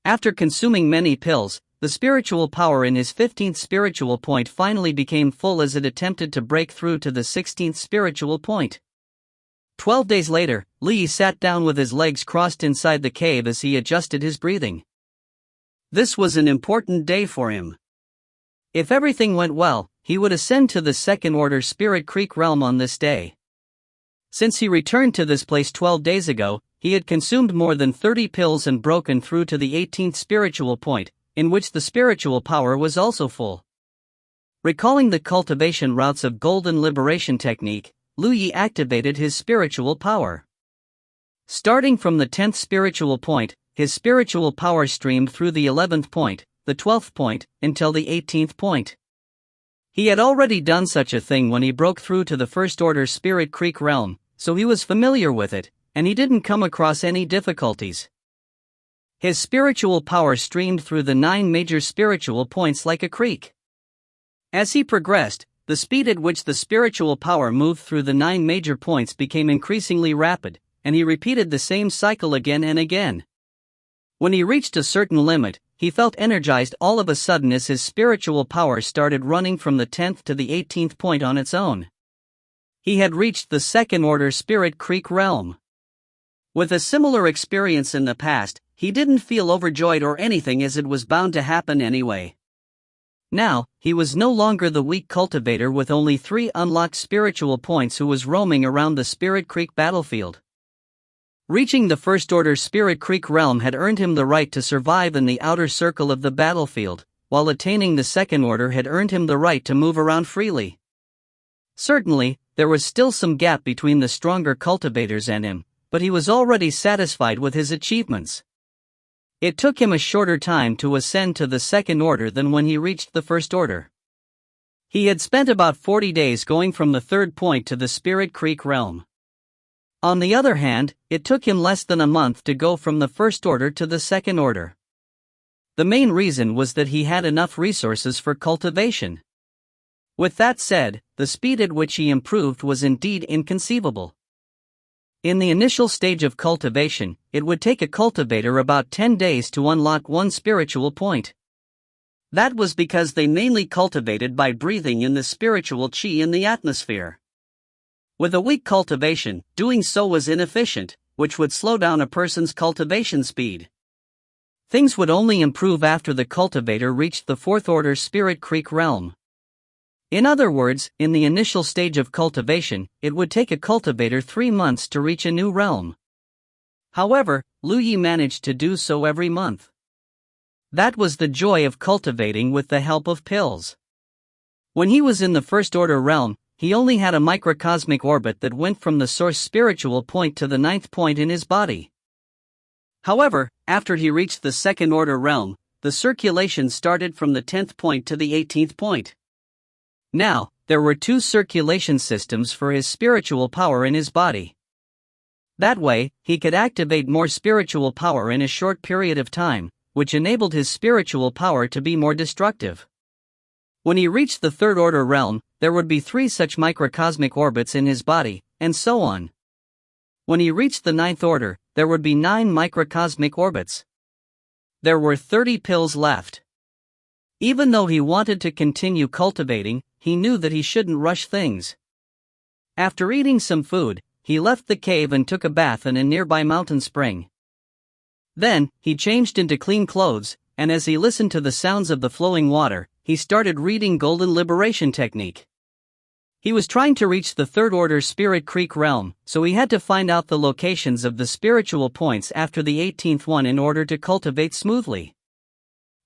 A: After consuming many pills, the spiritual power in his 15th spiritual point finally became full as it attempted to break through to the 16th spiritual point. 12 days later, Li sat down with his legs crossed inside the cave as he adjusted his breathing. This was an important day for him. If everything went well, he would ascend to the second-order Spirit Creek realm on this day. Since he returned to this place 12 days ago, he had consumed more than 30 pills and broken through to the 18th spiritual point, in which the spiritual power was also full. Recalling the cultivation routes of Golden Liberation Technique, Lu Yi activated his spiritual power. Starting from the 10th spiritual point, his spiritual power streamed through the 11th point, the 12th point, until the 18th point. He had already done such a thing when he broke through to the first-order Spirit Creek realm, so he was familiar with it, and he didn't come across any difficulties. His spiritual power streamed through the 9 major spiritual points like a creek. As he progressed, the speed at which the spiritual power moved through the 9 major points became increasingly rapid, and he repeated the same cycle again and again. When he reached a certain limit, he felt energized all of a sudden as his spiritual power started running from the 10th to the 18th point on its own. He had reached the second-order Spirit Creek realm. With a similar experience in the past, he didn't feel overjoyed or anything, as it was bound to happen anyway. Now, he was no longer the weak cultivator with only 3 unlocked spiritual points who was roaming around the Spirit Creek battlefield. Reaching the first-order Spirit Creek realm had earned him the right to survive in the outer circle of the battlefield, while attaining the second order had earned him the right to move around freely. Certainly, there was still some gap between the stronger cultivators and him, but he was already satisfied with his achievements. It took him a shorter time to ascend to the second order than when he reached the first order. He had spent about 40 days going from the third point to the Spirit Creek realm. On the other hand, it took him less than a month to go from the first order to the second order. The main reason was that he had enough resources for cultivation. With that said, the speed at which he improved was indeed inconceivable. In the initial stage of cultivation, it would take a cultivator about 10 days to unlock one spiritual point. That was because they mainly cultivated by breathing in the spiritual chi in the atmosphere. With a weak cultivation, doing so was inefficient, which would slow down a person's cultivation speed. Things would only improve after the cultivator reached the fourth-order Spirit Creek realm. In other words, in the initial stage of cultivation, it would take a cultivator 3 months to reach a new realm. However, Lu Yi managed to do so every month. That was the joy of cultivating with the help of pills. When he was in the first-order realm, he only had a microcosmic orbit that went from the source spiritual point to the 9th point in his body. However, after he reached the second-order realm, the circulation started from the 10th point to the 18th point. Now, there were two circulation systems for his spiritual power in his body. That way, he could activate more spiritual power in a short period of time, which enabled his spiritual power to be more destructive. When he reached the third order realm, there would be 3 such microcosmic orbits in his body, and so on. When he reached the ninth order, there would be 9 microcosmic orbits. There were 30 pills left. Even though he wanted to continue cultivating, he knew that he shouldn't rush things. After eating some food, he left the cave and took a bath in a nearby mountain spring. Then, he changed into clean clothes, and as he listened to the sounds of the flowing water, he started reading Golden Liberation Technique. He was trying to reach the third order Spirit Creek realm, so he had to find out the locations of the spiritual points after the 18th one in order to cultivate smoothly.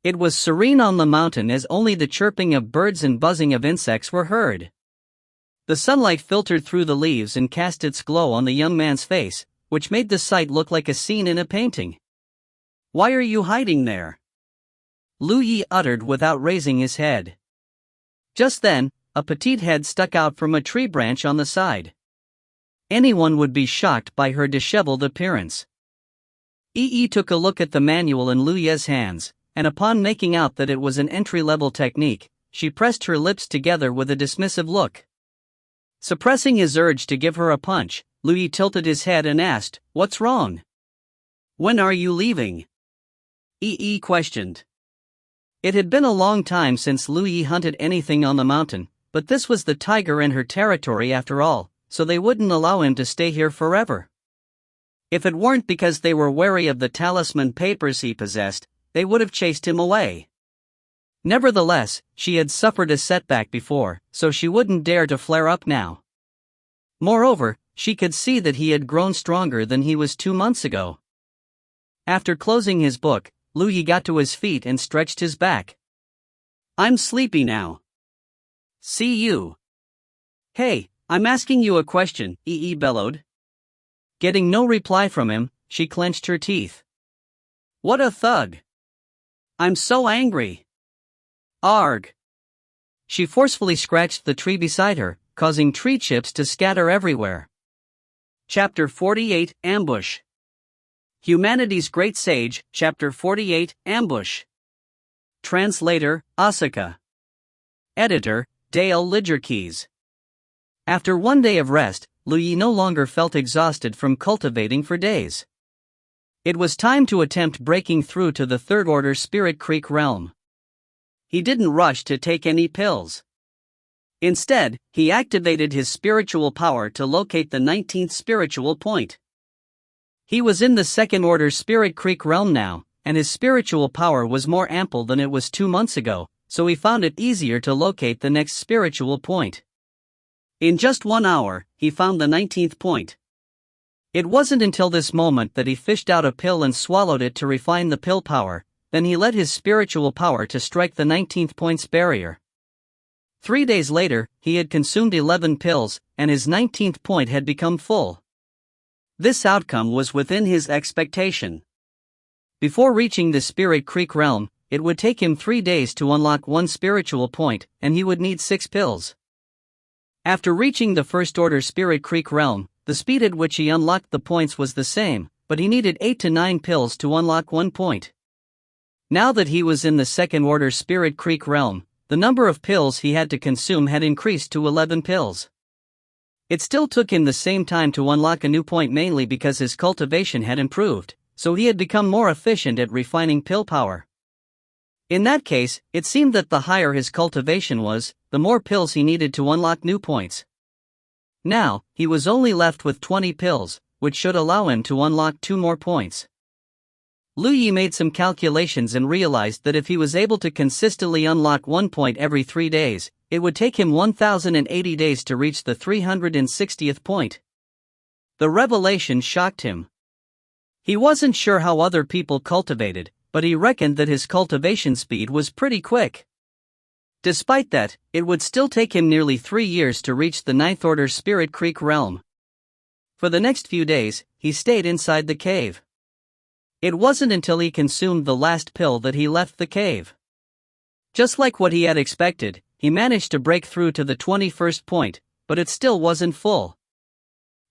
A: It was serene on the mountain as only the chirping of birds and buzzing of insects were heard. The sunlight filtered through the leaves and cast its glow on the young man's face, which made the sight look like a scene in a painting. "Why are you hiding there?" Lu Yi uttered without raising his head. Just then, a petite head stuck out from a tree branch on the side. Anyone would be shocked by her disheveled appearance. Yi took a look at the manual in Lu Ye's hands, and upon making out that it was an entry-level technique, she pressed her lips together with a dismissive look. Suppressing his urge to give her a punch, Lu Yi tilted his head and asked, "What's wrong? When are you leaving?" Yi questioned. It had been a long time since Lu Yi hunted anything on the mountain, but this was the tiger in her territory after all, so they wouldn't allow him to stay here forever. If it weren't because they were wary of the talisman papers he possessed, they would have chased him away. Nevertheless, she had suffered a setback before, so she wouldn't dare to flare up now. Moreover, she could see that he had grown stronger than he was 2 months ago. After closing his book, Lu Yi got to his feet and stretched his back. "I'm sleepy now. See you." "Hey, I'm asking you a question," Yi bellowed. Getting no reply from him, she clenched her teeth. "What a thug! I'm so angry. Arg!" She forcefully scratched the tree beside her, causing tree chips to scatter everywhere. Chapter 48, Ambush. Humanity's Great Sage, Chapter 48, Ambush. Translator, Asuka. Editor, Dale Lidgerkeys. After 1 day of rest, Lu Yi no longer felt exhausted from cultivating for days. It was time to attempt breaking through to the third order Spirit Creek realm. He didn't rush to take any pills. Instead, he activated his spiritual power to locate the 19th spiritual point. He was in the second order Spirit Creek realm now, and his spiritual power was more ample than it was 2 months ago, so he found it easier to locate the next spiritual point. In just 1 hour, he found the 19th point. It wasn't until this moment that he fished out a pill and swallowed it to refine the pill power, then he let his spiritual power to strike the 19th point's barrier. 3 days later, he had consumed 11 pills, and his 19th point had become full. This outcome was within his expectation. Before reaching the Spirit Creek realm, it would take him 3 days to unlock 1 spiritual point, and he would need 6 pills. After reaching the first order Spirit Creek realm, the speed at which he unlocked the points was the same, but he needed 8 to 9 pills to unlock 1 point. Now that he was in the second order Spirit Creek realm, the number of pills he had to consume had increased to 11 pills. It still took him the same time to unlock a new point, mainly because his cultivation had improved, so he had become more efficient at refining pill power. In that case, it seemed that the higher his cultivation was, the more pills he needed to unlock new points. Now, he was only left with 20 pills, which should allow him to unlock 2 more points. Lu Yi made some calculations and realized that if he was able to consistently unlock 1 point every 3 days, it would take him 1,080 days to reach the 360th point. The revelation shocked him. He wasn't sure how other people cultivated, but he reckoned that his cultivation speed was pretty quick. Despite that, it would still take him nearly 3 years to reach the ninth order Spirit Creek realm. For the next few days, he stayed inside the cave. It wasn't until he consumed the last pill that he left the cave. Just like what he had expected, he managed to break through to the 21st point, but it still wasn't full.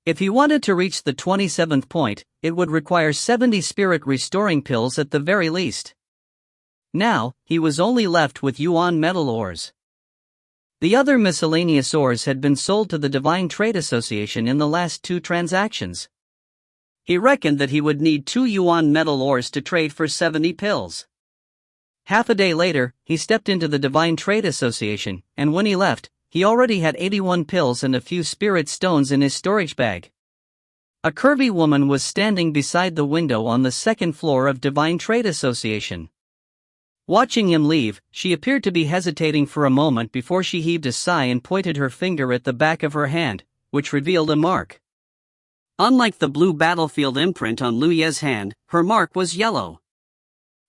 A: If he wanted to reach the 27th point, it would require 70 spirit restoring pills at the very least. Now, he was only left with yuan metal ores. The other miscellaneous ores had been sold to the Divine Trade Association in the last 2 transactions. He reckoned that he would need 2 yuan metal ores to trade for 70 pills. Half a day later, he stepped into the Divine Trade Association, and when he left, he already had 81 pills and a few spirit stones in his storage bag. A curvy woman was standing beside the window on the 2nd floor of Divine Trade Association. Watching him leave, she appeared to be hesitating for a moment before she heaved a sigh and pointed her finger at the back of her hand, which revealed a mark. Unlike the blue battlefield imprint on Lu Ye's hand, her mark was yellow.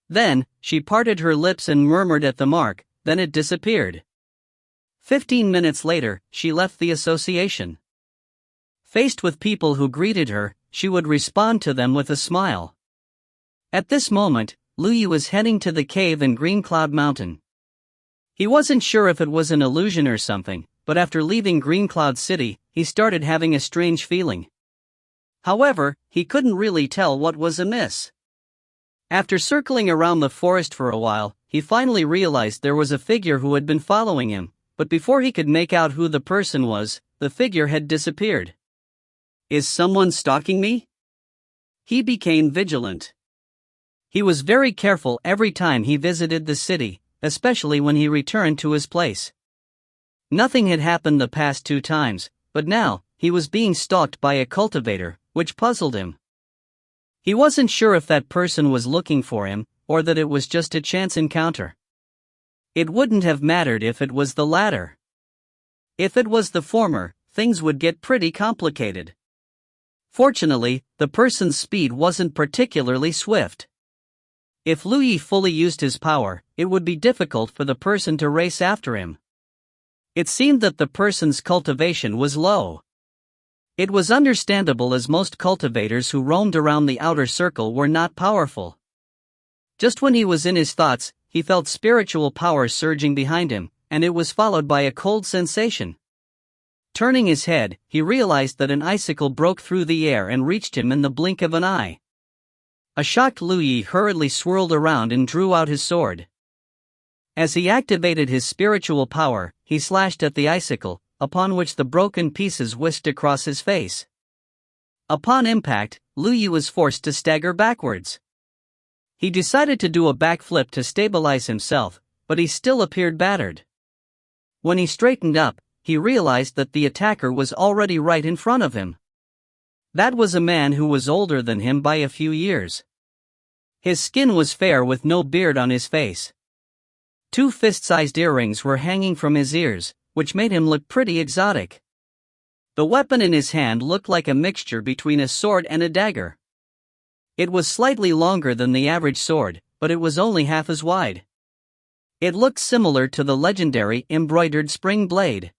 A: Then, she parted her lips and murmured at the mark, then it disappeared. 15 minutes later, she left the association. Faced with people who greeted her, she would respond to them with a smile. At this moment, Lu Yi was heading to the cave in Green Cloud Mountain. He wasn't sure if it was an illusion or something, but after leaving Green Cloud City, he started having a strange feeling. However, he couldn't really tell what was amiss. After circling around the forest for a while, he finally realized there was a figure who had been following him, but before he could make out who the person was, the figure had disappeared. Is someone stalking me? He became vigilant. He was very careful every time he visited the city, especially when he returned to his place. Nothing had happened the past 2 times, but now, he was being stalked by a cultivator, which puzzled him. He wasn't sure if that person was looking for him, or that it was just a chance encounter. It wouldn't have mattered if it was the latter. If it was the former, things would get pretty complicated. Fortunately, the person's speed wasn't particularly swift. If Lu Yi fully used his power, it would be difficult for the person to race after him. It seemed that the person's cultivation was low. It was understandable as most cultivators who roamed around the outer circle were not powerful. Just when he was in his thoughts, he felt spiritual power surging behind him, and it was followed by a cold sensation. Turning his head, he realized that an icicle broke through the air and reached him in the blink of an eye. A shocked Lu Yi hurriedly swirled around and drew out his sword. As he activated his spiritual power, he slashed at the icicle, upon which the broken pieces whisked across his face. Upon impact, Lu Yi was forced to stagger backwards. He decided to do a backflip to stabilize himself, but he still appeared battered. When he straightened up, he realized that the attacker was already right in front of him. That was a man who was older than him by a few years. His skin was fair with no beard on his face. 2 fist-sized earrings were hanging from his ears, which made him look pretty exotic. The weapon in his hand looked like a mixture between a sword and a dagger. It was slightly longer than the average sword, but it was only half as wide. It looked similar to the legendary embroidered spring blade.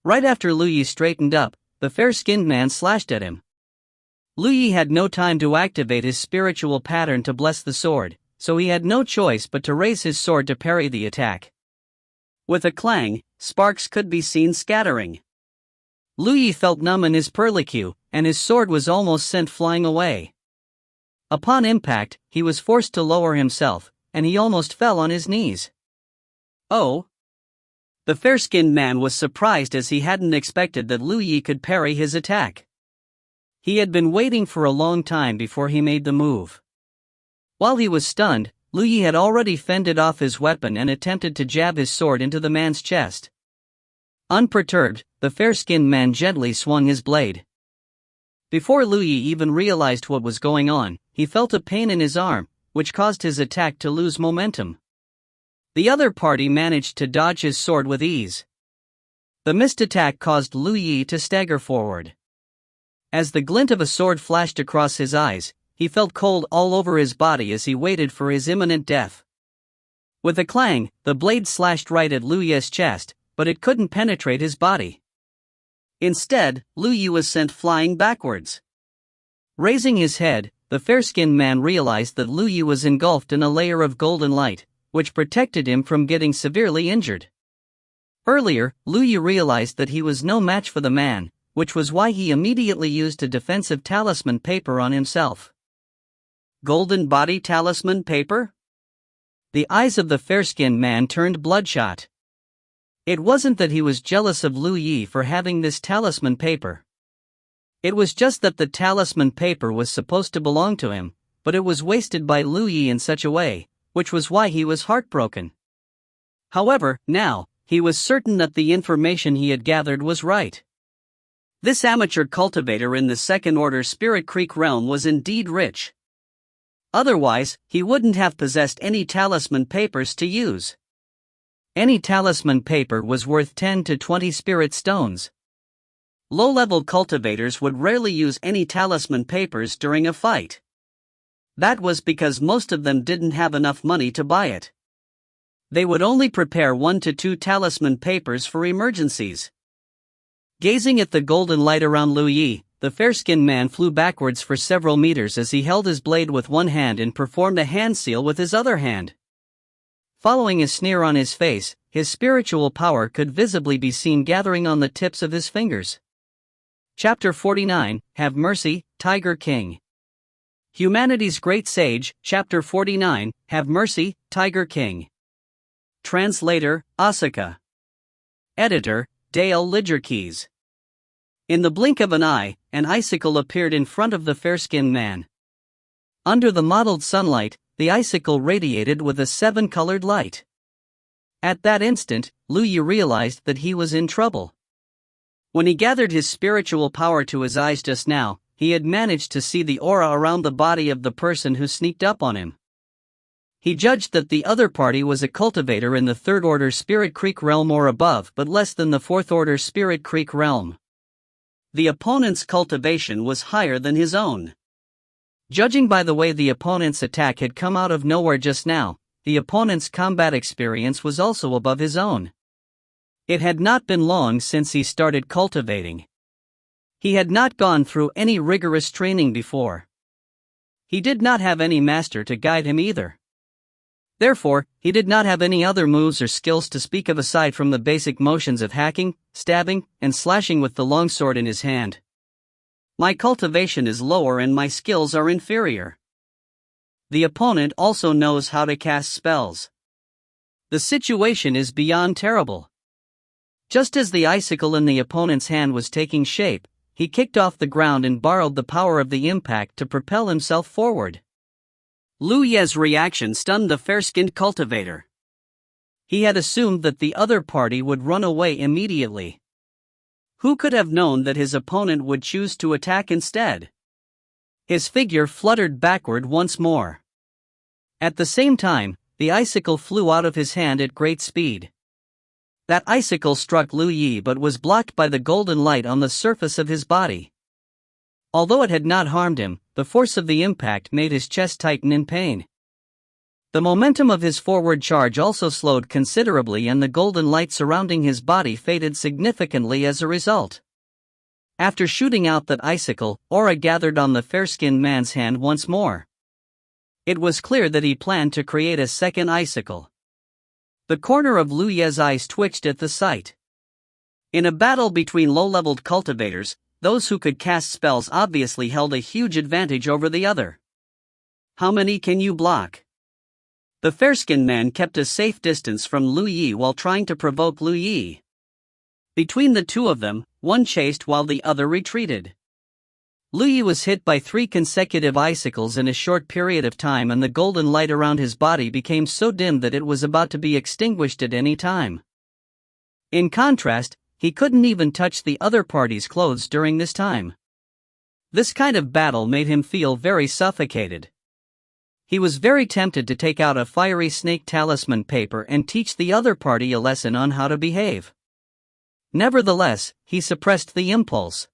A: Right after Lu Yi straightened up, the fair-skinned man slashed at him. Lu Yi had no time to activate his spiritual pattern to bless the sword, so he had no choice but to raise his sword to parry the attack. With a clang, sparks could be seen scattering. Lu Yi felt numb in his perlicue, and his sword was almost sent flying away. Upon impact, he was forced to lower himself, and he almost fell on his knees. Oh! The fair-skinned man was surprised as he hadn't expected that Lu Yi could parry his attack. He had been waiting for a long time before he made the move. While he was stunned, Lu Yi had already fended off his weapon and attempted to jab his sword into the man's chest. Unperturbed, the fair-skinned man gently swung his blade. Before Lu Yi even realized what was going on, he felt a pain in his arm, which caused his attack to lose momentum. The other party managed to dodge his sword with ease. The missed attack caused Lu Yi to stagger forward. As the glint of a sword flashed across his eyes, he felt cold all over his body as he waited for his imminent death. With a clang, the blade slashed right at Lu Yi's chest, but it couldn't penetrate his body. Instead, Lu Yi was sent flying backwards. Raising his head, the fair-skinned man realized that Lu Yi was engulfed in a layer of golden light, which protected him from getting severely injured. Earlier, Lu Yi realized that he was no match for the man, which was why he immediately used a defensive talisman paper on himself. Golden body talisman paper? The eyes of the fair-skinned man turned bloodshot. It wasn't that he was jealous of Lu Yi for having this talisman paper. It was just that the talisman paper was supposed to belong to him, but it was wasted by Lu Yi in such a way, which was why he was heartbroken. However, now, he was certain that the information he had gathered was right. This amateur cultivator in the second-order Spirit Creek realm was indeed rich. Otherwise, he wouldn't have possessed any talisman papers to use. Any talisman paper was worth 10 to 20 spirit stones. Low-level cultivators would rarely use any talisman papers during a fight. That was because most of them didn't have enough money to buy it. They would only prepare 1 to 2 talisman papers for emergencies. Gazing at the golden light around Lu Yi, the fair-skinned man flew backwards for several meters as he held his blade with one hand and performed a hand seal with his other hand. Following a sneer on his face, his spiritual power could visibly be seen gathering on the tips of his fingers. Chapter 49, Have Mercy, Tiger King. Humanity's Great Sage, Chapter 49, Have Mercy, Tiger King. Translator, Asuka. Editor, Dale Lidgerkeys. In the blink of an eye, an icicle appeared in front of the fair-skinned man. Under the mottled sunlight, the icicle radiated with a 7-colored light. At that instant, Lu Yi realized that he was in trouble. When he gathered his spiritual power to his eyes just now, he had managed to see the aura around the body of the person who sneaked up on him. He judged that the other party was a cultivator in the third-order Spirit Creek realm or above, but less than the fourth-order Spirit Creek realm. The opponent's cultivation was higher than his own. Judging by the way the opponent's attack had come out of nowhere just now, the opponent's combat experience was also above his own. It had not been long since he started cultivating. He had not gone through any rigorous training before. He did not have any master to guide him either. Therefore, he did not have any other moves or skills to speak of aside from the basic motions of hacking, stabbing, and slashing with the longsword in his hand. My cultivation is lower and my skills are inferior. The opponent also knows how to cast spells. The situation is beyond terrible. Just as the icicle in the opponent's hand was taking shape, he kicked off the ground and borrowed the power of the impact to propel himself forward. Lu Yi's reaction stunned the fair-skinned cultivator. He had assumed that the other party would run away immediately. Who could have known that his opponent would choose to attack instead? His figure fluttered backward once more. At the same time, the icicle flew out of his hand at great speed. That icicle struck Lu Yi but was blocked by the golden light on the surface of his body. Although it had not harmed him, the force of the impact made his chest tighten in pain. The momentum of his forward charge also slowed considerably and the golden light surrounding his body faded significantly as a result. After shooting out that icicle, aura gathered on the fair-skinned man's hand once more. It was clear that he planned to create a second icicle. The corner of Lu Yi's eyes twitched at the sight. In a battle between low-leveled cultivators, those who could cast spells obviously held a huge advantage over the other. How many can you block? The fair-skinned man kept a safe distance from Lu Yi while trying to provoke Lu Yi. Between the two of them, one chased while the other retreated. Lu Yi was hit by 3 consecutive icicles in a short period of time and the golden light around his body became so dim that it was about to be extinguished at any time. In contrast, he couldn't even touch the other party's clothes during this time. This kind of battle made him feel very suffocated. He was very tempted to take out a fiery snake talisman paper and teach the other party a lesson on how to behave. Nevertheless, he suppressed the impulse.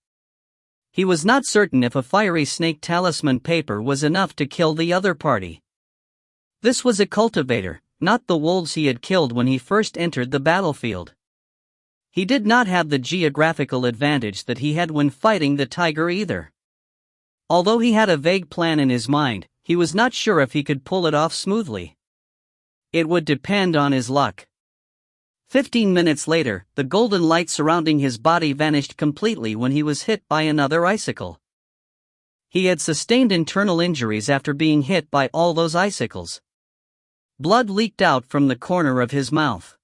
A: He was not certain if a fiery snake talisman paper was enough to kill the other party. This was a cultivator, not the wolves he had killed when he first entered the battlefield. He did not have the geographical advantage that he had when fighting the tiger either. Although he had a vague plan in his mind, he was not sure if he could pull it off smoothly. It would depend on his luck. 15 minutes later, the golden light surrounding his body vanished completely when he was hit by another icicle. He had sustained internal injuries after being hit by all those icicles. Blood leaked out from the corner of his mouth.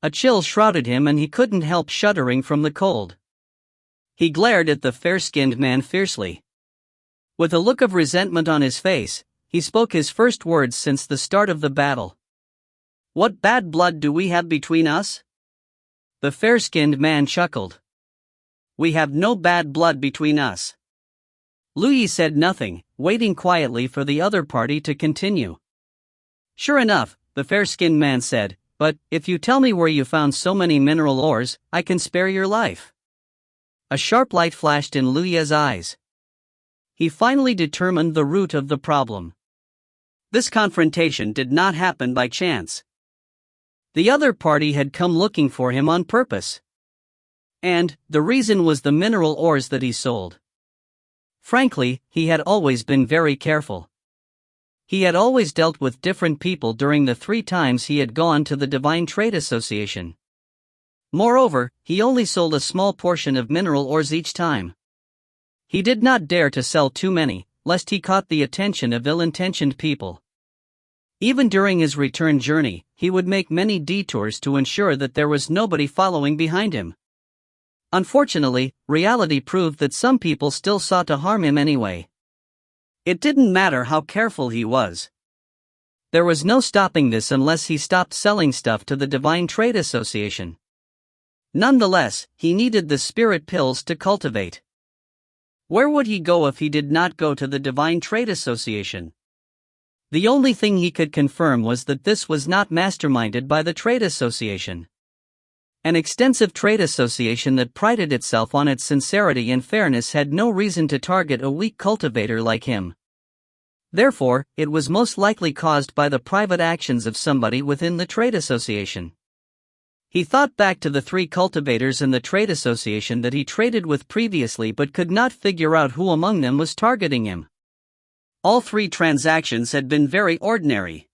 A: A chill shrouded him and he couldn't help shuddering from the cold. He glared at the fair-skinned man fiercely. With a look of resentment on his face, he spoke his first words since the start of the battle. "What bad blood do we have between us?" The fair-skinned man chuckled. "We have no bad blood between us." Lu Yi said nothing, waiting quietly for the other party to continue. "Sure enough," the fair-skinned man said, "but if you tell me where you found so many mineral ores, I can spare your life." A sharp light flashed in Lu Yi's eyes. He finally determined the root of the problem. This confrontation did not happen by chance. The other party had come looking for him on purpose. And the reason was the mineral ores that he sold. Frankly, he had always been very careful. He had always dealt with different people during the 3 times he had gone to the Divine Trade Association. Moreover, he only sold a small portion of mineral ores each time. He did not dare to sell too many, lest he caught the attention of ill-intentioned people. Even during his return journey, he would make many detours to ensure that there was nobody following behind him. Unfortunately, reality proved that some people still sought to harm him anyway. It didn't matter how careful he was. There was no stopping this unless he stopped selling stuff to the Divine Trade Association. Nonetheless, he needed the spirit pills to cultivate. Where would he go if he did not go to the Divine Trade Association? The only thing he could confirm was that this was not masterminded by the trade association. An extensive trade association that prided itself on its sincerity and fairness had no reason to target a weak cultivator like him. Therefore, it was most likely caused by the private actions of somebody within the trade association. He thought back to the 3 cultivators in the trade association that he traded with previously but could not figure out who among them was targeting him. All 3 transactions had been very ordinary.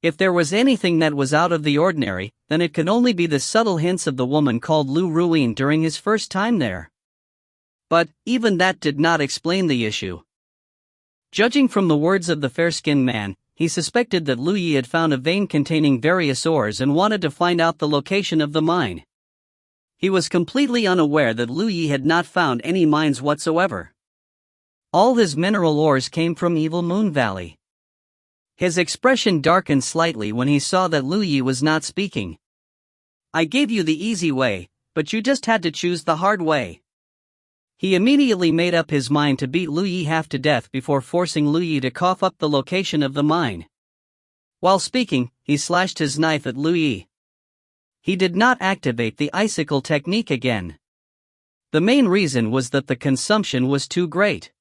A: If there was anything that was out of the ordinary, then it could only be the subtle hints of the woman called Lu Ruin during his first time there. But even that did not explain the issue. Judging from the words of the fair-skinned man, he suspected that Lu Yi had found a vein containing various ores and wanted to find out the location of the mine. He was completely unaware that Lu Yi had not found any mines whatsoever. All his mineral ores came from Evil Moon Valley. His expression darkened slightly when he saw that Lu Yi was not speaking. "I gave you the easy way, but you just had to choose the hard way." He immediately made up his mind to beat Lu Yi half to death before forcing Lu Yi to cough up the location of the mine. While speaking, he slashed his knife at Lu Yi. He did not activate the icicle technique again. The main reason was that the consumption was too great.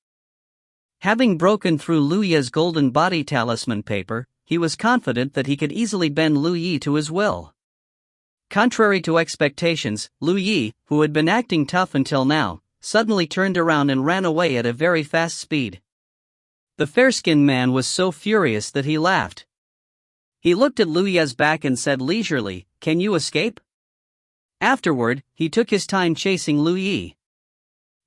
A: Having broken through Lu Yi's golden body talisman paper, he was confident that he could easily bend Lu Yi to his will. Contrary to expectations, Lu Yi, who had been acting tough until now, suddenly turned around and ran away at a very fast speed. The fair-skinned man was so furious that he laughed. He looked at Lu Yi's back and said leisurely, "Can you escape?" Afterward, he took his time chasing Lu Yi.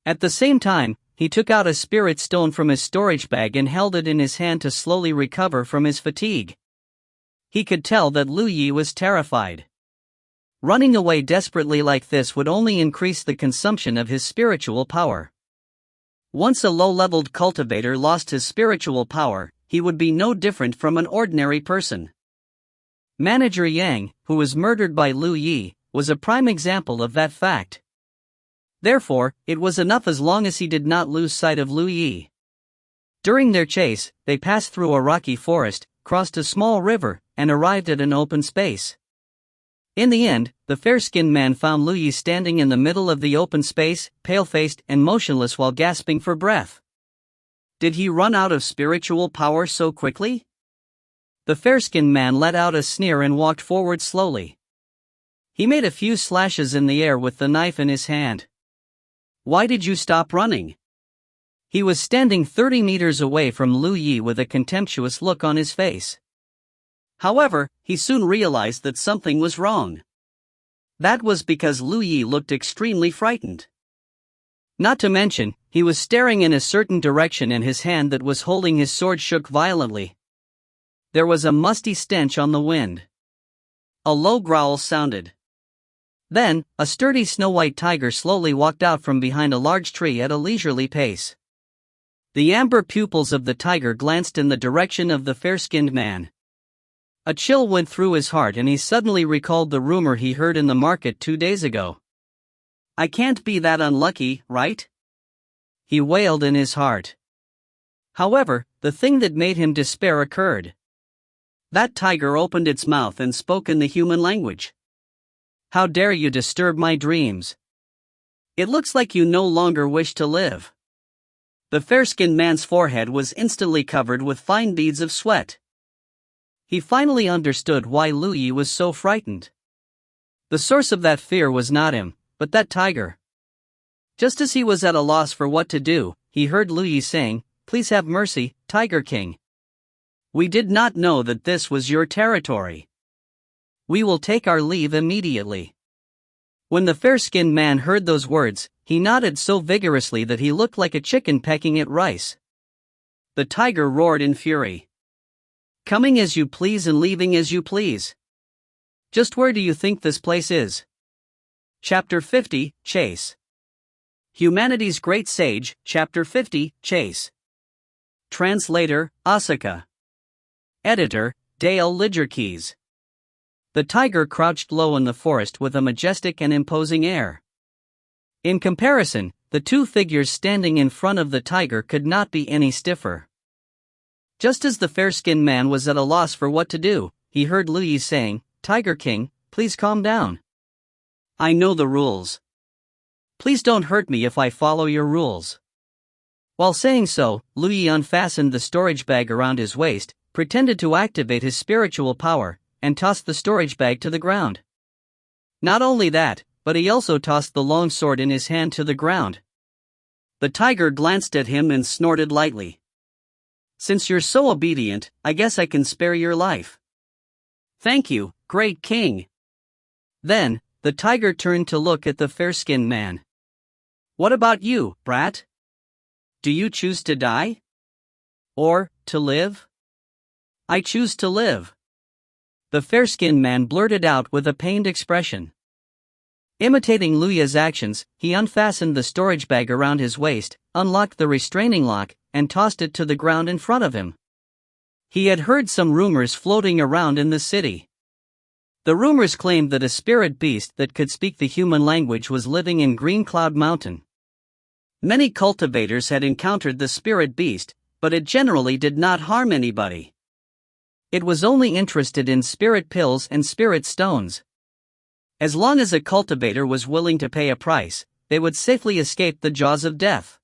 A: At the same time, he took out a spirit stone from his storage bag and held it in his hand to slowly recover from his fatigue. He could tell that Lu Yi was terrified. Running away desperately like this would only increase the consumption of his spiritual power. Once a low-leveled cultivator lost his spiritual power, he would be no different from an ordinary person. Manager Yang, who was murdered by Lu Yi, was a prime example of that fact. Therefore, it was enough as long as he did not lose sight of Lu Yi. During their chase, they passed through a rocky forest, crossed a small river, and arrived at an open space. In the end, the fair-skinned man found Lu Yi standing in the middle of the open space, pale-faced and motionless while gasping for breath. Did he run out of spiritual power so quickly? The fair-skinned man let out a sneer and walked forward slowly. He made a few slashes in the air with the knife in his hand. "Why did you stop running?" He was standing 30 meters away from Lu Yi with a contemptuous look on his face. However, he soon realized that something was wrong. That was because Lu Yi looked extremely frightened. Not to mention, he was staring in a certain direction and his hand that was holding his sword shook violently. There was a musty stench on the wind. A low growl sounded. Then, a sturdy snow-white tiger slowly walked out from behind a large tree at a leisurely pace. The amber pupils of the tiger glanced in the direction of the fair-skinned man. A chill went through his heart and he suddenly recalled the rumor he heard in the market 2 days ago. I can't be that unlucky, right? He wailed in his heart. However, the thing that made him despair occurred. That tiger opened its mouth and spoke in the human language. How dare you disturb my dreams? It looks like you no longer wish to live. The fair-skinned man's forehead was instantly covered with fine beads of sweat. He finally understood why Lu Yi was so frightened. The source of that fear was not him, but that tiger. Just as he was at a loss for what to do, he heard Lu Yi saying, "Please have mercy, Tiger King. We did not know that this was your territory. We will take our leave immediately." When the fair-skinned man heard those words, he nodded so vigorously that he looked like a chicken pecking at rice. The tiger roared in fury. Coming as you please and leaving as you please. Just where do you think this place is? Chapter 50, Chase. Humanity's Great Sage, Chapter 50, Chase. Translator, Asuka. Editor, Dale Lidgerkeys. The tiger crouched low in the forest with a majestic and imposing air. In comparison, the two figures standing in front of the tiger could not be any stiffer. Just as the fair-skinned man was at a loss for what to do, he heard Lu Yi saying, "Tiger King, please calm down. I know the rules. Please don't hurt me if I follow your rules." While saying so, Lu Yi unfastened the storage bag around his waist, pretended to activate his spiritual power, and tossed the storage bag to the ground. Not only that, but he also tossed the long sword in his hand to the ground. The tiger glanced at him and snorted lightly. "Since you're so obedient, I guess I can spare your life." "Thank you, great king." Then, the tiger turned to look at the fair-skinned man. "What about you, brat? Do you choose to die? Or, to live?" "I choose to live." The fair-skinned man blurted out with a pained expression. Imitating Lu Yi's actions, he unfastened the storage bag around his waist, unlocked the restraining lock, and tossed it to the ground in front of him. He had heard some rumors floating around in the city. The rumors claimed that a spirit beast that could speak the human language was living in Green Cloud Mountain. Many cultivators had encountered the spirit beast, but it generally did not harm anybody. It was only interested in spirit pills and spirit stones. As long as a cultivator was willing to pay a price, they would safely escape the jaws of death.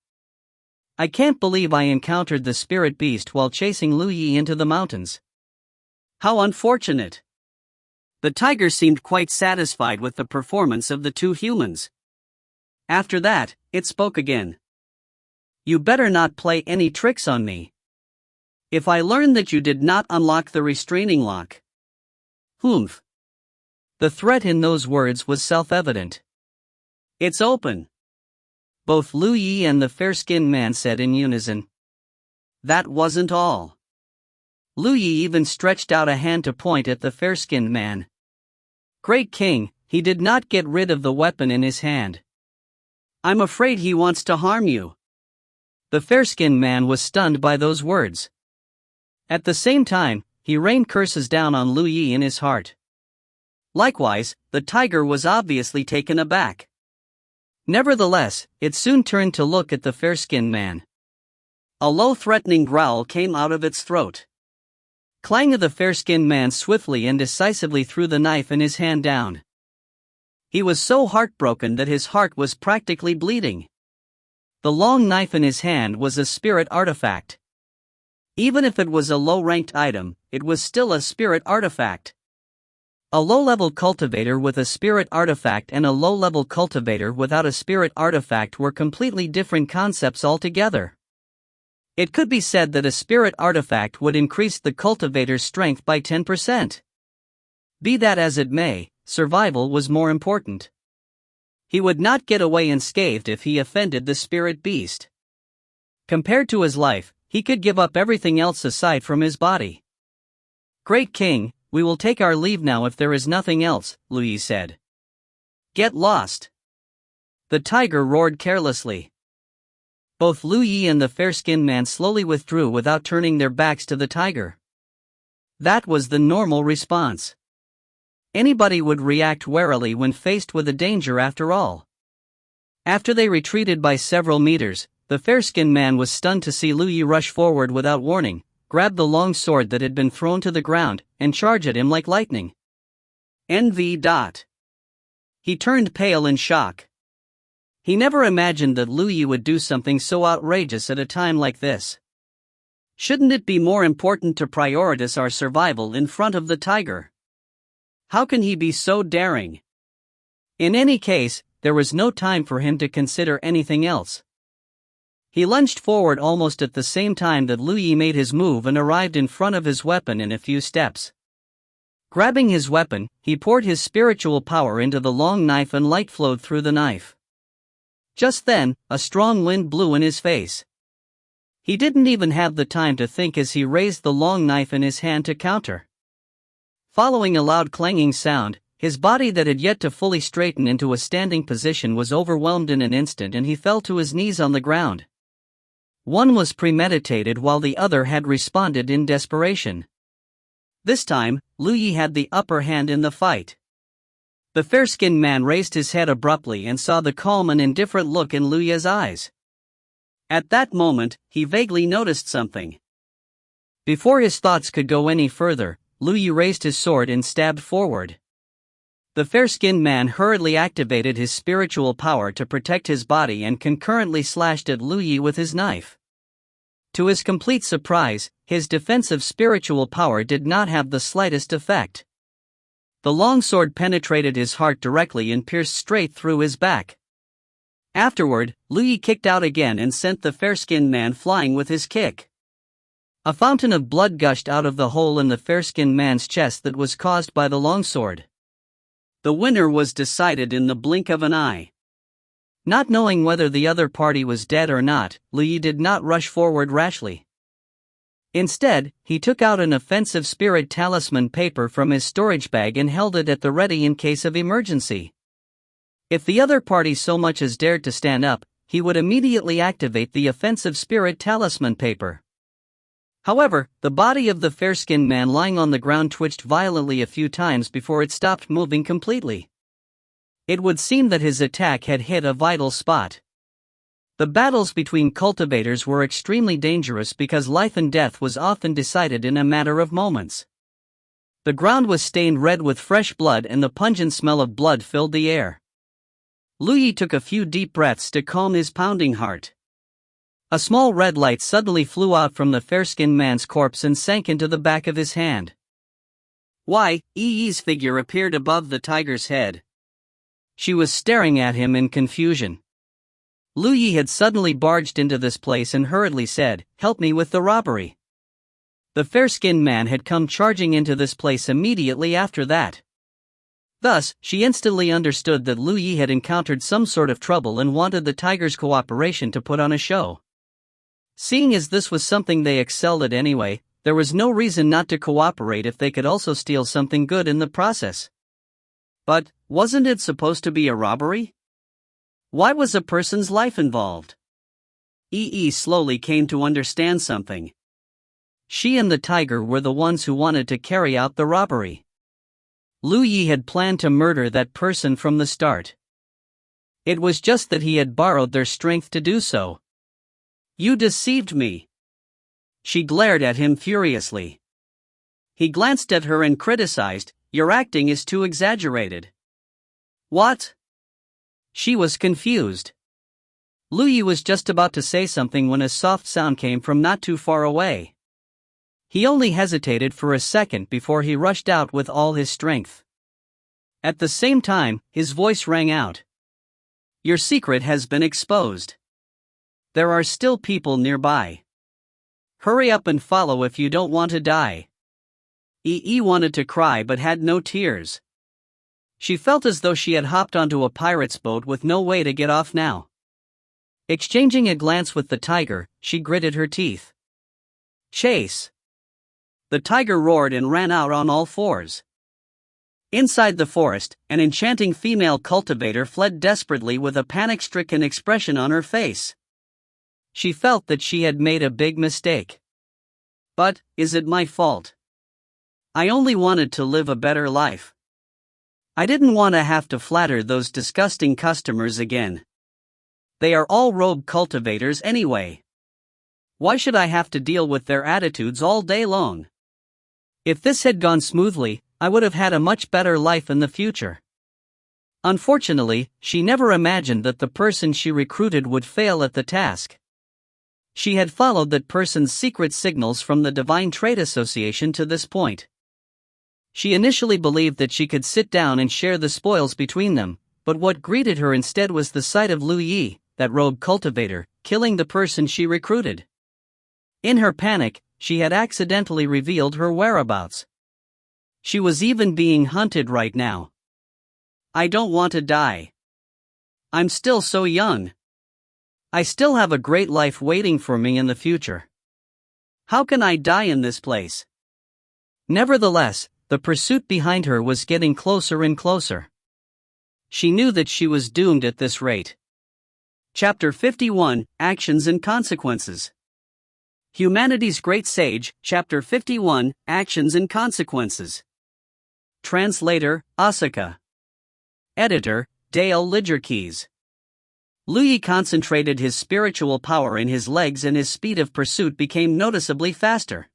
A: I can't believe I encountered the spirit beast while chasing Lu Yi into the mountains. How unfortunate. The tiger seemed quite satisfied with the performance of the two humans. After that, it spoke again. "You better not play any tricks on me. If I learn that you did not unlock the restraining lock." Humph. The threat in those words was self-evident. "It's open." Both Lu Yi and the fair-skinned man said in unison. That wasn't all. Lu Yi even stretched out a hand to point at the fair-skinned man. "Great king, he did not get rid of the weapon in his hand. I'm afraid he wants to harm you." The fair-skinned man was stunned by those words. At the same time, he rained curses down on Lu Yi in his heart. Likewise, the tiger was obviously taken aback. Nevertheless, it soon turned to look at the fair-skinned man. A low threatening growl came out of its throat. Clang! The fair-skinned man swiftly and decisively threw the knife in his hand down. He was so heartbroken that his heart was practically bleeding. The long knife in his hand was a spirit artifact. Even if it was a low-ranked item, it was still a spirit artifact. A low-level cultivator with a spirit artifact and a low-level cultivator without a spirit artifact were completely different concepts altogether. It could be said that a spirit artifact would increase the cultivator's strength by 10%. Be that as it may, survival was more important. He would not get away unscathed if he offended the spirit beast. Compared to his life, he could give up everything else aside from his body. "Great King, we will take our leave now if there is nothing else," Lu Yi said. "Get lost." The tiger roared carelessly. Both Lu Yi and the fair-skinned man slowly withdrew without turning their backs to the tiger. That was the normal response. Anybody would react warily when faced with a danger after all. After they retreated by several meters, the fair-skinned man was stunned to see Lu Yi rush forward without warning, grab the long sword that had been thrown to the ground, and charge at him like lightning. NV. He turned pale in shock. He never imagined that Lu Yi would do something so outrageous at a time like this. Shouldn't it be more important to prioritize our survival in front of the tiger? How can he be so daring? In any case, there was no time for him to consider anything else. He lunged forward almost at the same time that Lu Yi made his move and arrived in front of his weapon in a few steps. Grabbing his weapon, he poured his spiritual power into the long knife and light flowed through the knife. Just then, a strong wind blew in his face. He didn't even have the time to think as he raised the long knife in his hand to counter. Following a loud clanging sound, his body that had yet to fully straighten into a standing position was overwhelmed in an instant and he fell to his knees on the ground. One was premeditated while the other had responded in desperation. This time, Lu Yi had the upper hand in the fight. The fair-skinned man raised his head abruptly and saw the calm and indifferent look in Lu Yi's eyes. At that moment, he vaguely noticed something. Before his thoughts could go any further, Lu Yi raised his sword and stabbed forward. The fair-skinned man hurriedly activated his spiritual power to protect his body and concurrently slashed at Lu Yi with his knife. To his complete surprise, his defensive spiritual power did not have the slightest effect. The long sword penetrated his heart directly and pierced straight through his back. Afterward, Lu Yi kicked out again and sent the fair-skinned man flying with his kick. A fountain of blood gushed out of the hole in the fair-skinned man's chest that was caused by the longsword. The winner was decided in the blink of an eye. Not knowing whether the other party was dead or not, Lu Yi did not rush forward rashly. Instead, he took out an offensive spirit talisman paper from his storage bag and held it at the ready in case of emergency. If the other party so much as dared to stand up, he would immediately activate the offensive spirit talisman paper. However, the body of the fair-skinned man lying on the ground twitched violently a few times before it stopped moving completely. It would seem that his attack had hit a vital spot. The battles between cultivators were extremely dangerous because life and death was often decided in a matter of moments. The ground was stained red with fresh blood and the pungent smell of blood filled the air. Lu Yi took a few deep breaths to calm his pounding heart. A small red light suddenly flew out from the fair-skinned man's corpse and sank into the back of his hand. Yi's figure appeared above the tiger's head. She was staring at him in confusion. Lu Yi had suddenly barged into this place and hurriedly said, "Help me with the robbery." The fair-skinned man had come charging into this place immediately after that. Thus, she instantly understood that Lu Yi had encountered some sort of trouble and wanted the tiger's cooperation to put on a show. Seeing as this was something they excelled at anyway, there was no reason not to cooperate if they could also steal something good in the process. But, wasn't it supposed to be a robbery? Why was a person's life involved? Yi slowly came to understand something. She and the tiger were the ones who wanted to carry out the robbery. Lu Yi had planned to murder that person from the start. It was just that he had borrowed their strength to do so. "You deceived me." She glared at him furiously. He glanced at her and criticized, "Your acting is too exaggerated." "What?" She was confused. Lu Yi was just about to say something when a soft sound came from not too far away. He only hesitated for a second before he rushed out with all his strength. At the same time, his voice rang out. "Your secret has been exposed. There are still people nearby. Hurry up and follow if you don't want to die. Yi wanted to cry but had no tears. She felt as though she had hopped onto a pirate's boat with no way to get off now. Exchanging a glance with the tiger, she gritted her teeth. Chase! The tiger roared and ran out on all fours. Inside the forest, an enchanting female cultivator fled desperately with a panic-stricken expression on her face. She felt that she had made a big mistake. But, is it my fault? I only wanted to live a better life. I didn't want to have to flatter those disgusting customers again. They are all rogue cultivators anyway. Why should I have to deal with their attitudes all day long? If this had gone smoothly, I would have had a much better life in the future. Unfortunately, she never imagined that the person she recruited would fail at the task. She had followed that person's secret signals from the Divine Trade Association to this point. She initially believed that she could sit down and share the spoils between them, but what greeted her instead was the sight of Lu Yi, that rogue cultivator, killing the person she recruited. In her panic, she had accidentally revealed her whereabouts. She was even being hunted right now. I don't want to die. I'm still so young. I still have a great life waiting for me in the future. How can I die in this place? Nevertheless, the pursuit behind her was getting closer and closer. She knew that she was doomed at this rate. Chapter 51, Actions and Consequences. Humanity's Great Sage, Chapter 51, Actions and Consequences. Translator, Asuka. Editor, Dale Lidgerkeys. Lu Yi concentrated his spiritual power in his legs and his speed of pursuit became noticeably faster.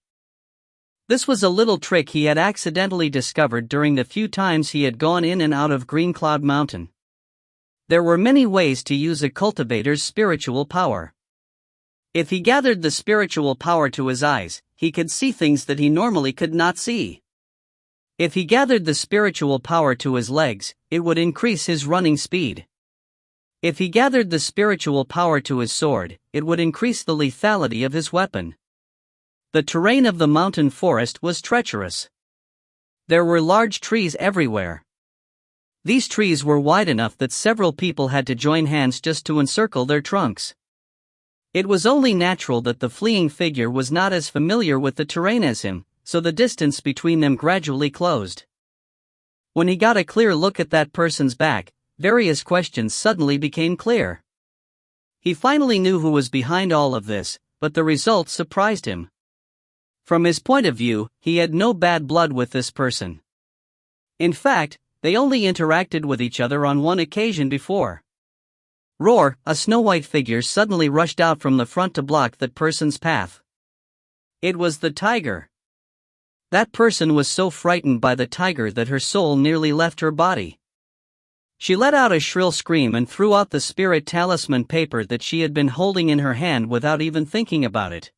A: This was a little trick he had accidentally discovered during the few times he had gone in and out of Green Cloud Mountain. There were many ways to use a cultivator's spiritual power. If he gathered the spiritual power to his eyes, he could see things that he normally could not see. If he gathered the spiritual power to his legs, it would increase his running speed. If he gathered the spiritual power to his sword, it would increase the lethality of his weapon. The terrain of the mountain forest was treacherous. There were large trees everywhere. These trees were wide enough that several people had to join hands just to encircle their trunks. It was only natural that the fleeing figure was not as familiar with the terrain as him, so the distance between them gradually closed. When he got a clear look at that person's back, various questions suddenly became clear. He finally knew who was behind all of this, but the results surprised him. From his point of view, he had no bad blood with this person. In fact, they only interacted with each other on one occasion before. Roar, a snow-white figure suddenly rushed out from the front to block that person's path. It was the tiger. That person was so frightened by the tiger that her soul nearly left her body. She let out a shrill scream and threw out the spirit talisman paper that she had been holding in her hand without even thinking about it.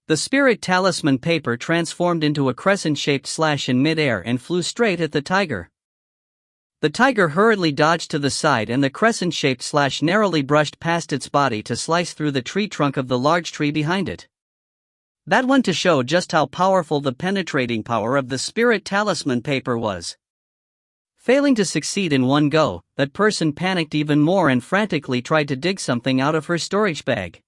A: The spirit talisman paper transformed into a crescent-shaped slash in mid-air and flew straight at the tiger. The tiger hurriedly dodged to the side and the crescent-shaped slash narrowly brushed past its body to slice through the tree trunk of the large tree behind it. That went to show just how powerful the penetrating power of the spirit talisman paper was. Failing to succeed in one go, that person panicked even more and frantically tried to dig something out of her storage bag.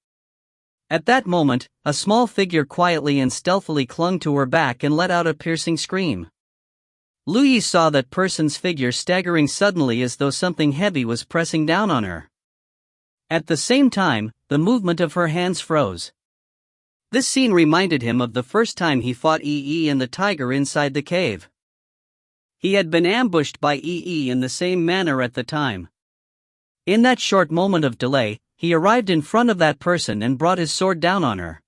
A: At that moment, a small figure quietly and stealthily clung to her back and let out a piercing scream. Lu Yi saw that person's figure staggering suddenly as though something heavy was pressing down on her. At the same time, the movement of her hands froze. This scene reminded him of the first time he fought Yi and the tiger inside the cave. He had been ambushed by Yi in the same manner at the time. In that short moment of delay, he arrived in front of that person and brought his sword down on her.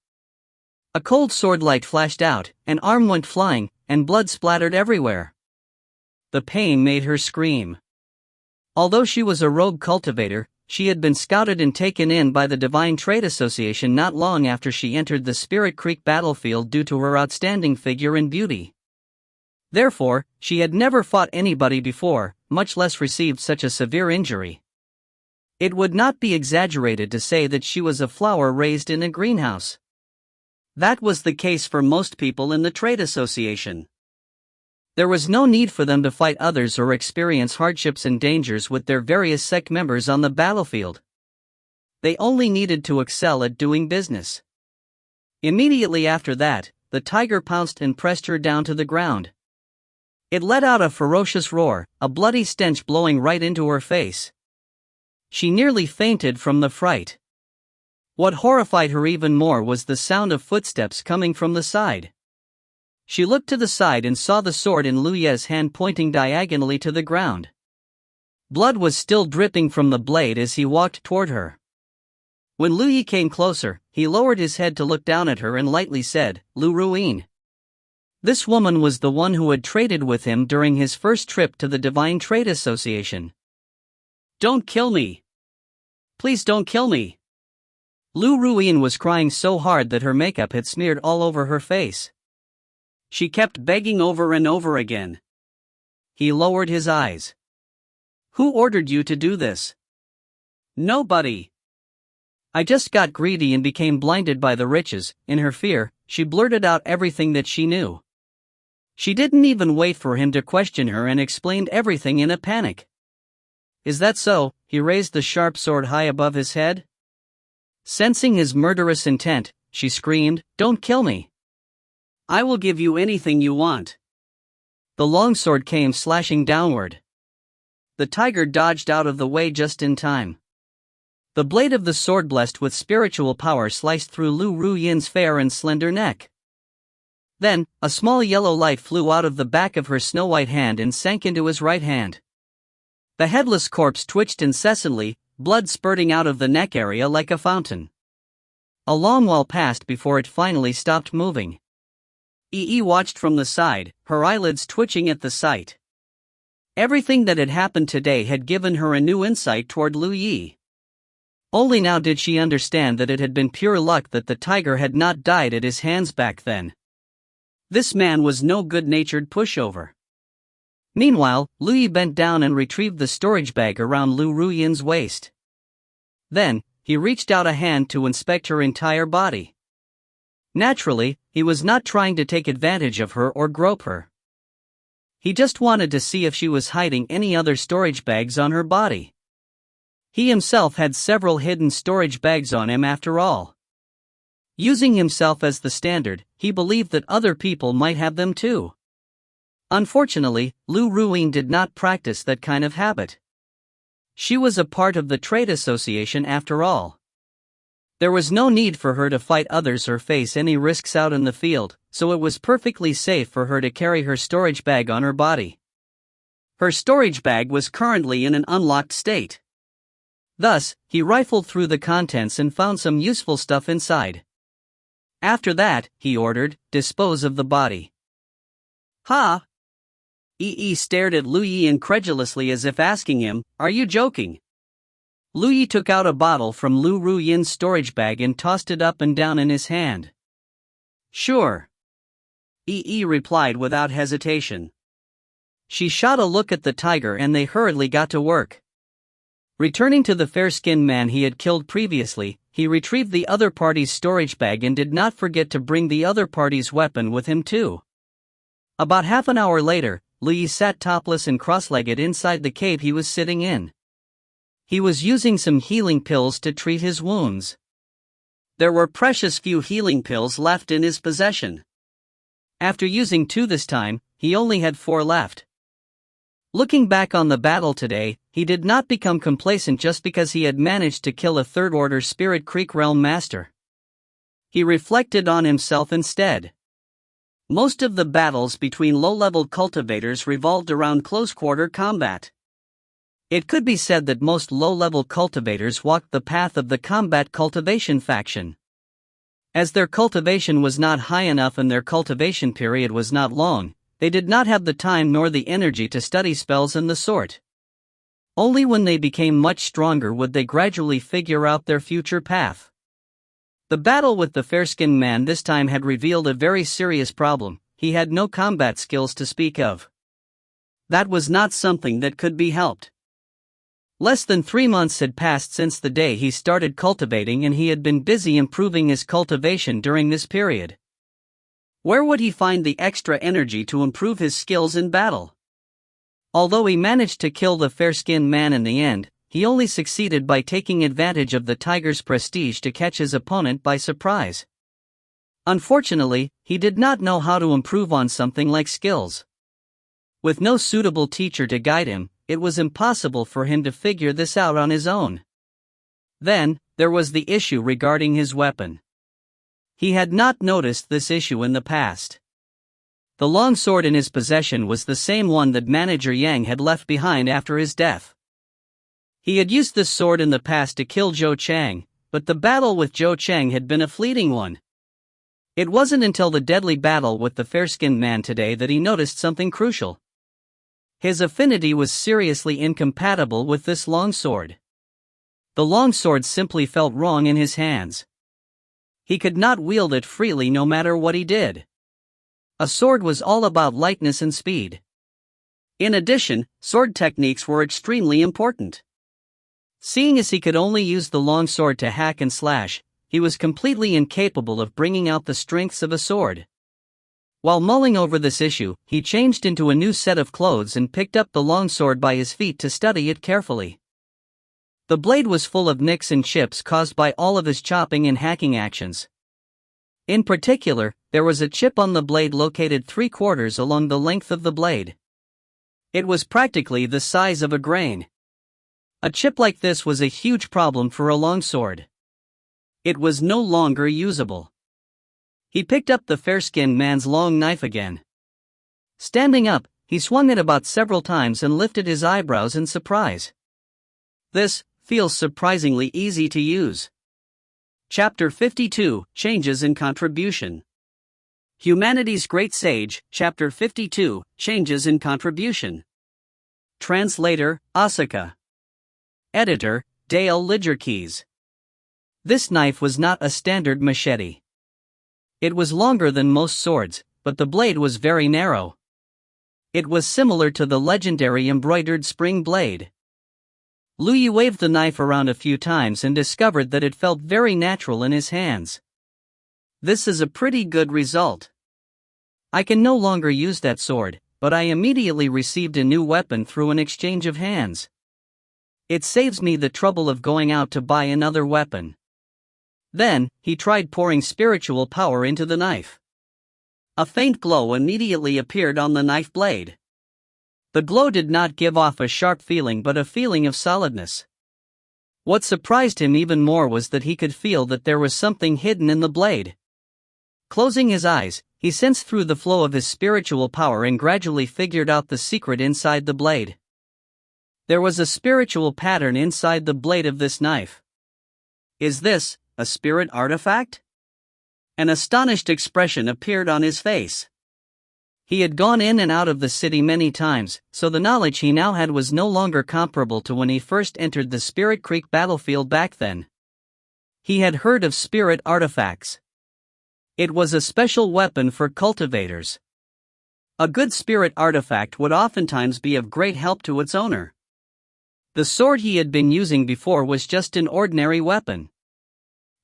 A: A cold sword light flashed out, an arm went flying, and blood splattered everywhere. The pain made her scream. Although she was a rogue cultivator, she had been scouted and taken in by the Divine Trade Association not long after she entered the Spirit Creek battlefield due to her outstanding figure and beauty. Therefore, she had never fought anybody before, much less received such a severe injury. It would not be exaggerated to say that she was a flower raised in a greenhouse. That was the case for most people in the trade association. There was no need for them to fight others or experience hardships and dangers with their various sect members on the battlefield. They only needed to excel at doing business. Immediately after that, the tiger pounced and pressed her down to the ground. It let out a ferocious roar, a bloody stench blowing right into her face. She nearly fainted from the fright. What horrified her even more was the sound of footsteps coming from the side. She looked to the side and saw the sword in Lu Ye's hand pointing diagonally to the ground. Blood was still dripping from the blade as he walked toward her. When Lu Ye came closer, he lowered his head to look down at her and lightly said, "Lu Ruyin." This woman was the one who had traded with him during his first trip to the Divine Trade Association. "Don't kill me. Please don't kill me." Lu Ruyin was crying so hard that her makeup had smeared all over her face. She kept begging over and over again. He lowered his eyes. "Who ordered you to do this?" "Nobody. I just got greedy and became blinded by the riches." In her fear, she blurted out everything that she knew. She didn't even wait for him to question her and explained everything in a panic. "Is that so?" He raised the sharp sword high above his head. Sensing his murderous intent, she screamed, "Don't kill me. I will give you anything you want." The longsword came slashing downward. The tiger dodged out of the way just in time. The blade of the sword, blessed with spiritual power, sliced through Lu Ruyin's fair and slender neck. Then, a small yellow light flew out of the back of her snow-white hand and sank into his right hand. The headless corpse twitched incessantly, blood spurting out of the neck area like a fountain. A long while passed before it finally stopped moving. Yi watched from the side, her eyelids twitching at the sight. Everything that had happened today had given her a new insight toward Lu Yi. Only now did she understand that it had been pure luck that the tiger had not died at his hands back then. This man was no good-natured pushover. Meanwhile, Lu Yi bent down and retrieved the storage bag around Lu Ruyin's waist. Then, he reached out a hand to inspect her entire body. Naturally, he was not trying to take advantage of her or grope her. He just wanted to see if she was hiding any other storage bags on her body. He himself had several hidden storage bags on him after all. Using himself as the standard, he believed that other people might have them too. Unfortunately, Lu Ruyin did not practice that kind of habit. She was a part of the trade association after all. There was no need for her to fight others or face any risks out in the field, so it was perfectly safe for her to carry her storage bag on her body. Her storage bag was currently in an unlocked state. Thus, he rifled through the contents and found some useful stuff inside. After that, he ordered, "Dispose of the body." "Ha!" Yi stared at Lu Yi incredulously as if asking him, "Are you joking?" Lu Yi took out a bottle from Lu Ruyin's storage bag and tossed it up and down in his hand. "Sure," Yi replied without hesitation. She shot a look at the tiger and they hurriedly got to work. Returning to the fair-skinned man he had killed previously, he retrieved the other party's storage bag and did not forget to bring the other party's weapon with him too. About half an hour later, Lu Yi sat topless and cross-legged inside the cave he was sitting in. He was using some healing pills to treat his wounds. There were precious few healing pills left in his possession. After using 2 this time, he only had 4 left. Looking back on the battle today, he did not become complacent just because he had managed to kill a third-order Spirit Creek Realm Master. He reflected on himself instead. Most of the battles between low-level cultivators revolved around close-quarter combat. It could be said that most low-level cultivators walked the path of the combat cultivation faction. As their cultivation was not high enough and their cultivation period was not long, they did not have the time nor the energy to study spells and the sort. Only when they became much stronger would they gradually figure out their future path. The battle with the fair-skinned man this time had revealed a very serious problem. He had no combat skills to speak of. That was not something that could be helped. Less than 3 months had passed since the day he started cultivating, and he had been busy improving his cultivation during this period. Where would he find the extra energy to improve his skills in battle? Although he managed to kill the fair-skinned man in the end, he only succeeded by taking advantage of the tiger's prestige to catch his opponent by surprise. Unfortunately, he did not know how to improve on something like skills. With no suitable teacher to guide him, it was impossible for him to figure this out on his own. Then, there was the issue regarding his weapon. He had not noticed this issue in the past. The long sword in his possession was the same one that Manager Yang had left behind after his death. He had used this sword in the past to kill Zhou Chang, but the battle with Zhou Chang had been a fleeting one. It wasn't until the deadly battle with the fair-skinned man today that he noticed something crucial. His affinity was seriously incompatible with this longsword. The longsword simply felt wrong in his hands. He could not wield it freely no matter what he did. A sword was all about lightness and speed. In addition, sword techniques were extremely important. Seeing as he could only use the longsword to hack and slash, he was completely incapable of bringing out the strengths of a sword. While mulling over this issue, he changed into a new set of clothes and picked up the longsword by his feet to study it carefully. The blade was full of nicks and chips caused by all of his chopping and hacking actions. In particular, there was a chip on the blade located 3/4 along the length of the blade. It was practically the size of a grain. A chip like this was a huge problem for a longsword. It was no longer usable. He picked up the fair-skinned man's long knife again. Standing up, he swung it about several times and lifted his eyebrows in surprise. This feels surprisingly easy to use. Chapter 52, Changes in Contribution. Humanity's Great Sage, Chapter 52, Changes in Contribution. Translator, Asuka. Editor, Dale Lidgerkeys. This knife was not a standard machete. It was longer than most swords, but the blade was very narrow. It was similar to the legendary embroidered spring blade. Lu Yu waved the knife around a few times and discovered that it felt very natural in his hands. This is a pretty good result. I can no longer use that sword, but I immediately received a new weapon through an exchange of hands. It saves me the trouble of going out to buy another weapon. Then, he tried pouring spiritual power into the knife. A faint glow immediately appeared on the knife blade. The glow did not give off a sharp feeling but a feeling of solidness. What surprised him even more was that he could feel that there was something hidden in the blade. Closing his eyes, he sensed through the flow of his spiritual power and gradually figured out the secret inside the blade. There was a spiritual pattern inside the blade of this knife. Is this a spirit artifact? An astonished expression appeared on his face. He had gone in and out of the city many times, so the knowledge he now had was no longer comparable to when he first entered the Spirit Creek battlefield back then. He had heard of spirit artifacts. It was a special weapon for cultivators. A good spirit artifact would oftentimes be of great help to its owner. The sword he had been using before was just an ordinary weapon.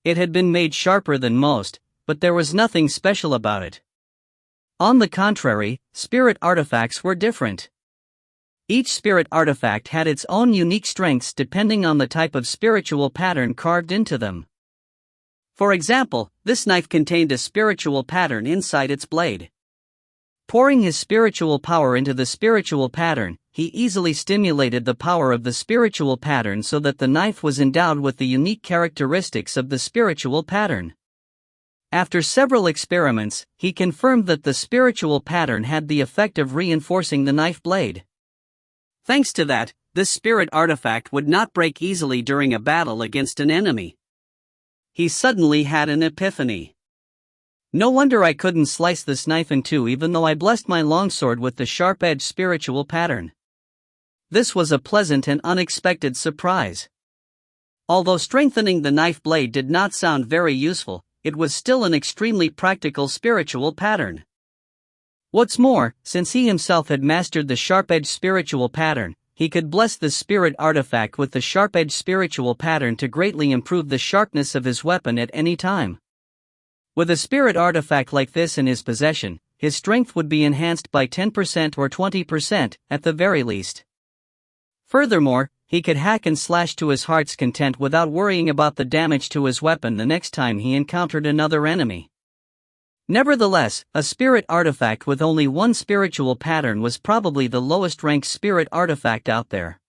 A: It had been made sharper than most, but there was nothing special about it. On the contrary, spirit artifacts were different. Each spirit artifact had its own unique strengths depending on the type of spiritual pattern carved into them. For example, this knife contained a spiritual pattern inside its blade. Pouring his spiritual power into the spiritual pattern, he easily stimulated the power of the spiritual pattern so that the knife was endowed with the unique characteristics of the spiritual pattern. After several experiments, he confirmed that the spiritual pattern had the effect of reinforcing the knife blade. Thanks to that, this spirit artifact would not break easily during a battle against an enemy. He suddenly had an epiphany. No wonder I couldn't slice this knife in two even though I blessed my longsword with the sharp-edged spiritual pattern. This was a pleasant and unexpected surprise. Although strengthening the knife blade did not sound very useful, it was still an extremely practical spiritual pattern. What's more, since he himself had mastered the sharp-edged spiritual pattern, he could bless the spirit artifact with the sharp-edged spiritual pattern to greatly improve the sharpness of his weapon at any time. With a spirit artifact like this in his possession, his strength would be enhanced by 10% or 20% at the very least. Furthermore, he could hack and slash to his heart's content without worrying about the damage to his weapon the next time he encountered another enemy. Nevertheless, a spirit artifact with only one spiritual pattern was probably the lowest ranked spirit artifact out there.